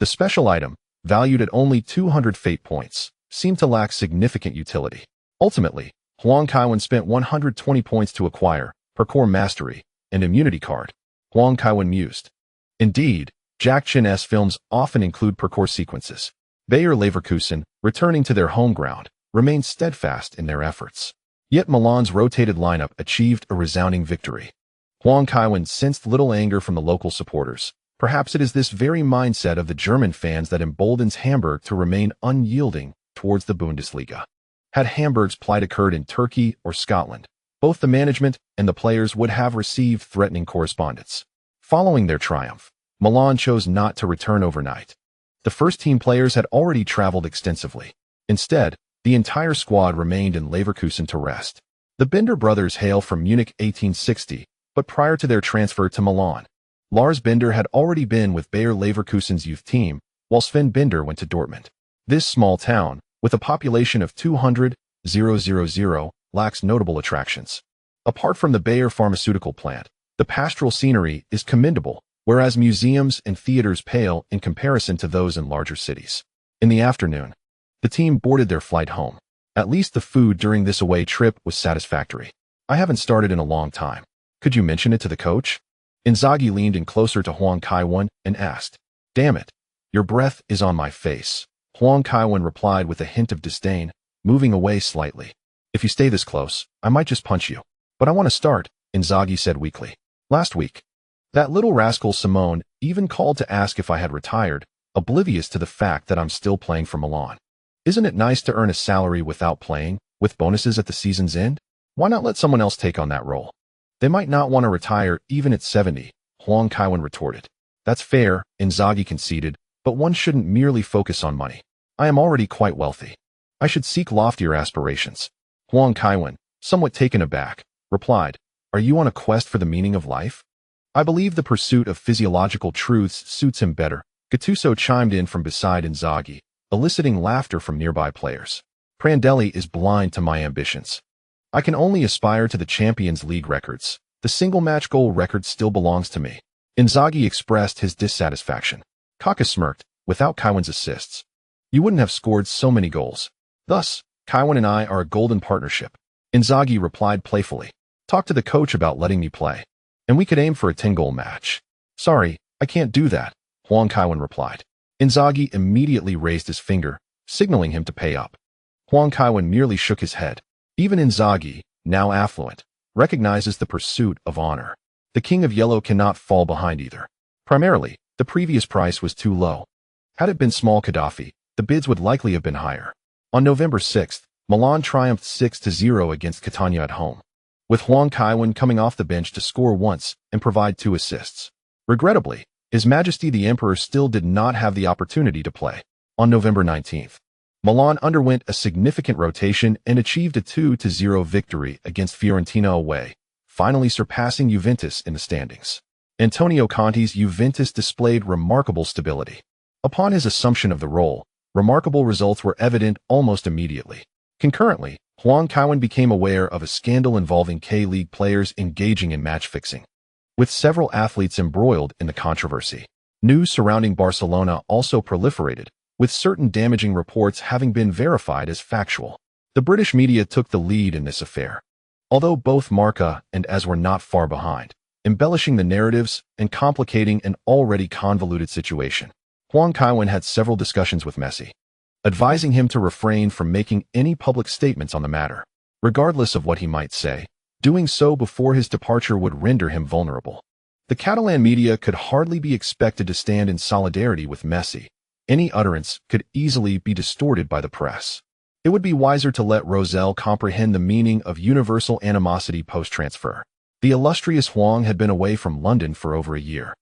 The special item, valued at only 200 fate points, seemed to lack significant utility. Ultimately, Huang Kaiwen spent 120 points to acquire Parkour Mastery and Immunity Card. Huang Kaiwen mused. Indeed, Jack Chan-esque films often include parkour sequences. Bayer Leverkusen, returning to their home ground, remained steadfast in their efforts. Yet Milan's rotated lineup achieved a resounding victory. Huang Kaiwen sensed little anger from the local supporters. Perhaps it is this very mindset of the German fans that emboldens Hamburg to remain unyielding towards the Bundesliga. Had Hamburg's plight occurred in Turkey or Scotland, both the management and the players would have received threatening correspondence. Following their triumph, Milan chose not to return overnight. The first-team players had already traveled extensively. Instead, the entire squad remained in Leverkusen to rest. The Bender brothers hail from Munich 1860, but prior to their transfer to Milan, Lars Bender had already been with Bayer Leverkusen's youth team, while Sven Bender went to Dortmund. This small town, with a population of 200,000, lacks notable attractions. Apart from the Bayer pharmaceutical plant, the pastoral scenery is commendable, whereas museums and theaters pale in comparison to those in larger cities. In the afternoon, the team boarded their flight home. At least the food during this away trip was satisfactory. I haven't started in a long time. Could you mention it to the coach? Inzaghi leaned in closer to Huang Kaiwen and asked, "Damn it, your breath is on my face." Huang Kaiwen replied with a hint of disdain, moving away slightly. "If you stay this close, I might just punch you. But I want to start," Inzaghi said weakly. "Last week, that little rascal Simone even called to ask if I had retired, oblivious to the fact that I'm still playing for Milan. Isn't it nice to earn a salary without playing, with bonuses at the season's end? Why not let someone else take on that role? They might not want to retire even at 70, Huang Kaiwen retorted. "That's fair," Inzaghi conceded, "but one shouldn't merely focus on money. I am already quite wealthy. I should seek loftier aspirations." Huang Kaiwen, somewhat taken aback, replied, "Are you on a quest for the meaning of life?" "I believe the pursuit of physiological truths suits him better," Gattuso chimed in from beside Inzaghi, eliciting laughter from nearby players. "Prandelli is blind to my ambitions. I can only aspire to the Champions League records. The single-match goal record still belongs to me." Inzaghi expressed his dissatisfaction. Kaka smirked, "Without Kaiwen's assists, you wouldn't have scored so many goals. Thus, Kaiwen and I are a golden partnership." Inzaghi replied playfully, "Talk to the coach about letting me play, and we could aim for a 10-goal match." "Sorry, I can't do that," Huang Kaiwen replied. Inzaghi immediately raised his finger, signaling him to pay up. Huang Kaiwen merely shook his head. Even Inzaghi, now affluent, recognizes the pursuit of honor. The King of Yellow cannot fall behind either. Primarily, the previous price was too low. Had it been small Gaddafi, the bids would likely have been higher. On November 6th, Milan triumphed 6-0 against Catania at home, with Huang Kaiwen coming off the bench to score once and provide 2 assists. Regrettably, His Majesty the Emperor still did not have the opportunity to play. On November 19th, Milan underwent a significant rotation and achieved a 2-0 victory against Fiorentina away, finally surpassing Juventus in the standings. Antonio Conte's Juventus displayed remarkable stability. Upon his assumption of the role, remarkable results were evident almost immediately. Concurrently, Huang Kaiwen became aware of a scandal involving K-League players engaging in match fixing, with several athletes embroiled in the controversy. News surrounding Barcelona also proliferated, with certain damaging reports having been verified as factual. The British media took the lead in this affair, although both Marca and AS were not far behind, embellishing the narratives and complicating an already convoluted situation. Huang Kaiwen had several discussions with Messi, advising him to refrain from making any public statements on the matter. Regardless of what he might say, doing so before his departure would render him vulnerable. The Catalan media could hardly be expected to stand in solidarity with Messi. Any utterance could easily be distorted by the press. It would be wiser to let Rosell comprehend the meaning of universal animosity post-transfer. The illustrious Huang had been away from London for over a year,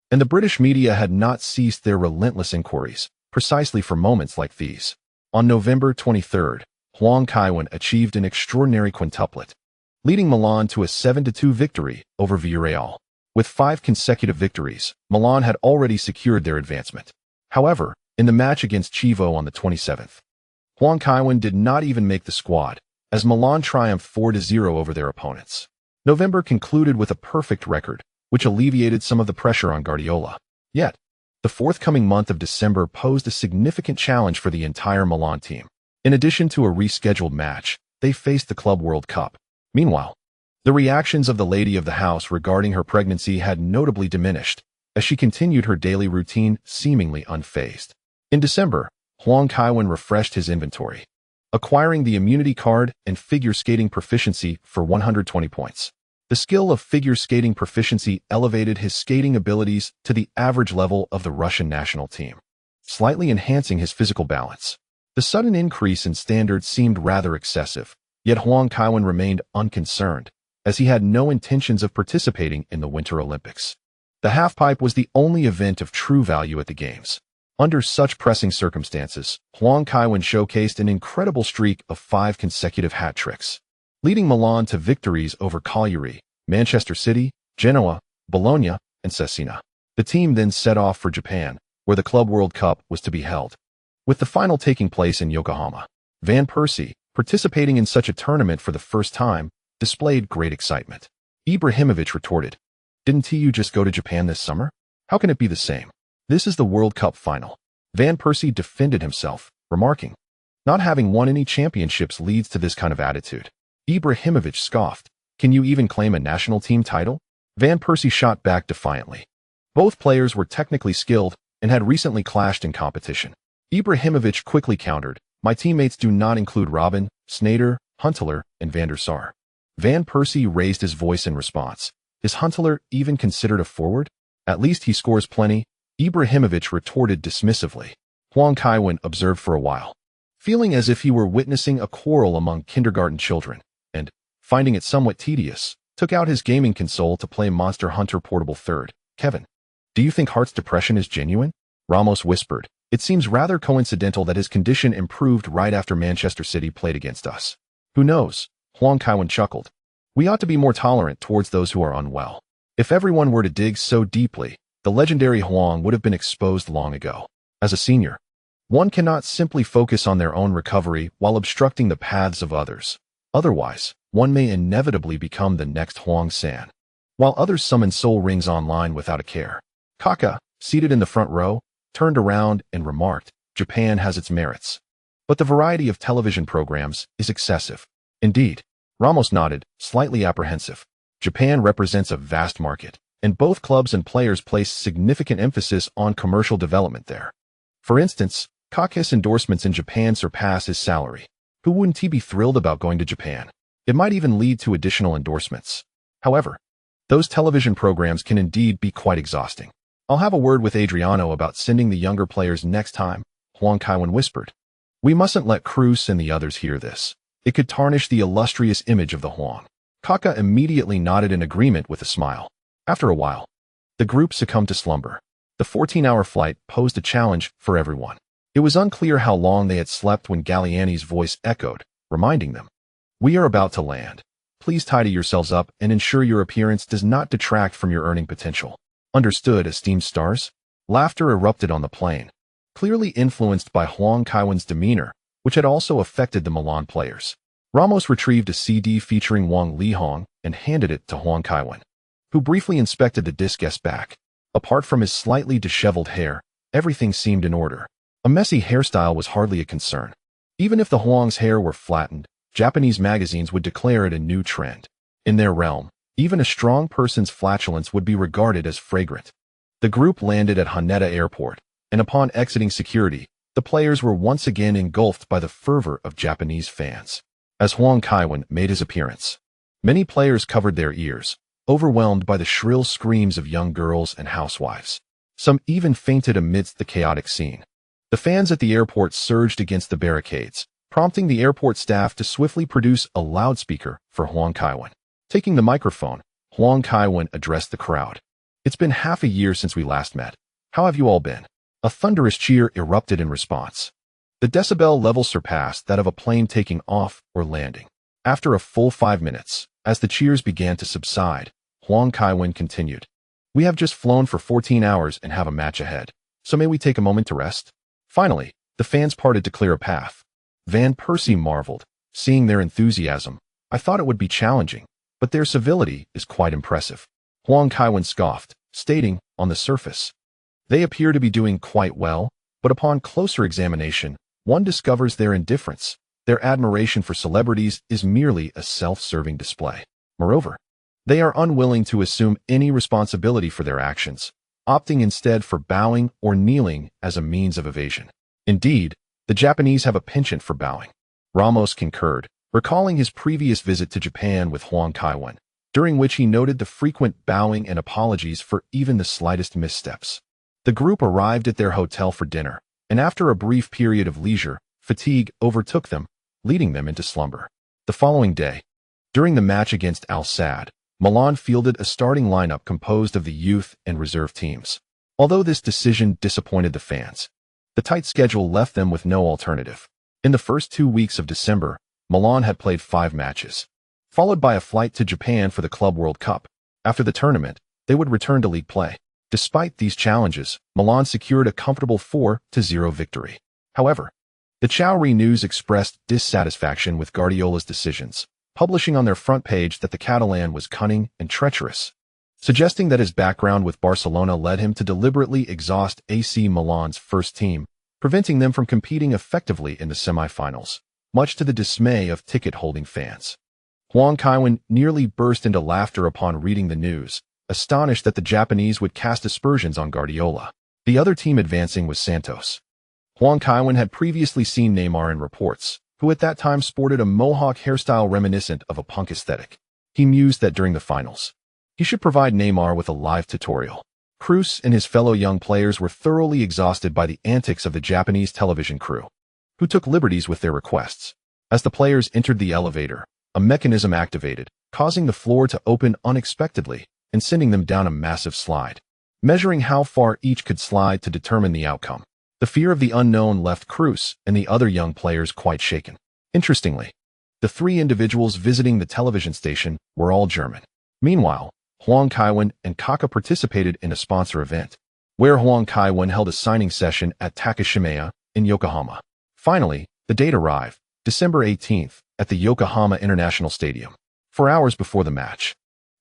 and the British media had not ceased their relentless inquiries, precisely for moments like these. On November 23rd, Huang Kaiwen achieved an extraordinary quintuplet, leading Milan to a 7-2 victory over Villarreal. With 5 consecutive victories, Milan had already secured their advancement. However, in the match against Chievo on the 27th, Huang Kaiwen did not even make the squad, as Milan triumphed 4-0 over their opponents. November concluded with a perfect record, which alleviated some of the pressure on Guardiola. Yet, the forthcoming month of December posed a significant challenge for the entire Milan team. In addition to a rescheduled match, they faced the Club World Cup. Meanwhile, the reactions of the lady of the house regarding her pregnancy had notably diminished, as she continued her daily routine seemingly unfazed. In December, Huang Kaiwen refreshed his inventory, acquiring the immunity card and figure skating proficiency for 120 points. The skill of figure skating proficiency elevated his skating abilities to the average level of the Russian national team, slightly enhancing his physical balance. The sudden increase in standards seemed rather excessive, yet Huang Kaiwen remained unconcerned, as he had no intentions of participating in the Winter Olympics. The halfpipe was the only event of true value at the Games. Under such pressing circumstances, Huang Kaiwen showcased an incredible streak of 5 consecutive hat tricks, leading Milan to victories over Cagliari, Manchester City, Genoa, Bologna, and Cesena. The team then set off for Japan, where the Club World Cup was to be held, with the final taking place in Yokohama. Van Persie, participating in such a tournament for the first time, displayed great excitement. Ibrahimovic retorted, "Didn't you just go to Japan this summer? How can it be the same? This is the World Cup final." Van Persie defended himself, remarking, "Not having won any championships leads to this kind of attitude." Ibrahimovic scoffed, "Can you even claim a national team title?" Van Persie shot back defiantly. Both players were technically skilled and had recently clashed in competition. Ibrahimovic quickly countered, "My teammates do not include Robben, Sneijder, Huntelaar, and Van der Sar." Van Persie raised his voice in response. "Is Huntelaar even considered a forward? At least he scores plenty." Ibrahimovic retorted dismissively. Huang Kaiwen observed for a while, feeling as if he were witnessing a quarrel among kindergarten children, and, finding it somewhat tedious, took out his gaming console to play Monster Hunter Portable 3rd. "Kevin, do you think Hart's depression is genuine?" Ramos whispered. "It seems rather coincidental that his condition improved right after Manchester City played against us." "Who knows?" Huang Kaiwen chuckled. "We ought to be more tolerant towards those who are unwell. If everyone were to dig so deeply, the legendary Huang would have been exposed long ago. As a senior, one cannot simply focus on their own recovery while obstructing the paths of others. Otherwise, one may inevitably become the next Huang San. While others summon soul rings online without a care, Kaka, seated in the front row, turned around and remarked, "Japan has its merits, but the variety of television programs is excessive." "Indeed." Ramos nodded, slightly apprehensive. "Japan represents a vast market, and both clubs and players place significant emphasis on commercial development there. For instance, Kaka's endorsements in Japan surpass his salary. Who wouldn't he be thrilled about going to Japan? It might even lead to additional endorsements. However, those television programs can indeed be quite exhausting. I'll have a word with Adriano about sending the younger players next time," Huang Kaiwen whispered. "We mustn't let Cruz and the others hear this. It could tarnish the illustrious image of the Huang." Kaka immediately nodded in agreement with a smile. After a while, the group succumbed to slumber. The 14-hour flight posed a challenge for everyone. It was unclear how long they had slept when Galliani's voice echoed, reminding them, "We are about to land. Please tidy yourselves up and ensure your appearance does not detract from your earning potential. Understood, esteemed stars? Laughter erupted on the plane, clearly influenced by Huang Kaiwen's demeanor, which had also affected the Milan players. Ramos retrieved a CD featuring Wang Lihong and handed it to Huang Kaiwen, who briefly inspected the disc back. Apart from his slightly disheveled hair, everything seemed in order. A messy hairstyle was hardly a concern. Even if the Huang's hair were flattened, Japanese magazines would declare it a new trend. In their realm, even a strong person's flatulence would be regarded as fragrant. The group landed at Haneda Airport, and upon exiting security, the players were once again engulfed by the fervor of Japanese fans. As Huang Kaiwen made his appearance, many players covered their ears, overwhelmed by the shrill screams of young girls and housewives. Some even fainted amidst the chaotic scene. The fans at the airport surged against the barricades, prompting the airport staff to swiftly produce a loudspeaker for Huang Kaiwen. Taking the microphone, Huang Kaiwen addressed the crowd. It's been half a year since we last met. How have you all been? A thunderous cheer erupted in response. The decibel level surpassed that of a plane taking off or landing. After a full 5 minutes, as the cheers began to subside, Huang Kaiwen continued. We have just flown for 14 hours and have a match ahead, so may we take a moment to rest? Finally, the fans parted to clear a path. Van Persie marveled, seeing their enthusiasm. I thought it would be challenging, but their civility is quite impressive. Huang Kaiwen scoffed, stating, on the surface, they appear to be doing quite well, but upon closer examination, one discovers their indifference. Their admiration for celebrities is merely a self-serving display. Moreover, they are unwilling to assume any responsibility for their actions, opting instead for bowing or kneeling as a means of evasion. Indeed, the Japanese have a penchant for bowing. Ramos concurred, recalling his previous visit to Japan with Huang Kaiwen, during which he noted the frequent bowing and apologies for even the slightest missteps. The group arrived at their hotel for dinner, and after a brief period of leisure, fatigue overtook them, leading them into slumber. The following day, during the match against Al Sadd, Milan fielded a starting lineup composed of the youth and reserve teams. Although this decision disappointed the fans, the tight schedule left them with no alternative. In the first 2 weeks of December, Milan had played 5 matches, followed by a flight to Japan for the Club World Cup. After the tournament, they would return to league play. Despite these challenges, Milan secured a comfortable 4-0 victory. However, the Chowri News expressed dissatisfaction with Guardiola's decisions, publishing on their front page that the Catalan was cunning and treacherous, suggesting that his background with Barcelona led him to deliberately exhaust AC Milan's first team, preventing them from competing effectively in the semi-finals, much to the dismay of ticket-holding fans. Huang Kaiwen nearly burst into laughter upon reading the news, astonished that the Japanese would cast aspersions on Guardiola. The other team advancing was Santos. Huang Kaiwen had previously seen Neymar in reports, who at that time sported a mohawk hairstyle reminiscent of a punk aesthetic. He mused that during the finals, he should provide Neymar with a live tutorial. Cruz and his fellow young players were thoroughly exhausted by the antics of the Japanese television crew, who took liberties with their requests. As the players entered the elevator, a mechanism activated, causing the floor to open unexpectedly and sending them down a massive slide, measuring how far each could slide to determine the outcome. The fear of the unknown left Cruz and the other young players quite shaken. Interestingly, the 3 individuals visiting the television station were all German. Meanwhile, Huang Kaiwen and Kaka participated in a sponsor event, where Huang Kaiwen held a signing session at Takashimaya in Yokohama. Finally, the date arrived, December 18th, at the Yokohama International Stadium. 4 hours before the match,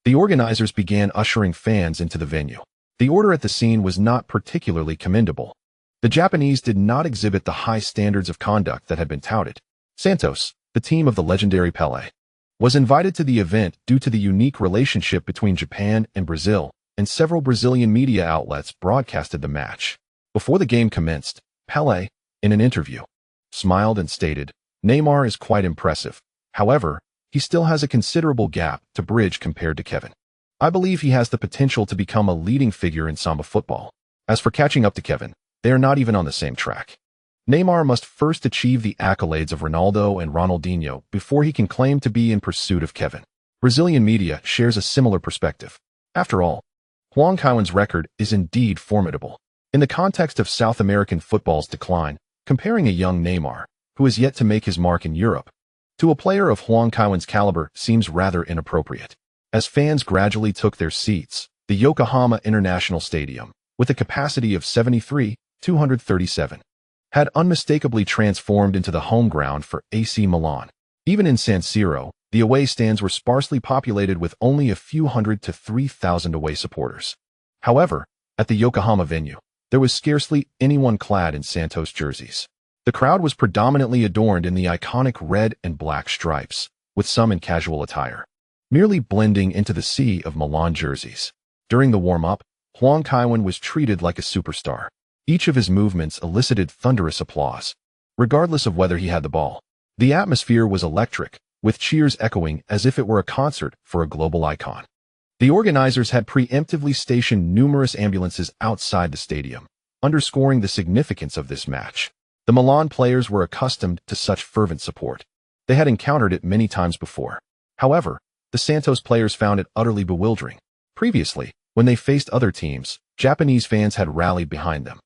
the organizers began ushering fans into the venue. The order at the scene was not particularly commendable. The Japanese did not exhibit the high standards of conduct that had been touted. Santos, the team of the legendary Pelé, was invited to the event due to the unique relationship between Japan and Brazil, and several Brazilian media outlets broadcasted the match. Before the game commenced, Pelé, in an interview, smiled and stated, Neymar is quite impressive. However, he still has a considerable gap to bridge compared to Kevin. I believe he has the potential to become a leading figure in Samba football. As for catching up to Kevin, they are not even on the same track. Neymar must first achieve the accolades of Ronaldo and Ronaldinho before he can claim to be in pursuit of Kevin. Brazilian media shares a similar perspective. After all, Huang Kaiwen's record is indeed formidable. In the context of South American football's decline, comparing a young Neymar, who is yet to make his mark in Europe, to a player of Huang Kaiwen's caliber seems rather inappropriate. As fans gradually took their seats, the Yokohama International Stadium, with a capacity of 73,237, had unmistakably transformed into the home ground for AC Milan. Even in San Siro, the away stands were sparsely populated with only a few hundred to 3,000 away supporters. However, at the Yokohama venue, there was scarcely anyone clad in Santos jerseys. The crowd was predominantly adorned in the iconic red and black stripes, with some in casual attire, merely blending into the sea of Milan jerseys. During the warm-up, Huang Kaiwen was treated like a superstar. Each of his movements elicited thunderous applause, regardless of whether he had the ball. The atmosphere was electric, with cheers echoing as if it were a concert for a global icon. The organizers had preemptively stationed numerous ambulances outside the stadium, underscoring the significance of this match. The Milan players were accustomed to such fervent support. They had encountered it many times before. However, the Santos players found it utterly bewildering. Previously, when they faced other teams, Japanese fans had rallied behind them.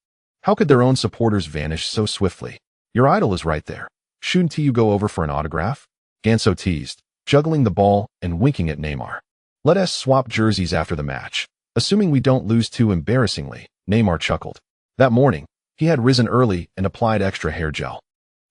How could their own supporters vanish so swiftly? Your idol is right there. Shouldn't you go over for an autograph? Ganso teased, juggling the ball and winking at Neymar. Let us swap jerseys after the match. Assuming we don't lose too embarrassingly, Neymar chuckled. That morning, he had risen early and applied extra hair gel.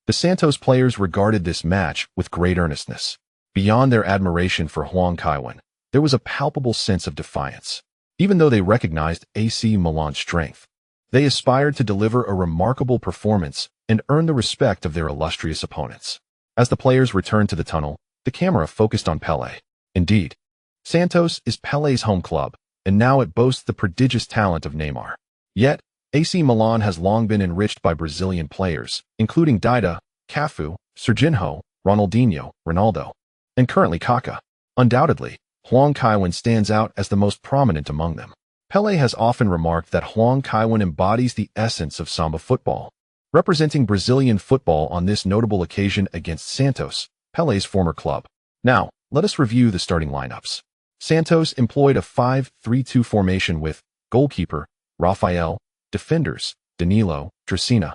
The Santos players regarded this match with great earnestness. Beyond their admiration for Huang Kaiwen, there was a palpable sense of defiance. Even though they recognized AC Milan's strength, they aspired to deliver a remarkable performance and earn the respect of their illustrious opponents. As the players returned to the tunnel, the camera focused on Pelé. Indeed, Santos is Pelé's home club, and now it boasts the prodigious talent of Neymar. Yet, AC Milan has long been enriched by Brazilian players, including Dida, Cafu, Serginho, Ronaldinho, Ronaldo, and currently Kaká. Undoubtedly, Huang Kaiwen stands out as the most prominent among them. Pelé has often remarked that Huang Kaiwen embodies the essence of samba football, representing Brazilian football on this notable occasion against Santos, Pelé's former club. Now, let us review the starting lineups. Santos employed a 5-3-2 formation with goalkeeper, Rafael, defenders, Danilo, Dracena,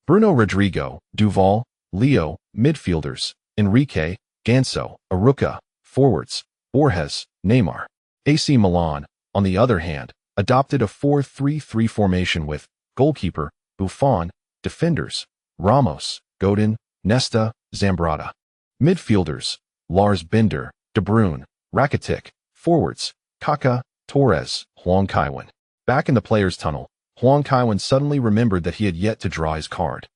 Bruno Rodrigo, Duval, Leo, midfielders, Enrique, Ganso, Aruca, forwards, Borges, Neymar. AC Milan, on the other hand, adopted a 4-3-3 formation with goalkeeper, Buffon, defenders, Ramos, Godin, Nesta, Zambrata. Midfielders, Lars Bender, De Bruyne, Rakitic, forwards, Kaká, Torres, Huang Kaiwen. Back in the players' tunnel, Huang Kaiwen suddenly remembered that he had yet to draw his card.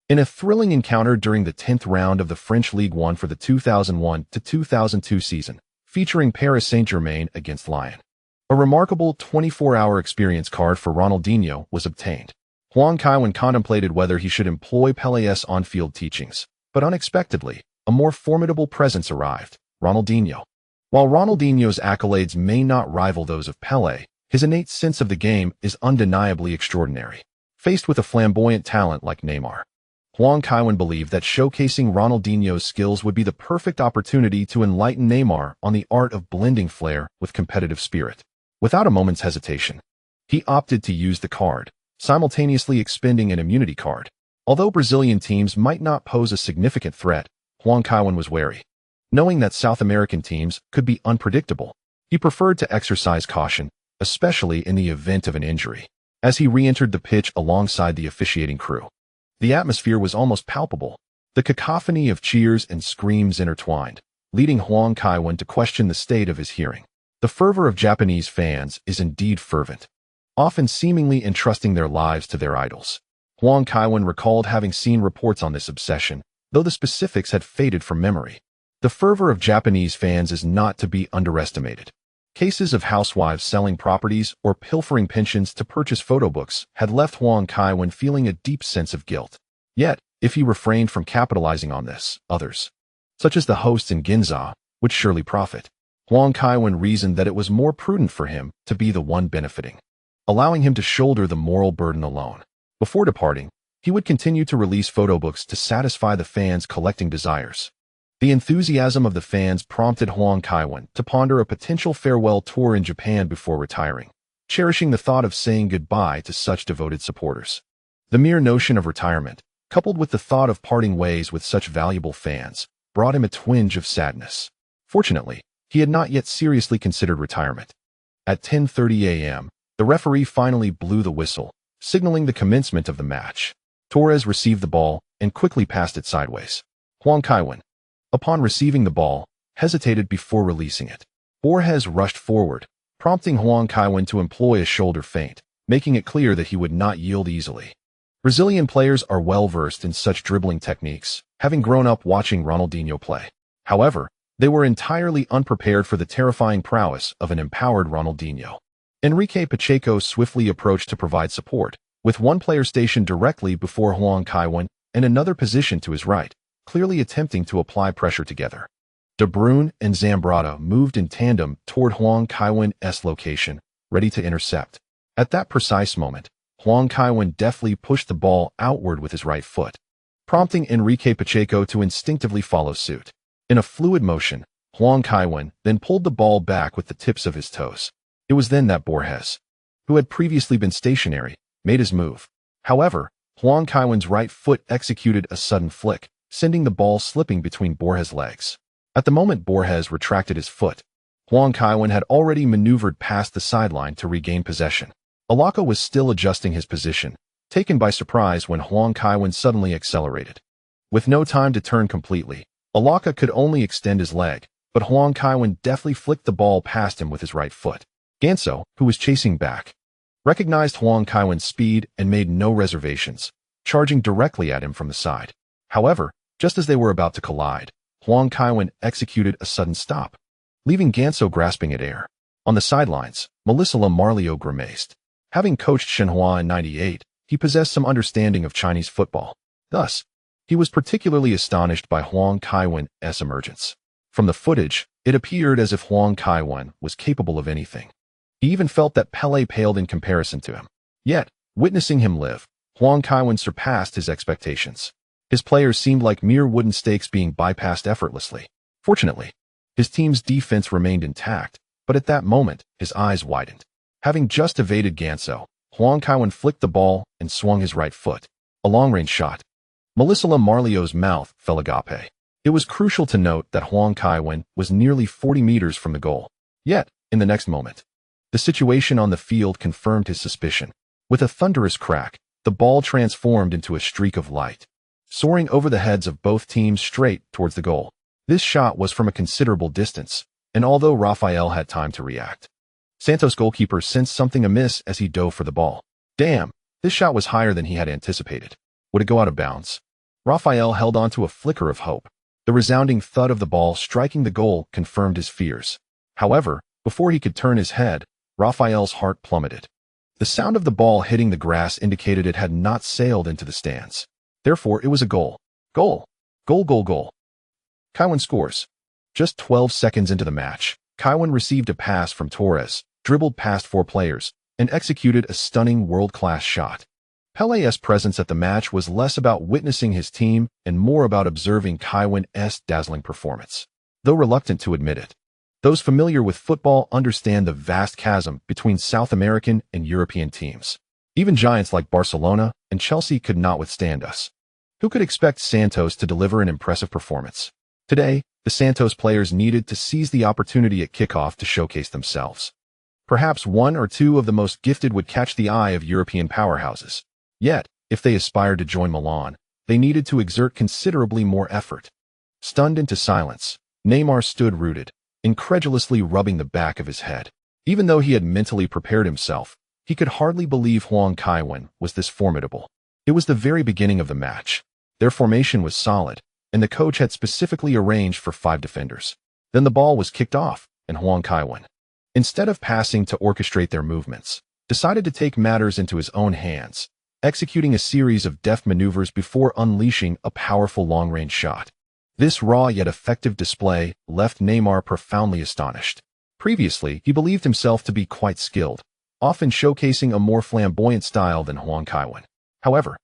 In a thrilling encounter during the 10th round of the French Ligue 1 for the 2001-2002 season, featuring Paris Saint-Germain against Lyon, a remarkable 24-hour experience card for Ronaldinho was obtained. Huang Kaiwen contemplated whether he should employ Pelé's on-field teachings, but unexpectedly, a more formidable presence arrived, Ronaldinho. While Ronaldinho's accolades may not rival those of Pelé, his innate sense of the game is undeniably extraordinary. Faced with a flamboyant talent like Neymar, Huang Kaiwen believed that showcasing Ronaldinho's skills would be the perfect opportunity to enlighten Neymar on the art of blending flair with competitive spirit. Without a moment's hesitation, he opted to use the card, simultaneously expending an immunity card. Although Brazilian teams might not pose a significant threat, Huang Kaiwen was wary. Knowing that South American teams could be unpredictable, he preferred to exercise caution, especially in the event of an injury. As he re-entered the pitch alongside the officiating crew, the atmosphere was almost palpable. The cacophony of cheers and screams intertwined, leading Huang Kaiwen to question the state of his hearing. The fervor of Japanese fans is indeed fervent, often seemingly entrusting their lives to their idols. Huang Kaiwen recalled having seen reports on this obsession, though the specifics had faded from memory. The fervor of Japanese fans is not to be underestimated. Cases of housewives selling properties or pilfering pensions to purchase photo books had left Huang Kaiwen feeling a deep sense of guilt. Yet, if he refrained from capitalizing on this, others, such as the hosts in Ginza, would surely profit. Huang Kaiwen reasoned that it was more prudent for him to be the one benefiting, allowing him to shoulder the moral burden alone. Before departing, he would continue to release photo books to satisfy the fans' collecting desires. The enthusiasm of the fans prompted Huang Kaiwen to ponder a potential farewell tour in Japan before retiring, cherishing the thought of saying goodbye to such devoted supporters. The mere notion of retirement, coupled with the thought of parting ways with such valuable fans, brought him a twinge of sadness. Fortunately, he had not yet seriously considered retirement. At 10:30 a.m., the referee finally blew the whistle, signaling the commencement of the match. Torres received the ball and quickly passed it sideways. Huang Kaiwen, upon receiving the ball, hesitated before releasing it. Borges rushed forward, prompting Huang Kaiwen to employ a shoulder feint, making it clear that he would not yield easily. Brazilian players are well-versed in such dribbling techniques, having grown up watching Ronaldinho play. However, they were entirely unprepared for the terrifying prowess of an empowered Ronaldinho. Enrique Pacheco swiftly approached to provide support, with one player stationed directly before Huang Kaiwen and another positioned to his right, clearly attempting to apply pressure together. De Bruyne and Zambrata moved in tandem toward Huang Kaiwen's location, ready to intercept. At that precise moment, Huang Kaiwen deftly pushed the ball outward with his right foot, prompting Enrique Pacheco to instinctively follow suit. In a fluid motion, Huang Kaiwen then pulled the ball back with the tips of his toes. It was then that Borges, who had previously been stationary, made his move. However, Huang Kaiwen's right foot executed a sudden flick, sending the ball slipping between Borges' legs. At the moment Borges retracted his foot, Huang Kaiwen had already maneuvered past the sideline to regain possession. Alaka was still adjusting his position, taken by surprise when Huang Kaiwen suddenly accelerated. With no time to turn completely, Alaka could only extend his leg, but Huang Kaiwen deftly flicked the ball past him with his right foot. Ganso, who was chasing back, recognized Huang Kaiwen's speed and made no reservations, charging directly at him from the side. However, just as they were about to collide, Huang Kaiwen executed a sudden stop, leaving Ganso grasping at air. On the sidelines, Melisala Marlio grimaced. Having coached Shenhua in '98, he possessed some understanding of Chinese football. Thus, he was particularly astonished by Huang Kaiwen's emergence. From the footage, it appeared as if Huang Kaiwen was capable of anything. He even felt that Pelé paled in comparison to him. Yet, witnessing him live, Huang Kaiwen surpassed his expectations. His players seemed like mere wooden stakes being bypassed effortlessly. Fortunately, his team's defense remained intact, but at that moment, his eyes widened. Having just evaded Ganso, Huang Kaiwen flicked the ball and swung his right foot. A long-range shot. Melisala Marlio's mouth fell agape. It was crucial to note that Huang Kaiwen was nearly 40 meters from the goal. Yet, in the next moment, the situation on the field confirmed his suspicion. With a thunderous crack, the ball transformed into a streak of light, soaring over the heads of both teams straight towards the goal. This shot was from a considerable distance, and although Rafael had time to react, Santos' goalkeeper sensed something amiss as he dove for the ball. Damn, this shot was higher than he had anticipated. Would it go out of bounds? Rafael held on to a flicker of hope. The resounding thud of the ball striking the goal confirmed his fears. However, before he could turn his head, Rafael's heart plummeted. The sound of the ball hitting the grass indicated it had not sailed into the stands. Therefore, it was a goal. Goal. Goal, goal, goal. Kaiwen scores. Just 12 seconds into the match, Kaiwen received a pass from Torres, dribbled past 4 players, and executed a stunning world-class shot. Pelé's presence at the match was less about witnessing his team and more about observing Kaiwen's dazzling performance. Though reluctant to admit it, those familiar with football understand the vast chasm between South American and European teams. Even giants like Barcelona and Chelsea could not withstand us. Who could expect Santos to deliver an impressive performance? Today, the Santos players needed to seize the opportunity at kickoff to showcase themselves. Perhaps one or two of the most gifted would catch the eye of European powerhouses. Yet, if they aspired to join Milan, they needed to exert considerably more effort. Stunned into silence, Neymar stood rooted, incredulously rubbing the back of his head. Even though he had mentally prepared himself, he could hardly believe Huang Kaiwen was this formidable. It was the very beginning of the match. Their formation was solid, and the coach had specifically arranged for 5 defenders. Then the ball was kicked off, and Huang Kaiwen, instead of passing to orchestrate their movements, decided to take matters into his own hands, executing a series of deft maneuvers before unleashing a powerful long-range shot. This raw yet effective display left Neymar profoundly astonished. Previously, he believed himself to be quite skilled, often showcasing a more flamboyant style than Huang Kaiwen. However,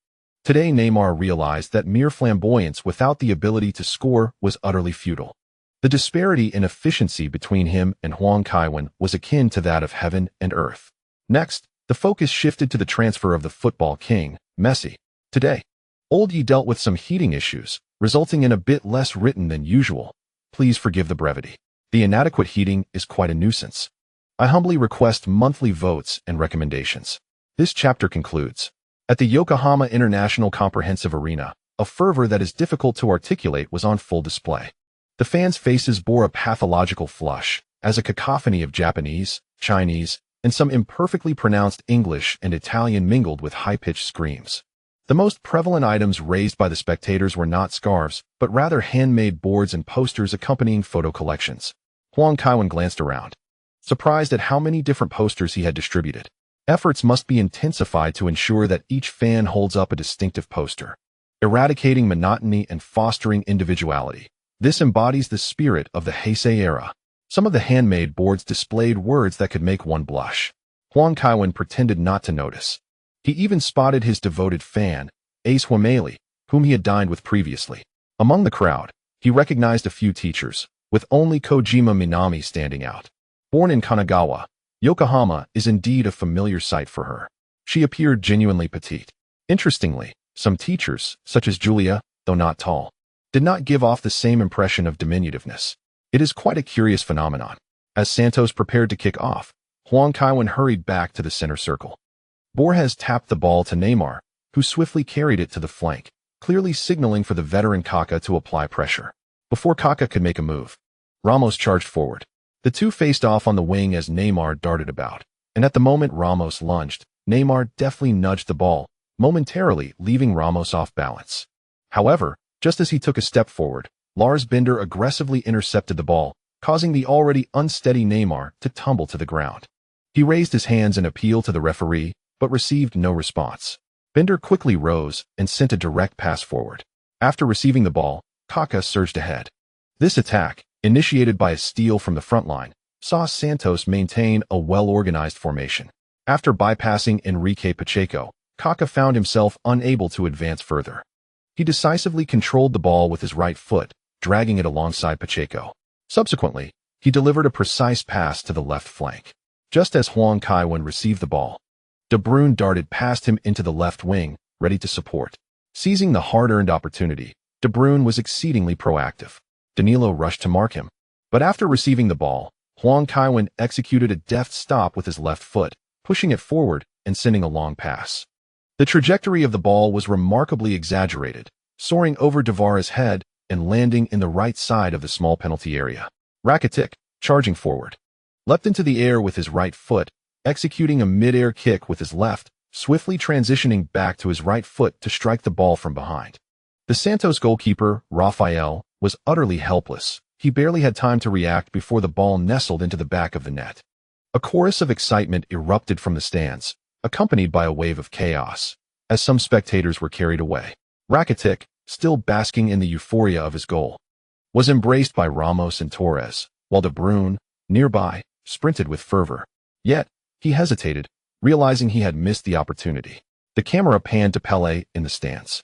today Neymar realized that mere flamboyance without the ability to score was utterly futile. The disparity in efficiency between him and Huang Kaiwen was akin to that of heaven and earth. Next, the focus shifted to the transfer of the football king, Messi. Today, Old Ye dealt with some heating issues, resulting in a bit less written than usual. Please forgive the brevity. The inadequate heating is quite a nuisance. I humbly request monthly votes and recommendations. This chapter concludes. At the Yokohama International Comprehensive Arena, a fervor that is difficult to articulate was on full display. The fans' faces bore a pathological flush, as a cacophony of Japanese, Chinese, and some imperfectly pronounced English and Italian mingled with high-pitched screams. The most prevalent items raised by the spectators were not scarves, but rather handmade boards and posters accompanying photo collections. Huang Kaiwen glanced around, surprised at how many different posters he had distributed. Efforts must be intensified to ensure that each fan holds up a distinctive poster, eradicating monotony and fostering individuality. This embodies the spirit of the Heisei era. Some of the handmade boards displayed words that could make one blush. Huang Kaiwen pretended not to notice. He even spotted his devoted fan, Ace Huameli, whom he had dined with previously. Among the crowd, he recognized a few teachers, with only Kojima Minami standing out. Born in Kanagawa, Yokohama is indeed a familiar sight for her. She appeared genuinely petite. Interestingly, some teachers, such as Julia, though not tall, did not give off the same impression of diminutiveness. It is quite a curious phenomenon. As Santos prepared to kick off, Huang Kaiwen hurried back to the center circle. Borges tapped the ball to Neymar, who swiftly carried it to the flank, clearly signaling for the veteran Kaká to apply pressure. Before Kaká could make a move, Ramos charged forward. The two faced off on the wing as Neymar darted about, and at the moment Ramos lunged, Neymar deftly nudged the ball, momentarily leaving Ramos off balance. However, just as he took a step forward, Lars Binder aggressively intercepted the ball, causing the already unsteady Neymar to tumble to the ground. He raised his hands in appeal to the referee, but received no response. Binder quickly rose and sent a direct pass forward. After receiving the ball, Kaká surged ahead. This attack, initiated by a steal from the front line, saw Santos maintain a well-organized formation. After bypassing Enrique Pacheco, Kaká found himself unable to advance further. He decisively controlled the ball with his right foot, dragging it alongside Pacheco. Subsequently, he delivered a precise pass to the left flank. Just as Huang Kaiwen received the ball, De Bruyne darted past him into the left wing, ready to support. Seizing the hard-earned opportunity, De Bruyne was exceedingly proactive. Danilo rushed to mark him. But after receiving the ball, Huang Kaiwen executed a deft stop with his left foot, pushing it forward and sending a long pass. The trajectory of the ball was remarkably exaggerated, soaring over Devara's head and landing in the right side of the small penalty area. Rakitic, charging forward, leapt into the air with his right foot, executing a mid-air kick with his left, swiftly transitioning back to his right foot to strike the ball from behind. The Santos goalkeeper, Rafael, was utterly helpless. He barely had time to react before the ball nestled into the back of the net. A chorus of excitement erupted from the stands, accompanied by a wave of chaos, as some spectators were carried away. Rakitic, still basking in the euphoria of his goal, was embraced by Ramos and Torres, while De Bruyne, nearby, sprinted with fervor. Yet, he hesitated, realizing he had missed the opportunity. The camera panned to Pelé in the stands,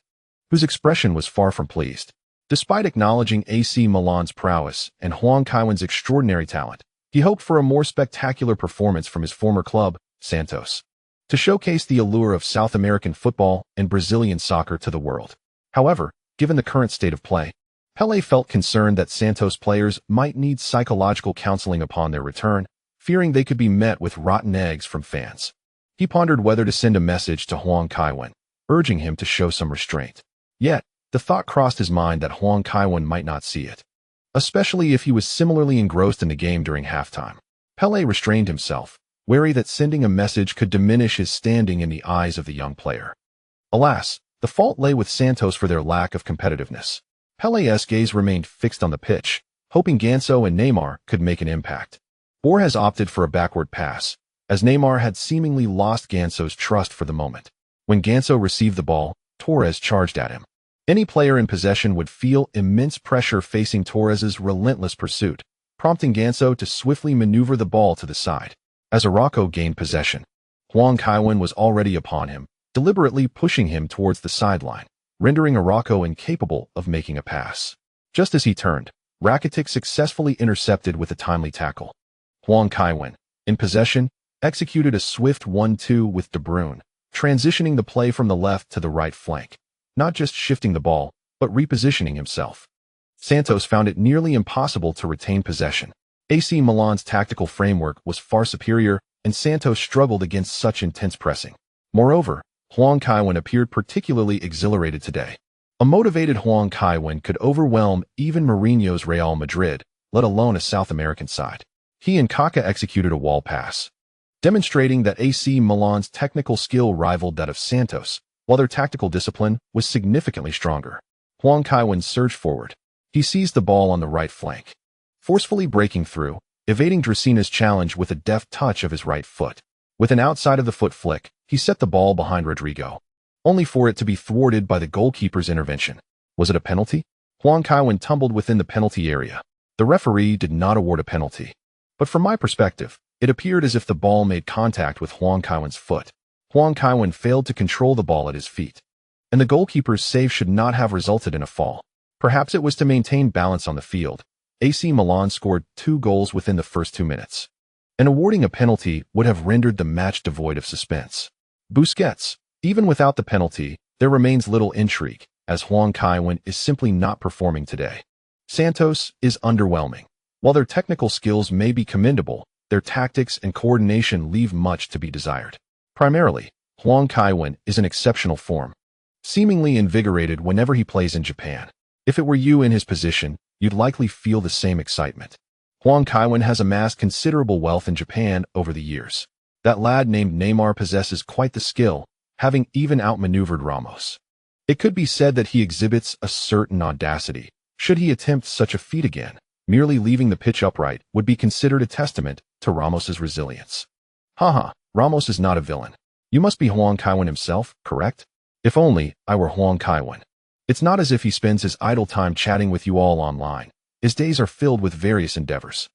whose expression was far from pleased. Despite acknowledging AC Milan's prowess and Huang Kaiwen's extraordinary talent, he hoped for a more spectacular performance from his former club, Santos, to showcase the allure of South American football and Brazilian soccer to the world. However, given the current state of play, Pelé felt concerned that Santos players might need psychological counseling upon their return, fearing they could be met with rotten eggs from fans. He pondered whether to send a message to Huang Kaiwen, urging him to show some restraint. Yet, the thought crossed his mind that Huang Kaiwen might not see it, especially if he was similarly engrossed in the game during halftime. Pelé restrained himself, wary that sending a message could diminish his standing in the eyes of the young player. Alas, the fault lay with Santos for their lack of competitiveness. Pelé's gaze remained fixed on the pitch, hoping Ganso and Neymar could make an impact. Borges opted for a backward pass, as Neymar had seemingly lost Ganso's trust for the moment. When Ganso received the ball, Torres charged at him. Any player in possession would feel immense pressure facing Torres's relentless pursuit, prompting Ganso to swiftly maneuver the ball to the side. As Araujo gained possession, Huang Kaiwen was already upon him, deliberately pushing him towards the sideline, rendering Araujo incapable of making a pass. Just as he turned, Rakitic successfully intercepted with a timely tackle. Huang Kaiwen, in possession, executed a swift 1-2 with De Bruyne, transitioning the play from the left to the right flank, not just shifting the ball, but repositioning himself. Santos found it nearly impossible to retain possession. AC Milan's tactical framework was far superior, and Santos struggled against such intense pressing. Moreover, Huang Kaiwen appeared particularly exhilarated today. A motivated Huang Kaiwen could overwhelm even Mourinho's Real Madrid, let alone a South American side. He and Kaká executed a wall pass, demonstrating that AC Milan's technical skill rivaled that of Santos, while their tactical discipline was significantly stronger. Huang Kaiwen surged forward. He seized the ball on the right flank, forcefully breaking through, evading Dracaena's challenge with a deft touch of his right foot. With an outside-of-the-foot flick, he set the ball behind Rodrigo, only for it to be thwarted by the goalkeeper's intervention. Was it a penalty? Huang Kaiwen tumbled within the penalty area. The referee did not award a penalty, but from my perspective, it appeared as if the ball made contact with Huang Kaiwen's foot. Huang Kaiwen failed to control the ball at his feet, and the goalkeeper's save should not have resulted in a fall. Perhaps it was to maintain balance on the field. AC Milan scored 2 goals within the first 2 minutes, and awarding a penalty would have rendered the match devoid of suspense. Busquets. Even without the penalty, there remains little intrigue, as Huang Kaiwen is simply not performing today. Santos is underwhelming. While their technical skills may be commendable, their tactics and coordination leave much to be desired. Primarily, Huang Kaiwen is in exceptional form, seemingly invigorated whenever he plays in Japan. If it were you in his position, you'd likely feel the same excitement. Huang Kaiwen has amassed considerable wealth in Japan over the years. That lad named Neymar possesses quite the skill, having even outmaneuvered Ramos. It could be said that he exhibits a certain audacity. Should he attempt such a feat again, merely leaving the pitch upright would be considered a testament to Ramos's resilience. Haha, Ramos is not a villain. You must be Huang Kaiwen himself, correct? If only I were Huang Kaiwen. It's not as if he spends his idle time chatting with you all online. His days are filled with various endeavors.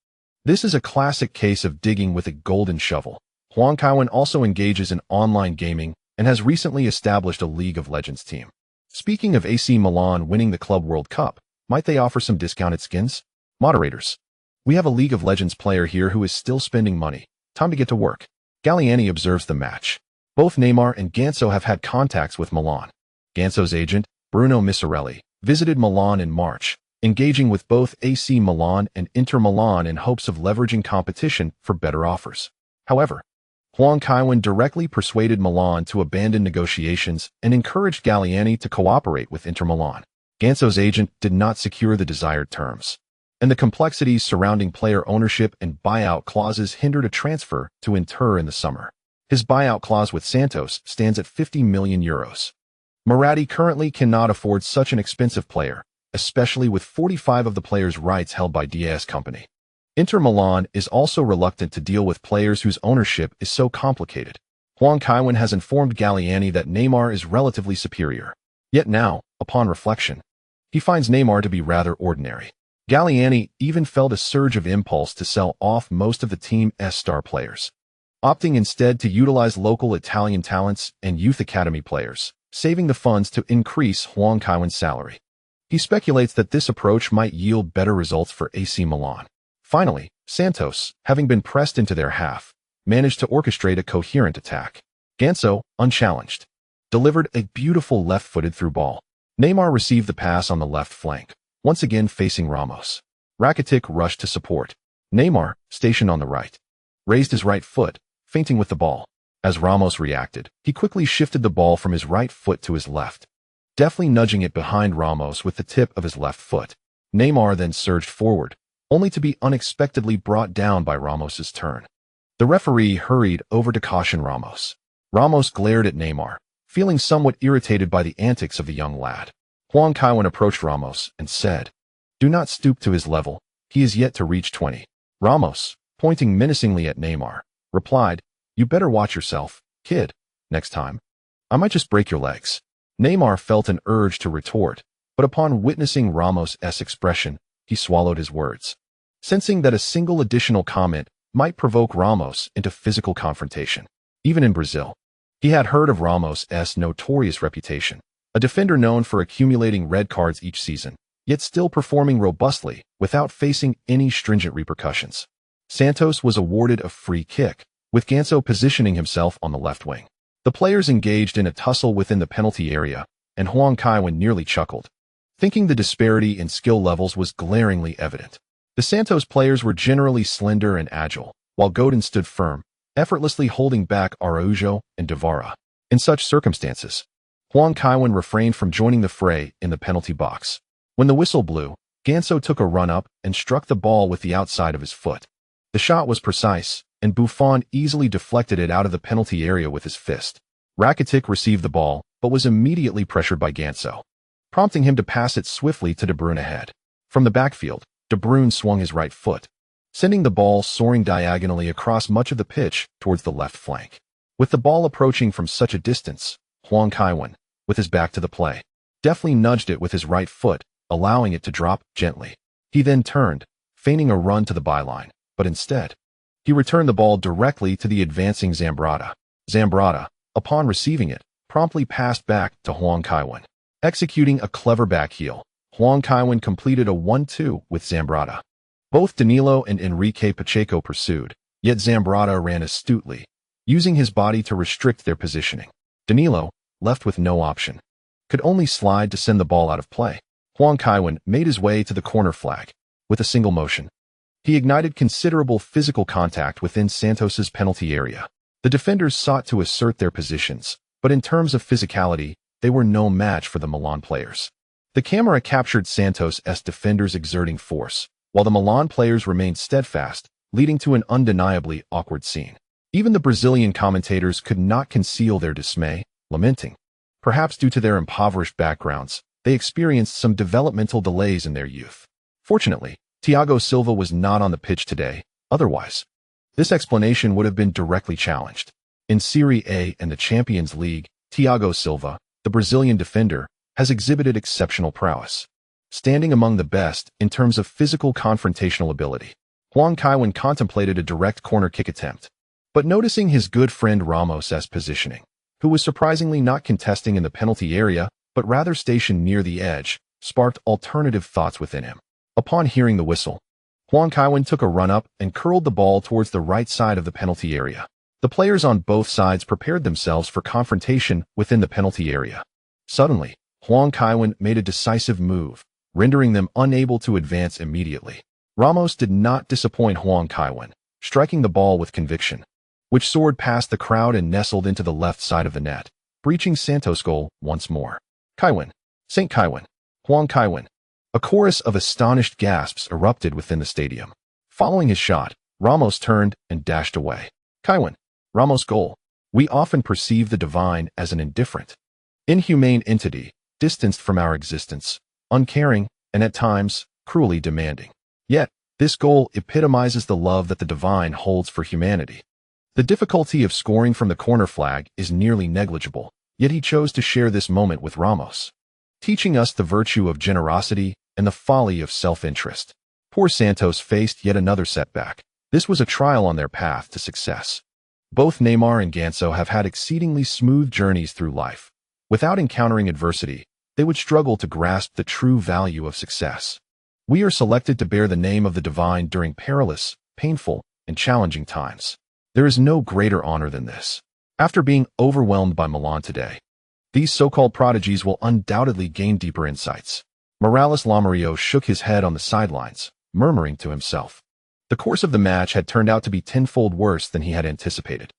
This is a classic case of digging with a golden shovel. Huang Kaiwen also engages in online gaming and has recently established a League of Legends team. Speaking of AC Milan winning the Club World Cup, might they offer some discounted skins? Moderators. We have a League of Legends player here who is still spending money. Time to get to work. Galliani observes the match. Both Neymar and Ganso have had contacts with Milan. Ganso's agent, Bruno Miserelli, visited Milan in March, engaging with both AC Milan and Inter Milan in hopes of leveraging competition for better offers. However, Huang Kaiwen directly persuaded Milan to abandon negotiations and encouraged Galliani to cooperate with Inter Milan. Ganso's agent did not secure the desired terms, and the complexities surrounding player ownership and buyout clauses hindered a transfer to Inter in the summer. His buyout clause with Santos stands at 50 million euros. Moratti currently cannot afford such an expensive player, especially with 45 of the player's rights held by Diaz Company. Inter Milan is also reluctant to deal with players whose ownership is so complicated. Huang Kaiwen has informed Galliani that Neymar is relatively superior. Yet now, upon reflection, he finds Neymar to be rather ordinary. Galliani even felt a surge of impulse to sell off most of the team's star players, opting instead to utilize local Italian talents and youth academy players, saving the funds to increase Huang Kaiwen's salary. He speculates that this approach might yield better results for AC Milan. Finally, Santos, having been pressed into their half, managed to orchestrate a coherent attack. Ganso, unchallenged, delivered a beautiful left-footed through ball. Neymar received the pass on the left flank, once again facing Ramos. Rakitic rushed to support. Neymar, stationed on the right, raised his right foot, feinting with the ball. As Ramos reacted, he quickly shifted the ball from his right foot to his left, deftly nudging it behind Ramos with the tip of his left foot. Neymar then surged forward, only to be unexpectedly brought down by Ramos's turn. The referee hurried over to caution Ramos. Ramos glared at Neymar, feeling somewhat irritated by the antics of the young lad. Huang Kaiwen approached Ramos and said, "Do not stoop to his level, he is yet to reach 20. Ramos, pointing menacingly at Neymar, replied, "You better watch yourself, kid. Next time, I might just break your legs." Neymar felt an urge to retort, but upon witnessing Ramos's expression, he swallowed his words, sensing that a single additional comment might provoke Ramos into physical confrontation. Even in Brazil, he had heard of Ramos's notorious reputation, a defender known for accumulating red cards each season, yet still performing robustly without facing any stringent repercussions. Santos was awarded a free kick, with Ganso positioning himself on the left wing. The players engaged in a tussle within the penalty area, and Huang Kaiwen nearly chuckled. thinking the disparity in skill levels was glaringly evident. The Santos players were generally slender and agile, while Godin stood firm, effortlessly holding back Araujo and Devara. In such circumstances, Huang Kaiwen refrained from joining the fray in the penalty box. When the whistle blew, Ganso took a run up and struck the ball with the outside of his foot. The shot was precise, and Buffon easily deflected it out of the penalty area with his fist. Rakitic received the ball, but was immediately pressured by Ganso, prompting him to pass it swiftly to De Bruyne ahead. From the backfield, De Bruyne swung his right foot, sending the ball soaring diagonally across much of the pitch towards the left flank. With the ball approaching from such a distance, Huang Kaiwen, with his back to the play, deftly nudged it with his right foot, allowing it to drop gently. He then turned, feigning a run to the byline, but instead, he returned the ball directly to the advancing Zambrotta. Zambrotta, upon receiving it, promptly passed back to Huang Kaiwen. Executing a clever back heel, Huang Kaiwen completed a 1-2 with Zambrotta. Both Danilo and Enrique Pacheco pursued, yet Zambrotta ran astutely, using his body to restrict their positioning. Danilo, left with no option, could only slide to send the ball out of play. Huang Kaiwen made his way to the corner flag. With a single motion, he ignited considerable physical contact within Santos's penalty area. The defenders sought to assert their positions, but in terms of physicality, they were no match for the Milan players. The camera captured Santos' defenders exerting force, while the Milan players remained steadfast, leading to an undeniably awkward scene. Even the Brazilian commentators could not conceal their dismay, lamenting, perhaps due to their impoverished backgrounds, they experienced some developmental delays in their youth. Fortunately, Thiago Silva was not on the pitch today, otherwise, this explanation would have been directly challenged. In Serie A and the Champions League, Thiago Silva, the Brazilian defender, has exhibited exceptional prowess, standing among the best in terms of physical confrontational ability. Huang Kaiwen contemplated a direct corner kick attempt, but noticing his good friend Ramos' positioning, who was surprisingly not contesting in the penalty area, but rather stationed near the edge, sparked alternative thoughts within him. Upon hearing the whistle, Huang Kaiwen took a run up and curled the ball towards the right side of the penalty area. The players on both sides prepared themselves for confrontation within the penalty area. Suddenly, Huang Kaiwen made a decisive move, rendering them unable to advance immediately. Ramos did not disappoint Huang Kaiwen, striking the ball with conviction, which soared past the crowd and nestled into the left side of the net, breaching Santos' goal once more. Kaiwen, St. Kaiwen, Huang Kaiwen. A chorus of astonished gasps erupted within the stadium. Following his shot, Ramos turned and dashed away. Kaiwen, Ramos' goal. We often perceive the divine as an indifferent, inhumane entity, distanced from our existence, uncaring, and at times, cruelly demanding. Yet, this goal epitomizes the love that the divine holds for humanity. The difficulty of scoring from the corner flag is nearly negligible, yet he chose to share this moment with Ramos, teaching us the virtue of generosity and the folly of self-interest. Poor Santos faced yet another setback. This was a trial on their path to success. Both Neymar and Ganso have had exceedingly smooth journeys through life. Without encountering adversity, they would struggle to grasp the true value of success. We are selected to bear the name of the divine during perilous, painful, and challenging times. There is no greater honor than this. After being overwhelmed by Milan today, these so-called prodigies will undoubtedly gain deeper insights. Morales Lamario shook his head on the sidelines, murmuring to himself. The course of the match had turned out to be tenfold worse than he had anticipated.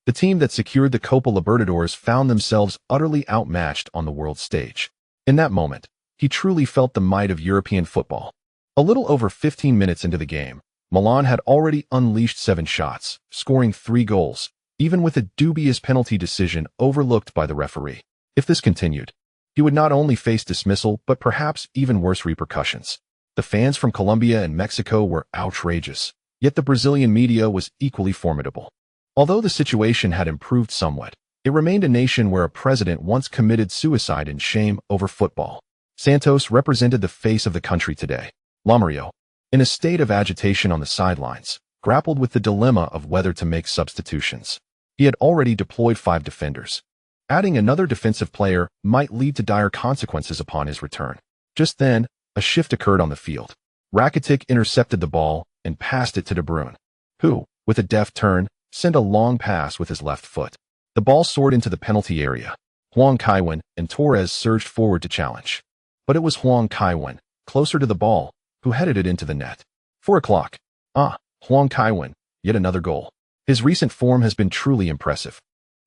The team that secured the Copa Libertadores found themselves utterly outmatched on the world stage. In that moment, he truly felt the might of European football. A little over 15 minutes into the game, Milan had already unleashed 7 shots, scoring 3 goals, even with a dubious penalty decision overlooked by the referee. If this continued, he would not only face dismissal but perhaps even worse repercussions. The fans from Colombia and Mexico were outrageous, yet the Brazilian media was equally formidable. Although the situation had improved somewhat, it remained a nation where a president once committed suicide in shame over football. Santos represented the face of the country today. Lamario, in a state of agitation on the sidelines, grappled with the dilemma of whether to make substitutions. He had already deployed 5 defenders. Adding another defensive player might lead to dire consequences upon his return. Just then, a shift occurred on the field. Rakitic intercepted the ball and passed it to De Bruyne, who, with a deft turn, sent a long pass with his left foot. The ball soared into the penalty area. Huang Kaiwen and Torres surged forward to challenge. But it was Huang Kaiwen, closer to the ball, who headed it into the net. 4 o'clock. Huang Kaiwen, yet another goal. His recent form has been truly impressive.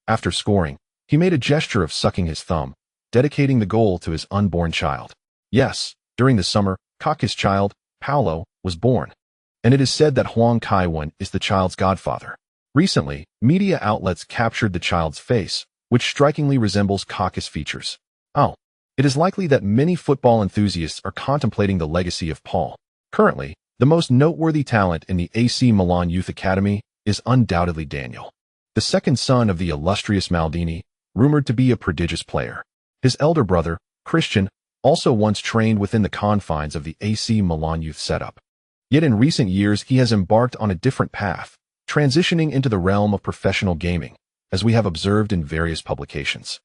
After scoring, he made a gesture of sucking his thumb, dedicating the goal to his unborn child. Yes, during the summer, Kaka's child, Paolo, was born. And it is said that Huang Kaiwen is the child's godfather. Recently, media outlets captured the child's face, which strikingly resembles Kaka's features. It is likely that many football enthusiasts are contemplating the legacy of Paul. Currently, the most noteworthy talent in the AC Milan Youth Academy is undoubtedly Daniel, the second son of the illustrious Maldini, rumored to be a prodigious player. His elder brother, Christian, also once trained within the confines of the AC Milan youth setup. Yet in recent years he has embarked on a different path, transitioning into the realm of professional gaming, as we have observed in various publications.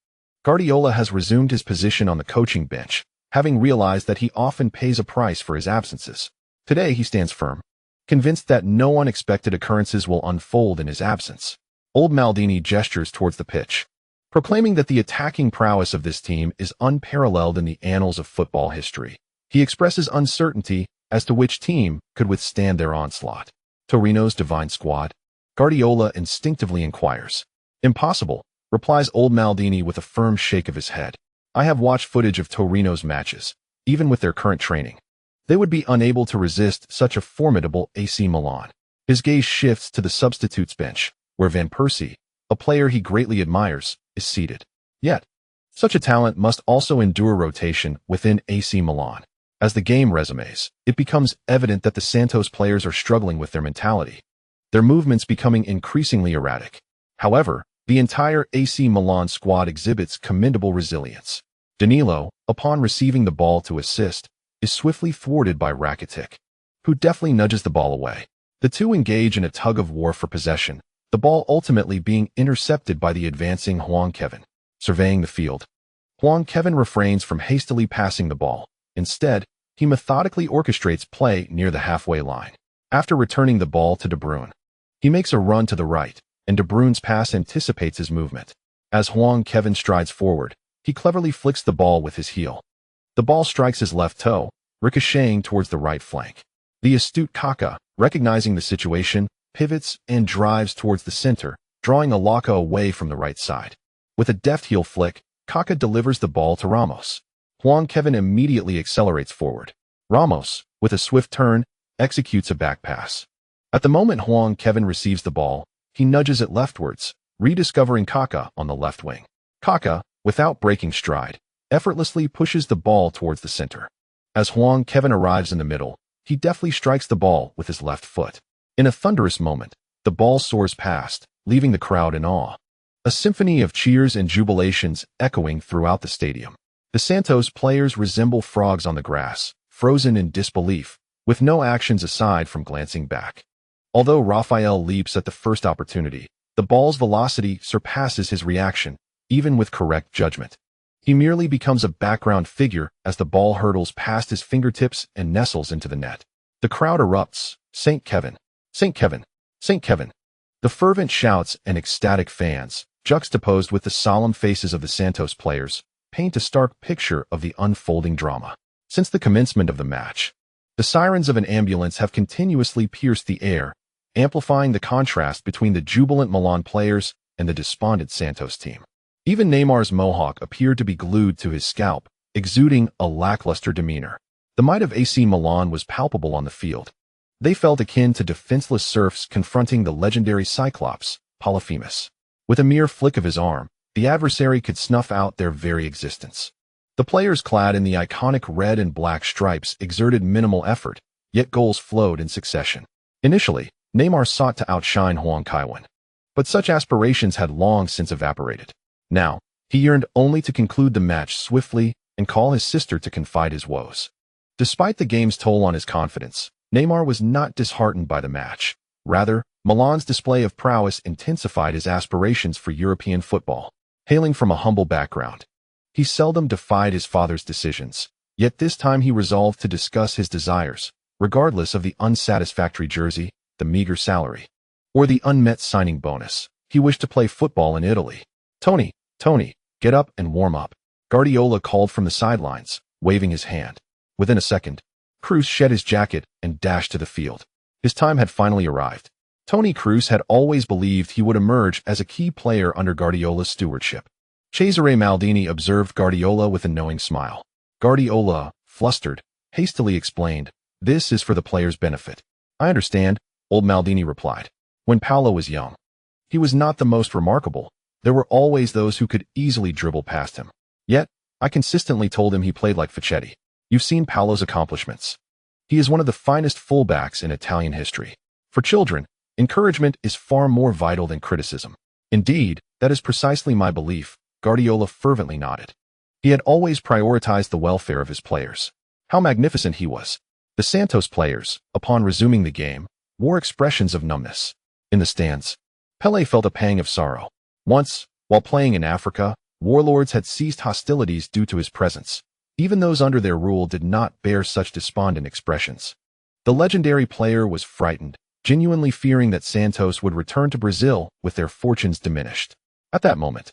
Guardiola has resumed his position on the coaching bench, having realized that he often pays a price for his absences. Today he stands firm, convinced that no unexpected occurrences will unfold in his absence. Old Maldini gestures towards the pitch, proclaiming that the attacking prowess of this team is unparalleled in the annals of football history. He expresses uncertainty as to which team could withstand their onslaught. Torino's divine squad? Guardiola instinctively inquires. Impossible, replies old Maldini with a firm shake of his head. I have watched footage of Torino's matches, even with their current training. They would be unable to resist such a formidable AC Milan. His gaze shifts to the substitutes bench, where Van Persie, a player he greatly admires, is seated. Yet, such a talent must also endure rotation within AC Milan. As the game resumes, it becomes evident that the Santos players are struggling with their mentality, their movements becoming increasingly erratic. However, the entire AC Milan squad exhibits commendable resilience. Danilo, upon receiving the ball to assist, is swiftly thwarted by Rakitic, who deftly nudges the ball away. The two engage in a tug-of-war for possession, the ball ultimately being intercepted by the advancing Huang Kaiwen. Surveying the field, Huang Kaiwen refrains from hastily passing the ball. Instead, he methodically orchestrates play near the halfway line. After returning the ball to De Bruyne, he makes a run to the right, and De Bruyne's pass anticipates his movement. As Huang Kaiwen strides forward, he cleverly flicks the ball with his heel. The ball strikes his left toe, ricocheting towards the right flank. The astute Kaka, recognizing the situation, pivots and drives towards the center, drawing Alaka away from the right side. With a deft heel flick, Kaka delivers the ball to Ramos. Huang Kaiwen immediately accelerates forward. Ramos, with a swift turn, executes a back pass. At the moment Huang Kaiwen receives the ball, he nudges it leftwards, rediscovering Kaka on the left wing. Kaka, without breaking stride, effortlessly pushes the ball towards the center. As Huang Kaiwen arrives in the middle, he deftly strikes the ball with his left foot. In a thunderous moment, the ball soars past, leaving the crowd in awe. A symphony of cheers and jubilations echoing throughout the stadium. The Santos players resemble frogs on the grass, frozen in disbelief, with no actions aside from glancing back. Although Raphael leaps at the first opportunity, the ball's velocity surpasses his reaction, even with correct judgment. He merely becomes a background figure as the ball hurtles past his fingertips and nestles into the net. The crowd erupts, St. Kevin, St. Kevin, St. Kevin. The fervent shouts and ecstatic fans, juxtaposed with the solemn faces of the Santos players, paint a stark picture of the unfolding drama. Since the commencement of the match, the sirens of an ambulance have continuously pierced the air, amplifying the contrast between the jubilant Milan players and the despondent Santos team. Even Neymar's mohawk appeared to be glued to his scalp, exuding a lackluster demeanor. The might of AC Milan was palpable on the field. They felt akin to defenseless serfs confronting the legendary Cyclops, Polyphemus. With a mere flick of his arm, the adversary could snuff out their very existence. The players clad in the iconic red and black stripes exerted minimal effort, yet goals flowed in succession. Initially, Neymar sought to outshine Huang Kaiwen, but such aspirations had long since evaporated. Now, he yearned only to conclude the match swiftly and call his sister to confide his woes. Despite the game's toll on his confidence, Neymar was not disheartened by the match. Rather, Milan's display of prowess intensified his aspirations for European football. Hailing from a humble background, he seldom defied his father's decisions, yet this time he resolved to discuss his desires, regardless of the unsatisfactory jersey, the meager salary, or the unmet signing bonus. He wished to play football in Italy. Tony, get up and warm up," Guardiola called from the sidelines, waving his hand. Within a second, Cruz shed his jacket and dashed to the field. His time had finally arrived. Toni Kroos had always believed he would emerge as a key player under Guardiola's stewardship. Cesare Maldini observed Guardiola with a knowing smile. Guardiola, flustered, hastily explained, "This is for the players' benefit." "I understand," old Maldini replied. When Paolo was young, he was not the most remarkable. There were always those who could easily dribble past him. Yet, I consistently told him he played like Facchetti. You've seen Paolo's accomplishments. He is one of the finest fullbacks in Italian history. For children, encouragement is far more vital than criticism. Indeed, that is precisely my belief, Guardiola fervently nodded. He had always prioritized the welfare of his players. How magnificent he was. The Santos players, upon resuming the game, wore expressions of numbness. In the stands, Pelé felt a pang of sorrow. Once, while playing in Africa, warlords had ceased hostilities due to his presence. Even those under their rule did not bear such despondent expressions. The legendary player was frightened, genuinely fearing that Santos would return to Brazil with their fortunes diminished. At that moment,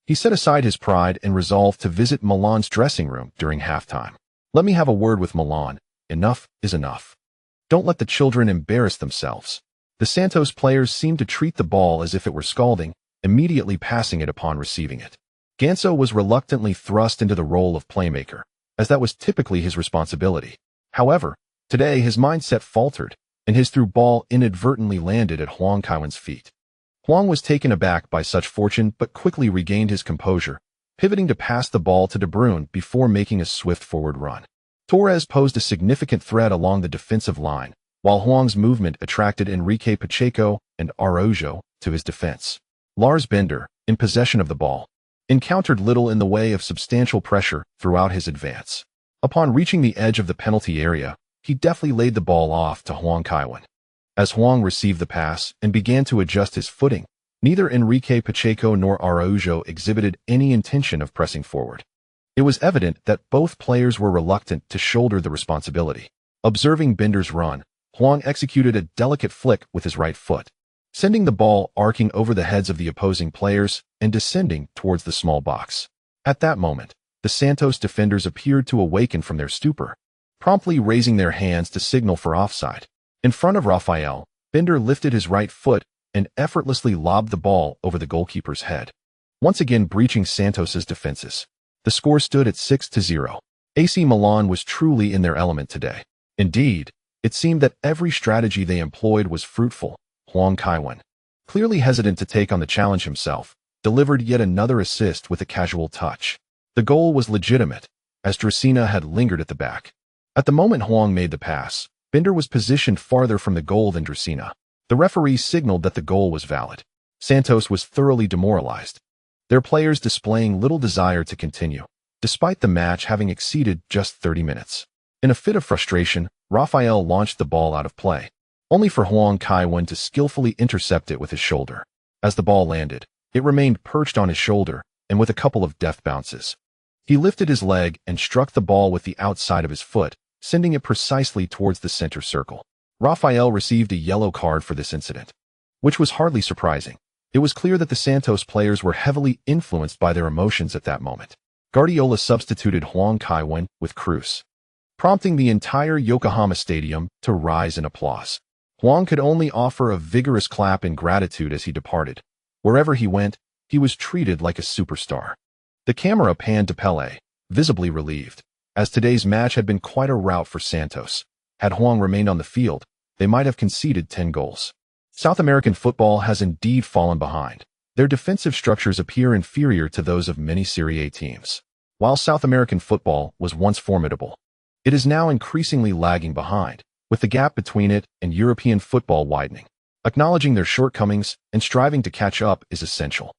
he set aside his pride and resolved to visit Milan's dressing room during halftime. "Let me have a word with Milan. Enough is enough. Don't let the children embarrass themselves." The Santos players seemed to treat the ball as if it were scalding, immediately passing it upon receiving it. Ganso was reluctantly thrust into the role of playmaker, as that was typically his responsibility. However, today his mindset faltered, and his through ball inadvertently landed at Huang Kaiwen's feet. Huang was taken aback by such fortune but quickly regained his composure, pivoting to pass the ball to De Bruyne before making a swift forward run. Torres posed a significant threat along the defensive line, while Huang's movement attracted Enrique Pacheco and Araujo to his defense. Lars Bender, in possession of the ball, encountered little in the way of substantial pressure throughout his advance. Upon reaching the edge of the penalty area, he deftly laid the ball off to Huang Kaiwen. As Huang received the pass and began to adjust his footing, neither Enrique Pacheco nor Araujo exhibited any intention of pressing forward. It was evident that both players were reluctant to shoulder the responsibility. Observing Bender's run, Huang executed a delicate flick with his right foot, sending the ball arcing over the heads of the opposing players and descending towards the small box. At that moment, the Santos defenders appeared to awaken from their stupor, promptly raising their hands to signal for offside. In front of Rafael, Bender lifted his right foot and effortlessly lobbed the ball over the goalkeeper's head, once again breaching Santos's defenses. The score stood at 6-0. AC Milan was truly in their element today. Indeed, it seemed that every strategy they employed was fruitful. Huang Kaiwen, clearly hesitant to take on the challenge himself, delivered yet another assist with a casual touch. The goal was legitimate, as Dracena had lingered at the back. At the moment Huang made the pass, Bender was positioned farther from the goal than Dracena. The referee signaled that the goal was valid. Santos was thoroughly demoralized, their players displaying little desire to continue, despite the match having exceeded just 30 minutes. In a fit of frustration, Rafael launched the ball out of play, only for Huang Kaiwen to skillfully intercept it with his shoulder. As the ball landed, it remained perched on his shoulder, and with a couple of deft bounces, he lifted his leg and struck the ball with the outside of his foot, sending it precisely towards the center circle. Rafael received a yellow card for this incident, which was hardly surprising. It was clear that the Santos players were heavily influenced by their emotions at that moment. Guardiola substituted Huang Kaiwen with Kroos, prompting the entire Yokohama stadium to rise in applause. Huang could only offer a vigorous clap in gratitude as he departed. Wherever he went, he was treated like a superstar. The camera panned to Pelé, visibly relieved, as today's match had been quite a rout for Santos. Had Huang remained on the field, they might have conceded 10 goals. South American football has indeed fallen behind. Their defensive structures appear inferior to those of many Serie A teams. While South American football was once formidable, it is now increasingly lagging behind, with the gap between it and European football widening. Acknowledging their shortcomings and striving to catch up is essential.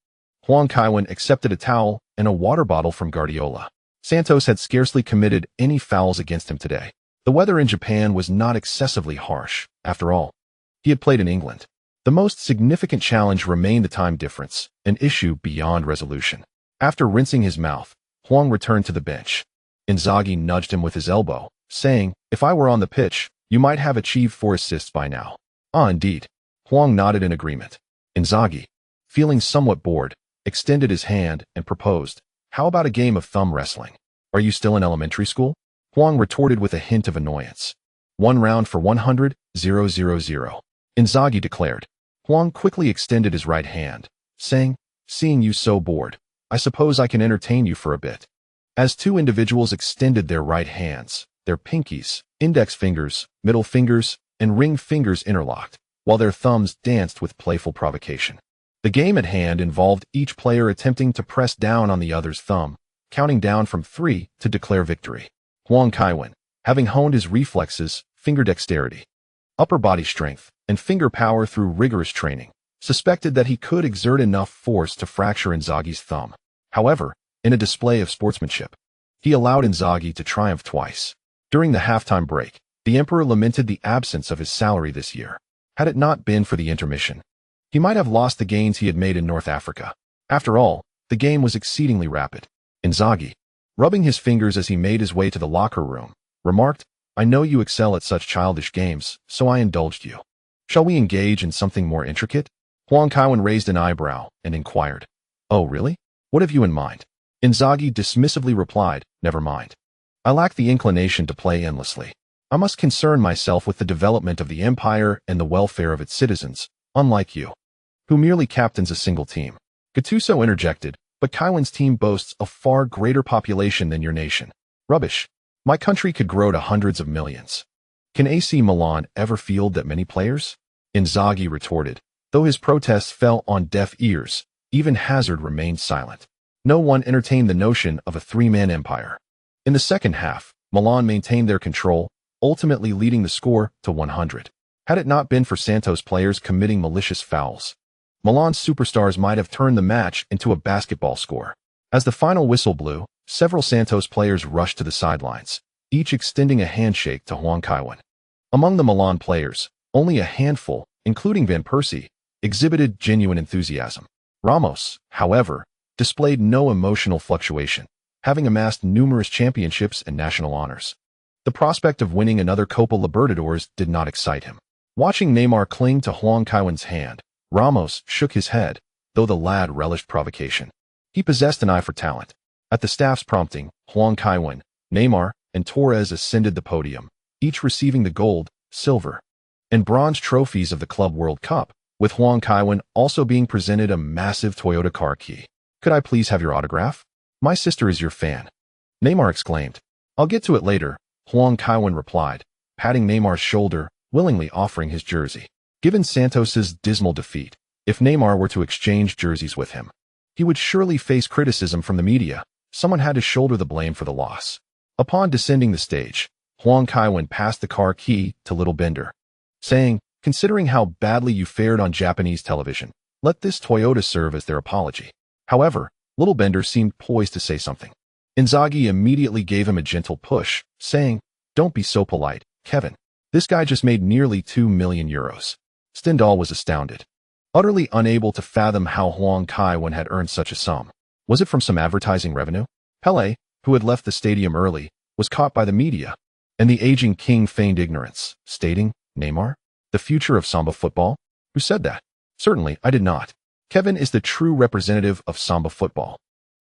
Huang Kaiwen accepted a towel and a water bottle from Guardiola. Santos had scarcely committed any fouls against him today. The weather in Japan was not excessively harsh. After all, he had played in England. The most significant challenge remained the time difference, an issue beyond resolution. After rinsing his mouth, Huang returned to the bench. Inzaghi nudged him with his elbow, saying, "If I were on the pitch, you might have achieved 4 assists by now." "Ah, indeed." Huang nodded in agreement. Inzaghi, feeling somewhat bored, extended his hand and proposed, "How about a game of thumb wrestling?" Are you still in elementary school? Huang retorted with a hint of annoyance. 1 round for 100, 000. Inzaghi declared. Huang quickly extended his right hand, saying, seeing you so bored, I suppose I can entertain you for a bit. As two individuals extended their right hands, their pinkies, index fingers, middle fingers, and ring fingers interlocked, while their thumbs danced with playful provocation. The game at hand involved each player attempting to press down on the other's thumb, counting down from 3 to declare victory. Huang Kaiwen, having honed his reflexes, finger dexterity, upper body strength, and finger power through rigorous training, suspected that he could exert enough force to fracture Inzaghi's thumb. However, in a display of sportsmanship, he allowed Inzaghi to triumph twice. During the halftime break, the emperor lamented the absence of his salary this year. Had it not been for the intermission, he might have lost the gains he had made in North Africa. After all, the game was exceedingly rapid. Inzaghi, rubbing his fingers as he made his way to the locker room, remarked, I know you excel at such childish games, so I indulged you. Shall we engage in something more intricate? Huang Kaiwen raised an eyebrow and inquired, Oh, really? What have you in mind? Inzaghi dismissively replied, Never mind. I lack the inclination to play endlessly. I must concern myself with the development of the empire and the welfare of its citizens, unlike you, who merely captains a single team. Gattuso interjected, but Kaiwen's team boasts a far greater population than your nation. Rubbish. My country could grow to hundreds of millions. Can AC Milan ever field that many players? Inzaghi retorted. Though his protests fell on deaf ears, even Hazard remained silent. No one entertained the notion of a three-man empire. In the second half, Milan maintained their control, ultimately leading the score to 100. Had it not been for Santos players committing malicious fouls, Milan's superstars might have turned the match into a basketball score. As the final whistle blew, several Santos players rushed to the sidelines, each extending a handshake to Huang Kaiwen. Among the Milan players, only a handful, including Van Persie, exhibited genuine enthusiasm. Ramos, however, displayed no emotional fluctuation, having amassed numerous championships and national honors. The prospect of winning another Copa Libertadores did not excite him. Watching Neymar cling to Huang Kaiwen's hand, Ramos shook his head, though the lad relished provocation. He possessed an eye for talent. At the staff's prompting, Huang Kaiwen, Neymar, and Torres ascended the podium, each receiving the gold, silver, and bronze trophies of the Club World Cup, with Huang Kaiwen also being presented a massive Toyota car key. Could I please have your autograph? My sister is your fan. Neymar exclaimed. I'll get to it later, Huang Kaiwen replied, patting Neymar's shoulder, willingly offering his jersey. Given Santos's dismal defeat, if Neymar were to exchange jerseys with him, he would surely face criticism from the media. Someone had to shoulder the blame for the loss. Upon descending the stage, Huang Kaiwen passed the car key to Little Bender, saying, Considering how badly you fared on Japanese television, let this Toyota serve as their apology. However, Little Bender seemed poised to say something. Inzaghi immediately gave him a gentle push, saying, Don't be so polite, Kevin. This guy just made nearly 2 million euros. Stendhal was astounded, utterly unable to fathom how Huang Kaiwen had earned such a sum. Was it from some advertising revenue? Pelé, who had left the stadium early, was caught by the media, and the aging king feigned ignorance, stating, Neymar? The future of Samba football? Who said that? Certainly, I did not. Kevin is the true representative of Samba football.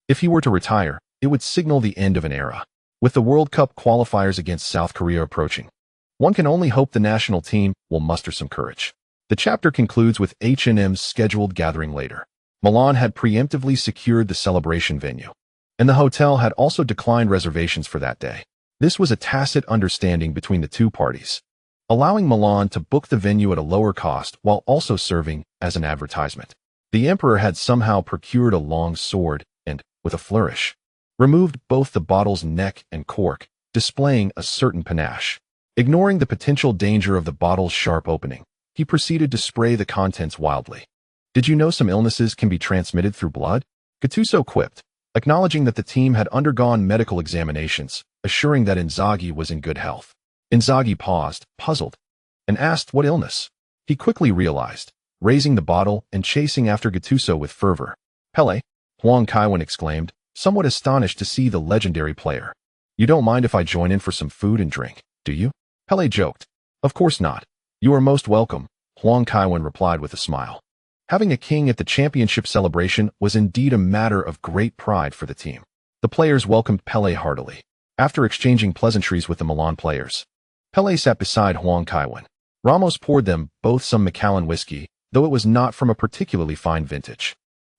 If he were to retire, it would signal the end of an era. With the World Cup qualifiers against South Korea approaching, one can only hope the national team will muster some courage. The chapter concludes with H&M's scheduled gathering later. Milan had preemptively secured the celebration venue, and the hotel had also declined reservations for that day. This was a tacit understanding between the two parties, allowing Milan to book the venue at a lower cost while also serving as an advertisement. The emperor had somehow procured a long sword and, with a flourish, removed both the bottle's neck and cork, displaying a certain panache. Ignoring the potential danger of the bottle's sharp opening, he proceeded to spray the contents wildly. Did you know some illnesses can be transmitted through blood? Gattuso quipped, acknowledging that the team had undergone medical examinations, assuring that Inzaghi was in good health. Inzaghi paused, puzzled, and asked what illness. He quickly realized, raising the bottle and chasing after Gattuso with fervor. Pelé, Huang Kaiwen exclaimed, somewhat astonished to see the legendary player. You don't mind if I join in for some food and drink, do you? Pelé joked. Of course not. You are most welcome, Huang Kaiwen replied with a smile. Having a king at the championship celebration was indeed a matter of great pride for the team. The players welcomed Pele heartily. After exchanging pleasantries with the Milan players, Pele sat beside Huang Kaiwen. Ramos poured them both some Macallan whiskey, though it was not from a particularly fine vintage.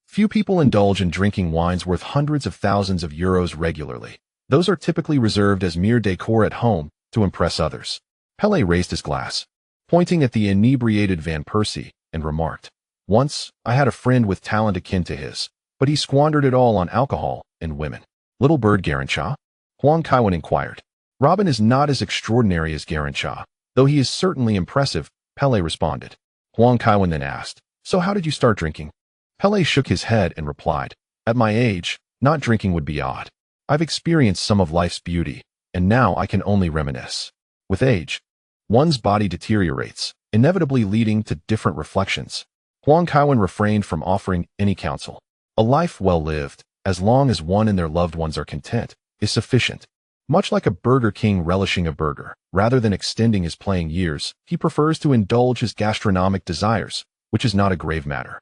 Few people indulge in drinking wines worth hundreds of thousands of euros regularly. Those are typically reserved as mere decor at home to impress others. Pele raised his glass, pointing at the inebriated Van Persie, and remarked, "Once, I had a friend with talent akin to his, but he squandered it all on alcohol and women." "Little bird Garancha?" Huang Kaiwen inquired. "Robin is not as extraordinary as Garancha, though he is certainly impressive," Pele responded. Huang Kaiwen then asked, "So how did you start drinking?" Pele shook his head and replied, "At my age, not drinking would be odd. I've experienced some of life's beauty, and now I can only reminisce. With age, one's body deteriorates, inevitably leading to different reflections." Huang Kaiwen refrained from offering any counsel. A life well lived, as long as one and their loved ones are content, is sufficient. Much like a Burger King relishing a burger, rather than extending his playing years, he prefers to indulge his gastronomic desires, which is not a grave matter.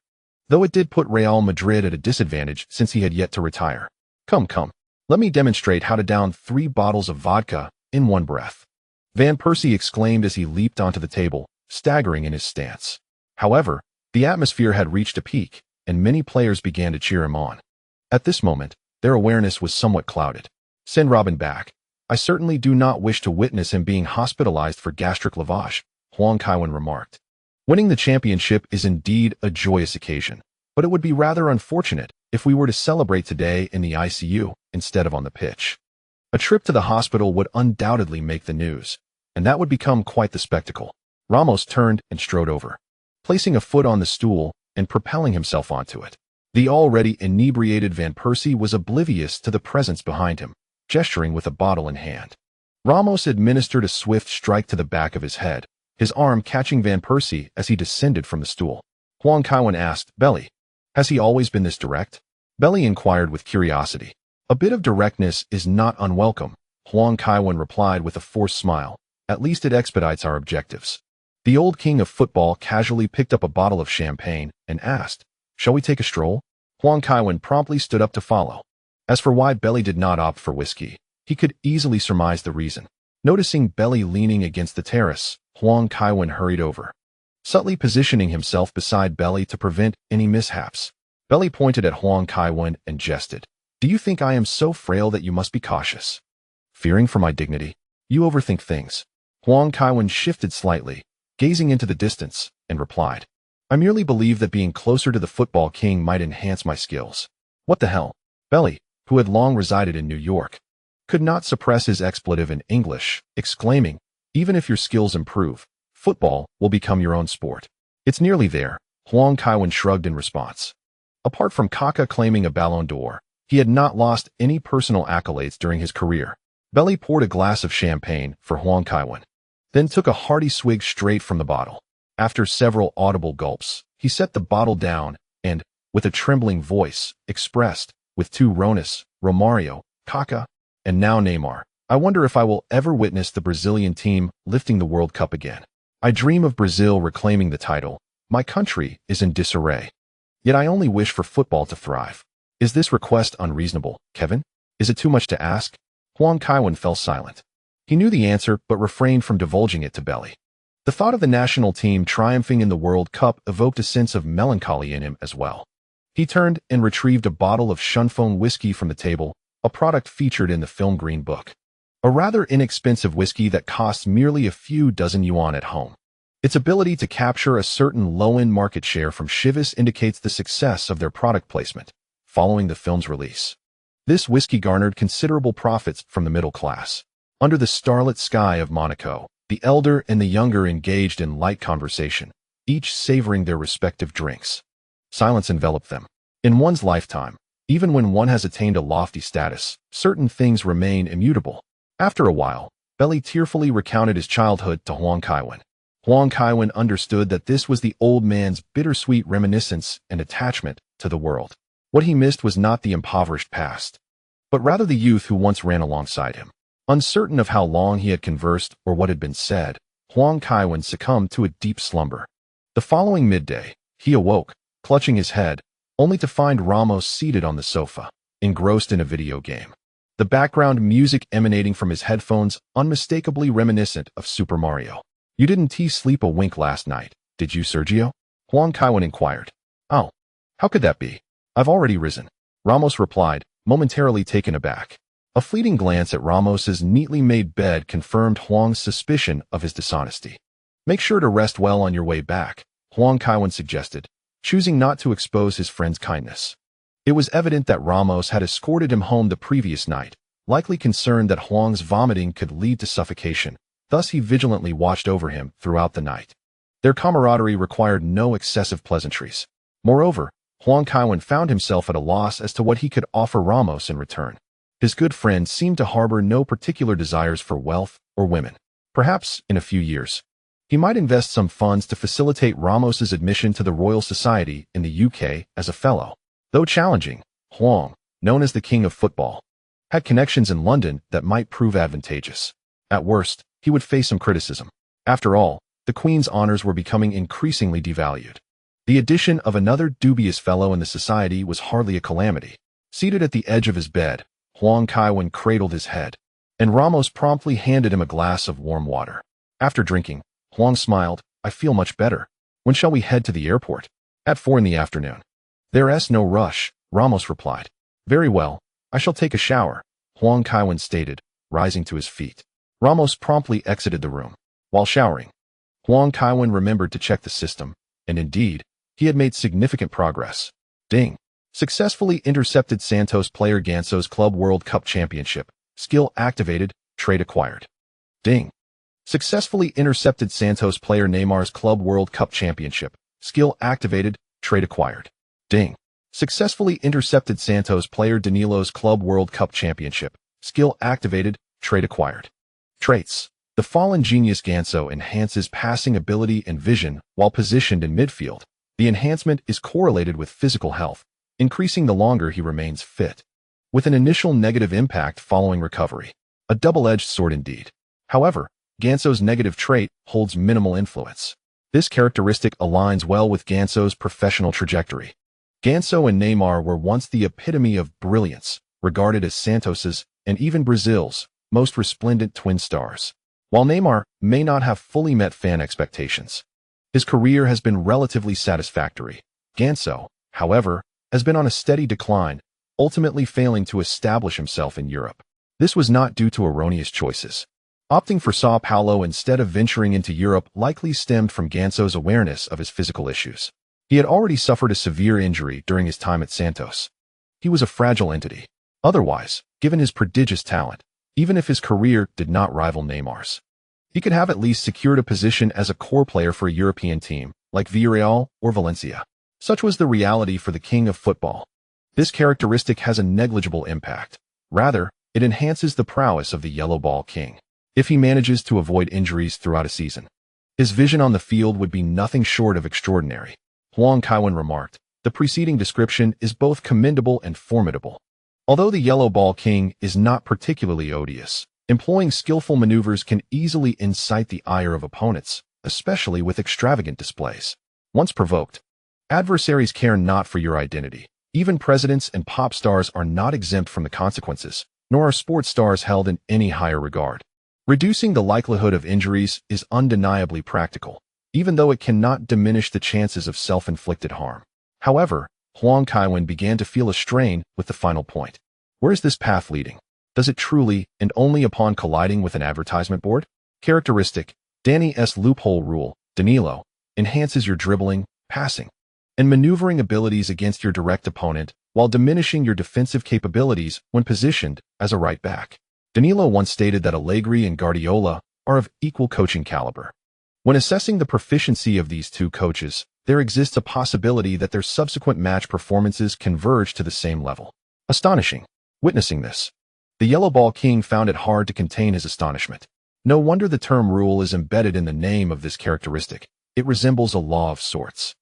Though it did put Real Madrid at a disadvantage since he had yet to retire. Come, let me demonstrate how to down 3 bottles of vodka in one breath," Van Persie exclaimed as he leaped onto the table, staggering in his stance. However, the atmosphere had reached a peak, and many players began to cheer him on. At this moment, their awareness was somewhat clouded. "Send Robin back. I certainly do not wish to witness him being hospitalized for gastric lavage," Huang Kaiwen remarked. "Winning the championship is indeed a joyous occasion, but it would be rather unfortunate if we were to celebrate today in the ICU instead of on the pitch. A trip to the hospital would undoubtedly make the news, and that would become quite the spectacle." Ramos turned and strode over, placing a foot on the stool and propelling himself onto it. The already inebriated Van Persie was oblivious to the presence behind him, gesturing with a bottle in hand. Ramos administered a swift strike to the back of his head, his arm catching Van Persie as he descended from the stool. Huang Kaiwen asked, "Belly, has he always been this direct?" Belly inquired with curiosity. "A bit of directness is not unwelcome," Huang Kaiwen replied with a forced smile. "At least it expedites our objectives." The old king of football casually picked up a bottle of champagne and asked, "Shall we take a stroll?" Huang Kaiwen promptly stood up to follow. As for why Belly did not opt for whiskey, he could easily surmise the reason. Noticing Belly leaning against the terrace, Huang Kaiwen hurried over, subtly positioning himself beside Belly to prevent any mishaps. Belly pointed at Huang Kaiwen and jested, "Do you think I am so frail that you must be cautious? Fearing for my dignity? You overthink things." Huang Kaiwen shifted slightly, gazing into the distance, and replied, "I merely believe that being closer to the football king might enhance my skills." "What the hell?" Belly, who had long resided in New York, could not suppress his expletive in English, exclaiming, "Even if your skills improve, football will become your own sport." "It's nearly there," Huang Kaiwen shrugged in response. Apart from Kaká claiming a Ballon d'Or, he had not lost any personal accolades during his career. Belly poured a glass of champagne for Huang Kaiwen, then took a hearty swig straight from the bottle. After several audible gulps, he set the bottle down and, with a trembling voice, expressed, "With 2 Ronas, Romario, Kaká, and now Neymar, I wonder if I will ever witness the Brazilian team lifting the World Cup again. I dream of Brazil reclaiming the title. My country is in disarray. Yet I only wish for football to thrive. Is this request unreasonable, Kevin? Is it too much to ask?" Huang Kaiwen fell silent. He knew the answer but refrained from divulging it to Belly. The thought of the national team triumphing in the World Cup evoked a sense of melancholy in him as well. He turned and retrieved a bottle of Shunfeng whiskey from the table, a product featured in the film Green Book. A rather inexpensive whiskey that costs merely a few dozen yuan at home. Its ability to capture a certain low-end market share from Chivas indicates the success of their product placement following the film's release. This whiskey garnered considerable profits from the middle class. Under the starlit sky of Monaco, the elder and the younger engaged in light conversation, each savoring their respective drinks. Silence enveloped them. In one's lifetime, even when one has attained a lofty status, certain things remain immutable. After a while, Belly tearfully recounted his childhood to Huang Kaiwen. Huang Kaiwen understood that this was the old man's bittersweet reminiscence and attachment to the world. What he missed was not the impoverished past, but rather the youth who once ran alongside him. Uncertain of how long he had conversed or what had been said, Huang Kaiwen succumbed to a deep slumber. The following midday, he awoke, clutching his head, only to find Ramos seated on the sofa. engrossed in a video game. The background music emanating from his headphones unmistakably reminiscent of Super Mario. "You didn't sleep a wink last night, did you, Sergio?" Huang Kaiwen inquired. "Oh, how could that be? I've already risen," Ramos replied, momentarily taken aback. A fleeting glance at Ramos's neatly made bed confirmed Huang's suspicion of his dishonesty. "Make sure to rest well on your way back," Huang Kaiwen suggested, choosing not to expose his friend's kindness. It was evident that Ramos had escorted him home the previous night, likely concerned that Huang's vomiting could lead to suffocation. Thus he vigilantly watched over him throughout the night. Their camaraderie required no excessive pleasantries. Moreover, Huang Kaiwen found himself at a loss as to what he could offer Ramos in return. His good friend seemed to harbor no particular desires for wealth or women. Perhaps, in a few years, he might invest some funds to facilitate Ramos's admission to the Royal Society in the UK as a fellow. Though challenging, Huang, known as the King of Football, had connections in London that might prove advantageous. At worst, he would face some criticism. After all, the Queen's honors were becoming increasingly devalued. The addition of another dubious fellow in the society was hardly a calamity. Seated at the edge of his bed, Huang Kaiwen cradled his head, and Ramos promptly handed him a glass of warm water. After drinking, Huang smiled. "I feel much better. When shall we head to the airport?" "At 4 in the afternoon. There's no rush," Ramos replied. "Very well, I shall take a shower," Huang Kaiwen stated, rising to his feet. Ramos promptly exited the room. While showering, Huang Kaiwen remembered to check the system, and indeed, he had made significant progress. Ding. Successfully intercepted Santos player Ganso's Club World Cup Championship. Skill activated, trait acquired. Ding. Successfully intercepted Santos player Neymar's Club World Cup Championship. Skill activated, trait acquired. Ding. Successfully intercepted Santos player Danilo's Club World Cup Championship. Skill activated, trait acquired. Traits. The fallen genius Ganso enhances passing ability and vision while positioned in midfield. The enhancement is correlated with physical health, increasing the longer he remains fit, with an initial negative impact following recovery. A double-edged sword indeed. However, Ganso's negative trait holds minimal influence. This characteristic aligns well with Ganso's professional trajectory. Ganso and Neymar were once the epitome of brilliance, regarded as Santos's, and even Brazil's, most resplendent twin stars. While Neymar may not have fully met fan expectations, his career has been relatively satisfactory. Ganso, however, has been on a steady decline, ultimately failing to establish himself in Europe. This was not due to erroneous choices. Opting for Sao Paulo instead of venturing into Europe likely stemmed from Ganso's awareness of his physical issues. He had already suffered a severe injury during his time at Santos. He was a fragile entity. Otherwise, given his prodigious talent, even if his career did not rival Neymar's, he could have at least secured a position as a core player for a European team, like Villarreal or Valencia. Such was the reality for the king of football. This characteristic has a negligible impact. Rather, it enhances the prowess of the yellow ball king. If he manages to avoid injuries throughout a season, his vision on the field would be nothing short of extraordinary. Huang Kaiwen remarked, "The preceding description is both commendable and formidable. Although the yellow ball king is not particularly odious, employing skillful maneuvers can easily incite the ire of opponents, especially with extravagant displays. Once provoked, adversaries care not for your identity. Even presidents and pop stars are not exempt from the consequences, nor are sports stars held in any higher regard. Reducing the likelihood of injuries is undeniably practical, even though it cannot diminish the chances of self-inflicted harm." However, Huang Kaiwen began to feel a strain with the final point. Where is this path leading? Does it truly, and only upon colliding with an advertisement board? Characteristic, Danny's loophole rule, Danilo, enhances your dribbling, passing, and maneuvering abilities against your direct opponent, while diminishing your defensive capabilities when positioned as a right back. Danilo once stated that Allegri and Guardiola are of equal coaching caliber. When assessing the proficiency of these two coaches, there exists a possibility that their subsequent match performances converge to the same level. Astonishing. Witnessing this, the yellow ball king found it hard to contain his astonishment. No wonder the term rule is embedded in the name of this characteristic. It resembles a law of sorts.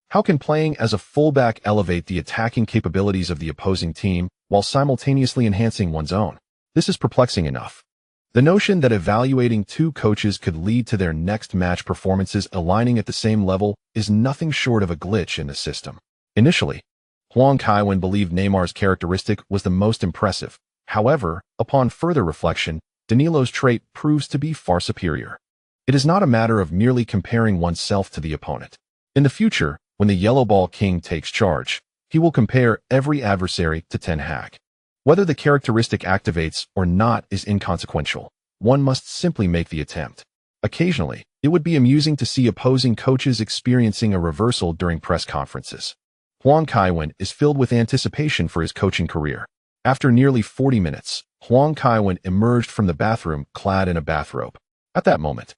How can playing as a fullback elevate the attacking capabilities of the opposing team while simultaneously enhancing one's own? This is perplexing enough. The notion that evaluating two coaches could lead to their next match performances aligning at the same level is nothing short of a glitch in the system. Initially, Huang Kaiwen believed Neymar's characteristic was the most impressive. However, upon further reflection, Danilo's trait proves to be far superior. It is not a matter of merely comparing oneself to the opponent. In the future, when the Yellow Ball King takes charge, he will compare every adversary to Ten Hag. Whether the characteristic activates or not is inconsequential. One must simply make the attempt. Occasionally, it would be amusing to see opposing coaches experiencing a reversal during press conferences. Huang Kaiwen is filled with anticipation for his coaching career. After nearly 40 minutes, Huang Kaiwen emerged from the bathroom clad in a bathrobe. At that moment,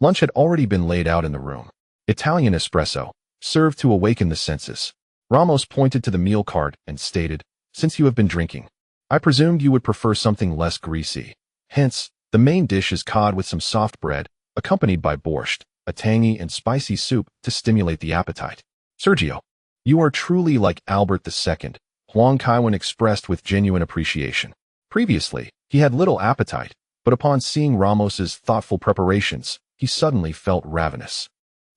lunch had already been laid out in the room. Italian espresso, served to awaken the senses. Ramos pointed to the meal cart and stated, "Since you have been drinking, I presumed you would prefer something less greasy. Hence, the main dish is cod with some soft bread, accompanied by borscht, a tangy and spicy soup to stimulate the appetite." "Sergio, you are truly like Albert II," Huang Kaiwen expressed with genuine appreciation. Previously, he had little appetite, but upon seeing Ramos's thoughtful preparations, he suddenly felt ravenous.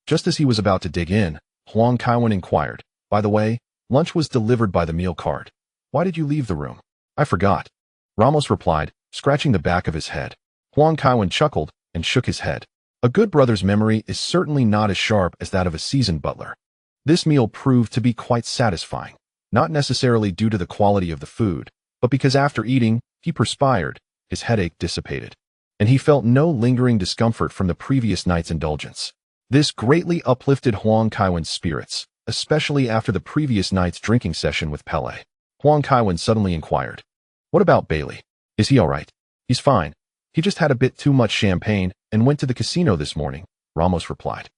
Just as he was about to dig in, Huang Kaiwen inquired, "By the way, lunch was delivered by the meal cart. Why did you leave the room?" "I forgot," Ramos replied, scratching the back of his head. Huang Kaiwen chuckled and shook his head. A good brother's memory is certainly not as sharp as that of a seasoned butler. This meal proved to be quite satisfying, not necessarily due to the quality of the food, but because after eating, he perspired, his headache dissipated, and he felt no lingering discomfort from the previous night's indulgence. This greatly uplifted Huang Kaiwen's spirits, especially after the previous night's drinking session with Pele. Huang Kaiwen suddenly inquired, "What about Bailey? Is he all right?" "He's fine. He just had a bit too much champagne and went to the casino this morning," Ramos replied.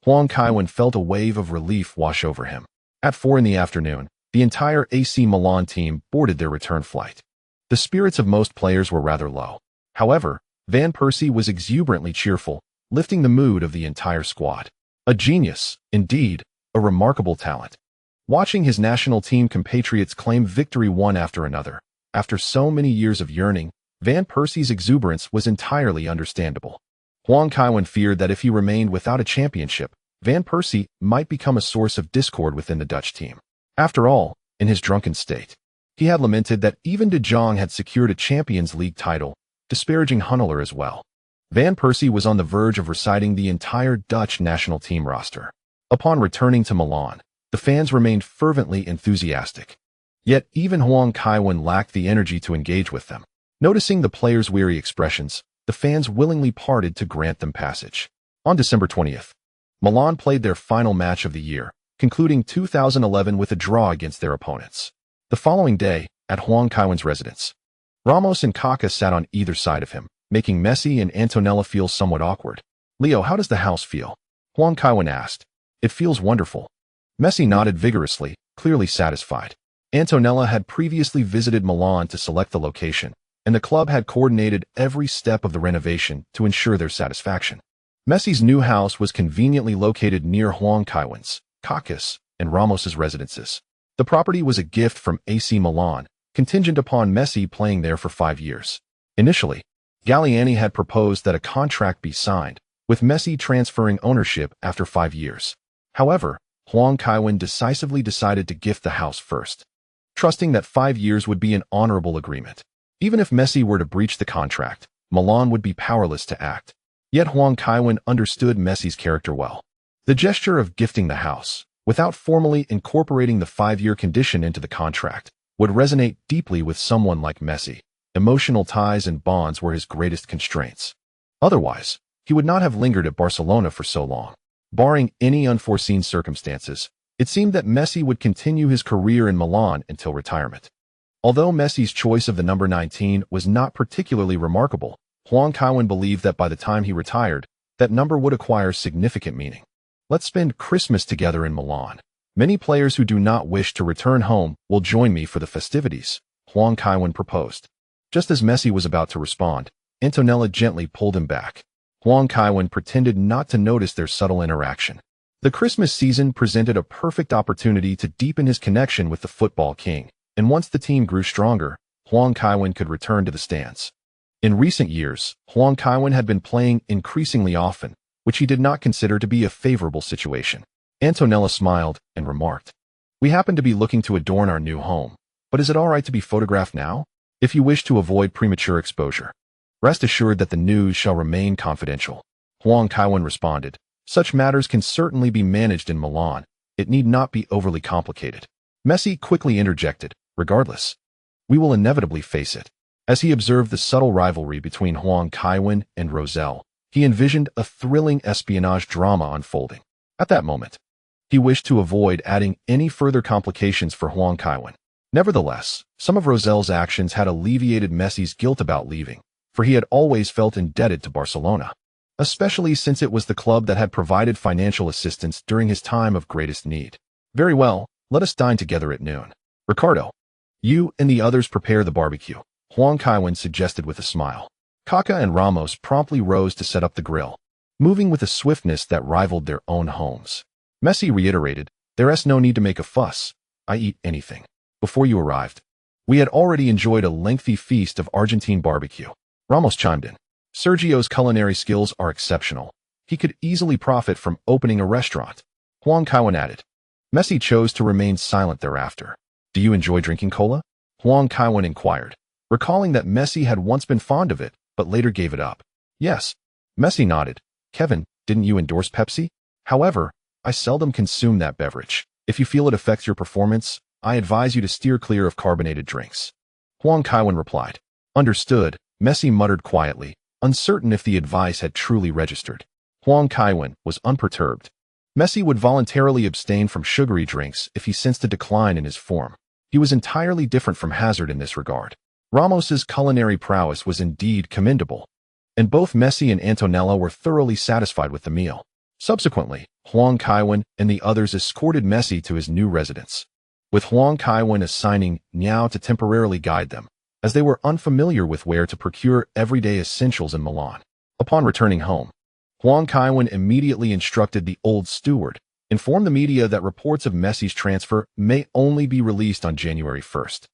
Huang Kaiwen felt a wave of relief wash over him. At 4 in the afternoon, the entire AC Milan team boarded their return flight. The spirits of most players were rather low. However, Van Persie was exuberantly cheerful, lifting the mood of the entire squad. A genius, indeed, a remarkable talent. Watching his national team compatriots claim victory one after another, after so many years of yearning, Van Persie's exuberance was entirely understandable. Huang Kaiwen feared that if he remained without a championship, Van Persie might become a source of discord within the Dutch team. After all, in his drunken state, he had lamented that even De Jong had secured a Champions League title, disparaging Huntelaar as well. Van Persie was on the verge of reciting the entire Dutch national team roster. Upon returning to Milan, the fans remained fervently enthusiastic. Yet even Huang Kaiwen lacked the energy to engage with them. Noticing the players' weary expressions, the fans willingly parted to grant them passage. On December 20th, Milan played their final match of the year, concluding 2011 with a draw against their opponents. The following day, at Huang Kaiwen's residence, Ramos and Kaká sat on either side of him, making Messi and Antonella feel somewhat awkward. "Leo, how does the house feel?" Huang Kaiwen asked. "It feels wonderful." Messi nodded vigorously, clearly satisfied. Antonella had previously visited Milan to select the location, and the club had coordinated every step of the renovation to ensure their satisfaction. Messi's new house was conveniently located near Huang Kaiwen's, Kaká's, and Ramos's residences. The property was a gift from AC Milan, contingent upon Messi playing there for 5 years. Initially, Galliani had proposed that a contract be signed, with Messi transferring ownership after 5 years. However, Huang Kaiwen decisively decided to gift the house first, trusting that 5 years would be an honorable agreement. Even if Messi were to breach the contract, Milan would be powerless to act. Yet Huang Kaiwen understood Messi's character well. The gesture of gifting the house, without formally incorporating the 5-year condition into the contract, would resonate deeply with someone like Messi. Emotional ties and bonds were his greatest constraints. Otherwise, he would not have lingered at Barcelona for so long. Barring any unforeseen circumstances, it seemed that Messi would continue his career in Milan until retirement. Although Messi's choice of the number 19 was not particularly remarkable, Huang Kaiwen believed that by the time he retired, that number would acquire significant meaning. "Let's spend Christmas together in Milan. Many players who do not wish to return home will join me for the festivities," Huang Kaiwen proposed. Just as Messi was about to respond, Antonella gently pulled him back. Huang Kaiwen pretended not to notice their subtle interaction. The Christmas season presented a perfect opportunity to deepen his connection with the football king, and once the team grew stronger, Huang Kaiwen could return to the stands. In recent years, Huang Kaiwen had been playing increasingly often, which he did not consider to be a favorable situation. Antonella smiled and remarked, We happen to be looking to adorn our new home, but is it all right to be photographed now? If you wish to avoid premature exposure, rest assured that the news shall remain confidential. Huang Kaiwen responded, such matters can certainly be managed in Milan. It need not be overly complicated. Messi quickly interjected, regardless, we will inevitably face it. As he observed the subtle rivalry between Huang Kaiwen and Roselle, he envisioned a thrilling espionage drama unfolding. At that moment, he wished to avoid adding any further complications for Huang Kaiwen. Nevertheless, some of Roselle's actions had alleviated Messi's guilt about leaving, for he had always felt indebted to Barcelona, especially since it was the club that had provided financial assistance during his time of greatest need. Very well, let us dine together at noon. Ricardo, you and the others prepare the barbecue, Huang Kaiwen suggested with a smile. Kaka and Ramos promptly rose to set up the grill, moving with a swiftness that rivaled their own homes. Messi reiterated, there's no need to make a fuss. I eat anything. Before you arrived, we had already enjoyed a lengthy feast of Argentine barbecue. Ramos chimed in. Sergio's culinary skills are exceptional. He could easily profit from opening a restaurant. Huang Kaiwen added. Messi chose to remain silent thereafter. Do you enjoy drinking cola? Huang Kaiwen inquired, recalling that Messi had once been fond of it, but later gave it up. Yes. Messi nodded. Kevin, didn't you endorse Pepsi? However, I seldom consume that beverage. If you feel it affects your performance, I advise you to steer clear of carbonated drinks. Huang Kaiwen replied. Understood, Messi muttered quietly, uncertain if the advice had truly registered. Huang Kaiwen was unperturbed. Messi would voluntarily abstain from sugary drinks if he sensed a decline in his form. He was entirely different from Hazard in this regard. Ramos's culinary prowess was indeed commendable, and both Messi and Antonella were thoroughly satisfied with the meal. Subsequently, Huang Kaiwen and the others escorted Messi to his new residence, with Huang Kaiwen assigning Niao to temporarily guide them, as they were unfamiliar with where to procure everyday essentials in Milan. Upon returning home, Huang Kaiwen immediately instructed the old steward, inform the media that reports of Messi's transfer may only be released on January 1st.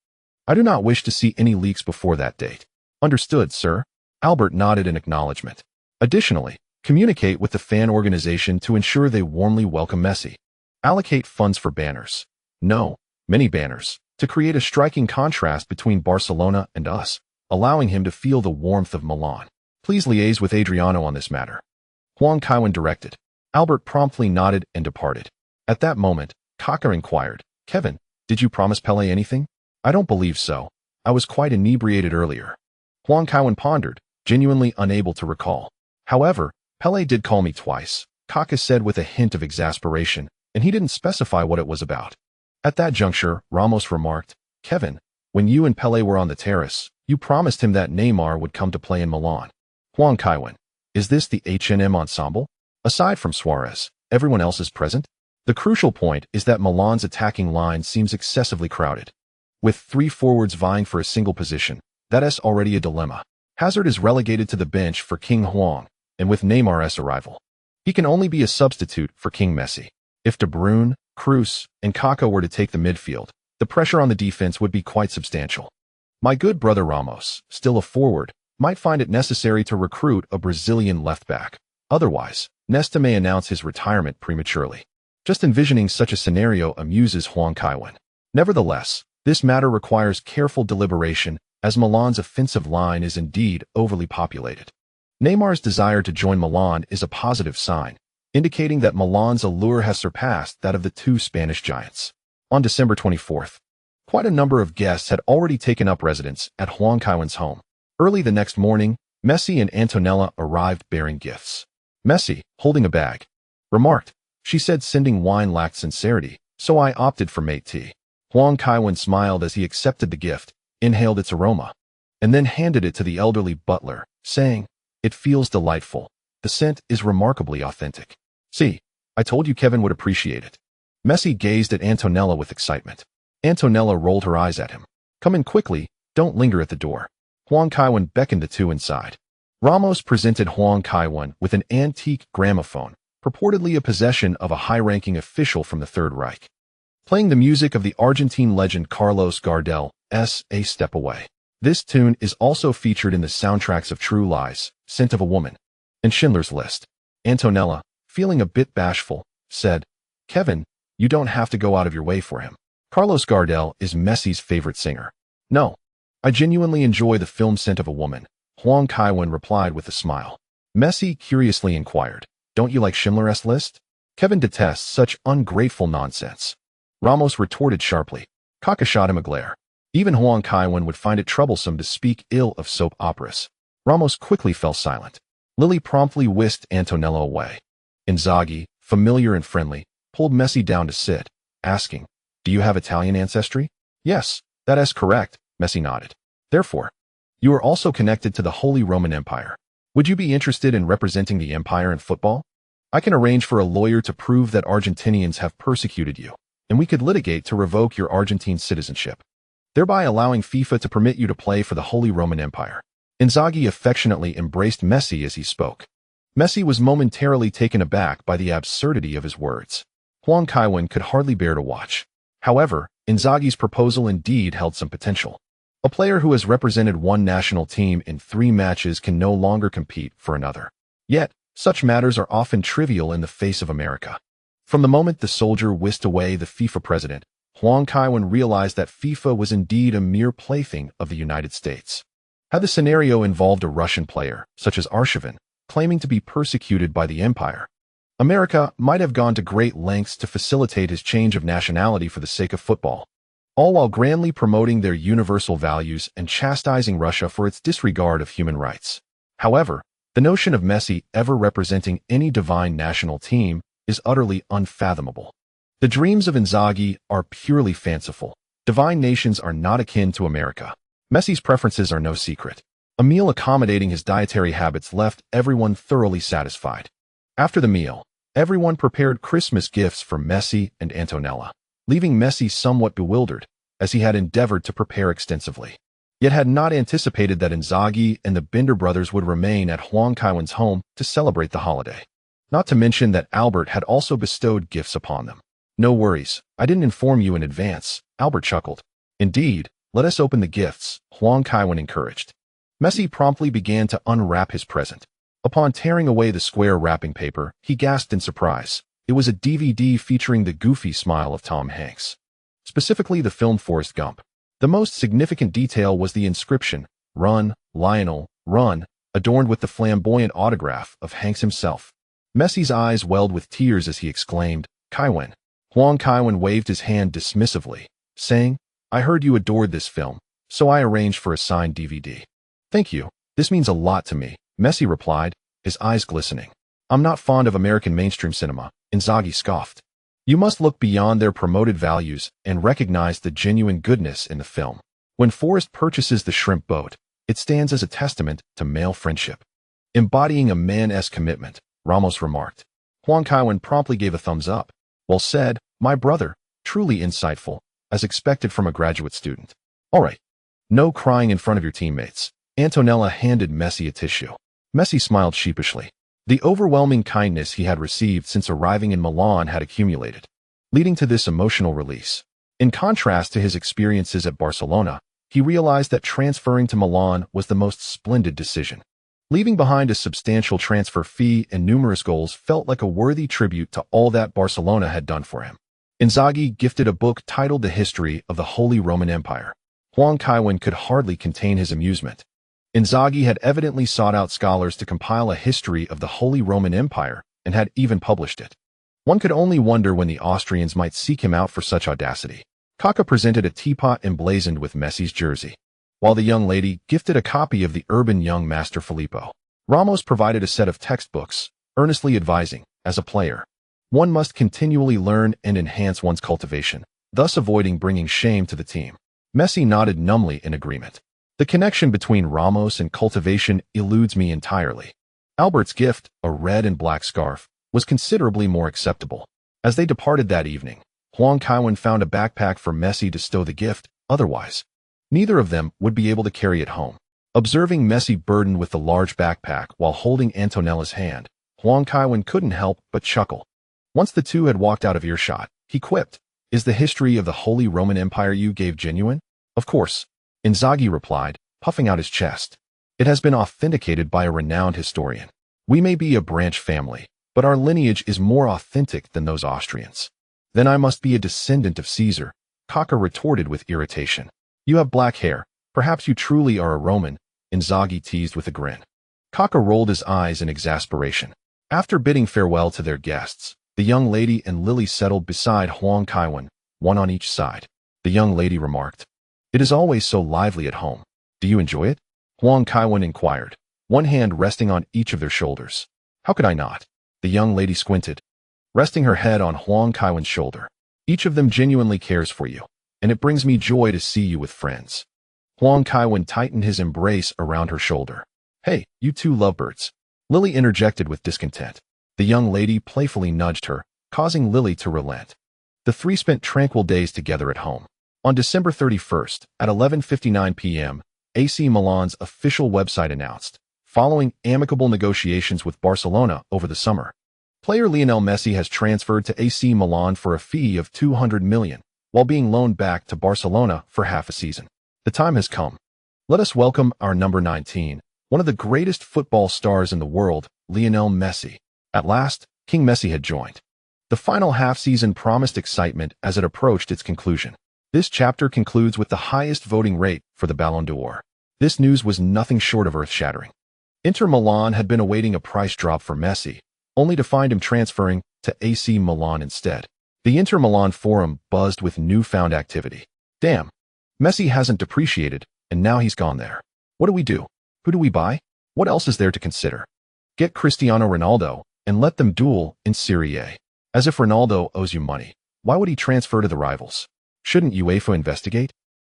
I do not wish to see any leaks before that date. Understood, sir. Albert nodded in acknowledgement. Additionally, communicate with the fan organization to ensure they warmly welcome Messi. Allocate funds for banners. No, many banners, to create a striking contrast between Barcelona and us, allowing him to feel the warmth of Milan. Please liaise with Adriano on this matter. Huang Kaiwen directed. Albert promptly nodded and departed. At that moment, Kaka inquired, Kevin, did you promise Pele anything? I don't believe so. I was quite inebriated earlier. Huang Kaiwen pondered, genuinely unable to recall. However, Pele did call me twice, Kaka said with a hint of exasperation, and he didn't specify what it was about. At that juncture, Ramos remarked, Kevin, when you and Pele were on the terrace, you promised him that Neymar would come to play in Milan. Huang Kaiwen, is this the H&M ensemble? Aside from Suarez, everyone else is present? The crucial point is that Milan's attacking line seems excessively crowded. With 3 forwards vying for a single position, that is already a dilemma. Hazard is relegated to the bench for King Huang, and with Neymar's arrival, he can only be a substitute for King Messi. If De Bruyne, Kroos, and Kaka were to take the midfield, the pressure on the defense would be quite substantial. My good brother Ramos, still a forward, might find it necessary to recruit a Brazilian left-back. Otherwise, Nesta may announce his retirement prematurely. Just envisioning such a scenario amuses Huang Kaiwen. Nevertheless, this matter requires careful deliberation, as Milan's offensive line is indeed overly populated. Neymar's desire to join Milan is a positive sign, indicating that Milan's allure has surpassed that of the 2 Spanish giants. On December 24th, quite a number of guests had already taken up residence at Huang Kaiwen's home. Early the next morning, Messi and Antonella arrived bearing gifts. Messi, holding a bag, remarked, she said sending wine lacked sincerity, so I opted for mate tea. Huang Kaiwen smiled as he accepted the gift, inhaled its aroma, and then handed it to the elderly butler, saying, it feels delightful. The scent is remarkably authentic. See, I told you Kevin would appreciate it. Messi gazed at Antonella with excitement. Antonella rolled her eyes at him. Come in quickly, don't linger at the door. Huang Kaiwen beckoned the 2 inside. Ramos presented Huang Kaiwen with an antique gramophone, purportedly a possession of a high-ranking official from the Third Reich, playing the music of the Argentine legend Carlos Gardel, A Step Away. This tune is also featured in the soundtracks of True Lies, Scent of a Woman, and Schindler's List. Antonella, feeling a bit bashful, said, Kevin, you don't have to go out of your way for him. Carlos Gardel is Messi's favorite singer. No. I genuinely enjoy the film Scent of a Woman, Huang Kaiwen replied with a smile. Messi curiously inquired, don't you like Schindler's List? Kevin detests such ungrateful nonsense. Ramos retorted sharply. Kaka shot him a glare. Even Huang Kaiwen would find it troublesome to speak ill of soap operas. Ramos quickly fell silent. Lily promptly whisked Antonello away. Inzaghi, familiar and friendly, pulled Messi down to sit, asking, do you have Italian ancestry? Yes, that is correct, Messi nodded. Therefore, you are also connected to the Holy Roman Empire. Would you be interested in representing the empire in football? I can arrange for a lawyer to prove that Argentinians have persecuted you, and we could litigate to revoke your Argentine citizenship, thereby allowing FIFA to permit you to play for the Holy Roman Empire. Inzaghi affectionately embraced Messi as he spoke. Messi was momentarily taken aback by the absurdity of his words. Huang Kaiwen could hardly bear to watch. However, Inzaghi's proposal indeed held some potential. A player who has represented one national team in 3 matches can no longer compete for another. Yet, such matters are often trivial in the face of America. From the moment the soldier whisked away the FIFA president, Huang Kaiwen realized that FIFA was indeed a mere plaything of the United States. Had the scenario involved a Russian player, such as Arshavin, claiming to be persecuted by the empire, America might have gone to great lengths to facilitate his change of nationality for the sake of football, all while grandly promoting their universal values and chastising Russia for its disregard of human rights. However, the notion of Messi ever representing any divine national team is utterly unfathomable. The dreams of Inzaghi are purely fanciful. Divine nations are not akin to America. Messi's preferences are no secret. A meal accommodating his dietary habits left everyone thoroughly satisfied. After the meal, everyone prepared Christmas gifts for Messi and Antonella, leaving Messi somewhat bewildered, as he had endeavored to prepare extensively, yet had not anticipated that Inzaghi and the Binder brothers would remain at Huang Kaiwen's home to celebrate the holiday. Not to mention that Albert had also bestowed gifts upon them. No worries, I didn't inform you in advance, Albert chuckled. Indeed, let us open the gifts, Huang Kaiwen encouraged. Messi promptly began to unwrap his present. Upon tearing away the square wrapping paper, he gasped in surprise. It was a DVD featuring the goofy smile of Tom Hanks. Specifically the film Forrest Gump. The most significant detail was the inscription, Run, Lionel, Run, adorned with the flamboyant autograph of Hanks himself. Messi's eyes welled with tears as he exclaimed, Kaiwen. Huang Kaiwen waved his hand dismissively, saying, I heard you adored this film, so I arranged for a signed DVD. Thank you, this means a lot to me, Messi replied, his eyes glistening. I'm not fond of American mainstream cinema, Inzaghi scoffed. You must look beyond their promoted values and recognize the genuine goodness in the film. When Forrest purchases the shrimp boat, it stands as a testament to male friendship, embodying a man-esque commitment, Ramos remarked. Huang Kaiwen promptly gave a thumbs up. Well said, my brother, truly insightful, as expected from a graduate student. All right. No crying in front of your teammates. Antonella handed Messi a tissue. Messi smiled sheepishly. The overwhelming kindness he had received since arriving in Milan had accumulated, leading to this emotional release. In contrast to his experiences at Barcelona, he realized that transferring to Milan was the most splendid decision. Leaving behind a substantial transfer fee and numerous goals felt like a worthy tribute to all that Barcelona had done for him. Inzaghi gifted a book titled The History of the Holy Roman Empire. Huang Kaiwen could hardly contain his amusement. Inzaghi had evidently sought out scholars to compile a history of the Holy Roman Empire and had even published it. One could only wonder when the Austrians might seek him out for such audacity. Kaka presented a teapot emblazoned with Messi's jersey, while the young lady gifted a copy of the Urban Young Master Filippo. Ramos provided a set of textbooks, earnestly advising, as a player, one must continually learn and enhance one's cultivation, thus avoiding bringing shame to the team. Messi nodded numbly in agreement. The connection between Ramos and cultivation eludes me entirely. Albert's gift, a red and black scarf, was considerably more acceptable. As they departed that evening, Huang Kaiwen found a backpack for Messi to stow the gift, otherwise, neither of them would be able to carry it home. Observing Messi burdened with the large backpack while holding Antonella's hand, Huang Kaiwen couldn't help but chuckle. Once the two had walked out of earshot, he quipped, Is the history of the Holy Roman Empire you gave genuine? Of course, Inzaghi replied, puffing out his chest. It has been authenticated by a renowned historian. We may be a branch family, but our lineage is more authentic than those Austrians. Then I must be a descendant of Caesar, Kaka retorted with irritation. You have black hair. Perhaps you truly are a Roman, Inzaghi teased with a grin. Kaka rolled his eyes in exasperation. After bidding farewell to their guests, the young lady and Lily settled beside Huang Kaiwen, one on each side. The young lady remarked, "It is always so lively at home. Do you enjoy it?" Huang Kaiwen inquired, one hand resting on each of their shoulders. "How could I not?" The young lady squinted, resting her head on Huang Kaiwen's shoulder. "Each of them genuinely cares for you, and it brings me joy to see you with friends." Huang Kaiwen tightened his embrace around her shoulder. "Hey, you two lovebirds." Lily interjected with discontent. The young lady playfully nudged her, causing Lily to relent. The three spent tranquil days together at home. On December 31st, at 11:59 p.m., AC Milan's official website announced, following amicable negotiations with Barcelona over the summer, player Lionel Messi has transferred to AC Milan for a fee of $200 million, while being loaned back to Barcelona for half a season. The time has come. Let us welcome our number 19, one of the greatest football stars in the world, Lionel Messi. At last, King Messi had joined. The final half-season promised excitement as it approached its conclusion. This chapter concludes with the highest voting rate for the Ballon d'Or. This news was nothing short of earth-shattering. Inter Milan had been awaiting a price drop for Messi, only to find him transferring to AC Milan instead. The Inter Milan forum buzzed with newfound activity. Damn, Messi hasn't depreciated, and now he's gone there. What do we do? Who do we buy? What else is there to consider? Get Cristiano Ronaldo, and let them duel in Serie A. As if Ronaldo owes you money. Why would he transfer to the rivals? Shouldn't UEFA investigate?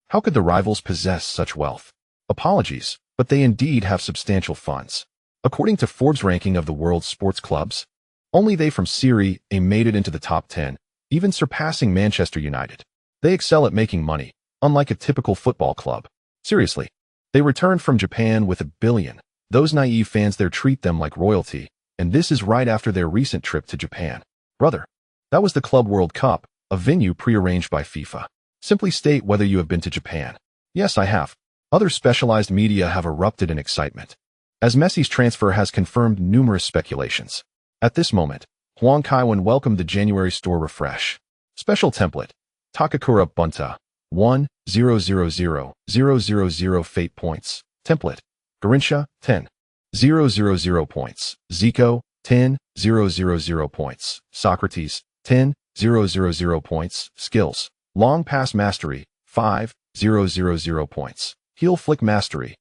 How could the rivals possess such wealth? Apologies, but they indeed have substantial funds. According to Forbes' ranking of the world's sports clubs, only they from Serie A made it into the top 10, even surpassing Manchester United. They excel at making money, unlike a typical football club. Seriously, they returned from Japan with $1 billion. Those naive fans there treat them like royalty, and this is right after their recent trip to Japan. Brother, that was the Club World Cup, a venue prearranged by FIFA. Simply state whether you have been to Japan. Yes, I have. Other specialized media have erupted in excitement, as Messi's transfer has confirmed numerous speculations. At this moment, Huang Kaiwen welcomed the January store refresh. Special template, Takakura Bunta, 1,000,000 fate points. Template, Garincha, 10,000 points. Zico, 10,000 points. Socrates, 10,000 points. Skills, long pass mastery, 5,000 points. Heel flick mastery,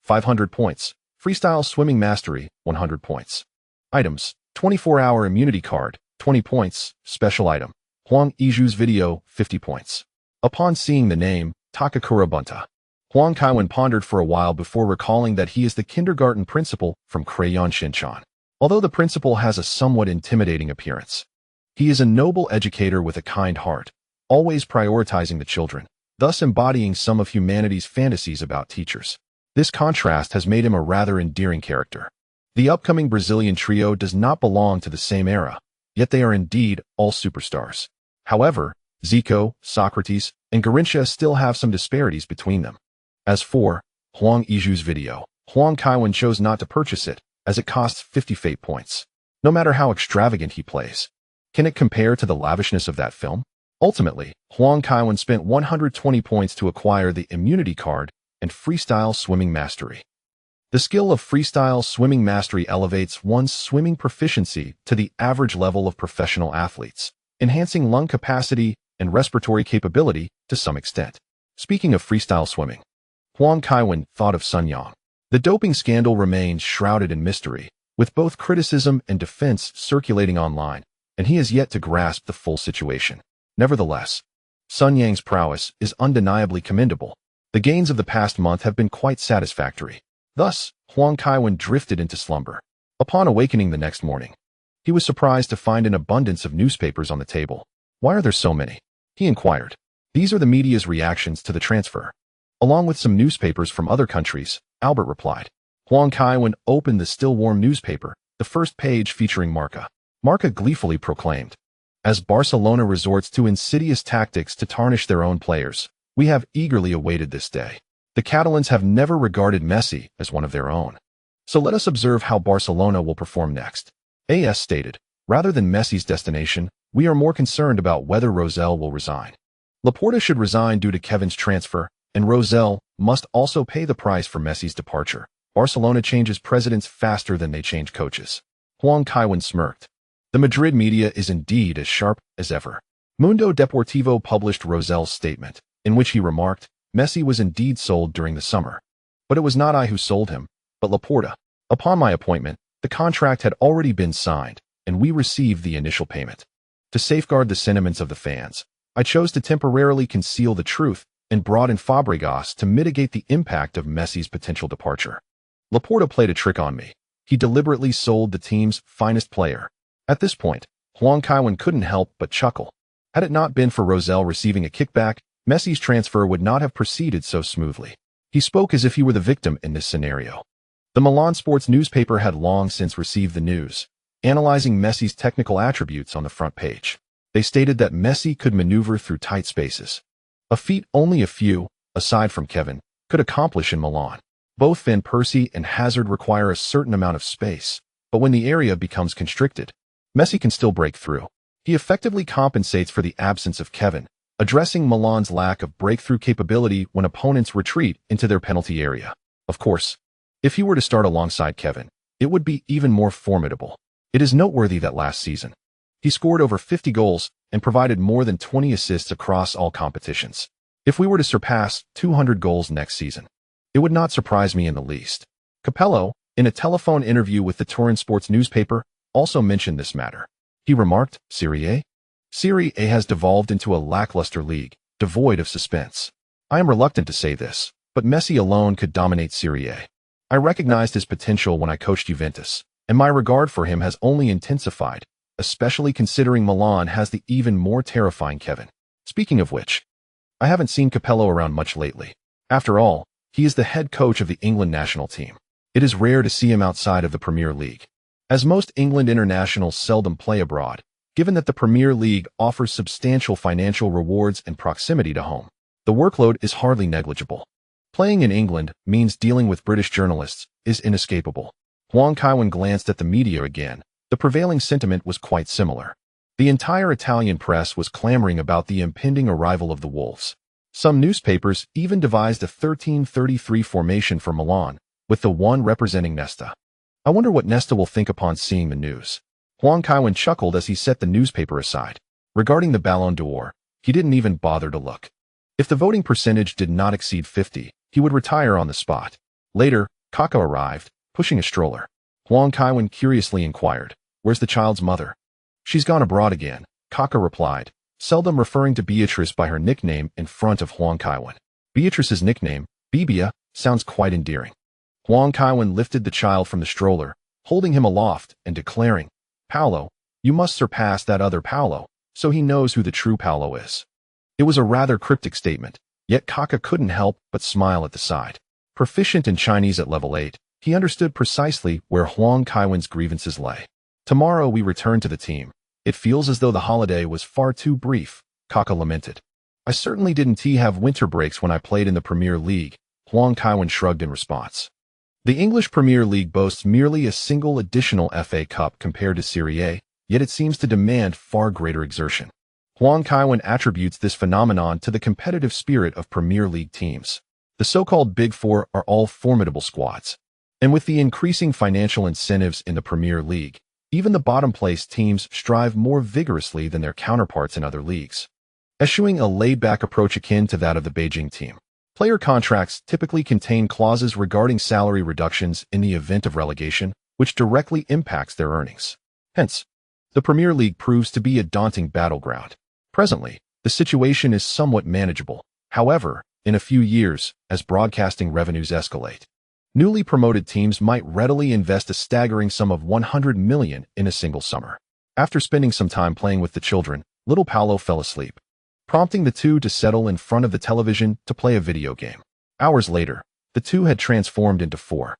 500 points. Freestyle swimming mastery, 100 points. Items, 24-hour immunity card, 20 points. Special item, Huang Iju's video, 50 points. Upon seeing the name, Takakura Bunta, Huang Kaiwen pondered for a while before recalling that he is the kindergarten principal from Crayon Shinchan. Although the principal has a somewhat intimidating appearance, he is a noble educator with a kind heart, always prioritizing the children, thus embodying some of humanity's fantasies about teachers. This contrast has made him a rather endearing character. The upcoming Brazilian trio does not belong to the same era, yet they are indeed all superstars. However, Zico, Socrates, and Garincha still have some disparities between them. As for Huang Iju's video, Huang Kaiwen chose not to purchase it, as it costs 50 fate points. No matter how extravagant he plays, can it compare to the lavishness of that film? Ultimately, Huang Kaiwen spent 120 points to acquire the immunity card and freestyle swimming mastery. The skill of freestyle swimming mastery elevates one's swimming proficiency to the average level of professional athletes, enhancing lung capacity and respiratory capability to some extent. Speaking of freestyle swimming, Huang Kaiwen thought of Sun Yang. The doping scandal remains shrouded in mystery, with both criticism and defense circulating online, and he has yet to grasp the full situation. Nevertheless, Sun Yang's prowess is undeniably commendable. The gains of the past month have been quite satisfactory. Thus, Huang Kaiwen drifted into slumber. Upon awakening the next morning, he was surprised to find an abundance of newspapers on the table. Why are there so many? He inquired. These are the media's reactions to the transfer, along with some newspapers from other countries, Albert replied. Huang Kaiwen opened the still-warm newspaper, the first page featuring Marca. Marca gleefully proclaimed, "As Barcelona resorts to insidious tactics to tarnish their own players, we have eagerly awaited this day. The Catalans have never regarded Messi as one of their own. So let us observe how Barcelona will perform next." AS stated, "Rather than Messi's destination, we are more concerned about whether Rosell will resign. Laporta should resign due to Kevin's transfer, and Rosell must also pay the price for Messi's departure. Barcelona changes presidents faster than they change coaches. Huang Kaiwen smirked. The Madrid media is indeed as sharp as ever. Mundo Deportivo published Rosell's statement, in which he remarked, Messi was indeed sold during the summer. But it was not I who sold him, but Laporta. Upon my appointment, the contract had already been signed, and we received the initial payment. To safeguard the sentiments of the fans, I chose to temporarily conceal the truth and brought in Fabregas to mitigate the impact of Messi's potential departure. Laporta played a trick on me. He deliberately sold the team's finest player. At this point, Huang Kaiwen couldn't help but chuckle. Had it not been for Rosell receiving a kickback, Messi's transfer would not have proceeded so smoothly. He spoke as if he were the victim in this scenario. The Milan sports newspaper had long since received the news, analyzing Messi's technical attributes on the front page. They stated that Messi could maneuver through tight spaces, a feat only a few, aside from Kevin, could accomplish in Milan. Both Van Persie and Hazard require a certain amount of space, but when the area becomes constricted, Messi can still break through. He effectively compensates for the absence of Kevin, addressing Milan's lack of breakthrough capability when opponents retreat into their penalty area. Of course, if he were to start alongside Kevin, it would be even more formidable. It is noteworthy that last season, he scored over 50 goals and provided more than 20 assists across all competitions. If we were to surpass 200 goals next season, it would not surprise me in the least. Capello, in a telephone interview with the Turin sports newspaper, also mentioned this matter. He remarked, Serie A? Serie A has devolved into a lackluster league, devoid of suspense. I am reluctant to say this, but Messi alone could dominate Serie A. I recognized his potential when I coached Juventus, and my regard for him has only intensified, especially considering Milan has the even more terrifying Kevin. Speaking of which, I haven't seen Capello around much lately. After all, he is the head coach of the England national team. It is rare to see him outside of the Premier League, as most England internationals seldom play abroad, given that the Premier League offers substantial financial rewards and proximity to home. The workload is hardly negligible. Playing in England means dealing with British journalists is inescapable. Huang Kaiwen glanced at the media again. The prevailing sentiment was quite similar. The entire Italian press was clamoring about the impending arrival of the Wolves. Some newspapers even devised a 13-33 formation for Milan, with the one representing Nesta. I wonder what Nesta will think upon seeing the news. Huang Kaiwen chuckled as he set the newspaper aside. Regarding the Ballon d'Or, he didn't even bother to look. If the voting percentage did not exceed 50, he would retire on the spot. Later, Kaka arrived, pushing a stroller. Huang Kaiwen curiously inquired, "Where's the child's mother?" "She's gone abroad again," Kaka replied, seldom referring to Beatrice by her nickname in front of Huang Kaiwen. Beatrice's nickname, Bibia, sounds quite endearing. Huang Kaiwen lifted the child from the stroller, holding him aloft and declaring, "Paolo, you must surpass that other Paolo, so he knows who the true Paolo is." It was a rather cryptic statement, yet Kaka couldn't help but smile at the side. Proficient in Chinese at level 8, he understood precisely where Huang Kaiwen's grievances lay. "Tomorrow we return to the team. It feels as though the holiday was far too brief," Kaka lamented. "I certainly didn't have winter breaks when I played in the Premier League," Huang Kaiwen shrugged in response. The English Premier League boasts merely a single additional FA Cup compared to Serie A, yet it seems to demand far greater exertion. Huang Kaiwen attributes this phenomenon to the competitive spirit of Premier League teams. The so-called Big Four are all formidable squads. And with the increasing financial incentives in the Premier League, even the bottom-place teams strive more vigorously than their counterparts in other leagues, eschewing a laid-back approach akin to that of the Beijing team. Player contracts typically contain clauses regarding salary reductions in the event of relegation, which directly impacts their earnings. Hence, the Premier League proves to be a daunting battleground. Presently, the situation is somewhat manageable. However, in a few years, as broadcasting revenues escalate, newly promoted teams might readily invest a staggering sum of 100 million in a single summer. After spending some time playing with the children, little Paolo fell asleep, prompting the two to settle in front of the television to play a video game. Hours later, the two had transformed into four,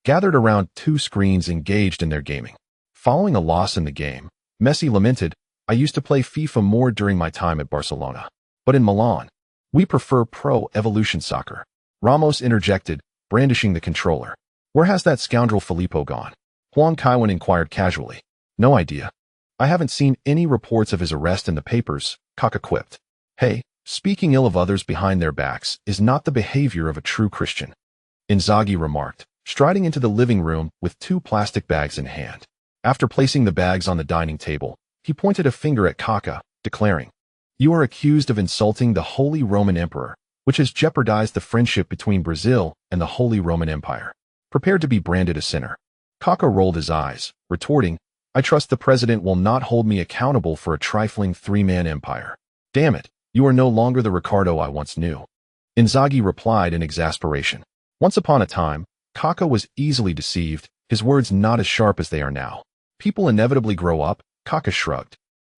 gathered around two screens engaged in their gaming. Following a loss in the game, Messi lamented, "I used to play FIFA more during my time at Barcelona. But in Milan, we prefer Pro Evolution Soccer." Ramos interjected, brandishing the controller. "Where has that scoundrel Filippo gone?" Huang Kaiwen inquired casually. "No idea. I haven't seen any reports of his arrest in the papers," Kaka quipped. "Hey, Speaking ill of others behind their backs is not the behavior of a true Christian, Inzaghi remarked, striding into the living room with 2 plastic bags in hand. After placing the bags on the dining table, he pointed a finger at Kaka, declaring, "You are accused of insulting the Holy Roman Emperor, which has jeopardized the friendship between Brazil and the Holy Roman Empire. Prepare to be branded a sinner." Kaka rolled his eyes, retorting, "I trust the president will not hold me accountable for a trifling 3-man empire. Damn it, you are no longer the Ricardo I once knew." Inzaghi replied in exasperation. Once upon a time, Kaka was easily deceived, his words not as sharp as they are now. People inevitably grow up, Kaka shrugged.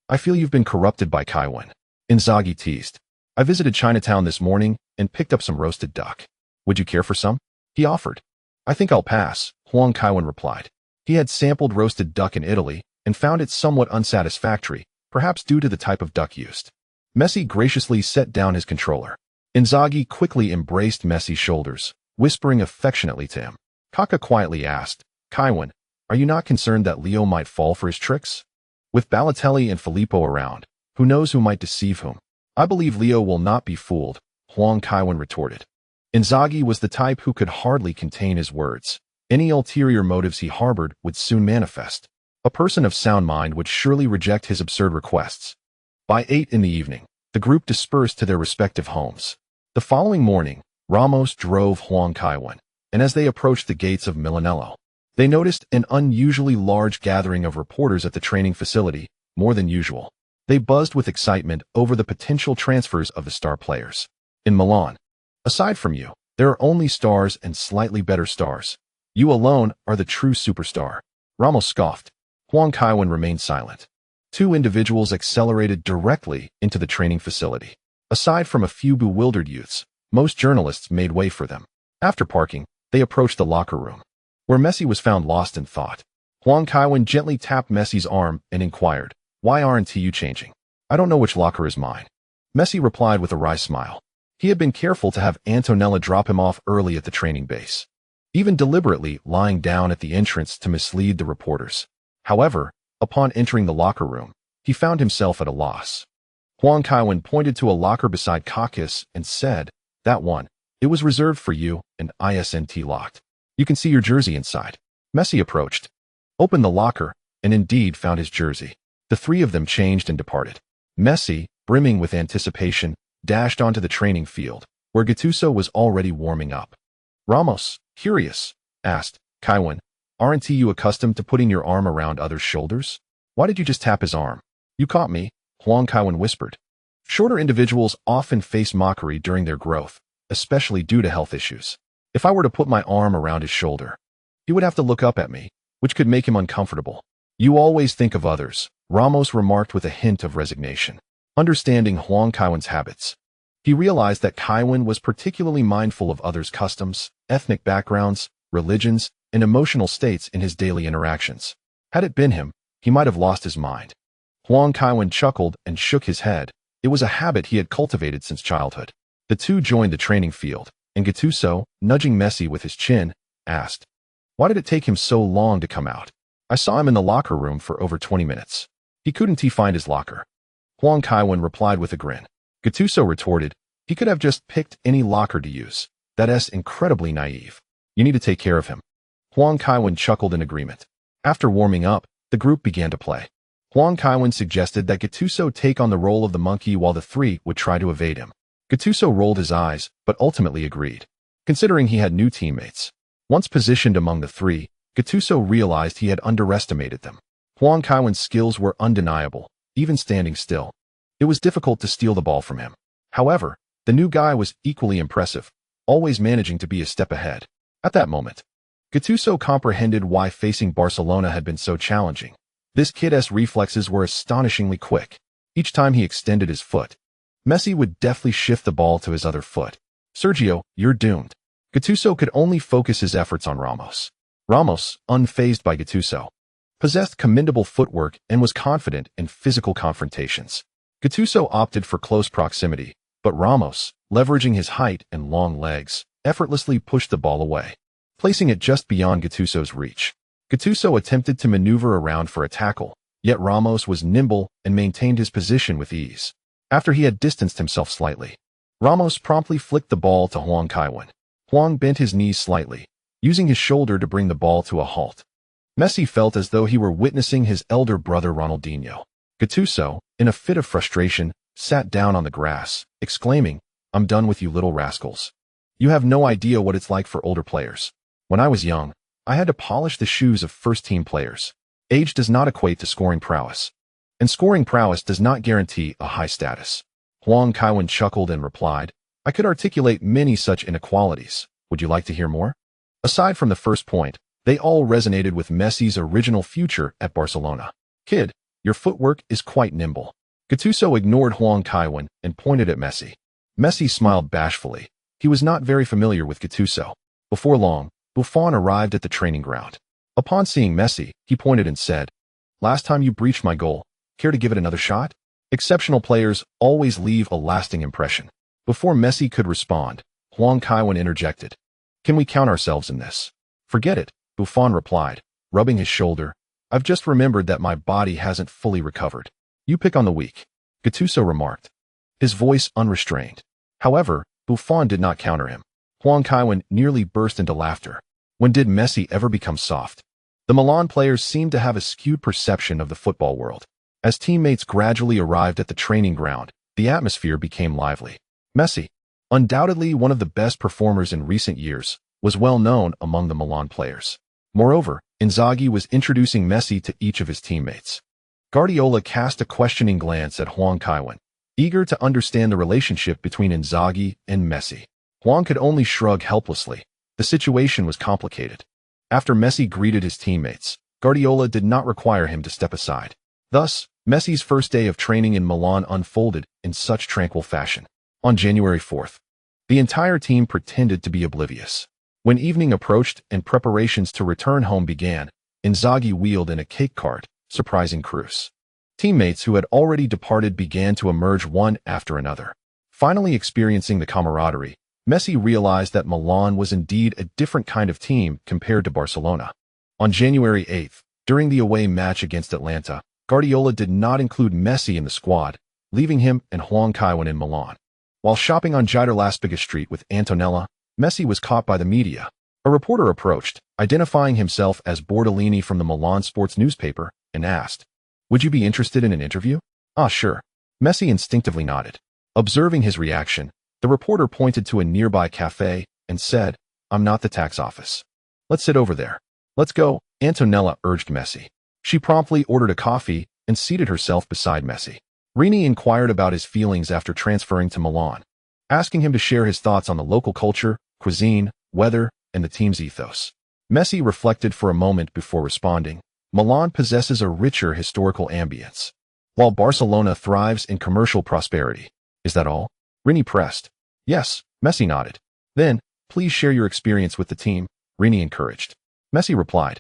"I feel you've been corrupted by Kaiwen," Inzaghi teased. "I visited Chinatown this morning and picked up some roasted duck. Would you care for some?" he offered. "I think I'll pass," Huang Kaiwen replied. He had sampled roasted duck in Italy and found it somewhat unsatisfactory, perhaps due to the type of duck used. Messi graciously set down his controller. Inzaghi quickly embraced Messi's shoulders, whispering affectionately to him. Kaka quietly asked, "Kaiwen, are you not concerned that Leo might fall for his tricks? With Balotelli and Filippo around, who knows who might deceive whom?" "I believe Leo will not be fooled," Huang Kaiwen retorted. Inzaghi was the type who could hardly contain his words. Any ulterior motives he harbored would soon manifest. A person of sound mind would surely reject his absurd requests. By 8 in the evening, the group dispersed to their respective homes. The following morning, Ramos drove Huang Kaiwen, and as they approached the gates of Milanello, they noticed an unusually large gathering of reporters at the training facility, more than usual. They buzzed with excitement over the potential transfers of the star players. In Milan, aside from you, there are only stars and slightly better stars. You alone are the true superstar. Ramos scoffed. Huang Kaiwen remained silent. 2 individuals accelerated directly into the training facility. Aside from a few bewildered youths, most journalists made way for them. After parking, they approached the locker room, where Messi was found lost in thought. Huang Kaiwen gently tapped Messi's arm and inquired, "Why aren't you changing?" "I don't know which locker is mine," Messi replied with a wry smile. He had been careful to have Antonella drop him off early at the training base, even deliberately lying down at the entrance to mislead the reporters. However, upon entering the locker room, he found himself at a loss. Huang Kaiwen pointed to a locker beside Kakis and said, "That one. It was reserved for you and isn't locked. You can see your jersey inside." Messi approached, opened the locker, and indeed found his jersey. The 3 of them changed and departed. Messi, brimming with anticipation, dashed onto the training field, where Gattuso was already warming up. Ramos, curious, asked, "Kaiwen, aren't you accustomed to putting your arm around others' shoulders? Why did you just tap his arm?" "You caught me," Huang Kaiwen whispered. Shorter individuals often face mockery during their growth, especially due to health issues. "If I were to put my arm around his shoulder, he would have to look up at me, which could make him uncomfortable." "You always think of others," Ramos remarked with a hint of resignation. Understanding Huang Kaiwen's habits, he realized that Kaiwen was particularly mindful of others' customs, ethnic backgrounds, religions, and emotional states in his daily interactions. Had it been him, he might have lost his mind. Huang Kaiwen chuckled and shook his head. It was a habit he had cultivated since childhood. The 2 joined the training field, and Gattuso, nudging Messi with his chin, asked, "Why did it take him so long to come out? I saw him in the locker room for over 20 minutes. He couldn't find his locker." Huang Kaiwen replied with a grin. Gattuso retorted, "He could have just picked any locker to use. That's incredibly naive. You need to take care of him." Huang Kaiwen chuckled in agreement. After warming up, the group began to play. Huang Kaiwen suggested that Gattuso take on the role of the monkey while the 3 would try to evade him. Gattuso rolled his eyes, but ultimately agreed, considering he had new teammates. Once positioned among the 3, Gattuso realized he had underestimated them. Huang Kaiwen's skills were undeniable, even standing still. It was difficult to steal the ball from him. However, the new guy was equally impressive, always managing to be a step ahead. At that moment, Gattuso comprehended why facing Barcelona had been so challenging. This kid's reflexes were astonishingly quick. Each time he extended his foot, Messi would deftly shift the ball to his other foot. "Sergio, you're doomed." Gattuso could only focus his efforts on Ramos. Ramos, unfazed by Gattuso, possessed commendable footwork and was confident in physical confrontations. Gattuso opted for close proximity, but Ramos, leveraging his height and long legs, effortlessly pushed the ball away, placing it just beyond Gattuso's reach. Gattuso attempted to maneuver around for a tackle, yet Ramos was nimble and maintained his position with ease. After he had distanced himself slightly, Ramos promptly flicked the ball to Huang Kaiwen. Huang bent his knees slightly, using his shoulder to bring the ball to a halt. Messi felt as though he were witnessing his elder brother Ronaldinho. Gattuso, in a fit of frustration, sat down on the grass, exclaiming, "I'm done with you little rascals. You have no idea what it's like for older players. When I was young, I had to polish the shoes of first-team players. Age does not equate to scoring prowess. And scoring prowess does not guarantee a high status." Huang Kaiwen chuckled and replied, "I could articulate many such inequalities. Would you like to hear more?" Aside from the first point, they all resonated with Messi's original future at Barcelona. "Kid, your footwork is quite nimble." Gattuso ignored Huang Kaiwen and pointed at Messi. Messi smiled bashfully. He was not very familiar with Gattuso. Before long, Buffon arrived at the training ground. Upon seeing Messi, he pointed and said, "Last time you breached my goal. Care to give it another shot?" Exceptional players always leave a lasting impression. Before Messi could respond, Huang Kaiwen interjected, "Can we count ourselves in this?" "Forget it," Buffon replied, rubbing his shoulder. "I've just remembered that my body hasn't fully recovered. You pick on the weak," Gattuso remarked, his voice unrestrained. However, Buffon did not counter him. Huang Kaiwen nearly burst into laughter. When did Messi ever become soft? The Milan players seemed to have a skewed perception of the football world. As teammates gradually arrived at the training ground, the atmosphere became lively. Messi, undoubtedly one of the best performers in recent years, was well known among the Milan players. Moreover, Inzaghi was introducing Messi to each of his teammates. Guardiola cast a questioning glance at Huang Kaiwen, eager to understand the relationship between Inzaghi and Messi. Huang could only shrug helplessly. The situation was complicated. After Messi greeted his teammates, Guardiola did not require him to step aside. Thus, Messi's first day of training in Milan unfolded in such tranquil fashion. On January 4th, the entire team pretended to be oblivious. When evening approached and preparations to return home began, Inzaghi wheeled in a cake cart, surprising Cruz. Teammates who had already departed began to emerge one after another. Finally experiencing the camaraderie, Messi realized that Milan was indeed a different kind of team compared to Barcelona. On January 8th, during the away match against Atlanta, Guardiola did not include Messi in the squad, leaving him and Huang Kaiwen in Milan. While shopping on Giderlaspiga Street with Antonella, Messi was caught by the media. A reporter approached, identifying himself as Bordellini from the Milan sports newspaper, and asked, "Would you be interested in an interview?" "Ah, sure." Messi instinctively nodded. Observing his reaction, the reporter pointed to a nearby cafe and said, "I'm not the tax office. Let's sit over there." "Let's go," Antonella urged Messi. She promptly ordered a coffee and seated herself beside Messi. Rini inquired about his feelings after transferring to Milan, asking him to share his thoughts on the local culture, cuisine, weather, and the team's ethos. Messi reflected for a moment before responding, "Milan possesses a richer historical ambience, while Barcelona thrives in commercial prosperity. Is that all?" Rini pressed. "Yes," Messi nodded. "Then, please share your experience with the team," Rini encouraged. Messi replied,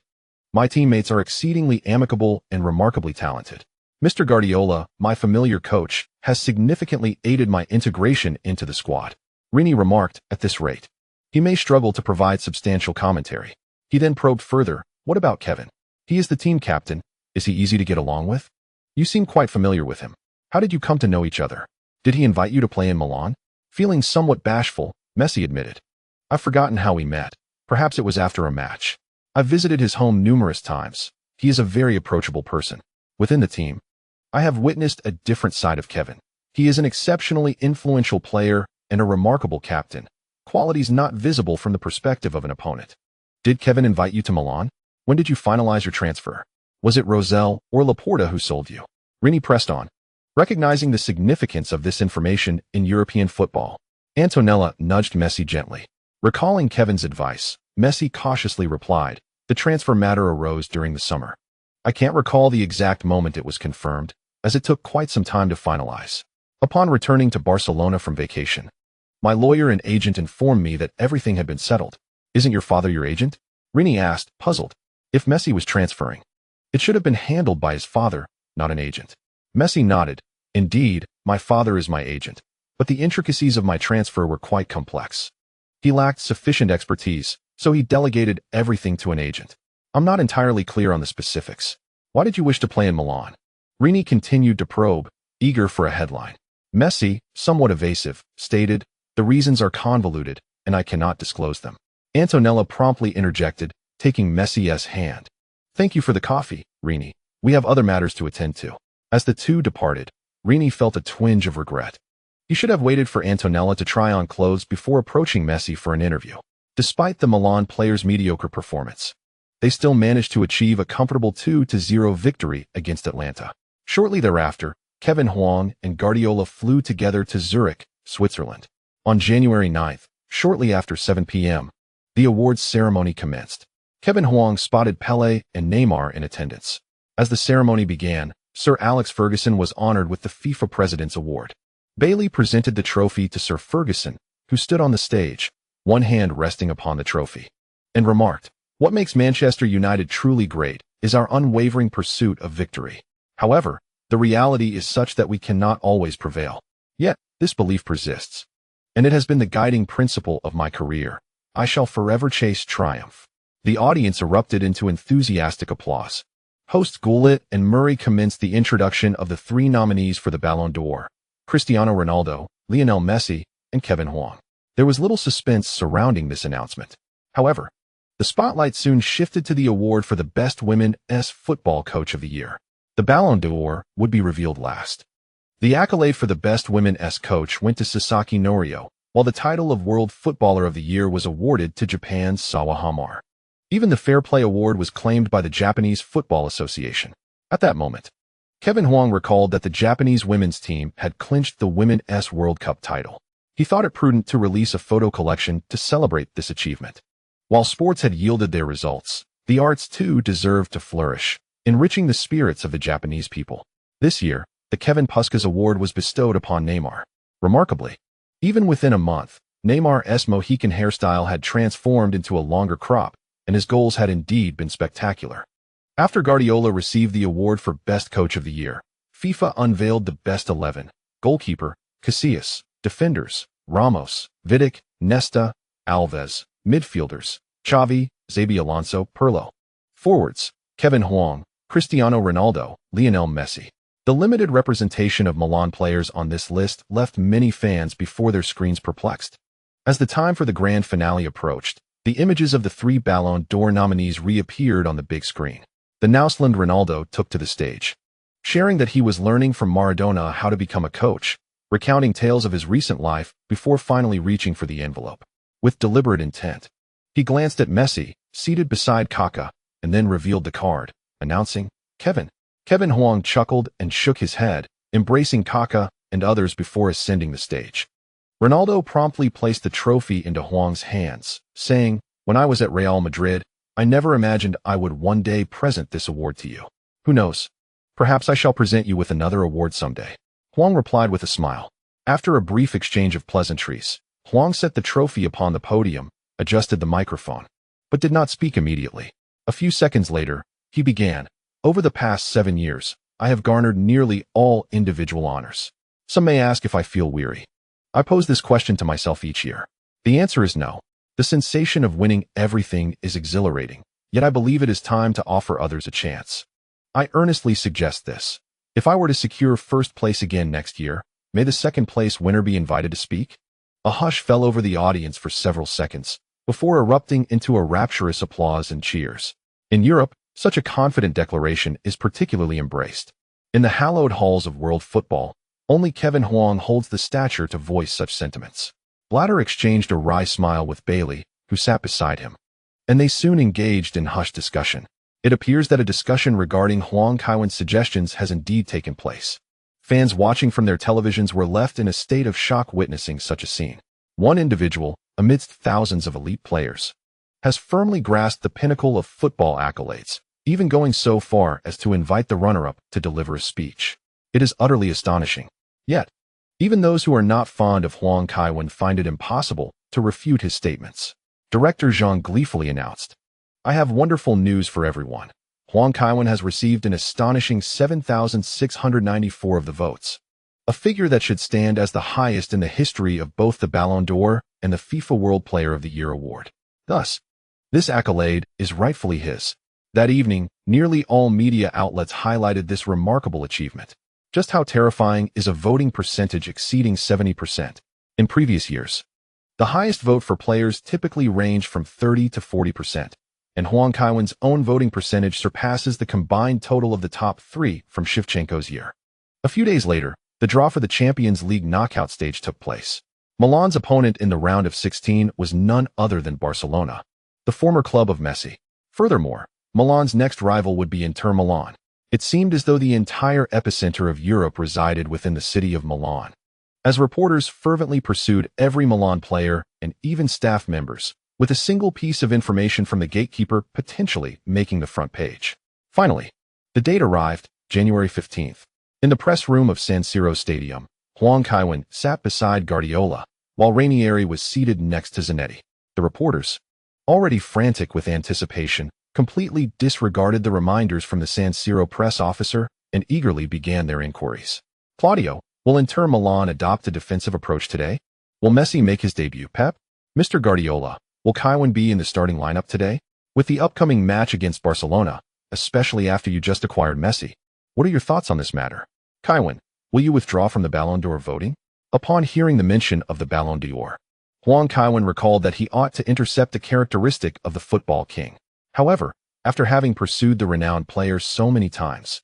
"My teammates are exceedingly amicable and remarkably talented. Mr. Guardiola, my familiar coach, has significantly aided my integration into the squad." Rini remarked, "At this rate, he may struggle to provide substantial commentary." He then probed further, "What about Kevin? He is the team captain. Is he easy to get along with? You seem quite familiar with him. How did you come to know each other? Did he invite you to play in Milan?" Feeling somewhat bashful, Messi admitted, "I've forgotten how we met. Perhaps it was after a match. I've visited his home numerous times. He is a very approachable person. Within the team, I have witnessed a different side of Kevin. He is an exceptionally influential player and a remarkable captain, qualities not visible from the perspective of an opponent." "Did Kevin invite you to Milan? When did you finalize your transfer? Was it Rosell or Laporta who sold you?" Rini pressed on, recognizing the significance of this information in European football. Antonella nudged Messi gently. Recalling Kevin's advice, Messi cautiously replied, "The transfer matter arose during the summer. I can't recall the exact moment it was confirmed, as it took quite some time to finalize. Upon returning to Barcelona from vacation, my lawyer and agent informed me that everything had been settled." "Isn't your father your agent?" Rini asked, puzzled. If Messi was transferring, it should have been handled by his father, not an agent. Messi nodded. "Indeed, my father is my agent, but the intricacies of my transfer were quite complex. He lacked sufficient expertise, so he delegated everything to an agent. I'm not entirely clear on the specifics. Why did you wish to play in Milan?" Rini continued to probe, eager for a headline. Messi, somewhat evasive, stated, "The reasons are convoluted, and I cannot disclose them." Antonella promptly interjected, taking Messi's hand. "Thank you for the coffee, Rini. We have other matters to attend to." As the two departed, Rini felt a twinge of regret. He should have waited for Antonella to try on clothes before approaching Messi for an interview. Despite the Milan players' mediocre performance, they still managed to achieve a comfortable 2-0 victory against Atlanta. Shortly thereafter, Kevin Huang and Guardiola flew together to Zurich, Switzerland. On January 9th, shortly after 7 p.m., the awards ceremony commenced. Kevin Huang spotted Pelé and Neymar in attendance. As the ceremony began, Sir Alex Ferguson was honored with the FIFA President's Award. Bailey presented the trophy to Sir Ferguson, who stood on the stage, one hand resting upon the trophy, and remarked, "What makes Manchester United truly great is our unwavering pursuit of victory. However, the reality is such that we cannot always prevail. Yet, this belief persists, and it has been the guiding principle of my career. I shall forever chase triumph." The audience erupted into enthusiastic applause. Hosts Gullit and Murray commenced the introduction of the three nominees for the Ballon d'Or: Cristiano Ronaldo, Lionel Messi, and Kevin Huang. There was little suspense surrounding this announcement. However, the spotlight soon shifted to the award for the Best Women's Football Coach of the Year. The Ballon d'Or would be revealed last. The accolade for the Best Women's Coach went to Sasaki Norio, while the title of World Footballer of the Year was awarded to Japan's Sawa Hamar. Even the Fair Play Award was claimed by the Japanese Football Association. At that moment, Kevin Huang recalled that the Japanese women's team had clinched the Women's World Cup title. He thought it prudent to release a photo collection to celebrate this achievement. While sports had yielded their results, the arts too deserved to flourish, enriching the spirits of the Japanese people. This year, the Kevin Puskas Award was bestowed upon Neymar. Remarkably, even within a month, Neymar's Mohican hairstyle had transformed into a longer crop, and his goals had indeed been spectacular. After Guardiola received the award for Best Coach of the Year, FIFA unveiled the Best 11: goalkeeper, Casillas; defenders, Ramos, Vidic, Nesta, Alves; midfielders, Xavi, Xabi Alonso, Pirlo; forwards, Kevin Huang, Cristiano Ronaldo, Lionel Messi. The limited representation of Milan players on this list left many fans before their screens perplexed. As the time for the grand finale approached, the images of the three Ballon d'Or nominees reappeared on the big screen. The Nausland Ronaldo took to the stage, sharing that he was learning from Maradona how to become a coach, recounting tales of his recent life before finally reaching for the envelope. With deliberate intent, he glanced at Messi, seated beside Kaká, and then revealed the card, announcing, "Kevin." Kevin Huang chuckled and shook his head, embracing Kaká and others before ascending the stage. Ronaldo promptly placed the trophy into Huang's hands, saying, "When I was at Real Madrid, I never imagined I would one day present this award to you. Who knows? Perhaps I shall present you with another award someday." Huang replied with a smile. After a brief exchange of pleasantries, Huang set the trophy upon the podium, adjusted the microphone, but did not speak immediately. A few seconds later, he began, "Over the past 7 years, I have garnered nearly all individual honors. Some may ask if I feel weary. I pose this question to myself each year. The answer is no. The sensation of winning everything is exhilarating, yet I believe it is time to offer others a chance. I earnestly suggest this. If I were to secure first place again next year, may the second place winner be invited to speak?" A hush fell over the audience for several seconds, before erupting into a rapturous applause and cheers. In Europe, such a confident declaration is particularly embraced. In the hallowed halls of world football, only Kevin Huang holds the stature to voice such sentiments. Blatter exchanged a wry smile with Bailey, who sat beside him, and they soon engaged in hushed discussion. It appears that a discussion regarding Huang Kaiwen's suggestions has indeed taken place. Fans watching from their televisions were left in a state of shock witnessing such a scene. One individual, amidst thousands of elite players, has firmly grasped the pinnacle of football accolades, even going so far as to invite the runner-up to deliver a speech. It is utterly astonishing. Yet, even those who are not fond of Huang Kaiwen find it impossible to refute his statements. Director Zhang gleefully announced, "I have wonderful news for everyone. Huang Kaiwen has received an astonishing 7,694 of the votes, a figure that should stand as the highest in the history of both the Ballon d'Or and the FIFA World Player of the Year award. Thus, this accolade is rightfully his." That evening, nearly all media outlets highlighted this remarkable achievement. Just how terrifying is a voting percentage exceeding 70%? In previous years, the highest vote for players typically range from 30 to 40%, and Huang Kaiwen's own voting percentage surpasses the combined total of the top three from Shevchenko's year. A few days later, the draw for the Champions League knockout stage took place. Milan's opponent in the round of 16 was none other than Barcelona, the former club of Messi. Furthermore, Milan's next rival would be Inter Milan. It seemed as though the entire epicenter of Europe resided within the city of Milan, as reporters fervently pursued every Milan player and even staff members, with a single piece of information from the gatekeeper potentially making the front page. Finally, the date arrived, January 15th. In the press room of San Siro Stadium, Huang Kaiwen sat beside Guardiola, while Ranieri was seated next to Zanetti. The reporters, already frantic with anticipation, completely disregarded the reminders from the San Siro press officer and eagerly began their inquiries. Claudio, will Inter Milan adopt a defensive approach today? Will Messi make his debut? Pep? Mr. Guardiola, will Kaiwen be in the starting lineup today? With the upcoming match against Barcelona, especially after you just acquired Messi, what are your thoughts on this matter? Kaiwen, will you withdraw from the Ballon d'Or voting? Upon hearing the mention of the Ballon d'Or, Huang Kaiwen recalled that he ought to intercept a characteristic of the football king. However, after having pursued the renowned player so many times,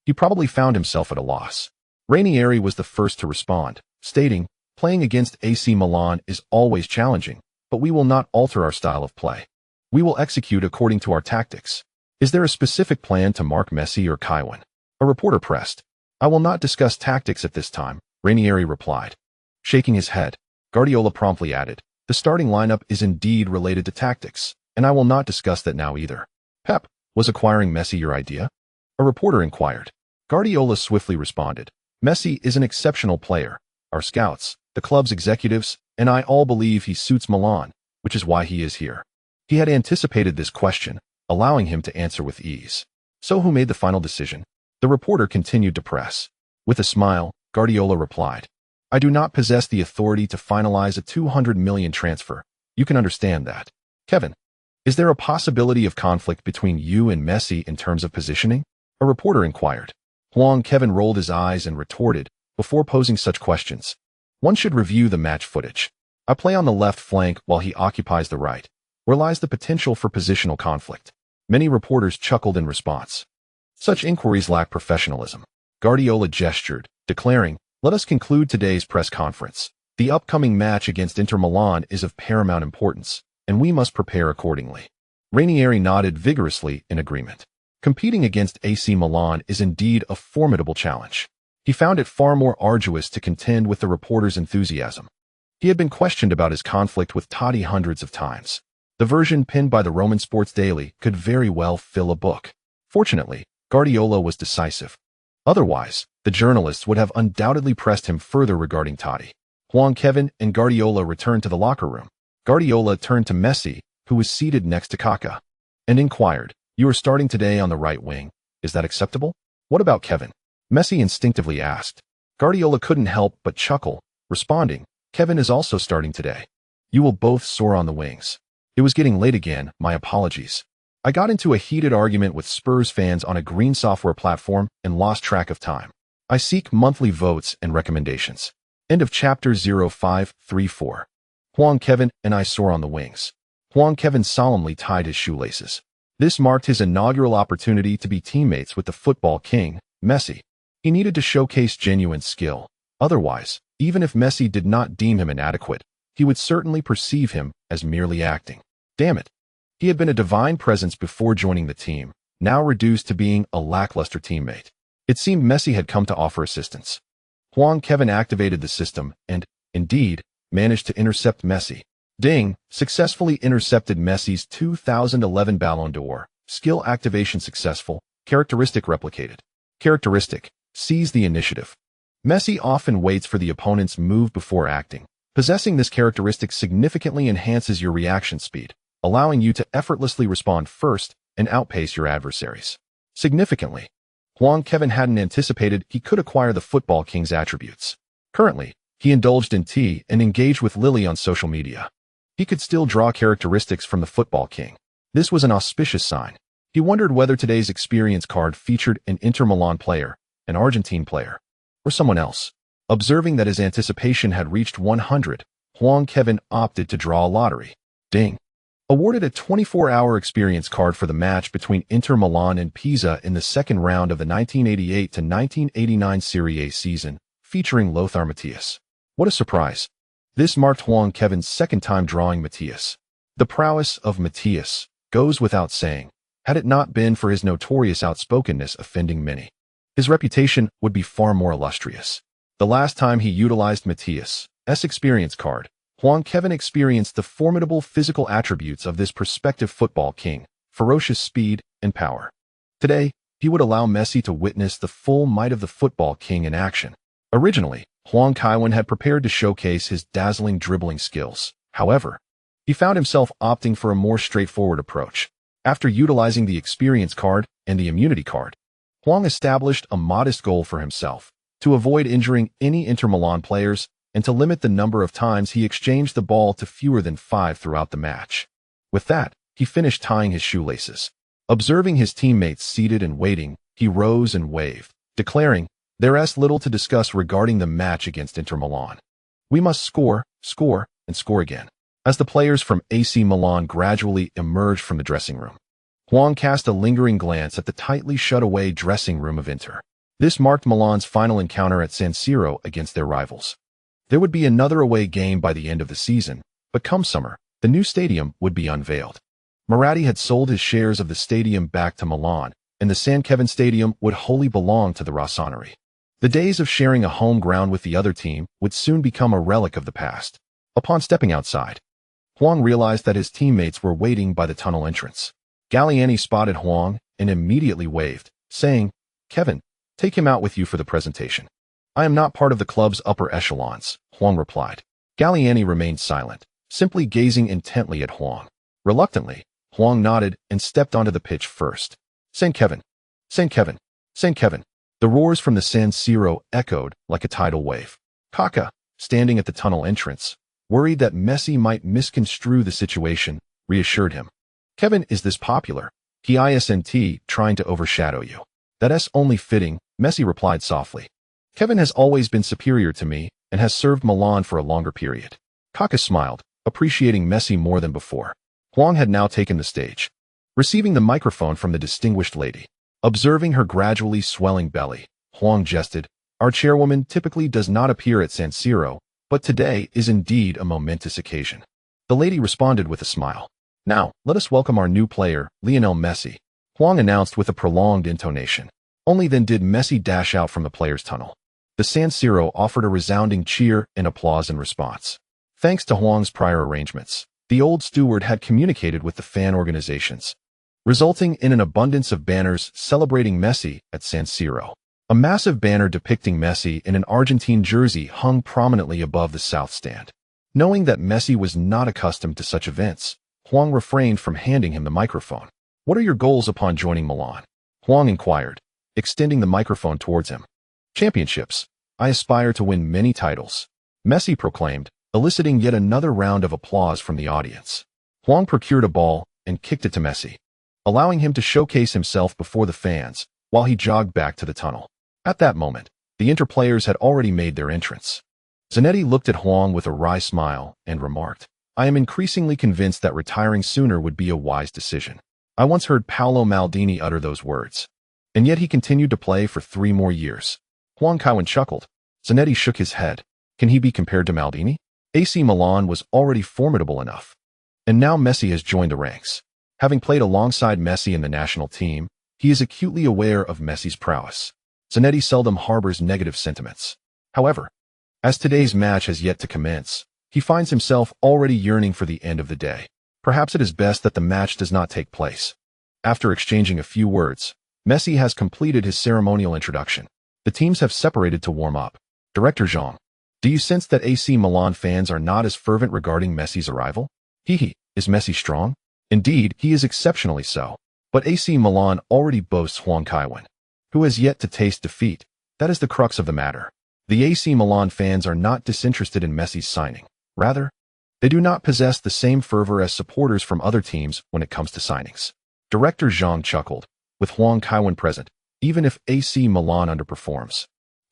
he probably found himself at a loss. Ranieri was the first to respond, stating, "Playing against AC Milan is always challenging, but we will not alter our style of play. We will execute according to our tactics." Is there a specific plan to mark Messi or Kaiwen? A reporter pressed. "I will not discuss tactics at this time," Ranieri replied. Shaking his head, Guardiola promptly added, "The starting lineup is indeed related to tactics, and I will not discuss that now either." Pep, was acquiring Messi your idea? A reporter inquired. Guardiola swiftly responded, "Messi is an exceptional player. Our scouts, the club's executives, and I all believe he suits Milan, which is why he is here." He had anticipated this question, allowing him to answer with ease. "So who made the final decision?" The reporter continued to press. With a smile, Guardiola replied, "I do not possess the authority to finalize a 200 million transfer. You can understand that." Kevin, is there a possibility of conflict between you and Messi in terms of positioning? A reporter inquired. Huang Kaiwen rolled his eyes and retorted, before posing such questions, "One should review the match footage. I play on the left flank while he occupies the right. Where lies the potential for positional conflict?" Many reporters chuckled in response. Such inquiries lack professionalism. Guardiola gestured, declaring, "Let us conclude today's press conference. The upcoming match against Inter Milan is of paramount importance, and we must prepare accordingly." Ranieri nodded vigorously in agreement. Competing against AC Milan is indeed a formidable challenge. He found it far more arduous to contend with the reporter's enthusiasm. He had been questioned about his conflict with Totti hundreds of times. The version penned by the Roman Sports Daily could very well fill a book. Fortunately, Guardiola was decisive. Otherwise, the journalists would have undoubtedly pressed him further regarding Totti. Huang Kaiwen and Guardiola returned to the locker room. Guardiola turned to Messi, who was seated next to Kaká, and inquired, "You are starting today on the right wing. Is that acceptable?" "What about Kevin?" Messi instinctively asked. Guardiola couldn't help but chuckle, responding, "Kevin is also starting today. You will both soar on the wings." It was getting late again, my apologies. I got into a heated argument with Spurs fans on a green software platform and lost track of time. I seek monthly votes and recommendations. End of chapter 0534. Huang Kaiwen and I soar on the wings. Huang Kaiwen solemnly tied his shoelaces. This marked his inaugural opportunity to be teammates with the football king, Messi. He needed to showcase genuine skill. Otherwise, even if Messi did not deem him inadequate, he would certainly perceive him as merely acting. Damn it. He had been a divine presence before joining the team, now reduced to being a lackluster teammate. It seemed Messi had come to offer assistance. Huang Kaiwen activated the system and, indeed, managed to intercept Messi. Ding, successfully intercepted Messi's 2011 Ballon d'Or. Skill activation successful, characteristic replicated. Characteristic, seize the initiative. Messi often waits for the opponent's move before acting. Possessing this characteristic significantly enhances your reaction speed, allowing you to effortlessly respond first and outpace your adversaries. Significantly, Huang Kaiwen hadn't anticipated he could acquire the football king's attributes. Currently, he indulged in tea and engaged with Lily on social media. He could still draw characteristics from the football king. This was an auspicious sign. He wondered whether today's experience card featured an Inter Milan player, an Argentine player, or someone else? Observing that his anticipation had reached 100, Huang Kaiwen opted to draw a lottery. Ding! Awarded a 24-hour experience card for the match between Inter Milan and Pisa in the second round of the 1988-1989 Serie A season, featuring Lothar Matthäus. What a surprise! This marked Huang Kaiwen's second time drawing Matthäus. The prowess of Matthäus goes without saying, had it not been for his notorious outspokenness offending many. His reputation would be far more illustrious. The last time he utilized Matthäus' experience card, Huang Kaiwen experienced the formidable physical attributes of this prospective football king, ferocious speed and power. Today, he would allow Messi to witness the full might of the football king in action. Originally, Huang Kaiwen had prepared to showcase his dazzling dribbling skills. However, he found himself opting for a more straightforward approach. After utilizing the experience card and the immunity card, Huang established a modest goal for himself, to avoid injuring any Inter Milan players and to limit the number of times he exchanged the ball to fewer than 5 throughout the match. With that, he finished tying his shoelaces. Observing his teammates seated and waiting, he rose and waved, declaring, "There's little to discuss regarding the match against Inter Milan. We must score, and score again." As the players from AC Milan gradually emerged from the dressing room, Huang cast a lingering glance at the tightly shut-away dressing room of Inter. This marked Milan's final encounter at San Siro against their rivals. There would be another away game by the end of the season, but come summer, the new stadium would be unveiled. Moratti had sold his shares of the stadium back to Milan, and the San Kaiwen Stadium would wholly belong to the Rossoneri. The days of sharing a home ground with the other team would soon become a relic of the past. Upon stepping outside, Huang realized that his teammates were waiting by the tunnel entrance. Galliani spotted Huang and immediately waved, saying, "Kaiwen, take him out with you for the presentation." "I am not part of the club's upper echelons," Huang replied. Galliani remained silent, simply gazing intently at Huang. Reluctantly, Huang nodded and stepped onto the pitch first. "San Kaiwen! San Kaiwen! San Kaiwen!" The roars from the San Siro echoed like a tidal wave. Kaka, standing at the tunnel entrance, worried that Messi might misconstrue the situation, reassured him. "Kaiwen is this popular. He isn't trying to overshadow you." "That's only fitting," Messi replied softly. "Kaiwen has always been superior to me and has served Milan for a longer period." Kaka smiled, appreciating Messi more than before. Huang had now taken the stage, receiving the microphone from the distinguished lady. Observing her gradually swelling belly, Huang jested, "Our chairwoman typically does not appear at San Siro, but today is indeed a momentous occasion." The lady responded with a smile. "Now, let us welcome our new player, Lionel Messi," Huang announced with a prolonged intonation. Only then did Messi dash out from the players' tunnel. The San Siro offered a resounding cheer and applause in response. Thanks to Huang's prior arrangements, the old steward had communicated with the fan organizations, resulting in an abundance of banners celebrating Messi at San Siro. A massive banner depicting Messi in an Argentine jersey hung prominently above the south stand. Knowing that Messi was not accustomed to such events, Huang refrained from handing him the microphone. "What are your goals upon joining Milan?" Huang inquired, extending the microphone towards him. "Championships. I aspire to win many titles," Messi proclaimed, eliciting yet another round of applause from the audience. Huang procured a ball and kicked it to Messi, allowing him to showcase himself before the fans while he jogged back to the tunnel. At that moment, the Inter players had already made their entrance. Zanetti looked at Huang with a wry smile and remarked, "I am increasingly convinced that retiring sooner would be a wise decision. I once heard Paolo Maldini utter those words. And yet he continued to play for 3 more years." Huang Kaiwen chuckled. Zanetti shook his head. Can he be compared to Maldini? AC Milan was already formidable enough. And now Messi has joined the ranks. Having played alongside Messi in the national team, he is acutely aware of Messi's prowess. Zanetti seldom harbors negative sentiments. However, as today's match has yet to commence, he finds himself already yearning for the end of the day. Perhaps it is best that the match does not take place. After exchanging a few words, Messi has completed his ceremonial introduction. The teams have separated to warm up. Director Zhang, do you sense that AC Milan fans are not as fervent regarding Messi's arrival? Is Messi strong? Indeed, he is exceptionally so. But AC Milan already boasts Huang Kaiwen, who has yet to taste defeat. That is the crux of the matter. The AC Milan fans are not disinterested in Messi's signing. Rather, they do not possess the same fervor as supporters from other teams when it comes to signings. Director Zhang chuckled. With Huang Kaiwen present, even if AC Milan underperforms,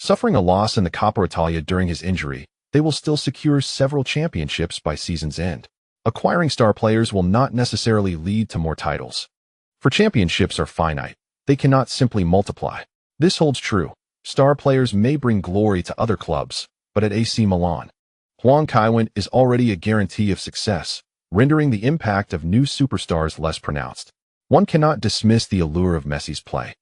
Suffering a loss in the Coppa Italia during his injury, they will still secure several championships by season's end. Acquiring star players will not necessarily lead to more titles. For championships are finite. They cannot simply multiply. This holds true. Star players may bring glory to other clubs, but at AC Milan, Huang Kaiwen is already a guarantee of success, rendering the impact of new superstars less pronounced. One cannot dismiss the allure of Messi's play.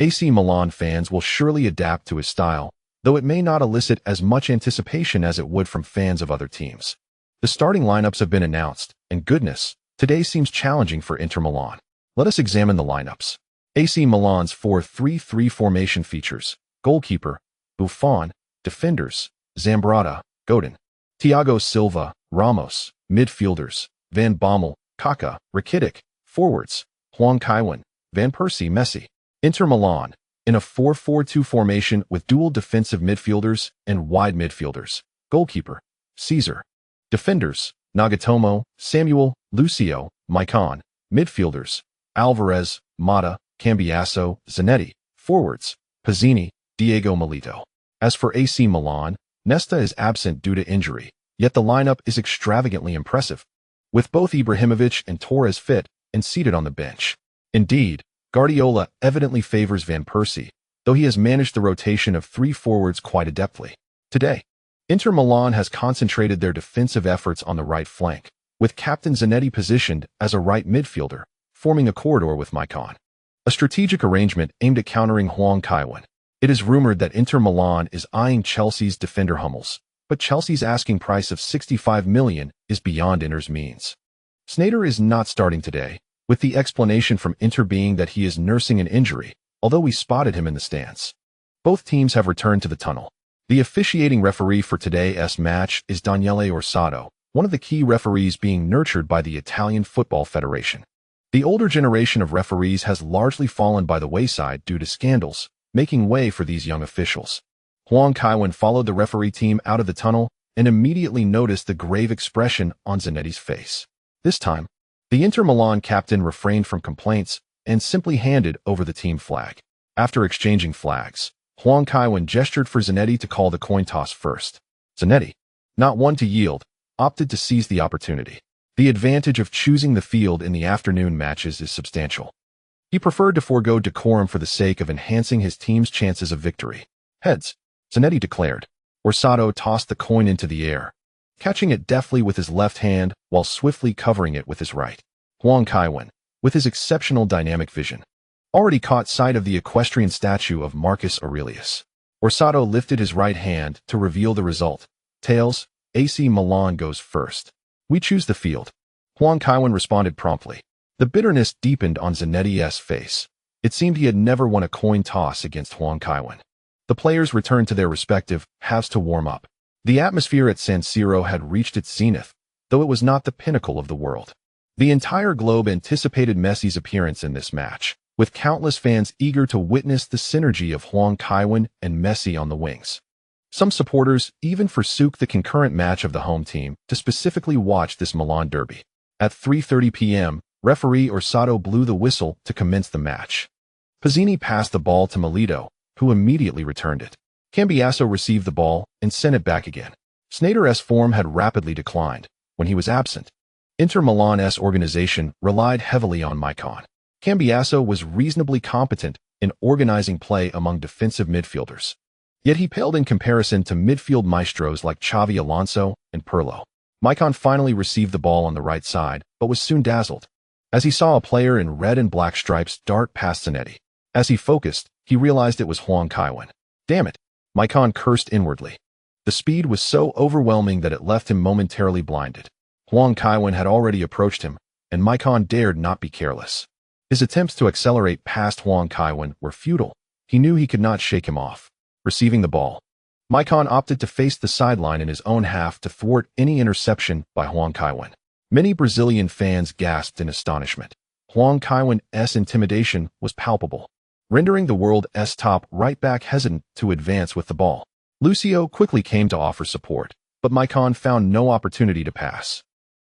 AC Milan fans will surely adapt to his style, though it may not elicit as much anticipation as it would from fans of other teams. The starting lineups have been announced, and goodness, today seems challenging for Inter Milan. Let us examine the lineups. AC Milan's 4-3-3 formation features goalkeeper, Buffon, defenders, Zambrotta, Godin, Thiago Silva, Ramos, midfielders, Van Bommel, Kaká, Rakitic, forwards, Huang Kaiwen, Van Persie, Messi. Inter Milan, in a 4-4-2 formation with dual defensive midfielders and wide midfielders, goalkeeper, Caesar, defenders, Nagatomo, Samuel, Lucio, Maicon, midfielders, Alvarez, Mata, Cambiasso, Zanetti, forwards, Pizzini, Diego Milito. As for AC Milan, Nesta is absent due to injury, yet the lineup is extravagantly impressive, with both Ibrahimovic and Torres fit and seated on the bench. Indeed, Guardiola evidently favors Van Persie, though he has managed the rotation of three forwards quite adeptly. Today, Inter Milan has concentrated their defensive efforts on the right flank, with captain Zanetti positioned as a right midfielder, forming a corridor with Maicon. A strategic arrangement aimed at countering Huang Kaiwen. It is rumored that Inter Milan is eyeing Chelsea's defender Hummels, but Chelsea's asking price of $65 million is beyond Inter's means. Sneijder is not starting today, with the explanation from Inter being that he is nursing an injury, although we spotted him in the stands. Both teams have returned to the tunnel. The officiating referee for today's match is Daniele Orsato, one of the key referees being nurtured by the Italian Football Federation. The older generation of referees has largely fallen by the wayside due to scandals, making way for these young officials. Huang Kaiwen followed the referee team out of the tunnel and immediately noticed the grave expression on Zanetti's face. This time, the Inter Milan captain refrained from complaints and simply handed over the team flag. After exchanging flags, Huang Kaiwen gestured for Zanetti to call the coin toss first. Zanetti, not one to yield, opted to seize the opportunity. The advantage of choosing the field in the afternoon matches is substantial. He preferred to forego decorum for the sake of enhancing his team's chances of victory. Heads, Zanetti declared. Orsato tossed the coin into the air, catching it deftly with his left hand while swiftly covering it with his right. Huang Kaiwen, with his exceptional dynamic vision, already caught sight of the equestrian statue of Marcus Aurelius. Orsato lifted his right hand to reveal the result. Tails, AC Milan goes first. We choose the field. Huang Kaiwen responded promptly. The bitterness deepened on Zanetti's face. It seemed he had never won a coin toss against Huang Kaiwen. The players returned to their respective halves to warm up. The atmosphere at San Siro had reached its zenith, though it was not the pinnacle of the world. The entire globe anticipated Messi's appearance in this match, with countless fans eager to witness the synergy of Huang Kaiwen and Messi on the wings. Some supporters even forsook the concurrent match of the home team to specifically watch this Milan derby. At 3:30 p.m., referee Orsato blew the whistle to commence the match. Pizzini passed the ball to Milito, who immediately returned it. Cambiasso received the ball and sent it back again. Sneijder's form had rapidly declined when he was absent. Inter Milan's organization relied heavily on Maicon. Cambiasso was reasonably competent in organizing play among defensive midfielders. Yet he paled in comparison to midfield maestros like Xavi Alonso and Pirlo. Maicon finally received the ball on the right side, but was soon dazzled as he saw a player in red and black stripes dart past Zanetti. As he focused, he realized it was Huang Kaiwen. Damn it! Maicon cursed inwardly. The speed was so overwhelming that it left him momentarily blinded. Huang Kaiwen had already approached him, and Maicon dared not be careless. His attempts to accelerate past Huang Kaiwen were futile. He knew he could not shake him off. Receiving the ball, Maicon opted to face the sideline in his own half to thwart any interception by Huang Kaiwen. Many Brazilian fans gasped in astonishment. Huang Kaiwen's intimidation was palpable, rendering the world's top right back hesitant to advance with the ball. Lucio quickly came to offer support, but Maicon found no opportunity to pass.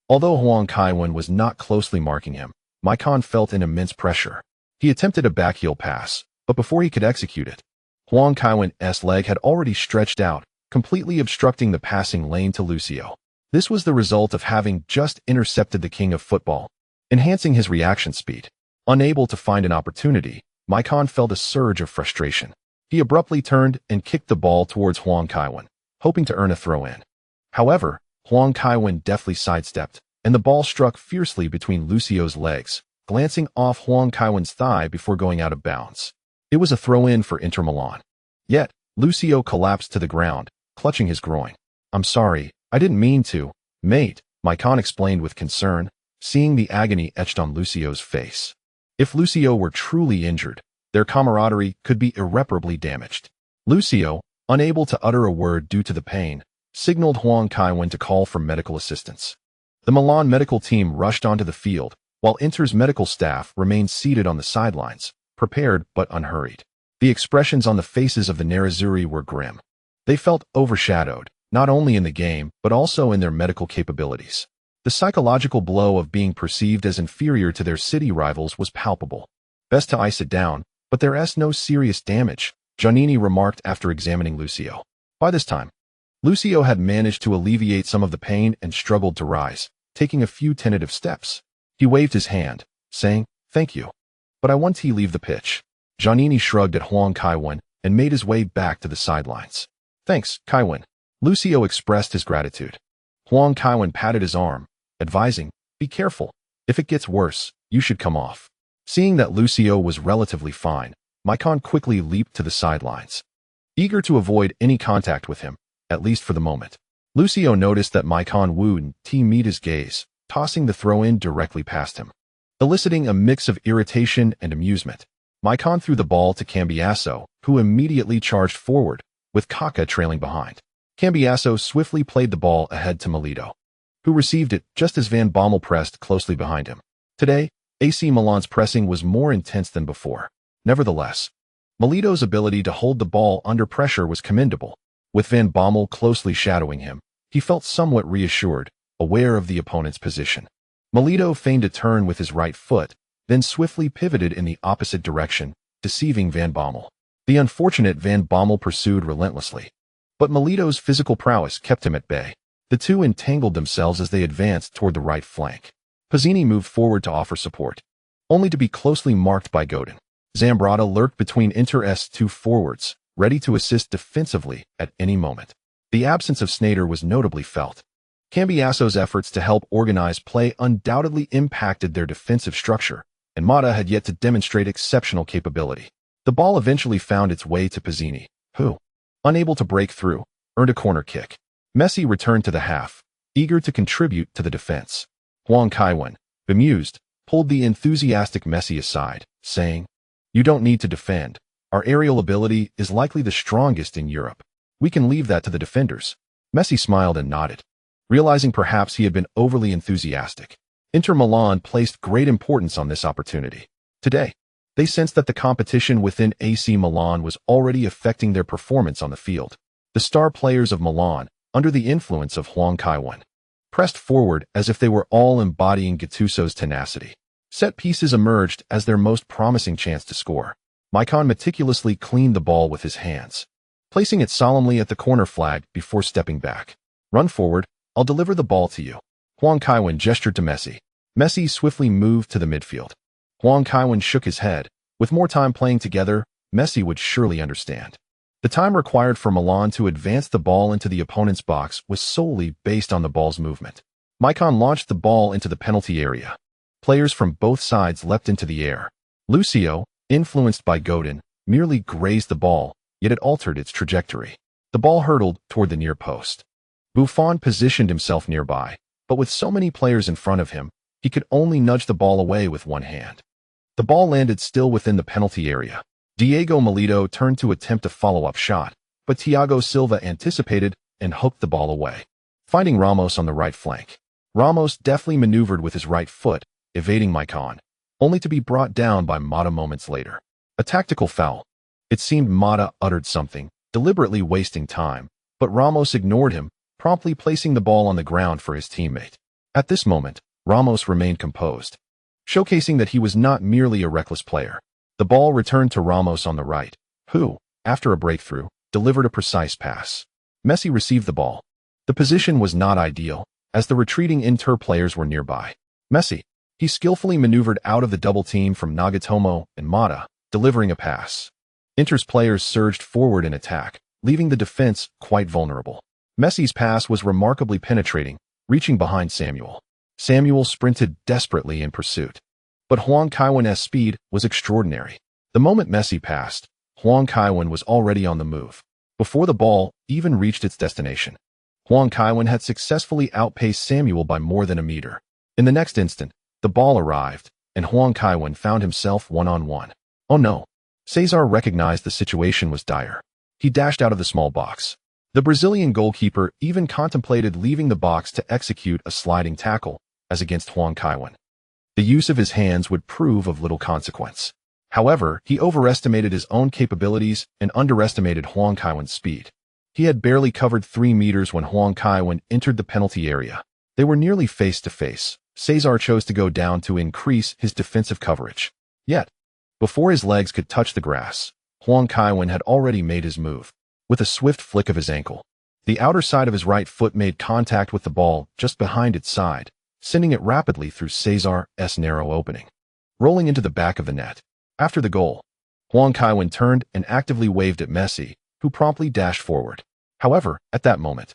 Although Huang Kaiwen was not closely marking him, Maicon felt an immense pressure. He attempted a backheel pass, but before he could execute it, Huang Kaiwen's leg had already stretched out, completely obstructing the passing lane to Lucio. This was the result of having just intercepted the king of football, enhancing his reaction speed. Unable to find an opportunity, Maicon felt a surge of frustration. He abruptly turned and kicked the ball towards Huang Kaiwen, hoping to earn a throw-in. However, Huang Kaiwen deftly sidestepped, and the ball struck fiercely between Lucio's legs, glancing off Huang Kaiwen's thigh before going out of bounds. It was a throw-in for Inter Milan. Yet, Lucio collapsed to the ground, clutching his groin. "I'm sorry, I didn't mean to, mate," Maicon explained with concern, seeing the agony etched on Lucio's face. If Lucio were truly injured, their camaraderie could be irreparably damaged. Lucio, unable to utter a word due to the pain, signaled Huang Kaiwen to call for medical assistance. The Milan medical team rushed onto the field, while Inter's medical staff remained seated on the sidelines, prepared but unhurried. The expressions on the faces of the Nerazzurri were grim. They felt overshadowed, not only in the game, but also in their medical capabilities. The psychological blow of being perceived as inferior to their city rivals was palpable. "Best to ice it down, but there's no serious damage," Giannini remarked after examining Lucio. By this time, Lucio had managed to alleviate some of the pain and struggled to rise, taking a few tentative steps. He waved his hand, saying, "Thank you. But I want to leave the pitch." Giannini shrugged at Huang Kaiwen and made his way back to the sidelines. "Thanks, Kaiwen." Lucio expressed his gratitude. Huang Kaiwen patted his arm, advising, "Be careful. If it gets worse, you should come off." Seeing that Lucio was relatively fine, Maicon quickly leaped to the sidelines, eager to avoid any contact with him, at least for the moment. Lucio noticed that Maicon wouldn't meet his gaze, tossing the throw-in directly past him. Eliciting a mix of irritation and amusement, Maicon threw the ball to Cambiasso, who immediately charged forward, with Kaká trailing behind. Cambiasso swiftly played the ball ahead to Milito, who received it just as Van Bommel pressed closely behind him. Today, AC Milan's pressing was more intense than before. Nevertheless, Milito's ability to hold the ball under pressure was commendable. With Van Bommel closely shadowing him, he felt somewhat reassured, aware of the opponent's position. Milito feigned a turn with his right foot, then swiftly pivoted in the opposite direction, deceiving Van Bommel. The unfortunate Van Bommel pursued relentlessly, but Milito's physical prowess kept him at bay. The two entangled themselves as they advanced toward the right flank. Pizzini moved forward to offer support, only to be closely marked by Godin. Zambrotta lurked between Inter's two forwards, ready to assist defensively at any moment. The absence of Sneijder was notably felt. Cambiasso's efforts to help organize play undoubtedly impacted their defensive structure, and Motta had yet to demonstrate exceptional capability. The ball eventually found its way to Pizzini, who, unable to break through, earned a corner kick. Messi returned to the half, eager to contribute to the defense. Huang Kaiwen, bemused, pulled the enthusiastic Messi aside, saying, "You don't need to defend. Our aerial ability is likely the strongest in Europe. We can leave that to the defenders." Messi smiled and nodded, realizing perhaps he had been overly enthusiastic. Inter Milan placed great importance on this opportunity. Today, they sensed that the competition within AC Milan was already affecting their performance on the field. The star players of Milan, under the influence of Huang Kaiwen, pressed forward as if they were all embodying Gattuso's tenacity. Set pieces emerged as their most promising chance to score. Maicon meticulously cleaned the ball with his hands, placing it solemnly at the corner flag before stepping back. "Run forward, I'll deliver the ball to you." Huang Kaiwen gestured to Messi. Messi swiftly moved to the midfield. Huang Kaiwen shook his head. With more time playing together, Messi would surely understand. The time required for Milan to advance the ball into the opponent's box was solely based on the ball's movement. Maicon launched the ball into the penalty area. Players from both sides leapt into the air. Lucio, influenced by Godin, merely grazed the ball, yet it altered its trajectory. The ball hurtled toward the near post. Buffon positioned himself nearby, but with so many players in front of him, he could only nudge the ball away with one hand. The ball landed still within the penalty area. Diego Milito turned to attempt a follow-up shot, but Thiago Silva anticipated and hooked the ball away. Finding Ramos on the right flank, Ramos deftly maneuvered with his right foot, evading Maicon, only to be brought down by Motta moments later. A tactical foul. It seemed Motta uttered something, deliberately wasting time, but Ramos ignored him, promptly placing the ball on the ground for his teammate. At this moment, Ramos remained composed, showcasing that he was not merely a reckless player. The ball returned to Ramos on the right, who, after a breakthrough, delivered a precise pass. Messi received the ball. The position was not ideal, as the retreating Inter players were nearby. Messi. He skillfully maneuvered out of the double team from Nagatomo and Mata, delivering a pass. Inter's players surged forward in attack, leaving the defense quite vulnerable. Messi's pass was remarkably penetrating, reaching behind Samuel. Samuel sprinted desperately in pursuit. But Huang Kaiwen's speed was extraordinary. The moment Messi passed, Huang Kaiwen was already on the move, before the ball even reached its destination. Huang Kaiwen had successfully outpaced Samuel by more than a meter. In the next instant, the ball arrived, and Huang Kaiwen found himself one-on-one. Oh no! Cesar recognized the situation was dire. He dashed out of the small box. The Brazilian goalkeeper even contemplated leaving the box to execute a sliding tackle, as against Huang Kaiwen. The use of his hands would prove of little consequence. However, he overestimated his own capabilities and underestimated Huang Kaiwen's speed. He had barely covered 3 meters when Huang Kaiwen entered the penalty area. They were nearly face-to-face. Cesar chose to go down to increase his defensive coverage. Yet, before his legs could touch the grass, Huang Kaiwen had already made his move. With a swift flick of his ankle, the outer side of his right foot made contact with the ball just behind its side, sending it rapidly through Cesar's narrow opening, rolling into the back of the net. After the goal, Huang Kaiwen turned and actively waved at Messi, who promptly dashed forward. However, at that moment,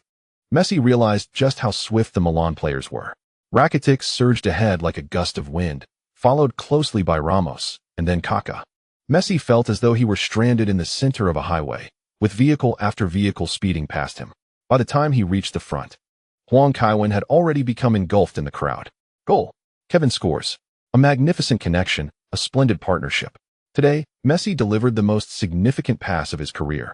Messi realized just how swift the Milan players were. Rakitic surged ahead like a gust of wind, followed closely by Ramos, and then Kaká. Messi felt as though he were stranded in the center of a highway, with vehicle after vehicle speeding past him. By the time he reached the front, Huang Kaiwen had already become engulfed in the crowd. Goal. Kevin scores. A magnificent connection, a splendid partnership. Today, Messi delivered the most significant pass of his career,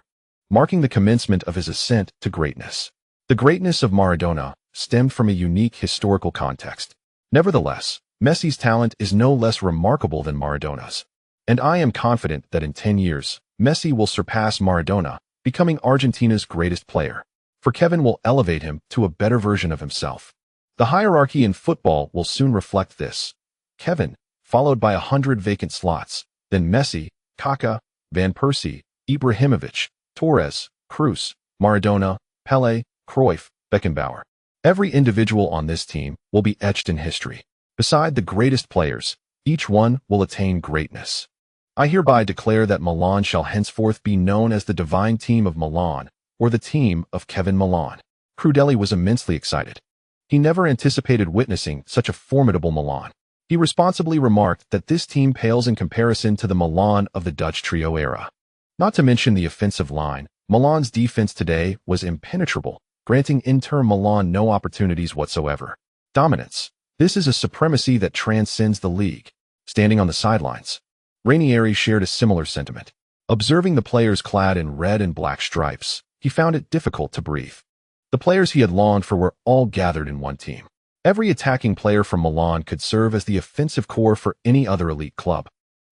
marking the commencement of his ascent to greatness. The greatness of Maradona stemmed from a unique historical context. Nevertheless, Messi's talent is no less remarkable than Maradona's. And I am confident that in 10 years, Messi will surpass Maradona, becoming Argentina's greatest player. For Kevin will elevate him to a better version of himself. The hierarchy in football will soon reflect this. Kevin, followed by 100 vacant slots, then Messi, Kaká, Van Persie, Ibrahimovic, Torres, Cruz, Maradona, Pelé, Cruyff, Beckenbauer. Every individual on this team will be etched in history. Beside the greatest players, each one will attain greatness. I hereby declare that Milan shall henceforth be known as the Divine Team of Milan, or the Team of Kevin Milan. Crudeli was immensely excited. He never anticipated witnessing such a formidable Milan. He responsibly remarked that this team pales in comparison to the Milan of the Dutch trio era. Not to mention the offensive line, Milan's defense today was impenetrable, granting Inter Milan no opportunities whatsoever. Dominance. This is a supremacy that transcends the league. Standing on the sidelines, Ranieri shared a similar sentiment. Observing the players clad in red and black stripes, he found it difficult to breathe. The players he had longed for were all gathered in one team. Every attacking player from Milan could serve as the offensive core for any other elite club.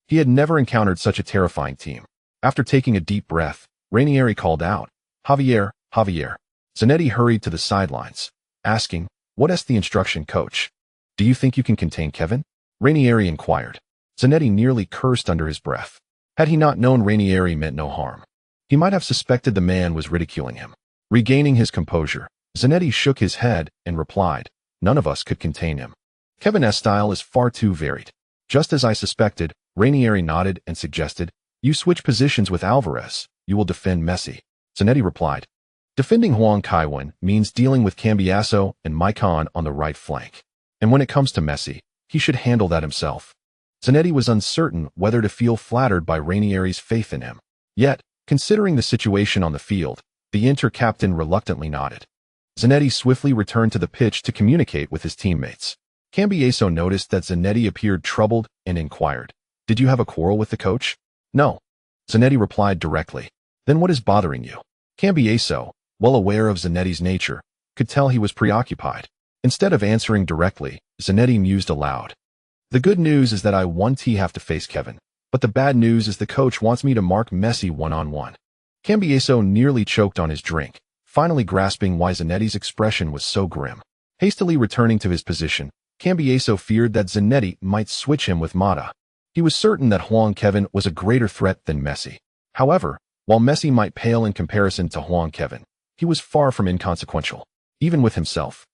He had never encountered such a terrifying team. After taking a deep breath, Ranieri called out, "Javier, Javier." Zanetti hurried to the sidelines, asking, "What is the instruction, coach? Do you think you can contain Kevin?" Ranieri inquired. Zanetti nearly cursed under his breath. Had he not known Ranieri meant no harm, he might have suspected the man was ridiculing him. Regaining his composure, Zanetti shook his head and replied, "None of us could contain him. Kevin's style is far too varied." Just as I suspected, Ranieri nodded and suggested, "You switch positions with Alvarez, you will defend Messi." Zanetti replied, "Defending Huang Kaiwen means dealing with Cambiasso and Maicon on the right flank. And when it comes to Messi, he should handle that himself." Zanetti was uncertain whether to feel flattered by Ranieri's faith in him. Yet, considering the situation on the field, the Inter captain reluctantly nodded. Zanetti swiftly returned to the pitch to communicate with his teammates. Cambiasso noticed that Zanetti appeared troubled and inquired, "Did you have a quarrel with the coach?" "No." Zanetti replied directly. "Then what is bothering you?" Cambiasso, well aware of Zanetti's nature, could tell he was preoccupied. Instead of answering directly, Zanetti mused aloud. "The good news is that I won't have to face Kevin, but the bad news is the coach wants me to mark Messi one-on-one." Cambiasso nearly choked on his drink, finally grasping why Zanetti's expression was so grim. Hastily returning to his position, Cambiasso feared that Zanetti might switch him with Mata. He was certain that Huang Kaiwen was a greater threat than Messi. However, While Messi might pale in comparison to Huang Kaiwen, he was far from inconsequential. Even with himself,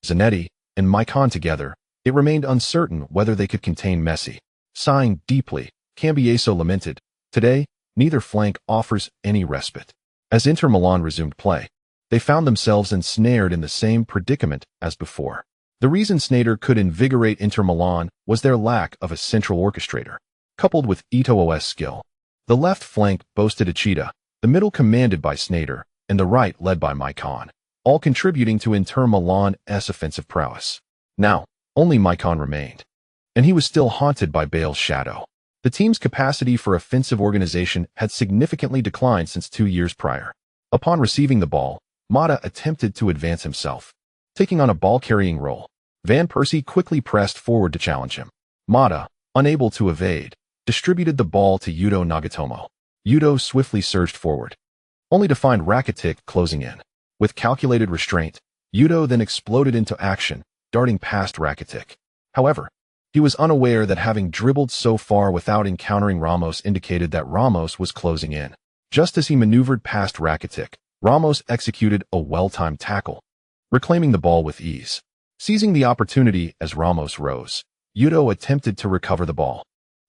Zanetti, and Maicon together, it remained uncertain whether they could contain Messi. Sighing deeply, Cambiaso lamented, "Today, neither flank offers any respite." As Inter Milan resumed play, they found themselves ensnared in the same predicament as before. The reason Sneijder could invigorate Inter Milan was their lack of a central orchestrator, coupled with Eto'o's skill. The left flank boasted Achida, the middle commanded by Sneijder, and the right led by Maicon, all contributing to Inter Milan's offensive prowess. Now, only Maicon remained, and he was still haunted by Bale's shadow. The team's capacity for offensive organization had significantly declined since 2 years prior. Upon receiving the ball, Mata attempted to advance himself, taking on a ball-carrying role. Van Persie quickly pressed forward to challenge him. Mata, unable to evade, distributed the ball to Yuto Nagatomo. Yuto swiftly surged forward, only to find Rakitic closing in. With calculated restraint, Yuto then exploded into action, darting past Rakitic. However, he was unaware that having dribbled so far without encountering Ramos indicated that Ramos was closing in. Just as he maneuvered past Rakitic, Ramos executed a well-timed tackle, reclaiming the ball with ease. Seizing the opportunity as Ramos rose, Yuto attempted to recover the ball,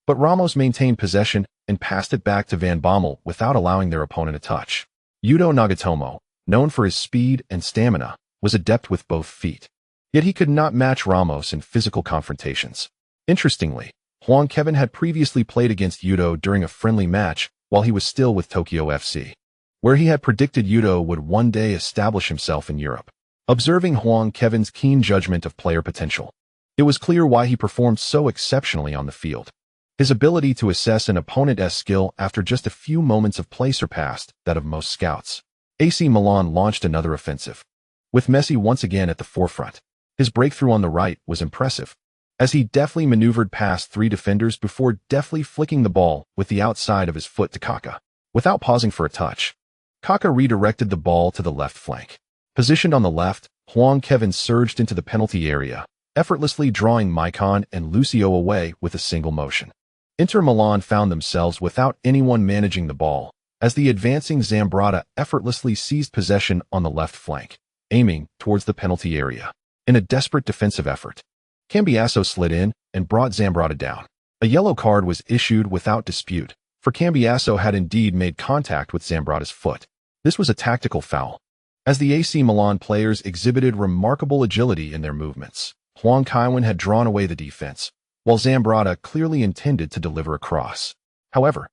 but Ramos maintained possession and passed it back to Van Bommel without allowing their opponent a touch. Yuto Nagatomo, known for his speed and stamina, was adept with both feet. Yet he could not match Ramos in physical confrontations. Interestingly, Huang Kaiwen had previously played against Yuto during a friendly match while he was still with Tokyo FC, where he had predicted Yuto would one day establish himself in Europe. Observing Huang Kaiwen's keen judgment of player potential, it was clear why he performed so exceptionally on the field. His ability to assess an opponent's skill after just a few moments of play surpassed that of most scouts. AC Milan launched another offensive, with Messi once again at the forefront. His breakthrough on the right was impressive, as he deftly maneuvered past 3 defenders before deftly flicking the ball with the outside of his foot to Kaka. Without pausing for a touch, Kaka redirected the ball to the left flank. Positioned on the left, Huang Kaiwen surged into the penalty area, effortlessly drawing Maicon and Lucio away with a single motion. Inter Milan found themselves without anyone managing the ball, as the advancing Zambrotta effortlessly seized possession on the left flank, aiming towards the penalty area. In a desperate defensive effort, Cambiaso slid in and brought Zambrotta down. A yellow card was issued without dispute, for Cambiaso had indeed made contact with Zambrotta's foot. This was a tactical foul, as the AC Milan players exhibited remarkable agility in their movements. Huang Kaiwen had drawn away the defense, while Zambrotta clearly intended to deliver a cross. However,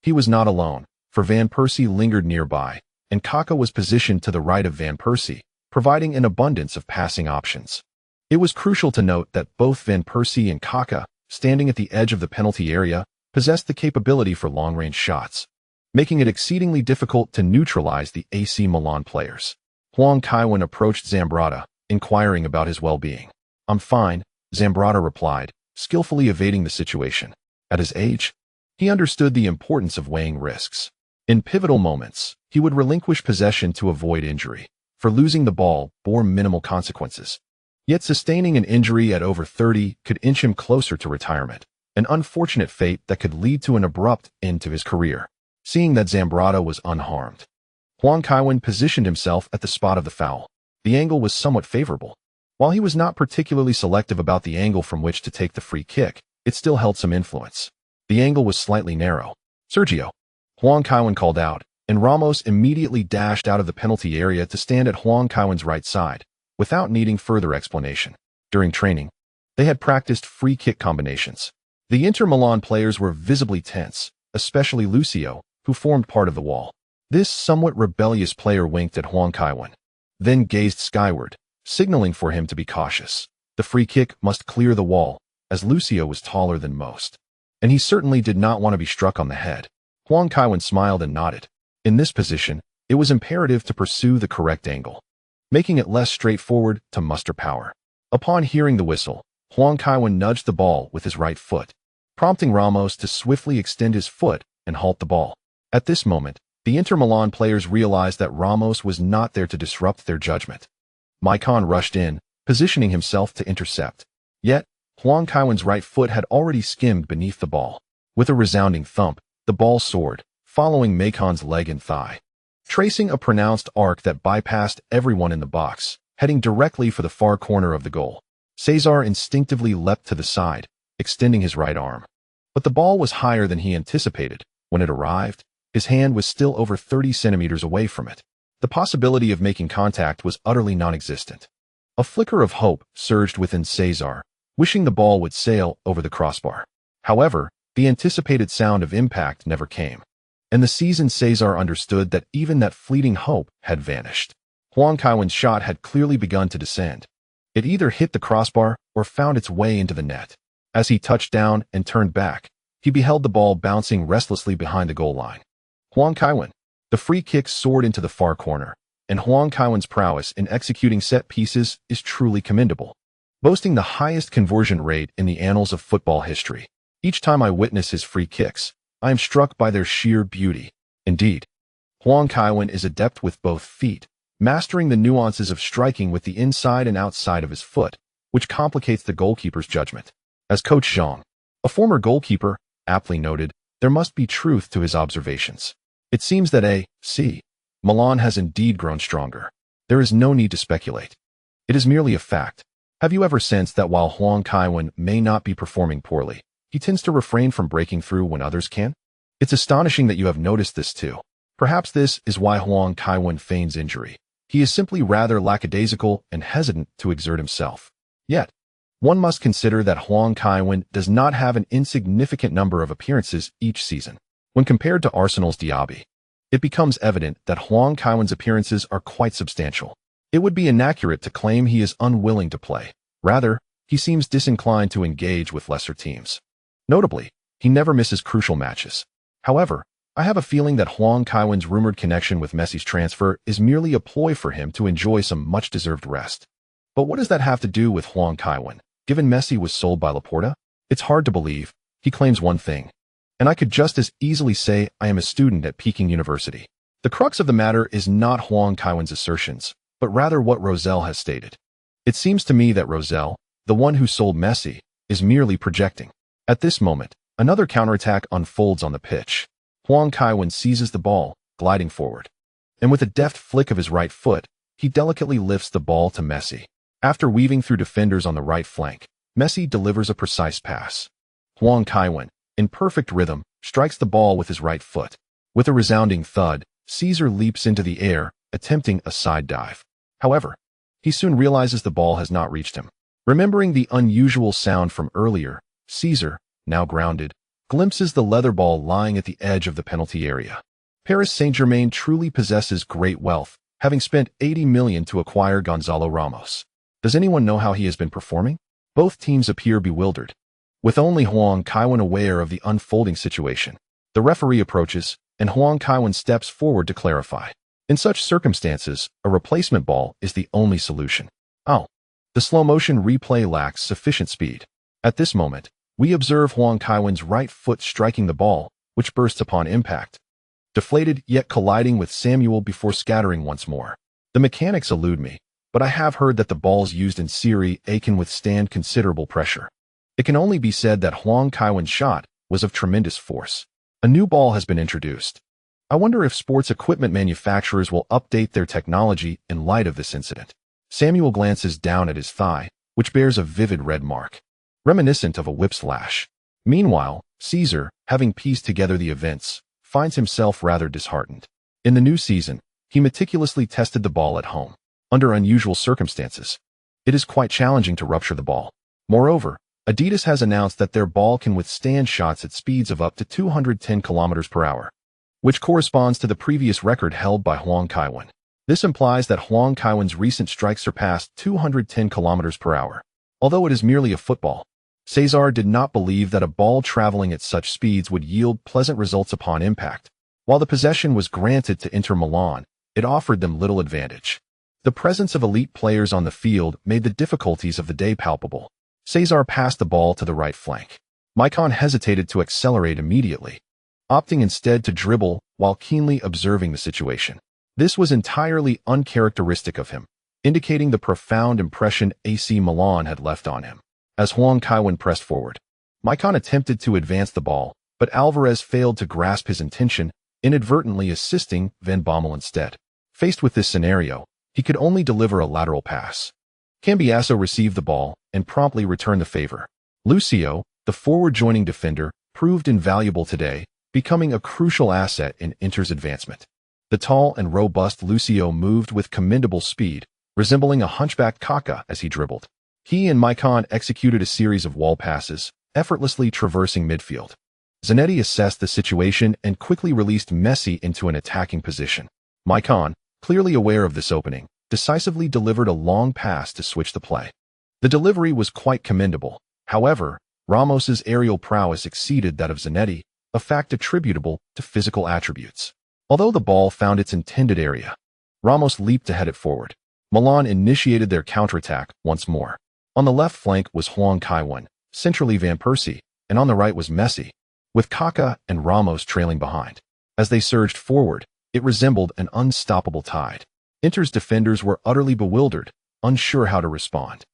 he was not alone, for Van Persie lingered nearby, and Kaka was positioned to the right of Van Persie, providing an abundance of passing options. It was crucial to note that both Van Persie and Kaka, standing at the edge of the penalty area, possessed the capability for long-range shots, making it exceedingly difficult to neutralize the AC Milan players. Huang Kaiwen approached Zambrotta, inquiring about his well-being. "I'm fine," Zambrotta replied, skillfully evading the situation. At his age, he understood the importance of weighing risks. In pivotal moments, he would relinquish possession to avoid injury, for losing the ball bore minimal consequences. Yet sustaining an injury at over 30 could inch him closer to retirement, an unfortunate fate that could lead to an abrupt end to his career. Seeing that Zambrotta was unharmed, Huang Kaiwen positioned himself at the spot of the foul. The angle was somewhat favorable. While he was not particularly selective about the angle from which to take the free kick, it still held some influence. The angle was slightly narrow. "Sergio," Huang Kaiwen called out, and Ramos immediately dashed out of the penalty area to stand at Huang Kaiwen's right side, without needing further explanation. During training, they had practiced free kick combinations. The Inter Milan players were visibly tense, especially Lucio, who formed part of the wall. This somewhat rebellious player winked at Huang Kaiwen, then gazed skyward, signaling for him to be cautious. The free kick must clear the wall, as Lucio was taller than most, and he certainly did not want to be struck on the head. Huang Kaiwen smiled and nodded. In this position, it was imperative to pursue the correct angle, making it less straightforward to muster power. Upon hearing the whistle, Huang Kaiwen nudged the ball with his right foot, prompting Ramos to swiftly extend his foot and halt the ball. At this moment, the Inter Milan players realized that Ramos was not there to disrupt their judgment. Maicon rushed in, positioning himself to intercept. Yet, Huang Kaiwen's right foot had already skimmed beneath the ball. With a resounding thump, the ball soared, following Macon's leg and thigh, tracing a pronounced arc that bypassed everyone in the box, heading directly for the far corner of the goal. Cesar instinctively leapt to the side, extending his right arm. But the ball was higher than he anticipated. When it arrived, his hand was still over 30 centimeters away from it. The possibility of making contact was utterly non-existent. A flicker of hope surged within Cesar, wishing the ball would sail over the crossbar. However, the anticipated sound of impact never came. And the seasoned Cesar understood that even that fleeting hope had vanished. Huang Kaiwen's shot had clearly begun to descend. It either hit the crossbar or found its way into the net. As he touched down and turned back, he beheld the ball bouncing restlessly behind the goal line. Huang Kaiwen. The free kick soared into the far corner, and Huang Kaiwen's prowess in executing set pieces is truly commendable, boasting the highest conversion rate in the annals of football history. Each time I witness his free kicks, I am struck by their sheer beauty. Indeed, Huang Kaiwen is adept with both feet, mastering the nuances of striking with the inside and outside of his foot, which complicates the goalkeeper's judgment. As Coach Zhang, a former goalkeeper, aptly noted, there must be truth to his observations. It seems that AC Milan has indeed grown stronger. There is no need to speculate. It is merely a fact. Have you ever sensed that while Huang Kaiwen may not be performing poorly, he tends to refrain from breaking through when others can? It's astonishing that you have noticed this too. Perhaps this is why Huang Kaiwen feigns injury. He is simply rather lackadaisical and hesitant to exert himself. Yet, one must consider that Huang Kaiwen does not have an insignificant number of appearances each season. When compared to Arsenal's Diaby, it becomes evident that Huang Kaiwen's appearances are quite substantial. It would be inaccurate to claim he is unwilling to play. Rather, he seems disinclined to engage with lesser teams. Notably, he never misses crucial matches. However, I have a feeling that Huang Kaiwen's rumored connection with Messi's transfer is merely a ploy for him to enjoy some much-deserved rest. But what does that have to do with Huang Kaiwen? Given Messi was sold by Laporta? It's hard to believe. He claims one thing. And I could just as easily say I am a student at Peking University. The crux of the matter is not Huang Kaiwen's assertions, but rather what Rosell has stated. It seems to me that Rosell, the one who sold Messi, is merely projecting. At this moment, another counterattack unfolds on the pitch. Huang Kaiwen seizes the ball, gliding forward. And with a deft flick of his right foot, he delicately lifts the ball to Messi. After weaving through defenders on the right flank, Messi delivers a precise pass. Huang Kaiwen, in perfect rhythm, strikes the ball with his right foot. With a resounding thud, Cesar leaps into the air, attempting a side dive. However, he soon realizes the ball has not reached him. Remembering the unusual sound from earlier, Cesar, now grounded, glimpses the leather ball lying at the edge of the penalty area. Paris Saint-Germain truly possesses great wealth, having spent 80 million to acquire Gonzalo Ramos. Does anyone know how he has been performing? Both teams appear bewildered. With only Huang Kaiwen aware of the unfolding situation, the referee approaches, and Huang Kaiwen steps forward to clarify. In such circumstances, a replacement ball is the only solution. Oh, the slow-motion replay lacks sufficient speed. At this moment, we observe Huang Kaiwen's right foot striking the ball, which bursts upon impact. Deflated yet colliding with Samuel before scattering once more. The mechanics elude me, but I have heard that the balls used in Serie A can withstand considerable pressure. It can only be said that Huang Kaiwen's shot was of tremendous force. A new ball has been introduced. I wonder if sports equipment manufacturers will update their technology in light of this incident. Samuel glances down at his thigh, which bears a vivid red mark, reminiscent of a whip slash. Meanwhile, Cesar, having pieced together the events, finds himself rather disheartened. In the new season, he meticulously tested the ball at home. Under unusual circumstances, it is quite challenging to rupture the ball. Moreover, Adidas has announced that their ball can withstand shots at speeds of up to 210 km per hour, which corresponds to the previous record held by Huang Kaiwen. This implies that Huang Kaiwen's recent strike surpassed 210 km per hour. Although it is merely a football, Cesar did not believe that a ball traveling at such speeds would yield pleasant results upon impact. While the possession was granted to Inter Milan, it offered them little advantage. The presence of elite players on the field made the difficulties of the day palpable. Cesar passed the ball to the right flank. Maicon hesitated to accelerate immediately, opting instead to dribble while keenly observing the situation. This was entirely uncharacteristic of him, indicating the profound impression AC Milan had left on him. As Huang Kaiwen pressed forward, Maicon attempted to advance the ball, but Alvarez failed to grasp his intention inadvertently assisting Van Bommel instead. Faced with this scenario, he could only deliver a lateral pass. Cambiasso received the ball and promptly returned the favor. Lucio, the forward-joining defender, proved invaluable today, becoming a crucial asset in Inter's advancement. The tall and robust Lucio moved with commendable speed, resembling a hunchbacked Kaká as he dribbled. He and Maicon executed a series of wall passes, effortlessly traversing midfield. Zanetti assessed the situation and quickly released Messi into an attacking position. Maicon, clearly aware of this opening, decisively delivered a long pass to switch the play. The delivery was quite commendable. However, Ramos's aerial prowess exceeded that of Zanetti, a fact attributable to physical attributes. Although the ball found its intended area, Ramos leaped to head it forward. Milan initiated their counterattack once more. On the left flank was Huang Kaiwen, centrally Van Persie, and on the right was Messi, with Kaká and Ramos trailing behind. As they surged forward, it resembled an unstoppable tide. Inter's defenders were utterly bewildered, unsure how to respond.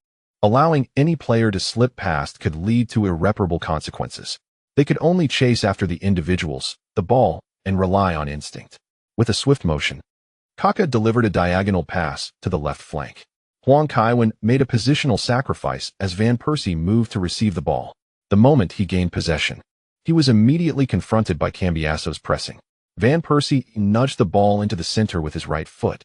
Allowing any player to slip past could lead to irreparable consequences. They could only chase after the individuals, the ball, and rely on instinct. With a swift motion, Kaká delivered a diagonal pass to the left flank. Huang Kaiwen made a positional sacrifice as Van Persie moved to receive the ball. The moment he gained possession, he was immediately confronted by Cambiasso's pressing. Van Persie nudged the ball into the center with his right foot,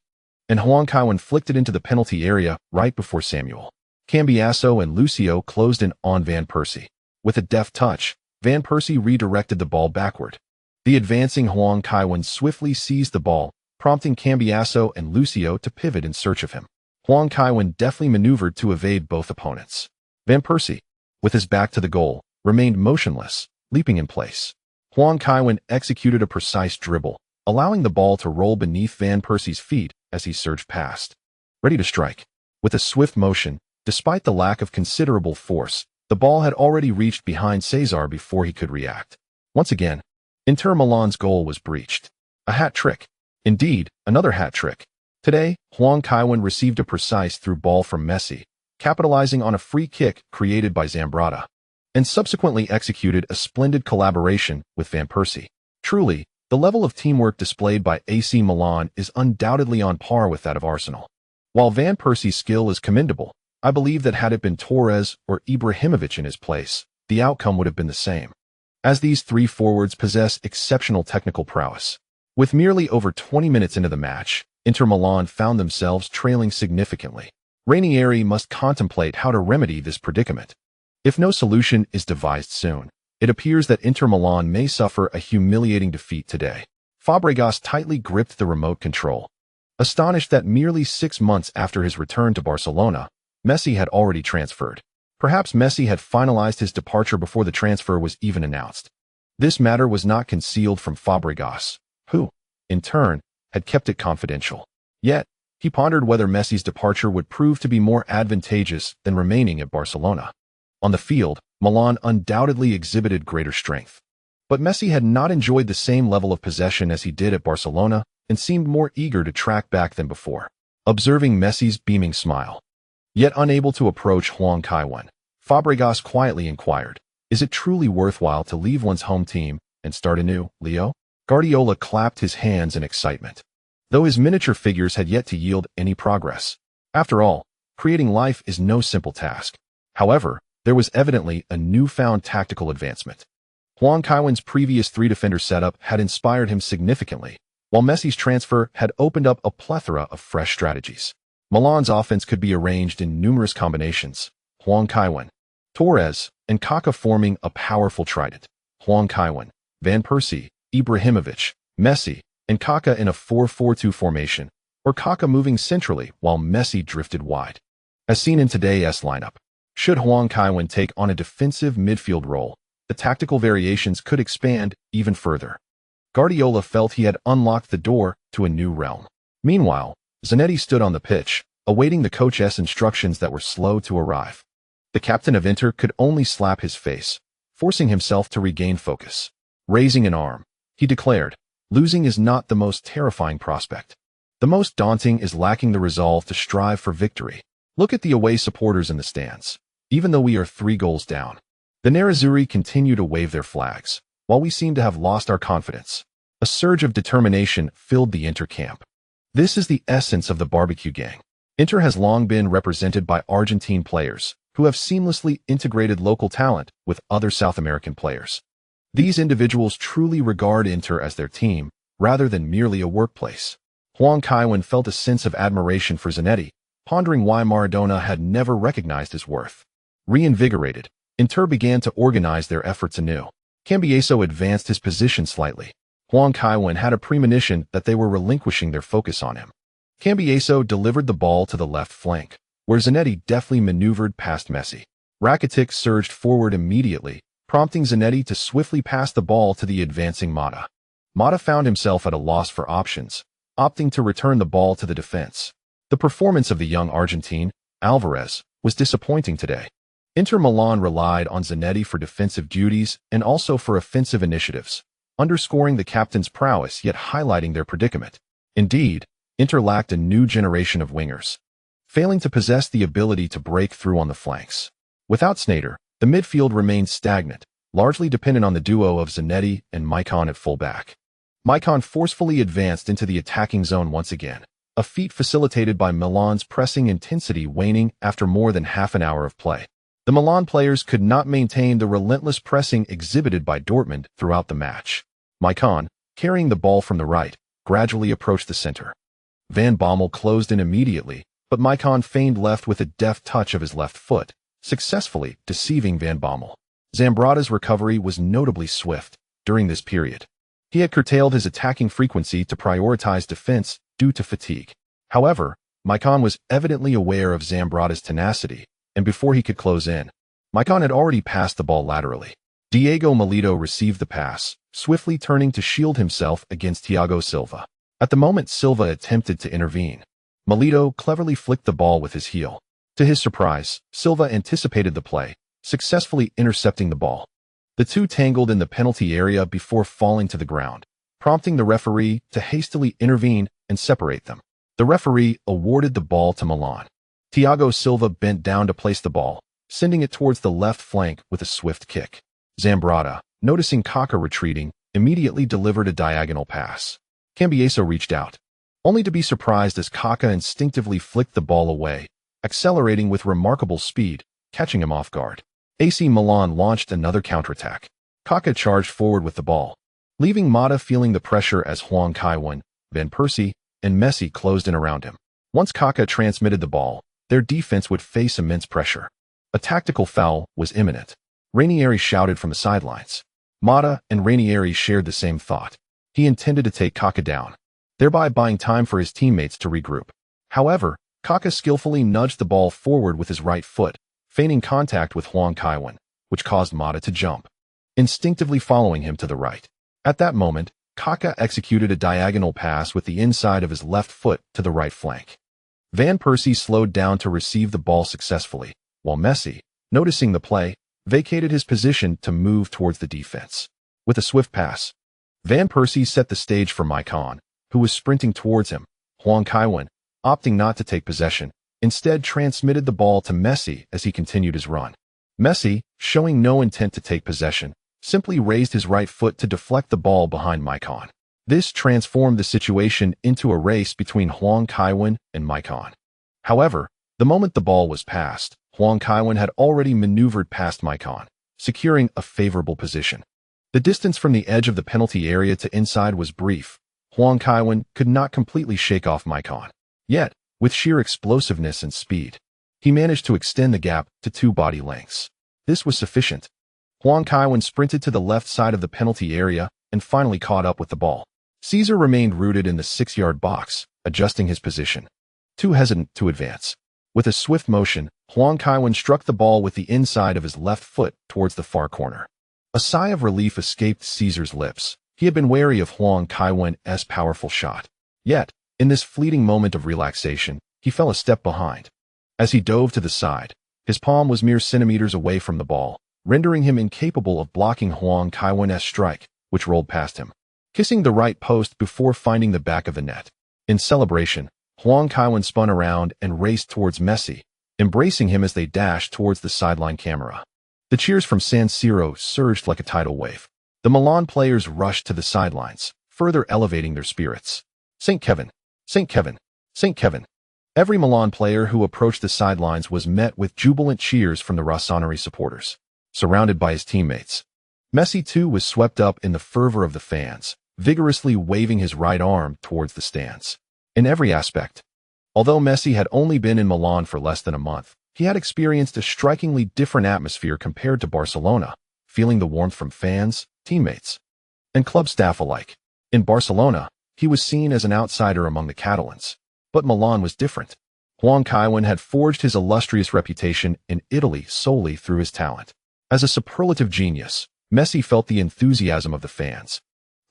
and Huang Kaiwen flicked it into the penalty area right before Samuel. Cambiasso and Lucio closed in on Van Persie. With a deft touch, Van Persie redirected the ball backward. The advancing Huang Kaiwen swiftly seized the ball, prompting Cambiasso and Lucio to pivot in search of him. Huang Kaiwen deftly maneuvered to evade both opponents. Van Persie, with his back to the goal, remained motionless, leaping in place. Huang Kaiwen executed a precise dribble, allowing the ball to roll beneath Van Persie's feet as he surged past. Ready to strike. With a swift motion, despite the lack of considerable force, the ball had already reached behind Cesar before he could react. Once again, Inter Milan's goal was breached. A hat trick. Indeed, another hat trick. Today, Huang Kaiwen received a precise through ball from Messi, capitalizing on a free kick created by Zambrotta, and subsequently executed a splendid collaboration with Van Persie. Truly, the level of teamwork displayed by AC Milan is undoubtedly on par with that of Arsenal. While Van Persie's skill is commendable, I believe that had it been Torres or Ibrahimovic in his place, the outcome would have been the same, as these three forwards possess exceptional technical prowess. With merely over 20 minutes into the match, Inter Milan found themselves trailing significantly. Ranieri must contemplate how to remedy this predicament. If no solution is devised soon, it appears that Inter Milan may suffer a humiliating defeat today. Fabregas tightly gripped the remote control. Astonished that merely 6 months after his return to Barcelona, Messi had already transferred. Perhaps Messi had finalized his departure before the transfer was even announced. This matter was not concealed from Fabregas, who, in turn, had kept it confidential. Yet, he pondered whether Messi's departure would prove to be more advantageous than remaining at Barcelona. On the field, Milan undoubtedly exhibited greater strength. But Messi had not enjoyed the same level of possession as he did at Barcelona and seemed more eager to track back than before. Observing Messi's beaming smile, yet unable to approach Huang Kaiwen, Fabregas quietly inquired, "Is it truly worthwhile to leave one's home team and start anew, Leo?" Guardiola clapped his hands in excitement, though his miniature figures had yet to yield any progress. After all, creating life is no simple task. However, there was evidently a newfound tactical advancement. Huang Kaiwen's previous three-defender setup had inspired him significantly, while Messi's transfer had opened up a plethora of fresh strategies. Milan's offense could be arranged in numerous combinations. Huang Kaiwen, Torres, and Kaká forming a powerful trident. Huang Kaiwen, Van Persie, Ibrahimovic, Messi, and Kaká in a 4-4-2 formation, or Kaká moving centrally while Messi drifted wide. As seen in today's lineup, should Huang Kaiwen take on a defensive midfield role, the tactical variations could expand even further. Guardiola felt he had unlocked the door to a new realm. Meanwhile, Zanetti stood on the pitch, awaiting the coach's instructions that were slow to arrive. The captain of Inter could only slap his face, forcing himself to regain focus. Raising an arm, he declared, "Losing is not the most terrifying prospect. The most daunting is lacking the resolve to strive for victory. Look at the away supporters in the stands. Even though we are 3 goals down, the Nerazzurri continue to wave their flags, while we seem to have lost our confidence. A surge of determination filled the Inter camp. This is the essence of the barbecue gang. Inter has long been represented by Argentine players who have seamlessly integrated local talent with other South American players. These individuals truly regard Inter as their team rather than merely a workplace. Huang Kaiwen felt a sense of admiration for Zanetti, pondering why Maradona had never recognized his worth. Reinvigorated, Inter began to organize their efforts anew. Cambiaso advanced his position slightly. Huang Kaiwen had a premonition that they were relinquishing their focus on him. Cambiaso delivered the ball to the left flank, where Zanetti deftly maneuvered past Messi. Rakitic surged forward immediately, prompting Zanetti to swiftly pass the ball to the advancing Mata. Mata found himself at a loss for options, opting to return the ball to the defense. The performance of the young Argentine, Alvarez, was disappointing today. Inter Milan relied on Zanetti for defensive duties and also for offensive initiatives, underscoring the captain's prowess yet highlighting their predicament. Indeed, Inter lacked a new generation of wingers, failing to possess the ability to break through on the flanks. Without Sneijder, the midfield remained stagnant, largely dependent on the duo of Zanetti and Maicon at fullback. Maicon forcefully advanced into the attacking zone once again, a feat facilitated by Milan's pressing intensity waning after more than half an hour of play. The Milan players could not maintain the relentless pressing exhibited by Dortmund throughout the match. Maicon, carrying the ball from the right, gradually approached the center. Van Bommel closed in immediately, but Maicon feigned left with a deft touch of his left foot, successfully deceiving Van Bommel. Zambrata's recovery was notably swift during this period. He had curtailed his attacking frequency to prioritize defense due to fatigue. However, Maicon was evidently aware of Zambrata's tenacity, and before he could close in, Maicon had already passed the ball laterally. Diego Milito received the pass, swiftly turning to shield himself against Thiago Silva. At the moment Silva attempted to intervene, Milito cleverly flicked the ball with his heel. To his surprise, Silva anticipated the play, successfully intercepting the ball. The two tangled in the penalty area before falling to the ground, prompting the referee to hastily intervene and separate them. The referee awarded the ball to Milan. Thiago Silva bent down to place the ball, sending it towards the left flank with a swift kick. Zambrata, noticing Kaká retreating, immediately delivered a diagonal pass. Cambiaso reached out, only to be surprised as Kaká instinctively flicked the ball away, accelerating with remarkable speed, catching him off guard. AC Milan launched another counterattack. Kaká charged forward with the ball, leaving Mata feeling the pressure as Huang Kaiwen, Van Persie, and Messi closed in around him. Once Kaká transmitted the ball, their defense would face immense pressure. A tactical foul was imminent. Ranieri shouted from the sidelines. Mata and Ranieri shared the same thought. He intended to take Kaká down, thereby buying time for his teammates to regroup. However, Kaká skillfully nudged the ball forward with his right foot, feigning contact with Huang Kaiwen, which caused Mata to jump, instinctively following him to the right. At that moment, Kaká executed a diagonal pass with the inside of his left foot to the right flank. Van Persie slowed down to receive the ball successfully, while Messi, noticing the play, vacated his position to move towards the defense. With a swift pass, Van Persie set the stage for Maicon, who was sprinting towards him. Huang Kaiwen, opting not to take possession, instead transmitted the ball to Messi as he continued his run. Messi, showing no intent to take possession, simply raised his right foot to deflect the ball behind Maicon. This transformed the situation into a race between Huang Kaiwen and Maicon. However, the moment the ball was passed, Huang Kaiwen had already maneuvered past Maicon, securing a favorable position. The distance from the edge of the penalty area to inside was brief. Huang Kaiwen could not completely shake off Maicon. Yet, with sheer explosiveness and speed, he managed to extend the gap to 2 body lengths. This was sufficient. Huang Kaiwen sprinted to the left side of the penalty area and finally caught up with the ball. Caesar remained rooted in the 6-yard box, adjusting his position, too hesitant to advance. With a swift motion, Huang Kaiwen struck the ball with the inside of his left foot towards the far corner. A sigh of relief escaped Caesar's lips. He had been wary of Huang Kaiwen's powerful shot. Yet, in this fleeting moment of relaxation, he fell a step behind. As he dove to the side, his palm was mere centimeters away from the ball, rendering him incapable of blocking Huang Kaiwen's strike, which rolled past him, kissing the right post before finding the back of the net. In celebration, Huang Kaiwen spun around and raced towards Messi, embracing him as they dashed towards the sideline camera. The cheers from San Siro surged like a tidal wave. The Milan players rushed to the sidelines, further elevating their spirits. St. Kevin, St. Kevin, St. Kevin. Every Milan player who approached the sidelines was met with jubilant cheers from the Rossoneri supporters. Surrounded by his teammates, Messi too was swept up in the fervor of the fans, vigorously waving his right arm towards the stands. In every aspect, although Messi had only been in Milan for less than a month, he had experienced a strikingly different atmosphere compared to Barcelona, feeling the warmth from fans, teammates, and club staff alike. In Barcelona, he was seen as an outsider among the Catalans. But Milan was different. Huang Kaiwen had forged his illustrious reputation in Italy solely through his talent. As a superlative genius, Messi felt the enthusiasm of the fans,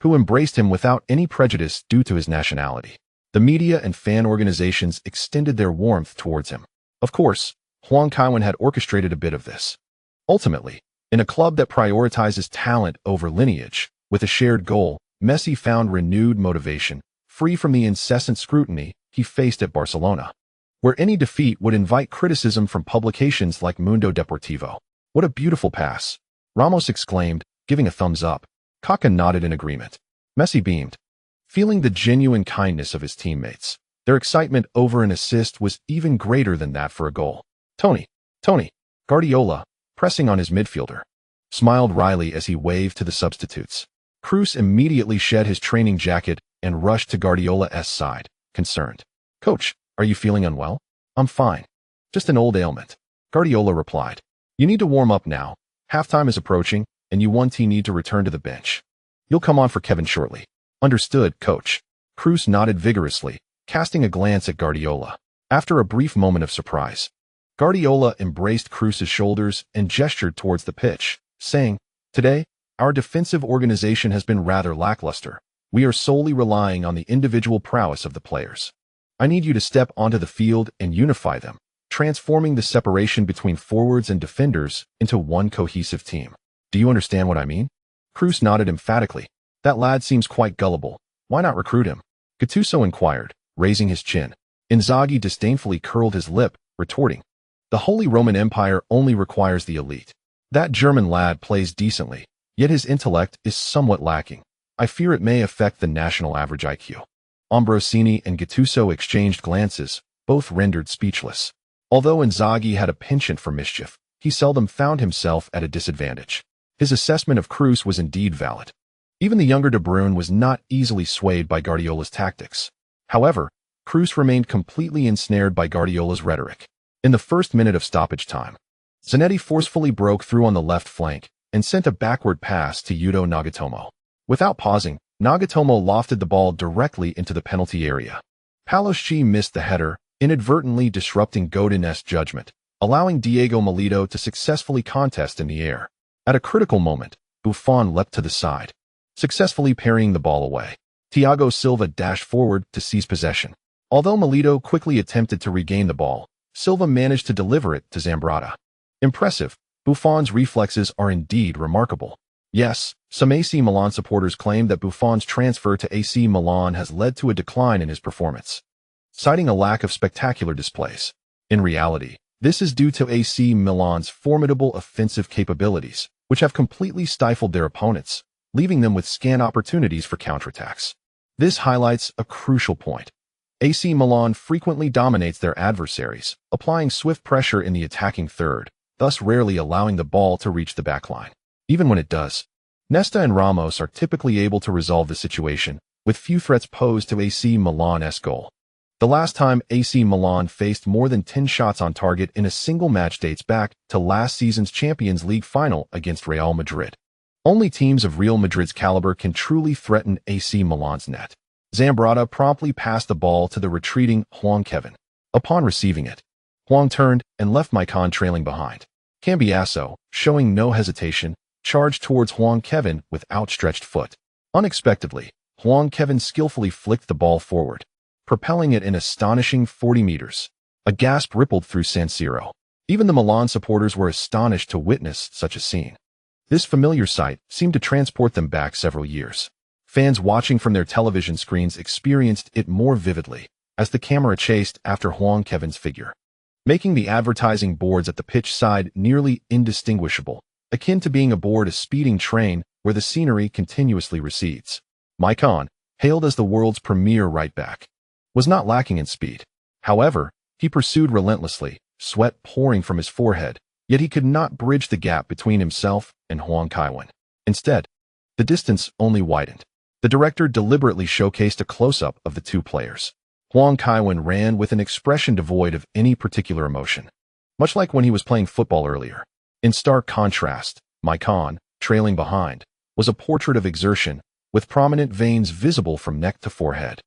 who embraced him without any prejudice due to his nationality. The media and fan organizations extended their warmth towards him. Of course, Huang Kaiwen had orchestrated a bit of this. Ultimately, in a club that prioritizes talent over lineage, with a shared goal, Messi found renewed motivation, free from the incessant scrutiny he faced at Barcelona, where any defeat would invite criticism from publications like Mundo Deportivo. "What a beautiful pass!" Ramos exclaimed, giving a thumbs up. Kaká nodded in agreement. Messi beamed, feeling the genuine kindness of his teammates. Their excitement over an assist was even greater than that for a goal. Tony, Guardiola, pressing on his midfielder, smiled wryly as he waved to the substitutes. Cruz immediately shed his training jacket and rushed to Guardiola's side, concerned. "Coach, are you feeling unwell?" "I'm fine. Just an old ailment," Guardiola replied. "You need to warm up now. Halftime is approaching, and you need to return to the bench. You'll come on for Kevin shortly." "Understood, coach." Cruz nodded vigorously, casting a glance at Guardiola. After a brief moment of surprise, Guardiola embraced Cruz's shoulders and gestured towards the pitch, saying, "Today, our defensive organization has been rather lackluster. We are solely relying on the individual prowess of the players. I need you to step onto the field and unify them, transforming the separation between forwards and defenders into one cohesive team. Do you understand what I mean?" Cruz nodded emphatically. "That lad seems quite gullible. Why not recruit him?" Gattuso inquired, raising his chin. Inzaghi disdainfully curled his lip, retorting, "The Holy Roman Empire only requires the elite. That German lad plays decently, yet his intellect is somewhat lacking. I fear it may affect the national average IQ." Ambrosini and Gattuso exchanged glances, both rendered speechless. Although Inzaghi had a penchant for mischief, he seldom found himself at a disadvantage. His assessment of Cruz was indeed valid. Even the younger De Bruyne was not easily swayed by Guardiola's tactics. However, Cruz remained completely ensnared by Guardiola's rhetoric. In the first minute of stoppage time, Zanetti forcefully broke through on the left flank and sent a backward pass to Yuto Nagatomo. Without pausing, Nagatomo lofted the ball directly into the penalty area. Paloschi missed the header, inadvertently disrupting Godin's judgment, allowing Diego Milito to successfully contest in the air. At a critical moment, Buffon leapt to the side, successfully parrying the ball away. Thiago Silva dashed forward to seize possession. Although Milito quickly attempted to regain the ball, Silva managed to deliver it to Zambrotta. Impressive. Buffon's reflexes are indeed remarkable. Yes, some AC Milan supporters claim that Buffon's transfer to AC Milan has led to a decline in his performance, citing a lack of spectacular displays. In reality, this is due to AC Milan's formidable offensive capabilities, which have completely stifled their opponents, leaving them with scant opportunities for counterattacks. This highlights a crucial point. AC Milan frequently dominates their adversaries, applying swift pressure in the attacking third, thus rarely allowing the ball to reach the backline. Even when it does, Nesta and Ramos are typically able to resolve the situation, with few threats posed to AC Milan's goal. The last time AC Milan faced more than 10 shots on target in a single match dates back to last season's Champions League final against Real Madrid. Only teams of Real Madrid's caliber can truly threaten AC Milan's net. Zambrotta promptly passed the ball to the retreating Huang Kaiwen. Upon receiving it, Huang turned and left Maicon trailing behind. Cambiasso, showing no hesitation, charged towards Huang Kaiwen with outstretched foot. Unexpectedly, Huang Kaiwen skillfully flicked the ball forward, propelling it an astonishing 40 meters. A gasp rippled through San Siro. Even the Milan supporters were astonished to witness such a scene. This familiar sight seemed to transport them back several years. Fans watching from their television screens experienced it more vividly, as the camera chased after Huang Kaiwen's figure, making the advertising boards at the pitch side nearly indistinguishable, akin to being aboard a speeding train where the scenery continuously recedes. Maicon, hailed as the world's premier right-back, was not lacking in speed. However, he pursued relentlessly, sweat pouring from his forehead, yet he could not bridge the gap between himself and Huang Kaiwen. Instead, the distance only widened. The director deliberately showcased a close-up of the two players. Huang Kaiwen ran with an expression devoid of any particular emotion, much like when he was playing football earlier. In stark contrast, Maicon, trailing behind, was a portrait of exertion, with prominent veins visible from neck to forehead,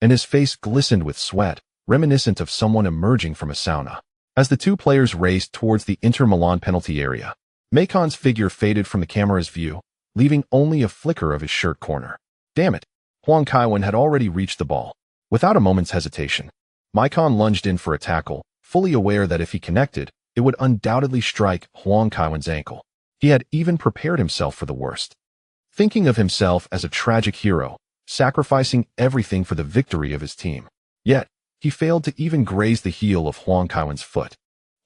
and his face glistened with sweat, reminiscent of someone emerging from a sauna. As the two players raced towards the Inter Milan penalty area, Maicon's figure faded from the camera's view, leaving only a flicker of his shirt corner. Damn it! Huang Kaiwen had already reached the ball. Without a moment's hesitation, Maicon lunged in for a tackle, fully aware that if he connected, it would undoubtedly strike Huang Kaiwen's ankle. He had even prepared himself for the worst, thinking of himself as a tragic hero, sacrificing everything for the victory of his team. Yet, he failed to even graze the heel of Huang Kaiwen's foot.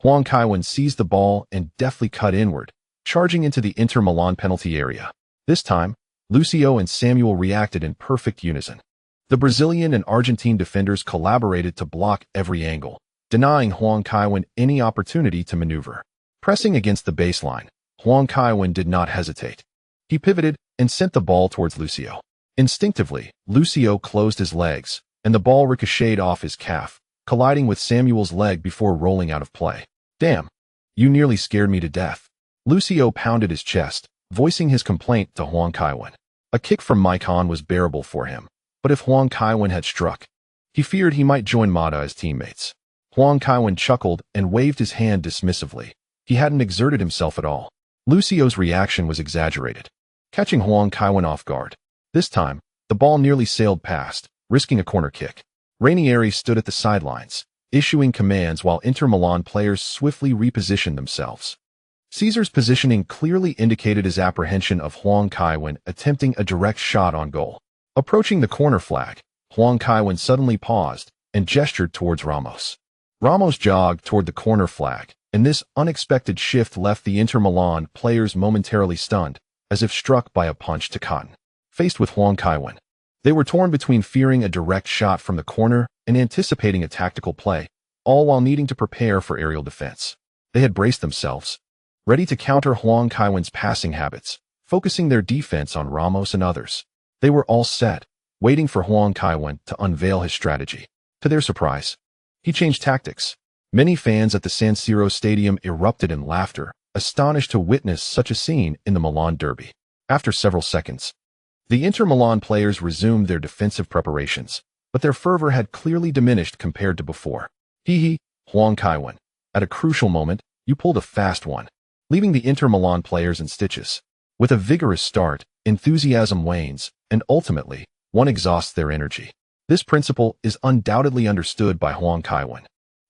Huang Kaiwen seized the ball and deftly cut inward, charging into the Inter Milan penalty area. This time, Lucio and Samuel reacted in perfect unison. The Brazilian and Argentine defenders collaborated to block every angle, denying Huang Kaiwen any opportunity to maneuver. Pressing against the baseline, Huang Kaiwen did not hesitate. He pivoted and sent the ball towards Lucio. Instinctively, Lucio closed his legs, and the ball ricocheted off his calf, colliding with Samuel's leg before rolling out of play. Damn, you nearly scared me to death. Lucio pounded his chest, voicing his complaint to Huang Kaiwen. A kick from Maicon was bearable for him, but if Huang Kaiwen had struck, he feared he might join Mata as teammates. Huang Kaiwen chuckled and waved his hand dismissively. He hadn't exerted himself at all. Lucio's reaction was exaggerated, catching Huang Kaiwen off guard. This time, the ball nearly sailed past, risking a corner kick. Ranieri stood at the sidelines, issuing commands while Inter Milan players swiftly repositioned themselves. Caesar's positioning clearly indicated his apprehension of Huang Kaiwen attempting a direct shot on goal. Approaching the corner flag, Huang Kaiwen suddenly paused and gestured towards Ramos. Ramos jogged toward the corner flag, and this unexpected shift left the Inter Milan players momentarily stunned, as if struck by a punch to cotton. Faced with Huang Kaiwen, they were torn between fearing a direct shot from the corner and anticipating a tactical play, all while needing to prepare for aerial defense. They had braced themselves, ready to counter Huang Kaiwen's passing habits, focusing their defense on Ramos and others. They were all set, waiting for Huang Kaiwen to unveil his strategy. To their surprise, he changed tactics. Many fans at the San Siro stadium erupted in laughter, astonished to witness such a scene in the Milan derby. After several seconds, the Inter Milan players resumed their defensive preparations, but their fervor had clearly diminished compared to before. Huang Kaiwen, at a crucial moment, you pulled a fast one, leaving the Inter Milan players in stitches. With a vigorous start, enthusiasm wanes, and ultimately, one exhausts their energy. This principle is undoubtedly understood by Huang Kaiwen.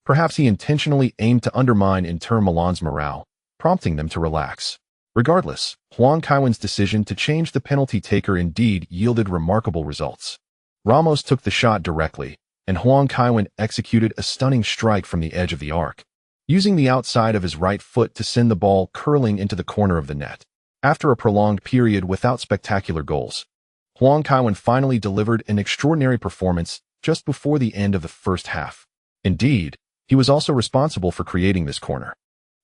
Perhaps he intentionally aimed to undermine Inter Milan's morale, prompting them to relax. Regardless, Huang Kaiwen's decision to change the penalty taker indeed yielded remarkable results. Ramos took the shot directly, and Huang Kaiwen executed a stunning strike from the edge of the arc, using the outside of his right foot to send the ball curling into the corner of the net. After a prolonged period without spectacular goals, Huang Kaiwen finally delivered an extraordinary performance just before the end of the first half. Indeed, he was also responsible for creating this corner,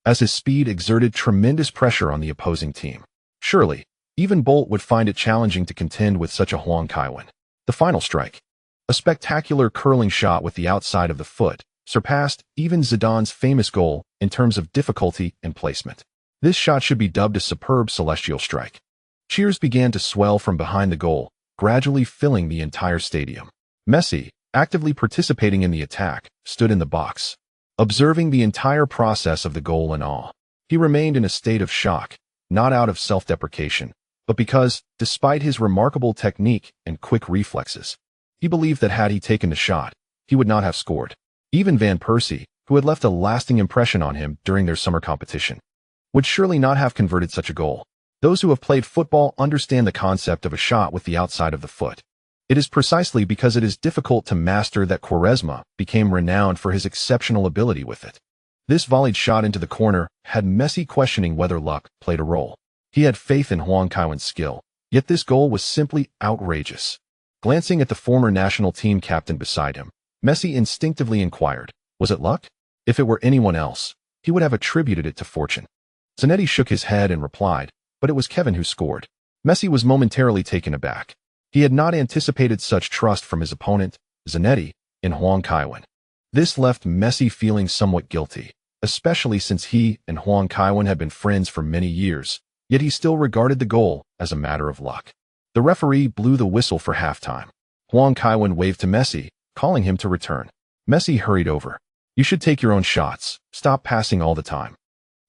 as his speed exerted tremendous pressure on the opposing team. Surely, even Bolt would find it challenging to contend with such a Huang Kaiwen. The final strike, a spectacular curling shot with the outside of the foot, surpassed even Zidane's famous goal in terms of difficulty and placement. This shot should be dubbed a superb celestial strike. Cheers began to swell from behind the goal, gradually filling the entire stadium. Messi, actively participating in the attack, stood in the box, observing the entire process of the goal in awe. He remained in a state of shock, not out of self-deprecation, but because, despite his remarkable technique and quick reflexes, he believed that had he taken the shot, he would not have scored. Even Van Persie, who had left a lasting impression on him during their summer competition, would surely not have converted such a goal. Those who have played football understand the concept of a shot with the outside of the foot. It is precisely because it is difficult to master that Quaresma became renowned for his exceptional ability with it. This volleyed shot into the corner had Messi questioning whether luck played a role. He had faith in Huang Kaiwen's skill, yet this goal was simply outrageous. Glancing at the former national team captain beside him, Messi instinctively inquired, was it luck? If it were anyone else, he would have attributed it to fortune. Zanetti shook his head and replied, but it was Kevin who scored. Messi was momentarily taken aback. He had not anticipated such trust from his opponent, Zanetti, in Huang Kaiwen. This left Messi feeling somewhat guilty, especially since he and Huang Kaiwen had been friends for many years, yet he still regarded the goal as a matter of luck. The referee blew the whistle for halftime. Huang Kaiwen waved to Messi, calling him to return. Messi hurried over. You should take your own shots. Stop passing all the time.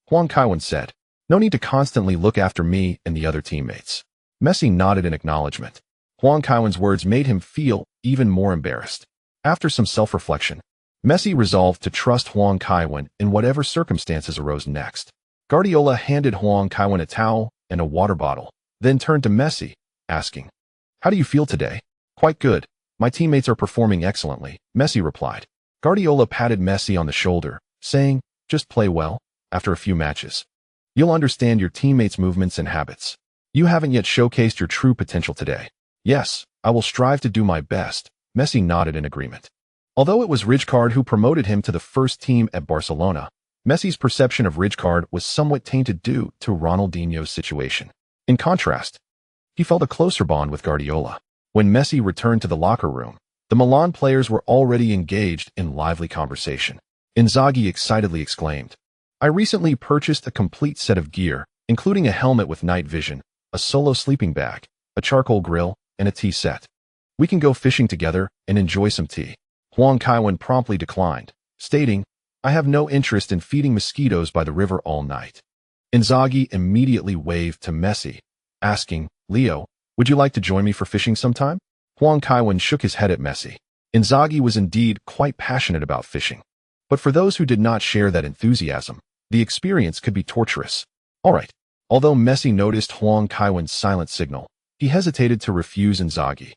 Huang Kaiwen said, no need to constantly look after me and the other teammates. Messi nodded in acknowledgement. Huang Kaiwen's words made him feel even more embarrassed. After some self-reflection, Messi resolved to trust Huang Kaiwen in whatever circumstances arose next. Guardiola handed Huang Kaiwen a towel and a water bottle, then turned to Messi, asking, how do you feel today? Quite good. My teammates are performing excellently, Messi replied. Guardiola patted Messi on the shoulder, saying, just play well. After a few matches, you'll understand your teammates' movements and habits. You haven't yet showcased your true potential today. Yes, I will strive to do my best, Messi nodded in agreement. Although it was Rijkaard who promoted him to the first team at Barcelona, Messi's perception of Rijkaard was somewhat tainted due to Ronaldinho's situation. In contrast, he felt a closer bond with Guardiola. When Messi returned to the locker room, the Milan players were already engaged in lively conversation. Inzaghi excitedly exclaimed, I recently purchased a complete set of gear, including a helmet with night vision, a solo sleeping bag, a charcoal grill, and a tea set. We can go fishing together and enjoy some tea. Huang Kaiwen promptly declined, stating, I have no interest in feeding mosquitoes by the river all night. Inzaghi immediately waved to Messi, asking, Leo, would you like to join me for fishing sometime? Huang Kaiwen shook his head at Messi. Inzaghi was indeed quite passionate about fishing. But for those who did not share that enthusiasm, the experience could be torturous. All right. Although Messi noticed Huang Kaiwen's silent signal, he hesitated to refuse Inzaghi,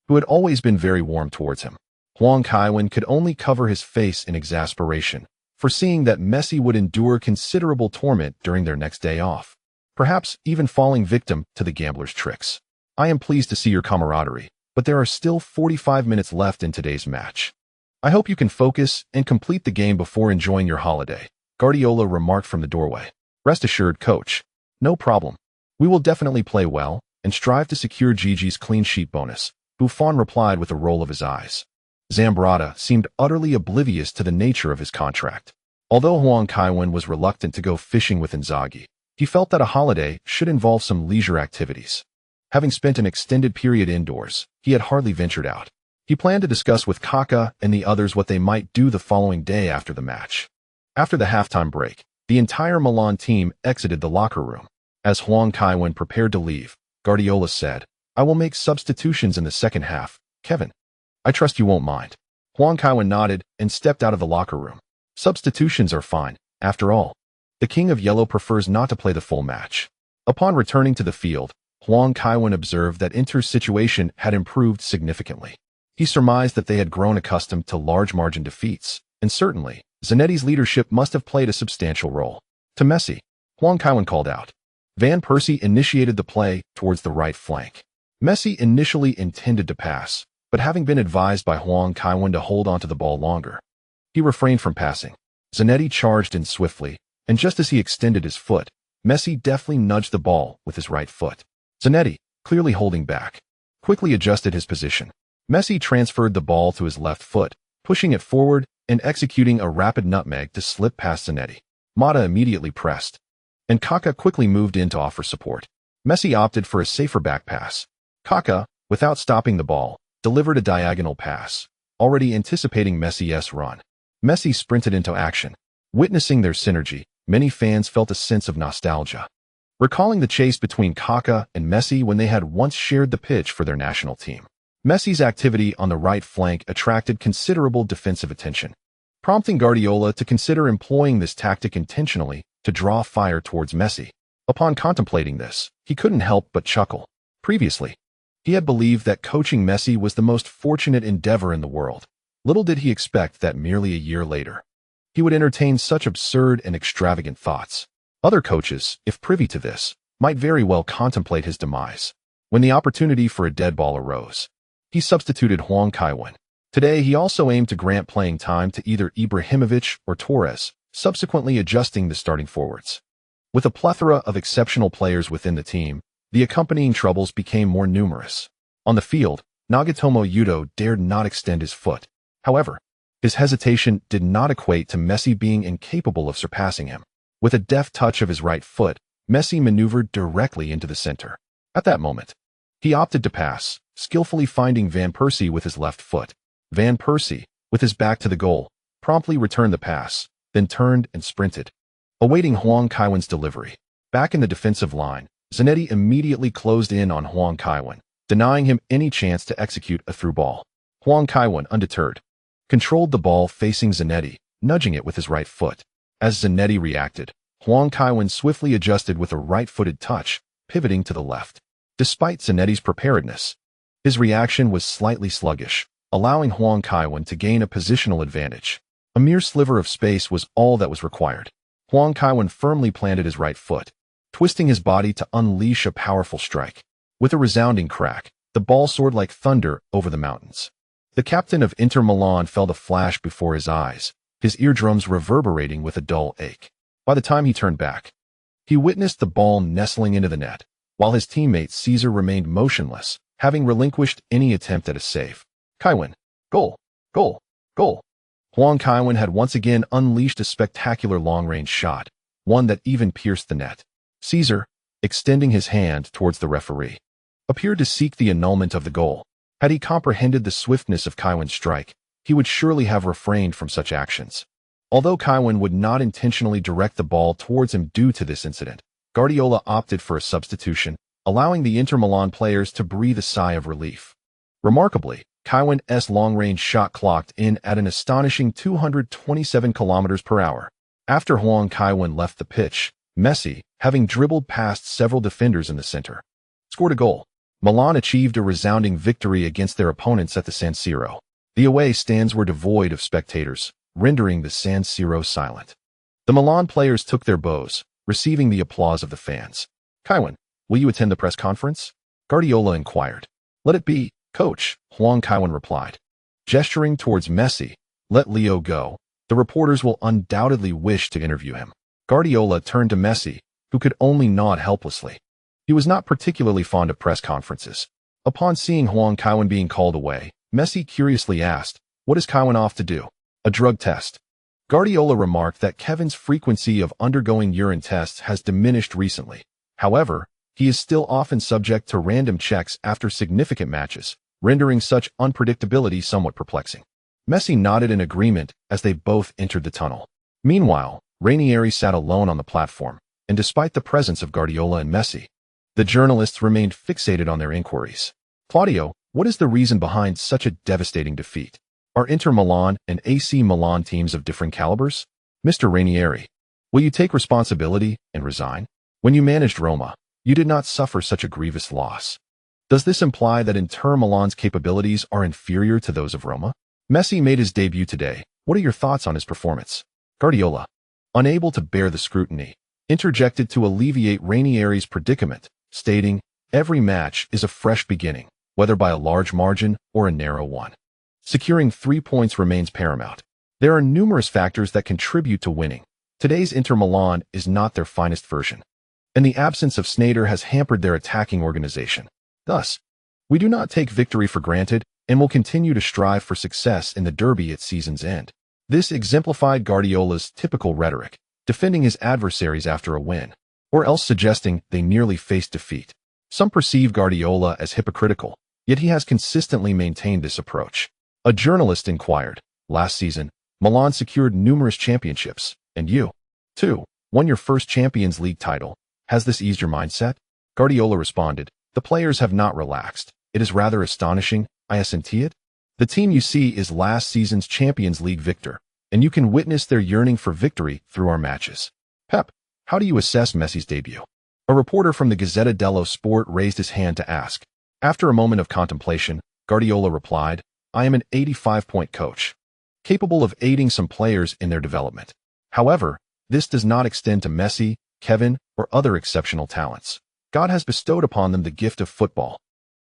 who had always been very warm towards him. Huang Kaiwen could only cover his face in exasperation, foreseeing that Messi would endure considerable torment during their next day off, perhaps even falling victim to the gambler's tricks. I am pleased to see your camaraderie, but there are still 45 minutes left in today's match. I hope you can focus and complete the game before enjoying your holiday, Guardiola remarked from the doorway. Rest assured, coach. No problem. We will definitely play well and strive to secure Gigi's clean sheet bonus, Buffon replied with a roll of his eyes. Zambrata seemed utterly oblivious to the nature of his contract. Although Huang Kaiwen was reluctant to go fishing with Inzaghi, he felt that a holiday should involve some leisure activities. Having spent an extended period indoors, he had hardly ventured out. He planned to discuss with Kaká and the others what they might do the following day after the match. After the halftime break, the entire Milan team exited the locker room. As Huang Kaiwen prepared to leave, Guardiola said, I will make substitutions in the second half, Kevin. I trust you won't mind. Huang Kaiwen nodded and stepped out of the locker room. Substitutions are fine, after all. The King of Yellow prefers not to play the full match. Upon returning to the field, Huang Kaiwen observed that Inter's situation had improved significantly. He surmised that they had grown accustomed to large margin defeats, and certainly, Zanetti's leadership must have played a substantial role. To Messi, Huang Kaiwen called out. Van Persie initiated the play towards the right flank. Messi initially intended to pass, but having been advised by Huang Kaiwen to hold onto the ball longer, he refrained from passing. Zanetti charged in swiftly, and just as he extended his foot, Messi deftly nudged the ball with his right foot. Zanetti, clearly holding back, quickly adjusted his position. Messi transferred the ball to his left foot, pushing it forward and executing a rapid nutmeg to slip past Zanetti. Mata immediately pressed, and Kaká quickly moved in to offer support. Messi opted for a safer back pass. Kaká, without stopping the ball, delivered a diagonal pass, already anticipating Messi's run. Messi sprinted into action. Witnessing their synergy, many fans felt a sense of nostalgia, recalling the chase between Kaká and Messi when they had once shared the pitch for their national team. Messi's activity on the right flank attracted considerable defensive attention, prompting Guardiola to consider employing this tactic intentionally to draw fire towards Messi. Upon contemplating this, he couldn't help but chuckle. Previously, he had believed that coaching Messi was the most fortunate endeavor in the world. Little did he expect that merely a year later, he would entertain such absurd and extravagant thoughts. Other coaches, if privy to this, might very well contemplate his demise. When the opportunity for a dead ball arose, he substituted Huang Kaiwen. Today, he also aimed to grant playing time to either Ibrahimovic or Torres, subsequently adjusting the starting forwards. With a plethora of exceptional players within the team, the accompanying troubles became more numerous. On the field, Nagatomo Yuto dared not extend his foot. However, his hesitation did not equate to Messi being incapable of surpassing him. With a deft touch of his right foot, Messi maneuvered directly into the center. At that moment, he opted to pass, skillfully finding Van Persie with his left foot. Van Persie, with his back to the goal, promptly returned the pass, then turned and sprinted. Awaiting Huang Kaiwen's delivery, back in the defensive line, Zanetti immediately closed in on Huang Kaiwen, denying him any chance to execute a through ball. Huang Kaiwen, undeterred, controlled the ball facing Zanetti, nudging it with his right foot. As Zanetti reacted, Huang Kaiwen swiftly adjusted with a right-footed touch, pivoting to the left. Despite Zanetti's preparedness, his reaction was slightly sluggish, allowing Huang Kaiwen to gain a positional advantage. A mere sliver of space was all that was required. Huang Kaiwen firmly planted his right foot, twisting his body to unleash a powerful strike. With a resounding crack, the ball soared like thunder over the mountains. The captain of Inter Milan felt a flash before his eyes, his eardrums reverberating with a dull ache. By the time he turned back, he witnessed the ball nestling into the net, while his teammate Caesar remained motionless, having relinquished any attempt at a save. Kaiwen. Goal. Goal. Goal. Huang Kaiwen had once again unleashed a spectacular long-range shot, one that even pierced the net. Caesar, extending his hand towards the referee, appeared to seek the annulment of the goal. Had he comprehended the swiftness of Kaiwen's strike, he would surely have refrained from such actions. Although Kaiwen would not intentionally direct the ball towards him due to this incident, Guardiola opted for a substitution, allowing the Inter Milan players to breathe a sigh of relief. Remarkably, Kaiwen's long-range shot clocked in at an astonishing 227 km/h. After Huang Kaiwen left the pitch, Messi, having dribbled past several defenders in the center, scored a goal. Milan achieved a resounding victory against their opponents at the San Siro. The away stands were devoid of spectators, rendering the San Siro silent. The Milan players took their bows, receiving the applause of the fans. Kaiwen, will you attend the press conference? Guardiola inquired. Let it be, coach, Huang Kaiwen replied. Gesturing towards Messi, let Leo go. The reporters will undoubtedly wish to interview him. Guardiola turned to Messi, who could only nod helplessly. He was not particularly fond of press conferences. Upon seeing Huang Kaiwen being called away, Messi curiously asked, what is Kaiwen off to do? A drug test. Guardiola remarked that Kevin's frequency of undergoing urine tests has diminished recently. However, he is still often subject to random checks after significant matches, rendering such unpredictability somewhat perplexing. Messi nodded in agreement as they both entered the tunnel. Meanwhile, Ranieri sat alone on the platform, and despite the presence of Guardiola and Messi, the journalists remained fixated on their inquiries. Claudio, what is the reason behind such a devastating defeat? Are Inter Milan and AC Milan teams of different calibers? Mr. Ranieri, will you take responsibility and resign? When you managed Roma, you did not suffer such a grievous loss. Does this imply that Inter Milan's capabilities are inferior to those of Roma? Messi made his debut today. What are your thoughts on his performance? Guardiola, unable to bear the scrutiny, interjected to alleviate Ranieri's predicament, stating, every match is a fresh beginning, whether by a large margin or a narrow one. Securing 3 points remains paramount. There are numerous factors that contribute to winning. Today's Inter Milan is not their finest version, and the absence of Sneijder has hampered their attacking organization. Thus, we do not take victory for granted and will continue to strive for success in the derby at season's end. This exemplified Guardiola's typical rhetoric, defending his adversaries after a win, or else suggesting they nearly faced defeat. Some perceive Guardiola as hypocritical, yet he has consistently maintained this approach. A journalist inquired, last season, Milan secured numerous championships, and you, too, won your first Champions League title. Has this eased your mindset? Guardiola responded, the players have not relaxed. It is rather astonishing, I assent it. The team you see is last season's Champions League victor, and you can witness their yearning for victory through our matches. Pep, how do you assess Messi's debut? A reporter from the Gazzetta dello Sport raised his hand to ask. After a moment of contemplation, Guardiola replied, I am an 85-point coach, capable of aiding some players in their development. However, this does not extend to Messi, Kevin, or other exceptional talents. God has bestowed upon them the gift of football,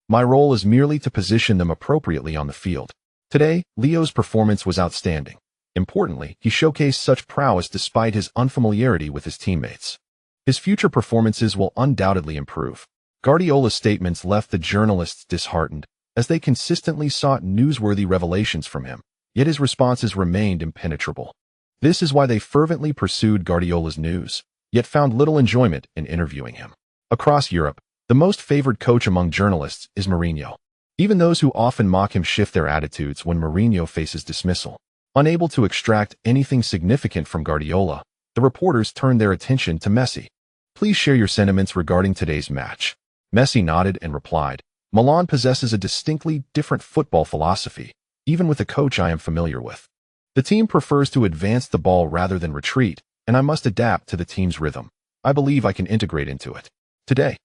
My role is merely to position them appropriately on the field. Today, Leo's performance was outstanding. Importantly, he showcased such prowess despite his unfamiliarity with his teammates. His future performances will undoubtedly improve. Guardiola's statements left the journalists disheartened, as they consistently sought newsworthy revelations from him, yet his responses remained impenetrable. This is why they fervently pursued Guardiola's news, yet found little enjoyment in interviewing him. Across Europe, the most favored coach among journalists is Mourinho. Even those who often mock him shift their attitudes when Mourinho faces dismissal. Unable to extract anything significant from Guardiola, the reporters turned their attention to Messi. Please share your sentiments regarding today's match. Messi nodded and replied, Milan possesses a distinctly different football philosophy, even with a coach I am familiar with. The team prefers to advance the ball rather than retreat, and I must adapt to the team's rhythm. I believe I can integrate into it. Today,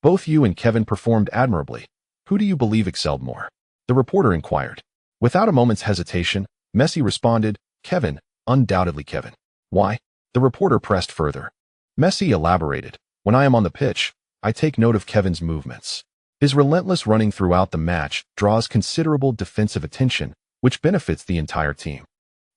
both you and Kevin performed admirably. Who do you believe excelled more? The reporter inquired. Without a moment's hesitation, Messi responded, Kevin, undoubtedly Kevin. Why? The reporter pressed further. Messi elaborated, when I am on the pitch, I take note of Kevin's movements. His relentless running throughout the match draws considerable defensive attention, which benefits the entire team.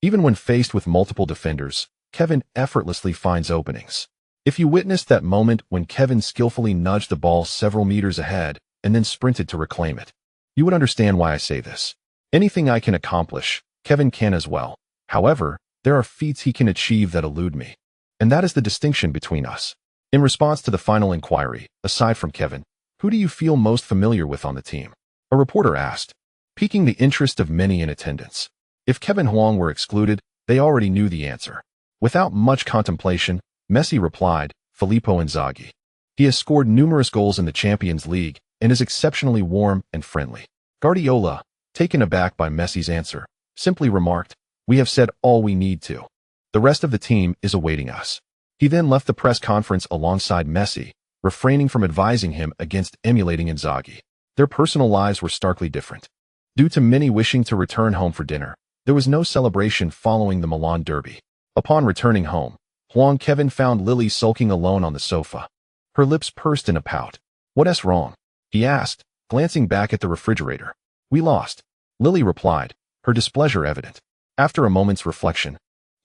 Even when faced with multiple defenders, Kevin effortlessly finds openings. If you witnessed that moment when Kevin skillfully nudged the ball several meters ahead and then sprinted to reclaim it, you would understand why I say this. Anything I can accomplish, Kevin can as well. However, there are feats he can achieve that elude me. And that is the distinction between us. In response to the final inquiry, aside from Kevin, who do you feel most familiar with on the team? A reporter asked, piquing the interest of many in attendance. If Kevin Huang were excluded, they already knew the answer. Without much contemplation, Messi replied, Filippo Inzaghi. He has scored numerous goals in the Champions League and is exceptionally warm and friendly. Guardiola, taken aback by Messi's answer, simply remarked, we have said all we need to. The rest of the team is awaiting us. He then left the press conference alongside Messi, refraining from advising him against emulating Inzaghi. Their personal lives were starkly different. Due to many wishing to return home for dinner, there was no celebration following the Milan derby. Upon returning home, Huang Kaiwen found Lily sulking alone on the sofa. Her lips pursed in a pout. What's wrong? He asked, glancing back at the refrigerator. We lost. Lily replied, her displeasure evident. After a moment's reflection,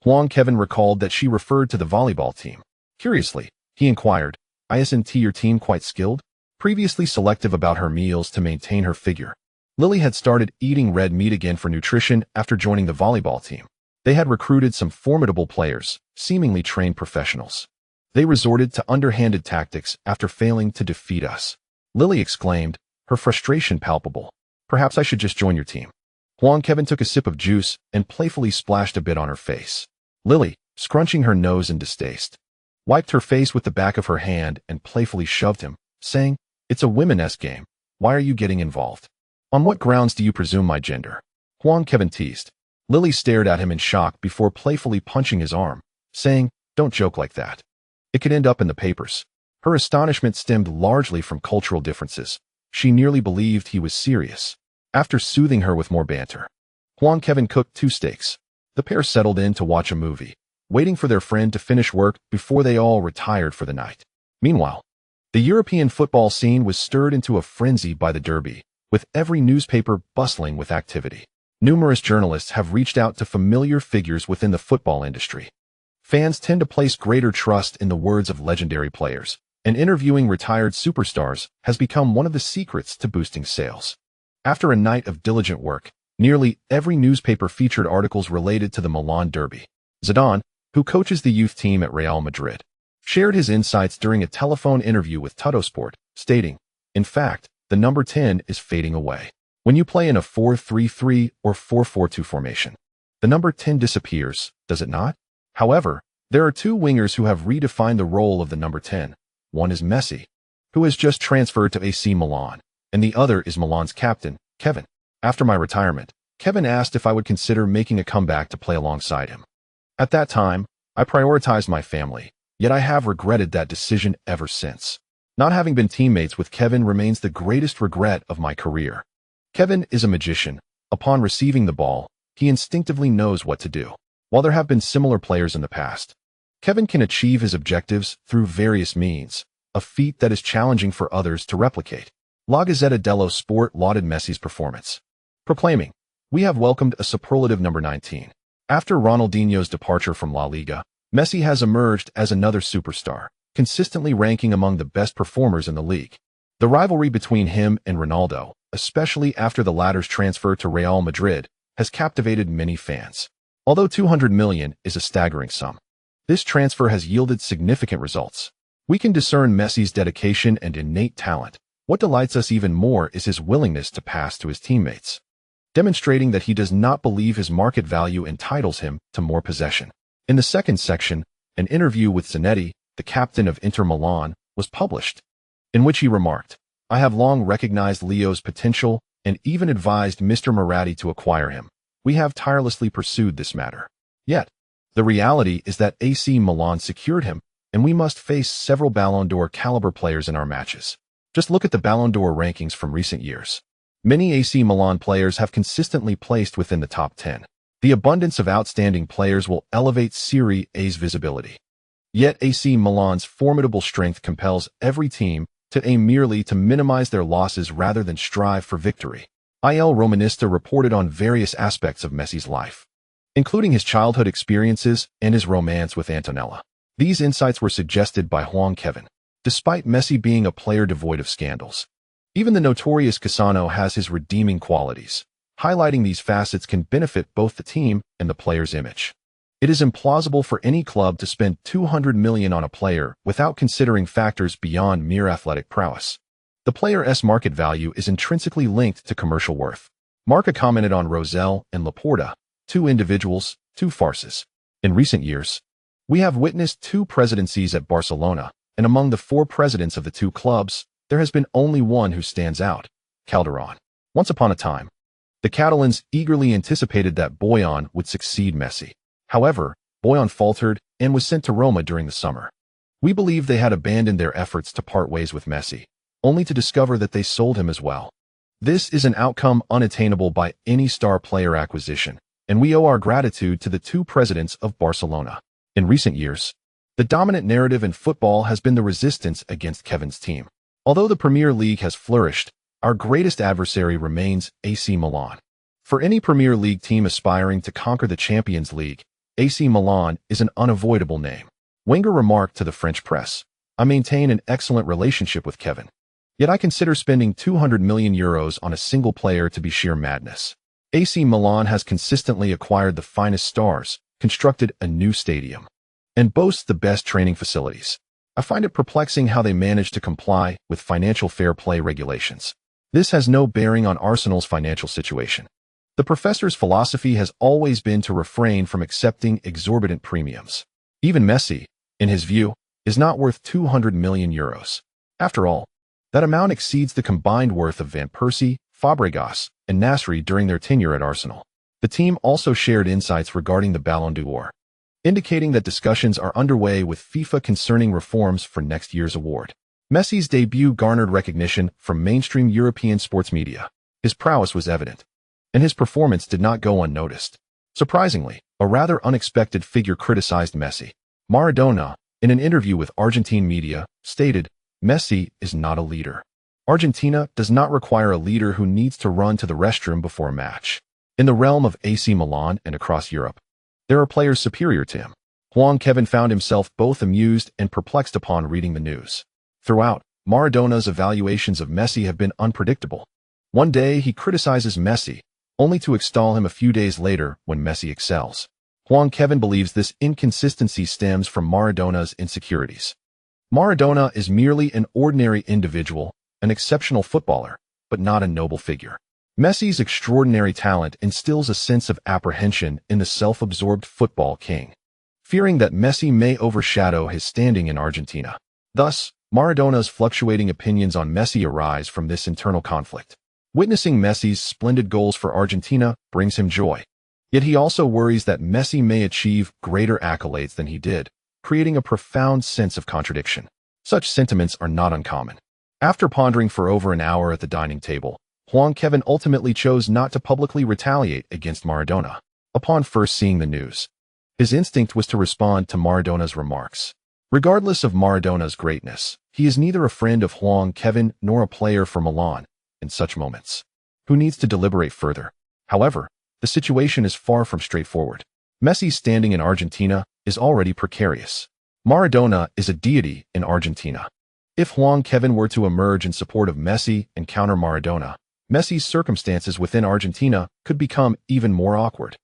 Huang Kaiwen recalled that she referred to the volleyball team. Curiously, he inquired, isn't your team quite skilled? Previously selective about her meals to maintain her figure, Lily had started eating red meat again for nutrition after joining the volleyball team. They had recruited some formidable players, seemingly trained professionals. They resorted to underhanded tactics after failing to defeat us. Lily exclaimed, her frustration palpable. Perhaps I should just join your team. Huang Kaiwen took a sip of juice and playfully splashed a bit on her face. Lily, scrunching her nose in distaste, wiped her face with the back of her hand and playfully shoved him, saying, it's a women's game. Why are you getting involved? On what grounds do you presume my gender? Huang Kaiwen teased. Lily stared at him in shock before playfully punching his arm, saying, don't joke like that. It could end up in the papers. Her astonishment stemmed largely from cultural differences. She nearly believed he was serious. After soothing her with more banter, Huang Kaiwen cooked 2 steaks. The pair settled in to watch a movie, waiting for their friend to finish work before they all retired for the night. Meanwhile, the European football scene was stirred into a frenzy by the derby, with every newspaper bustling with activity. Numerous journalists have reached out to familiar figures within the football industry. Fans tend to place greater trust in the words of legendary players, and interviewing retired superstars has become one of the secrets to boosting sales. After a night of diligent work, nearly every newspaper featured articles related to the Milan derby. Zidane, who coaches the youth team at Real Madrid, shared his insights during a telephone interview with Tuttosport, stating, in fact, the number 10 is fading away. When you play in a 4-3-3 or 4-4-2 formation, the number 10 disappears, does it not? However, there are 2 wingers who have redefined the role of the number 10. One is Messi, who has just transferred to AC Milan, and the other is Milan's captain, Kevin. After my retirement, Kevin asked if I would consider making a comeback to play alongside him. At that time, I prioritized my family, yet I have regretted that decision ever since. Not having been teammates with Kevin remains the greatest regret of my career. Kevin is a magician. Upon receiving the ball, he instinctively knows what to do. While there have been similar players in the past, Kevin can achieve his objectives through various means, a feat that is challenging for others to replicate. La Gazzetta dello Sport lauded Messi's performance, proclaiming, "We have welcomed a superlative number 19. After Ronaldinho's departure from La Liga, Messi has emerged as another superstar, consistently ranking among the best performers in the league. The rivalry between him and Ronaldo, especially after the latter's transfer to Real Madrid, has captivated many fans. Although 200 million is a staggering sum, this transfer has yielded significant results. We can discern Messi's dedication and innate talent. What delights us even more is his willingness to pass to his teammates, demonstrating that he does not believe his market value entitles him to more possession." In the second section, an interview with Zanetti, the captain of Inter Milan, was published, in which he remarked, "I have long recognized Leo's potential and even advised Mr. Moratti to acquire him. We have tirelessly pursued this matter. Yet, the reality is that AC Milan secured him, and we must face several Ballon d'Or caliber players in our matches. Just look at the Ballon d'Or rankings from recent years. Many AC Milan players have consistently placed within the top 10. The abundance of outstanding players will elevate Serie A's visibility. Yet AC Milan's formidable strength compels every team to aim merely to minimize their losses rather than strive for victory." Il Romanista reported on various aspects of Messi's life, including his childhood experiences and his romance with Antonella. These insights were suggested by Huang Kaiwen. Despite Messi being a player devoid of scandals, even the notorious Cassano has his redeeming qualities. Highlighting these facets can benefit both the team and the player's image. It is implausible for any club to spend 200 million on a player without considering factors beyond mere athletic prowess. The player's market value is intrinsically linked to commercial worth. Marca commented on Rosell and Laporta, two individuals, two farces. In recent years, we have witnessed two presidencies at Barcelona, and among the four presidents of the two clubs, there has been only one who stands out, Calderon. Once upon a time, the Catalans eagerly anticipated that Boyan would succeed Messi. However, Boyan faltered and was sent to Roma during the summer. We believe they had abandoned their efforts to part ways with Messi, only to discover that they sold him as well. This is an outcome unattainable by any star player acquisition, and we owe our gratitude to the two presidents of Barcelona. In recent years, the dominant narrative in football has been the resistance against Kevin's team. Although the Premier League has flourished, our greatest adversary remains AC Milan. For any Premier League team aspiring to conquer the Champions League, AC Milan is an unavoidable name. Wenger remarked to the French press, "I maintain an excellent relationship with Kevin. Yet I consider spending 200 million euros on a single player to be sheer madness." AC Milan has consistently acquired the finest stars, constructed a new stadium, and boasts the best training facilities. I find it perplexing how they manage to comply with financial fair play regulations. This has no bearing on Arsenal's financial situation. The professor's philosophy has always been to refrain from accepting exorbitant premiums. Even Messi, in his view, is not worth 200 million euros. After all, that amount exceeds the combined worth of Van Persie, Fabregas, and Nasri during their tenure at Arsenal. The team also shared insights regarding the Ballon d'Or, indicating that discussions are underway with FIFA concerning reforms for next year's award. Messi's debut garnered recognition from mainstream European sports media. His prowess was evident, and his performance did not go unnoticed. Surprisingly, a rather unexpected figure criticized Messi. Maradona, in an interview with Argentine media, stated, "Messi is not a leader. Argentina does not require a leader who needs to run to the restroom before a match." In the realm of AC Milan and across Europe, there are players superior to him. Huang Kaiwen found himself both amused and perplexed upon reading the news. Throughout, Maradona's evaluations of Messi have been unpredictable. One day he criticizes Messi, only to extol him a few days later when Messi excels. Huang Kaiwen believes this inconsistency stems from Maradona's insecurities. Maradona is merely an ordinary individual, an exceptional footballer, but not a noble figure. Messi's extraordinary talent instills a sense of apprehension in the self-absorbed football king, fearing that Messi may overshadow his standing in Argentina. Thus, Maradona's fluctuating opinions on Messi arise from this internal conflict. Witnessing Messi's splendid goals for Argentina brings him joy. Yet he also worries that Messi may achieve greater accolades than he did, creating a profound sense of contradiction. Such sentiments are not uncommon. After pondering for over an hour at the dining table, Huang Kaiwen ultimately chose not to publicly retaliate against Maradona. Upon first seeing the news, his instinct was to respond to Maradona's remarks. Regardless of Maradona's greatness, he is neither a friend of Huang Kaiwen nor a player for Milan in such moments. Who needs to deliberate further? However, the situation is far from straightforward. Messi's standing in Argentina is already precarious. Maradona is a deity in Argentina. If Huang Kaiwen were to emerge in support of Messi and counter Maradona, Messi's circumstances within Argentina could become even more awkward.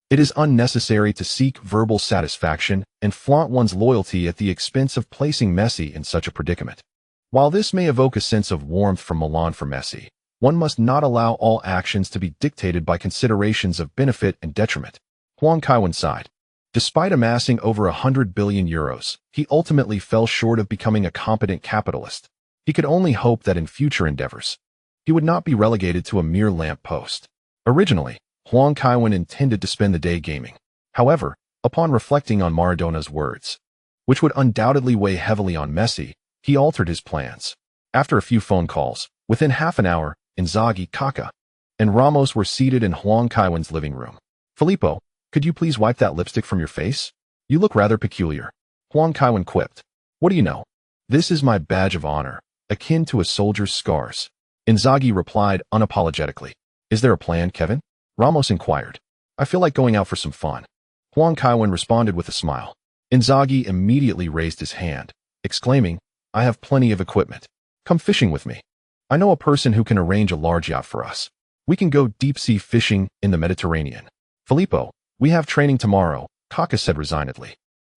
It is unnecessary to seek verbal satisfaction and flaunt one's loyalty at the expense of placing Messi in such a predicament. While this may evoke a sense of warmth from Milan for Messi, one must not allow all actions to be dictated by considerations of benefit and detriment. Huang Kaiwen sighed. Despite amassing over 100 billion euros, he ultimately fell short of becoming a competent capitalist. He could only hope that in future endeavors, he would not be relegated to a mere lamp post. Originally, Huang Kaiwen intended to spend the day gaming. However, upon reflecting on Maradona's words, which would undoubtedly weigh heavily on Messi, he altered his plans. After a few phone calls, within half an hour, Inzaghi, Kaká, and Ramos were seated in Huang Kaiwen's living room. "Filippo, could you please wipe that lipstick from your face? You look rather peculiar," Huang Kaiwen quipped. "What do you know? This is my badge of honor, akin to a soldier's scars." Inzaghi replied unapologetically. "Is there a plan, Kevin?" Ramos inquired. "I feel like going out for some fun." Huang Kaiwen responded with a smile. Inzaghi immediately raised his hand, exclaiming, "I have plenty of equipment. Come fishing with me. I know a person who can arrange a large yacht for us. We can go deep-sea fishing in the Mediterranean." "Filippo, we have training tomorrow," Kaká said resignedly.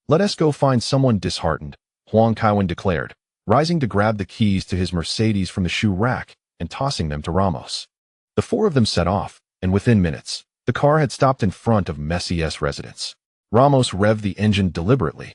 "Let us go find someone disheartened," Huang Kaiwen declared, rising to grab the keys to his Mercedes from the shoe rack and tossing them to Ramos. The four of them set off, and within minutes, the car had stopped in front of Messi's residence. Ramos revved the engine deliberately.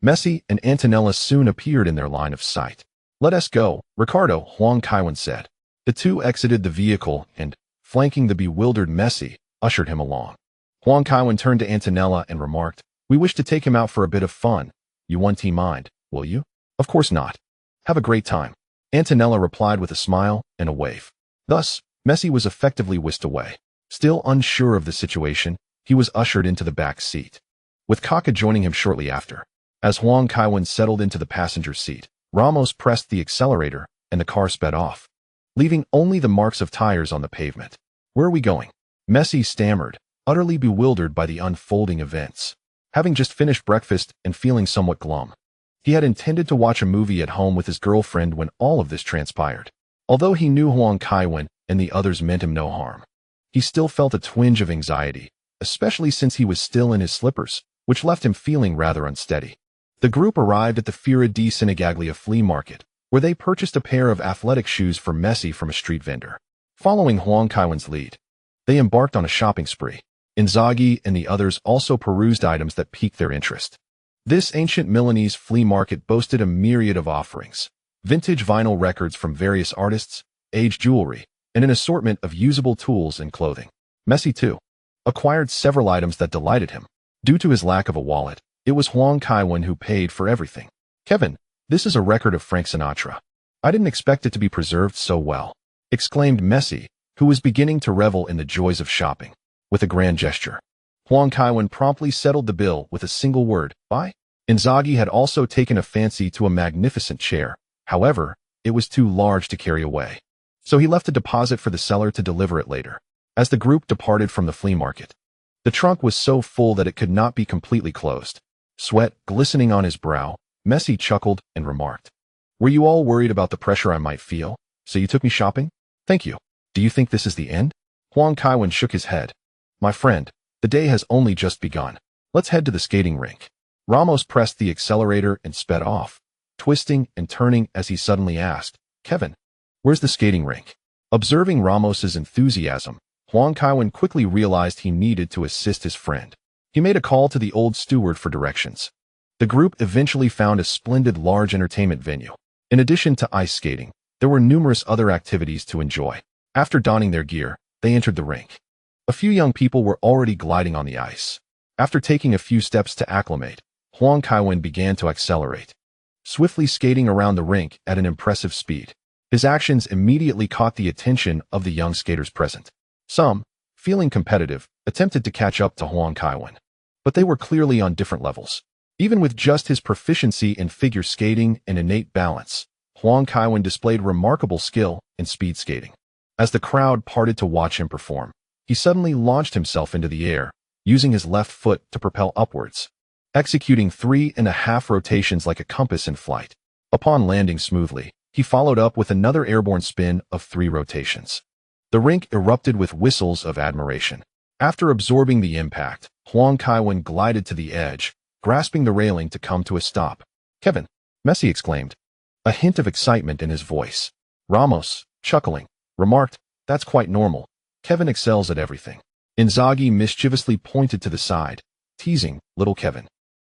Messi and Antonella soon appeared in their line of sight. "Let us go, Ricardo," Huang Kaiwen said. The two exited the vehicle and, flanking the bewildered Messi, ushered him along. Huang Kaiwen turned to Antonella and remarked, "We wish to take him out for a bit of fun. You won't mind, will you?" "Of course not. Have a great time," Antonella replied with a smile and a wave. Thus, Messi was effectively whisked away. Still unsure of the situation, he was ushered into the back seat, with Kaká joining him shortly after. As Huang Kaiwen settled into the passenger seat, Ramos pressed the accelerator and the car sped off, leaving only the marks of tires on the pavement. "Where are we going?" Messi stammered, utterly bewildered by the unfolding events. Having just finished breakfast and feeling somewhat glum, he had intended to watch a movie at home with his girlfriend when all of this transpired. Although he knew Huang Kaiwen and the others meant him no harm, he still felt a twinge of anxiety, especially since he was still in his slippers, which left him feeling rather unsteady. The group arrived at the Fiera di Sinigaglia flea market, where they purchased a pair of athletic shoes for Messi from a street vendor. Following Huang Kaiwen's lead, they embarked on a shopping spree. Inzaghi and the others also perused items that piqued their interest. This ancient Milanese flea market boasted a myriad of offerings: vintage vinyl records from various artists, aged jewelry, and an assortment of usable tools and clothing. Messi, too, acquired several items that delighted him. Due to his lack of a wallet, it was Huang Kaiwen who paid for everything. "Kevin, this is a record of Frank Sinatra. I didn't expect it to be preserved so well," exclaimed Messi, who was beginning to revel in the joys of shopping. With a grand gesture, Huang Kaiwen promptly settled the bill with a single word, "Buy." Inzaghi had also taken a fancy to a magnificent chair. However, it was too large to carry away, so he left a deposit for the seller to deliver it later. As the group departed from the flea market, the trunk was so full that it could not be completely closed. Sweat glistening on his brow, Messi chuckled and remarked, "Were you all worried about the pressure I might feel, so you took me shopping? Thank you. Do you think this is the end?" Huang Kaiwen shook his head. "My friend, the day has only just begun. Let's head to the skating rink." Ramos pressed the accelerator and sped off, twisting and turning as he suddenly asked, "Kevin, where's the skating rink?" Observing Ramos's enthusiasm, Huang Kaiwen quickly realized he needed to assist his friend. He made a call to the old steward for directions. The group eventually found a splendid large entertainment venue. In addition to ice skating, there were numerous other activities to enjoy. After donning their gear, they entered the rink. A few young people were already gliding on the ice. After taking a few steps to acclimate, Huang Kaiwen began to accelerate, swiftly skating around the rink at an impressive speed. His actions immediately caught the attention of the young skaters present. Some, feeling competitive, attempted to catch up to Huang Kaiwen, but they were clearly on different levels. Even with just his proficiency in figure skating and innate balance, Huang Kaiwen displayed remarkable skill in speed skating. As the crowd parted to watch him perform, he suddenly launched himself into the air, using his left foot to propel upwards, executing 3.5 rotations like a compass in flight. Upon landing smoothly, he followed up with another airborne spin of 3 rotations. The rink erupted with whistles of admiration. After absorbing the impact, Huang Kaiwen glided to the edge, grasping the railing to come to a stop. "Kevin!" Messi exclaimed, a hint of excitement in his voice. Ramos, chuckling, remarked, "That's quite normal. Kevin excels at everything." Inzaghi mischievously pointed to the side, teasing little Kevin.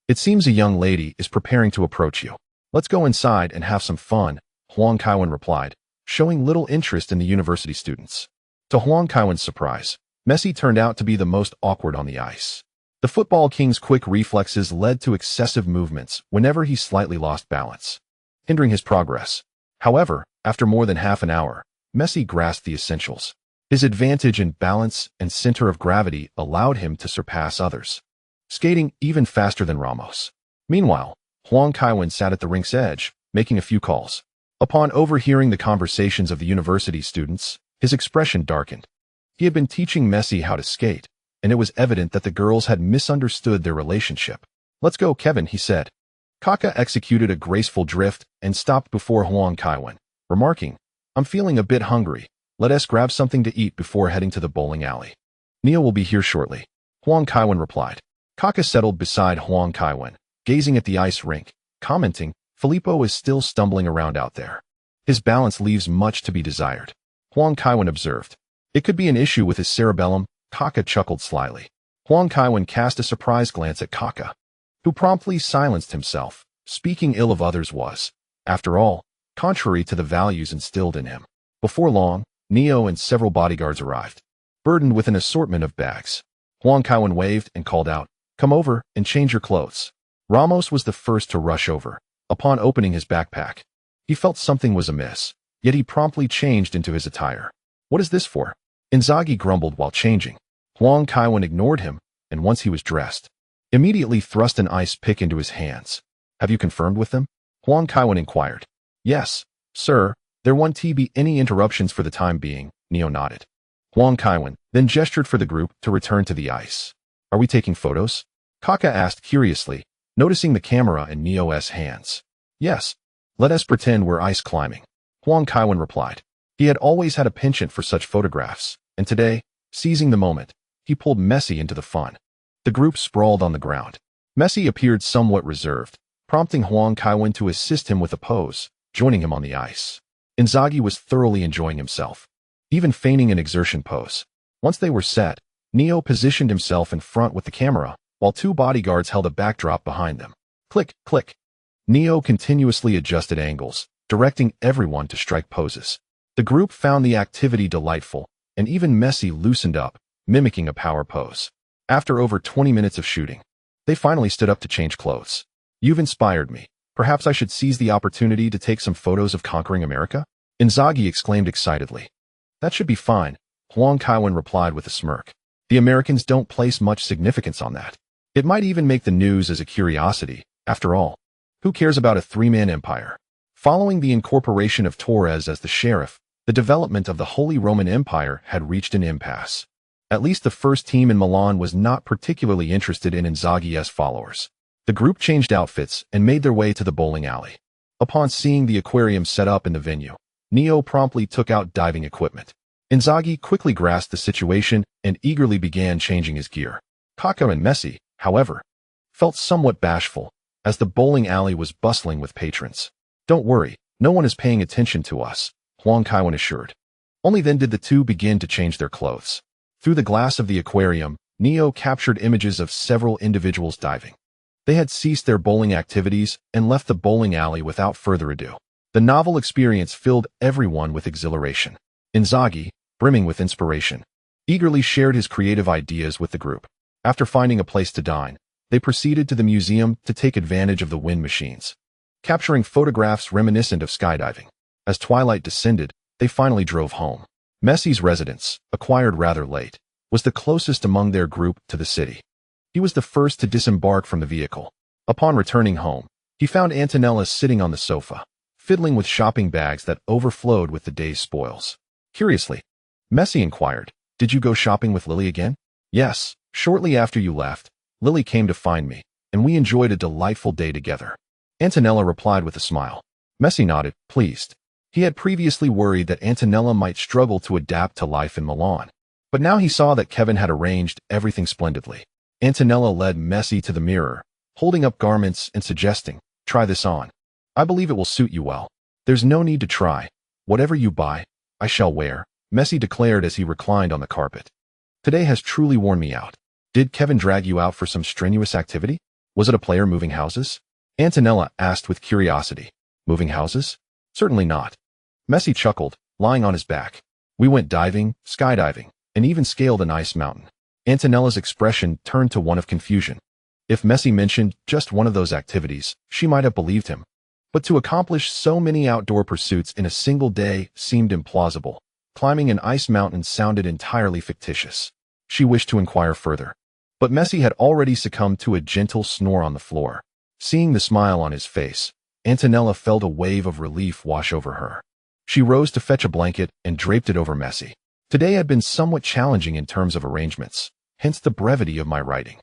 "It seems a young lady is preparing to approach you. Let's go inside and have some fun," Huang Kaiwen replied, showing little interest in the university students. To Huang Kaiwen's surprise, Messi turned out to be the most awkward on the ice. The football king's quick reflexes led to excessive movements whenever he slightly lost balance, hindering his progress. However, after more than half an hour, Messi grasped the essentials. His advantage in balance and center of gravity allowed him to surpass others, skating even faster than Ramos. Meanwhile, Huang Kaiwen sat at the rink's edge, making a few calls. Upon overhearing the conversations of the university students, his expression darkened. He had been teaching Messi how to skate, and it was evident that the girls had misunderstood their relationship. "Let's go, Kevin," he said. Kaka executed a graceful drift and stopped before Huang Kaiwen, remarking, "I'm feeling a bit hungry. Let us grab something to eat before heading to the bowling alley. Neil will be here shortly," Huang Kaiwen replied. Kaka settled beside Huang Kaiwen, gazing at the ice rink, commenting, "Filippo is still stumbling around out there. His balance leaves much to be desired." Huang Kaiwen observed, "It could be an issue with his cerebellum." Kaka chuckled slyly. Huang Kaiwen cast a surprised glance at Kaka, who promptly silenced himself. Speaking ill of others was, after all, contrary to the values instilled in him. Before long, Neo and several bodyguards arrived, burdened with an assortment of bags. Huang Kaiwen waved and called out, "Come over and change your clothes." Ramos was the first to rush over. Upon opening his backpack, he felt something was amiss, yet he promptly changed into his attire. "What is this for?" Inzaghi grumbled while changing. Huang Kaiwen ignored him, and once he was dressed, immediately thrust an ice pick into his hands. "Have you confirmed with them?" Huang Kaiwen inquired. "Yes, sir. There won't be any interruptions for the time being," Neo nodded. Huang Kaiwen then gestured for the group to return to the ice. "Are we taking photos?" Kaka asked curiously, noticing the camera in Neo's hands. "Yes. Let us pretend we're ice climbing," Huang Kaiwen replied. He had always had a penchant for such photographs, and today, seizing the moment, he pulled Messi into the fun. The group sprawled on the ground. Messi appeared somewhat reserved, prompting Huang Kaiwen to assist him with a pose, joining him on the ice. Inzaghi was thoroughly enjoying himself, even feigning an exertion pose. Once they were set, Neo positioned himself in front with the camera, while 2 bodyguards held a backdrop behind them. Click, click. Neo continuously adjusted angles, directing everyone to strike poses. The group found the activity delightful, and even Messi loosened up, mimicking a power pose. After over 20 minutes of shooting, they finally stood up to change clothes. "You've inspired me. Perhaps I should seize the opportunity to take some photos of conquering America?" Inzaghi exclaimed excitedly. "That should be fine," Huang Kaiwen replied with a smirk. "The Americans don't place much significance on that. It might even make the news as a curiosity. After all, who cares about a 3-man empire?" Following the incorporation of Torres as the sheriff, the development of the Holy Roman Empire had reached an impasse. At least the first team in Milan was not particularly interested in Inzaghi's followers. The group changed outfits and made their way to the bowling alley. Upon seeing the aquarium set up in the venue, Neo promptly took out diving equipment. Inzaghi quickly grasped the situation and eagerly began changing his gear. Kaka and Messi, however, felt somewhat bashful, as the bowling alley was bustling with patrons. "Don't worry, no one is paying attention to us," Huang Kaiwen assured. Only then did the two begin to change their clothes. Through the glass of the aquarium, Neo captured images of several individuals diving. They had ceased their bowling activities and left the bowling alley without further ado. The novel experience filled everyone with exhilaration. Inzaghi, brimming with inspiration, eagerly shared his creative ideas with the group. After finding a place to dine, they proceeded to the museum to take advantage of the wind machines, capturing photographs reminiscent of skydiving. As twilight descended, they finally drove home. Messi's residence, acquired rather late, was the closest among their group to the city. He was the first to disembark from the vehicle. Upon returning home, he found Antonella sitting on the sofa, fiddling with shopping bags that overflowed with the day's spoils. Curiously, Messi inquired, "Did you go shopping with Lily again?" "Yes, shortly after you left, Lily came to find me, and we enjoyed a delightful day together," Antonella replied with a smile. Messi nodded, pleased. He had previously worried that Antonella might struggle to adapt to life in Milan, but now he saw that Kevin had arranged everything splendidly. Antonella led Messi to the mirror, holding up garments and suggesting, "Try this on. I believe it will suit you well." "There's no need to try. Whatever you buy, I shall wear," Messi declared as he reclined on the carpet. "Today has truly worn me out." "Did Kevin drag you out for some strenuous activity? Was it a player moving houses?" Antonella asked with curiosity. "Moving houses? Certainly not." Messi chuckled, lying on his back. "We went diving, skydiving, and even scaled an ice mountain." Antonella's expression turned to one of confusion. If Messi mentioned just one of those activities, she might have believed him. But to accomplish so many outdoor pursuits in a single day seemed implausible. Climbing an ice mountain sounded entirely fictitious. She wished to inquire further. But Messi had already succumbed to a gentle snore on the floor. Seeing the smile on his face, Antonella felt a wave of relief wash over her. She rose to fetch a blanket and draped it over Messi. Today had been somewhat challenging in terms of arrangements, hence the brevity of my writing.